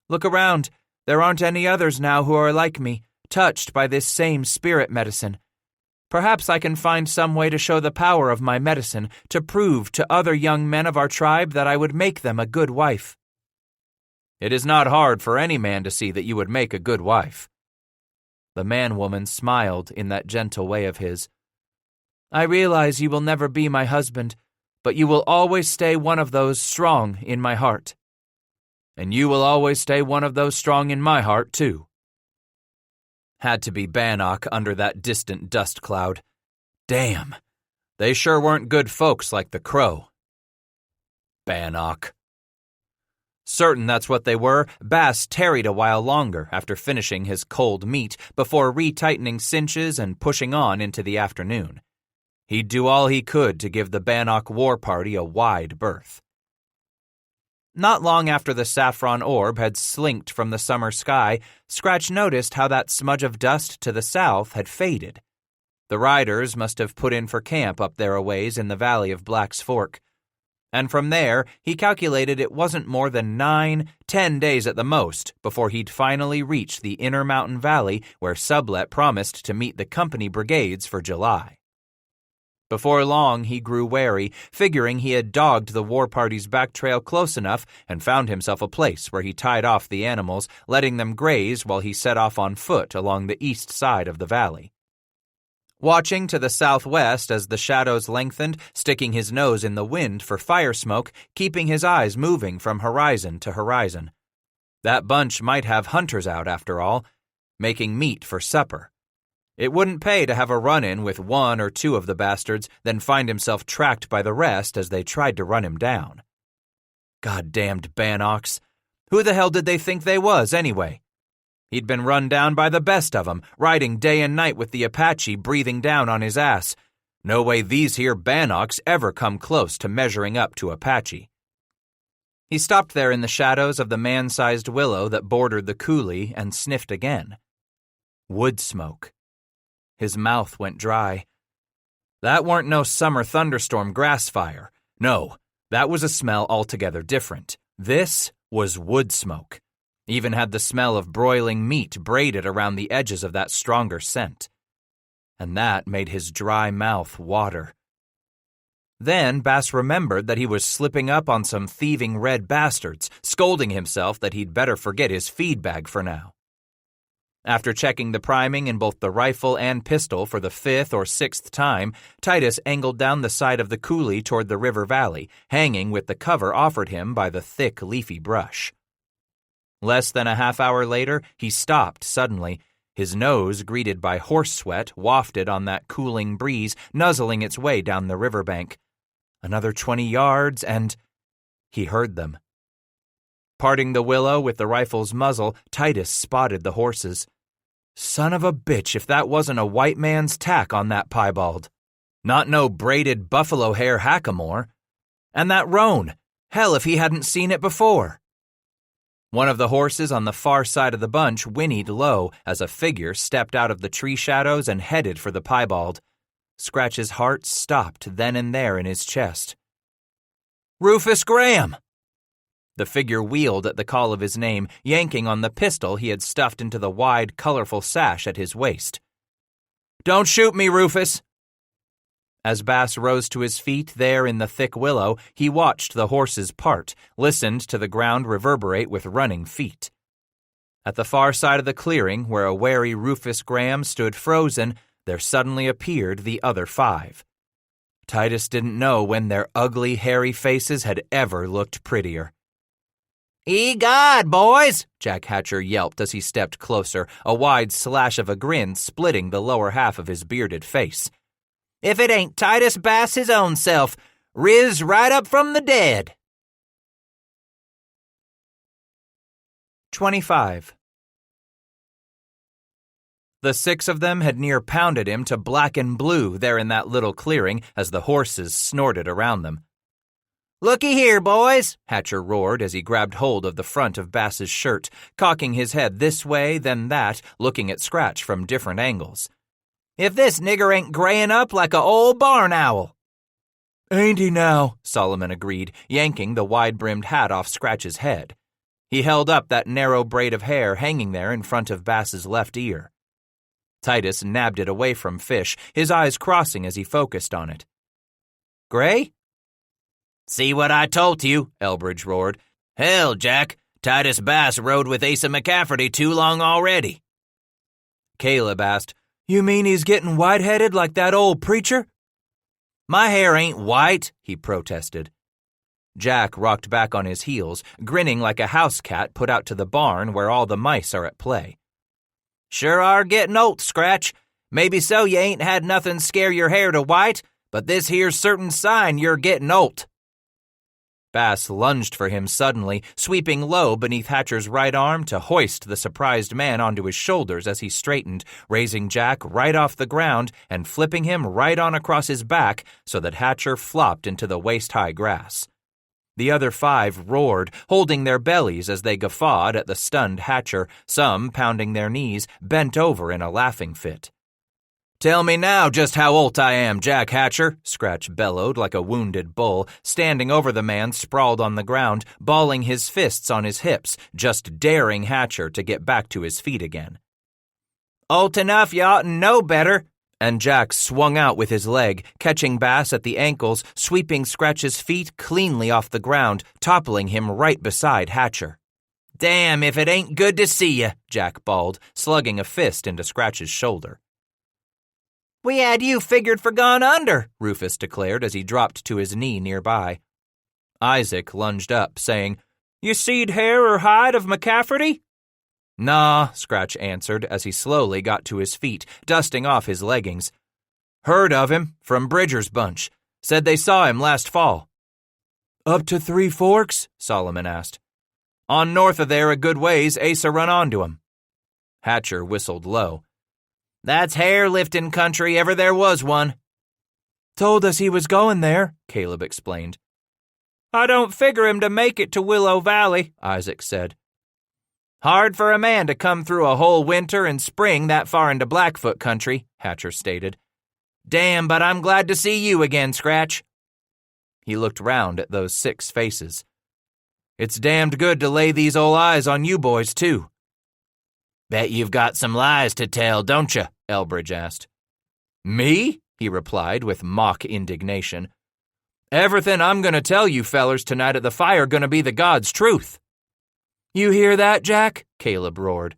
"Look around. There aren't any others now who are like me, touched by this same spirit medicine. Perhaps I can find some way to show the power of my medicine, to prove to other young men of our tribe that I would make them a good wife." "It is not hard for any man to see that you would make a good wife." The man-woman smiled in that gentle way of his. "I realize you will never be my husband, but you will always stay one of those strong in my heart." "And you will always stay one of those strong in my heart, too." Had to be Bannock under that distant dust cloud. Damn, they sure weren't good folks like the Crow. Bannock. Certain that's what they were, Bass tarried a while longer after finishing his cold meat before retightening cinches and pushing on into the afternoon. He'd do all he could to give the Bannock war party a wide berth. Not long after the saffron orb had slinked from the summer sky, Scratch noticed how that smudge of dust to the south had faded. The riders must have put in for camp up there a ways in the valley of Black's Fork. And from there, he calculated it wasn't more than 9-10 days at the most before he'd finally reach the inner mountain valley where Sublet promised to meet the company brigades for July. Before long, he grew wary, figuring he had dogged the war party's back trail close enough and found himself a place where he tied off the animals, letting them graze while he set off on foot along the east side of the valley. Watching to the southwest as the shadows lengthened, sticking his nose in the wind for fire smoke, keeping his eyes moving from horizon to horizon. That bunch might have hunters out after all, making meat for supper. It wouldn't pay to have a run-in with one or two of the bastards, then find himself tracked by the rest as they tried to run him down. Goddamned Bannocks. Who the hell did they think they was, anyway? He'd been run down by the best of 'em, riding day and night with the Apache breathing down on his ass. No way these here Bannocks ever come close to measuring up to Apache. He stopped there in the shadows of the man-sized willow that bordered the coulee and sniffed again. Wood smoke. His mouth went dry. That weren't no summer thunderstorm grass fire. No, that was a smell altogether different. This was wood smoke. Even had the smell of broiling meat braided around the edges of that stronger scent. And that made his dry mouth water. Then Bass remembered that he was slipping up on some thieving red bastards, scolding himself that he'd better forget his feed bag for now. After checking the priming in both the rifle and pistol for the 5th or 6th time, Titus angled down the side of the coulee toward the river valley, hanging with the cover offered him by the thick, leafy brush. Less than a half hour later, he stopped suddenly, his nose greeted by horse sweat wafted on that cooling breeze nuzzling its way down the riverbank. Another 20 yards, and he heard them. Parting the willow with the rifle's muzzle, Titus spotted the horses. Son of a bitch if that wasn't a white man's tack on that piebald. Not no braided buffalo hair hackamore. And that roan. Hell if he hadn't seen it before. One of the horses on the far side of the bunch whinnied low as a figure stepped out of the tree shadows and headed for the piebald. Scratch's heart stopped then and there in his chest. Rufus Graham! The figure wheeled at the call of his name, yanking on the pistol he had stuffed into the wide, colorful sash at his waist. Don't shoot me, Rufus! As Bass rose to his feet there in the thick willow, he watched the horses part, listened to the ground reverberate with running feet. At the far side of the clearing, where a wary Rufus Graham stood frozen, there suddenly appeared the other 5. Titus didn't know when their ugly, hairy faces had ever looked prettier. "Egod, boys!" Jack Hatcher yelped as he stepped closer, a wide slash of a grin splitting the lower half of his bearded face. "If it ain't Titus Bass his own self, riz right up from the dead." 25. The 6 of them had near pounded him to black and blue there in that little clearing as the horses snorted around them. "Looky here, boys," Hatcher roared as he grabbed hold of the front of Bass's shirt, cocking his head this way, then that, looking at Scratch from different angles. "If this nigger ain't graying up like a old barn owl." "Ain't he now?" Solomon agreed, yanking the wide-brimmed hat off Scratch's head. He held up that narrow braid of hair hanging there in front of Bass's left ear. Titus nabbed it away from Fish, his eyes crossing as he focused on it. "Gray?" "See what I told you," Elbridge roared. "Hell, Jack, Titus Bass rode with Asa McCafferty too long already." Caleb asked, "You mean he's getting white-headed like that old preacher?" "My hair ain't white," he protested. Jack rocked back on his heels, grinning like a house cat put out to the barn where all the mice are at play. "Sure are getting old, Scratch. Maybe so you ain't had nothing scare your hair to white, but this here's certain sign you're getting old." Bass lunged for him suddenly, sweeping low beneath Hatcher's right arm to hoist the surprised man onto his shoulders as he straightened, raising Jack right off the ground and flipping him right on across his back so that Hatcher flopped into the waist-high grass. The other 5 roared, holding their bellies as they guffawed at the stunned Hatcher, some pounding their knees, bent over in a laughing fit. Tell me now just how old I am, Jack Hatcher, Scratch bellowed like a wounded bull, standing over the man sprawled on the ground, balling his fists on his hips, just daring Hatcher to get back to his feet again. Old enough you oughtn't know better. And Jack swung out with his leg, catching Bass at the ankles, sweeping Scratch's feet cleanly off the ground, toppling him right beside Hatcher. Damn if it ain't good to see you, Jack bawled, slugging a fist into Scratch's shoulder. We had you figured for gone under, Rufus declared as he dropped to his knee nearby. Isaac lunged up, saying, You seed hair or hide of McCafferty? Nah, Scratch answered as he slowly got to his feet, dusting off his leggings. Heard of him, from Bridger's bunch. Said they saw him last fall. Up to Three Forks? Solomon asked. On north of there a good ways, Asa run onto him. Hatcher whistled low. That's hair-lifting country, ever there was one. Told us he was going there, Caleb explained. I don't figure him to make it to Willow Valley, Isaac said. Hard for a man to come through a whole winter and spring that far into Blackfoot country, Hatcher stated. Damn, but I'm glad to see you again, Scratch. He looked round at those 6 faces. It's damned good to lay these old eyes on you boys, too. Bet you've got some lies to tell, don't you? Elbridge asked. Me? He replied with mock indignation. Everything I'm going to tell you fellers tonight at the fire going to be the God's truth. You hear that, Jack? Caleb roared.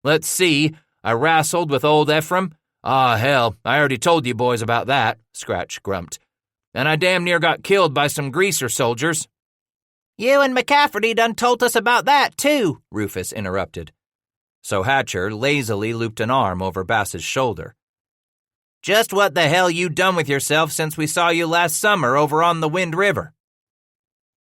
Let's see, I wrastled with old Ephraim. Ah, hell, I already told you boys about that, Scratch grumped. And I damn near got killed by some greaser soldiers. You and McCafferty done told us about that, too, Rufus interrupted. So Hatcher lazily looped an arm over Bass's shoulder. Just what the hell you done with yourself since we saw you last summer over on the Wind River?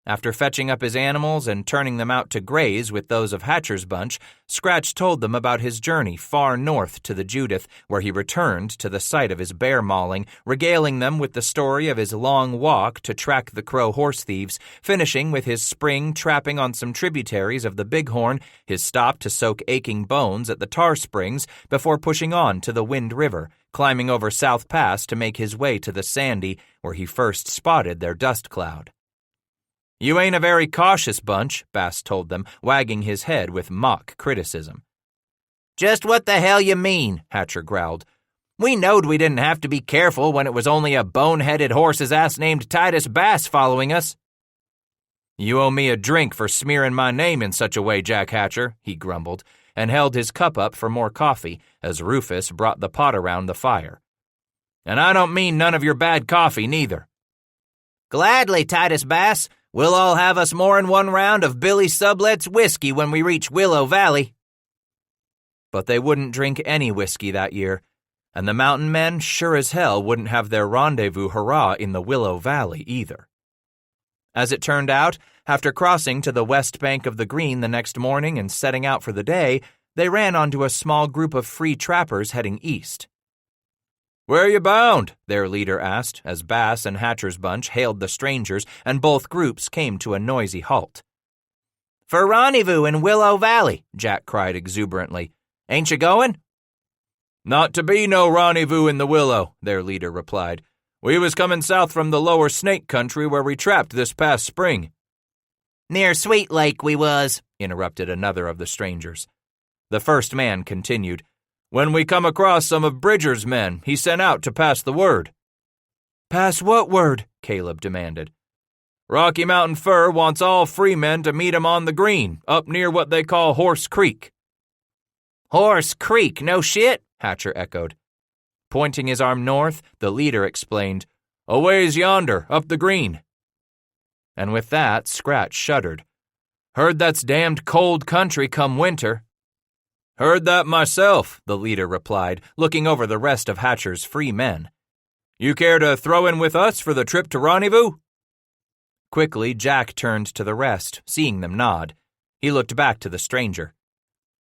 After fetching up his animals and turning them out to graze with those of Hatcher's bunch, Scratch told them about his journey far north to the Judith, where he returned to the site of his bear mauling, regaling them with the story of his long walk to track the Crow horse thieves, finishing with his spring trapping on some tributaries of the Bighorn, his stop to soak aching bones at the Tar Springs before pushing on to the Wind River, climbing over South Pass to make his way to the Sandy, where he first spotted their dust cloud. You ain't a very cautious bunch, Bass told them, wagging his head with mock criticism. Just what the hell you mean, Hatcher growled. We knowed we didn't have to be careful when it was only a bone-headed horse's ass named Titus Bass following us. You owe me a drink for smearing my name in such a way, Jack Hatcher, he grumbled, and held his cup up for more coffee as Rufus brought the pot around the fire. And I don't mean none of your bad coffee, neither. Gladly, Titus Bass. We'll all have us more'n one round of Billy Sublet's whiskey when we reach Willow Valley. But they wouldn't drink any whiskey that year, and the mountain men sure as hell wouldn't have their rendezvous hurrah in the Willow Valley either. As it turned out, after crossing to the west bank of the Green the next morning and setting out for the day, they ran onto a small group of free trappers heading east. Where you bound? Their leader asked, as Bass and Hatcher's bunch hailed the strangers and both groups came to a noisy halt. For rendezvous in Willow Valley, Jack cried exuberantly. Ain't you going? Not to be no rendezvous in the Willow, their leader replied. We was coming south from the lower Snake country where we trapped this past spring. Near Sweet Lake we was, interrupted another of the strangers. The first man continued. When we come across some of Bridger's men, he sent out to pass the word. Pass what word? Caleb demanded. Rocky Mountain Fur wants all free men to meet him on the Green, up near what they call Horse Creek. Horse Creek, no shit? Hatcher echoed. Pointing his arm north, the leader explained, A ways yonder, up the Green. And with that, Scratch shuddered. Heard that's damned cold country come winter. Heard that myself, the leader replied, looking over the rest of Hatcher's free men. You care to throw in with us for the trip to rendezvous? Quickly, Jack turned to the rest, seeing them nod. He looked back to the stranger.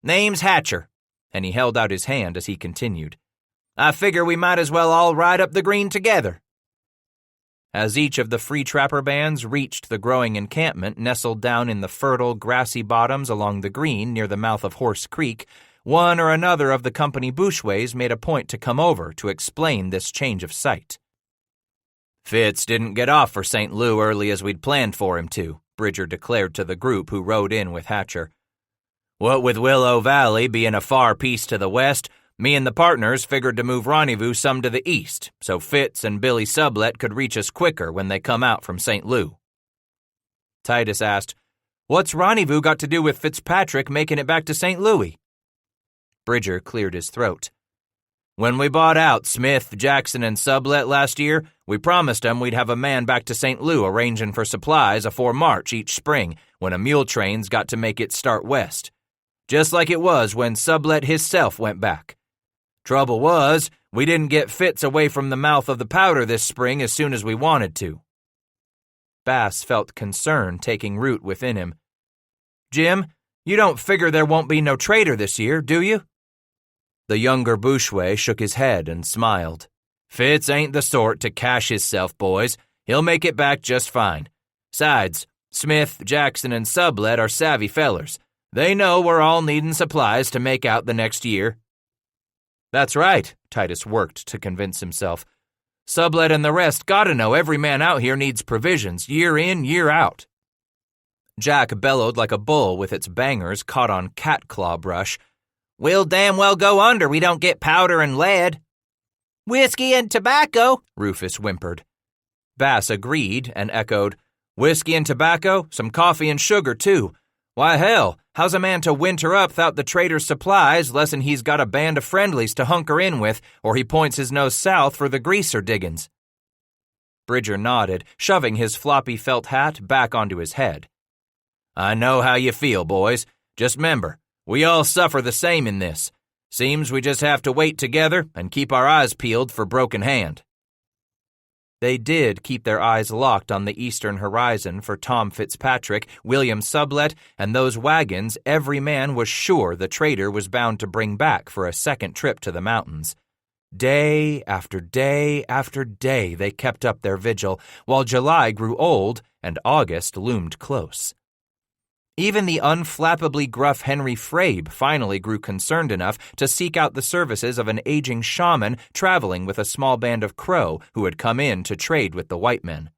Name's Hatcher, and he held out his hand as he continued. I figure we might as well all ride up the Green together. As each of the free trapper bands reached the growing encampment nestled down in the fertile, grassy bottoms along the Green near the mouth of Horse Creek, one or another of the company bushways made a point to come over to explain this change of site. Fitz didn't get off for St. Lou early as we'd planned for him to, Bridger declared to the group who rode in with Hatcher. What with Willow Valley being a far piece to the west, me and the partners figured to move rendezvous some to the east, so Fitz and Billy Sublet could reach us quicker when they come out from St. Lou. Titus asked, "What's rendezvous got to do with Fitzpatrick making it back to St. Louis?" Bridger cleared his throat. When we bought out Smith, Jackson, and Sublet last year, we promised 'em we'd have a man back to St. Lou arranging for supplies afore March each spring when a mule train's got to make its start west. Just like it was when Sublet hisself went back. Trouble was, we didn't get Fitz away from the mouth of the Powder this spring as soon as we wanted to. Bass felt concern taking root within him. "Jim, you don't figure there won't be no trader this year, do you?" The younger bushway shook his head and smiled. "Fitz ain't the sort to cash hisself, boys. He'll make it back just fine. Sides, Smith, Jackson, and Sublet are savvy fellers. They know we're all needin' supplies to make out the next year." "That's right," Titus worked to convince himself. "Sublet and the rest gotta know every man out here needs provisions, year in, year out." Jack bellowed like a bull with its bangers caught on cat claw brush. "We'll damn well go under we don't get powder and lead." "Whiskey and tobacco," Rufus whimpered. Bass agreed and echoed, "Whiskey and tobacco, some coffee and sugar, too. Why, hell, how's a man to winter up without the trader's supplies lessen he's got a band of friendlies to hunker in with, or he points his nose south for the greaser diggin's?" Bridger nodded, shoving his floppy felt hat back onto his head. "I know how you feel, boys. Just 'member, we all suffer the same in this. Seems we just have to wait together and keep our eyes peeled for Broken Hand." They did keep their eyes locked on the eastern horizon for Tom Fitzpatrick, William Sublet, and those wagons every man was sure the trader was bound to bring back for a second trip to the mountains. Day after day after day they kept up their vigil, while July grew old and August loomed close. Even the unflappably gruff Henry Frabe finally grew concerned enough to seek out the services of an aging shaman traveling with a small band of Crow who had come in to trade with the white men.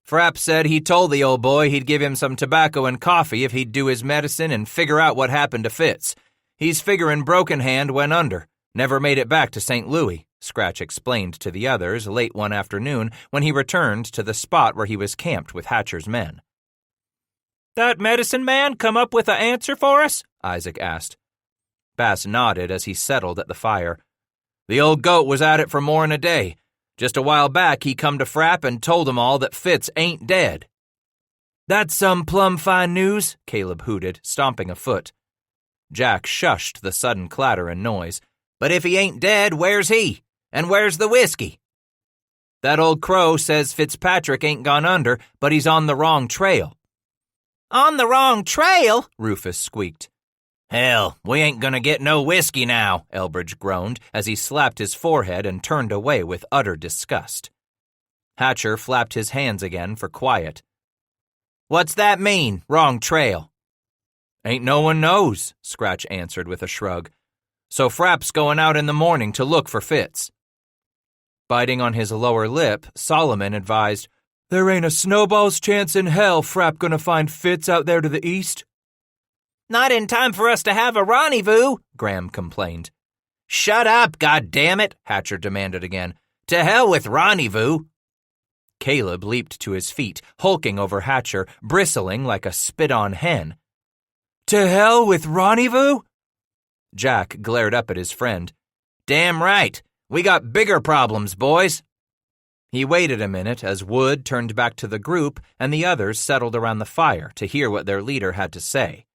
Frapp said he told the old boy he'd give him some tobacco and coffee if he'd do his medicine and figure out what happened to Fitz. He's figuring Broken Hand went under, never made it back to St. Louis, Scratch explained to the others late one afternoon when he returned to the spot where he was camped with Hatcher's men. "That medicine man come up with an answer for us?" Isaac asked. Bass nodded as he settled at the fire. "The old goat was at it for more'n a day. Just a while back he come to Frapp and told 'em all that Fitz ain't dead." "That's some plumb fine news," Caleb hooted, stomping a foot. Jack shushed the sudden clatter and noise. "But if he ain't dead, where's he? And where's the whiskey?" "That old crow says Fitzpatrick ain't gone under, but he's on the wrong trail." "On the wrong trail?" Rufus squeaked. "Hell, we ain't gonna get no whiskey now," Elbridge groaned as he slapped his forehead and turned away with utter disgust. Hatcher flapped his hands again for quiet. "What's that mean, wrong trail?" "Ain't no one knows," Scratch answered with a shrug. "So Frapp's going out in the morning to look for Fitz." Biting on his lower lip, Solomon advised, "There ain't a snowball's chance in hell Frapp gonna find Fitz out there to the east." "Not in time for us to have a rendezvous," Graham complained. "Shut up, goddammit," Hatcher demanded again. "To hell with rendezvous." Caleb leaped to his feet, hulking over Hatcher, bristling like a spit-on hen. "To hell with rendezvous?" Jack glared up at his friend. "Damn right. We got bigger problems, boys." He waited a minute as Wood turned back to the group and the others settled around the fire to hear what their leader had to say.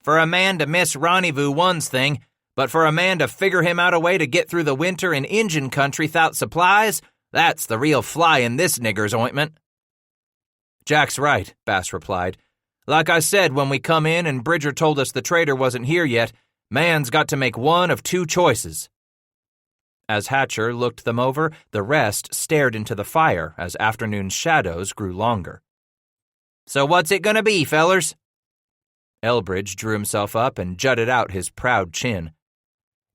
"For a man to miss rendezvous one's thing, but for a man to figure him out a way to get through the winter in Injun country without supplies, that's the real fly in this nigger's ointment." "Jack's right," Bass replied. "Like I said when we come in and Bridger told us the trader wasn't here yet, man's got to make one of two choices." As Hatcher looked them over, the rest stared into the fire as afternoon's shadows grew longer. "So what's it gonna be, fellers?" Elbridge drew himself up and jutted out his proud chin.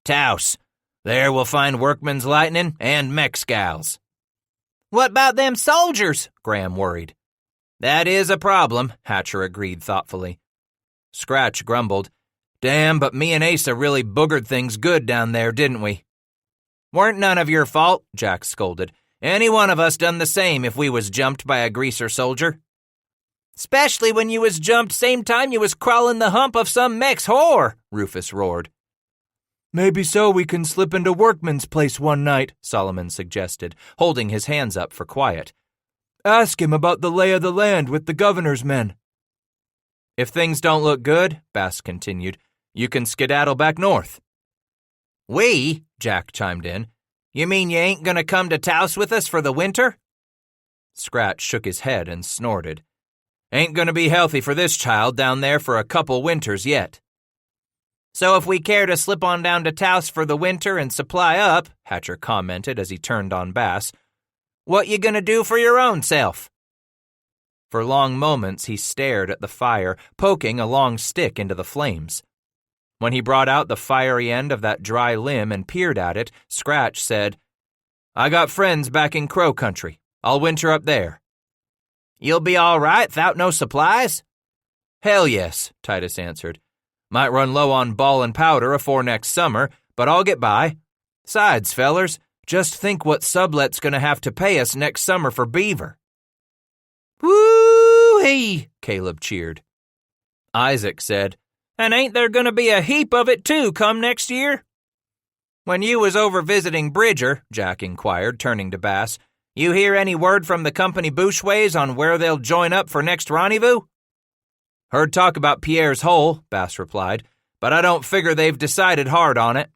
Taos. There we'll find workman's lightning and Mexicals. What about them soldiers? Graham worried. That is a problem, Hatcher agreed thoughtfully. Scratch grumbled. Damn, but me and Asa really boogered things good down there, didn't we? Weren't none of your fault, Jack scolded. Any one of us done the same if we was jumped by a greaser soldier. Especially when you was jumped same time you was crawling the hump of some Mex whore, Rufus roared. Maybe so we can slip into Workman's place one night, Solomon suggested, holding his hands up for quiet. Ask him about the lay of the land with the governor's men. If things don't look good, Bass continued, you can skedaddle back north. We? Jack chimed in. You mean you ain't gonna come to Taos with us for the winter? Scratch shook his head and snorted. Ain't gonna be healthy for this child down there for a couple winters yet. So if we care to slip on down to Taos for the winter and supply up, Hatcher commented as he turned on Bass, what you gonna do for your own self? For long moments he stared at the fire, poking a long stick into the flames. When he brought out the fiery end of that dry limb and peered at it, Scratch said, I got friends back in Crow Country. I'll winter up there. You'll be all right without no supplies? Hell yes, Titus answered. Might run low on ball and powder afore next summer, but I'll get by. Sides, fellers, just think what Sublet's gonna have to pay us next summer for beaver. Woo-hee, Caleb cheered. Isaac said, And ain't there gonna be a heap of it too come next year? When you was over visiting Bridger, Jack inquired, turning to Bass, you hear any word from the company Bouchways on where they'll join up for next rendezvous? Heard talk about Pierre's Hole, Bass replied, but I don't figure they've decided hard on it.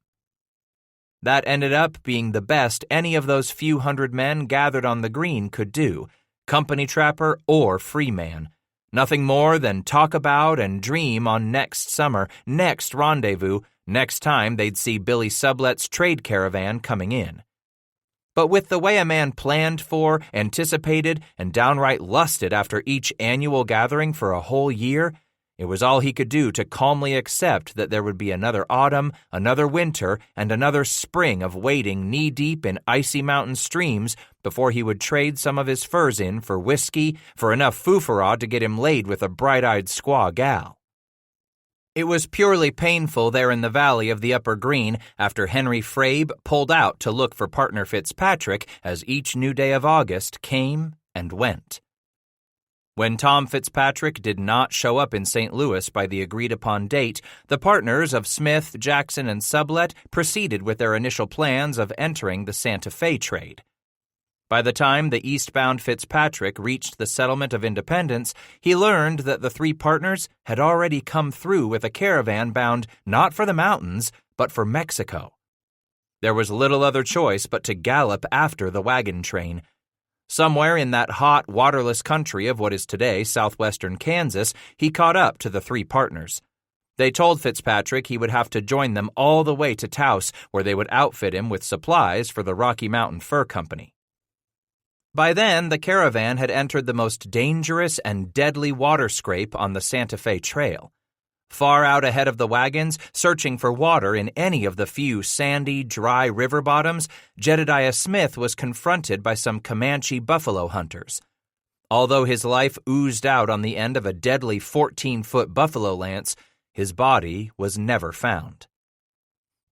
That ended up being the best any of those few hundred men gathered on the green could do, company trapper or free man. Nothing more than talk about and dream on next summer, next rendezvous, next time they'd see Billy Sublet's trade caravan coming in. But with the way a man planned for, anticipated, and downright lusted after each annual gathering for a whole year, it was all he could do to calmly accept that there would be another autumn, another winter, and another spring of wading knee-deep in icy mountain streams before he would trade some of his furs in for whiskey, for enough foo-for-raw to get him laid with a bright-eyed squaw gal. It was purely painful there in the valley of the Upper Green after Henry Frabe pulled out to look for partner Fitzpatrick as each new day of August came and went. When Tom Fitzpatrick did not show up in St. Louis by the agreed-upon date, the partners of Smith, Jackson, and Sublet proceeded with their initial plans of entering the Santa Fe trade. By the time the eastbound Fitzpatrick reached the settlement of Independence, he learned that the three partners had already come through with a caravan bound not for the mountains, but for Mexico. There was little other choice but to gallop after the wagon train. Somewhere in that hot, waterless country of what is today southwestern Kansas, he caught up to the three partners. They told Fitzpatrick he would have to join them all the way to Taos, where they would outfit him with supplies for the Rocky Mountain Fur Company. By then, the caravan had entered the most dangerous and deadly water scrape on the Santa Fe Trail. Far out ahead of the wagons, searching for water in any of the few sandy, dry river bottoms, Jedediah Smith was confronted by some Comanche buffalo hunters. Although his life oozed out on the end of a deadly 14-foot buffalo lance, his body was never found.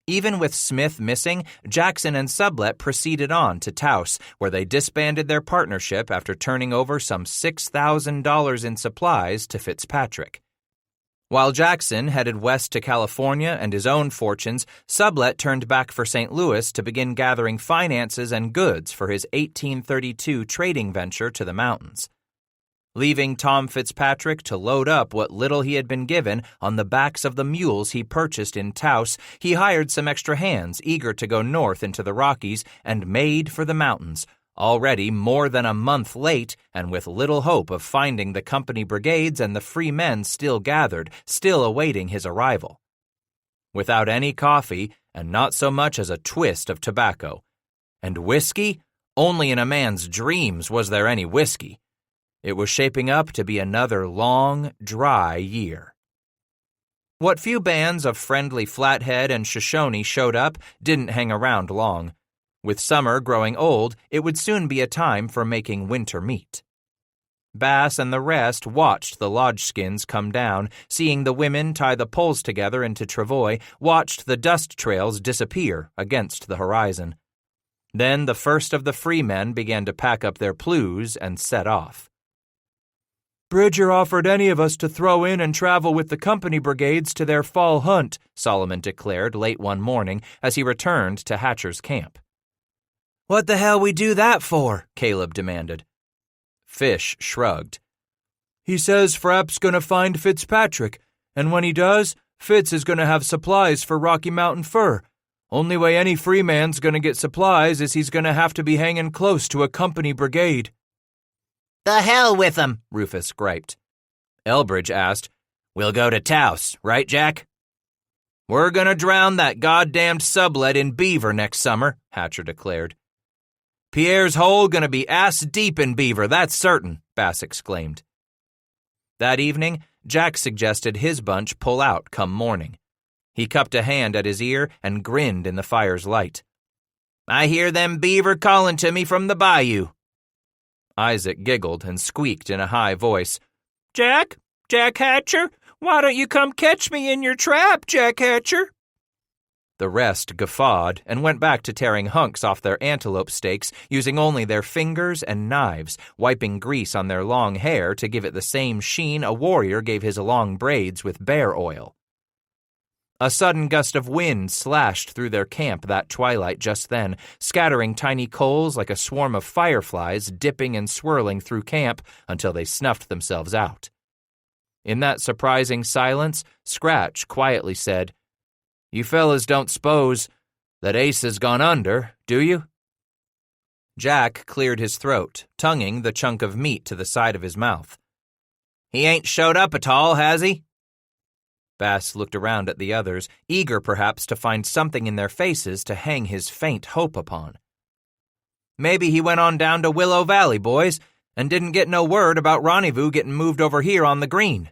Even with Smith missing, Jackson and Sublet proceeded on to Taos, where they disbanded their partnership after turning over some $6,000 in supplies to Fitzpatrick. While Jackson headed west to California and his own fortunes, Sublet turned back for St. Louis to begin gathering finances and goods for his 1832 trading venture to the mountains. Leaving Tom Fitzpatrick to load up what little he had been given on the backs of the mules he purchased in Taos, he hired some extra hands eager to go north into the Rockies and made for the mountains, already more than a month late and with little hope of finding the company brigades and the free men still gathered, still awaiting his arrival. Without any coffee and not so much as a twist of tobacco. And whiskey? Only in a man's dreams was there any whiskey. It was shaping up to be another long, dry year. What few bands of friendly Flathead and Shoshone showed up didn't hang around long. With summer growing old, it would soon be a time for making winter meat. Bass and the rest watched the lodgeskins come down, seeing the women tie the poles together into travois, watched the dust trails disappear against the horizon. Then the first of the free men began to pack up their plues and set off. Bridger offered any of us to throw in and travel with the company brigades to their fall hunt, Solomon declared late one morning as he returned to Hatcher's camp. What the hell we do that for? Caleb demanded. Fish shrugged. He says Frapp's gonna find Fitzpatrick, and when he does, Fitz is gonna have supplies for Rocky Mountain fur. Only way any free man's gonna get supplies is he's gonna have to be hanging close to a company brigade. The hell with them, Rufus griped. Elbridge asked, We'll go to Taos, right, Jack? We're gonna drown that goddamned sublet in beaver next summer, Hatcher declared. Pierre's hole gonna be ass-deep in beaver, that's certain, Bass exclaimed. That evening, Jack suggested his bunch pull out come morning. He cupped a hand at his ear and grinned in the fire's light. I hear them beaver calling to me from the bayou. Isaac giggled and squeaked in a high voice. Jack Hatcher, why don't you come catch me in your trap, Jack Hatcher? The rest guffawed and went back to tearing hunks off their antelope steaks using only their fingers and knives, wiping grease on their long hair to give it the same sheen a warrior gave his long braids with bear oil. A sudden gust of wind slashed through their camp that twilight just then, scattering tiny coals like a swarm of fireflies dipping and swirling through camp until they snuffed themselves out. In that surprising silence, Scratch quietly said, You fellas don't s'pose that Ace has gone under, do you? Jack cleared his throat, tonguing the chunk of meat to the side of his mouth. He ain't showed up at all, has he? Bass looked around at the others, eager perhaps to find something in their faces to hang his faint hope upon. Maybe he went on down to Willow Valley, boys, and didn't get no word about Rendezvous getting moved over here on the green.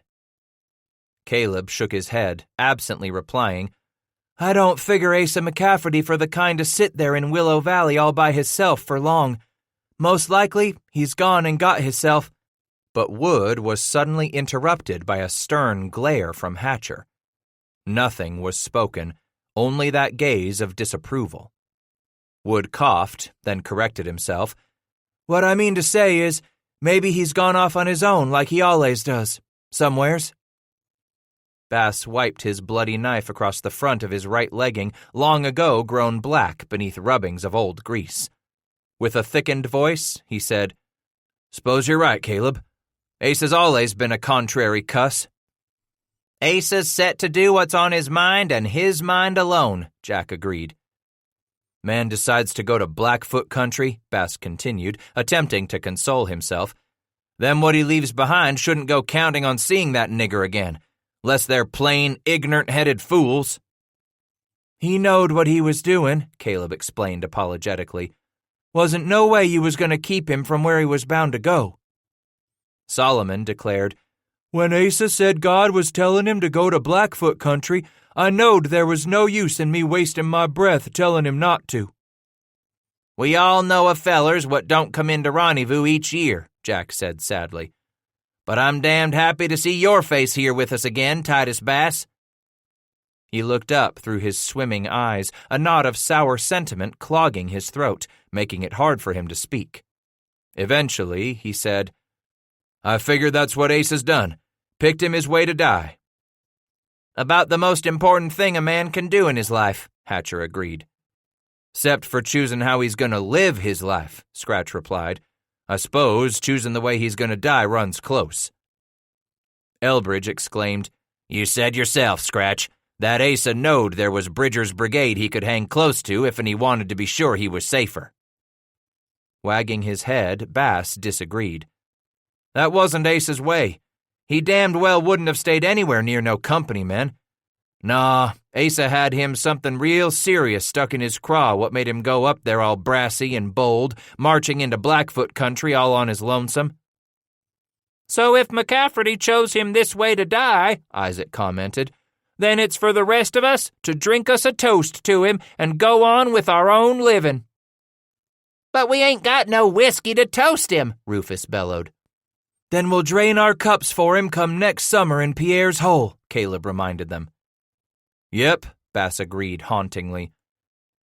Caleb shook his head, absently replying, I don't figure Asa McCafferty for the kind to sit there in Willow Valley all by hisself for long. Most likely, he's gone and got hisself. But Wood was suddenly interrupted by a stern glare from Hatcher. Nothing was spoken, only that gaze of disapproval. Wood coughed, then corrected himself. What I mean to say is, maybe he's gone off on his own like he always does, somewheres. Bass wiped his bloody knife across the front of his right legging, long ago grown black beneath rubbings of old grease. With a thickened voice, he said, S'pose you're right, Caleb. Ace has always been a contrary cuss. Asa's set to do what's on his mind and his mind alone, Jack agreed. Man decides to go to Blackfoot country, Bass continued, attempting to console himself. Then what he leaves behind shouldn't go counting on seeing that nigger again, lest they're plain, ignorant-headed fools. He knowed what he was doing, Caleb explained apologetically. Wasn't no way you was going to keep him from where he was bound to go. Solomon declared, When Asa said God was telling him to go to Blackfoot country, I knowed there was no use in me wasting my breath telling him not to. We all know of fellers what don't come into Rendezvous each year, Jack said sadly. But I'm damned happy to see your face here with us again, Titus Bass. He looked up through his swimming eyes, a knot of sour sentiment clogging his throat, making it hard for him to speak. Eventually, he said, I figure that's what Ace has done. Picked him his way to die. About the most important thing a man can do in his life, Hatcher agreed. Except for choosing how he's going to live his life, Scratch replied. I suppose choosing the way he's going to die runs close. Elbridge exclaimed, You said yourself, Scratch. That Asa knowed there was Bridger's brigade he could hang close to if and he wanted to be sure he was safer. Wagging his head, Bass disagreed. That wasn't Asa's way. He damned well wouldn't have stayed anywhere near no company men. Nah, Asa had him something real serious stuck in his craw what made him go up there all brassy and bold, marching into Blackfoot country all on his lonesome. So if McCafferty chose him this way to die, Isaac commented, Then it's for the rest of us to drink us a toast to him and go on with our own living." "But we ain't got no whiskey to toast him," Rufus bellowed. "Then we'll drain our cups for him come next summer in Pierre's hole," Caleb reminded them. "Yep," Bass agreed hauntingly.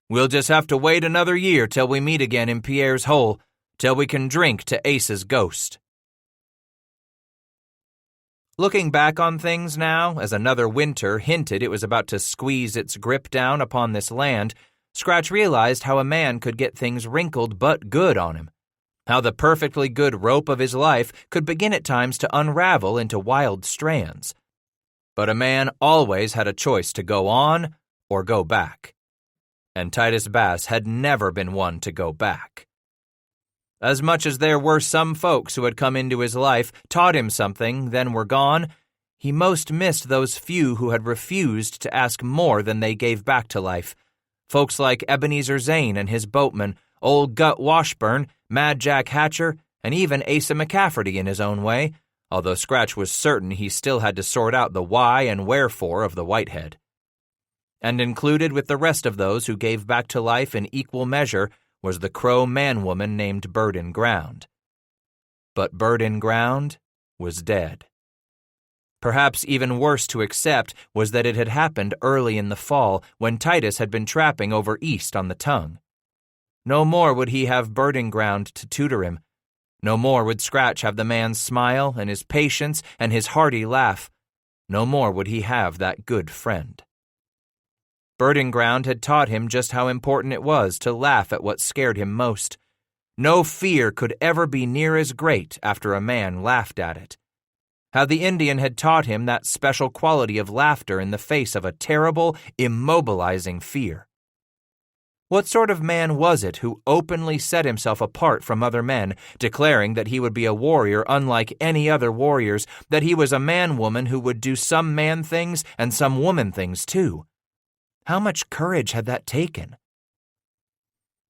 "We'll just have to wait another year till we meet again in Pierre's hole, till we can drink to Ace's ghost." Looking back on things now, as another winter hinted it was about to squeeze its grip down upon this land, Scratch realized how a man could get things wrinkled but good on him. How the perfectly good rope of his life could begin at times to unravel into wild strands. But a man always had a choice to go on or go back. And Titus Bass had never been one to go back. As much as there were some folks who had come into his life, taught him something, then were gone, he most missed those few who had refused to ask more than they gave back to life. Folks like Ebenezer Zane and his boatman, Old Gut Washburn, Mad Jack Hatcher, and even Asa McCafferty in his own way, although Scratch was certain he still had to sort out the why and wherefore of the Whitehead. And included with the rest of those who gave back to life in equal measure was the Crow man-woman named Bird in Ground. But Bird in Ground was dead. Perhaps even worse to accept was that it had happened early in the fall when Titus had been trapping over east on the Tongue. No more would he have Bird in Ground to tutor him. No more would Scratch have the man's smile and his patience and his hearty laugh. No more would he have that good friend. Bird in Ground had taught him just how important it was to laugh at what scared him most. No fear could ever be near as great after a man laughed at it. How the Indian had taught him that special quality of laughter in the face of a terrible, immobilizing fear. What sort of man was it who openly set himself apart from other men, declaring that he would be a warrior unlike any other warriors, that he was a man-woman who would do some man things and some woman things too? How much courage had that taken?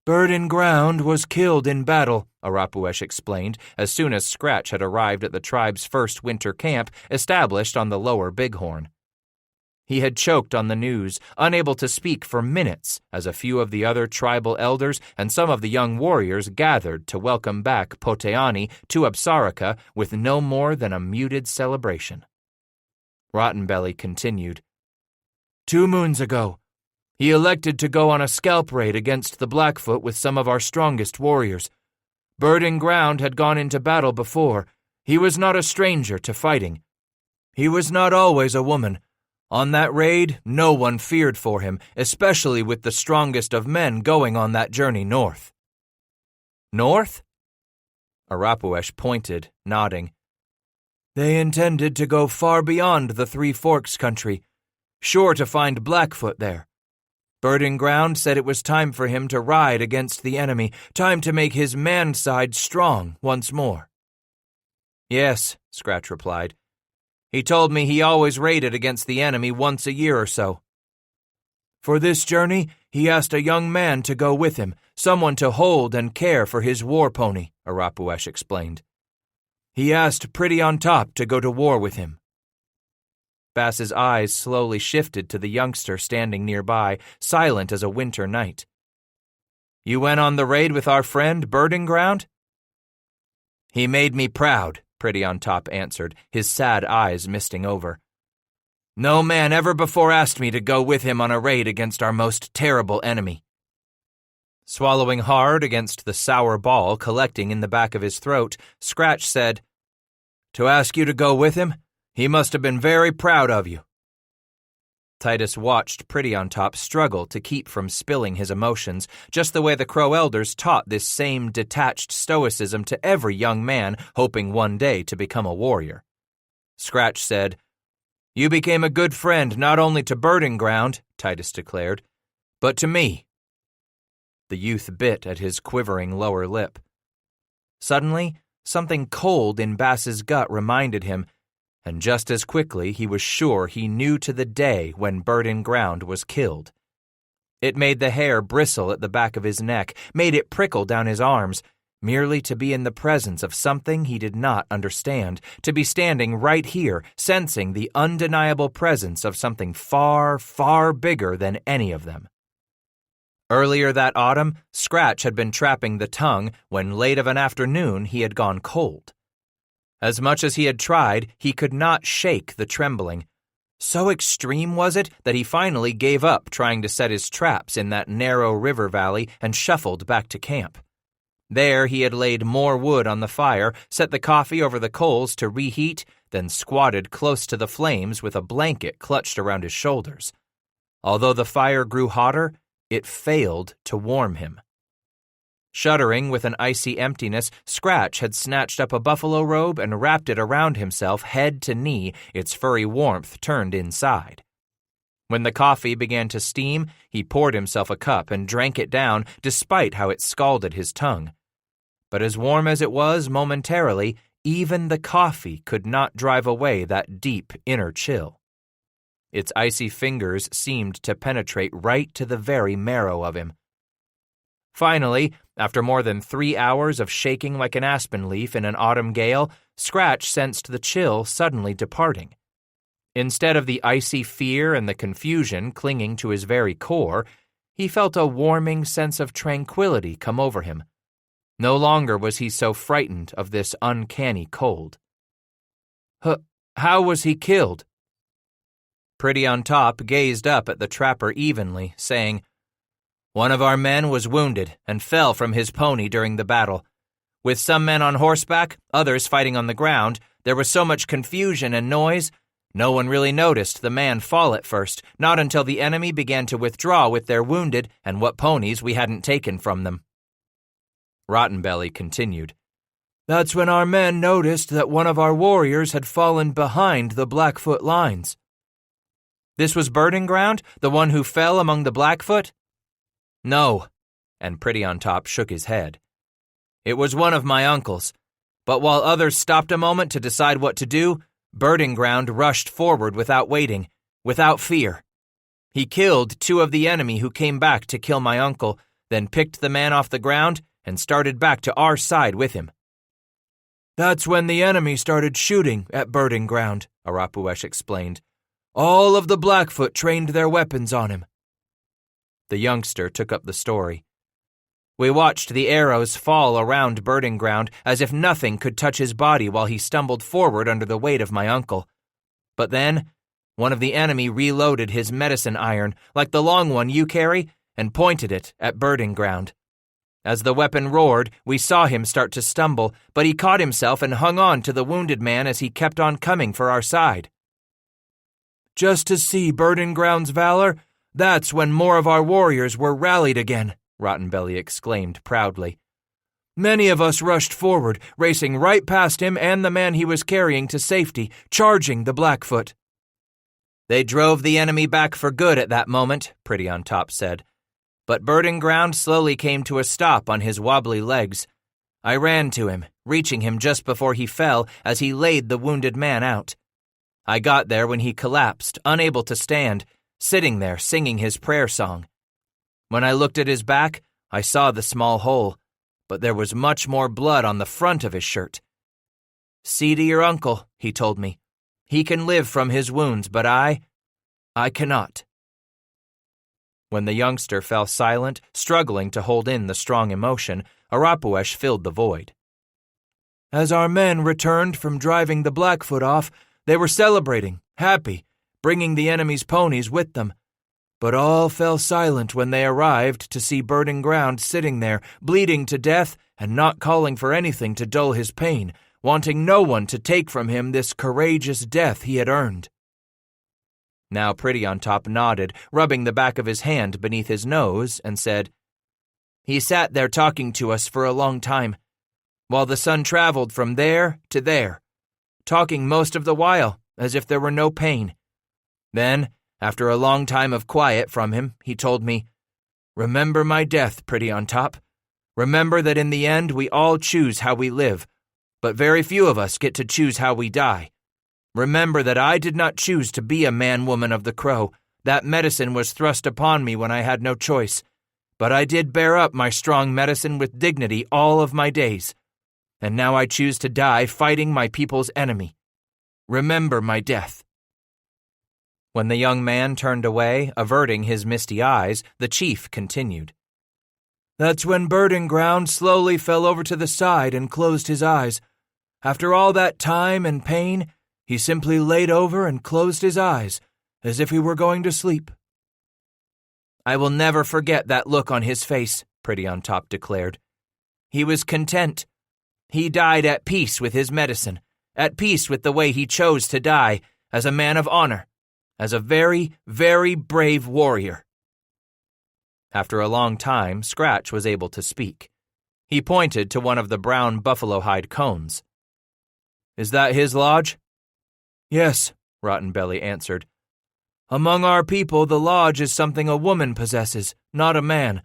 "Bird in Ground was killed in battle," Arapuesh explained as soon as Scratch had arrived at the tribe's first winter camp established on the lower Bighorn. He had choked on the news, unable to speak for minutes, as a few of the other tribal elders and some of the young warriors gathered to welcome back Poteani to Apsaraka with no more than a muted celebration. Rottenbelly continued. 2 moons ago, he elected to go on a scalp raid against the Blackfoot with some of our strongest warriors. Bird in Ground had gone into battle before. He was not a stranger to fighting. He was not always a woman. On that raid, no one feared for him, especially with the strongest of men going on that journey north." "North?" Arapuesh pointed, nodding. "They intended to go far beyond the Three Forks country, sure to find Blackfoot there. Bird in Ground said it was time for him to ride against the enemy, time to make his man side strong once more." "Yes," Scratch replied. "He told me he always raided against the enemy once a year or so." "For this journey, he asked a young man to go with him, someone to hold and care for his war pony," Arapuesh explained. "He asked Pretty on Top to go to war with him." Bass's eyes slowly shifted to the youngster standing nearby, silent as a winter night. "You went on the raid with our friend Bird in Ground?" "He made me proud," Pretty on Top answered, his sad eyes misting over. "No man ever before asked me to go with him on a raid against our most terrible enemy." Swallowing hard against the sour ball collecting in the back of his throat, Scratch said, "To ask you to go with him? He must have been very proud of you." Titus watched Pretty on Top struggle to keep from spilling his emotions, just the way the Crow elders taught this same detached stoicism to every young man hoping one day to become a warrior. Scratch said, "You became a good friend not only to Bird in Ground," Titus declared, "but to me." The youth bit at his quivering lower lip. Suddenly, something cold in Bass's gut reminded him, and just as quickly he was sure he knew to the day when Bird in Ground was killed. It made the hair bristle at the back of his neck, made it prickle down his arms. merely to be in the presence of something he did not understand, to be standing right here, sensing the undeniable presence of something far, far bigger than any of them. Earlier that autumn, Scratch had been trapping the tongue when late of an afternoon he had gone cold. As much as he had tried, he could not shake the trembling. So extreme was it that he finally gave up trying to set his traps in that narrow river valley and shuffled back to camp. There he had laid more wood on the fire, set the coffee over the coals to reheat, then squatted close to the flames with a blanket clutched around his shoulders. Although the fire grew hotter, it failed to warm him. Shuddering with an icy emptiness, Scratch had snatched up a buffalo robe and wrapped it around himself head to knee, its furry warmth turned inside. When the coffee began to steam, he poured himself a cup and drank it down despite how it scalded his tongue. But as warm as it was momentarily, even the coffee could not drive away that deep inner chill. Its icy fingers seemed to penetrate right to the very marrow of him. Finally, after more than 3 hours of shaking like an aspen leaf in an autumn gale, Scratch sensed the chill suddenly departing. Instead of the icy fear and the confusion clinging to his very core, he felt a warming sense of tranquility come over him. No longer was he so frightened of this uncanny cold. How was he killed? Pretty on Top gazed up at the trapper evenly, saying, "One of our men was wounded and fell from his pony during the battle. With some men on horseback, others fighting on the ground, there was so much confusion and noise, no one really noticed the man fall at first, not until the enemy began to withdraw with their wounded and what ponies we hadn't taken from them." Rottenbelly continued, "That's when our men noticed that one of our warriors had fallen behind the Blackfoot lines." "This was Birding Ground, the one who fell among the Blackfoot?" "No," and Pretty on Top shook his head. "It was one of my uncles, but while others stopped a moment to decide what to do, Birding Ground rushed forward without waiting, without fear. He killed 2 of the enemy who came back to kill my uncle, then picked the man off the ground and started back to our side with him." "That's when the enemy started shooting at Birding Ground," Arapuesh explained. "All of the Blackfoot trained their weapons on him." The youngster took up the story. "We watched the arrows fall around Birding Ground as if nothing could touch his body while he stumbled forward under the weight of my uncle. But then, one of the enemy reloaded his medicine iron, like the long one you carry, and pointed it at Birding Ground. As the weapon roared, we saw him start to stumble, but he caught himself and hung on to the wounded man as he kept on coming for our side. Just to see Birding Ground's valor, that's when more of our warriors were rallied again," Rottenbelly exclaimed proudly. "Many of us rushed forward, racing right past him and the man he was carrying to safety, charging the Blackfoot." "They drove the enemy back for good at that moment," Pretty on Top said. "But Birding Ground slowly came to a stop on his wobbly legs. I ran to him, reaching him just before he fell as he laid the wounded man out. I got there when he collapsed, unable to stand, sitting there singing his prayer song. When I looked at his back, I saw the small hole, but there was much more blood on the front of his shirt. 'See to your uncle,' he told me. 'He can live from his wounds, but I cannot.'" When the youngster fell silent, struggling to hold in the strong emotion, Arapuesh filled the void. "As our men returned from driving the Blackfoot off, they were celebrating, happy, bringing the enemy's ponies with them. But all fell silent when they arrived to see Birding Ground sitting there, bleeding to death and not calling for anything to dull his pain, wanting no one to take from him this courageous death he had earned." Now Pretty on Top nodded, rubbing the back of his hand beneath his nose, and said, "He sat there talking to us for a long time, while the sun traveled from there to there, talking most of the while as if there were no pain. Then, after a long time of quiet from him, he told me, 'Remember my death, Pretty on Top. Remember that in the end we all choose how we live, but very few of us get to choose how we die. Remember that I did not choose to be a man-woman of the Crow. That medicine was thrust upon me when I had no choice. But I did bear up my strong medicine with dignity all of my days, and now I choose to die fighting my people's enemy. Remember my death." When the young man turned away, averting his misty eyes, the chief continued. "That's when Burning Ground slowly fell over to the side and closed his eyes. After all that time and pain, he simply laid over and closed his eyes, as if he were going to sleep." "I will never forget that look on his face," Pretty on Top declared. "He was content. He died at peace with his medicine, at peace with the way he chose to die, as a man of honor, as a very, very brave warrior." After a long time, Scratch was able to speak. He pointed to one of the brown buffalo hide cones. "Is that his lodge?" "Yes," Rotten Belly answered. "Among our people, the lodge is something a woman possesses, not a man.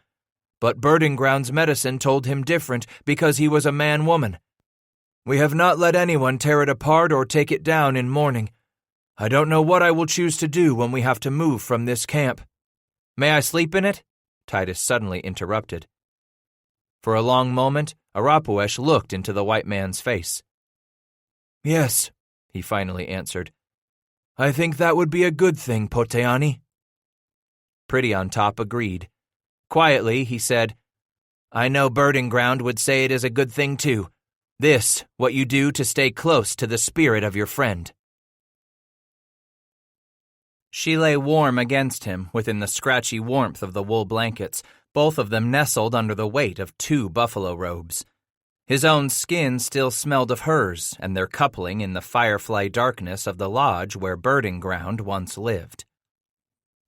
But Burning Ground's medicine told him different because he was a man-woman. We have not let anyone tear it apart or take it down in mourning. I don't know what I will choose to do when we have to move from this camp." "May I sleep in it?" Titus suddenly interrupted. For a long moment, Arapuesh looked into the white man's face. "Yes," he finally answered. "I think that would be a good thing, Poteani." Pretty on Top agreed. Quietly, he said, "I know Burning Ground would say it is a good thing too. This, what you do to stay close to the spirit of your friend." She lay warm against him within the scratchy warmth of the wool blankets, both of them nestled under the weight of 2 buffalo robes. His own skin still smelled of hers, and their coupling in the firefly darkness of the lodge where Burning Ground once lived.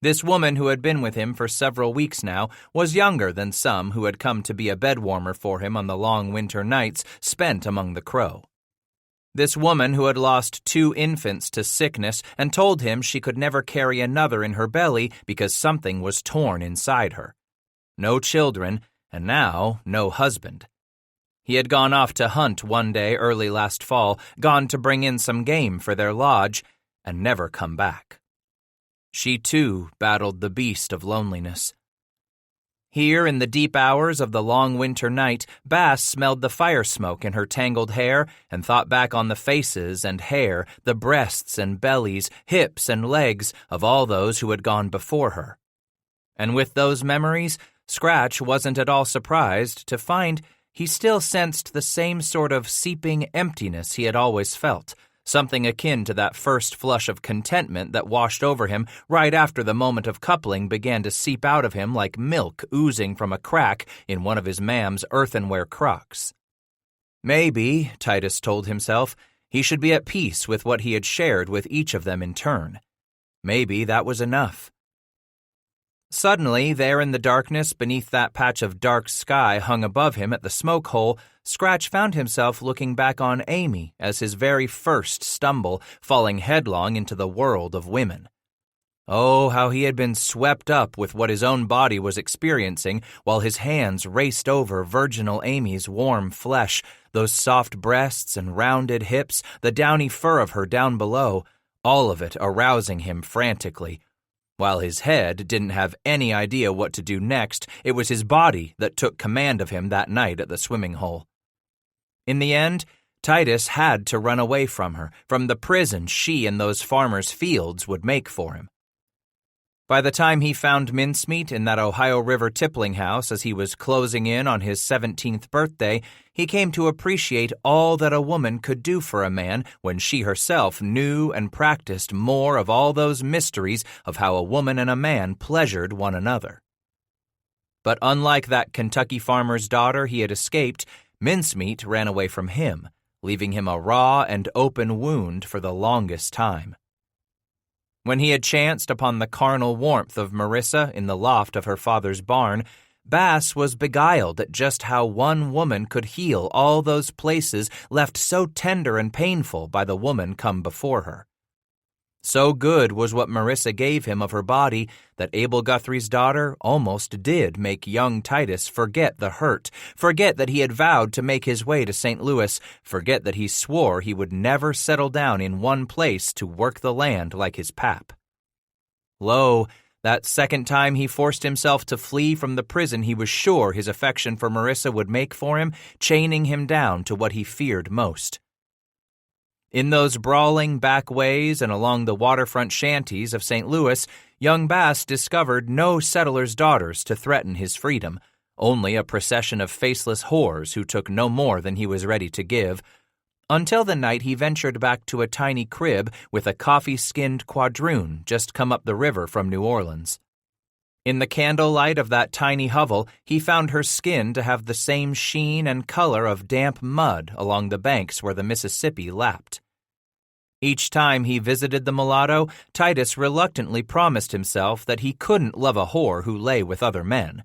This woman who had been with him for several weeks now was younger than some who had come to be a bedwarmer for him on the long winter nights spent among the Crow. This woman who had lost 2 infants to sickness and told him she could never carry another in her belly because something was torn inside her. No children, and now no husband. He had gone off to hunt one day early last fall, gone to bring in some game for their lodge, and never come back. She too battled the beast of loneliness. Here in the deep hours of the long winter night, Bass smelled the fire smoke in her tangled hair and thought back on the faces and hair, the breasts and bellies, hips and legs of all those who had gone before her. And with those memories, Scratch wasn't at all surprised to find he still sensed the same sort of seeping emptiness he had always felt, something akin to that first flush of contentment that washed over him right after the moment of coupling began to seep out of him like milk oozing from a crack in one of his mam's earthenware crocks. Maybe, Titus told himself, he should be at peace with what he had shared with each of them in turn. Maybe that was enough. Suddenly, there in the darkness beneath that patch of dark sky hung above him at the smoke hole, Scratch found himself looking back on Amy as his very first stumble, falling headlong into the world of women. Oh, how he had been swept up with what his own body was experiencing while his hands raced over virginal Amy's warm flesh, those soft breasts and rounded hips, the downy fur of her down below, all of it arousing him frantically. While his head didn't have any idea what to do next, it was his body that took command of him that night at the swimming hole. In the end, Titus had to run away from her, from the prison she and those farmers' fields would make for him. By the time he found mincemeat in that Ohio River tippling house as he was closing in on his 17th birthday, he came to appreciate all that a woman could do for a man when she herself knew and practiced more of all those mysteries of how a woman and a man pleasured one another. But unlike that Kentucky farmer's daughter he had escaped, mincemeat ran away from him, leaving him a raw and open wound for the longest time. When he had chanced upon the carnal warmth of Marissa in the loft of her father's barn, Bass was beguiled at just how one woman could heal all those places left so tender and painful by the woman come before her. So good was what Marissa gave him of her body that Abel Guthrie's daughter almost did make young Titus forget the hurt, forget that he had vowed to make his way to St. Louis, forget that he swore he would never settle down in one place to work the land like his pap. Lo, That second time he forced himself to flee from the prison he was sure his affection for Marissa would make for him, chaining him down to what he feared most. In those brawling back ways and along the waterfront shanties of St. Louis, young Bass discovered no settlers' daughters to threaten his freedom, only a procession of faceless whores who took no more than he was ready to give, until the night he ventured back to a tiny crib with a coffee-skinned quadroon just come up the river from New Orleans. In the candlelight of that tiny hovel, he found her skin to have the same sheen and color of damp mud along the banks where the Mississippi lapped. Each time he visited the mulatto, Titus reluctantly promised himself that he couldn't love a whore who lay with other men.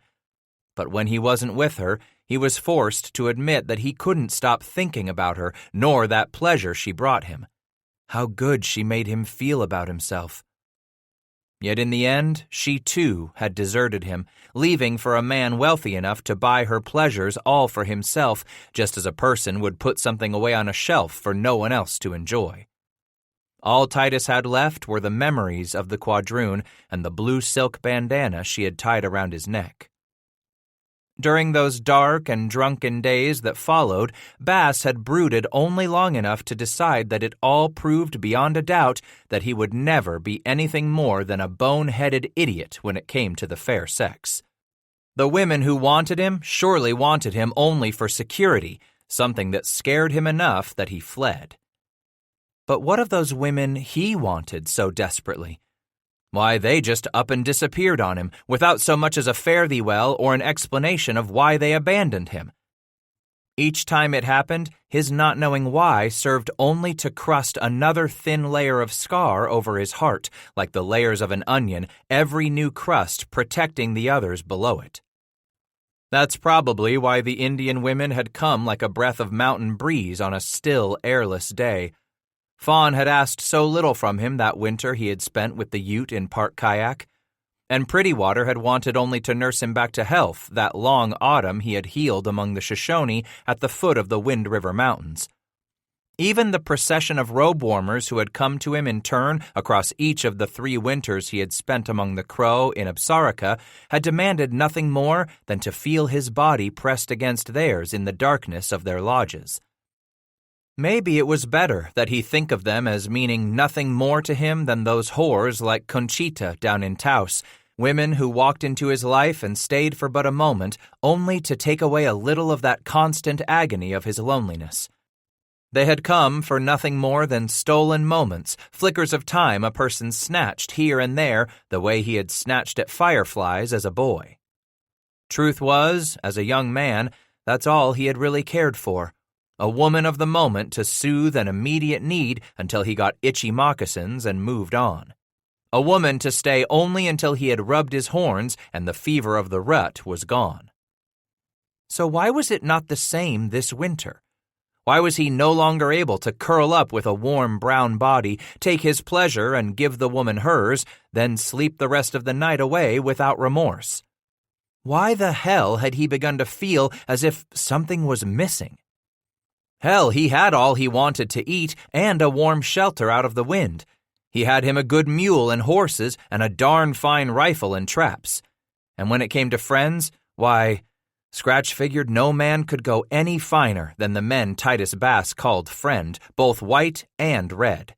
But when he wasn't with her, he was forced to admit that he couldn't stop thinking about her, nor that pleasure she brought him. How good she made him feel about himself. Yet in the end, she too had deserted him, leaving for a man wealthy enough to buy her pleasures all for himself, just as a person would put something away on a shelf for no one else to enjoy. All Titus had left were the memories of the quadroon and the blue silk bandana she had tied around his neck. During those dark and drunken days that followed, Bass had brooded only long enough to decide that it all proved beyond a doubt that he would never be anything more than a bone-headed idiot when it came to the fair sex. The women who wanted him surely wanted him only for security, something that scared him enough that he fled. But what of those women he wanted so desperately? Why, they just up and disappeared on him, without so much as a fare-thee-well or an explanation of why they abandoned him. Each time it happened, his not knowing why served only to crust another thin layer of scar over his heart, like the layers of an onion, every new crust protecting the others below it. That's probably why the Indian women had come like a breath of mountain breeze on a still, airless day. Fawn had asked so little from him that winter he had spent with the Ute in Park Kayak, and Prettywater had wanted only to nurse him back to health that long autumn he had healed among the Shoshone at the foot of the Wind River Mountains. Even the procession of robe-warmers who had come to him in turn across each of the 3 winters he had spent among the Crow in Absarica had demanded nothing more than to feel his body pressed against theirs in the darkness of their lodges. Maybe it was better that he think of them as meaning nothing more to him than those whores like Conchita down in Taos, women who walked into his life and stayed for but a moment, only to take away a little of that constant agony of his loneliness. They had come for nothing more than stolen moments, flickers of time a person snatched here and there the way he had snatched at fireflies as a boy. Truth was, as a young man, that's all he had really cared for. A woman of the moment to soothe an immediate need until he got itchy moccasins and moved on. A woman to stay only until he had rubbed his horns and the fever of the rut was gone. So why was it not the same this winter? Why was he no longer able to curl up with a warm brown body, take his pleasure and give the woman hers, then sleep the rest of the night away without remorse? Why the hell had he begun to feel as if something was missing? Hell, he had all he wanted to eat and a warm shelter out of the wind. He had him a good mule and horses and a darn fine rifle and traps. And when it came to friends, why, Scratch figured no man could go any finer than the men Titus Bass called friend, both white and red.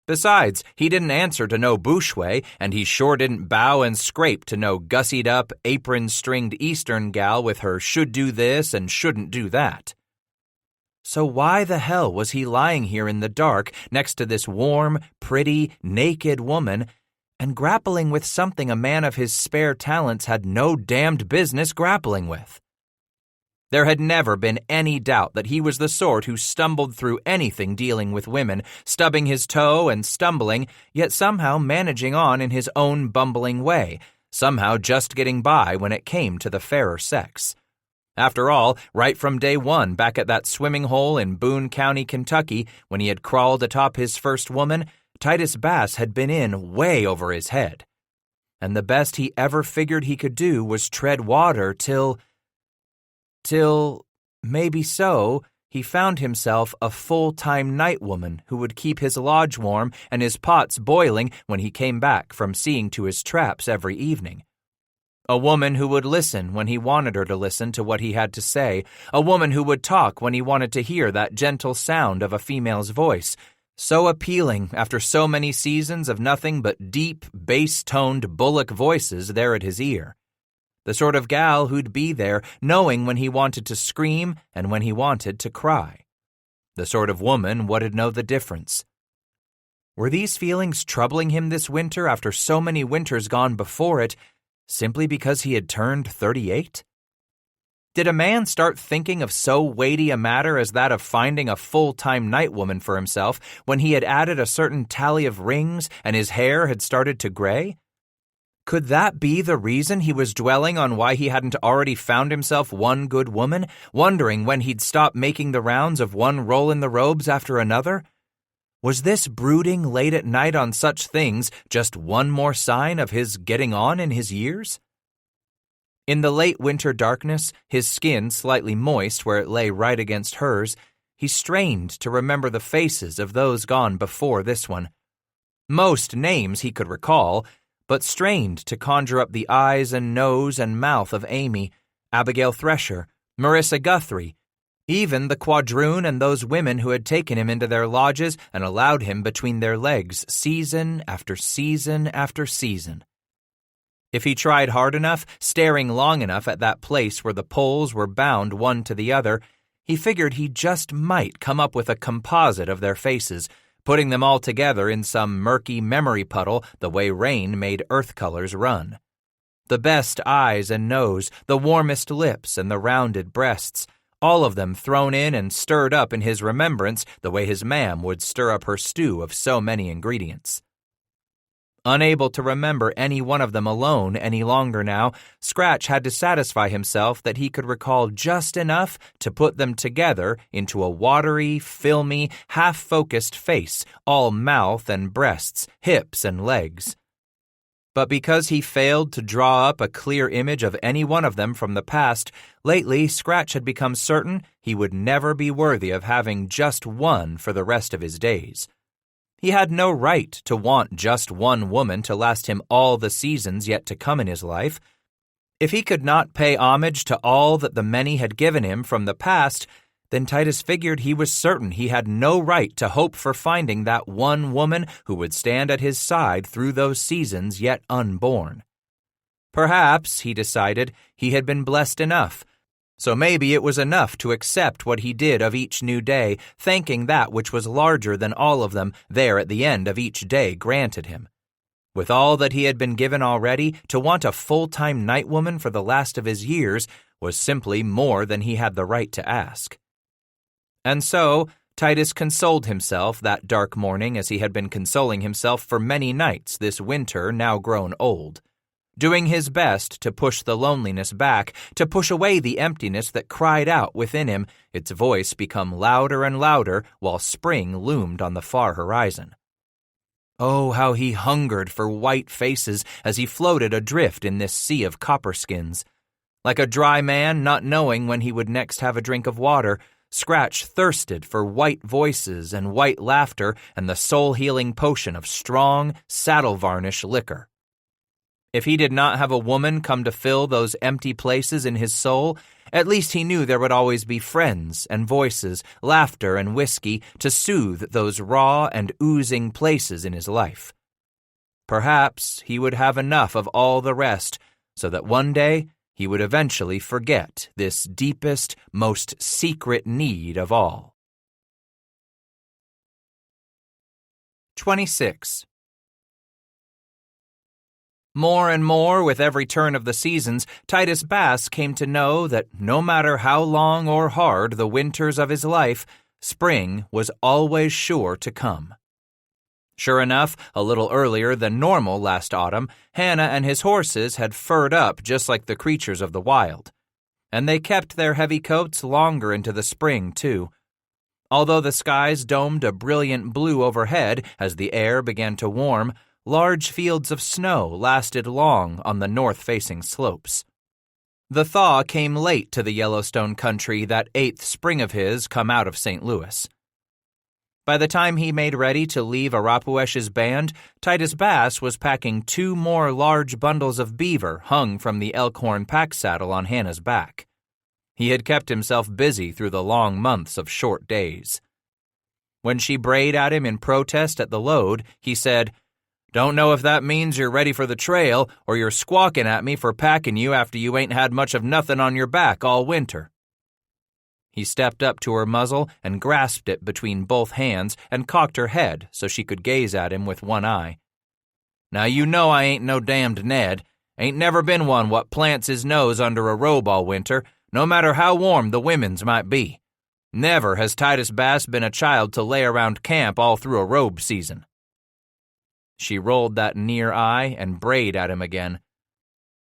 Besides, he didn't answer to no bushway, and he sure didn't bow and scrape to no gussied-up, apron-stringed Eastern gal with her should do this and shouldn't do that. So why the hell was he lying here in the dark next to this warm, pretty, naked woman and grappling with something a man of his spare talents had no damned business grappling with? There had never been any doubt that he was the sort who stumbled through anything dealing with women, stubbing his toe and stumbling, yet somehow managing on in his own bumbling way, somehow just getting by when it came to the fairer sex. After all, right from day one back at that swimming hole in Boone County, Kentucky, when he had crawled atop his first woman, Titus Bass had been in way over his head. And the best he ever figured he could do was tread water till, maybe so, he found himself a full-time night woman who would keep his lodge warm and his pots boiling when he came back from seeing to his traps every evening. A woman who would listen when he wanted her to listen to what he had to say, a woman who would talk when he wanted to hear that gentle sound of a female's voice, so appealing after so many seasons of nothing but deep, bass-toned bullock voices there at his ear. The sort of gal who'd be there, knowing when he wanted to scream and when he wanted to cry. The sort of woman what'd know the difference. Were these feelings troubling him this winter after so many winters gone before it, simply because he had turned 38? Did a man start thinking of so weighty a matter as that of finding a full-time night woman for himself when he had added a certain tally of rings and his hair had started to gray? Could that be the reason he was dwelling on why he hadn't already found himself one good woman, wondering when he'd stop making the rounds of one roll in the robes after another? Was this brooding late at night on such things just one more sign of his getting on in his years? In the late winter darkness, his skin slightly moist where it lay right against hers, he strained to remember the faces of those gone before this one. Most names he could recall, but strained to conjure up the eyes and nose and mouth of Amy, Abigail Thresher, Marissa Guthrie, even the quadroon and those women who had taken him into their lodges and allowed him between their legs season after season after season. If he tried hard enough, staring long enough at that place where the poles were bound one to the other, he figured he just might come up with a composite of their faces, putting them all together in some murky memory puddle the way rain made earth colors run. The best eyes and nose, the warmest lips and the rounded breasts, all of them thrown in and stirred up in his remembrance the way his mam would stir up her stew of so many ingredients. Unable to remember any one of them alone any longer now, Scratch had to satisfy himself that he could recall just enough to put them together into a watery, filmy, half-focused face, all mouth and breasts, hips and legs. But because he failed to draw up a clear image of any one of them from the past, lately Scratch had become certain he would never be worthy of having just one for the rest of his days. He had no right to want just one woman to last him all the seasons yet to come in his life. If he could not pay homage to all that the many had given him from the past, then Titus figured he was certain he had no right to hope for finding that one woman who would stand at his side through those seasons yet unborn. Perhaps, he decided, he had been blessed enough. So maybe it was enough to accept what he did of each new day, thanking that which was larger than all of them there at the end of each day granted him. With all that he had been given already, to want a full-time night woman for the last of his years was simply more than he had the right to ask. And so, Titus consoled himself that dark morning as he had been consoling himself for many nights this winter now grown old, doing his best to push the loneliness back, to push away the emptiness that cried out within him, its voice become louder and louder while spring loomed on the far horizon. Oh, how he hungered for white faces as he floated adrift in this sea of copperskins. Like a dry man not knowing when he would next have a drink of water, Scratch thirsted for white voices and white laughter and the soul-healing potion of strong, saddle-varnish liquor. If he did not have a woman come to fill those empty places in his soul, at least he knew there would always be friends and voices, laughter and whiskey to soothe those raw and oozing places in his life. Perhaps he would have enough of all the rest, so that one day he would eventually forget this deepest, most secret need of all. 26. More and more with every turn of the seasons, Titus Bass came to know that no matter how long or hard the winters of his life, spring was always sure to come. Sure enough, a little earlier than normal last autumn, Hannah and his horses had furred up just like the creatures of the wild. And they kept their heavy coats longer into the spring, too. Although the skies domed a brilliant blue overhead as the air began to warm, large fields of snow lasted long on the north-facing slopes. The thaw came late to the Yellowstone country, that 8th spring of his come out of St. Louis. By the time he made ready to leave Arapuesh's band, Titus Bass was packing 2 more large bundles of beaver hung from the elkhorn pack saddle on Hannah's back. He had kept himself busy through the long months of short days. When she brayed at him in protest at the load, he said, "Don't know if that means you're ready for the trail or you're squawking at me for packing you after you ain't had much of nothing on your back all winter." He stepped up to her muzzle and grasped it between both hands and cocked her head so she could gaze at him with one eye. "Now you know I ain't no damned Ned. Ain't never been one what plants his nose under a robe all winter, no matter how warm the women's might be. Never has Titus Bass been a child to lay around camp all through a robe season." She rolled that near eye and brayed at him again.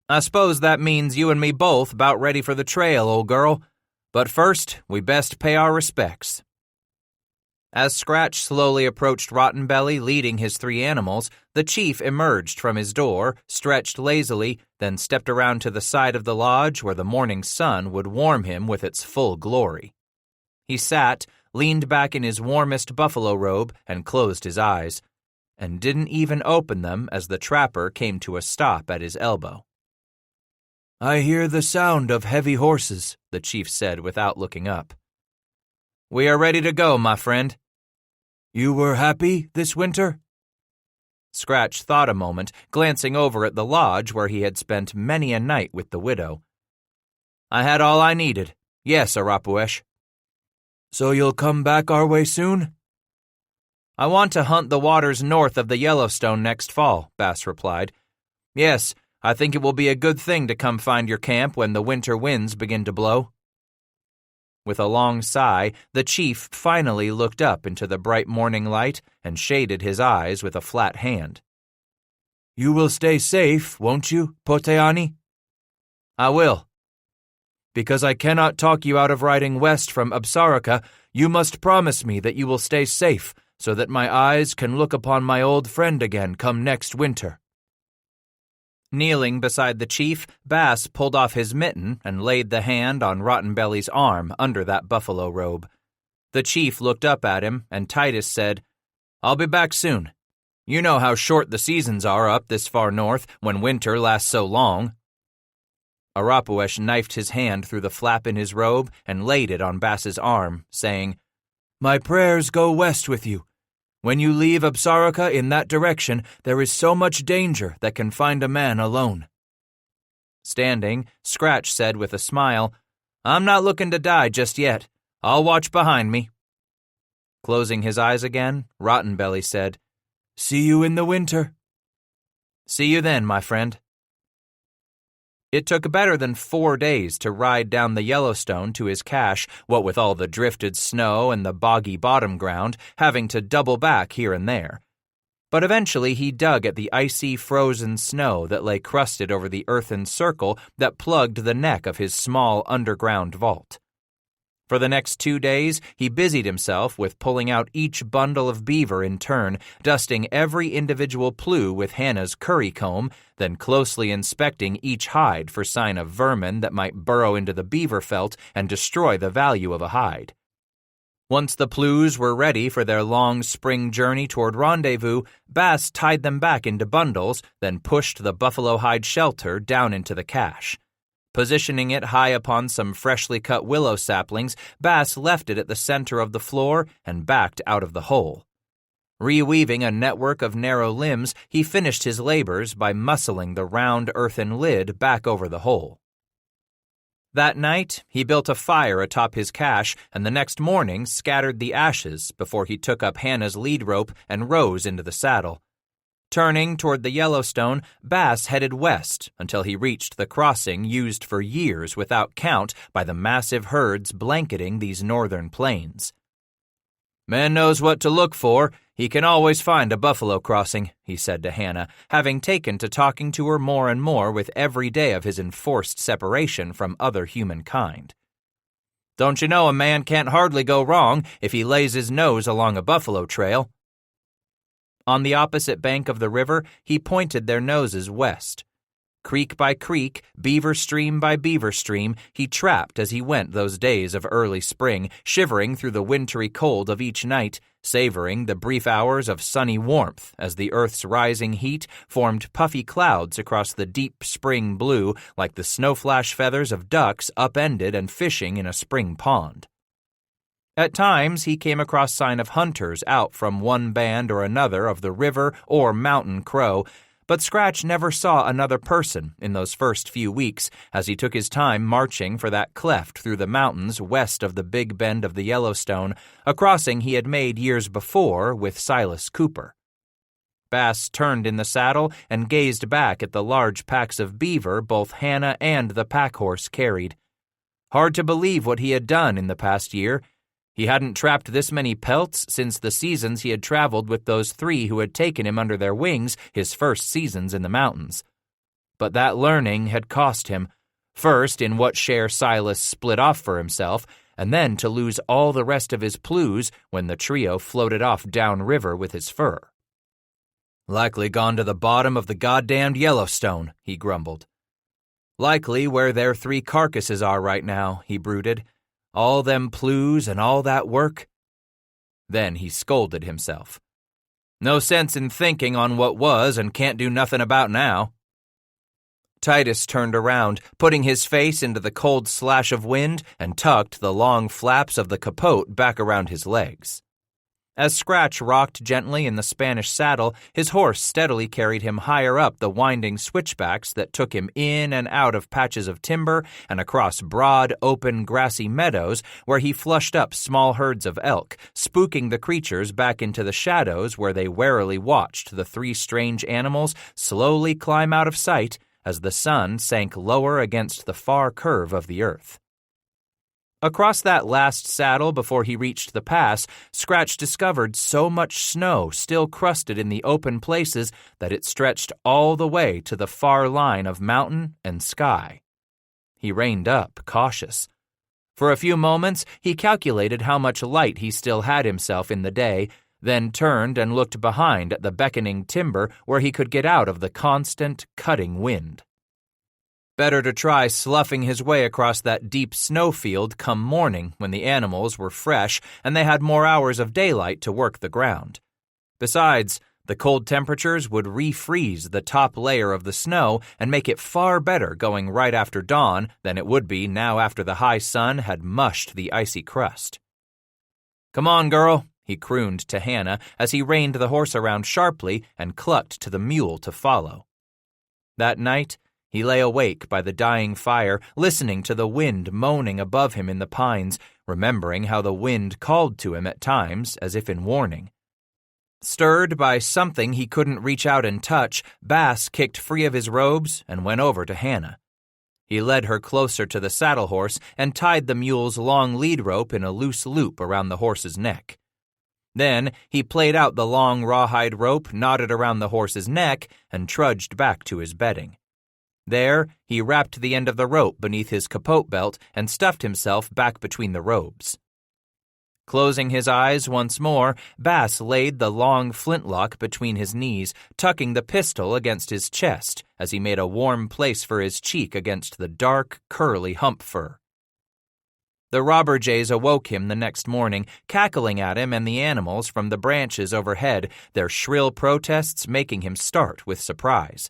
"I suppose that means you and me both about ready for the trail, old girl. But first, we best pay our respects." As Scratch slowly approached Rotten Belly leading his 3 animals, the chief emerged from his door, stretched lazily, then stepped around to the side of the lodge where the morning sun would warm him with its full glory. He sat, leaned back in his warmest buffalo robe, and closed his eyes, and didn't even open them as the trapper came to a stop at his elbow. "I hear the sound of heavy horses," the chief said without looking up. "We are ready to go, my friend." "You were happy this winter?" Scratch thought a moment, glancing over at the lodge where he had spent many a night with the widow. "I had all I needed. Yes, Arapuesh." "So you'll come back our way soon?" "I want to hunt the waters north of the Yellowstone next fall," Bass replied. "Yes, I think it will be a good thing to come find your camp when the winter winds begin to blow." With a long sigh, the chief finally looked up into the bright morning light and shaded his eyes with a flat hand. "You will stay safe, won't you, Poteani?" "I will." "Because I cannot talk you out of riding west from Absaraka, you must promise me that you will stay safe so that my eyes can look upon my old friend again come next winter." Kneeling beside the chief, Bass pulled off his mitten and laid the hand on Rotten Belly's arm under that buffalo robe. The chief looked up at him, and Titus said, "I'll be back soon. You know how short the seasons are up this far north when winter lasts so long." Arapuesh knifed his hand through the flap in his robe and laid it on Bass's arm, saying, "My prayers go west with you. When you leave Absaraka in that direction, there is so much danger that can find a man alone." Standing, Scratch said with a smile, "I'm not looking to die just yet. I'll watch behind me." Closing his eyes again, Rotten Belly said, "See you in the winter." "See you then, my friend." It took better than 4 days to ride down the Yellowstone to his cache, what with all the drifted snow and the boggy bottom ground, having to double back here and there. But eventually he dug at the icy, frozen snow that lay crusted over the earthen circle that plugged the neck of his small underground vault. For the next 2 days, he busied himself with pulling out each bundle of beaver in turn, dusting every individual plew with Hannah's curry comb, then closely inspecting each hide for sign of vermin that might burrow into the beaver felt and destroy the value of a hide. Once the plews were ready for their long spring journey toward rendezvous, Bass tied them back into bundles, then pushed the buffalo hide shelter down into the cache. Positioning it high upon some freshly cut willow saplings, Bass left it at the center of the floor and backed out of the hole. Reweaving a network of narrow limbs, he finished his labors by muscling the round earthen lid back over the hole. That night, he built a fire atop his cache and the next morning scattered the ashes before he took up Hannah's lead rope and rose into the saddle. Turning toward the Yellowstone, Bass headed west until he reached the crossing used for years without count by the massive herds blanketing these northern plains. "Man knows what to look for. He can always find a buffalo crossing," he said to Hannah, having taken to talking to her more and more with every day of his enforced separation from other humankind. "Don't you know a man can't hardly go wrong if he lays his nose along a buffalo trail?" On the opposite bank of the river, he pointed their noses west. Creek by creek, beaver stream by beaver stream, he trapped as he went those days of early spring, shivering through the wintry cold of each night, savoring the brief hours of sunny warmth as the earth's rising heat formed puffy clouds across the deep spring blue like the snowflash feathers of ducks upended and fishing in a spring pond. At times, he came across sign of hunters out from one band or another of the river or mountain crow, but Scratch never saw another person in those first few weeks as he took his time marching for that cleft through the mountains west of the Big Bend of the Yellowstone, a crossing he had made years before with Silas Cooper. Bass turned in the saddle and gazed back at the large packs of beaver both Hannah and the pack-horse carried. Hard to believe what he had done in the past year. He hadn't trapped this many pelts since the seasons he had traveled with those 3 who had taken him under their wings his first seasons in the mountains. But that learning had cost him, first in what share Silas split off for himself, and then to lose all the rest of his plues when the trio floated off downriver with his fur. "Likely gone to the bottom of the goddamned Yellowstone," he grumbled. "Likely where their 3 carcasses are right now," he brooded. "All them plues and all that work." Then he scolded himself. "No sense in thinking on what was and can't do nothing about now." Titus turned around, putting his face into the cold slash of wind, and tucked the long flaps of the capote back around his legs. As Scratch rocked gently in the Spanish saddle, his horse steadily carried him higher up the winding switchbacks that took him in and out of patches of timber and across broad, open, grassy meadows where he flushed up small herds of elk, spooking the creatures back into the shadows where they warily watched the 3 strange animals slowly climb out of sight as the sun sank lower against the far curve of the earth. Across that last saddle before he reached the pass, Scratch discovered so much snow still crusted in the open places that it stretched all the way to the far line of mountain and sky. He reined up, cautious. For a few moments, he calculated how much light he still had himself in the day, then turned and looked behind at the beckoning timber where he could get out of the constant, cutting wind. Better to try sloughing his way across that deep snowfield come morning when the animals were fresh and they had more hours of daylight to work the ground. Besides, the cold temperatures would refreeze the top layer of the snow and make it far better going right after dawn than it would be now after the high sun had mushed the icy crust. "Come on, girl," he crooned to Hannah as he reined the horse around sharply and clucked to the mule to follow. That night, he lay awake by the dying fire, listening to the wind moaning above him in the pines, remembering how the wind called to him at times as if in warning. Stirred by something he couldn't reach out and touch, Bass kicked free of his robes and went over to Hannah. He led her closer to the saddle horse and tied the mule's long lead rope in a loose loop around the horse's neck. Then he played out the long rawhide rope knotted around the horse's neck and trudged back to his bedding. There, he wrapped the end of the rope beneath his capote belt and stuffed himself back between the robes. Closing his eyes once more, Bass laid the long flintlock between his knees, tucking the pistol against his chest as he made a warm place for his cheek against the dark, curly hump fur. The robber jays awoke him the next morning, cackling at him and the animals from the branches overhead, their shrill protests making him start with surprise.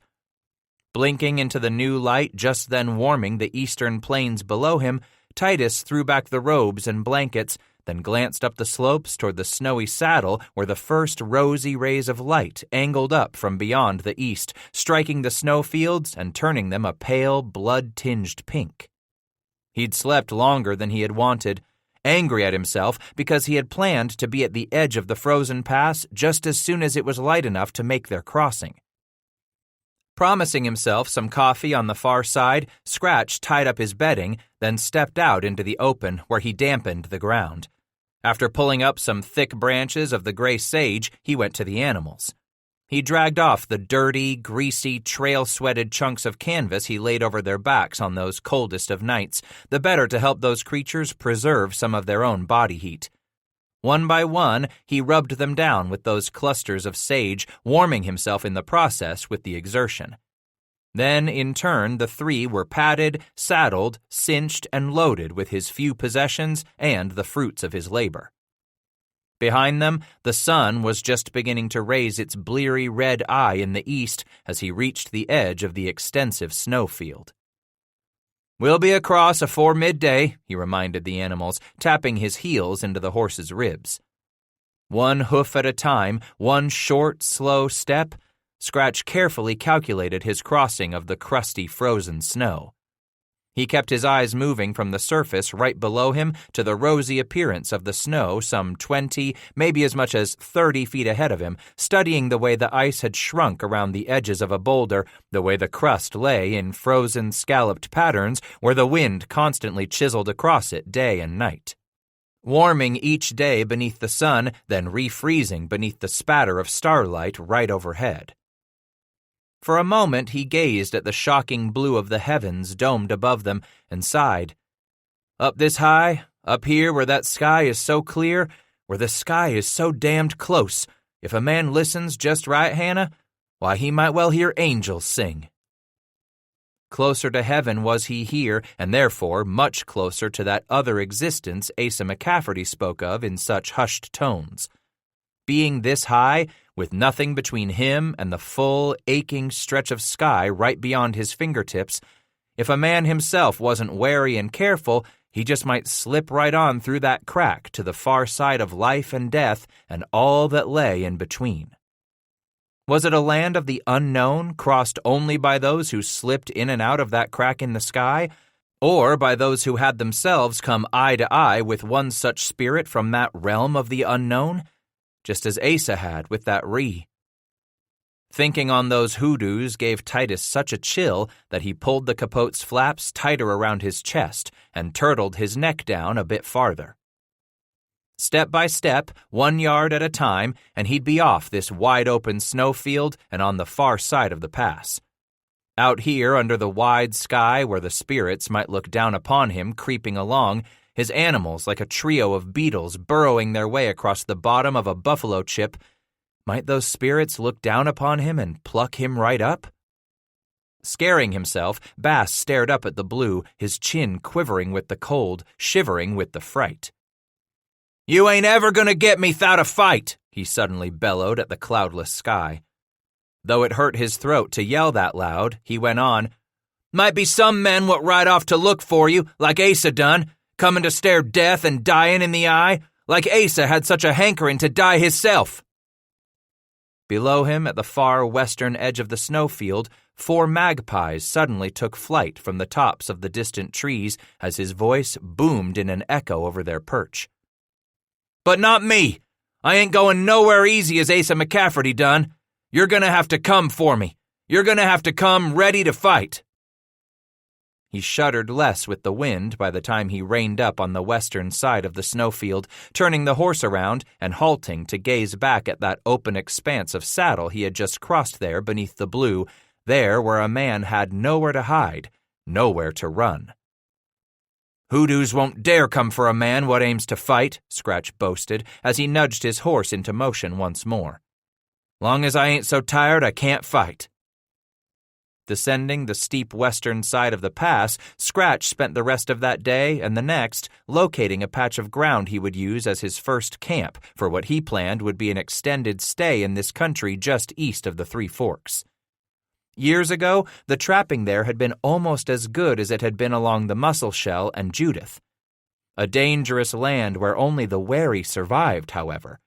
Blinking into the new light just then warming the eastern plains below him, Titus threw back the robes and blankets, then glanced up the slopes toward the snowy saddle where the first rosy rays of light angled up from beyond the east, striking the snowfields and turning them a pale, blood-tinged pink. He'd slept longer than he had wanted, angry at himself because he had planned to be at the edge of the frozen pass just as soon as it was light enough to make their crossing. Promising himself some coffee on the far side, Scratch tied up his bedding, then stepped out into the open where he dampened the ground. After pulling up some thick branches of the gray sage, he went to the animals. He dragged off the dirty, greasy, trail-sweated chunks of canvas he laid over their backs on those coldest of nights, the better to help those creatures preserve some of their own body heat. One by one, he rubbed them down with those clusters of sage, warming himself in the process with the exertion. Then, in turn, the three were padded, saddled, cinched, and loaded with his few possessions and the fruits of his labor. Behind them, the sun was just beginning to raise its bleary red eye in the east as he reached the edge of the extensive snowfield. "We'll be across afore midday," he reminded the animals, tapping his heels into the horse's ribs. One hoof at a time, one short, slow step, Scratch carefully calculated his crossing of the crusty, frozen snow. He kept his eyes moving from the surface right below him to the rosy appearance of the snow some 20, maybe as much as 30 feet ahead of him, studying the way the ice had shrunk around the edges of a boulder, the way the crust lay in frozen, scalloped patterns where the wind constantly chiseled across it day and night. Warming each day beneath the sun, then refreezing beneath the spatter of starlight right overhead. For a moment he gazed at the shocking blue of the heavens domed above them and sighed. Up this high, up here where that sky is so clear, where the sky is so damned close, if a man listens just right, Hannah, why he might well hear angels sing. Closer to heaven was he here, and therefore much closer to that other existence Asa McCafferty spoke of in such hushed tones. Being this high, with nothing between him and the full, aching stretch of sky right beyond his fingertips, if a man himself wasn't wary and careful, he just might slip right on through that crack to the far side of life and death and all that lay in between. Was it a land of the unknown, crossed only by those who slipped in and out of that crack in the sky, or by those who had themselves come eye to eye with one such spirit from that realm of the unknown? Just as Asa had with that Ree. Thinking on those hoodoos gave Titus such a chill that he pulled the capote's flaps tighter around his chest and turtled his neck down a bit farther. Step by step, 1 yard at a time, and he'd be off this wide-open snowfield and on the far side of the pass. Out here under the wide sky where the spirits might look down upon him creeping along, his animals like a trio of beetles burrowing their way across the bottom of a buffalo chip, might those spirits look down upon him and pluck him right up? Scaring himself, Bass stared up at the blue, his chin quivering with the cold, shivering with the fright. "You ain't ever gonna get me 'thout a fight," he suddenly bellowed at the cloudless sky. Though it hurt his throat to yell that loud, he went on, "Might be some men what ride off to look for you, like Asa done, comin' to stare death and dyin' in the eye, like Asa had such a hankerin' to die hisself." Below him, at the far western edge of the snowfield, 4 magpies suddenly took flight from the tops of the distant trees as his voice boomed in an echo over their perch. "But not me. I ain't going nowhere easy as Asa McCafferty done. You're gonna have to come for me. You're gonna have to come ready to fight." He shuddered less with the wind by the time he reined up on the western side of the snowfield, turning the horse around and halting to gaze back at that open expanse of saddle he had just crossed there beneath the blue, there where a man had nowhere to hide, nowhere to run. "Hoodoos won't dare come for a man what aims to fight," Scratch boasted as he nudged his horse into motion once more. "Long as I ain't so tired I can't fight." Descending the steep western side of the pass, Scratch spent the rest of that day and the next locating a patch of ground he would use as his first camp for what he planned would be an extended stay in this country just east of the Three Forks. Years ago, the trapping there had been almost as good as it had been along the Musselshell and Judith. A dangerous land where only the wary survived, however.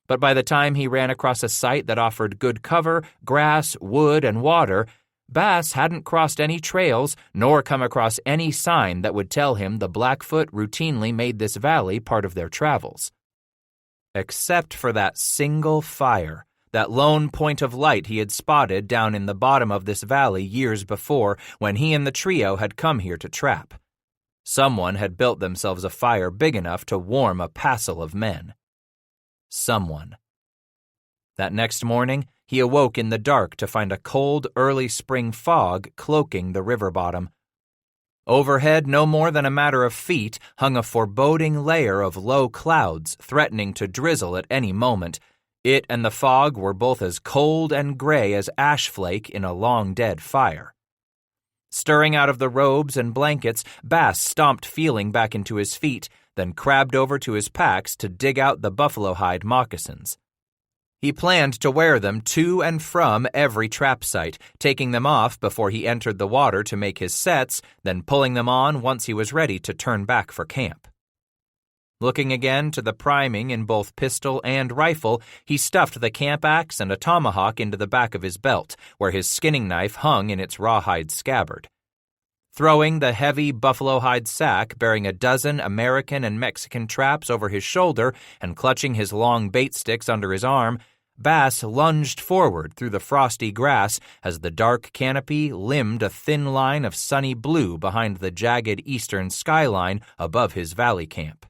But by the time he ran across a site that offered good cover, grass, wood, and water, Bass hadn't crossed any trails nor come across any sign that would tell him the Blackfoot routinely made this valley part of their travels. Except for that single fire, that lone point of light he had spotted down in the bottom of this valley years before when he and the trio had come here to trap. Someone had built themselves a fire big enough to warm a passel of men. Someone. That next morning, he awoke in the dark to find a cold, early spring fog cloaking the river bottom. Overhead, no more than a matter of feet, hung a foreboding layer of low clouds threatening to drizzle at any moment. It and the fog were both as cold and gray as ash flake in a long-dead fire. Stirring out of the robes and blankets, Bass stomped feeling back into his feet, then crabbed over to his packs to dig out the buffalo hide moccasins. He planned to wear them to and from every trap site, taking them off before he entered the water to make his sets, then pulling them on once he was ready to turn back for camp. Looking again to the priming in both pistol and rifle, he stuffed the camp axe and a tomahawk into the back of his belt, where his skinning knife hung in its rawhide scabbard. Throwing the heavy buffalo hide sack bearing a dozen American and Mexican traps over his shoulder and clutching his long bait sticks under his arm, Bass lunged forward through the frosty grass as the dark canopy limned a thin line of sunny blue behind the jagged eastern skyline above his valley camp.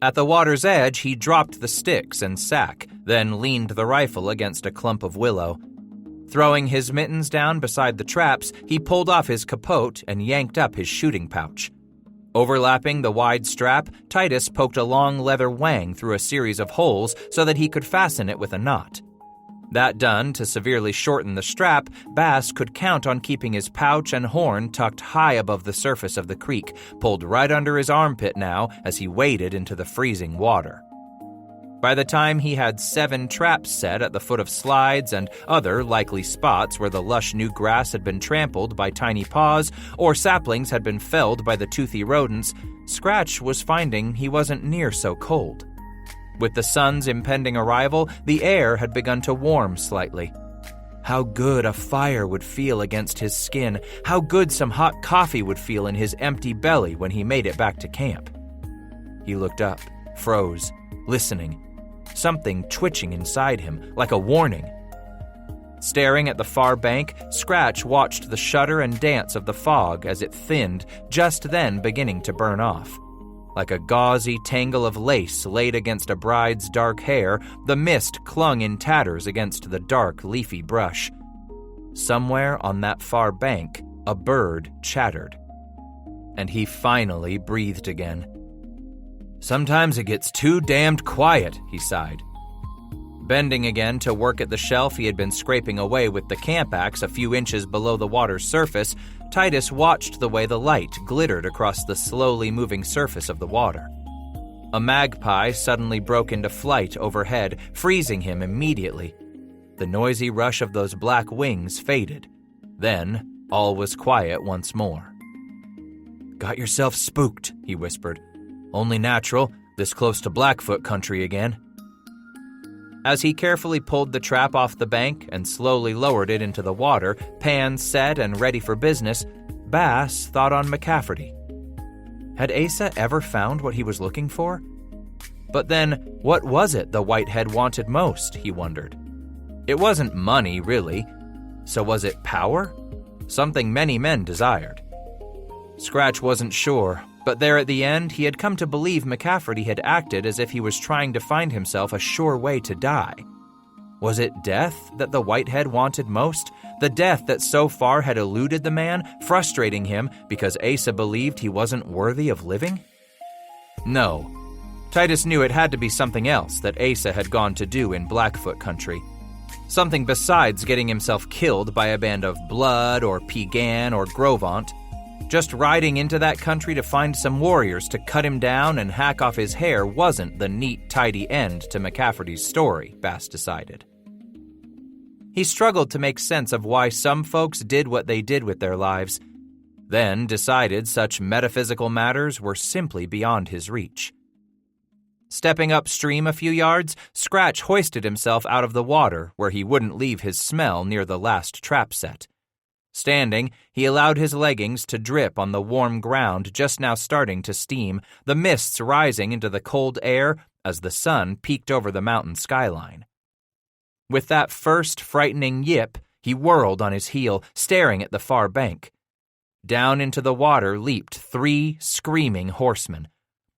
At the water's edge, he dropped the sticks and sack, then leaned the rifle against a clump of willow. Throwing his mittens down beside the traps, he pulled off his capote and yanked up his shooting pouch. Overlapping the wide strap, Titus poked a long leather wang through a series of holes so that he could fasten it with a knot. That done to severely shorten the strap, Bass could count on keeping his pouch and horn tucked high above the surface of the creek, pulled right under his armpit now as he waded into the freezing water. By the time he had 7 traps set at the foot of slides and other likely spots where the lush new grass had been trampled by tiny paws or saplings had been felled by the toothy rodents, Scratch was finding he wasn't near so cold. With the sun's impending arrival, the air had begun to warm slightly. How good a fire would feel against his skin, how good some hot coffee would feel in his empty belly when he made it back to camp. He looked up, froze, listening, something twitching inside him, like a warning. Staring at the far bank, Scratch watched the shudder and dance of the fog as it thinned, just then beginning to burn off. Like a gauzy tangle of lace laid against a bride's dark hair, the mist clung in tatters against the dark, leafy brush. Somewhere on that far bank, a bird chattered. And he finally breathed again. "Sometimes it gets too damned quiet," he sighed. Bending again to work at the shelf he had been scraping away with the camp axe a few inches below the water's surface, Titus watched the way the light glittered across the slowly moving surface of the water. A magpie suddenly broke into flight overhead, freezing him immediately. The noisy rush of those black wings faded. Then, all was quiet once more. "Got yourself spooked," he whispered. "Only natural, this close to Blackfoot country again." As he carefully pulled the trap off the bank and slowly lowered it into the water, pan set and ready for business, Bass thought on McCafferty. Had Asa ever found what he was looking for? But then, what was it the Whitehead wanted most, he wondered. It wasn't money, really. So was it power? Something many men desired. Scratch wasn't sure, but there at the end, he had come to believe McCafferty had acted as if he was trying to find himself a sure way to die. Was it death that the Whitehead wanted most? The death that so far had eluded the man, frustrating him because Asa believed he wasn't worthy of living? No. Titus knew it had to be something else that Asa had gone to do in Blackfoot country. Something besides getting himself killed by a band of Blood or Pegan or Grovant. Just riding into that country to find some warriors to cut him down and hack off his hair wasn't the neat, tidy end to McCafferty's story, Bass decided. He struggled to make sense of why some folks did what they did with their lives, then decided such metaphysical matters were simply beyond his reach. Stepping upstream a few yards, Scratch hoisted himself out of the water where he wouldn't leave his smell near the last trap set. Standing, he allowed his leggings to drip on the warm ground just now starting to steam, the mists rising into the cold air as the sun peeked over the mountain skyline. With that first frightening yip, he whirled on his heel, staring at the far bank. Down into the water leaped 3 screaming horsemen.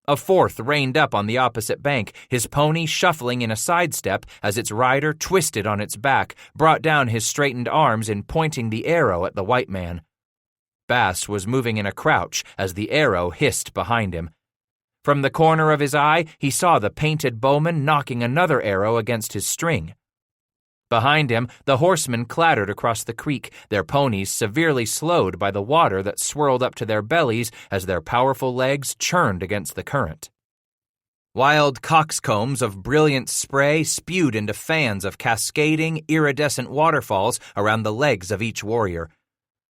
A fourth reined up on the opposite bank, his pony shuffling in a sidestep as its rider twisted on its back, brought down his straightened arms in pointing the arrow at the white man. Bass was moving in a crouch as the arrow hissed behind him. From the corner of his eye, he saw the painted bowman knocking another arrow against his string. Behind him, the horsemen clattered across the creek, their ponies severely slowed by the water that swirled up to their bellies as their powerful legs churned against the current. Wild coxcombs of brilliant spray spewed into fans of cascading, iridescent waterfalls around the legs of each warrior.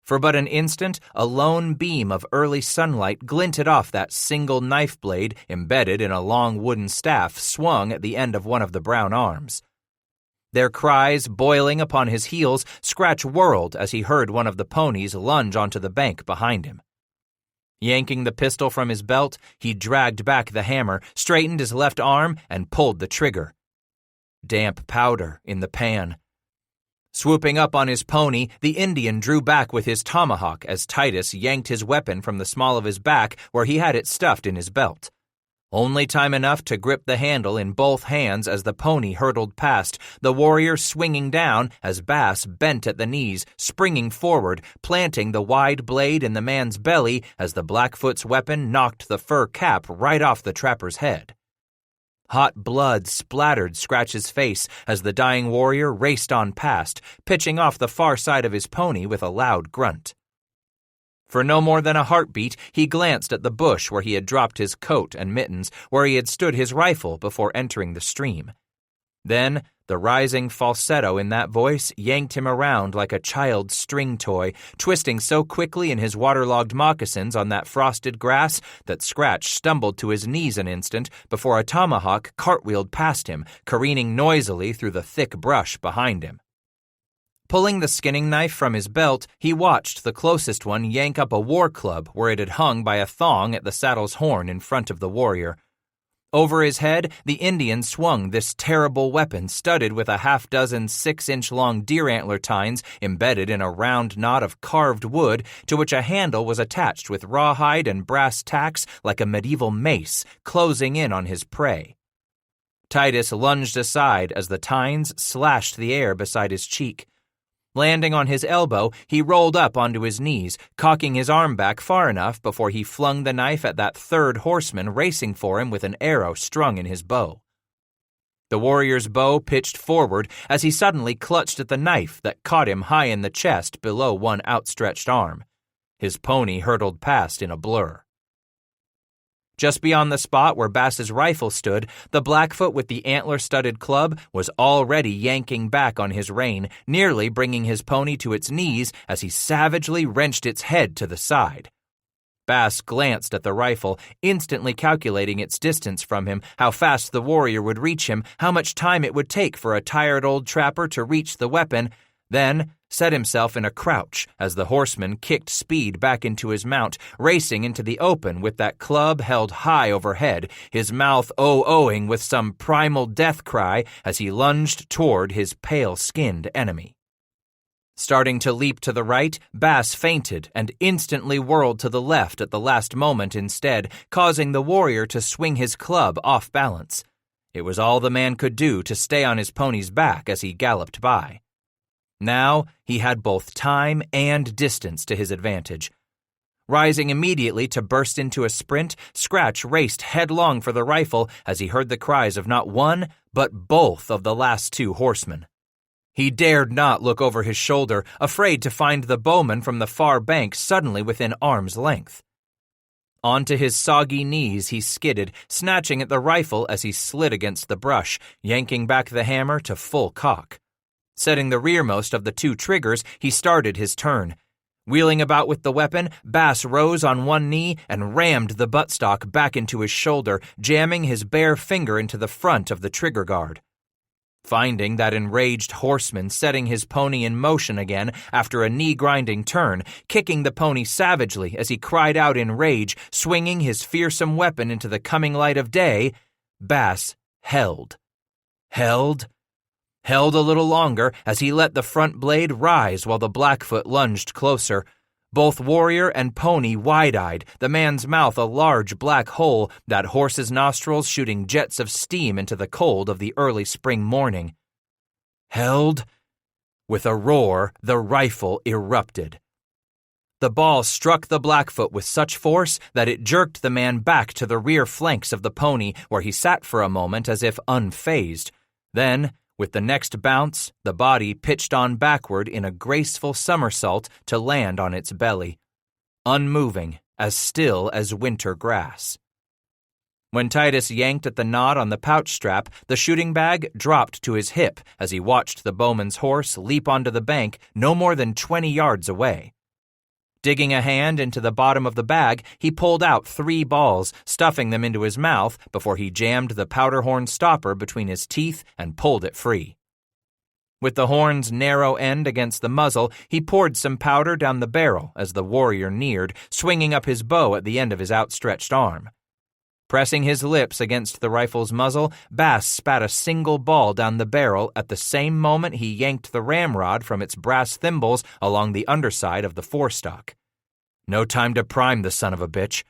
For but an instant, a lone beam of early sunlight glinted off that single knife blade embedded in a long wooden staff swung at the end of one of the brown arms. Their cries boiling upon his heels, Scratch whirled as he heard one of the ponies lunge onto the bank behind him. Yanking the pistol from his belt, he dragged back the hammer, straightened his left arm, and pulled the trigger. Damp powder in the pan. Swooping up on his pony, the Indian drew back with his tomahawk as Titus yanked his weapon from the small of his back where he had it stuffed in his belt. Only time enough to grip the handle in both hands as the pony hurtled past, the warrior swinging down as Bass bent at the knees, springing forward, planting the wide blade in the man's belly as the Blackfoot's weapon knocked the fur cap right off the trapper's head. Hot blood splattered Scratch's face as the dying warrior raced on past, pitching off the far side of his pony with a loud grunt. For no more than a heartbeat, he glanced at the bush where he had dropped his coat and mittens, where he had stood his rifle before entering the stream. Then, The rising falsetto in that voice yanked him around like a child's string toy, twisting so quickly in his waterlogged moccasins on that frosted grass that Scratch stumbled to his knees an instant before a tomahawk cartwheeled past him, careening noisily through the thick brush behind him. Pulling the skinning knife from his belt, he watched the closest one yank up a war club where it had hung by a thong at the saddle's horn in front of the warrior. Over his head, the Indian swung this terrible weapon studded with a half-dozen 6-inch-long deer antler tines embedded in a round knot of carved wood to which a handle was attached with rawhide and brass tacks like a medieval mace, closing in on his prey. Titus lunged aside as the tines slashed the air beside his cheek. Landing on his elbow, he rolled up onto his knees, cocking his arm back far enough before he flung the knife at that third horseman racing for him with an arrow strung in his bow. The warrior's bow pitched forward as he suddenly clutched at the knife that caught him high in the chest below one outstretched arm. His pony hurtled past in a blur. Just beyond the spot where Bass's rifle stood, the Blackfoot with the antler-studded club was already yanking back on his rein, nearly bringing his pony to its knees as he savagely wrenched its head to the side. Bass glanced at the rifle, instantly calculating its distance from him, how fast the warrior would reach him, how much time it would take for a tired old trapper to reach the weapon, then set himself in a crouch as the horseman kicked speed back into his mount, racing into the open with that club held high overhead, his mouth oh-ohing with some primal death cry as he lunged toward his pale-skinned enemy. Starting to leap to the right, Bass feinted and instantly whirled to the left at the last moment instead, causing the warrior to swing his club off balance. It was all the man could do to stay on his pony's back as he galloped by. Now he had both time and distance to his advantage. Rising immediately to burst into a sprint, Scratch raced headlong for the rifle as he heard the cries of not one, but both of the last two horsemen. He dared not look over his shoulder, afraid to find the bowman from the far bank suddenly within arm's length. Onto his soggy knees he skidded, snatching at the rifle as he slid against the brush, yanking back the hammer to full cock. Setting the rearmost of the two triggers, he started his turn. Wheeling about with the weapon, Bass rose on one knee and rammed the buttstock back into his shoulder, jamming his bare finger into the front of the trigger guard. Finding that enraged horseman setting his pony in motion again after a knee-grinding turn, kicking the pony savagely as he cried out in rage, swinging his fearsome weapon into the coming light of day, Bass held a little longer as he let the front blade rise while the Blackfoot lunged closer. Both warrior and pony wide-eyed, the man's mouth a large black hole, that horse's nostrils shooting jets of steam into the cold of the early spring morning. Held. With a roar, the rifle erupted. The ball struck the Blackfoot with such force that it jerked the man back to the rear flanks of the pony, where he sat for a moment as if unfazed. Then, with the next bounce, the body pitched on backward in a graceful somersault to land on its belly, unmoving, as still as winter grass. When Titus yanked at the knot on the pouch strap, the shooting bag dropped to his hip as he watched the bowman's horse leap onto the bank no more than 20 yards away. Digging a hand into the bottom of the bag, he pulled out 3 balls, stuffing them into his mouth before he jammed the powder horn stopper between his teeth and pulled it free. With the horn's narrow end against the muzzle, he poured some powder down the barrel as the warrior neared, swinging up his bow at the end of his outstretched arm. Pressing his lips against the rifle's muzzle, Bass spat a single ball down the barrel at the same moment he yanked the ramrod from its brass thimbles along the underside of the forestock. No time to prime the son of a bitch.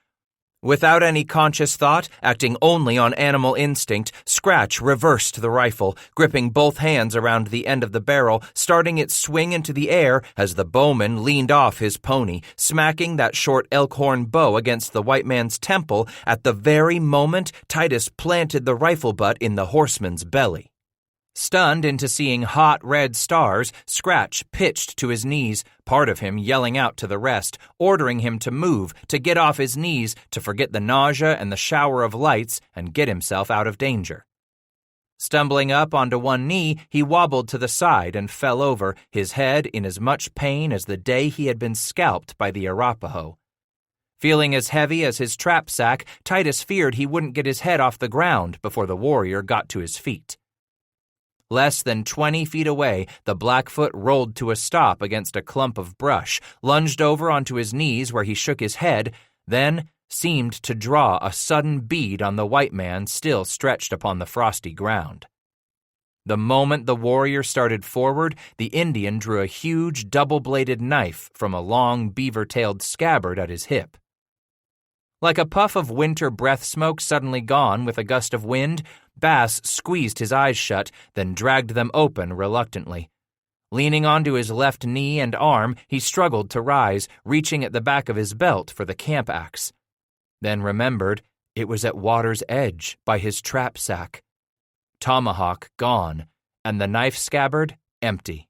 Without any conscious thought, acting only on animal instinct, Scratch reversed the rifle, gripping both hands around the end of the barrel, starting its swing into the air as the bowman leaned off his pony, smacking that short elk-horn bow against the white man's temple at the very moment Titus planted the rifle butt in the horseman's belly. Stunned into seeing hot red stars, Scratch pitched to his knees, part of him yelling out to the rest, ordering him to move, to get off his knees, to forget the nausea and the shower of lights, and get himself out of danger. Stumbling up onto one knee, he wobbled to the side and fell over, his head in as much pain as the day he had been scalped by the Arapaho. Feeling as heavy as his trap sack, Titus feared he wouldn't get his head off the ground before the warrior got to his feet. Less than 20 feet away, the Blackfoot rolled to a stop against a clump of brush, lunged over onto his knees where he shook his head, then seemed to draw a sudden bead on the white man still stretched upon the frosty ground. The moment the warrior started forward, the Indian drew a huge double-bladed knife from a long beaver-tailed scabbard at his hip. Like a puff of winter breath smoke suddenly gone with a gust of wind, Bass squeezed his eyes shut, then dragged them open reluctantly. Leaning onto his left knee and arm, he struggled to rise, reaching at the back of his belt for the camp axe. Then remembered it was at water's edge by his trap sack. Tomahawk gone, and the knife scabbard empty.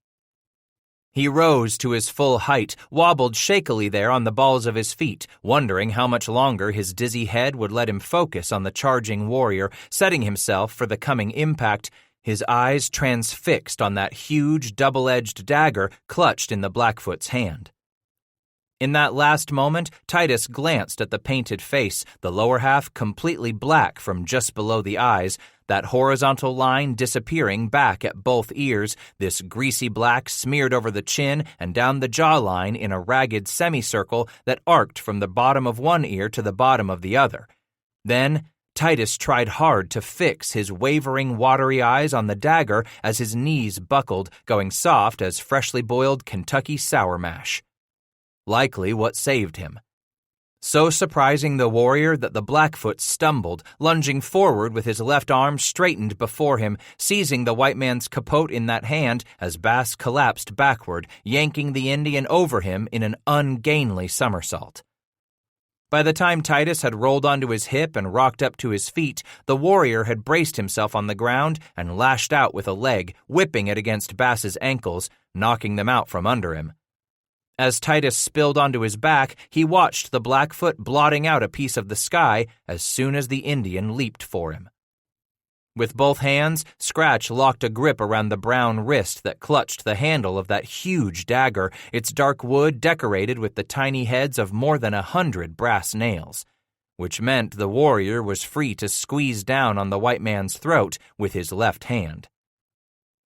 He rose to his full height, wobbled shakily there on the balls of his feet, wondering how much longer his dizzy head would let him focus on the charging warrior, setting himself for the coming impact, his eyes transfixed on that huge double-edged dagger clutched in the Blackfoot's hand. In that last moment, Titus glanced at the painted face, the lower half completely black from just below the eyes, that horizontal line disappearing back at both ears, this greasy black smeared over the chin and down the jawline in a ragged semicircle that arced from the bottom of one ear to the bottom of the other. Then Titus tried hard to fix his wavering, watery eyes on the dagger as his knees buckled, going soft as freshly boiled Kentucky sour mash. Likely what saved him. So surprising the warrior that the Blackfoot stumbled, lunging forward with his left arm straightened before him, seizing the white man's capote in that hand as Bass collapsed backward, yanking the Indian over him in an ungainly somersault. By the time Titus had rolled onto his hip and rocked up to his feet, the warrior had braced himself on the ground and lashed out with a leg, whipping it against Bass's ankles, knocking them out from under him. As Titus spilled onto his back, he watched the Blackfoot blotting out a piece of the sky as soon as the Indian leaped for him. With both hands, Scratch locked a grip around the brown wrist that clutched the handle of that huge dagger, its dark wood decorated with the tiny heads of more than 100 brass nails, which meant the warrior was free to squeeze down on the white man's throat with his left hand.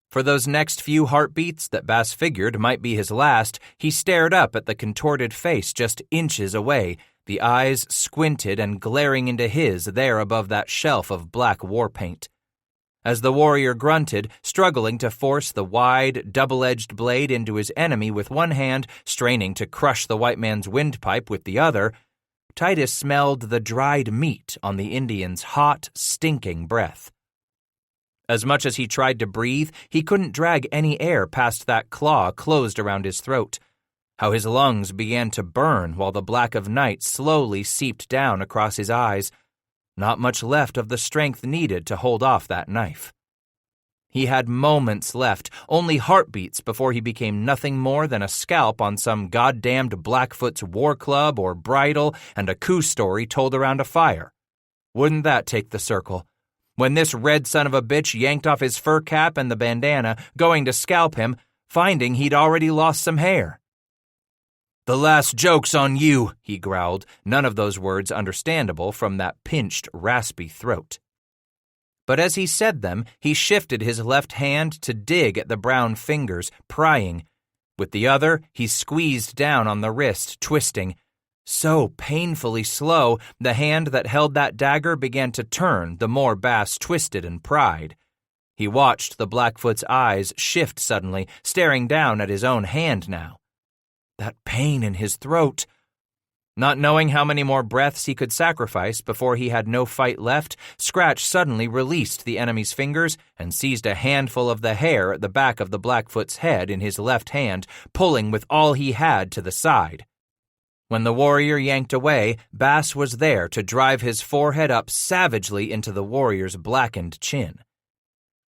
For those next few heartbeats that Bass figured might be his last, he stared up at the contorted face just inches away, the eyes squinted and glaring into his there above that shelf of black war paint. As the warrior grunted, struggling to force the wide, double-edged blade into his enemy with one hand, straining to crush the white man's windpipe with the other, Titus smelled the dried meat on the Indian's hot, stinking breath. As much as he tried to breathe, he couldn't drag any air past that claw closed around his throat. How his lungs began to burn while the black of night slowly seeped down across his eyes. Not much left of the strength needed to hold off that knife. He had moments left, only heartbeats before he became nothing more than a scalp on some goddamned Blackfoot's war club or bridle and a coup story told around a fire. Wouldn't that take the circle? When this red son of a bitch yanked off his fur cap and the bandana, going to scalp him, finding he'd already lost some hair. "The last joke's on you," he growled, none of those words understandable from that pinched, raspy throat. But as he said them, he shifted his left hand to dig at the brown fingers, prying. With the other, he squeezed down on the wrist, twisting. So painfully slow, the hand that held that dagger began to turn the more Bass twisted and pried. He watched the Blackfoot's eyes shift suddenly, staring down at his own hand now. That pain in his throat. Not knowing how many more breaths he could sacrifice before he had no fight left, Scratch suddenly released the enemy's fingers and seized a handful of the hair at the back of the Blackfoot's head in his left hand, pulling with all he had to the side. When the warrior yanked away, Bass was there to drive his forehead up savagely into the warrior's blackened chin.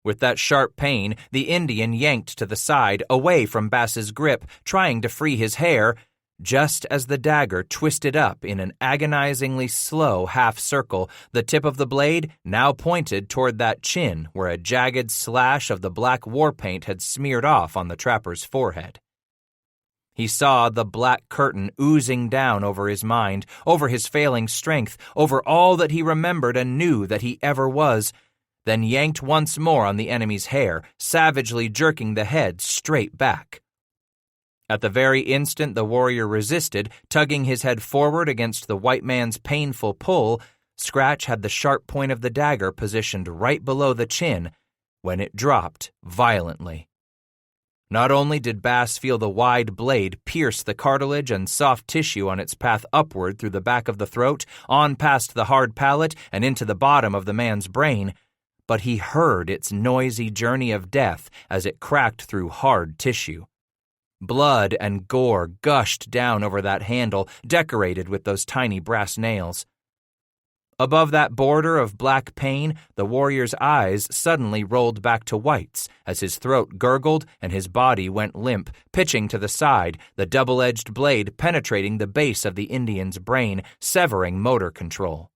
With that sharp pain, the Indian yanked to the side, away from Bass's grip, trying to free his hair, Just as the dagger twisted up in an agonizingly slow half-circle, the tip of the blade now pointed toward that chin where a jagged slash of the black war paint had smeared off on the trapper's forehead. He saw the black curtain oozing down over his mind, over his failing strength, over all that he remembered and knew that he ever was, then yanked once more on the enemy's hair, savagely jerking the head straight back. At the very instant the warrior resisted, tugging his head forward against the white man's painful pull, Scratch had the sharp point of the dagger positioned right below the chin when it dropped violently. Not only did Bass feel the wide blade pierce the cartilage and soft tissue on its path upward through the back of the throat, on past the hard palate and into the bottom of the man's brain, but he heard its noisy journey of death as it cracked through hard tissue. Blood and gore gushed down over that handle, decorated with those tiny brass nails. Above that border of black pain, the warrior's eyes suddenly rolled back to whites as his throat gurgled and his body went limp, pitching to the side, the double-edged blade penetrating the base of the Indian's brain, severing motor control.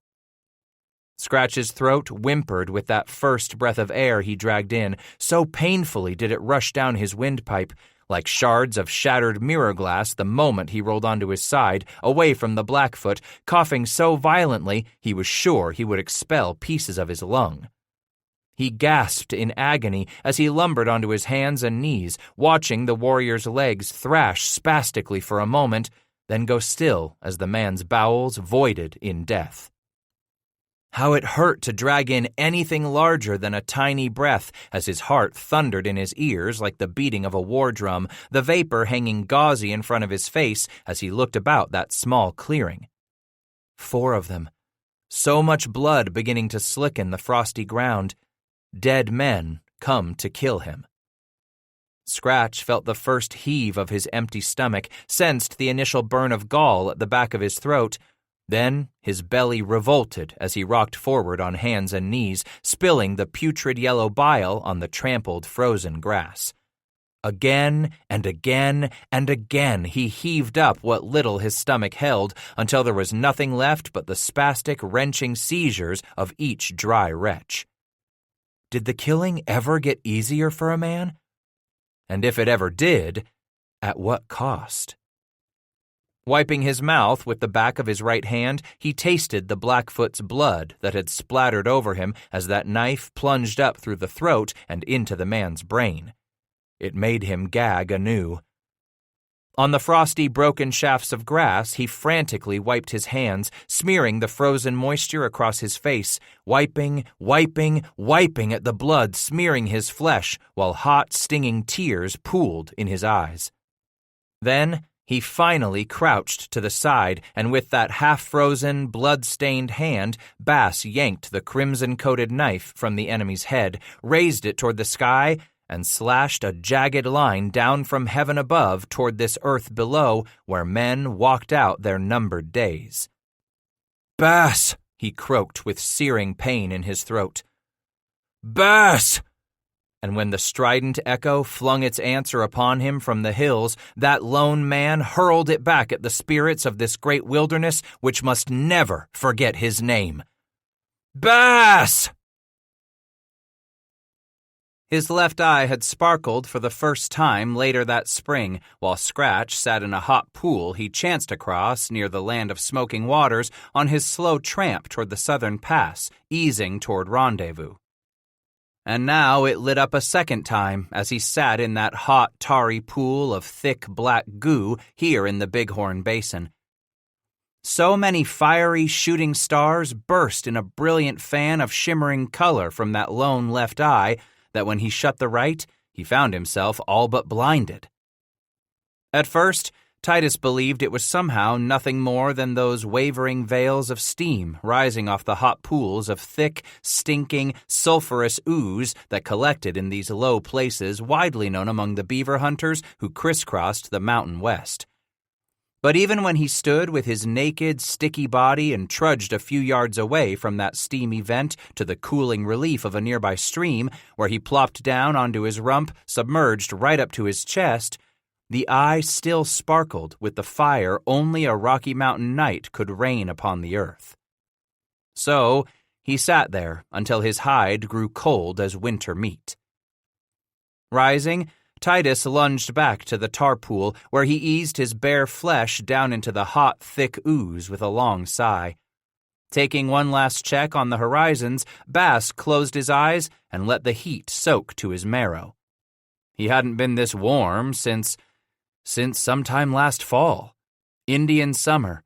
Scratch's throat whimpered with that first breath of air he dragged in, so painfully did it rush down his windpipe, like shards of shattered mirror glass the moment he rolled onto his side, away from the Blackfoot, coughing so violently he was sure he would expel pieces of his lung. He gasped in agony as he lumbered onto his hands and knees, watching the warrior's legs thrash spastically for a moment, then go still as the man's bowels voided in death. How it hurt to drag in anything larger than a tiny breath as his heart thundered in his ears like the beating of a war drum, the vapor hanging gauzy in front of his face as he looked about that small clearing. 4 of them. So much blood beginning to slicken the frosty ground. Dead men come to kill him. Scratch felt the first heave of his empty stomach, sensed the initial burn of gall at the back of his throat. Then his belly revolted as he rocked forward on hands and knees, spilling the putrid yellow bile on the trampled frozen grass. Again and again and again he heaved up what little his stomach held until there was nothing left but the spastic, wrenching seizures of each dry wretch. Did the killing ever get easier for a man? And if it ever did, at what cost? Wiping his mouth with the back of his right hand, he tasted the Blackfoot's blood that had splattered over him as that knife plunged up through the throat and into the man's brain. It made him gag anew. On the frosty, broken shafts of grass, he frantically wiped his hands, smearing the frozen moisture across his face, wiping at the blood smearing his flesh, while hot, stinging tears pooled in his eyes. Then he finally crouched to the side, and with that half-frozen, blood-stained hand, Bass yanked the crimson-coated knife from the enemy's head, raised it toward the sky, and slashed a jagged line down from heaven above toward this earth below, where men walked out their numbered days. "Bass!" he croaked with searing pain in his throat. "Bass!" And when the strident echo flung its answer upon him from the hills, that lone man hurled it back at the spirits of this great wilderness which must never forget his name. "Bass!" His left eye had sparkled for the first time later that spring, while Scratch sat in a hot pool he chanced across near the land of smoking waters on his slow tramp toward the southern pass, easing toward Rendezvous. And now it lit up a second time as he sat in that hot, tarry pool of thick black goo here in the Bighorn Basin. So many fiery shooting stars burst in a brilliant fan of shimmering color from that lone left eye that when he shut the right, he found himself all but blinded. At first, Titus believed it was somehow nothing more than those wavering veils of steam rising off the hot pools of thick, stinking, sulphurous ooze that collected in these low places widely known among the beaver hunters who crisscrossed the mountain west. But even when he stood with his naked, sticky body and trudged a few yards away from that steamy vent to the cooling relief of a nearby stream, where he plopped down onto his rump, submerged right up to his chest, The eye still sparkled with the fire only a Rocky Mountain night could rain upon the earth. So he sat there until his hide grew cold as winter meat. Rising, Titus lunged back to the tar pool where he eased his bare flesh down into the hot, thick ooze with a long sigh. Taking one last check on the horizons, Bass closed his eyes and let the heat soak to his marrow. He hadn't been this warm since sometime last fall. Indian summer.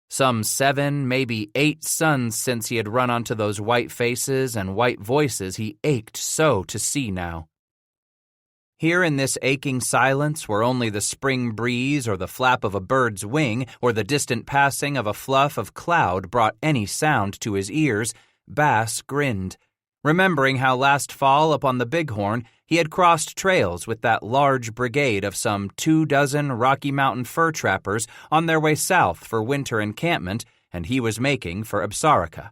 Some 7, maybe 8 suns since he had run onto those white faces and white voices he ached so to see now. Here in this aching silence where only the spring breeze or the flap of a bird's wing or the distant passing of a fluff of cloud brought any sound to his ears, Bass grinned, remembering how last fall upon the Bighorn he had crossed trails with that large brigade of some 24 Rocky Mountain fur trappers on their way south for winter encampment, and he was making for Absarica.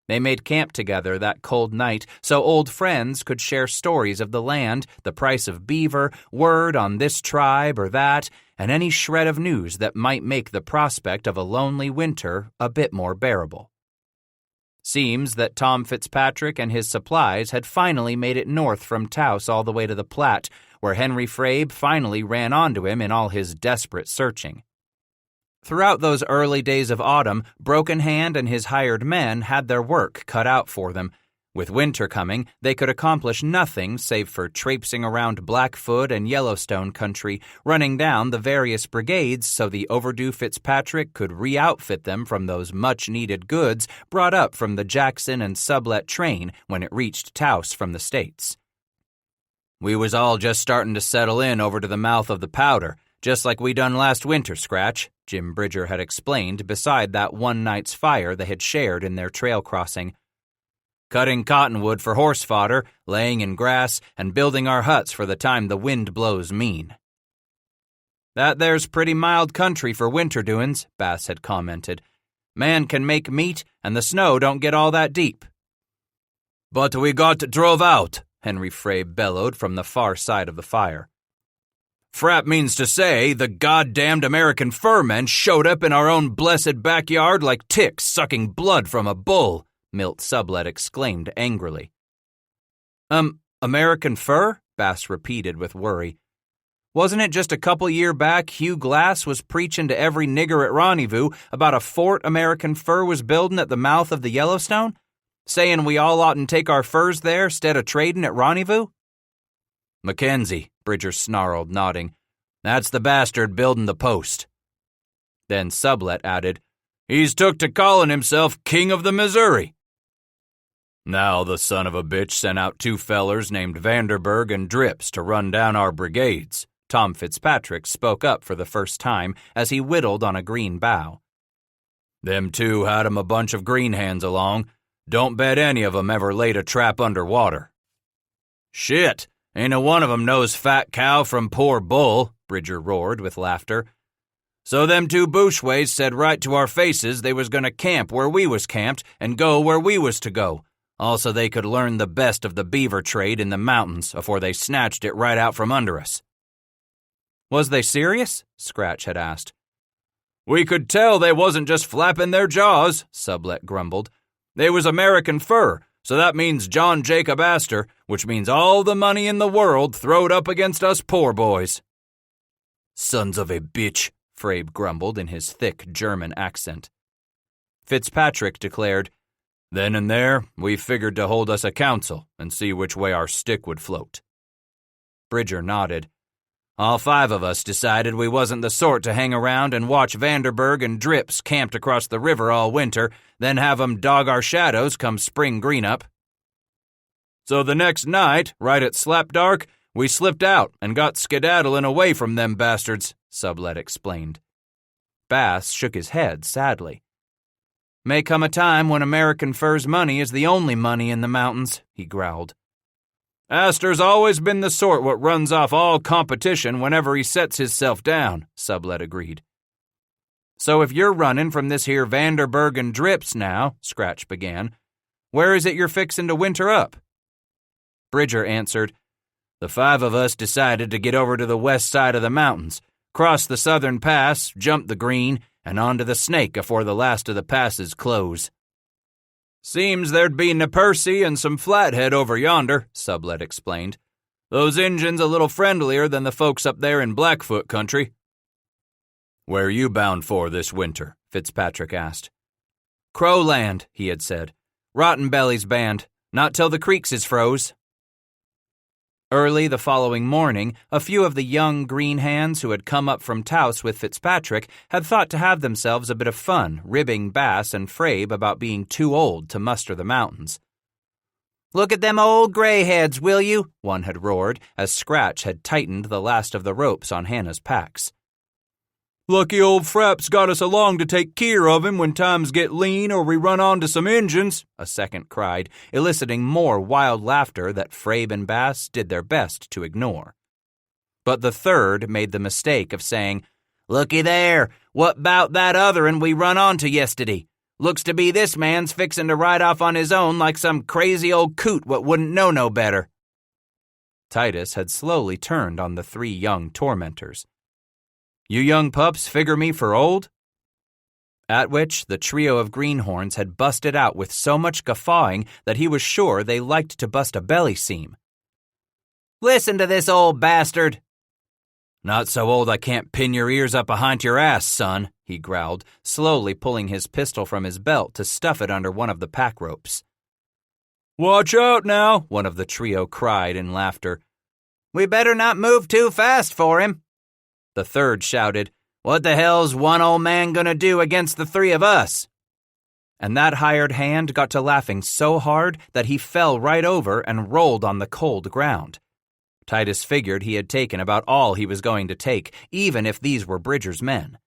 They made camp together that cold night so old friends could share stories of the land, the price of beaver, word on this tribe or that, and any shred of news that might make the prospect of a lonely winter a bit more bearable. Seems that Tom Fitzpatrick and his supplies had finally made it north from Taos all the way to the Platte, where Henry Frabe finally ran onto him in all his desperate searching. Throughout those early days of autumn, Broken Hand and his hired men had their work cut out for them. With winter coming, they could accomplish nothing save for traipsing around Blackfoot and Yellowstone country, running down the various brigades so the overdue Fitzpatrick could re-outfit them from those much-needed goods brought up from the Jackson and Sublet train when it reached Taos from the States. "We was all just starting to settle in over to the mouth of the Powder, just like we done last winter, Scratch," Jim Bridger had explained beside that one night's fire they had shared in their trail crossing. "Cutting cottonwood for horse fodder, laying in grass, and building our huts for the time the wind blows mean." "That there's pretty mild country for winter doin's," Bass had commented. "Man can make meat, and the snow don't get all that deep." "But we got drove out," Henry Frabe bellowed from the far side of the fire. "Frap means to say the goddamned American furmen showed up in our own blessed backyard like ticks sucking blood from a bull," Milt Sublet exclaimed angrily. American fur?" Bass repeated with worry. "Wasn't it just a couple year back Hugh Glass was preaching to every nigger at Rendezvous about a fort American fur was building at the mouth of the Yellowstone? Saying we all oughtn't take our furs there 'stead of trading at Rendezvous?" "Mackenzie," Bridger snarled, nodding. "That's the bastard building the post." Then Sublet added, "He's took to calling himself King of the Missouri." "Now the son of a bitch sent out 2 fellers named Vanderburg and Drips to run down our brigades," Tom Fitzpatrick spoke up for the first time as he whittled on a green bough. "Them 2 had 'em a bunch of green hands along. Don't bet any of 'em ever laid a trap underwater." "Shit! Ain't a one of 'em knows fat cow from poor bull," Bridger roared with laughter. "So them 2 bushways said right to our faces they was gonna camp where we was camped and go where we was to go, also they could learn the best of the beaver trade in the mountains afore they snatched it right out from under us." "Was they serious?" Scratch had asked. "We could tell they wasn't just flapping their jaws," Sublet grumbled. "They was American fur, so that means John Jacob Astor, which means all the money in the world throwed up against us poor boys." "Sons of a bitch," Frabe grumbled in his thick German accent. Fitzpatrick declared, "Then and there, we figured to hold us a council and see which way our stick would float." Bridger nodded. "All 5 of us decided we wasn't the sort to hang around and watch Vanderburg and Drips camped across the river all winter, then have 'em dog our shadows come spring green up. So the next night, right at slap dark, we slipped out and got skedaddling away from them bastards," Sublet explained. Bass shook his head sadly. "May come a time when American fur's money is the only money in the mountains," he growled. "Astor's always been the sort what runs off all competition whenever he sets hisself down," Sublet agreed. "So if you're running from this here Vanderburg and Drips now," Scratch began, "where is it you're fixin' to winter up?" Bridger answered, The 5 of us decided to get over to the west side of the mountains, cross the southern pass, jump the green, and onto the Snake afore the last of the passes close. Seems there'd be Napercy and some Flathead over yonder, Sublet explained. Those Injuns a little friendlier than the folks up there in Blackfoot country. Where you bound for this winter? Fitzpatrick asked. Crowland, he had said. Rottenbelly's band. Not till the creeks is froze. Early the following morning, a few of the young green hands who had come up from Taos with Fitzpatrick had thought to have themselves a bit of fun, ribbing Bass and Frabe about being too old to muster the mountains. Look at them old greyheads, will you? One had roared, as Scratch had tightened the last of the ropes on Hannah's packs. Lucky old Frapp's got us along to take keer of him when times get lean or we run onto some Injuns, a second cried, eliciting more wild laughter that Frabe and Bass did their best to ignore. But the third made the mistake of saying, Looky there, what 'bout that other'n we run onto yestiddy? Looks to be this man's fixin' to ride off on his own like some crazy old coot what wouldn't know no better. Titus had slowly turned on the 3 young tormentors. You young pups figure me for old? At which the trio of greenhorns had busted out with so much guffawing that he was sure they liked to bust a belly seam. Listen to this old bastard. Not so old I can't pin your ears up behind your ass, son, he growled, slowly pulling his pistol from his belt to stuff it under one of the pack ropes. Watch out now, one of the trio cried in laughter. We better not move too fast for him. The third shouted, What the hell's one old man gonna do against the 3 of us? And that hired hand got to laughing so hard that he fell right over and rolled on the cold ground. Titus figured he had taken about all he was going to take, even if these were Bridger's men.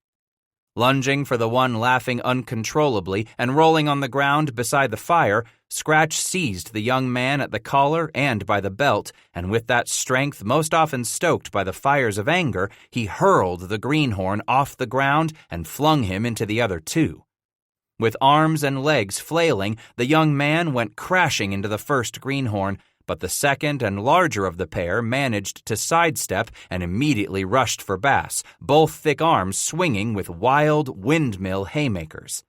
Lunging for the one laughing uncontrollably and rolling on the ground beside the fire, Scratch seized the young man at the collar and by the belt, and with that strength most often stoked by the fires of anger, he hurled the greenhorn off the ground and flung him into the other 2. With arms and legs flailing, the young man went crashing into the first greenhorn, but the second and larger of the pair managed to sidestep and immediately rushed for Bass, both thick arms swinging with wild windmill haymakers.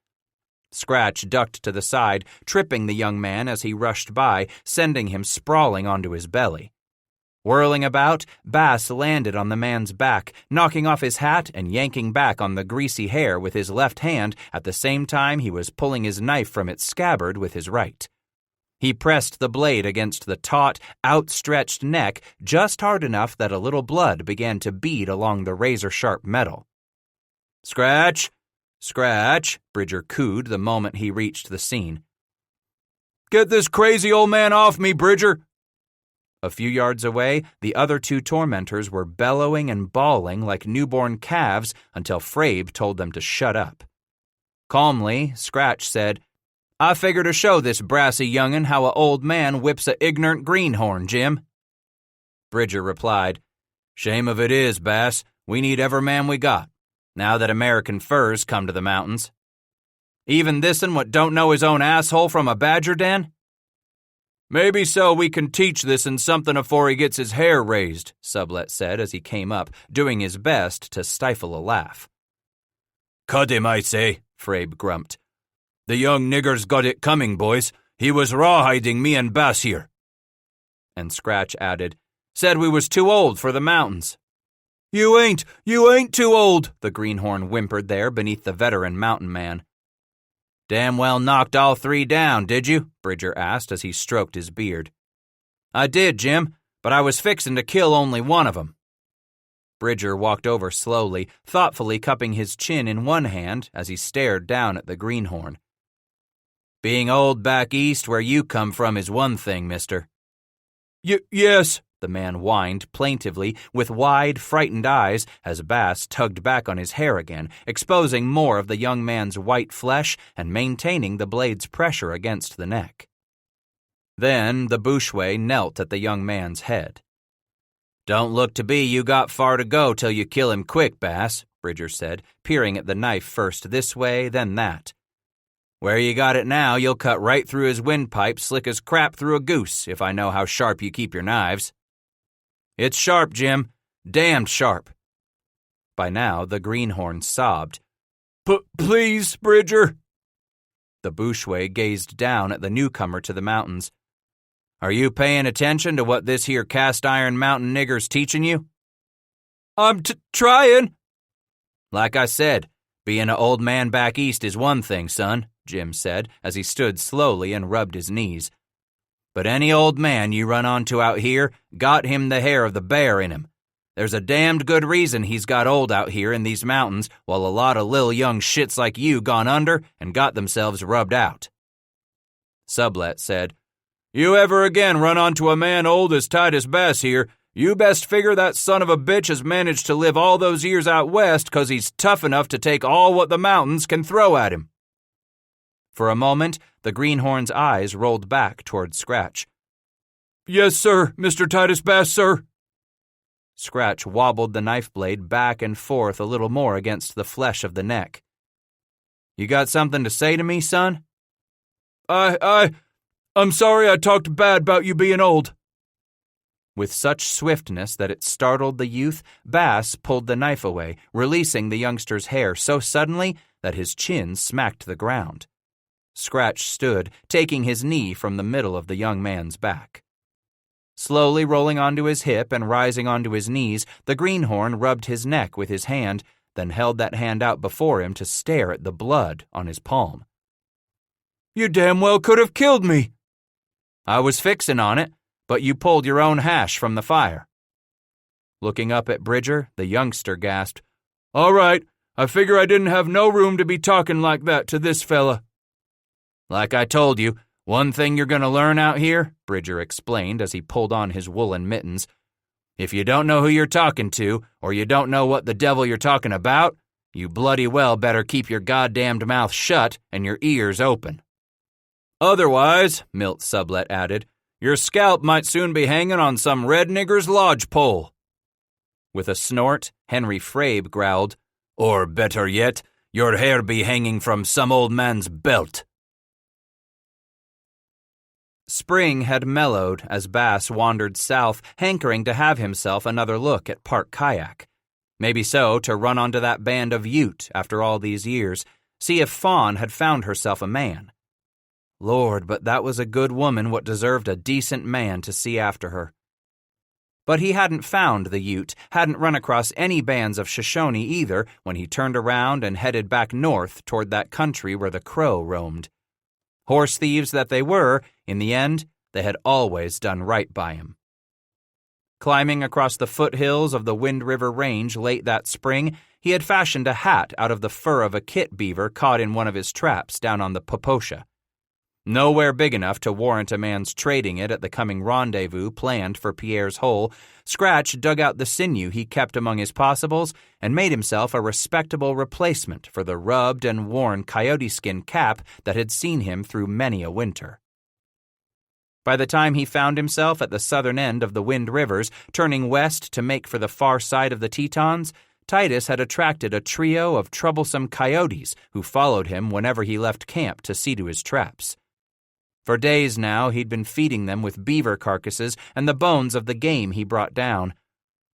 Scratch ducked to the side, tripping the young man as he rushed by, sending him sprawling onto his belly. Whirling about, Bass landed on the man's back, knocking off his hat and yanking back on the greasy hair with his left hand at the same time he was pulling his knife from its scabbard with his right. He pressed the blade against the taut, outstretched neck just hard enough that a little blood began to bead along the razor-sharp metal. Scratch! Scratch! Bridger cooed the moment he reached the scene. Get this crazy old man off me, Bridger! A few yards away, the other 2 tormentors were bellowing and bawling like newborn calves until Frabe told them to shut up. Calmly, Scratch said, I figure to show this brassy young'un how a old man whips a ignorant greenhorn, Jim. Bridger replied, Shame of it is, Bass, we need every man we got, now that American furs come to the mountains. Even this'n what don't know his own asshole from a badger den? Maybe so we can teach this'n something afore he gets his hair raised, Sublet said as he came up, doing his best to stifle a laugh. Cut him, I say, Frabe grumped. The young nigger's got it coming, boys. He was rawhiding me and Bass here. And Scratch added, Said we was too old for the mountains. You ain't too old, the greenhorn whimpered there beneath the veteran mountain man. Damn well knocked all 3 down, did you? Bridger asked as he stroked his beard. I did, Jim, but I was fixin' to kill only one of 'em. Bridger walked over slowly, thoughtfully cupping his chin in one hand as he stared down at the greenhorn. Being old back east where you come from is one thing, mister. Yes, the man whined plaintively with wide, frightened eyes as Bass tugged back on his hair again, exposing more of the young man's white flesh and maintaining the blade's pressure against the neck. Then the bushway knelt at the young man's head. Don't look to be you got far to go till you kill him quick, Bass, Bridger said, peering at the knife first this way, then that. Where you got it now, you'll cut right through his windpipe slick as crap through a goose, if I know how sharp you keep your knives. It's sharp, Jim. Damned sharp. By now, the greenhorn sobbed. Please, Bridger. The bushway gazed down at the newcomer to the mountains. Are you paying attention to what this here cast-iron mountain nigger's teaching you? I'm trying. Like I said, being an old man back east is one thing, son, Jim said as he stood slowly and rubbed his knees. But any old man you run onto out here got him the hair of the bear in him. There's a damned good reason he's got old out here in these mountains while a lot of lil young shits like you gone under and got themselves rubbed out. Sublet said, You ever again run onto a man old as Titus Bass here, you best figure that son of a bitch has managed to live all those years out west 'cause he's tough enough to take all what the mountains can throw at him. For a moment, the greenhorn's eyes rolled back toward Scratch. Yes, sir, Mr. Titus Bass, sir. Scratch wobbled the knife blade back and forth a little more against the flesh of the neck. You got something to say to me, son? I'm sorry I talked bad about you being old. With such swiftness that it startled the youth, Bass pulled the knife away, releasing the youngster's hair so suddenly that his chin smacked the ground. Scratch stood, taking his knee from the middle of the young man's back. Slowly rolling onto his hip and rising onto his knees, the greenhorn rubbed his neck with his hand, then held that hand out before him to stare at the blood on his palm. You damn well could have killed me. I was fixin' on it, but you pulled your own hash from the fire. Looking up at Bridger, the youngster gasped, All right, I figure I didn't have no room to be talking like that to this fella. Like I told you, one thing you're going to learn out here, Bridger explained as he pulled on his woolen mittens. If you don't know who you're talking to, or you don't know what the devil you're talking about, you bloody well better keep your goddamned mouth shut and your ears open. Otherwise, Milt Sublet added, your scalp might soon be hanging on some red nigger's lodge pole. With a snort, Henry Frabe growled, Or better yet, your hair be hanging from some old man's belt. Spring had mellowed as Bass wandered south, hankering to have himself another look at Park Kayak. Maybe so to run onto that band of Ute after all these years, see if Fawn had found herself a man. Lord, but that was a good woman what deserved a decent man to see after her. But he hadn't found the Ute, hadn't run across any bands of Shoshone either when he turned around and headed back north toward that country where the Crow roamed. Horse thieves that they were, in the end, they had always done right by him. Climbing across the foothills of the Wind River Range late that spring, he had fashioned a hat out of the fur of a kit beaver caught in one of his traps down on the Poposha. Nowhere big enough to warrant a man's trading it at the coming rendezvous planned for Pierre's hole, Scratch dug out the sinew he kept among his possibles and made himself a respectable replacement for the rubbed and worn coyote skin cap that had seen him through many a winter. By the time he found himself at the southern end of the Wind Rivers, turning west to make for the far side of the Tetons, Titus had attracted a trio of troublesome coyotes who followed him whenever he left camp to see to his traps. For days now, he'd been feeding them with beaver carcasses and the bones of the game he brought down.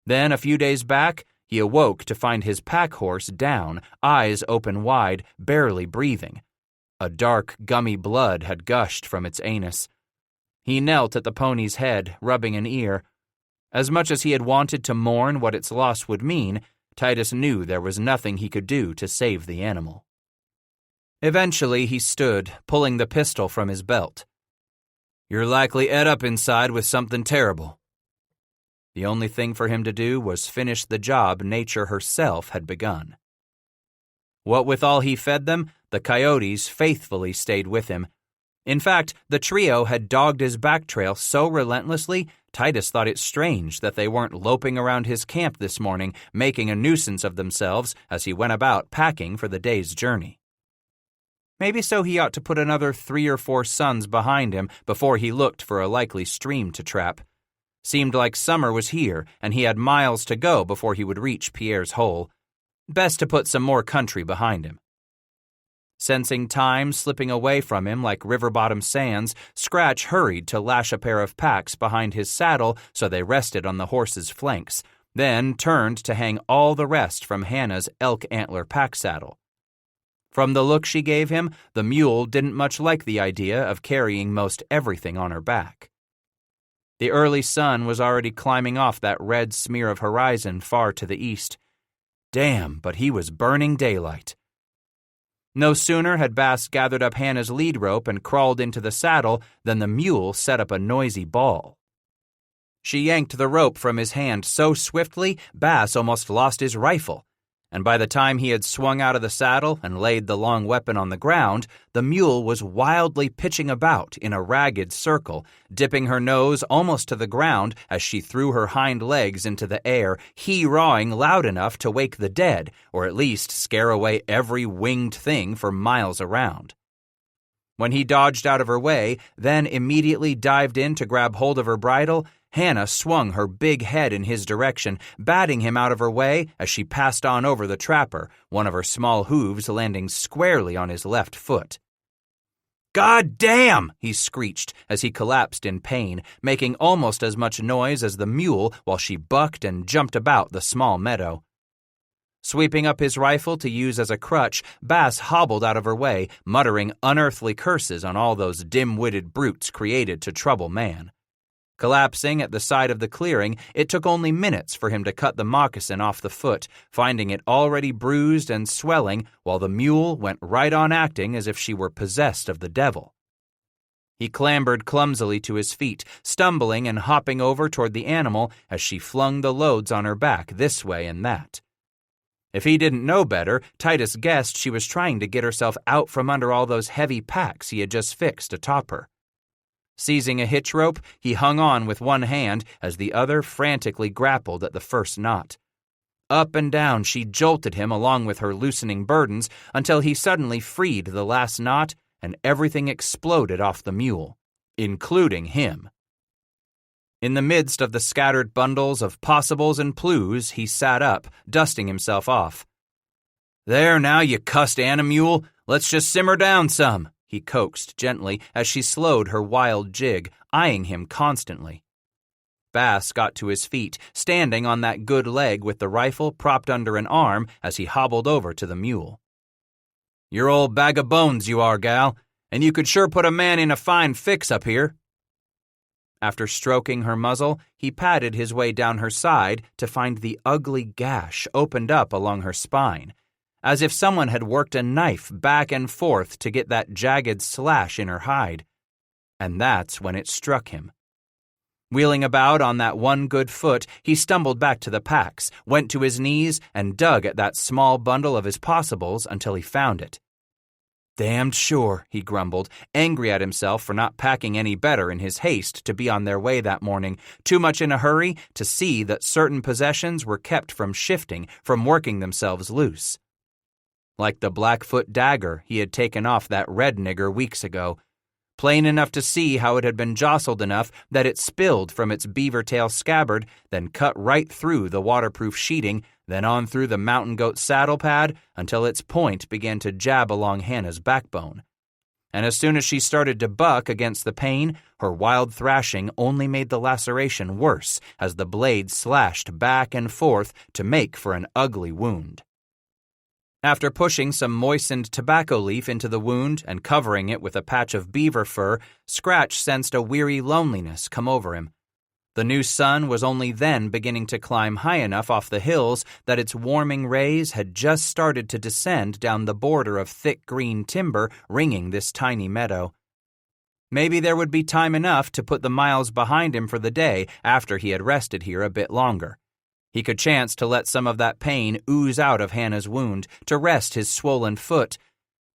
Then, a few days back, he awoke to find his pack horse down, eyes open wide, barely breathing. A dark, gummy blood had gushed from its anus. He knelt at the pony's head, rubbing an ear. As much as he had wanted to mourn what its loss would mean, Titus knew there was nothing he could do to save the animal. Eventually he stood, pulling the pistol from his belt. You're likely ed up inside with something terrible. The only thing for him to do was finish the job nature herself had begun. What with all he fed them, the coyotes faithfully stayed with him. In fact, the trio had dogged his back trail so relentlessly, Titus thought it strange that they weren't loping around his camp this morning, making a nuisance of themselves as he went about packing for the day's journey. Maybe so he ought to put another 3 or 4 sons behind him before he looked for a likely stream to trap. Seemed like summer was here, and he had miles to go before he would reach Pierre's hole. Best to put some more country behind him. Sensing time slipping away from him like river-bottom sands, Scratch hurried to lash a pair of packs behind his saddle so they rested on the horse's flanks, then turned to hang all the rest from Hannah's elk antler pack saddle. From the look she gave him, the mule didn't much like the idea of carrying most everything on her back. The early sun was already climbing off that red smear of horizon far to the east. Damn, but he was burning daylight. No sooner had Bass gathered up Hannah's lead rope and crawled into the saddle than the mule set up a noisy bawl. She yanked the rope from his hand so swiftly, Bass almost lost his rifle, and by the time he had swung out of the saddle and laid the long weapon on the ground, the mule was wildly pitching about in a ragged circle, dipping her nose almost to the ground as she threw her hind legs into the air, hee-rawing loud enough to wake the dead, or at least scare away every winged thing for miles around. When he dodged out of her way, then immediately dived in to grab hold of her bridle, Hannah swung her big head in his direction, batting him out of her way as she passed on over the trapper, one of her small hooves landing squarely on his left foot. "God damn!" he screeched as he collapsed in pain, making almost as much noise as the mule while she bucked and jumped about the small meadow. Sweeping up his rifle to use as a crutch, Bass hobbled out of her way, muttering unearthly curses on all those dim-witted brutes created to trouble man. Collapsing at the side of the clearing, it took only minutes for him to cut the moccasin off the foot, finding it already bruised and swelling, while the mule went right on acting as if she were possessed of the devil. He clambered clumsily to his feet, stumbling and hopping over toward the animal as she flung the loads on her back this way and that. If he didn't know better, Titus guessed she was trying to get herself out from under all those heavy packs he had just fixed atop her. Seizing a hitch rope, he hung on with one hand as the other frantically grappled at the first knot. Up and down she jolted him along with her loosening burdens until he suddenly freed the last knot and everything exploded off the mule, including him. In the midst of the scattered bundles of possibles and plues, he sat up, dusting himself off. "There now, you cussed animule, let's just simmer down some," he coaxed gently as she slowed her wild jig, eyeing him constantly. Bass got to his feet, standing on that good leg with the rifle propped under an arm as he hobbled over to the mule. "You're old bag of bones, you are, gal, and you could sure put a man in a fine fix up here." After stroking her muzzle, he patted his way down her side to find the ugly gash opened up along her spine, as if someone had worked a knife back and forth to get that jagged slash in her hide. And that's when it struck him. Wheeling about on that one good foot, he stumbled back to the packs, went to his knees, and dug at that small bundle of his possibles until he found it. "Damned sure," he grumbled, angry at himself for not packing any better in his haste to be on their way that morning, too much in a hurry to see that certain possessions were kept from shifting, from working themselves loose. Like the Blackfoot dagger he had taken off that red nigger weeks ago, plain enough to see how it had been jostled enough that it spilled from its beaver tail scabbard, then cut right through the waterproof sheeting, then on through the mountain goat saddle pad until its point began to jab along Hannah's backbone. And as soon as she started to buck against the pain, her wild thrashing only made the laceration worse as the blade slashed back and forth to make for an ugly wound. After pushing some moistened tobacco leaf into the wound and covering it with a patch of beaver fur, Scratch sensed a weary loneliness come over him. The new sun was only then beginning to climb high enough off the hills that its warming rays had just started to descend down the border of thick green timber ringing this tiny meadow. Maybe there would be time enough to put the miles behind him for the day after he had rested here a bit longer. He could chance to let some of that pain ooze out of Hannah's wound, to rest his swollen foot,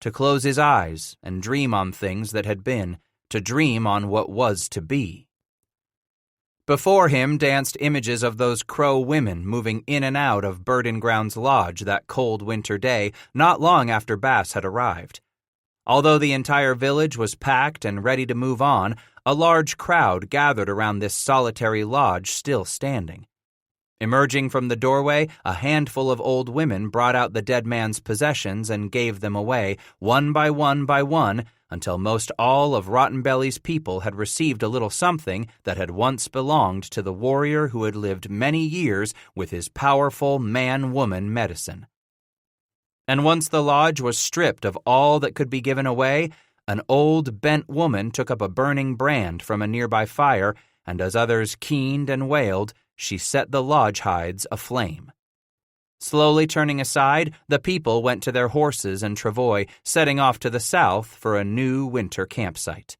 to close his eyes and dream on things that had been, to dream on what was to be. Before him danced images of those Crow women moving in and out of Bird and Ground's lodge that cold winter day not long after Bass had arrived. Although the entire village was packed and ready to move on, a large crowd gathered around this solitary lodge still standing. Emerging from the doorway, a handful of old women brought out the dead man's possessions and gave them away, one by one, until most all of Rottenbelly's people had received a little something that had once belonged to the warrior who had lived many years with his powerful man-woman medicine. And once the lodge was stripped of all that could be given away, an old, bent woman took up a burning brand from a nearby fire, and as others keened and wailed, she set the lodge hides aflame. Slowly turning aside, the people went to their horses and travois, setting off to the south for a new winter campsite.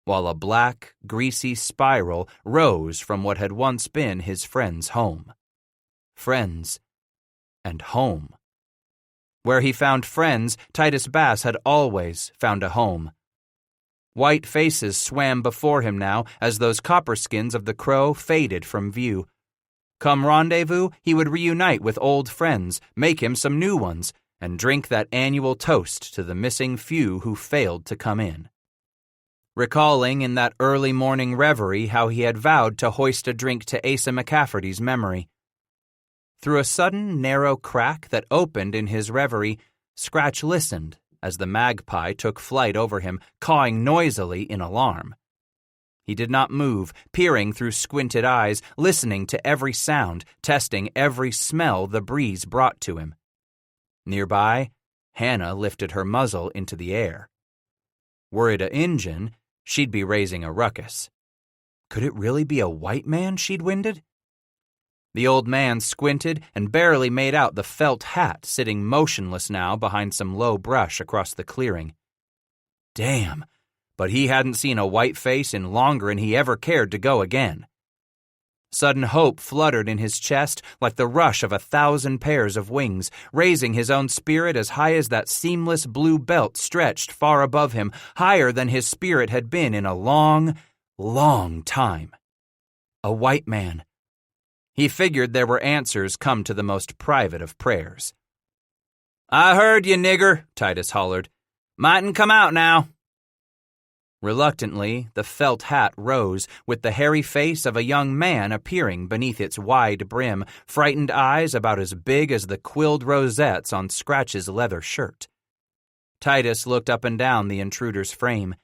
While a black, greasy spiral rose from what had once been his friend's home. Friends and home. Where he found friends, Titus Bass had always found a home. White faces swam before him now as those copper skins of the crow faded from view. Come rendezvous, he would reunite with old friends, make him some new ones, and drink that annual toast to the missing few who failed to come in. Recalling in that early morning reverie how he had vowed to hoist a drink to Asa McCafferty's memory. Through a sudden, narrow crack that opened in his reverie, Scratch listened as the magpie took flight over him, cawing noisily in alarm. He did not move, peering through squinted eyes, listening to every sound, testing every smell the breeze brought to him. Nearby, Hannah lifted her muzzle into the air. Were it a Injun, she'd be raising a ruckus. Could it really be a white man she'd winded? The old man squinted and barely made out the felt hat sitting motionless now behind some low brush across the clearing. Damn, but he hadn't seen a white face in longer than he ever cared to go again. Sudden hope fluttered in his chest like the rush of 1,000 pairs of wings, raising his own spirit as high as that seamless blue belt stretched far above him, higher than his spirit had been in a long, long time. A white man. He figured there were answers come to the most private of prayers. "I heard you, nigger," Titus hollered. "Mightn't come out now." Reluctantly, the felt hat rose, with the hairy face of a young man appearing beneath its wide brim, frightened eyes about as big as the quilled rosettes on Scratch's leather shirt. Titus looked up and down the intruder's frame.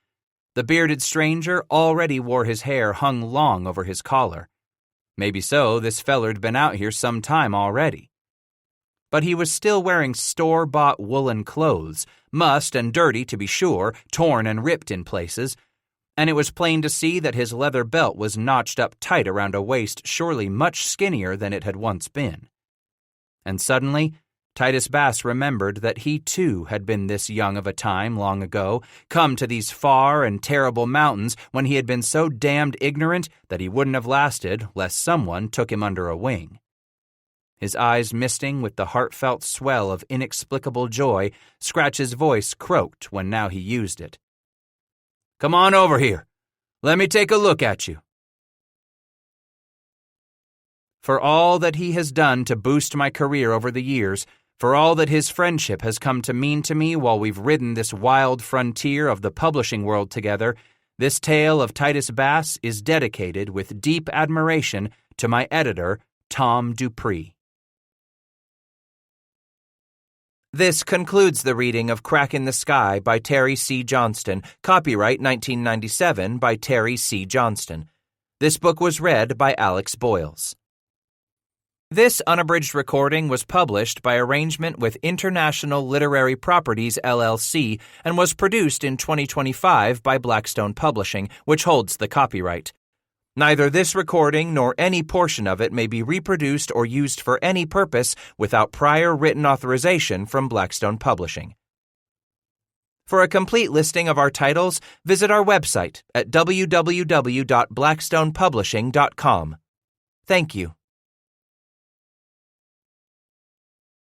The bearded stranger already wore his hair hung long over his collar. Maybe so, this feller'd been out here some time already. But he was still wearing store-bought woolen clothes, mussed and dirty to be sure, torn and ripped in places, and it was plain to see that his leather belt was notched up tight around a waist surely much skinnier than it had once been. And suddenly, Titus Bass remembered that he too had been this young of a time long ago, come to these far and terrible mountains when he had been so damned ignorant that he wouldn't have lasted lest someone took him under a wing. His eyes misting with the heartfelt swell of inexplicable joy, Scratch's voice croaked when now he used it. "Come on over here. Let me take a look at you." For all that he has done to boost my career over the years, for all that his friendship has come to mean to me while we've ridden this wild frontier of the publishing world together, this tale of Titus Bass is dedicated with deep admiration to my editor, Tom Dupree. This concludes the reading of Crack in the Sky by Terry C. Johnston, copyright 1997 by Terry C. Johnston. This book was read by Alex Boyles. This unabridged recording was published by arrangement with International Literary Properties, LLC, and was produced in 2025 by Blackstone Publishing, which holds the copyright. Neither this recording nor any portion of it may be reproduced or used for any purpose without prior written authorization from Blackstone Publishing. For a complete listing of our titles, visit our website at www.blackstonepublishing.com. Thank you.